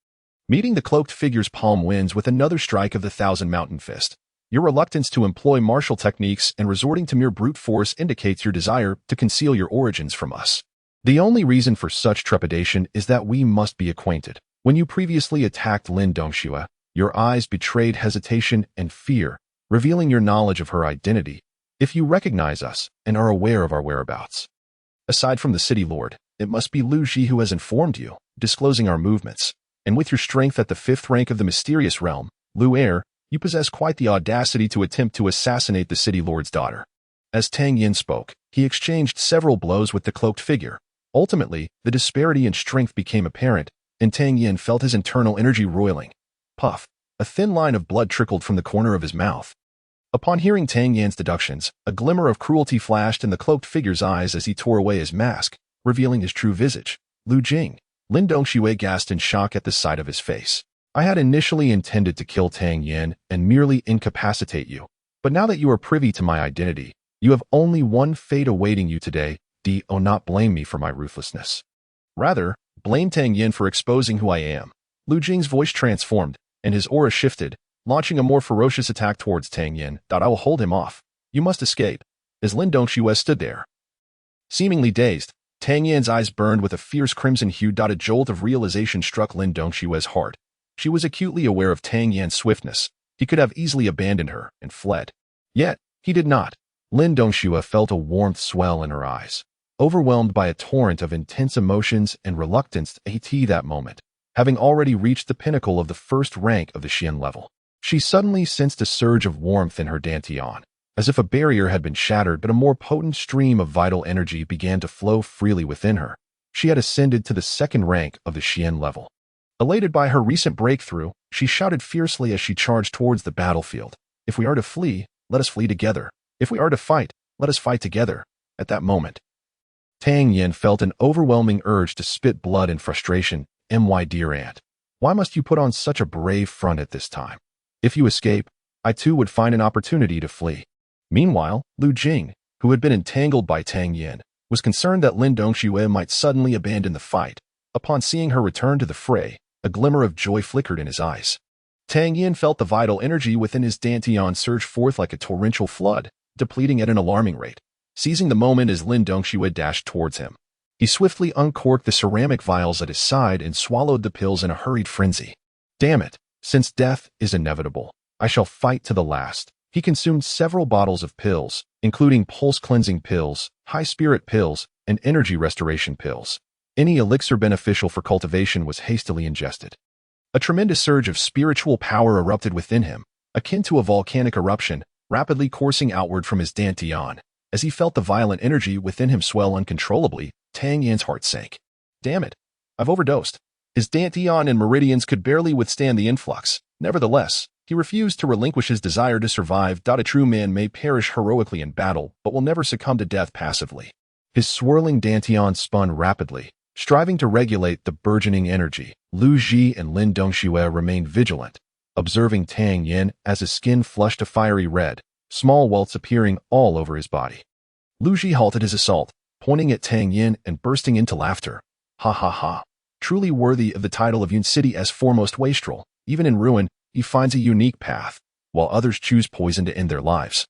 Meeting the cloaked figure's palm winds with another strike of the Thousand Mountain Fist, your reluctance to employ martial techniques and resorting to mere brute force indicates your desire to conceal your origins from us. The only reason for such trepidation is that we must be acquainted. When you previously attacked Lin Dongxue, your eyes betrayed hesitation and fear, revealing your knowledge of her identity. If you recognize us and are aware of our whereabouts, aside from the city lord, it must be Lu Ji who has informed you, disclosing our movements. And with your strength at the 5th rank of the mysterious realm, Lu Heir, you possess quite the audacity to attempt to assassinate the city lord's daughter." As Tang Yan spoke, he exchanged several blows with the cloaked figure. Ultimately, the disparity in strength became apparent, and Tang Yan felt his internal energy roiling. Puff! A thin line of blood trickled from the corner of his mouth. Upon hearing Tang Yan's deductions, a glimmer of cruelty flashed in the cloaked figure's eyes as he tore away his mask, revealing his true visage. "Lu Jing." Lin Dongxue gasped in shock at the sight of his face. "I had initially intended to kill Tang Yan and merely incapacitate you, but now that you are privy to my identity, you have only one fate awaiting you today. Do not blame me for my ruthlessness. Rather, blame Tang Yan for exposing who I am." Lu Jing's voice transformed, and his aura shifted, launching a more ferocious attack towards Tang Yan. "I will hold him off. You must escape." As Lin Dongxue stood there, seemingly dazed, Tang Yan's eyes burned with a fierce crimson hue. A jolt of realization struck Lin Dongxue's heart. She was acutely aware of Tang Yan's swiftness. He could have easily abandoned her and fled. Yet, he did not. Lin Dongxue felt a warmth swell in her eyes. Overwhelmed by a torrent of intense emotions and reluctance at that moment, having already reached the pinnacle of the 1st rank of the Xian level, she suddenly sensed a surge of warmth in her dantian. As if a barrier had been shattered, but a more potent stream of vital energy began to flow freely within her. She had ascended to the 2nd rank of the Xian level. Elated by her recent breakthrough, she shouted fiercely as she charged towards the battlefield. "If we are to flee, let us flee together. If we are to fight, let us fight together." At that moment, Tang Yan felt an overwhelming urge to spit blood in frustration. "My dear aunt, why must you put on such a brave front at this time? If you escape, I too would find an opportunity to flee." Meanwhile, Lu Jing, who had been entangled by Tang Yan, was concerned that Lin Dongxue might suddenly abandon the fight. Upon seeing her return to the fray, a glimmer of joy flickered in his eyes. Tang Yan felt the vital energy within his dantian surge forth like a torrential flood, depleting at an alarming rate. Seizing the moment as Lin Dongxue dashed towards him, he swiftly uncorked the ceramic vials at his side and swallowed the pills in a hurried frenzy. "Damn it! Since death is inevitable, I shall fight to the last." He consumed several bottles of pills, including pulse-cleansing pills, high-spirit pills, and energy restoration pills. Any elixir beneficial for cultivation was hastily ingested. A tremendous surge of spiritual power erupted within him, akin to a volcanic eruption, rapidly coursing outward from his Dantian. As he felt the violent energy within him swell uncontrollably, Tang Yan's heart sank. Damn it, I've overdosed. His Dantian and meridians could barely withstand the influx. Nevertheless, he refused to relinquish his desire to survive. A true man may perish heroically in battle, but will never succumb to death passively. His swirling Dantian spun rapidly, striving to regulate the burgeoning energy. Lu Ji and Lin Dongxue remained vigilant, observing Tang Yan as his skin flushed a fiery red, small welts appearing all over his body. Lu Ji halted his assault, pointing at Tang Yan and bursting into laughter. Ha ha ha. Truly worthy of the title of Yun City's foremost wastrel, even in ruin, he finds a unique path, while others choose poison to end their lives.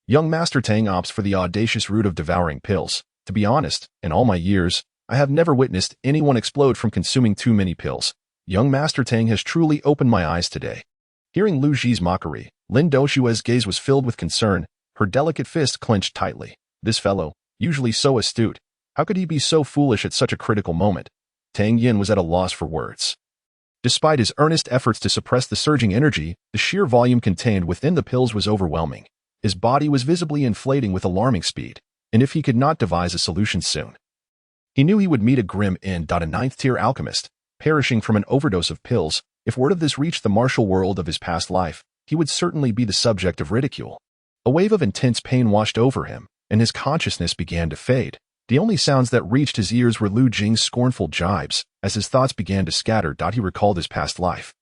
Young Master Tang opts for the audacious route of devouring pills. To be honest, in all my years, I have never witnessed anyone explode from consuming too many pills. Young Master Tang has truly opened my eyes today. Hearing Lu Ji's mockery, Lin Doxue's gaze was filled with concern, her delicate fist clenched tightly. This fellow, usually so astute, how could he be so foolish at such a critical moment? Tang Yan was at a loss for words. Despite his earnest efforts to suppress the surging energy, the sheer volume contained within the pills was overwhelming. His body was visibly inflating with alarming speed, and if he could not devise a solution soon, he knew he would meet a grim end. A ninth-tier alchemist, perishing from an overdose of pills. If word of this reached the martial world of his past life, he would certainly be the subject of ridicule. A wave of intense pain washed over him, and his consciousness began to fade. The only sounds that reached his ears were Lu Jing's scornful jibes. As his thoughts began to scatter, he recalled his past life.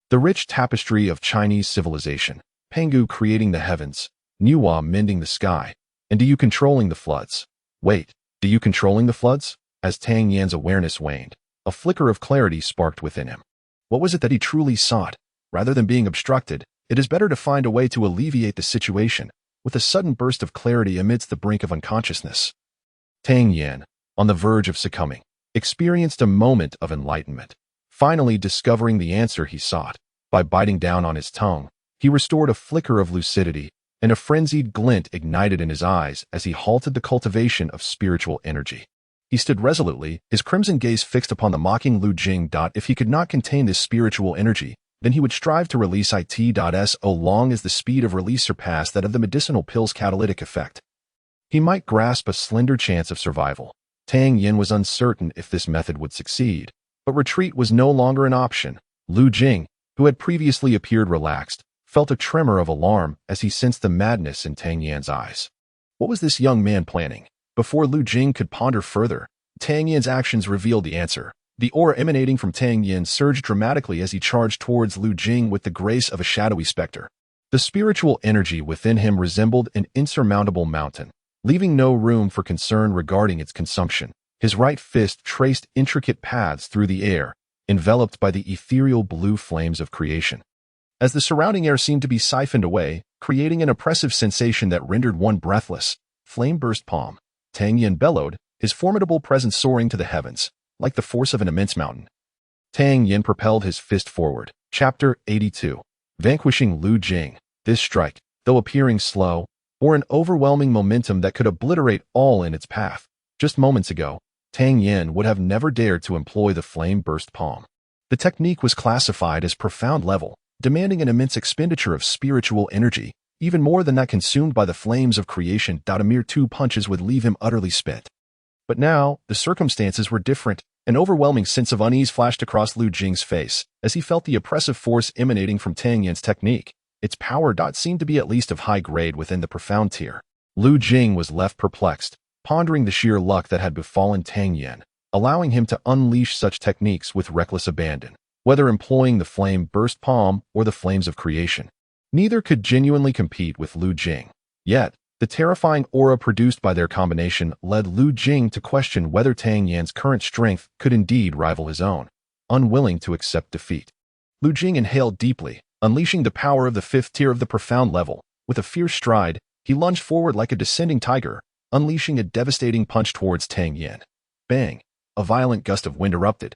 The rich tapestry of Chinese civilization, Pangu creating the heavens, Nuwa mending the sky, and Du controlling the floods. Wait, Du controlling the floods? As Tang Yan's awareness waned, a flicker of clarity sparked within him. What was it that he truly sought? Rather than being obstructed, it is better to find a way to alleviate the situation. With a sudden burst of clarity amidst the brink of unconsciousness, Tang Yan, on the verge of succumbing, experienced a moment of enlightenment. Finally discovering the answer he sought, by biting down on his tongue, he restored a flicker of lucidity, and a frenzied glint ignited in his eyes as he halted the cultivation of spiritual energy. He stood resolutely, his crimson gaze fixed upon the mocking Lu Jing. If he could not contain this spiritual energy, then he would strive to release it so long as the speed of release surpassed that of the medicinal pill's catalytic effect. He might grasp a slender chance of survival. Tang Yan was uncertain if this method would succeed, but retreat was no longer an option. Lu Jing, who had previously appeared relaxed, felt a tremor of alarm as he sensed the madness in Tang Yan's eyes. What was this young man planning? Before Lu Jing could ponder further, Tang Yan's actions revealed the answer. The aura emanating from Tang Yan surged dramatically as he charged towards Lu Jing with the grace of a shadowy specter. The spiritual energy within him resembled an insurmountable mountain, leaving no room for concern regarding its consumption. His right fist traced intricate paths through the air, enveloped by the ethereal blue flames of creation. As the surrounding air seemed to be siphoned away, creating an oppressive sensation that rendered one breathless, flame burst palm. Tang Yan bellowed, his formidable presence soaring to the heavens, like the force of an immense mountain. Tang Yan propelled his fist forward. Chapter 82. Vanquishing Lu Jing. This strike, though appearing slow, bore an overwhelming momentum that could obliterate all in its path. Just moments ago, Tang Yan would have never dared to employ the flame burst palm. The technique was classified as profound level, demanding an immense expenditure of spiritual energy, even more than that consumed by the flames of creation. A mere 2 punches would leave him utterly spent. But now, the circumstances were different. An overwhelming sense of unease flashed across Lu Jing's face as he felt the oppressive force emanating from Tang Yan's technique. Its power seemed to be at least of high grade within the profound tier. Lu Jing was left perplexed, pondering the sheer luck that had befallen Tang Yan, allowing him to unleash such techniques with reckless abandon. Whether employing the flame burst palm or the flames of creation, neither could genuinely compete with Lu Jing. Yet, the terrifying aura produced by their combination led Lu Jing to question whether Tang Yan's current strength could indeed rival his own. Unwilling to accept defeat, Lu Jing inhaled deeply, unleashing the power of the 5th tier of the profound level. With a fierce stride, he lunged forward like a descending tiger, unleashing a devastating punch towards Tang Yan. Bang! A violent gust of wind erupted,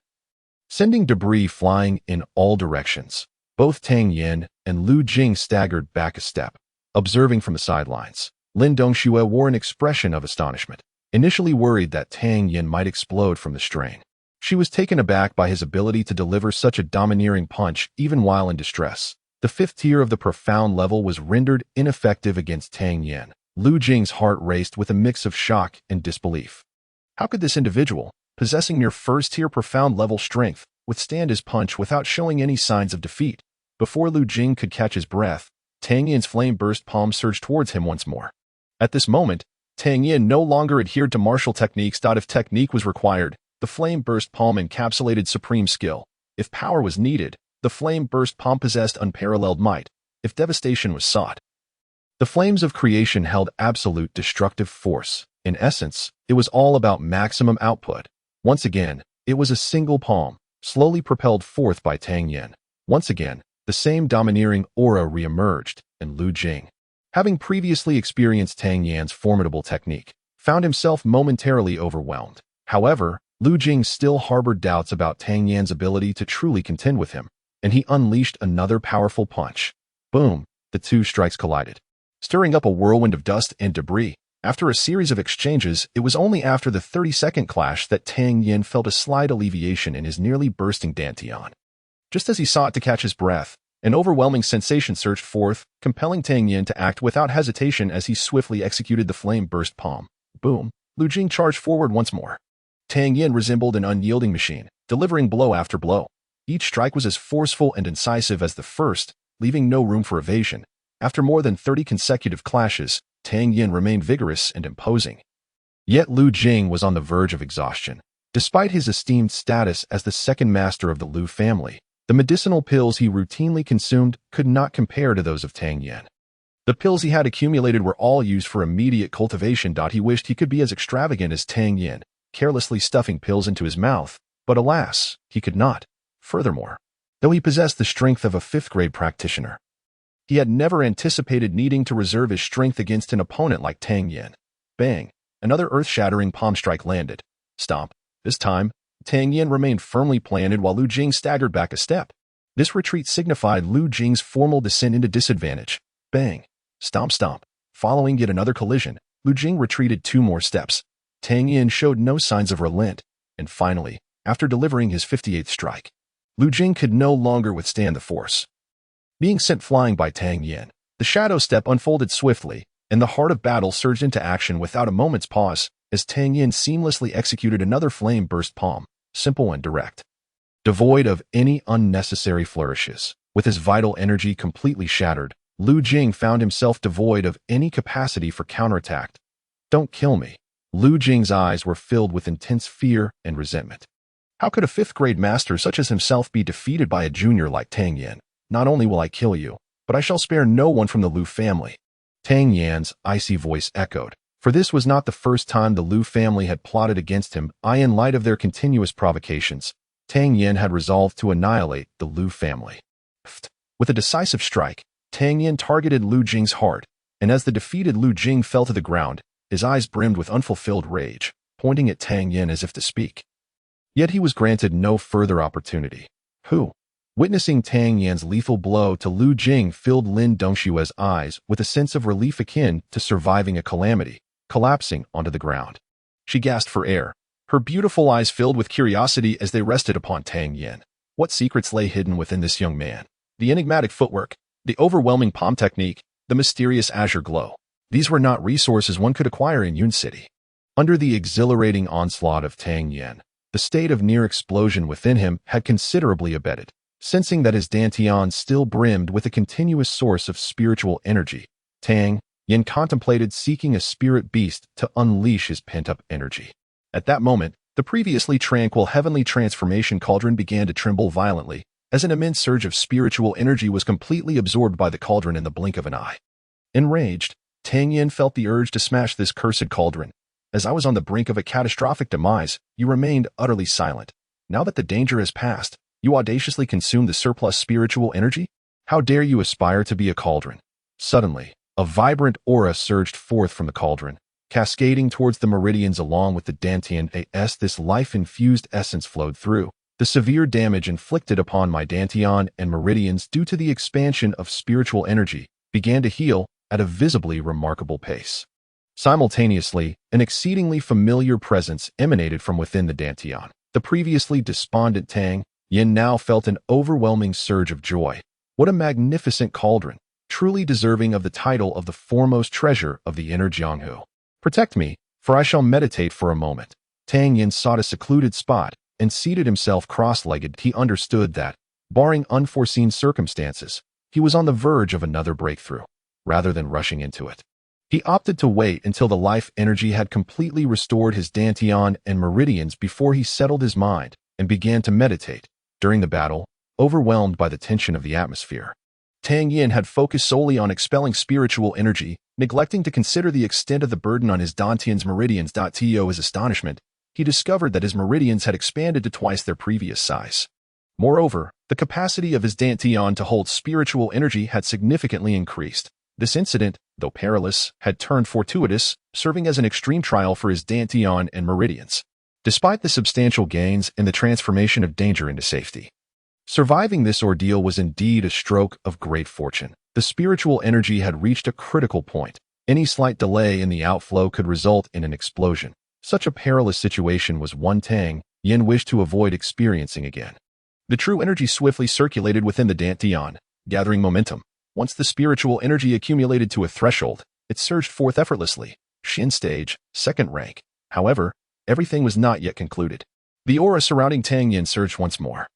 sending debris flying in all directions. Both Tang Yan and Lu Jing staggered back a step, observing from the sidelines. Lin Dongxue wore an expression of astonishment, initially worried that Tang Yan might explode from the strain. She was taken aback by his ability to deliver such a domineering punch even while in distress. The fifth tier of the profound level was rendered ineffective against Tang Yan. Lu Jing's heart raced with a mix of shock and disbelief. How could this individual, possessing near first-tier profound level strength, withstand his punch without showing any signs of defeat? Before Lu Jing could catch his breath, Tang Yan's flame-burst palm surged towards him once more. At this moment, Tang Yan no longer adhered to martial techniques. If technique was required, the flame-burst palm encapsulated supreme skill. If power was needed, the flame-burst palm possessed unparalleled might. If devastation was sought, the flames of creation held absolute destructive force. In essence, it was all about maximum output. Once again, it was a single palm, slowly propelled forth by Tang Yan. Once again, the same domineering aura re-emerged, and Lu Jing, having previously experienced Tang Yan's formidable technique, found himself momentarily overwhelmed. However, Lu Jing still harbored doubts about Tang Yan's ability to truly contend with him, and he unleashed another powerful punch. Boom! The two strikes collided, stirring up a whirlwind of dust and debris. After a series of exchanges, it was only after the 30-second clash that Tang Yan felt a slight alleviation in his nearly bursting dantian. Just as he sought to catch his breath, an overwhelming sensation surged forth, compelling Tang Yan to act without hesitation as he swiftly executed the flame-burst palm. Boom! Lu Jing charged forward once more. Tang Yan resembled an unyielding machine, delivering blow after blow. Each strike was as forceful and incisive as the first, leaving no room for evasion. After more than 30 consecutive clashes, Tang Yan remained vigorous and imposing. Yet Lu Jing was on the verge of exhaustion. Despite his esteemed status as the second master of the Lu family, the medicinal pills he routinely consumed could not compare to those of Tang Yan. The pills he had accumulated were all used for immediate cultivation. He wished he could be as extravagant as Tang Yan, carelessly stuffing pills into his mouth, but alas, he could not. Furthermore, though he possessed the strength of a fifth-grade practitioner, he had never anticipated needing to reserve his strength against an opponent like Tang Yan. Bang! Another earth-shattering palm strike landed. Stomp. This time, Tang Yan remained firmly planted while Lu Jing staggered back a step. This retreat signified Lu Jing's formal descent into disadvantage. Bang! Stomp stomp. Following yet another collision, Lu Jing retreated 2 more steps. Tang Yan showed no signs of relent, and finally, after delivering his 58th strike, Lu Jing could no longer withstand the force. Being sent flying by Tang Yan, the shadow step unfolded swiftly, and the heart of battle surged into action without a moment's pause as Tang Yan seamlessly executed another flame-burst palm, simple and direct, devoid of any unnecessary flourishes. With his vital energy completely shattered, Lu Jing found himself devoid of any capacity for counterattack. Don't kill me. Lu Jing's eyes were filled with intense fear and resentment. How could a fifth-grade master such as himself be defeated by a junior like Tang Yan? Not only will I kill you, but I shall spare no one from the Lu family. Tang Yan's icy voice echoed, for this was not the first time the Lu family had plotted against him. In light of their continuous provocations, Tang Yan had resolved to annihilate the Lu family. With a decisive strike, Tang Yan targeted Lu Jing's heart, and as the defeated Lu Jing fell to the ground, his eyes brimmed with unfulfilled rage, pointing at Tang Yan as if to speak. Yet he was granted no further opportunity. Witnessing Tang Yan's lethal blow to Lu Jing filled Lin Dongxue's eyes with a sense of relief akin to surviving a calamity, collapsing onto the ground. She gasped for air, her beautiful eyes filled with curiosity as they rested upon Tang Yan. What secrets lay hidden within this young man? The enigmatic footwork, the overwhelming palm technique, the mysterious azure glow. These were not resources one could acquire in Yun City. Under the exhilarating onslaught of Tang Yan, the state of near explosion within him had considerably abated. Sensing that his dantian still brimmed with a continuous source of spiritual energy, Tang Yan contemplated seeking a spirit beast to unleash his pent-up energy. At that moment, the previously tranquil heavenly transformation cauldron began to tremble violently, as an immense surge of spiritual energy was completely absorbed by the cauldron in the blink of an eye. Enraged, Tang Yan felt the urge to smash this cursed cauldron. As I was on the brink of a catastrophic demise, you remained utterly silent. Now that the danger has passed, you audaciously consume the surplus spiritual energy? How dare you aspire to be a cauldron? Suddenly, a vibrant aura surged forth from the cauldron, cascading towards the meridians along with the dantian as this life-infused essence flowed through. The severe damage inflicted upon my dantian and meridians due to the expansion of spiritual energy began to heal at a visibly remarkable pace. Simultaneously, an exceedingly familiar presence emanated from within the Dantian. The previously despondent Tang Yan now felt an overwhelming surge of joy. What a magnificent cauldron, truly deserving of the title of the foremost treasure of the inner Jianghu. Protect me, for I shall meditate for a moment. Tang Yan sought a secluded spot and seated himself cross-legged. He understood that, barring unforeseen circumstances, he was on the verge of another breakthrough. Rather than rushing into it, he opted to wait until the life energy had completely restored his Dantian and meridians before he settled his mind and began to meditate. During the battle, overwhelmed by the tension of the atmosphere, Tang Yan had focused solely on expelling spiritual energy, neglecting to consider the extent of the burden on his Dantian's meridians. To his astonishment, he discovered that his meridians had expanded to twice their previous size. Moreover, the capacity of his Dantian to hold spiritual energy had significantly increased. This incident, though perilous, had turned fortuitous, serving as an extreme trial for his Dantian and meridians. Despite the substantial gains and the transformation of danger into safety, surviving this ordeal was indeed a stroke of great fortune. The spiritual energy had reached a critical point. Any slight delay in the outflow could result in an explosion. Such a perilous situation was one Tang Yan wished to avoid experiencing again. The true energy swiftly circulated within the Dantian, gathering momentum. Once the spiritual energy accumulated to a threshold, it surged forth effortlessly. Shin stage, second rank. However, everything was not yet concluded. The aura surrounding Tang Yan surged once more.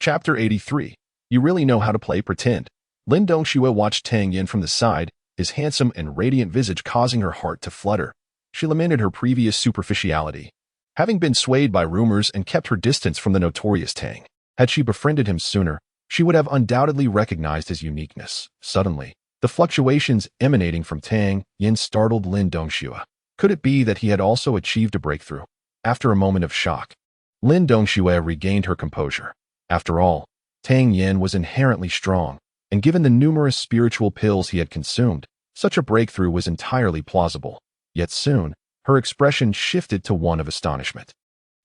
Chapter 83. You really know how to play pretend. Lin Dongxue watched Tang Yan from the side, his handsome and radiant visage causing her heart to flutter. She lamented her previous superficiality, having been swayed by rumors and kept her distance from the notorious Tang. Had she befriended him sooner, she would have undoubtedly recognized his uniqueness. Suddenly, the fluctuations emanating from Tang Yan startled Lin Dongxue. Could it be that he had also achieved a breakthrough? After a moment of shock, Lin Dongxue regained her composure. After all, Tang Yan was inherently strong, and given the numerous spiritual pills he had consumed, such a breakthrough was entirely plausible. Yet soon, her expression shifted to one of astonishment.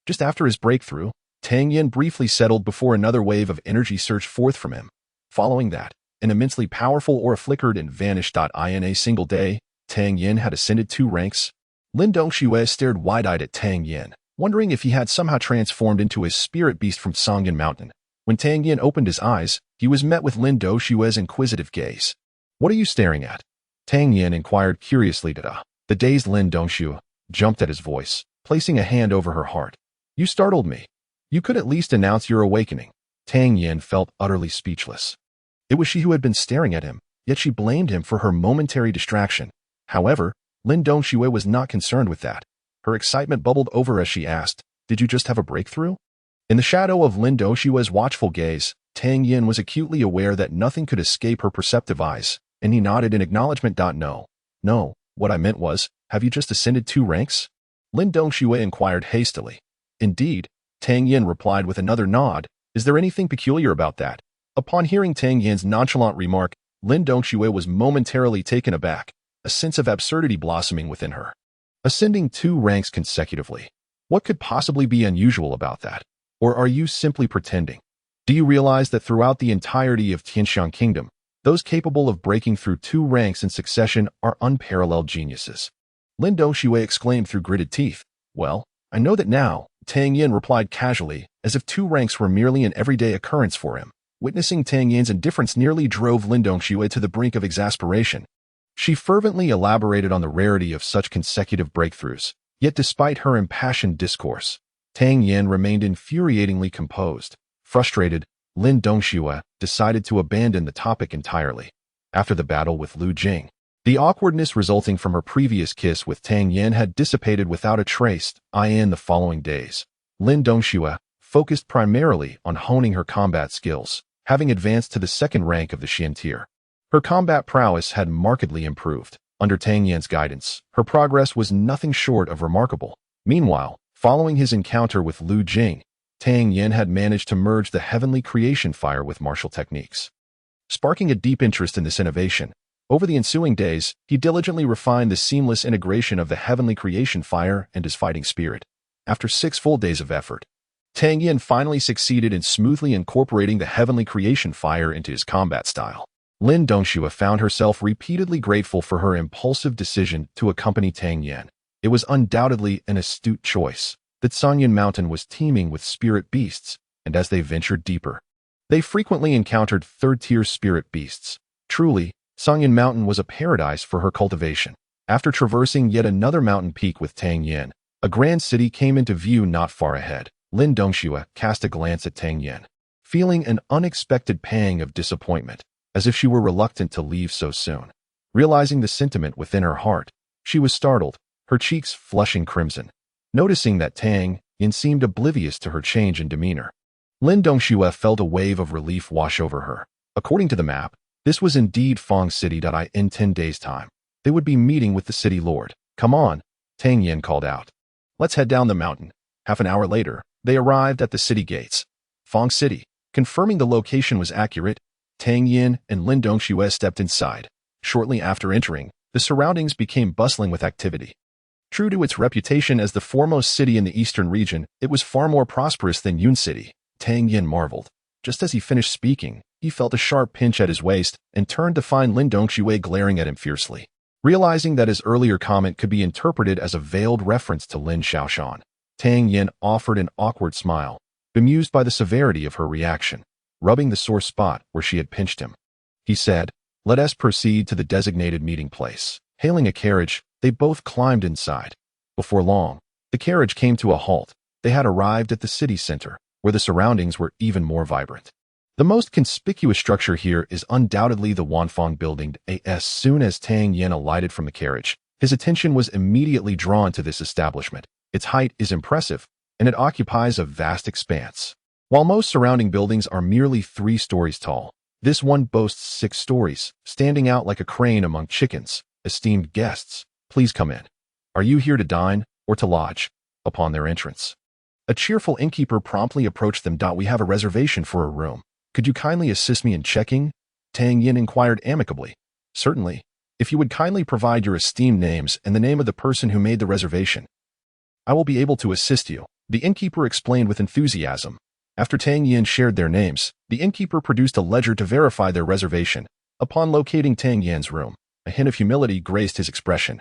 Just after his breakthrough, Tang Yan briefly settled before another wave of energy surged forth from him. Following that, an immensely powerful aura flickered and vanished. In a single day, Tang Yan had ascended 2 ranks. Lin Dongxue stared wide-eyed at Tang Yan, wondering if he had somehow transformed into a spirit beast from Songyan Mountain. When Tang Yan opened his eyes, he was met with Lin Dongxue's inquisitive gaze. "What are you staring at?" Tang Yan inquired curiously. The dazed Lin Dongxue jumped at his voice, placing a hand over her heart. "You startled me. You could at least announce your awakening." Tang Yan felt utterly speechless. It was she who had been staring at him, yet she blamed him for her momentary distraction. However, Lin Dongxue was not concerned with that. Her excitement bubbled over as she asked, "Did you just have a breakthrough?" In the shadow of Lin Dongxue's watchful gaze, Tang Yan was acutely aware that nothing could escape her perceptive eyes, and he nodded in acknowledgement. No, what I meant was, have you just ascended 2 ranks? Lin Dongxue inquired hastily. "Indeed," Tang Yan replied with another nod. "Is there anything peculiar about that?" Upon hearing Tang Yan's nonchalant remark, Lin Dongxue was momentarily taken aback, a sense of absurdity blossoming within her. Ascending 2 ranks consecutively. What could possibly be unusual about that? Or are you simply pretending? Do you realize that throughout the entirety of Tianxiang Kingdom, those capable of breaking through 2 ranks in succession are unparalleled geniuses? Lin Dongxue exclaimed through gritted teeth. "Well, I know that now," Tang Yan replied casually, as if 2 ranks were merely an everyday occurrence for him. Witnessing Tang Yan's indifference nearly drove Lin Dongxue to the brink of exasperation. She fervently elaborated on the rarity of such consecutive breakthroughs, yet despite her impassioned discourse, Tang Yan remained infuriatingly composed. Frustrated, Lin Dongxue decided to abandon the topic entirely. After the battle with Lu Jing, the awkwardness resulting from her previous kiss with Tang Yan had dissipated without a trace. In the following days, Lin Dongxue focused primarily on honing her combat skills, having advanced to the 2nd rank of the Xian tier. Her combat prowess had markedly improved. Under Tang Yan's guidance, her progress was nothing short of remarkable. Meanwhile, following his encounter with Lu Jing, Tang Yan had managed to merge the heavenly creation fire with martial techniques. Sparking a deep interest in this innovation, over the ensuing days, he diligently refined the seamless integration of the heavenly creation fire and his fighting spirit. After 6 full days of effort, Tang Yan finally succeeded in smoothly incorporating the heavenly creation fire into his combat style. Lin Dongxue found herself repeatedly grateful for her impulsive decision to accompany Tang Yan. It was undoubtedly an astute choice. The Scion mountain was teeming with spirit beasts, and as they ventured deeper, they frequently encountered third-tier spirit beasts. Truly, Scion Mountain was a paradise for her cultivation. After traversing yet another mountain peak with Tang Yan, a grand city came into view not far ahead. Lin Dongxue cast a glance at Tang Yan, feeling an unexpected pang of disappointment, as if she were reluctant to leave so soon. Realizing the sentiment within her heart, she was startled, her cheeks flushing crimson, noticing that Tang Yan seemed oblivious to her change in demeanor. Lin Dongxue felt a wave of relief wash over her. According to the map, this was indeed Fang City. In 10 days' time, they would be meeting with the city lord. Come on, Tang Yan called out. Let's head down the mountain. Half an hour later, they arrived at the city gates. Fang City. Confirming the location was accurate, Tang Yan and Lin Dongxue stepped inside. Shortly after entering, the surroundings became bustling with activity. True to its reputation as the foremost city in the eastern region, it was far more prosperous than Yun City. Tang Yan marveled. Just as he finished speaking, he felt a sharp pinch at his waist and turned to find Lin Dongxue glaring at him fiercely. Realizing that his earlier comment could be interpreted as a veiled reference to Lin Xiaoshan, Tang Yan offered an awkward smile, bemused by the severity of her reaction, rubbing the sore spot where she had pinched him. He said, "Let us proceed to the designated meeting place." Hailing a carriage, they both climbed inside. Before long, the carriage came to a halt. They had arrived at the city center, where the surroundings were even more vibrant. The most conspicuous structure here is undoubtedly the Wanfang building. As soon as Tang Yan alighted from the carriage, his attention was immediately drawn to this establishment. Its height is impressive, and it occupies a vast expanse. While most surrounding buildings are merely 3 stories tall, this one boasts 6 stories, standing out like a crane among chickens. Esteemed guests, please come in. Are you here to dine or to lodge? Upon their entrance, a cheerful innkeeper promptly approached them. We have a reservation for a room. Could you kindly assist me in checking? Tang Yan inquired amicably. Certainly, if you would kindly provide your esteemed names and the name of the person who made the reservation, I will be able to assist you, the innkeeper explained with enthusiasm. After Tang Yan shared their names, the innkeeper produced a ledger to verify their reservation. Upon locating Tang Yan's room, a hint of humility graced his expression,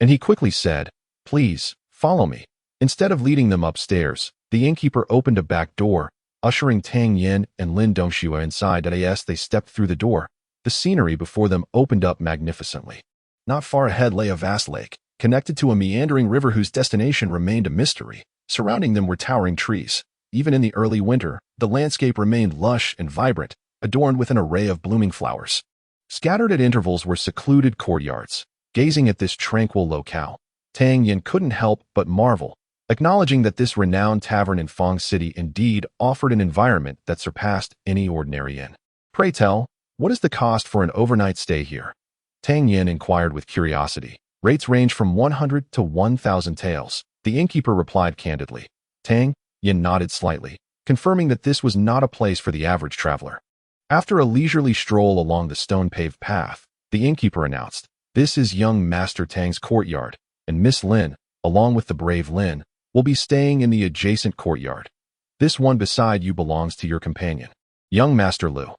and he quickly said, "Please, follow me." Instead of leading them upstairs, the innkeeper opened a back door, ushering Tang Yan and Lin Dongxue inside. As they stepped through the door, the scenery before them opened up magnificently. Not far ahead lay a vast lake, connected to a meandering river whose destination remained a mystery. Surrounding them were towering trees. Even in the early winter, the landscape remained lush and vibrant, adorned with an array of blooming flowers. Scattered at intervals were secluded courtyards. Gazing at this tranquil locale, Tang Yan couldn't help but marvel, acknowledging that this renowned tavern in Fang City indeed offered an environment that surpassed any ordinary inn. Pray tell, what is the cost for an overnight stay here? Tang Yan inquired with curiosity. Rates range from 100 to 1,000 taels. The innkeeper replied candidly. Tang Yan nodded slightly, confirming that this was not a place for the average traveler. After a leisurely stroll along the stone-paved path, the innkeeper announced, "This is young Master Tang's courtyard, and Miss Lin, along with the brave Lin, will be staying in the adjacent courtyard. This one beside you belongs to your companion, young Master Lu."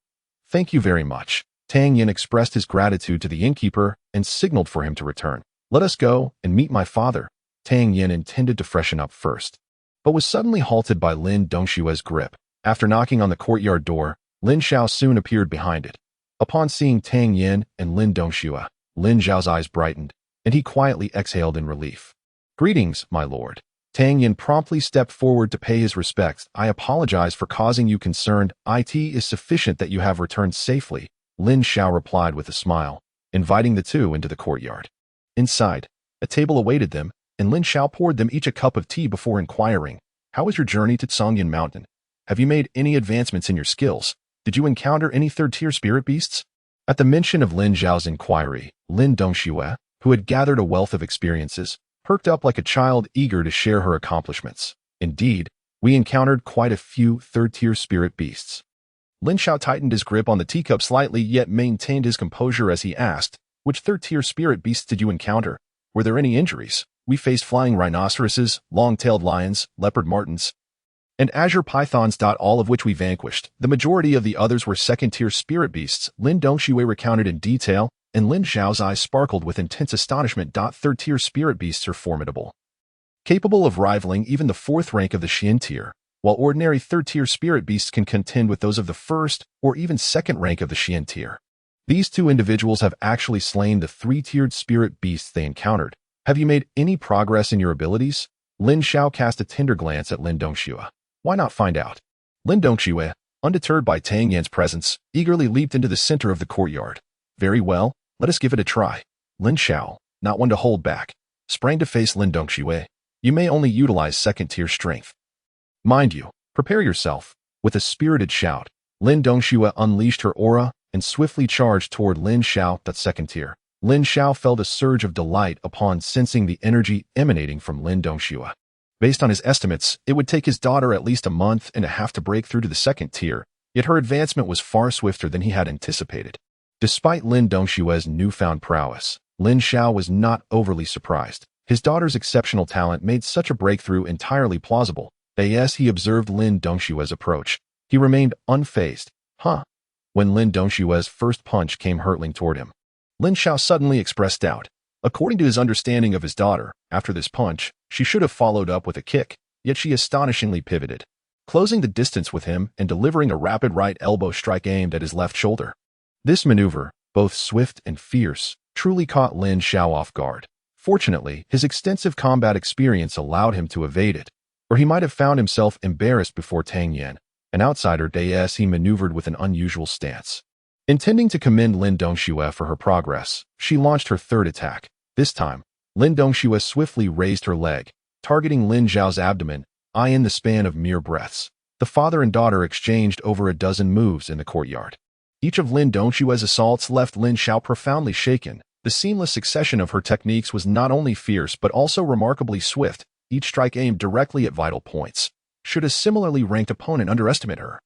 "Thank you very much." Tang Yan expressed his gratitude to the innkeeper and signaled for him to return. "Let us go and meet my father." Tang Yan intended to freshen up first, but was suddenly halted by Lin Dongxue's grip. After knocking on the courtyard door, Lin Xiao soon appeared behind it. Upon seeing Tang Yan and Lin Dongxue, Lin Xiao's eyes brightened, and he quietly exhaled in relief. "Greetings, my lord." Tang Yan promptly stepped forward to pay his respects. "I apologize for causing you concern. It is sufficient that you have returned safely," Lin Xiao replied with a smile, inviting the two into the courtyard. Inside, a table awaited them, and Lin Xiao poured them each a cup of tea before inquiring, "How was your journey to Songyan Mountain? Have you made any advancements in your skills? Did you encounter any third-tier spirit beasts?" At the mention of Lin Xiao's inquiry, Lin Dongxue, who had gathered a wealth of experiences, perked up like a child eager to share her accomplishments. "Indeed, we encountered quite a few third-tier spirit beasts." Lin Xiao tightened his grip on the teacup slightly yet maintained his composure as he asked, "Which third-tier spirit beasts did you encounter? Were there any injuries?" "We faced flying rhinoceroses, long-tailed lions, leopard martens, and azure pythons. All of which we vanquished. The majority of the others were second-tier spirit beasts, Lin Dongxue recounted in detail, and Lin Xiao's eyes sparkled with intense astonishment. Third-tier spirit beasts are formidable, capable of rivaling even the fourth rank of the Xian tier, while ordinary third-tier spirit beasts can contend with those of the first or even second rank of the Xian tier. These two individuals have actually slain the three-tiered spirit beasts they encountered. Have you made any progress in your abilities? Lin Xiao cast a tender glance at Lin Dongxue. Why not find out? Lin Dongxue, undeterred by Tang Yan's presence, eagerly leaped into the center of the courtyard. Very well, let us give it a try. Lin Xiao, not one to hold back, sprang to face Lin Dongxue. You may only utilize second-tier strength. Mind you, prepare yourself. With a spirited shout, Lin Dongxue unleashed her aura and swiftly charged toward Lin Xiao. That second tier. Lin Xiao felt a surge of delight upon sensing the energy emanating from Lin Dongxue. Based on his estimates, it would take his daughter at least a month and a half to break through to the second tier, yet her advancement was far swifter than he had anticipated. Despite Lin Dongxue's newfound prowess, Lin Xiao was not overly surprised. His daughter's exceptional talent made such a breakthrough entirely plausible. As he observed Lin Dongxue's approach, he remained unfazed. When Lin Dongxue's first punch came hurtling toward him, Lin Xiao suddenly expressed doubt. According to his understanding of his daughter, after this punch, she should have followed up with a kick, yet she astonishingly pivoted, closing the distance with him and delivering a rapid right elbow strike aimed at his left shoulder. This maneuver, both swift and fierce, truly caught Lin Xiao off guard. Fortunately, his extensive combat experience allowed him to evade it, or he might have found himself embarrassed before Tang Yan, an outsider. As he maneuvered with an unusual stance, intending to commend Lin Dongxue for her progress, she launched her third attack. This time, Lin Dongxue swiftly raised her leg, targeting Lin Xiao's abdomen. In the span of mere breaths, the father and daughter exchanged over a dozen moves in the courtyard. Each of Lin Dongxue's assaults left Lin Xiao profoundly shaken. The seamless succession of her techniques was not only fierce but also remarkably swift, each strike aimed directly at vital points. Should a similarly ranked opponent underestimate her,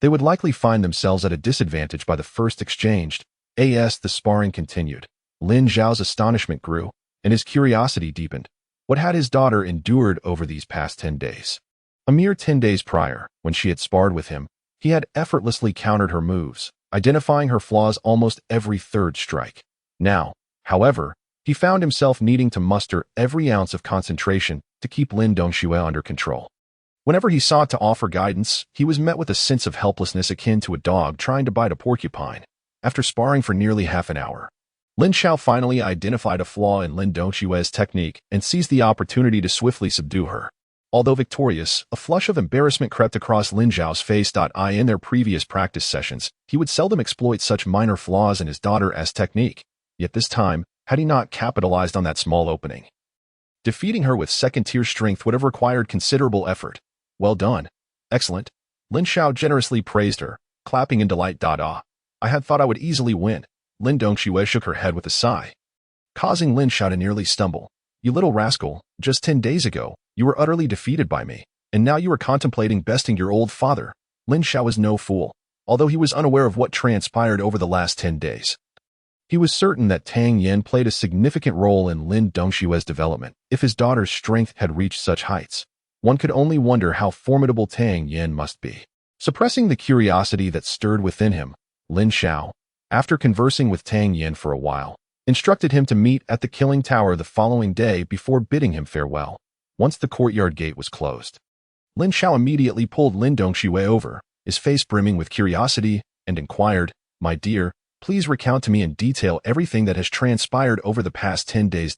they would likely find themselves at a disadvantage by the first exchange. As the sparring continued, Lin Xiao's astonishment grew, and his curiosity deepened. What had his daughter endured over these past 10 days? A mere 10 days prior, when she had sparred with him, he had effortlessly countered her moves, identifying her flaws almost every third strike. Now, however, he found himself needing to muster every ounce of concentration to keep Lin Dongxue under control. Whenever he sought to offer guidance, he was met with a sense of helplessness akin to a dog trying to bite a porcupine. After sparring for nearly half an hour, Lin Xiao finally identified a flaw in Lin Dongxue's technique and seized the opportunity to swiftly subdue her. Although victorious, a flush of embarrassment crept across Lin Xiao's face. In their previous practice sessions, he would seldom exploit such minor flaws in his daughter's technique. Yet this time, had he not capitalized on that small opening, defeating her with second-tier strength would have required considerable effort. Well done. Excellent. Lin Xiao generously praised her, clapping in delight. I had thought I would easily win. Lin Dongxue shook her head with a sigh, causing Lin Xiao to nearly stumble. You little rascal, just 10 days ago, you were utterly defeated by me, and now you are contemplating besting your old father. Lin Xiao was no fool, although he was unaware of what transpired over the last 10 days. He was certain that Tang Yan played a significant role in Lin Dongxue's development. If his daughter's strength had reached such heights, one could only wonder how formidable Tang Yan must be. Suppressing the curiosity that stirred within him, Lin Xiao, after conversing with Tang Yan for a while, instructed him to meet at the Killing Tower the following day before bidding him farewell. Once the courtyard gate was closed, Lin Xiao immediately pulled Lin Dongxue over, his face brimming with curiosity, and inquired, "My dear, please recount to me in detail everything that has transpired over the past 10 days.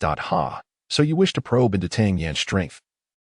So you wish to probe into Tang Yan's strength,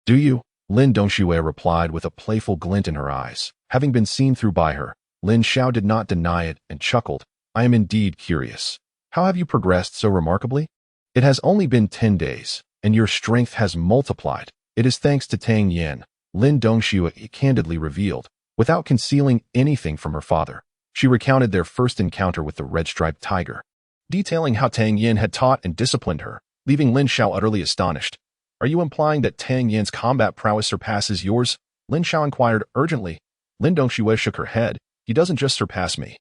do you?" Lin Dongxue replied with a playful glint in her eyes. Having been seen through by her, Lin Xiao did not deny it and chuckled. "I am indeed curious. How have you progressed so remarkably? It has only been 10 days, and your strength has multiplied. It is thanks to Tang Yan," Lin Dongxue candidly revealed, without concealing anything from her father. She recounted their first encounter with the red-striped tiger, detailing how Tang Yan had taught and disciplined her, leaving Lin Xiao utterly astonished. "Are you implying that Tang Yan's combat prowess surpasses yours?" Lin Xiao inquired urgently. Lin Dongxue shook her head. "He doesn't just surpass me.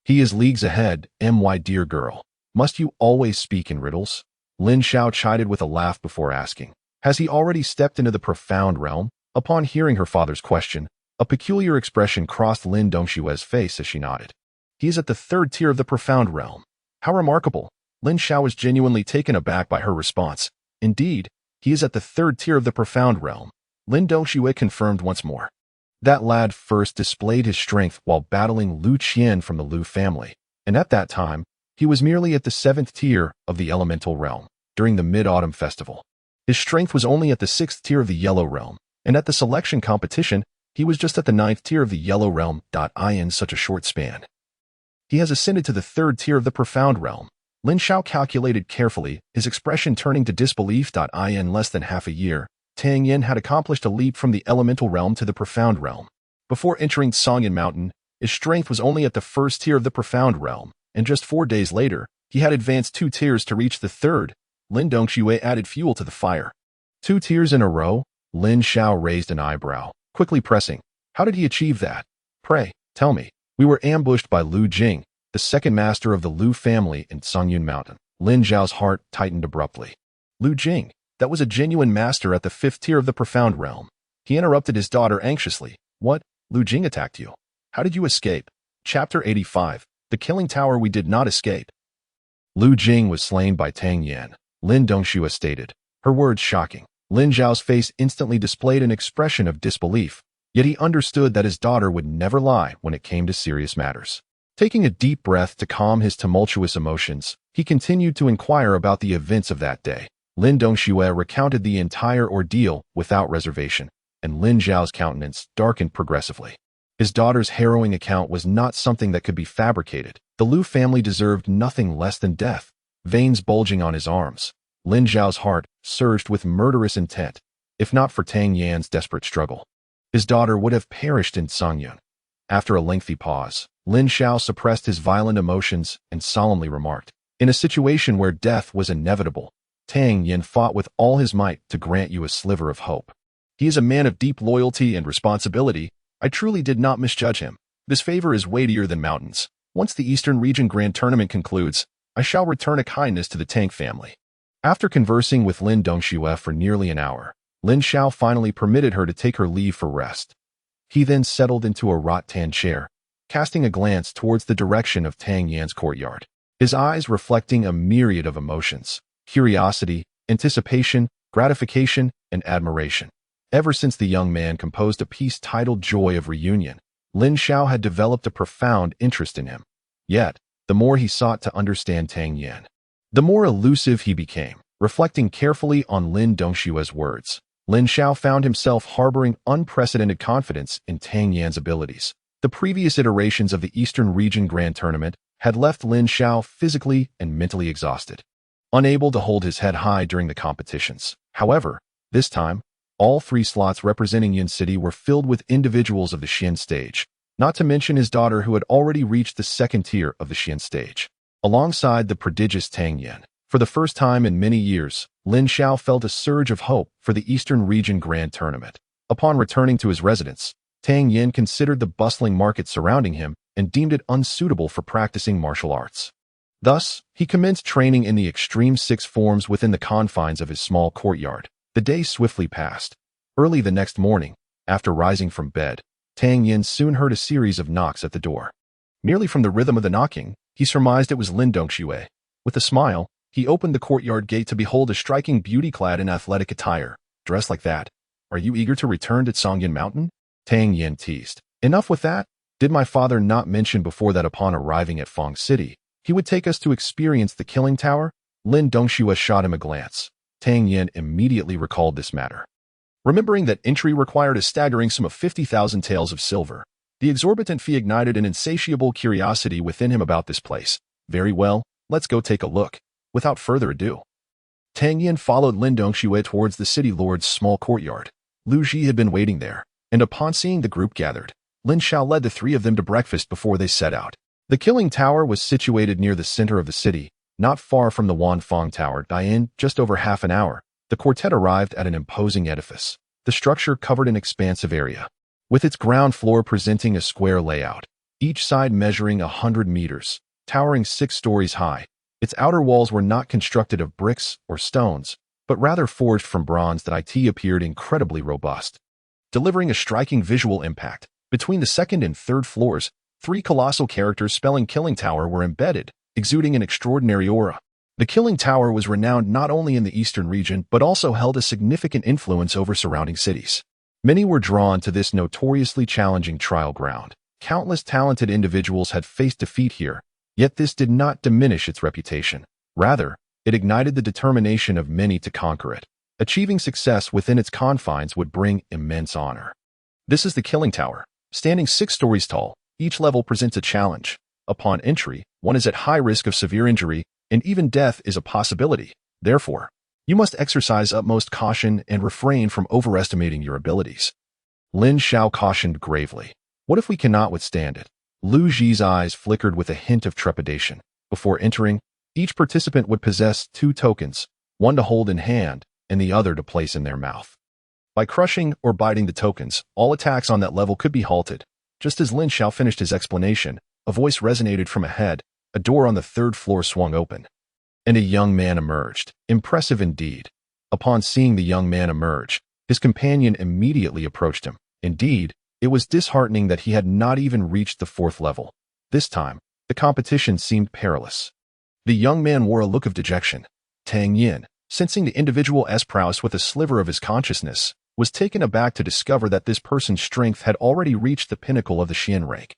He is leagues ahead, my dear girl. Must you always speak in riddles?" Lin Xiao chided with a laugh before asking, "Has he already stepped into the profound realm?" Upon hearing her father's question, a peculiar expression crossed Lin Dongshue's face as she nodded. He is at the third tier of the profound realm. How remarkable! Lin Xiao was genuinely taken aback by her response. Indeed, he is at the third tier of the profound realm. Lin Dongxue confirmed once more. That lad first displayed his strength while battling Lu Qian from the Lu family, and at that time, he was merely at the 7th tier of the elemental realm during the Mid-Autumn Festival. His strength was only at the 6th tier of the Yellow Realm, and at the selection competition, he was just at the 9th tier of the Yellow Realm. In such a short span, he has ascended to the 3rd tier of the Profound Realm. Lin Xiao calculated carefully, his expression turning to disbelief. In less than half a year, Tang Yan had accomplished a leap from the Elemental Realm to the Profound Realm. Before entering Scion Mountain, his strength was only at the 1st tier of the Profound Realm, and just 4 days later, he had advanced 2 tiers to reach the 3rd. Lin Dongxue added fuel to the fire. 2 tiers in a row? Lin Xiao raised an eyebrow, quickly pressing. How did he achieve that? Pray, tell me. We were ambushed by Lu Jing, the second master of the Lu family in Songyun Mountain. Lin Zhao's heart tightened abruptly. Lu Jing, that was a genuine master at the 5th tier of the Profound Realm. He interrupted his daughter anxiously. What? Lu Jing attacked you? How did you escape? Chapter 85. The Killing Tower. We did not escape. Lu Jing was slain by Tang Yan, Lin Dongxue stated, her words shocking. Lin Zhao's face instantly displayed an expression of disbelief, yet he understood that his daughter would never lie when it came to serious matters. Taking a deep breath to calm his tumultuous emotions, he continued to inquire about the events of that day. Lin Dongxue recounted the entire ordeal without reservation, and Lin Zhao's countenance darkened progressively. His daughter's harrowing account was not something that could be fabricated. The Lu family deserved nothing less than death. Veins bulging on his arms, Lin Zhao's heart surged with murderous intent. If not for Tang Yan's desperate struggle, his daughter would have perished in Songyun. After a lengthy pause, Lin Xiao suppressed his violent emotions and solemnly remarked, in a situation where death was inevitable, Tang Yan fought with all his might to grant you a sliver of hope. He is a man of deep loyalty and responsibility. I truly did not misjudge him. This favor is weightier than mountains. Once the Eastern Region Grand Tournament concludes, I shall return a kindness to the Tang family. After conversing with Lin Dongxue for nearly an hour, Lin Xiao finally permitted her to take her leave for rest. He then settled into a rattan chair, casting a glance towards the direction of Tang Yan's courtyard, his eyes reflecting a myriad of emotions: curiosity, anticipation, gratification, and admiration. Ever since the young man composed a piece titled Joy of Reunion, Lin Xiao had developed a profound interest in him. Yet, the more he sought to understand Tang Yan, the more elusive he became. Reflecting carefully on Lin Dongxue's words, Lin Xiao found himself harboring unprecedented confidence in Tang Yan's abilities. The previous iterations of the Eastern Region Grand Tournament had left Lin Xiao physically and mentally exhausted, unable to hold his head high during the competitions. However, this time, all 3 slots representing Yin City were filled with individuals of the Xian stage, not to mention his daughter who had already reached the 2nd tier of the Xian stage. Alongside the prodigious Tang Yan, for the first time in many years, Lin Xiao felt a surge of hope for the Eastern Region Grand Tournament. Upon returning to his residence, Tang Yan considered the bustling market surrounding him and deemed it unsuitable for practicing martial arts. Thus, he commenced training in the extreme 6 forms within the confines of his small courtyard. The day swiftly passed. Early the next morning, after rising from bed, Tang Yan soon heard a series of knocks at the door. Merely from the rhythm of the knocking, he surmised it was Lin Dongxue. With a smile, he opened the courtyard gate to behold a striking beauty clad in athletic attire. Dressed like that, are you eager to return to Songyun Mountain? Tang Yan teased. Enough with that. Did my father not mention before that upon arriving at Fong City, he would take us to experience the Killing Tower? Lin Dongxue shot him a glance. Tang Yan immediately recalled this matter. Remembering that entry required a staggering sum of 50,000 taels of silver, the exorbitant fee ignited an insatiable curiosity within him about this place. Very well, let's go take a look. Without further ado, Tang Yan followed Lin Dongxue towards the city lord's small courtyard. Lu Ji had been waiting there, and upon seeing the group gathered, Lin Xiao led the 3 of them to breakfast before they set out. The Killing Tower was situated near the center of the city, not far from the Wanfang Tower. In just over half an hour, the quartet arrived at an imposing edifice. The structure covered an expansive area, with its ground floor presenting a square layout, each side measuring 100 meters, towering 6 stories high. Its outer walls were not constructed of bricks or stones, but rather forged from bronze that appeared incredibly robust. delivering a striking visual impact. Between the second and third floors, 3 colossal characters spelling Killing Tower were embedded, exuding an extraordinary aura. The Killing Tower was renowned not only in the eastern region but also held a significant influence over surrounding cities. Many were drawn to this notoriously challenging trial ground. Countless talented individuals had faced defeat here, yet this did not diminish its reputation. Rather, it ignited the determination of many to conquer it. Achieving success within its confines would bring immense honor. This is the Killing Tower. Standing 6 stories tall, each level presents a challenge. Upon entry, one is at high risk of severe injury, and even death is a possibility. Therefore, you must exercise utmost caution and refrain from overestimating your abilities. Lin Xiao cautioned gravely. What if we cannot withstand it? Lu Ji's eyes flickered with a hint of trepidation. Before entering, each participant would possess 2 tokens, one to hold in hand and the other to place in their mouth. By crushing or biting the tokens, all attacks on that level could be halted. Just as Lin Xiao finished his explanation, a voice resonated from ahead. A door on the 3rd floor swung open, and a young man emerged. Impressive indeed. Upon seeing the young man emerge, his companion immediately approached him. Indeed, it was disheartening that he had not even reached the 4th level. This time, the competition seemed perilous. The young man wore a look of dejection. Tang Yan, sensing the individual's prowess with a sliver of his consciousness, was taken aback to discover that this person's strength had already reached the pinnacle of the Xian rank.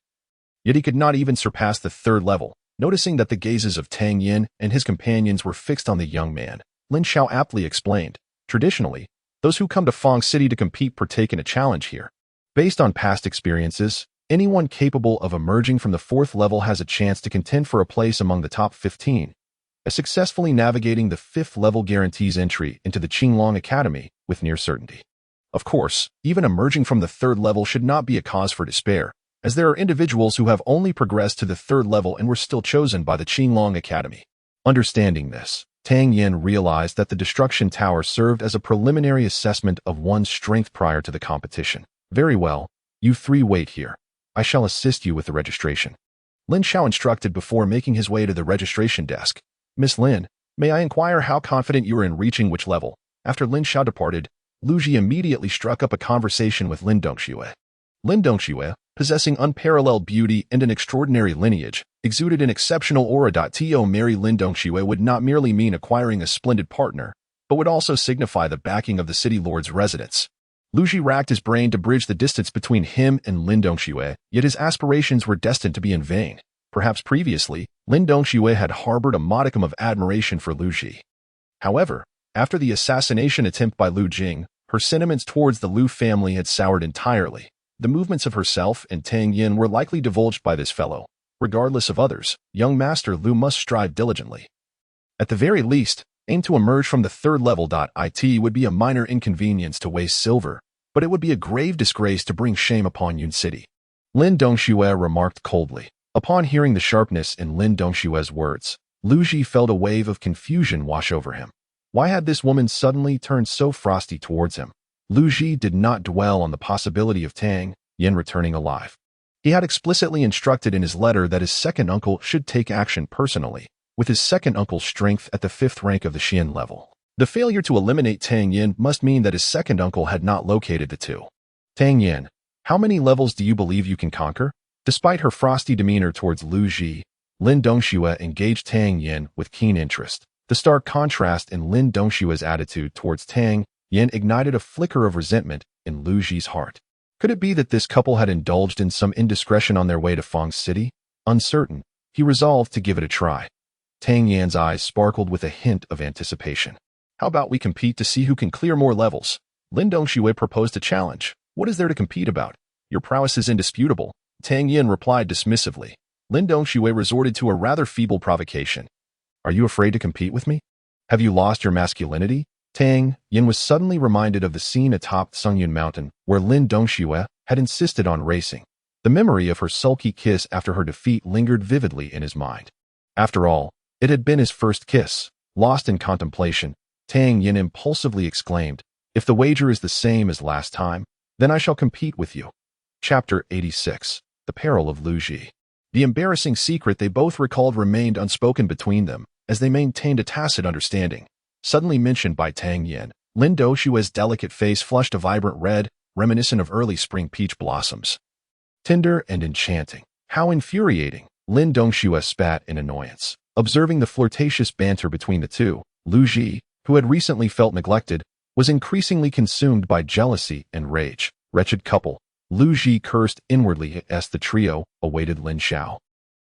Yet he could not even surpass the 3rd level. Noticing that the gazes of Tang Yan and his companions were fixed on the young man, Lin Xiao aptly explained, traditionally, those who come to Fang City to compete partake in a challenge here. Based on past experiences, anyone capable of emerging from the 4th level has a chance to contend for a place among the top 15. Successfully navigating the 5th level guarantees entry into the Qinglong Academy with near certainty. Of course, even emerging from the 3rd level should not be a cause for despair, as there are individuals who have only progressed to the 3rd level and were still chosen by the Qinglong Academy. Understanding this, Tang Yan realized that the Destruction Tower served as a preliminary assessment of one's strength prior to the competition. Very well, you 3 wait here. I shall assist you with the registration. Lin Xiao instructed before making his way to the registration desk. Miss Lin, may I inquire how confident you are in reaching which level? After Lin Xiao departed, Lu Ji immediately struck up a conversation with Lin Dongxue. Lin Dongxue, possessing unparalleled beauty and an extraordinary lineage, exuded an exceptional aura. To marry Lin Dongxue would not merely mean acquiring a splendid partner, but would also signify the backing of the city lord's residence. Lu Ji racked his brain to bridge the distance between him and Lin Dongxue, yet his aspirations were destined to be in vain. Perhaps previously, Lin Dongxue had harbored a modicum of admiration for Lu Ji. However, after the assassination attempt by Lu Jing, her sentiments towards the Lu family had soured entirely. The movements of herself and Tang Yan were likely divulged by this fellow. Regardless of others, young Master Lu must strive diligently. At the very least, aim to emerge from the 3rd level. It would be a minor inconvenience to waste silver, but it would be a grave disgrace to bring shame upon Yun City. Lin Dongxue remarked coldly. Upon hearing the sharpness in Lin Dongxue's words, Lu Ji felt a wave of confusion wash over him. Why had this woman suddenly turned so frosty towards him? Lu Ji did not dwell on the possibility of Tang Yan returning alive. He had explicitly instructed in his letter that his second uncle should take action personally, with his second uncle's strength at the 5th rank of the Xian level. The failure to eliminate Tang Yan must mean that his second uncle had not located the 2. Tang Yan, how many levels do you believe you can conquer? Despite her frosty demeanor towards Lu Ji, Lin Dongxue engaged Tang Yan with keen interest. The stark contrast in Lin Dongxue's attitude towards Tang Yan ignited a flicker of resentment in Lu Ji's heart. Could it be that this couple had indulged in some indiscretion on their way to Fang City? Uncertain, he resolved to give it a try. Tang Yan's eyes sparkled with a hint of anticipation. How about we compete to see who can clear more levels? Lin Dongxue proposed a challenge. What is there to compete about? Your prowess is indisputable. Tang Yan replied dismissively. Lin Dongxue resorted to a rather feeble provocation. Are you afraid to compete with me? Have you lost your masculinity? Tang Yan was suddenly reminded of the scene atop Sungyun Mountain, where Lin Dongxue had insisted on racing. The memory of her sulky kiss after her defeat lingered vividly in his mind. After all, it had been his first kiss. Lost in contemplation, Tang Yan impulsively exclaimed, "If the wager is the same as last time, then I shall compete with you." Chapter 86. The Peril of Lu Ji. The embarrassing secret they both recalled remained unspoken between them, as they maintained a tacit understanding. Suddenly mentioned by Tang Yan, Lin Dongxue's delicate face flushed a vibrant red, reminiscent of early spring peach blossoms. Tender and enchanting. How infuriating! Lin Dongxue spat in annoyance. Observing the flirtatious banter between the two, Lu Ji, who had recently felt neglected, was increasingly consumed by jealousy and rage. Wretched couple. Lu Ji cursed inwardly as the trio awaited Lin Xiao.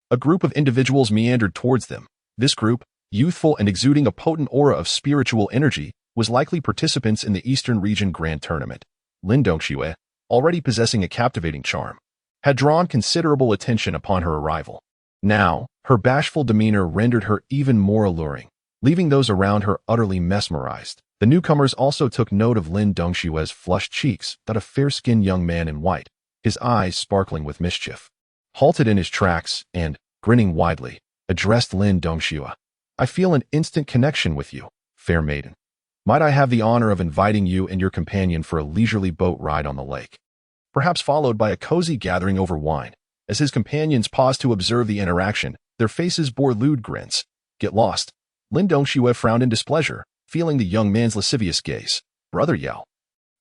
A group of individuals meandered towards them. This group, youthful and exuding a potent aura of spiritual energy, was likely participants in the Eastern Region Grand Tournament. Lin Dongxue, already possessing a captivating charm, had drawn considerable attention upon her arrival. Now, her bashful demeanor rendered her even more alluring, leaving those around her utterly mesmerized. The newcomers also took note of Lin Dongxue's flushed cheeks, that a fair-skinned young man in white, his eyes sparkling with mischief, halted in his tracks and, grinning widely, addressed Lin Dongxue. I feel an instant connection with you, fair maiden. Might I have the honor of inviting you and your companion for a leisurely boat ride on the lake? Perhaps followed by a cozy gathering over wine. As his companions paused to observe the interaction, their faces bore lewd grins. Get lost. Lin Dongxue frowned in displeasure, feeling the young man's lascivious gaze. Brother Yao.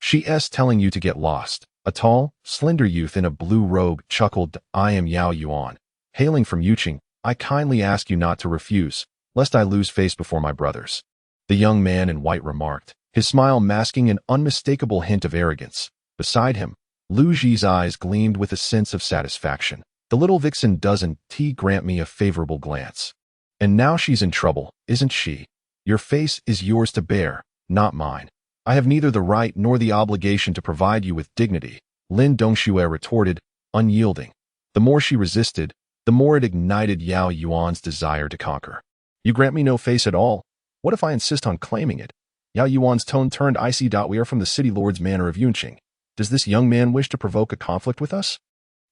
She's telling you to get lost. A tall, slender youth in a blue robe chuckled. I am Yao Yuan. Hailing from Yuqing, I kindly ask you not to refuse, lest I lose face before my brothers. The young man in white remarked, his smile masking an unmistakable hint of arrogance. Beside him, Lu Ji's eyes gleamed with a sense of satisfaction. The little vixen doesn't grant me a favorable glance. And now she's in trouble, isn't she? Your face is yours to bear, not mine. I have neither the right nor the obligation to provide you with dignity, Lin Dongxue retorted, unyielding. The more she resisted, the more it ignited Yao Yuan's desire to conquer. You grant me no face at all? What if I insist on claiming it? Yao Yuan's tone turned icy. We are from the city lord's manor of Yunqing. Does this young man wish to provoke a conflict with us?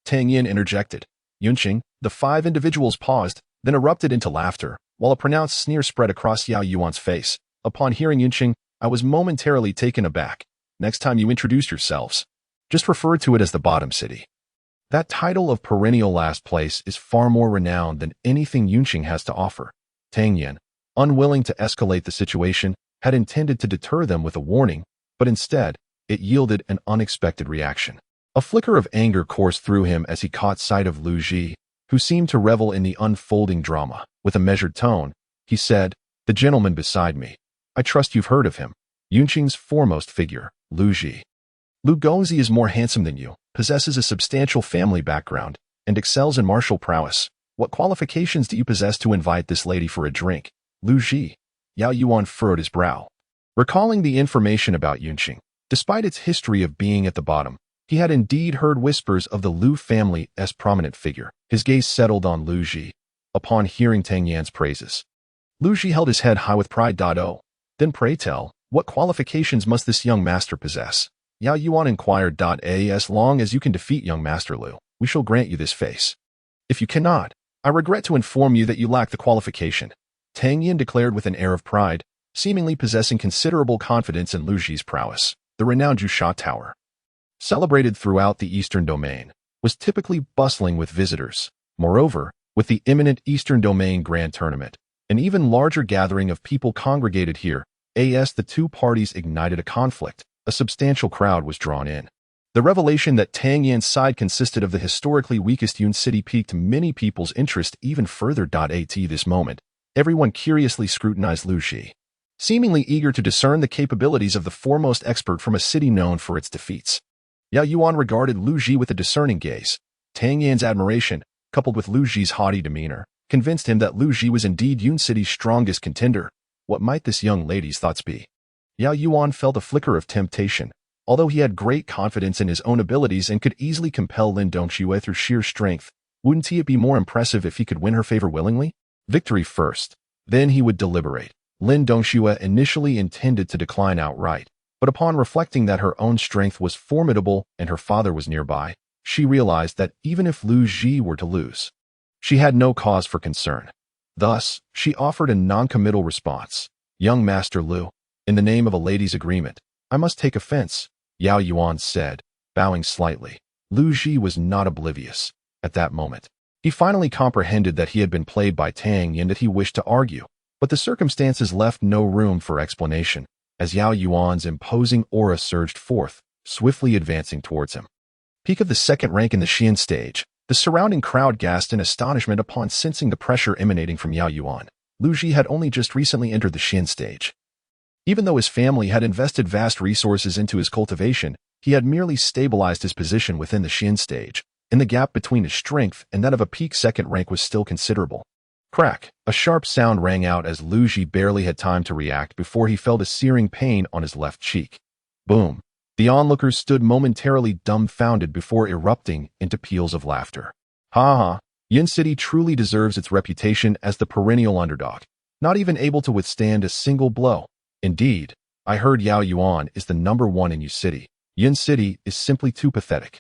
Tang Yan interjected. Yunqing, the five individuals paused, then erupted into laughter, while a pronounced sneer spread across Yao Yuan's face. Upon hearing Yunqing, I was momentarily taken aback. Next time you introduce yourselves, just refer to it as the bottom city. That title of perennial last place is far more renowned than anything Yunqing has to offer. Tang Yan, unwilling to escalate the situation, had intended to deter them with a warning, but instead, it yielded an unexpected reaction. A flicker of anger coursed through him as he caught sight of Lu Ji, who seemed to revel in the unfolding drama. With a measured tone, he said, the gentleman beside me. I trust you've heard of him. Yunqing's foremost figure, Lu Ji. Lu Gongzi is more handsome than you, possesses a substantial family background, and excels in martial prowess. What qualifications do you possess to invite this lady for a drink? Lu Ji. Yao Yuan furrowed his brow. Recalling the information about Yunqing, despite its history of being at the bottom, he had indeed heard whispers of the Lu family's prominent figure. His gaze settled on Lu Ji. Upon hearing Tang Yan's praises, Lu Ji held his head high with pride. Oh, then pray tell, what qualifications must this young master possess? Yao Yuan inquired. As long as you can defeat young Master Lu, we shall grant you this face. If you cannot, I regret to inform you that you lack the qualification, Tang Yan declared with an air of pride, seemingly possessing considerable confidence in Lu Ji's prowess. The renowned Jusha Tower, celebrated throughout the Eastern Domain, was typically bustling with visitors. Moreover, with the imminent Eastern Domain Grand Tournament, an even larger gathering of people congregated here. As the two parties ignited a conflict, a substantial crowd was drawn in. The revelation that Tang Yan's side consisted of the historically weakest Yun city piqued many people's interest even further. At this moment, everyone curiously scrutinized Lu Ji, seemingly eager to discern the capabilities of the foremost expert from a city known for its defeats. Yao Yuan regarded Lu Ji with a discerning gaze. Tang Yan's admiration, coupled with Lu Ji's haughty demeanor, convinced him that Lu Ji was indeed Yun city's strongest contender. What might this young lady's thoughts be? Yao Yuan felt a flicker of temptation. Although he had great confidence in his own abilities and could easily compel Lin Dongxue through sheer strength, wouldn't it be more impressive if he could win her favor willingly? Victory first. Then he would deliberate. Lin Dongxue initially intended to decline outright, but upon reflecting that her own strength was formidable and her father was nearby, she realized that even if Lu Ji were to lose, she had no cause for concern. Thus, she offered a non-committal response. Young Master Lu, in the name of a lady's agreement, I must take offense, Yao Yuan said, bowing slightly. Lu Ji was not oblivious. At that moment, he finally comprehended that he had been played by Tang Yan and that he wished to argue, but the circumstances left no room for explanation. As Yao Yuan's imposing aura surged forth, swiftly advancing towards him. Peak of the second rank in the Xian stage, the surrounding crowd gasped in astonishment upon sensing the pressure emanating from Yao Yuan. Lu Ji had only just recently entered the Xian stage. Even though his family had invested vast resources into his cultivation, he had merely stabilized his position within the Xian stage, and the gap between his strength and that of a peak second rank was still considerable. Crack! A sharp sound rang out as Lu Ji barely had time to react before he felt a searing pain on his left cheek. Boom! The onlookers stood momentarily dumbfounded before erupting into peals of laughter. Ha ha! Yin City truly deserves its reputation as the perennial underdog, not even able to withstand a single blow. Indeed, I heard Yao Yuan is the #1 in Yu City. Yin City is simply too pathetic.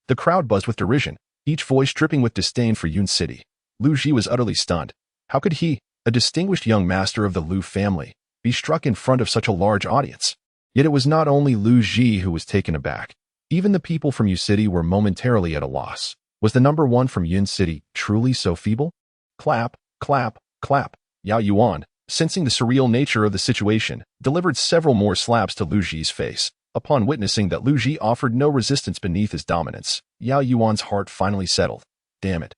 The crowd buzzed with derision, each voice dripping with disdain for Yun City. Lu Ji was utterly stunned. How could he, a distinguished young master of the Lu family, be struck in front of such a large audience? Yet it was not only Lu Ji who was taken aback. Even the people from Yu City were momentarily at a loss. Was the #1 from Yun City truly so feeble? Clap, clap, clap. Yao Yuan, sensing the surreal nature of the situation, delivered several more slaps to Lu Ji's face. Upon witnessing that Lu Ji offered no resistance beneath his dominance, Yao Yuan's heart finally settled. Damn it.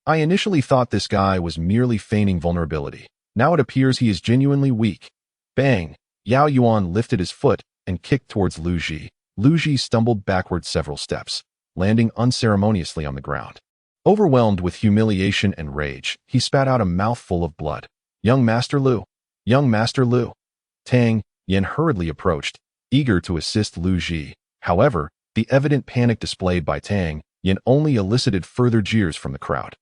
I initially thought this guy was merely feigning vulnerability. Now it appears he is genuinely weak. Bang! Yao Yuan lifted his foot and kicked towards Lu Ji. Lu Ji stumbled backward several steps, landing unceremoniously on the ground. Overwhelmed with humiliation and rage, he spat out a mouthful of blood. Young Master Lu! Young Master Lu! Tang Yan hurriedly approached, eager to assist Lu Ji. However, the evident panic displayed by Tang Yan only elicited further jeers from the crowd.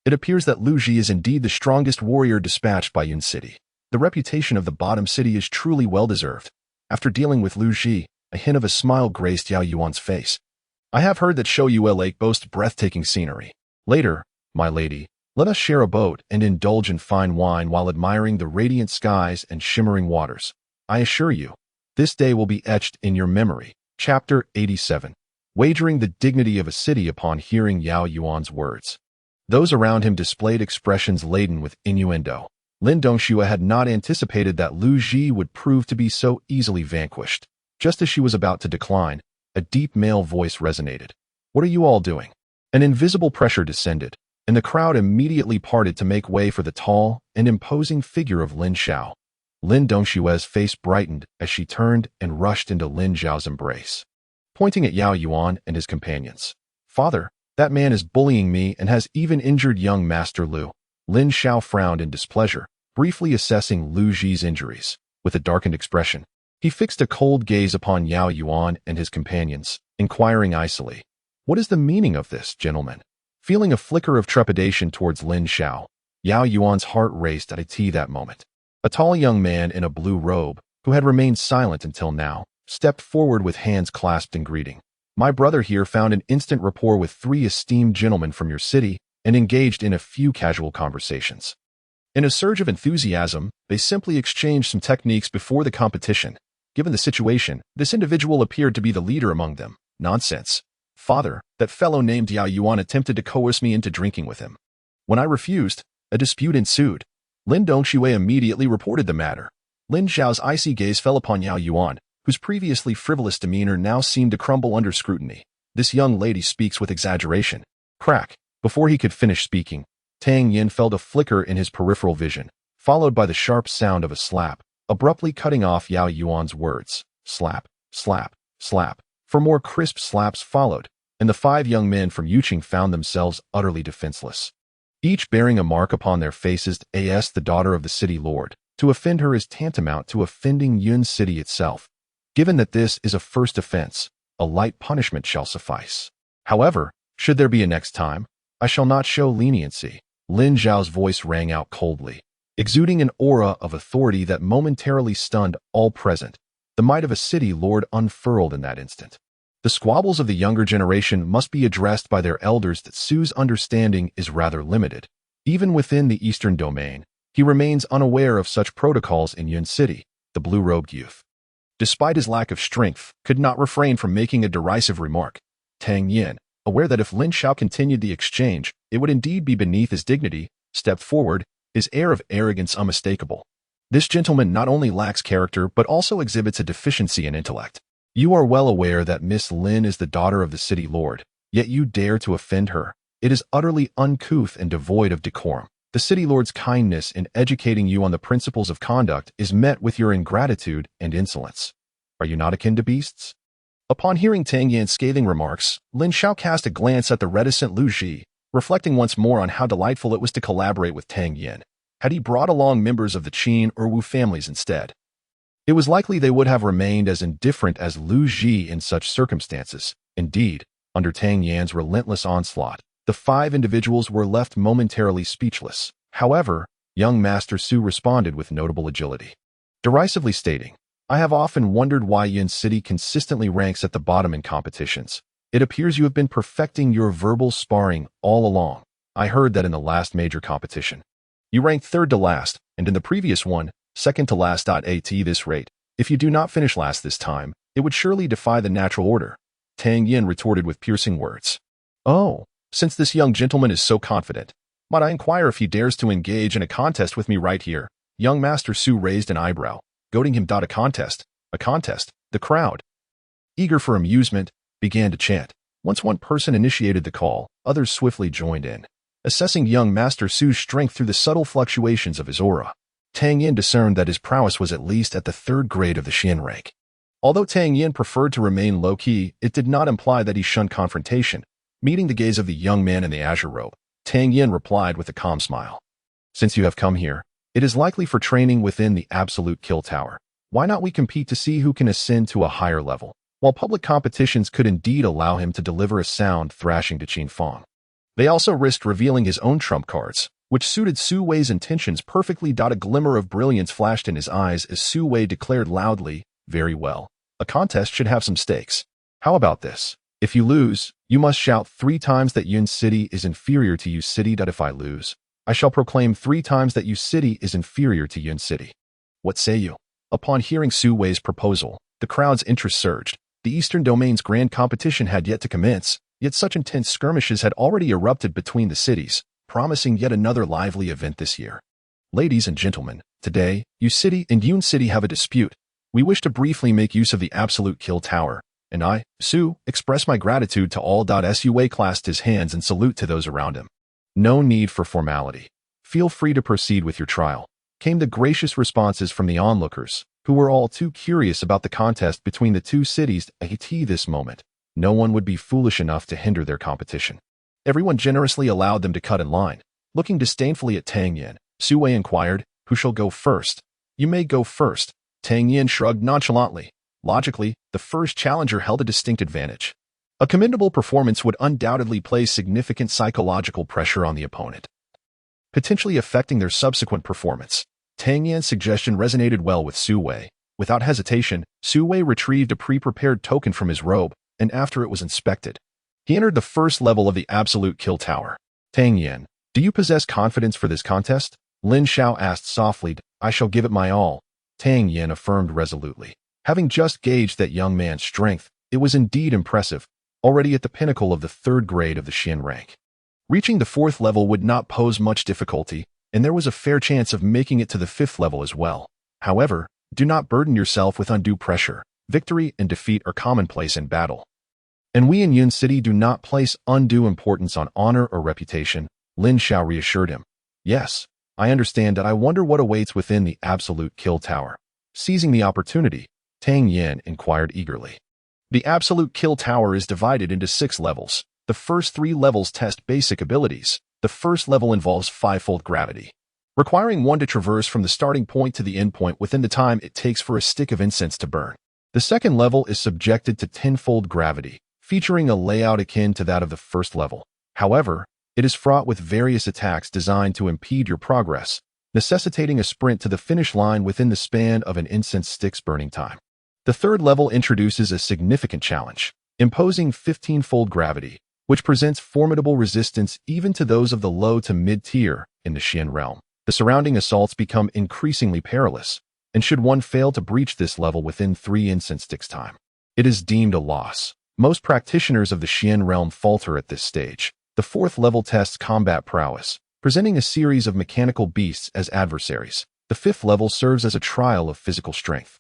It appears that Lu Ji is indeed the strongest warrior dispatched by Yun City. The reputation of the bottom city is truly well-deserved. After dealing with Lu Ji, a hint of a smile graced Yao Yuan's face. I have heard that Shouyue Lake boasts breathtaking scenery. Later, my lady, let us share a boat and indulge in fine wine while admiring the radiant skies and shimmering waters. I assure you, this day will be etched in your memory. Chapter 87. Wagering the dignity of a city upon hearing Yao Yuan's words. Those around him displayed expressions laden with innuendo. Lin Dongxue had not anticipated that Lu Ji would prove to be so easily vanquished. Just as she was about to decline, a deep male voice resonated. What are you all doing? An invisible pressure descended, and the crowd immediately parted to make way for the tall and imposing figure of Lin Xiao. Lin Dongxue's face brightened as she turned and rushed into Lin Zhao's embrace, pointing at Yao Yuan and his companions. Father, that man is bullying me and has even injured young Master Lu. Lin Xiao frowned in displeasure, briefly assessing Lu Ji's injuries. With a darkened expression, he fixed a cold gaze upon Yao Yuan and his companions, inquiring icily, "What is the meaning of this, gentlemen?" Feeling a flicker of trepidation towards Lin Xiao, Yao Yuan's heart raced at that moment. A tall young man in a blue robe, who had remained silent until now, stepped forward with hands clasped in greeting. My brother here found an instant rapport with 3 esteemed gentlemen from your city and engaged in a few casual conversations. In a surge of enthusiasm, they simply exchanged some techniques before the competition. Given the situation, this individual appeared to be the leader among them. Nonsense. Father, that fellow named Yao Yuan attempted to coerce me into drinking with him. When I refused, a dispute ensued. Lin Dongxue immediately reported the matter. Lin Zhao's icy gaze fell upon Yao Yuan, whose previously frivolous demeanor now seemed to crumble under scrutiny. This young lady speaks with exaggeration. Crack. Before he could finish speaking, Tang Yan felt a flicker in his peripheral vision, followed by the sharp sound of a slap, abruptly cutting off Yao Yuan's words. Slap, slap, slap. For more crisp slaps followed, and the 5 young men from Yuqing found themselves utterly defenseless, each bearing a mark upon their faces as the daughter of the city lord. To offend her is tantamount to offending Yun City itself. Given that this is a first offense, a light punishment shall suffice. However, should there be a next time, I shall not show leniency. Lin Zhao's voice rang out coldly, exuding an aura of authority that momentarily stunned all present. The might of a city lord unfurled in that instant. The squabbles of the younger generation must be addressed by their elders. That Su's understanding is rather limited. Even within the eastern domain, he remains unaware of such protocols in Yun City. The blue-robed youth, despite his lack of strength, could not refrain from making a derisive remark. Tang Yan, aware that if Lin Xiao continued the exchange, it would indeed be beneath his dignity, stepped forward, his air of arrogance unmistakable. This gentleman not only lacks character but also exhibits a deficiency in intellect. You are well aware that Miss Lin is the daughter of the city lord, yet you dare to offend her. It is utterly uncouth and devoid of decorum. The city lord's kindness in educating you on the principles of conduct is met with your ingratitude and insolence. Are you not akin to beasts? Upon hearing Tang Yan's scathing remarks, Lin Xiao cast a glance at the reticent Lu Ji, reflecting once more on how delightful it was to collaborate with Tang Yan. Had he brought along members of the Qin or Wu families instead, it was likely they would have remained as indifferent as Lu Ji in such circumstances. Indeed, under Tang Yan's relentless onslaught, the 5 individuals were left momentarily speechless. However, young Master Su responded with notable agility, derisively stating, I have often wondered why Yun City consistently ranks at the bottom in competitions. It appears you have been perfecting your verbal sparring all along. I heard that in the last major competition, you ranked 3rd to last, and in the previous one, 2nd to last. At this rate, if you do not finish last this time, it would surely defy the natural order. Tang Yan retorted with piercing words. Oh, since this young gentleman is so confident, might I inquire if he dares to engage in a contest with me right here? Young Master Su raised an eyebrow, goading him. A contest? A contest? The crowd, eager for amusement, began to chant. Once one person initiated the call, others swiftly joined in, assessing young Master Su's strength through the subtle fluctuations of his aura. Tang Yan discerned that his prowess was at least at the 3rd grade of the Xian rank. Although Tang Yan preferred to remain low-key, it did not imply that he shunned confrontation. Meeting the gaze of the young man in the azure robe, Tang Yan replied with a calm smile. Since you have come here, it is likely for training within the absolute kill tower. Why not we compete to see who can ascend to a higher level? While public competitions could indeed allow him to deliver a sound thrashing to Qin Fang, they also risked revealing his own trump cards, which suited Su Wei's intentions perfectly. A glimmer of brilliance flashed in his eyes as Su Wei declared loudly, very well. A contest should have some stakes. How about this? If you lose, you must shout 3 times that Yun City is inferior to Yu City. If I lose, I shall proclaim 3 times that Yu City is inferior to Yun City. What say you? Upon hearing Su Wei's proposal, the crowd's interest surged. The Eastern Domain's grand competition had yet to commence, yet such intense skirmishes had already erupted between the cities, promising yet another lively event this year. Ladies and gentlemen, today, Yu City and Yun City have a dispute. We wish to briefly make use of the absolute kill tower, and I, Su, express my gratitude to all. Su Wei clasped his hands in salute to those around him. No need for formality. Feel free to proceed with your trial, came the gracious responses from the onlookers, who were all too curious about the contest between the 2 cities. At this moment, no one would be foolish enough to hinder their competition. Everyone generously allowed them to cut in line. Looking disdainfully at Tang Yan, Su Wei inquired, who shall go first? You may go first. Tang Yan shrugged nonchalantly. Logically, the first challenger held a distinct advantage. A commendable performance would undoubtedly place significant psychological pressure on the opponent, potentially affecting their subsequent performance. Tang Yan's suggestion resonated well with Su Wei. Without hesitation, Su Wei retrieved a pre-prepared token from his robe, and after it was inspected, he entered the first level of the absolute kill tower. Tang Yan, do you possess confidence for this contest? Lin Xiao asked softly. I shall give it my all. Tang Yan affirmed resolutely. Having just gauged that young man's strength, it was indeed impressive, already at the pinnacle of the 3rd grade of the Xian rank. Reaching the 4th level would not pose much difficulty, and there was a fair chance of making it to the 5th level as well. However, do not burden yourself with undue pressure. Victory and defeat are commonplace in battle, and we in Yun City do not place undue importance on honor or reputation. Lin Xiao reassured him. Yes, I understand that. I wonder what awaits within the absolute kill tower. Seizing the opportunity, Tang Yan inquired eagerly. The absolute kill tower is divided into 6 levels. The first 3 levels test basic abilities. The first level involves 5-fold gravity, requiring one to traverse from the starting point to the end point within the time it takes for a stick of incense to burn. The second level is subjected to 10-fold gravity, featuring a layout akin to that of the first level. However, it is fraught with various attacks designed to impede your progress, necessitating a sprint to the finish line within the span of an incense stick's burning time. The third level introduces a significant challenge, imposing 15-fold gravity, which presents formidable resistance even to those of the low to mid-tier in the Xian realm. The surrounding assaults become increasingly perilous, and should one fail to breach this level within 3 incense sticks' time, it is deemed a loss. Most practitioners of the Xian realm falter at this stage. The 4th level tests combat prowess, presenting a series of mechanical beasts as adversaries. The 5th level serves as a trial of physical strength,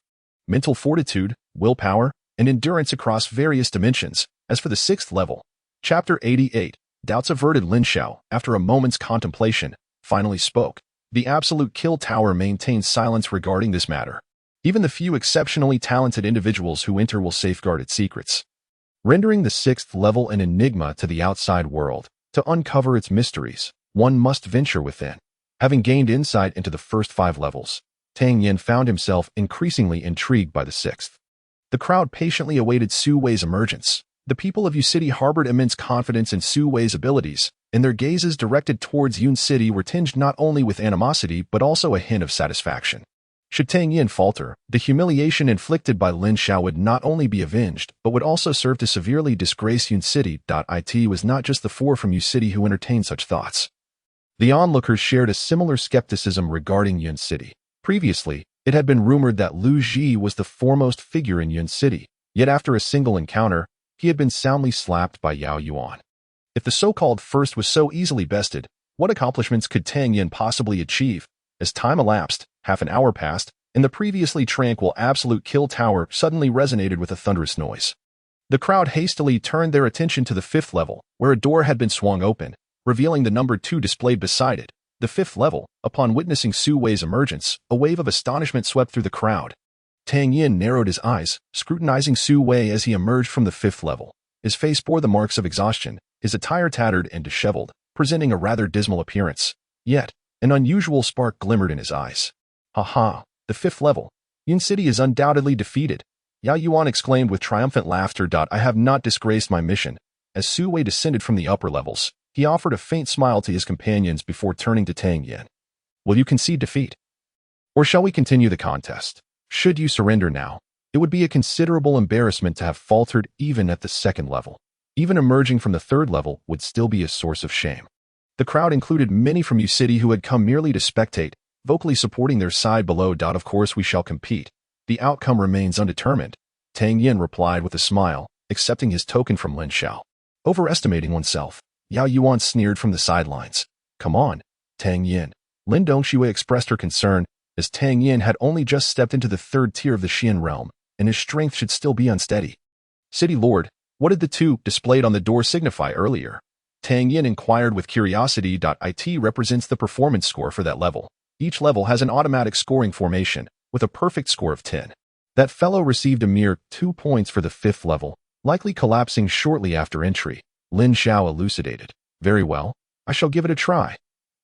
mental fortitude, willpower, and endurance across various dimensions. As for the 6th level, Chapter 88, doubts averted. Lin Xiao, after a moment's contemplation, finally spoke. The absolute kill tower maintains silence regarding this matter. Even the few exceptionally talented individuals who enter will safeguard its secrets, rendering the 6th level an enigma to the outside world. To uncover its mysteries, one must venture within. Having gained insight into the first 5 levels, Tang Yan found himself increasingly intrigued by the 6th. The crowd patiently awaited Su Wei's emergence. The people of Yu City harbored immense confidence in Su Wei's abilities, and their gazes directed towards Yun City were tinged not only with animosity but also a hint of satisfaction. Should Tang Yan falter, the humiliation inflicted by Lin Xiao would not only be avenged, but would also serve to severely disgrace Yun City. It was not just the 4 from Yu City who entertained such thoughts. The onlookers shared a similar skepticism regarding Yun City. Previously, it had been rumored that Lu Ji was the foremost figure in Yun City, yet after a single encounter, he had been soundly slapped by Yao Yuan. If the so-called first was so easily bested, what accomplishments could Tang Yan possibly achieve? As time elapsed, half an hour passed, and the previously tranquil absolute kill tower suddenly resonated with a thunderous noise. The crowd hastily turned their attention to the 5th level, where a door had been swung open, revealing the number 2 displayed beside it. The 5th level, upon witnessing Su Wei's emergence, a wave of astonishment swept through the crowd. Tang Yan narrowed his eyes, scrutinizing Su Wei as he emerged from the 5th level. His face bore the marks of exhaustion, his attire tattered and disheveled, presenting a rather dismal appearance. Yet, an unusual spark glimmered in his eyes. "Ha! The 5th level. Yun City is undoubtedly defeated," Yao Yuan exclaimed with triumphant laughter. "I have not disgraced my mission." As Su Wei descended from the upper levels, he offered a faint smile to his companions before turning to Tang Yan. "Will you concede defeat? Or shall we continue the contest? Should you surrender now, it would be a considerable embarrassment to have faltered even at the 2nd level. Even emerging from the 3rd level would still be a source of shame." The crowd included many from Yu City who had come merely to spectate, vocally supporting their side below. "Of course we shall compete. The outcome remains undetermined," Tang Yan replied with a smile, accepting his token from Lin Xiao. "Overestimating oneself," Yao Yuan sneered from the sidelines. "Come on, Tang Yan." Lin Dongxue expressed her concern, as Tang Yan had only just stepped into the 3rd tier of the Xian realm, and his strength should still be unsteady. "City Lord, what did the 2 displayed on the door signify earlier?" Tang Yan inquired with curiosity. "It represents the performance score for that level. Each level has an automatic scoring formation, with a perfect score of 10. That fellow received a mere 2 points for the 5th level, likely collapsing shortly after entry," Lin Xiao elucidated. "Very well, I shall give it a try."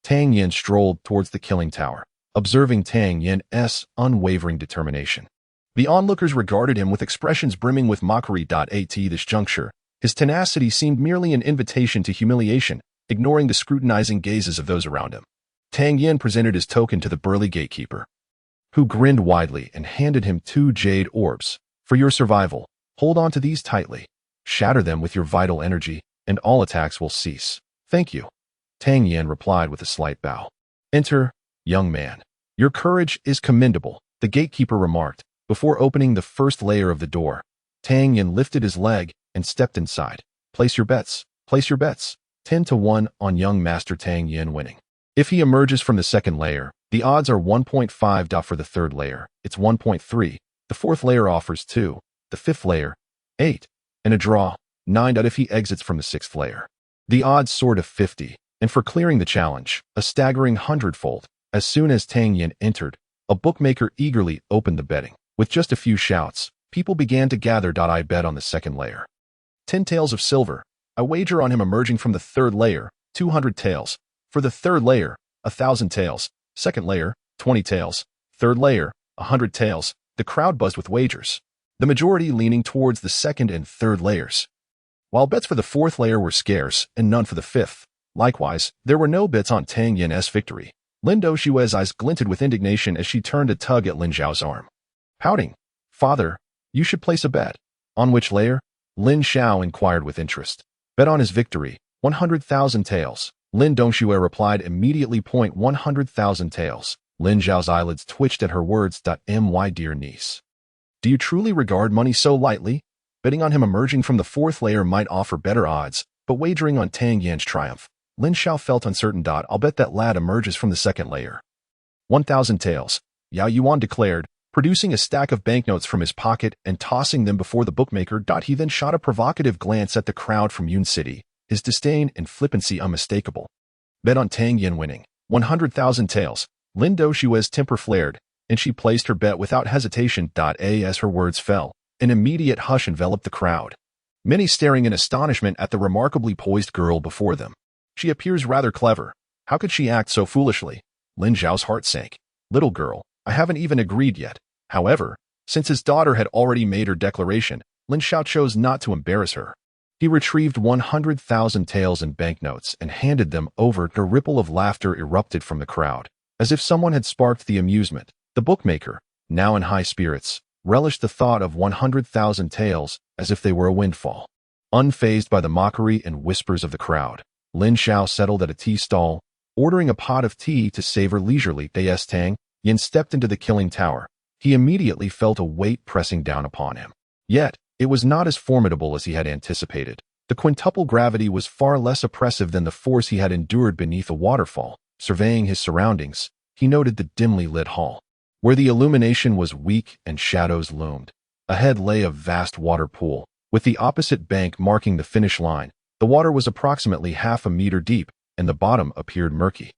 Tang Yan strolled towards the killing tower, observing Tang Yan's unwavering determination. The onlookers regarded him with expressions brimming with mockery. At this juncture, his tenacity seemed merely an invitation to humiliation, ignoring the scrutinizing gazes of those around him. Tang Yan presented his token to the burly gatekeeper, who grinned widely and handed him 2 jade orbs. "For your survival, hold on to these tightly. Shatter them with your vital energy, and all attacks will cease." "Thank you," Tang Yan replied with a slight bow. "Enter, young man. Your courage is commendable," the gatekeeper remarked, before opening the 1st layer of the door. Tang Yan lifted his leg and stepped inside. Place your bets. 10-1 on young Master Tang Yan winning. If he emerges from the 2nd layer, the odds are 1.5. For the 3rd layer, it's 1.3. The 4th layer offers 2. The 5th layer, 8. And a draw, 9. If he exits from the 6th layer, the odds soar to 50. And for clearing the challenge, a staggering 100-fold. As soon as Tang Yan entered, a bookmaker eagerly opened the betting. With just a few shouts, people began to gather. "I bet on the 2nd layer. 10 taels of silver. I wager on him emerging from the 3rd layer, 200 taels. For the 3rd layer, 1,000 taels. 2nd layer, 20 taels. 3rd layer, 100 taels." The crowd buzzed with wagers, the majority leaning towards the 2nd and 3rd layers, while bets for the 4th layer were scarce and none for the 5th. Likewise, there were no bets on Tang Yan's victory. Lin Doxue's eyes glinted with indignation as she turned to tug at Lin Xiao's arm. "Pouting, father, you should place a bet." "On which layer?" Lin Xiao inquired with interest. "Bet on his victory, 100,000 taels." Lin Dongxue replied immediately. "100,000 taels." Lin Xiao's eyelids twitched at her words. "My dear niece, do you truly regard money so lightly? Betting on him emerging from the 4th layer might offer better odds, but wagering on Tang Yan's triumph." Lin Xiao felt uncertain. "I'll bet that lad emerges from the 2nd layer." 1,000 taels, Yao Yuan declared, producing a stack of banknotes from his pocket and tossing them before the bookmaker. He then shot a provocative glance at the crowd from Yun City, his disdain and flippancy unmistakable. Bet on Tang Yan winning. 100,000 taels. Lin Doshue's temper flared, and she placed her bet without hesitation. As her words fell, an immediate hush enveloped the crowd, many staring in astonishment at the remarkably poised girl before them. She appears rather clever. How could she act so foolishly? Lin Zhao's heart sank. Little girl, I haven't even agreed yet. However, since his daughter had already made her declaration, Lin Zhao chose not to embarrass her. He retrieved 100,000 taels in banknotes and handed them over. A ripple of laughter erupted from the crowd, as if someone had sparked the amusement. The bookmaker, now in high spirits, relished the thought of 100,000 taels as if they were a windfall. Unfazed by the mockery and whispers of the crowd, Lin Zhao settled at a tea stall, ordering a pot of tea to savor leisurely. As Tang Yan stepped into the killing tower, he immediately felt a weight pressing down upon him. Yet, it was not as formidable as he had anticipated. The quintuple gravity was far less oppressive than the force he had endured beneath a waterfall. Surveying his surroundings, he noted the dimly lit hall, where the illumination was weak and shadows loomed. Ahead lay a vast water pool, with the opposite bank marking the finish line. The water was approximately half a meter deep, and the bottom appeared murky,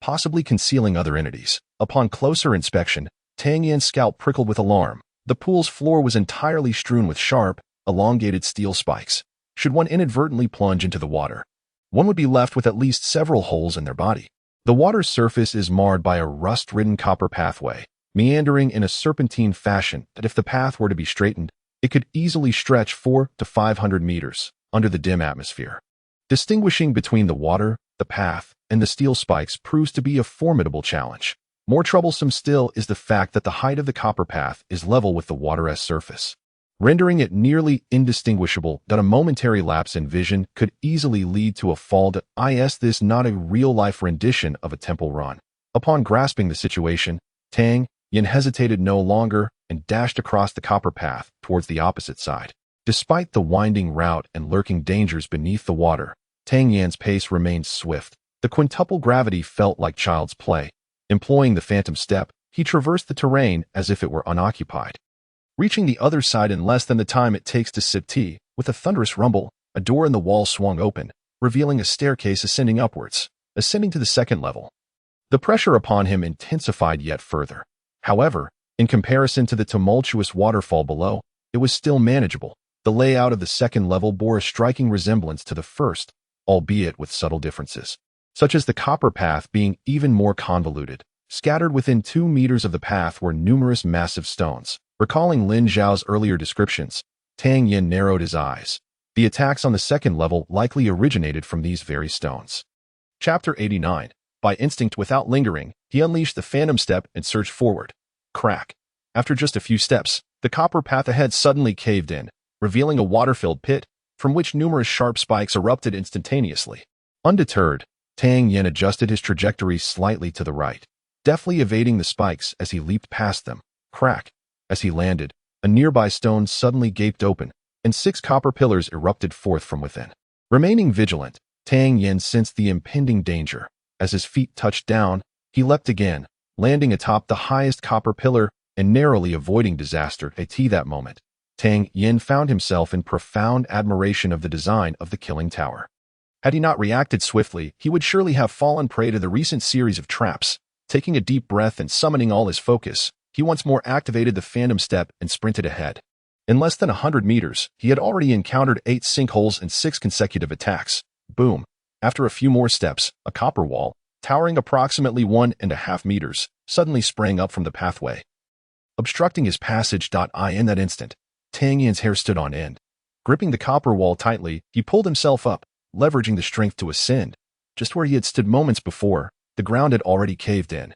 possibly concealing other entities. Upon closer inspection, Tang Yan's scalp prickled with alarm. The pool's floor was entirely strewn with sharp, elongated steel spikes. Should one inadvertently plunge into the water, one would be left with at least several holes in their body. The water's surface is marred by a rust-ridden copper pathway, meandering in a serpentine fashion that if the path were to be straightened, it could easily stretch 400 to 500 meters under the dim atmosphere. Distinguishing between the water, the path, and the steel spikes proves to be a formidable challenge. More troublesome still is the fact that the height of the copper path is level with the water's surface, rendering it nearly indistinguishable. That a momentary lapse in vision could easily lead to a fall. This not a real-life rendition of a temple run. Upon grasping the situation, Tang Yan hesitated no longer and dashed across the copper path towards the opposite side. Despite the winding route and lurking dangers beneath the water, Tang Yan's pace remained swift. The quintuple gravity felt like child's play. Employing the phantom step, he traversed the terrain as if it were unoccupied, reaching the other side in less than the time it takes to sip tea. With a thunderous rumble, a door in the wall swung open, revealing a staircase ascending upwards, ascending to the second level. The pressure upon him intensified yet further. However, in comparison to the tumultuous waterfall below, it was still manageable. The layout of the second level bore a striking resemblance to the first, albeit with subtle differences, such as the copper path being even more convoluted. Scattered within 2 meters of the path were numerous massive stones. Recalling Lin Zhao's earlier descriptions, Tang Yan narrowed his eyes. The attacks on the second level likely originated from these very stones. Chapter 89. By instinct without lingering, he unleashed the phantom step and surged forward. Crack. After just a few steps, the copper path ahead suddenly caved in, revealing a water-filled pit, from which numerous sharp spikes erupted instantaneously. Undeterred, Tang Yan adjusted his trajectory slightly to the right, deftly evading the spikes as he leaped past them. Crack. As he landed, a nearby stone suddenly gaped open, and 6 copper pillars erupted forth from within. Remaining vigilant, Tang Yan sensed the impending danger. As his feet touched down, he leapt again, landing atop the highest copper pillar and narrowly avoiding disaster. At that moment, Tang Yan found himself in profound admiration of the design of the killing tower. Had he not reacted swiftly, he would surely have fallen prey to the recent series of traps. Taking a deep breath and summoning all his focus, he once more activated the phantom step and sprinted ahead. In less than 100 meters, he had already encountered 8 sinkholes and 6 consecutive attacks. Boom. After a few more steps, a copper wall, towering approximately 1.5 meters, suddenly sprang up from the pathway, obstructing his passage. In that instant, Tang Yan's hair stood on end. Gripping the copper wall tightly, he pulled himself up, leveraging the strength to ascend. Just where he had stood moments before, the ground had already caved in,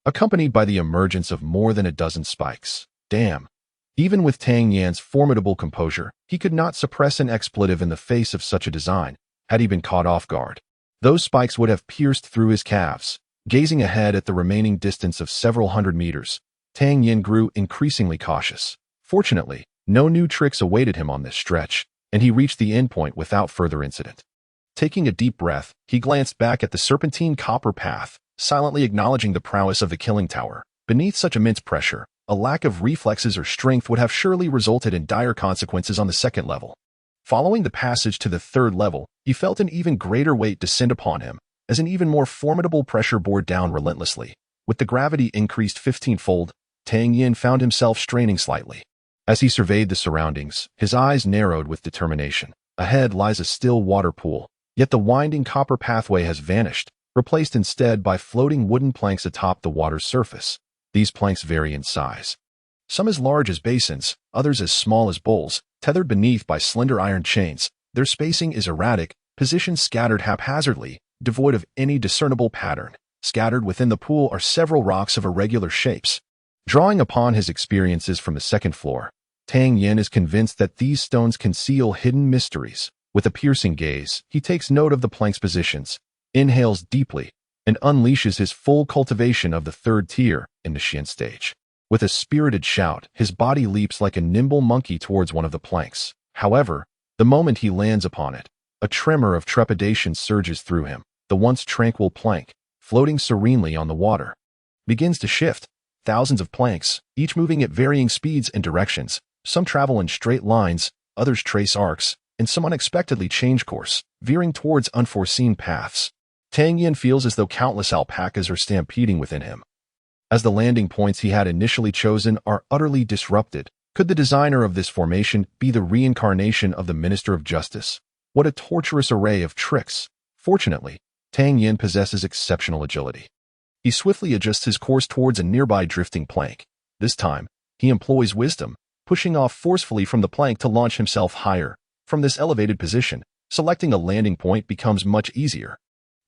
accompanied by the emergence of more than a dozen spikes. Damn. Even with Tang Yan's formidable composure, he could not suppress an expletive in the face of such a design. Had he been caught off guard, those spikes would have pierced through his calves. Gazing ahead at the remaining distance of several hundred meters, Tang Yan grew increasingly cautious. Fortunately, no new tricks awaited him on this stretch, and he reached the endpoint without further incident. Taking a deep breath, he glanced back at the serpentine copper path, silently acknowledging the prowess of the killing tower. Beneath such immense pressure, A lack of reflexes or strength would have surely resulted in dire consequences on the second level. Following the passage to the third level, he felt an even greater weight descend upon him, as an even more formidable pressure bore down relentlessly. With the gravity increased 15-fold, Tang Yan found himself straining slightly. As he surveyed the surroundings, his eyes narrowed with determination. Ahead lies a still water pool, yet the winding copper pathway has vanished, replaced instead by floating wooden planks atop the water's surface. These planks vary in size. Some as large as basins, others as small as bowls, tethered beneath by slender iron chains. Their spacing is erratic, positions scattered haphazardly, devoid of any discernible pattern. Scattered within the pool are several rocks of irregular shapes. Drawing upon his experiences from the second floor, Tang Yan is convinced that these stones conceal hidden mysteries. With a piercing gaze, he takes note of the plank's positions, inhales deeply, and unleashes his full cultivation of the third tier in the Xian stage. With a spirited shout, his body leaps like a nimble monkey towards one of the planks. However, the moment he lands upon it, a tremor of trepidation surges through him. The once tranquil plank, floating serenely on the water, begins to shift. Thousands of planks, each moving at varying speeds and directions. Some travel in straight lines, others trace arcs, and some unexpectedly change course, veering towards unforeseen paths. Tang Yan feels as though countless alpacas are stampeding within him. As the landing points he had initially chosen are utterly disrupted, could the designer of this formation be the reincarnation of the Minister of Justice? What a torturous array of tricks! Fortunately, Tang Yan possesses exceptional agility. He swiftly adjusts his course towards a nearby drifting plank. This time, he employs wisdom, pushing off forcefully from the plank to launch himself higher. From this elevated position, selecting a landing point becomes much easier.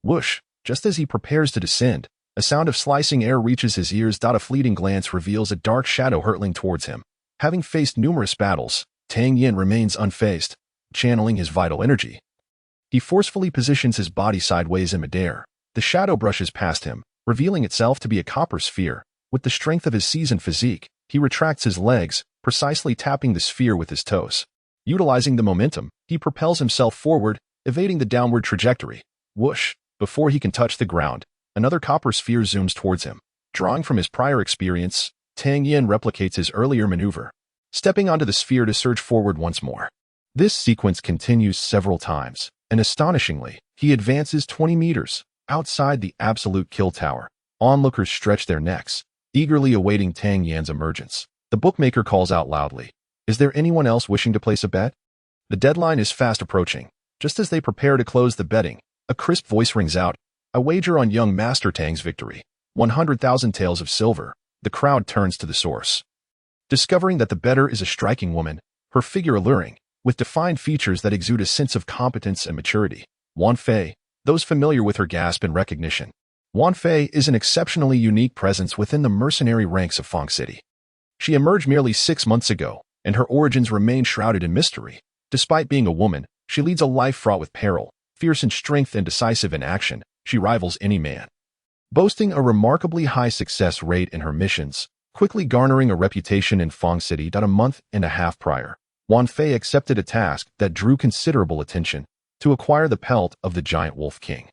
Whoosh! Just as he prepares to descend, a sound of slicing air reaches his ears. A fleeting glance reveals a dark shadow hurtling towards him. Having faced numerous battles, Tang Yan remains unfazed, channeling his vital energy. He forcefully positions his body sideways in midair. The shadow brushes past him, revealing itself to be a copper sphere. With the strength of his seasoned physique, he retracts his legs, precisely tapping the sphere with his toes. Utilizing the momentum, he propels himself forward, evading the downward trajectory. Whoosh! Before he can touch the ground, another copper sphere zooms towards him. Drawing from his prior experience, Tang Yan replicates his earlier maneuver, stepping onto the sphere to surge forward once more. This sequence continues several times, and astonishingly, he advances 20 meters. Outside the absolute kill tower, onlookers stretch their necks, eagerly awaiting Tang Yan's emergence. The bookmaker calls out loudly, "Is there anyone else wishing to place a bet?" The deadline is fast approaching. Just as they prepare to close the betting, a crisp voice rings out, "I wager on young Master Tang's victory. 100,000 taels of silver." The crowd turns to the source. Discovering that the bettor is a striking woman, her figure alluring, with defined features that exude a sense of competence and maturity. Wan Fei. Those familiar with her gasp in recognition. Wan Fei is an exceptionally unique presence within the mercenary ranks of Fang City. She emerged merely 6 months ago, and her origins remain shrouded in mystery. Despite being a woman, she leads a life fraught with peril. Fierce in strength and decisive in action, she rivals any man. Boasting a remarkably high success rate in her missions, quickly garnering a reputation in Fang City. A month and a half prior, Wan Fei accepted a task that drew considerable attention: to acquire the pelt of the giant wolf king.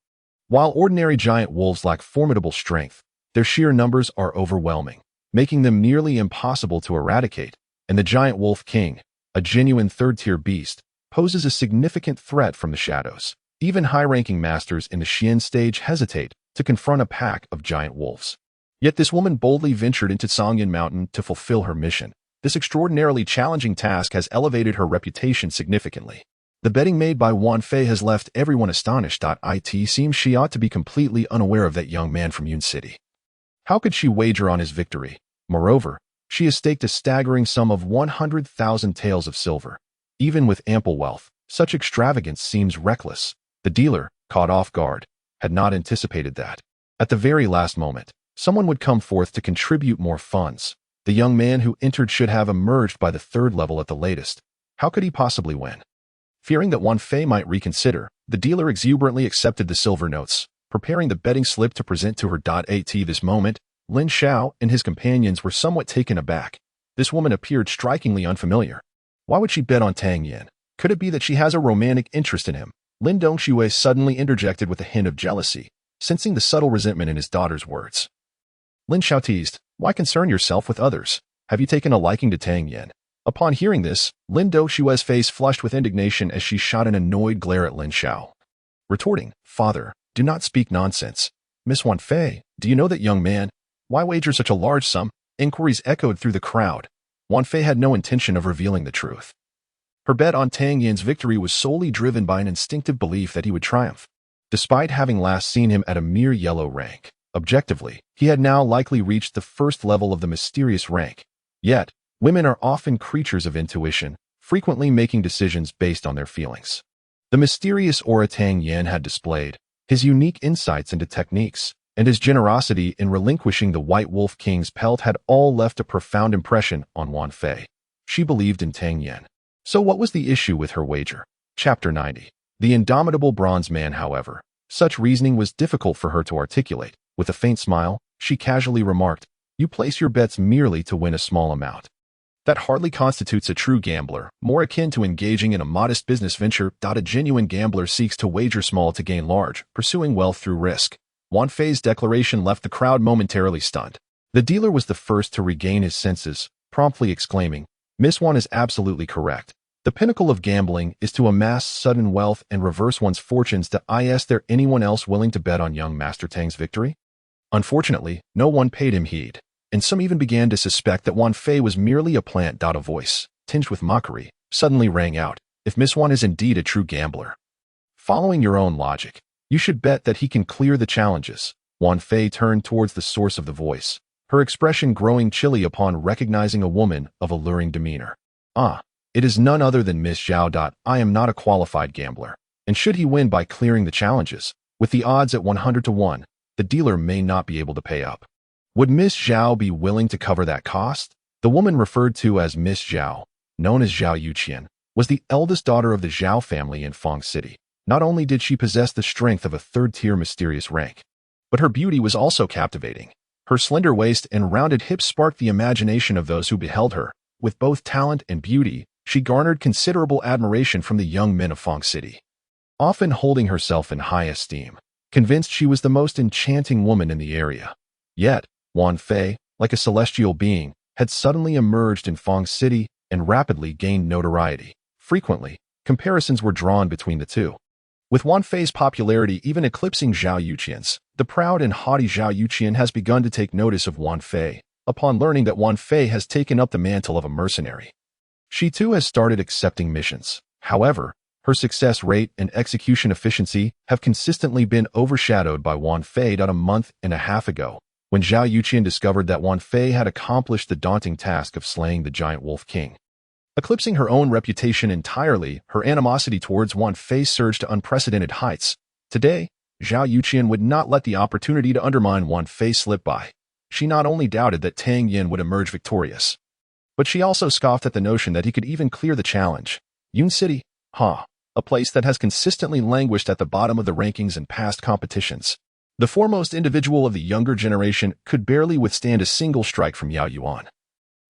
While ordinary giant wolves lack formidable strength, their sheer numbers are overwhelming, making them nearly impossible to eradicate, and the giant wolf king, a genuine third-tier beast, poses a significant threat from the shadows. Even high-ranking masters in the Xian stage hesitate to confront a pack of giant wolves. Yet this woman boldly ventured into Sangyan Mountain to fulfill her mission. This extraordinarily challenging task has elevated her reputation significantly. The betting made by Wan Fei has left everyone astonished. It seems she ought to be completely unaware of that young man from Yun City. How could she wager on his victory? Moreover, she has staked a staggering sum of 100,000 taels of silver. Even with ample wealth, such extravagance seems reckless. The dealer, caught off guard, had not anticipated that. At the very last moment, someone would come forth to contribute more funds. The young man who entered should have emerged by the third level at the latest. How could he possibly win? Fearing that Wan Fei might reconsider, the dealer exuberantly accepted the silver notes, preparing the betting slip to present to her. At this moment, Lin Xiao and his companions were somewhat taken aback. This woman appeared strikingly unfamiliar. Why would she bet on Tang Yan? Could it be that she has a romantic interest in him? Lin Dongxue suddenly interjected with a hint of jealousy, sensing the subtle resentment in his daughter's words. Lin Xiao teased, "Why concern yourself with others? Have you taken a liking to Tang Yan? Upon hearing this, Lin Doxue's face flushed with indignation as she shot an annoyed glare at Lin Xiao. Retorting, "Father, do not speak nonsense. Miss Wan Fei, do you know that young man? Why wager such a large sum?" Inquiries echoed through the crowd. Wan Fei had no intention of revealing the truth. Her bet on Tang Yan's victory was solely driven by an instinctive belief that he would triumph. Despite having last seen him at a mere yellow rank, objectively, he had now likely reached the first level of the mysterious rank. Yet, women are often creatures of intuition, frequently making decisions based on their feelings. The mysterious aura Tang Yan had displayed, his unique insights into techniques, and his generosity in relinquishing the White Wolf King's pelt had all left a profound impression on Wan Fei. She believed in Tang Yan. So what was the issue with her wager? Chapter 90. The indomitable bronze man, however. Such reasoning was difficult for her to articulate. With a faint smile, she casually remarked, "You place your bets merely to win a small amount. That hardly constitutes a true gambler, more akin to engaging in a modest business venture. A genuine gambler seeks to wager small to gain large, pursuing wealth through risk." Wan Fei's declaration left the crowd momentarily stunned. The dealer was the first to regain his senses, promptly exclaiming, "Miss Wan is absolutely correct. The pinnacle of gambling is to amass sudden wealth and reverse one's fortunes. Is there anyone else willing to bet on young Master Tang's victory?" Unfortunately, no one paid him heed, and some even began to suspect that Wan Fei was merely a plant. A voice, tinged with mockery, suddenly rang out, "If Miss Wan is indeed a true gambler, following your own logic, you should bet that he can clear the challenges." Wan Fei turned towards the source of the voice, her expression growing chilly upon recognizing a woman of alluring demeanor. "Ah, it is none other than Miss Zhao. I am not a qualified gambler, and should he win by clearing the challenges, with the odds at 100 to 1, the dealer may not be able to pay up. Would Miss Zhao be willing to cover that cost?" The woman referred to as Miss Zhao, known as Zhao Yuqian, was the eldest daughter of the Zhao family in Fang City. Not only did she possess the strength of a third-tier mysterious rank, but her beauty was also captivating. Her slender waist and rounded hips sparked the imagination of those who beheld her. With both talent and beauty, she garnered considerable admiration from the young men of Fang City, often holding herself in high esteem, convinced she was the most enchanting woman in the area. Yet, Wan Fei, like a celestial being, had suddenly emerged in Fang City and rapidly gained notoriety. Frequently, comparisons were drawn between the two, with Wan Fei's popularity even eclipsing Zhao Yuqian's. The proud and haughty Zhao Yuqian has begun to take notice of Wan Fei, upon learning that Wan Fei has taken up the mantle of a mercenary. She too has started accepting missions. However, her success rate and execution efficiency have consistently been overshadowed by Wan Fei. A month and a half ago, when Zhao Yuqian discovered that Wan Fei had accomplished the daunting task of slaying the giant wolf king, eclipsing her own reputation entirely, her animosity towards Wan Fei surged to unprecedented heights. Today, Zhao Yuqian would not let the opportunity to undermine Wan Fei slip by. She not only doubted that Tang Yan would emerge victorious, but she also scoffed at the notion that he could even clear the challenge. Yun City, a place that has consistently languished at the bottom of the rankings in past competitions. The foremost individual of the younger generation could barely withstand a single strike from Yao Yuan,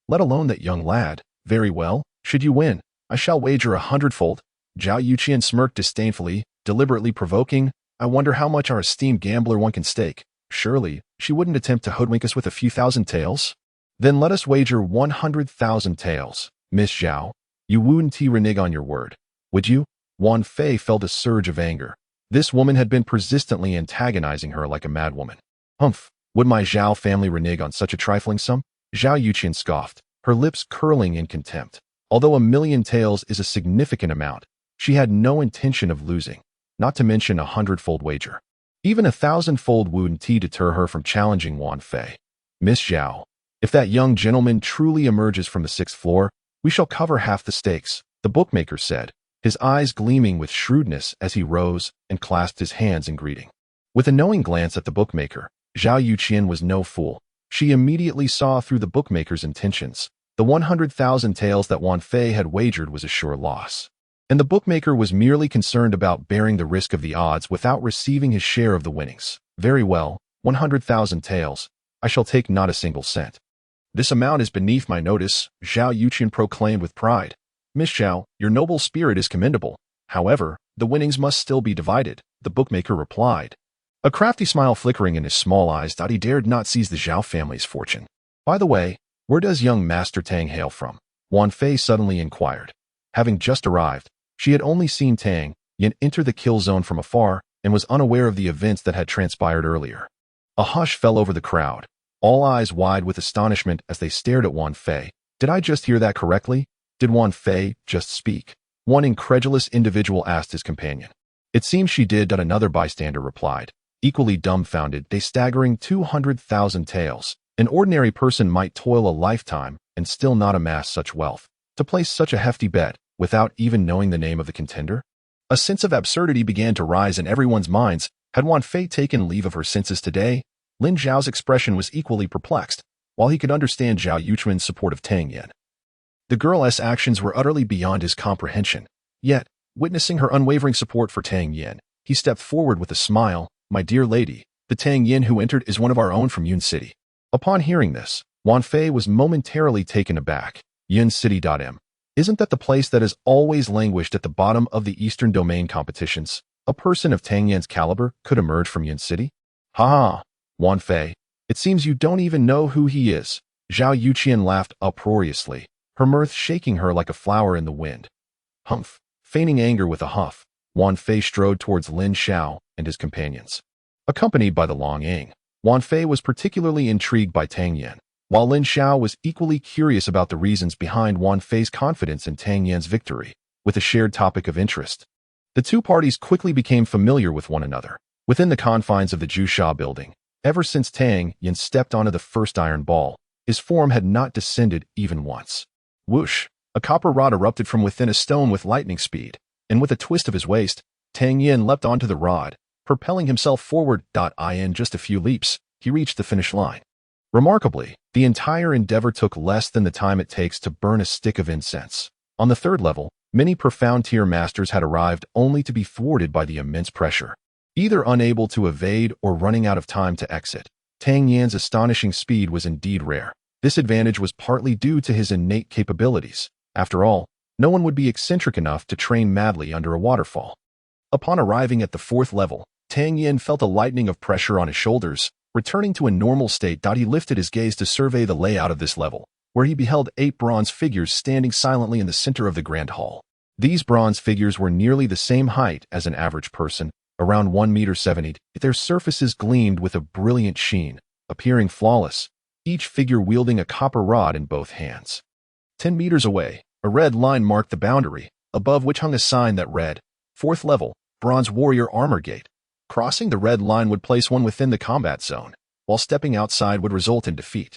let alone that young lad. "Very well, should you win, I shall wager 100-fold. Zhao Yuqian smirked disdainfully, deliberately provoking, "I wonder how much our esteemed gambler one can stake. Surely, she wouldn't attempt to hoodwink us with a few thousand taels? Then let us wager 100,000 taels. Miss Zhao, you wouldn't renege on your word, would you?" Wan Fei felt a surge of anger. This woman had been persistently antagonizing her like a madwoman. "Humph, would my Zhao family renege on such a trifling sum?" Zhao Yuqian scoffed, her lips curling in contempt. Although 1,000,000 taels is a significant amount, she had no intention of losing, not to mention 100-fold wager. Even 1,000-fold wouldn't deter her from challenging Wan Fei. "Miss Zhao, if that young gentleman truly emerges from the 6th floor, we shall cover half the stakes," the bookmaker said, his eyes gleaming with shrewdness as he rose and clasped his hands in greeting. With a knowing glance at the bookmaker, Zhao Yuqian was no fool. She immediately saw through the bookmaker's intentions. The 100,000 taels that Wan Fei had wagered was a sure loss, and the bookmaker was merely concerned about bearing the risk of the odds without receiving his share of the winnings. "Very well, 100,000 taels. I shall take not a single cent." "This amount is beneath my notice," Zhao Yuqian proclaimed with pride. "Miss Zhao, your noble spirit is commendable. However, the winnings must still be divided," the bookmaker replied, a crafty smile flickering in his small eyes. He dared not seize the Zhao family's fortune. "By the way, Where does young Master Tang hail from? Wan Fei suddenly inquired. Having just arrived, she had only seen Tang Yan enter the kill zone from afar and was unaware of the events that had transpired earlier. A hush fell over the crowd, all eyes wide with astonishment as they stared at Wan Fei. Did I just hear that correctly? Did Wan Fei just speak? One incredulous individual asked his companion. It seems she did, another bystander replied, equally dumbfounded. They staggering 200,000 taels. An ordinary person might toil a lifetime and still not amass such wealth. To place such a hefty bet without even knowing the name of the contender? A sense of absurdity began to rise in everyone's minds. Had Wan Fei taken leave of her senses today? Lin Zhao's expression was equally perplexed, while he could understand Zhao Yuchuan's support of Tang Yan. The girl's actions were utterly beyond his comprehension. Yet, witnessing her unwavering support for Tang Yan, he stepped forward with a smile. My dear lady, the Tang Yan who entered is one of our own from Yun City. Upon hearing this, Wan Fei was momentarily taken aback. Yun City.m. Isn't that the place that has always languished at the bottom of the Eastern Domain competitions? A person of Tang Yan's caliber could emerge from Yun City? Ha ha, Wan Fei, it seems you don't even know who he is. Zhao Yuqian laughed uproariously, her mirth shaking her like a flower in the wind. Humph, feigning anger with a huff, Wan Fei strode towards Lin Zhao and his companions. Accompanied by the Long Ying, Wan Fei was particularly intrigued by Tang Yan, while Lin Zhao was equally curious about the reasons behind Wan Fei's confidence in Tang Yan's victory, with a shared topic of interest. The two parties quickly became familiar with one another, within the confines of the Jusha building. Ever since Tang Yan stepped onto the first iron ball, his form had not descended even once. Whoosh! A copper rod erupted from within a stone with lightning speed, and with a twist of his waist, Tang Yan leapt onto the rod, propelling himself forward. In just a few leaps, he reached the finish line. Remarkably, the entire endeavor took less than the time it takes to burn a stick of incense. On the third level, many profound tier masters had arrived only to be thwarted by the immense pressure, either unable to evade or running out of time to exit. Tang Yan's astonishing speed was indeed rare. This advantage was partly due to his innate capabilities. After all, no one would be eccentric enough to train madly under a waterfall. Upon arriving at the fourth level, Tang Yan felt a lightening of pressure on his shoulders. Returning to a normal state, he lifted his gaze to survey the layout of this level, where he beheld 8 bronze figures standing silently in the center of the grand hall. These bronze figures were nearly the same height as an average person, around 1.70 meters. Their surfaces gleamed with a brilliant sheen, appearing flawless, each figure wielding a copper rod in both hands. 10 meters away, a red line marked the boundary, above which hung a sign that read, 4th level, Bronze Warrior Armor Gate. Crossing the red line would place one within the combat zone, while stepping outside would result in defeat.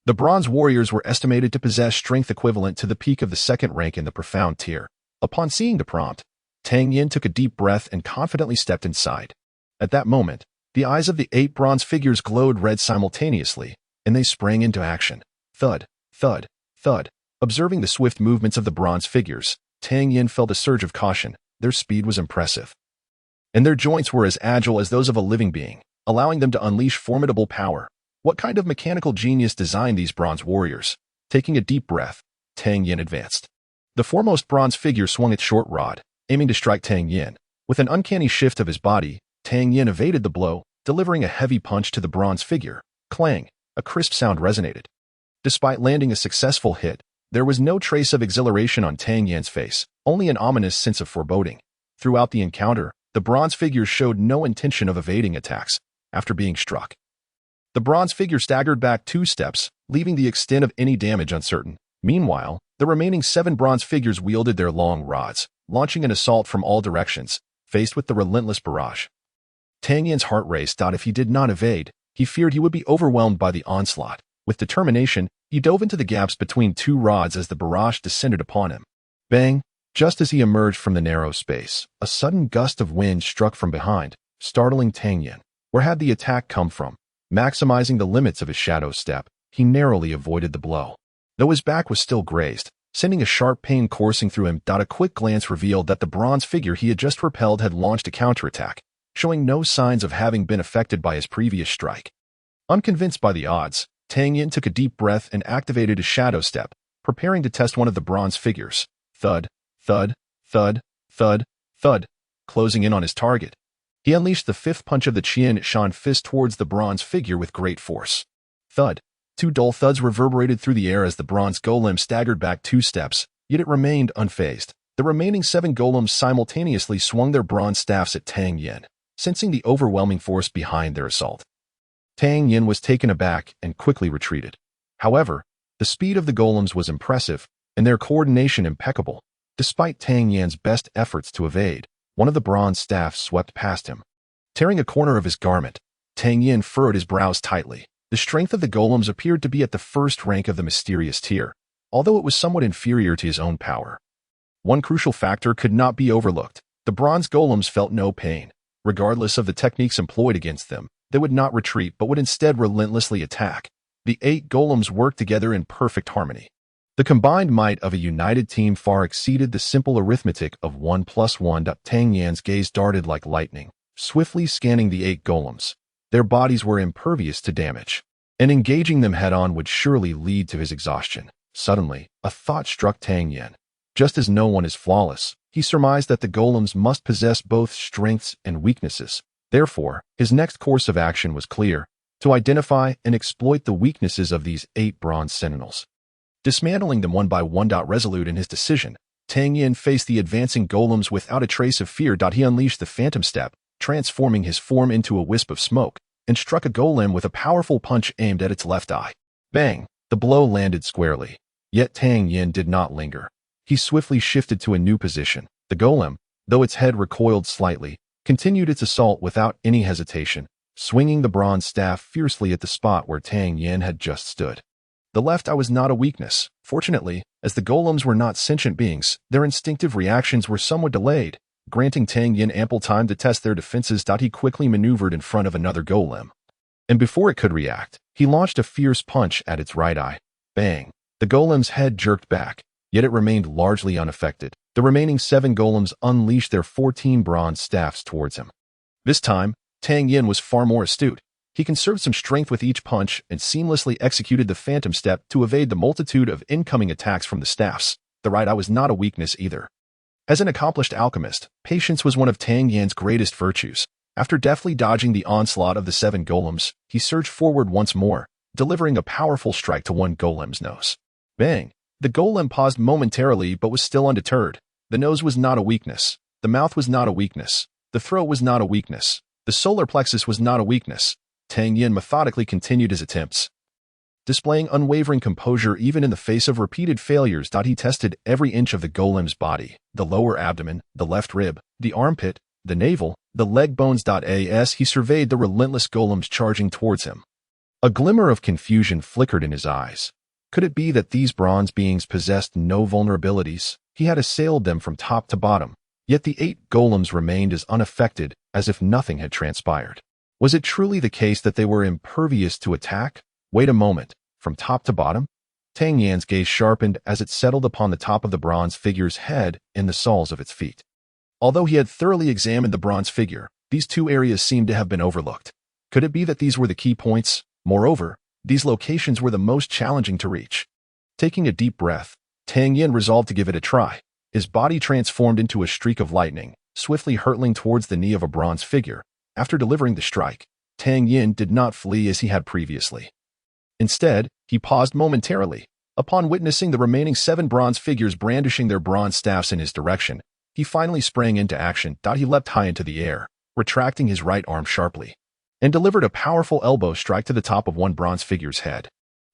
The bronze warriors were estimated to possess strength equivalent to the peak of the second rank in the profound tier. Upon seeing the prompt, Tang Yan took a deep breath and confidently stepped inside. At that moment, the eyes of the 8 bronze figures glowed red simultaneously, and they sprang into action. Thud, thud, thud. Observing the swift movements of the bronze figures, Tang Yan felt a surge of caution. Their speed was impressive, and their joints were as agile as those of a living being, allowing them to unleash formidable power. What kind of mechanical genius designed these bronze warriors? Taking a deep breath, Tang Yan advanced. The foremost bronze figure swung its short rod, aiming to strike Tang Yan. With an uncanny shift of his body, Tang Yan evaded the blow, delivering a heavy punch to the bronze figure. Clang! A crisp sound resonated. Despite landing a successful hit, there was no trace of exhilaration on Tang Yan's face, only an ominous sense of foreboding. Throughout the encounter, the bronze figure showed no intention of evading attacks after being struck. The bronze figure staggered back 2 steps, leaving the extent of any damage uncertain. Meanwhile, the remaining 7 bronze figures wielded their long rods, launching an assault from all directions, faced with the relentless barrage. Tang Yan's heart raced. If he did not evade, he feared he would be overwhelmed by the onslaught. With determination, he dove into the gaps between 2 rods as the barrage descended upon him. Bang! Just as he emerged from the narrow space, a sudden gust of wind struck from behind, startling Tang Yan. Where had the attack come from? Maximizing the limits of his shadow step, he narrowly avoided the blow, though his back was still grazed, sending a sharp pain coursing through him. A quick glance revealed that the bronze figure he had just repelled had launched a counterattack, showing no signs of having been affected by his previous strike. Unconvinced by the odds, Tang Yan took a deep breath and activated his shadow step, preparing to test one of the bronze figures. Thud, thud, thud, thud, thud, closing in on his target. He unleashed the 5th punch of the Qian Shan fist towards the bronze figure with great force. Thud! Two dull thuds reverberated through the air as the bronze golem staggered back 2 steps, yet it remained unfazed. The remaining 7 golems simultaneously swung their bronze staffs at Tang Yan, sensing the overwhelming force behind their assault. Tang Yan was taken aback and quickly retreated. However, the speed of the golems was impressive, and their coordination impeccable. Despite Tang Yan's best efforts to evade, one of the bronze staffs swept past him. Tearing a corner of his garment, Tang Yan furrowed his brows tightly. The strength of the golems appeared to be at the first rank of the mysterious tier, although it was somewhat inferior to his own power. One crucial factor could not be overlooked. The bronze golems felt no pain. Regardless of the techniques employed against them, they would not retreat but would instead relentlessly attack. The 8 golems worked together in perfect harmony. The combined might of a united team far exceeded the simple arithmetic of 1 + 1. Tang Yan's gaze darted like lightning, swiftly scanning the 8 golems. Their bodies were impervious to damage, and engaging them head-on would surely lead to his exhaustion. Suddenly, a thought struck Tang Yan. Just as no one is flawless, he surmised that the golems must possess both strengths and weaknesses. Therefore, his next course of action was clear: to identify and exploit the weaknesses of these 8 bronze sentinels. Dismantling them one by one. Resolute in his decision, Tang Yan faced the advancing golems without a trace of fear. He unleashed the phantom step, transforming his form into a wisp of smoke, and struck a golem with a powerful punch aimed at its left eye. Bang! The blow landed squarely. Yet Tang Yan did not linger. He swiftly shifted to a new position. The golem, though its head recoiled slightly, continued its assault without any hesitation, swinging the bronze staff fiercely at the spot where Tang Yan had just stood. The left eye was not a weakness. Fortunately, as the golems were not sentient beings, their instinctive reactions were somewhat delayed, granting Tang Yan ample time to test their defenses. He quickly maneuvered in front of another golem, and before it could react, he launched a fierce punch at its right eye. Bang! The golem's head jerked back, yet it remained largely unaffected. The remaining 7 golems unleashed their 14 bronze staffs towards him. This time, Tang Yan was far more astute. He conserved some strength with each punch and seamlessly executed the phantom step to evade the multitude of incoming attacks from the staffs. The right eye was not a weakness either. As an accomplished alchemist, patience was one of Tang Yan's greatest virtues. After deftly dodging the onslaught of the 7 golems, he surged forward once more, delivering a powerful strike to one golem's nose. Bang! The golem paused momentarily but was still undeterred. The nose was not a weakness. The mouth was not a weakness. The throat was not a weakness. The solar plexus was not a weakness. Tang Yan methodically continued his attempts, displaying unwavering composure even in the face of repeated failures. He tested every inch of the golem's body: the lower abdomen, the left rib, the armpit, the navel, the leg bones. As he surveyed the relentless golems charging towards him, a glimmer of confusion flickered in his eyes. Could it be that these bronze beings possessed no vulnerabilities? He had assailed them from top to bottom, yet the 8 golems remained as unaffected as if nothing had transpired. Was it truly the case that they were impervious to attack? Wait a moment. From top to bottom? Tang Yan's gaze sharpened as it settled upon the top of the bronze figure's head and the soles of its feet. Although he had thoroughly examined the bronze figure, these 2 areas seemed to have been overlooked. Could it be that these were the key points? Moreover, these locations were the most challenging to reach. Taking a deep breath, Tang Yan resolved to give it a try. His body transformed into a streak of lightning, swiftly hurtling towards the knee of a bronze figure. After delivering the strike, Tang Yan did not flee as he had previously. Instead, he paused momentarily. Upon witnessing the remaining 7 bronze figures brandishing their bronze staffs in his direction, he finally sprang into action. He leapt high into the air, retracting his right arm sharply, and delivered a powerful elbow strike to the top of one bronze figure's head.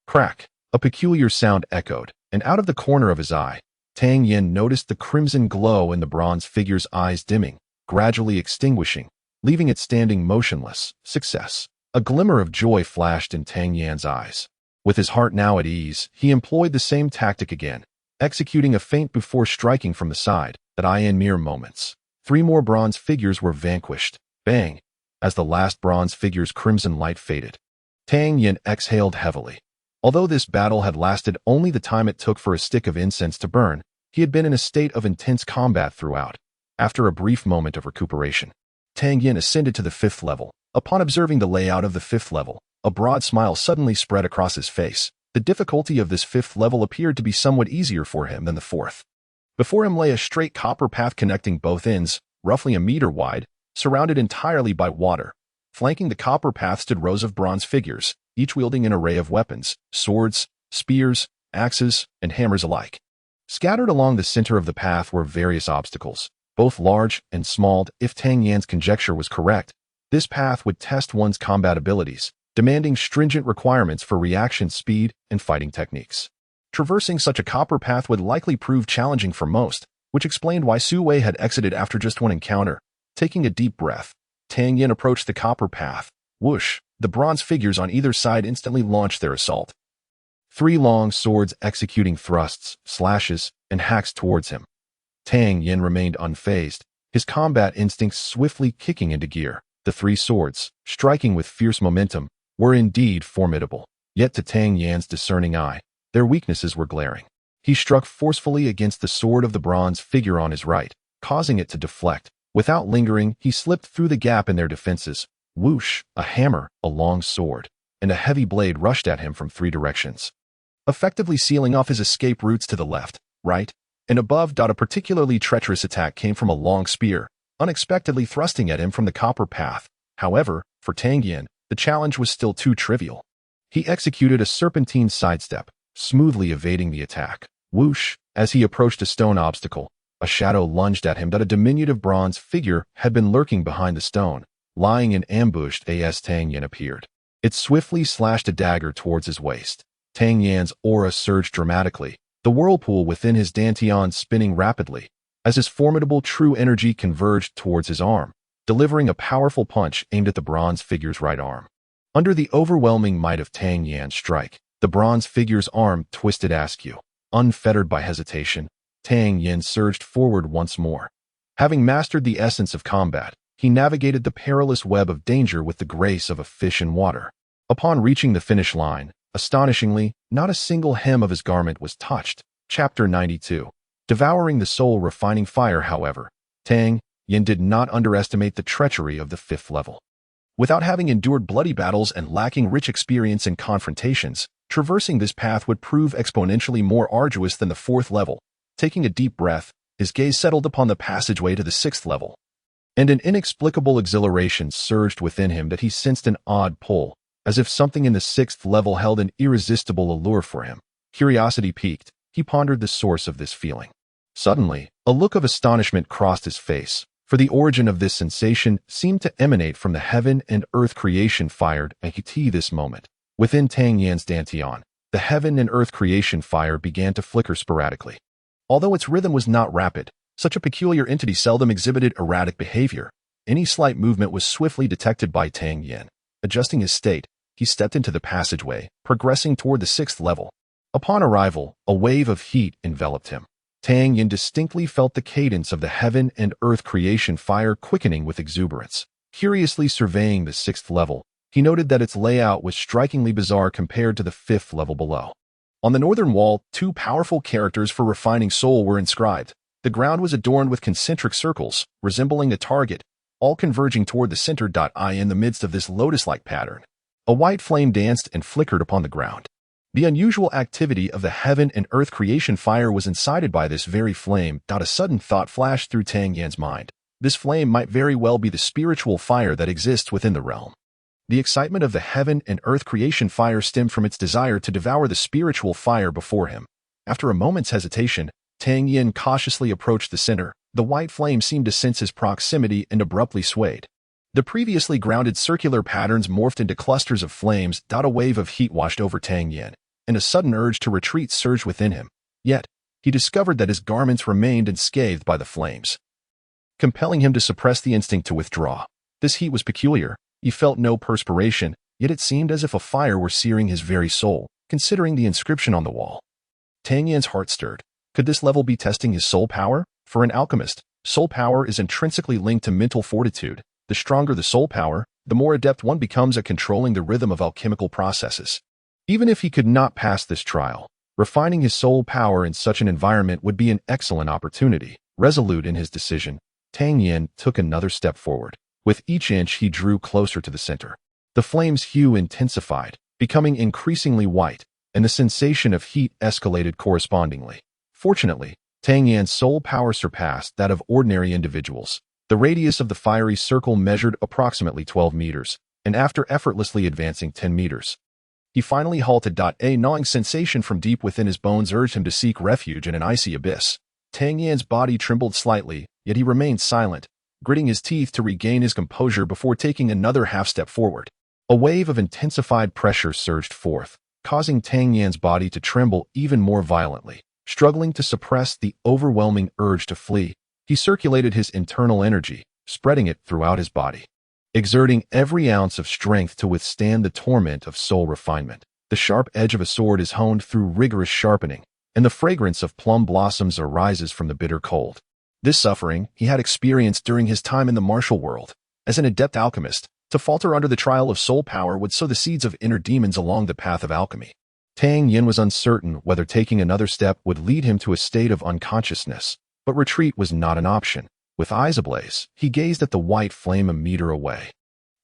Crack! A peculiar sound echoed, and out of the corner of his eye, Tang Yan noticed the crimson glow in the bronze figure's eyes dimming, gradually extinguishing, leaving it standing motionless. Success! A glimmer of joy flashed in Tang Yan's eyes. With his heart now at ease, he employed the same tactic again, executing a feint before striking from the side. In mere moments, 3 more bronze figures were vanquished. Bang! As the last bronze figure's crimson light faded, Tang Yan exhaled heavily. Although this battle had lasted only the time it took for a stick of incense to burn, he had been in a state of intense combat throughout. After a brief moment of recuperation, Tang Yan ascended to the 5th level. Upon observing the layout of the 5th level, a broad smile suddenly spread across his face. The difficulty of this 5th level appeared to be somewhat easier for him than the 4th. Before him lay a straight copper path connecting both ends, roughly a meter wide, surrounded entirely by water. Flanking the copper path stood rows of bronze figures, each wielding an array of weapons, swords, spears, axes, and hammers alike. Scattered along the center of the path were various obstacles, both large and small. If Tang Yan's conjecture was correct, this path would test one's combat abilities, demanding stringent requirements for reaction speed and fighting techniques. Traversing such a copper path would likely prove challenging for most, which explained why Su Wei had exited after just one encounter. Taking a deep breath, Tang Yan approached the copper path. Whoosh! The bronze figures on either side instantly launched their assault. 3 long swords executing thrusts, slashes, and hacks towards him. Tang Yan remained unfazed, his combat instincts swiftly kicking into gear. The 3 swords, striking with fierce momentum, were indeed formidable. Yet to Tang Yan's discerning eye, their weaknesses were glaring. He struck forcefully against the sword of the bronze figure on his right, causing it to deflect. Without lingering, he slipped through the gap in their defenses. Whoosh! A hammer, a long sword, and a heavy blade rushed at him from 3 directions, effectively sealing off his escape routes to the left, right, and above. A particularly treacherous attack came from a long spear, unexpectedly thrusting at him from the copper path. However, for Tang Yan, the challenge was still too trivial. He executed a serpentine sidestep, smoothly evading the attack. Whoosh! As he approached a stone obstacle, a shadow lunged at him. A diminutive bronze figure had been lurking behind the stone, lying in ambush as Tang Yan appeared. It swiftly slashed a dagger towards his waist. Tang Yan's aura surged dramatically, the whirlpool within his dantian spinning rapidly, as his formidable true energy converged towards his arm, delivering a powerful punch aimed at the bronze figure's right arm. Under the overwhelming might of Tang Yan's strike, the bronze figure's arm twisted askew. Unfettered by hesitation, Tang Yan surged forward once more. Having mastered the essence of combat, he navigated the perilous web of danger with the grace of a fish in water. Upon reaching the finish line, astonishingly, not a single hem of his garment was touched. Chapter 92. Devouring the soul refining fire. However, Tang Yan did not underestimate the treachery of the 5th level. Without having endured bloody battles and lacking rich experience in confrontations, traversing this path would prove exponentially more arduous than the 4th level. Taking a deep breath, his gaze settled upon the passageway to the 6th level, and an inexplicable exhilaration surged within him that he sensed an odd pull, as if something in the 6th level held an irresistible allure for him. Curiosity piqued, he pondered the source of this feeling. Suddenly, a look of astonishment crossed his face, for the origin of this sensation seemed to emanate from the heaven and earth creation fired at this moment. Within Tang Yan's dantian, the heaven and earth creation fire began to flicker sporadically. Although its rhythm was not rapid, such a peculiar entity seldom exhibited erratic behavior. Any slight movement was swiftly detected by Tang Yan. Adjusting his state, he stepped into the passageway, progressing toward the 6th level. Upon arrival, a wave of heat enveloped him. Tang Yan distinctly felt the cadence of the heaven and earth creation fire quickening with exuberance. Curiously surveying the 6th level, he noted that its layout was strikingly bizarre compared to the 5th level below. On the northern wall, 2 powerful characters for refining soul were inscribed. The ground was adorned with concentric circles, resembling a target, all converging toward the center. In the midst of this lotus-like pattern, a white flame danced and flickered upon the ground. The unusual activity of the heaven and earth creation fire was incited by this very flame. A sudden thought flashed through Tang Yan's mind. This flame might very well be the spiritual fire that exists within the realm. The excitement of the heaven and earth creation fire stemmed from its desire to devour the spiritual fire before him. After a moment's hesitation, Tang Yan cautiously approached the center. The white flame seemed to sense his proximity and abruptly swayed. The previously grounded circular patterns morphed into clusters of flames. A wave of heat washed over Tang Yan, and a sudden urge to retreat surged within him. Yet, he discovered that his garments remained unscathed by the flames, compelling him to suppress the instinct to withdraw. This heat was peculiar. He felt no perspiration, yet it seemed as if a fire were searing his very soul, considering the inscription on the wall. Tang Yan's heart stirred. Could this level be testing his soul power? For an alchemist, soul power is intrinsically linked to mental fortitude. The stronger the soul power, the more adept one becomes at controlling the rhythm of alchemical processes. Even if he could not pass this trial, refining his soul power in such an environment would be an excellent opportunity. Resolute in his decision, Tang Yan took another step forward. With each inch he drew closer to the center. The flame's hue intensified, becoming increasingly white, and the sensation of heat escalated correspondingly. Fortunately, Tang Yan's soul power surpassed that of ordinary individuals. The radius of the fiery circle measured approximately 12 meters, and after effortlessly advancing 10 meters, He finally halted. A gnawing sensation from deep within his bones urged him to seek refuge in an icy abyss. Tang Yan's body trembled slightly, yet he remained silent, gritting his teeth to regain his composure before taking another half-step forward. A wave of intensified pressure surged forth, causing Tang Yan's body to tremble even more violently. Struggling to suppress the overwhelming urge to flee, he circulated his internal energy, spreading it throughout his body. Exerting every ounce of strength to withstand the torment of soul refinement, the sharp edge of a sword is honed through rigorous sharpening, and the fragrance of plum blossoms arises from the bitter cold. This suffering he had experienced during his time in the martial world. As an adept alchemist, to falter under the trial of soul power would sow the seeds of inner demons along the path of alchemy. Tang Yan was uncertain whether taking another step would lead him to a state of unconsciousness, but retreat was not an option. With eyes ablaze, he gazed at the white flame a meter away.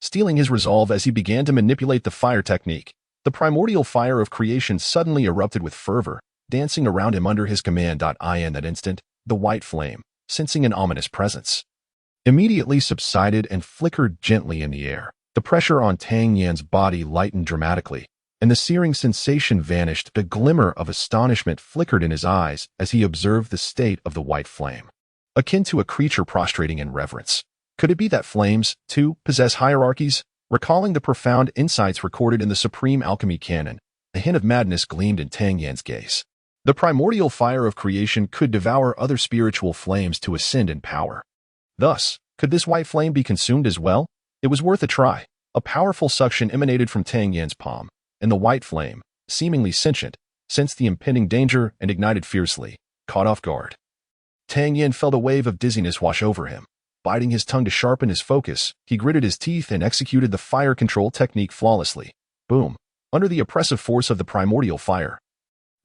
Stealing his resolve as he began to manipulate the fire technique, the primordial fire of creation suddenly erupted with fervor, dancing around him under his command. In that instant, the white flame, sensing an ominous presence, immediately subsided and flickered gently in the air. The pressure on Tang Yan's body lightened dramatically, and the searing sensation vanished. A glimmer of astonishment flickered in his eyes as he observed the state of the white flame, akin to a creature prostrating in reverence. Could it be that flames, too, possess hierarchies? Recalling the profound insights recorded in the Supreme Alchemy Canon, a hint of madness gleamed in Tang Yan's gaze. The primordial fire of creation could devour other spiritual flames to ascend in power. Thus, could this white flame be consumed as well? It was worth a try. A powerful suction emanated from Tang Yan's palm, and the white flame, seemingly sentient, sensed the impending danger and ignited fiercely, caught off guard. Tang Yan felt a wave of dizziness wash over him. Biting his tongue to sharpen his focus, he gritted his teeth and executed the fire control technique flawlessly. Boom! Under the oppressive force of the primordial fire,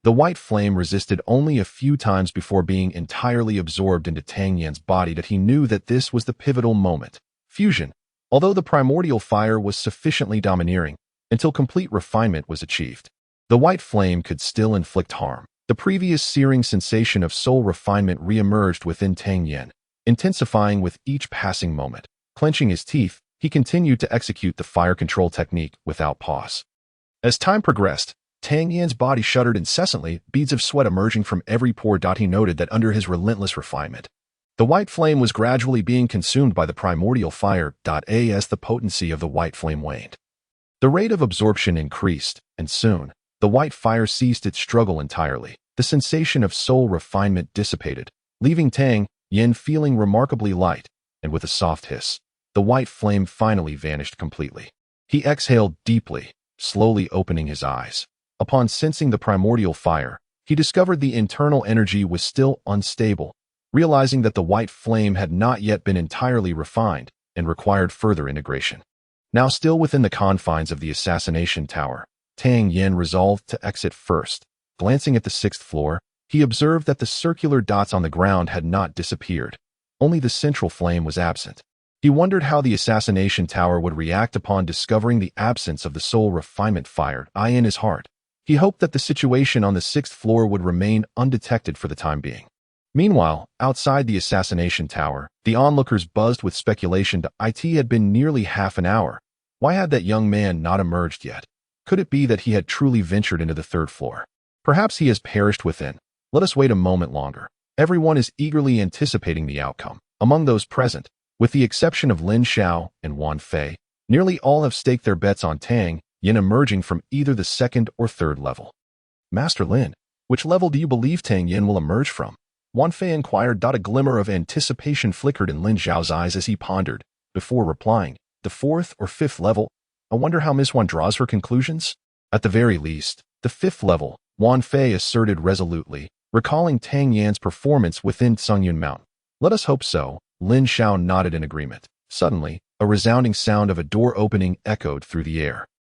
the white flame resisted only a few times before being entirely absorbed into Tang Yan's body. That he knew that this was the pivotal moment. Fusion. Although the primordial fire was sufficiently domineering, until complete refinement was achieved, the white flame could still inflict harm. The previous searing sensation of soul refinement re-emerged within Tang Yan, intensifying with each passing moment. Clenching his teeth, he continued to execute the fire control technique without pause. As time progressed, Tang Yan's body shuddered incessantly, beads of sweat emerging from every pore. He noted that under his relentless refinement, the white flame was gradually being consumed by the primordial fire. As the potency of the white flame waned, the rate of absorption increased, and soon, the white fire ceased its struggle entirely. The sensation of soul refinement dissipated, leaving Tang Yan feeling remarkably light, and with a soft hiss, the white flame finally vanished completely. He exhaled deeply, slowly opening his eyes. Upon sensing the primordial fire, he discovered the internal energy was still unstable, realizing that the white flame had not yet been entirely refined and required further integration. Now still within the confines of the assassination tower, Tang Yan resolved to exit first. Glancing at the 6th floor, he observed that the circular dots on the ground had not disappeared. Only the central flame was absent. He wondered how the assassination tower would react upon discovering the absence of the soul refinement fire in his heart. He hoped that the situation on the 6th floor would remain undetected for the time being. Meanwhile, outside the assassination tower, the onlookers buzzed with speculation. It had been nearly half an hour. Why had that young man not emerged yet? Could it be that he had truly ventured into the 3rd floor? Perhaps he has perished within. Let us wait a moment longer. Everyone is eagerly anticipating the outcome. Among those present, with the exception of Lin Xiao and Wan Fei, nearly all have staked their bets on Tang Yan emerging from either the 2nd or 3rd level. Master Lin, which level do you believe Tang Yan will emerge from? Wan Fei inquired. A glimmer of anticipation flickered in Lin Xiao's eyes as he pondered, before replying, the 4th or 5th level. I wonder how Miss Wan draws her conclusions? At the very least, the 5th level, Wan Fei asserted resolutely, recalling Tang Yan's performance within Sungyun Mountain. Let us hope so. Lin Xiao nodded in agreement. Suddenly, a resounding sound of a door opening echoed through the air.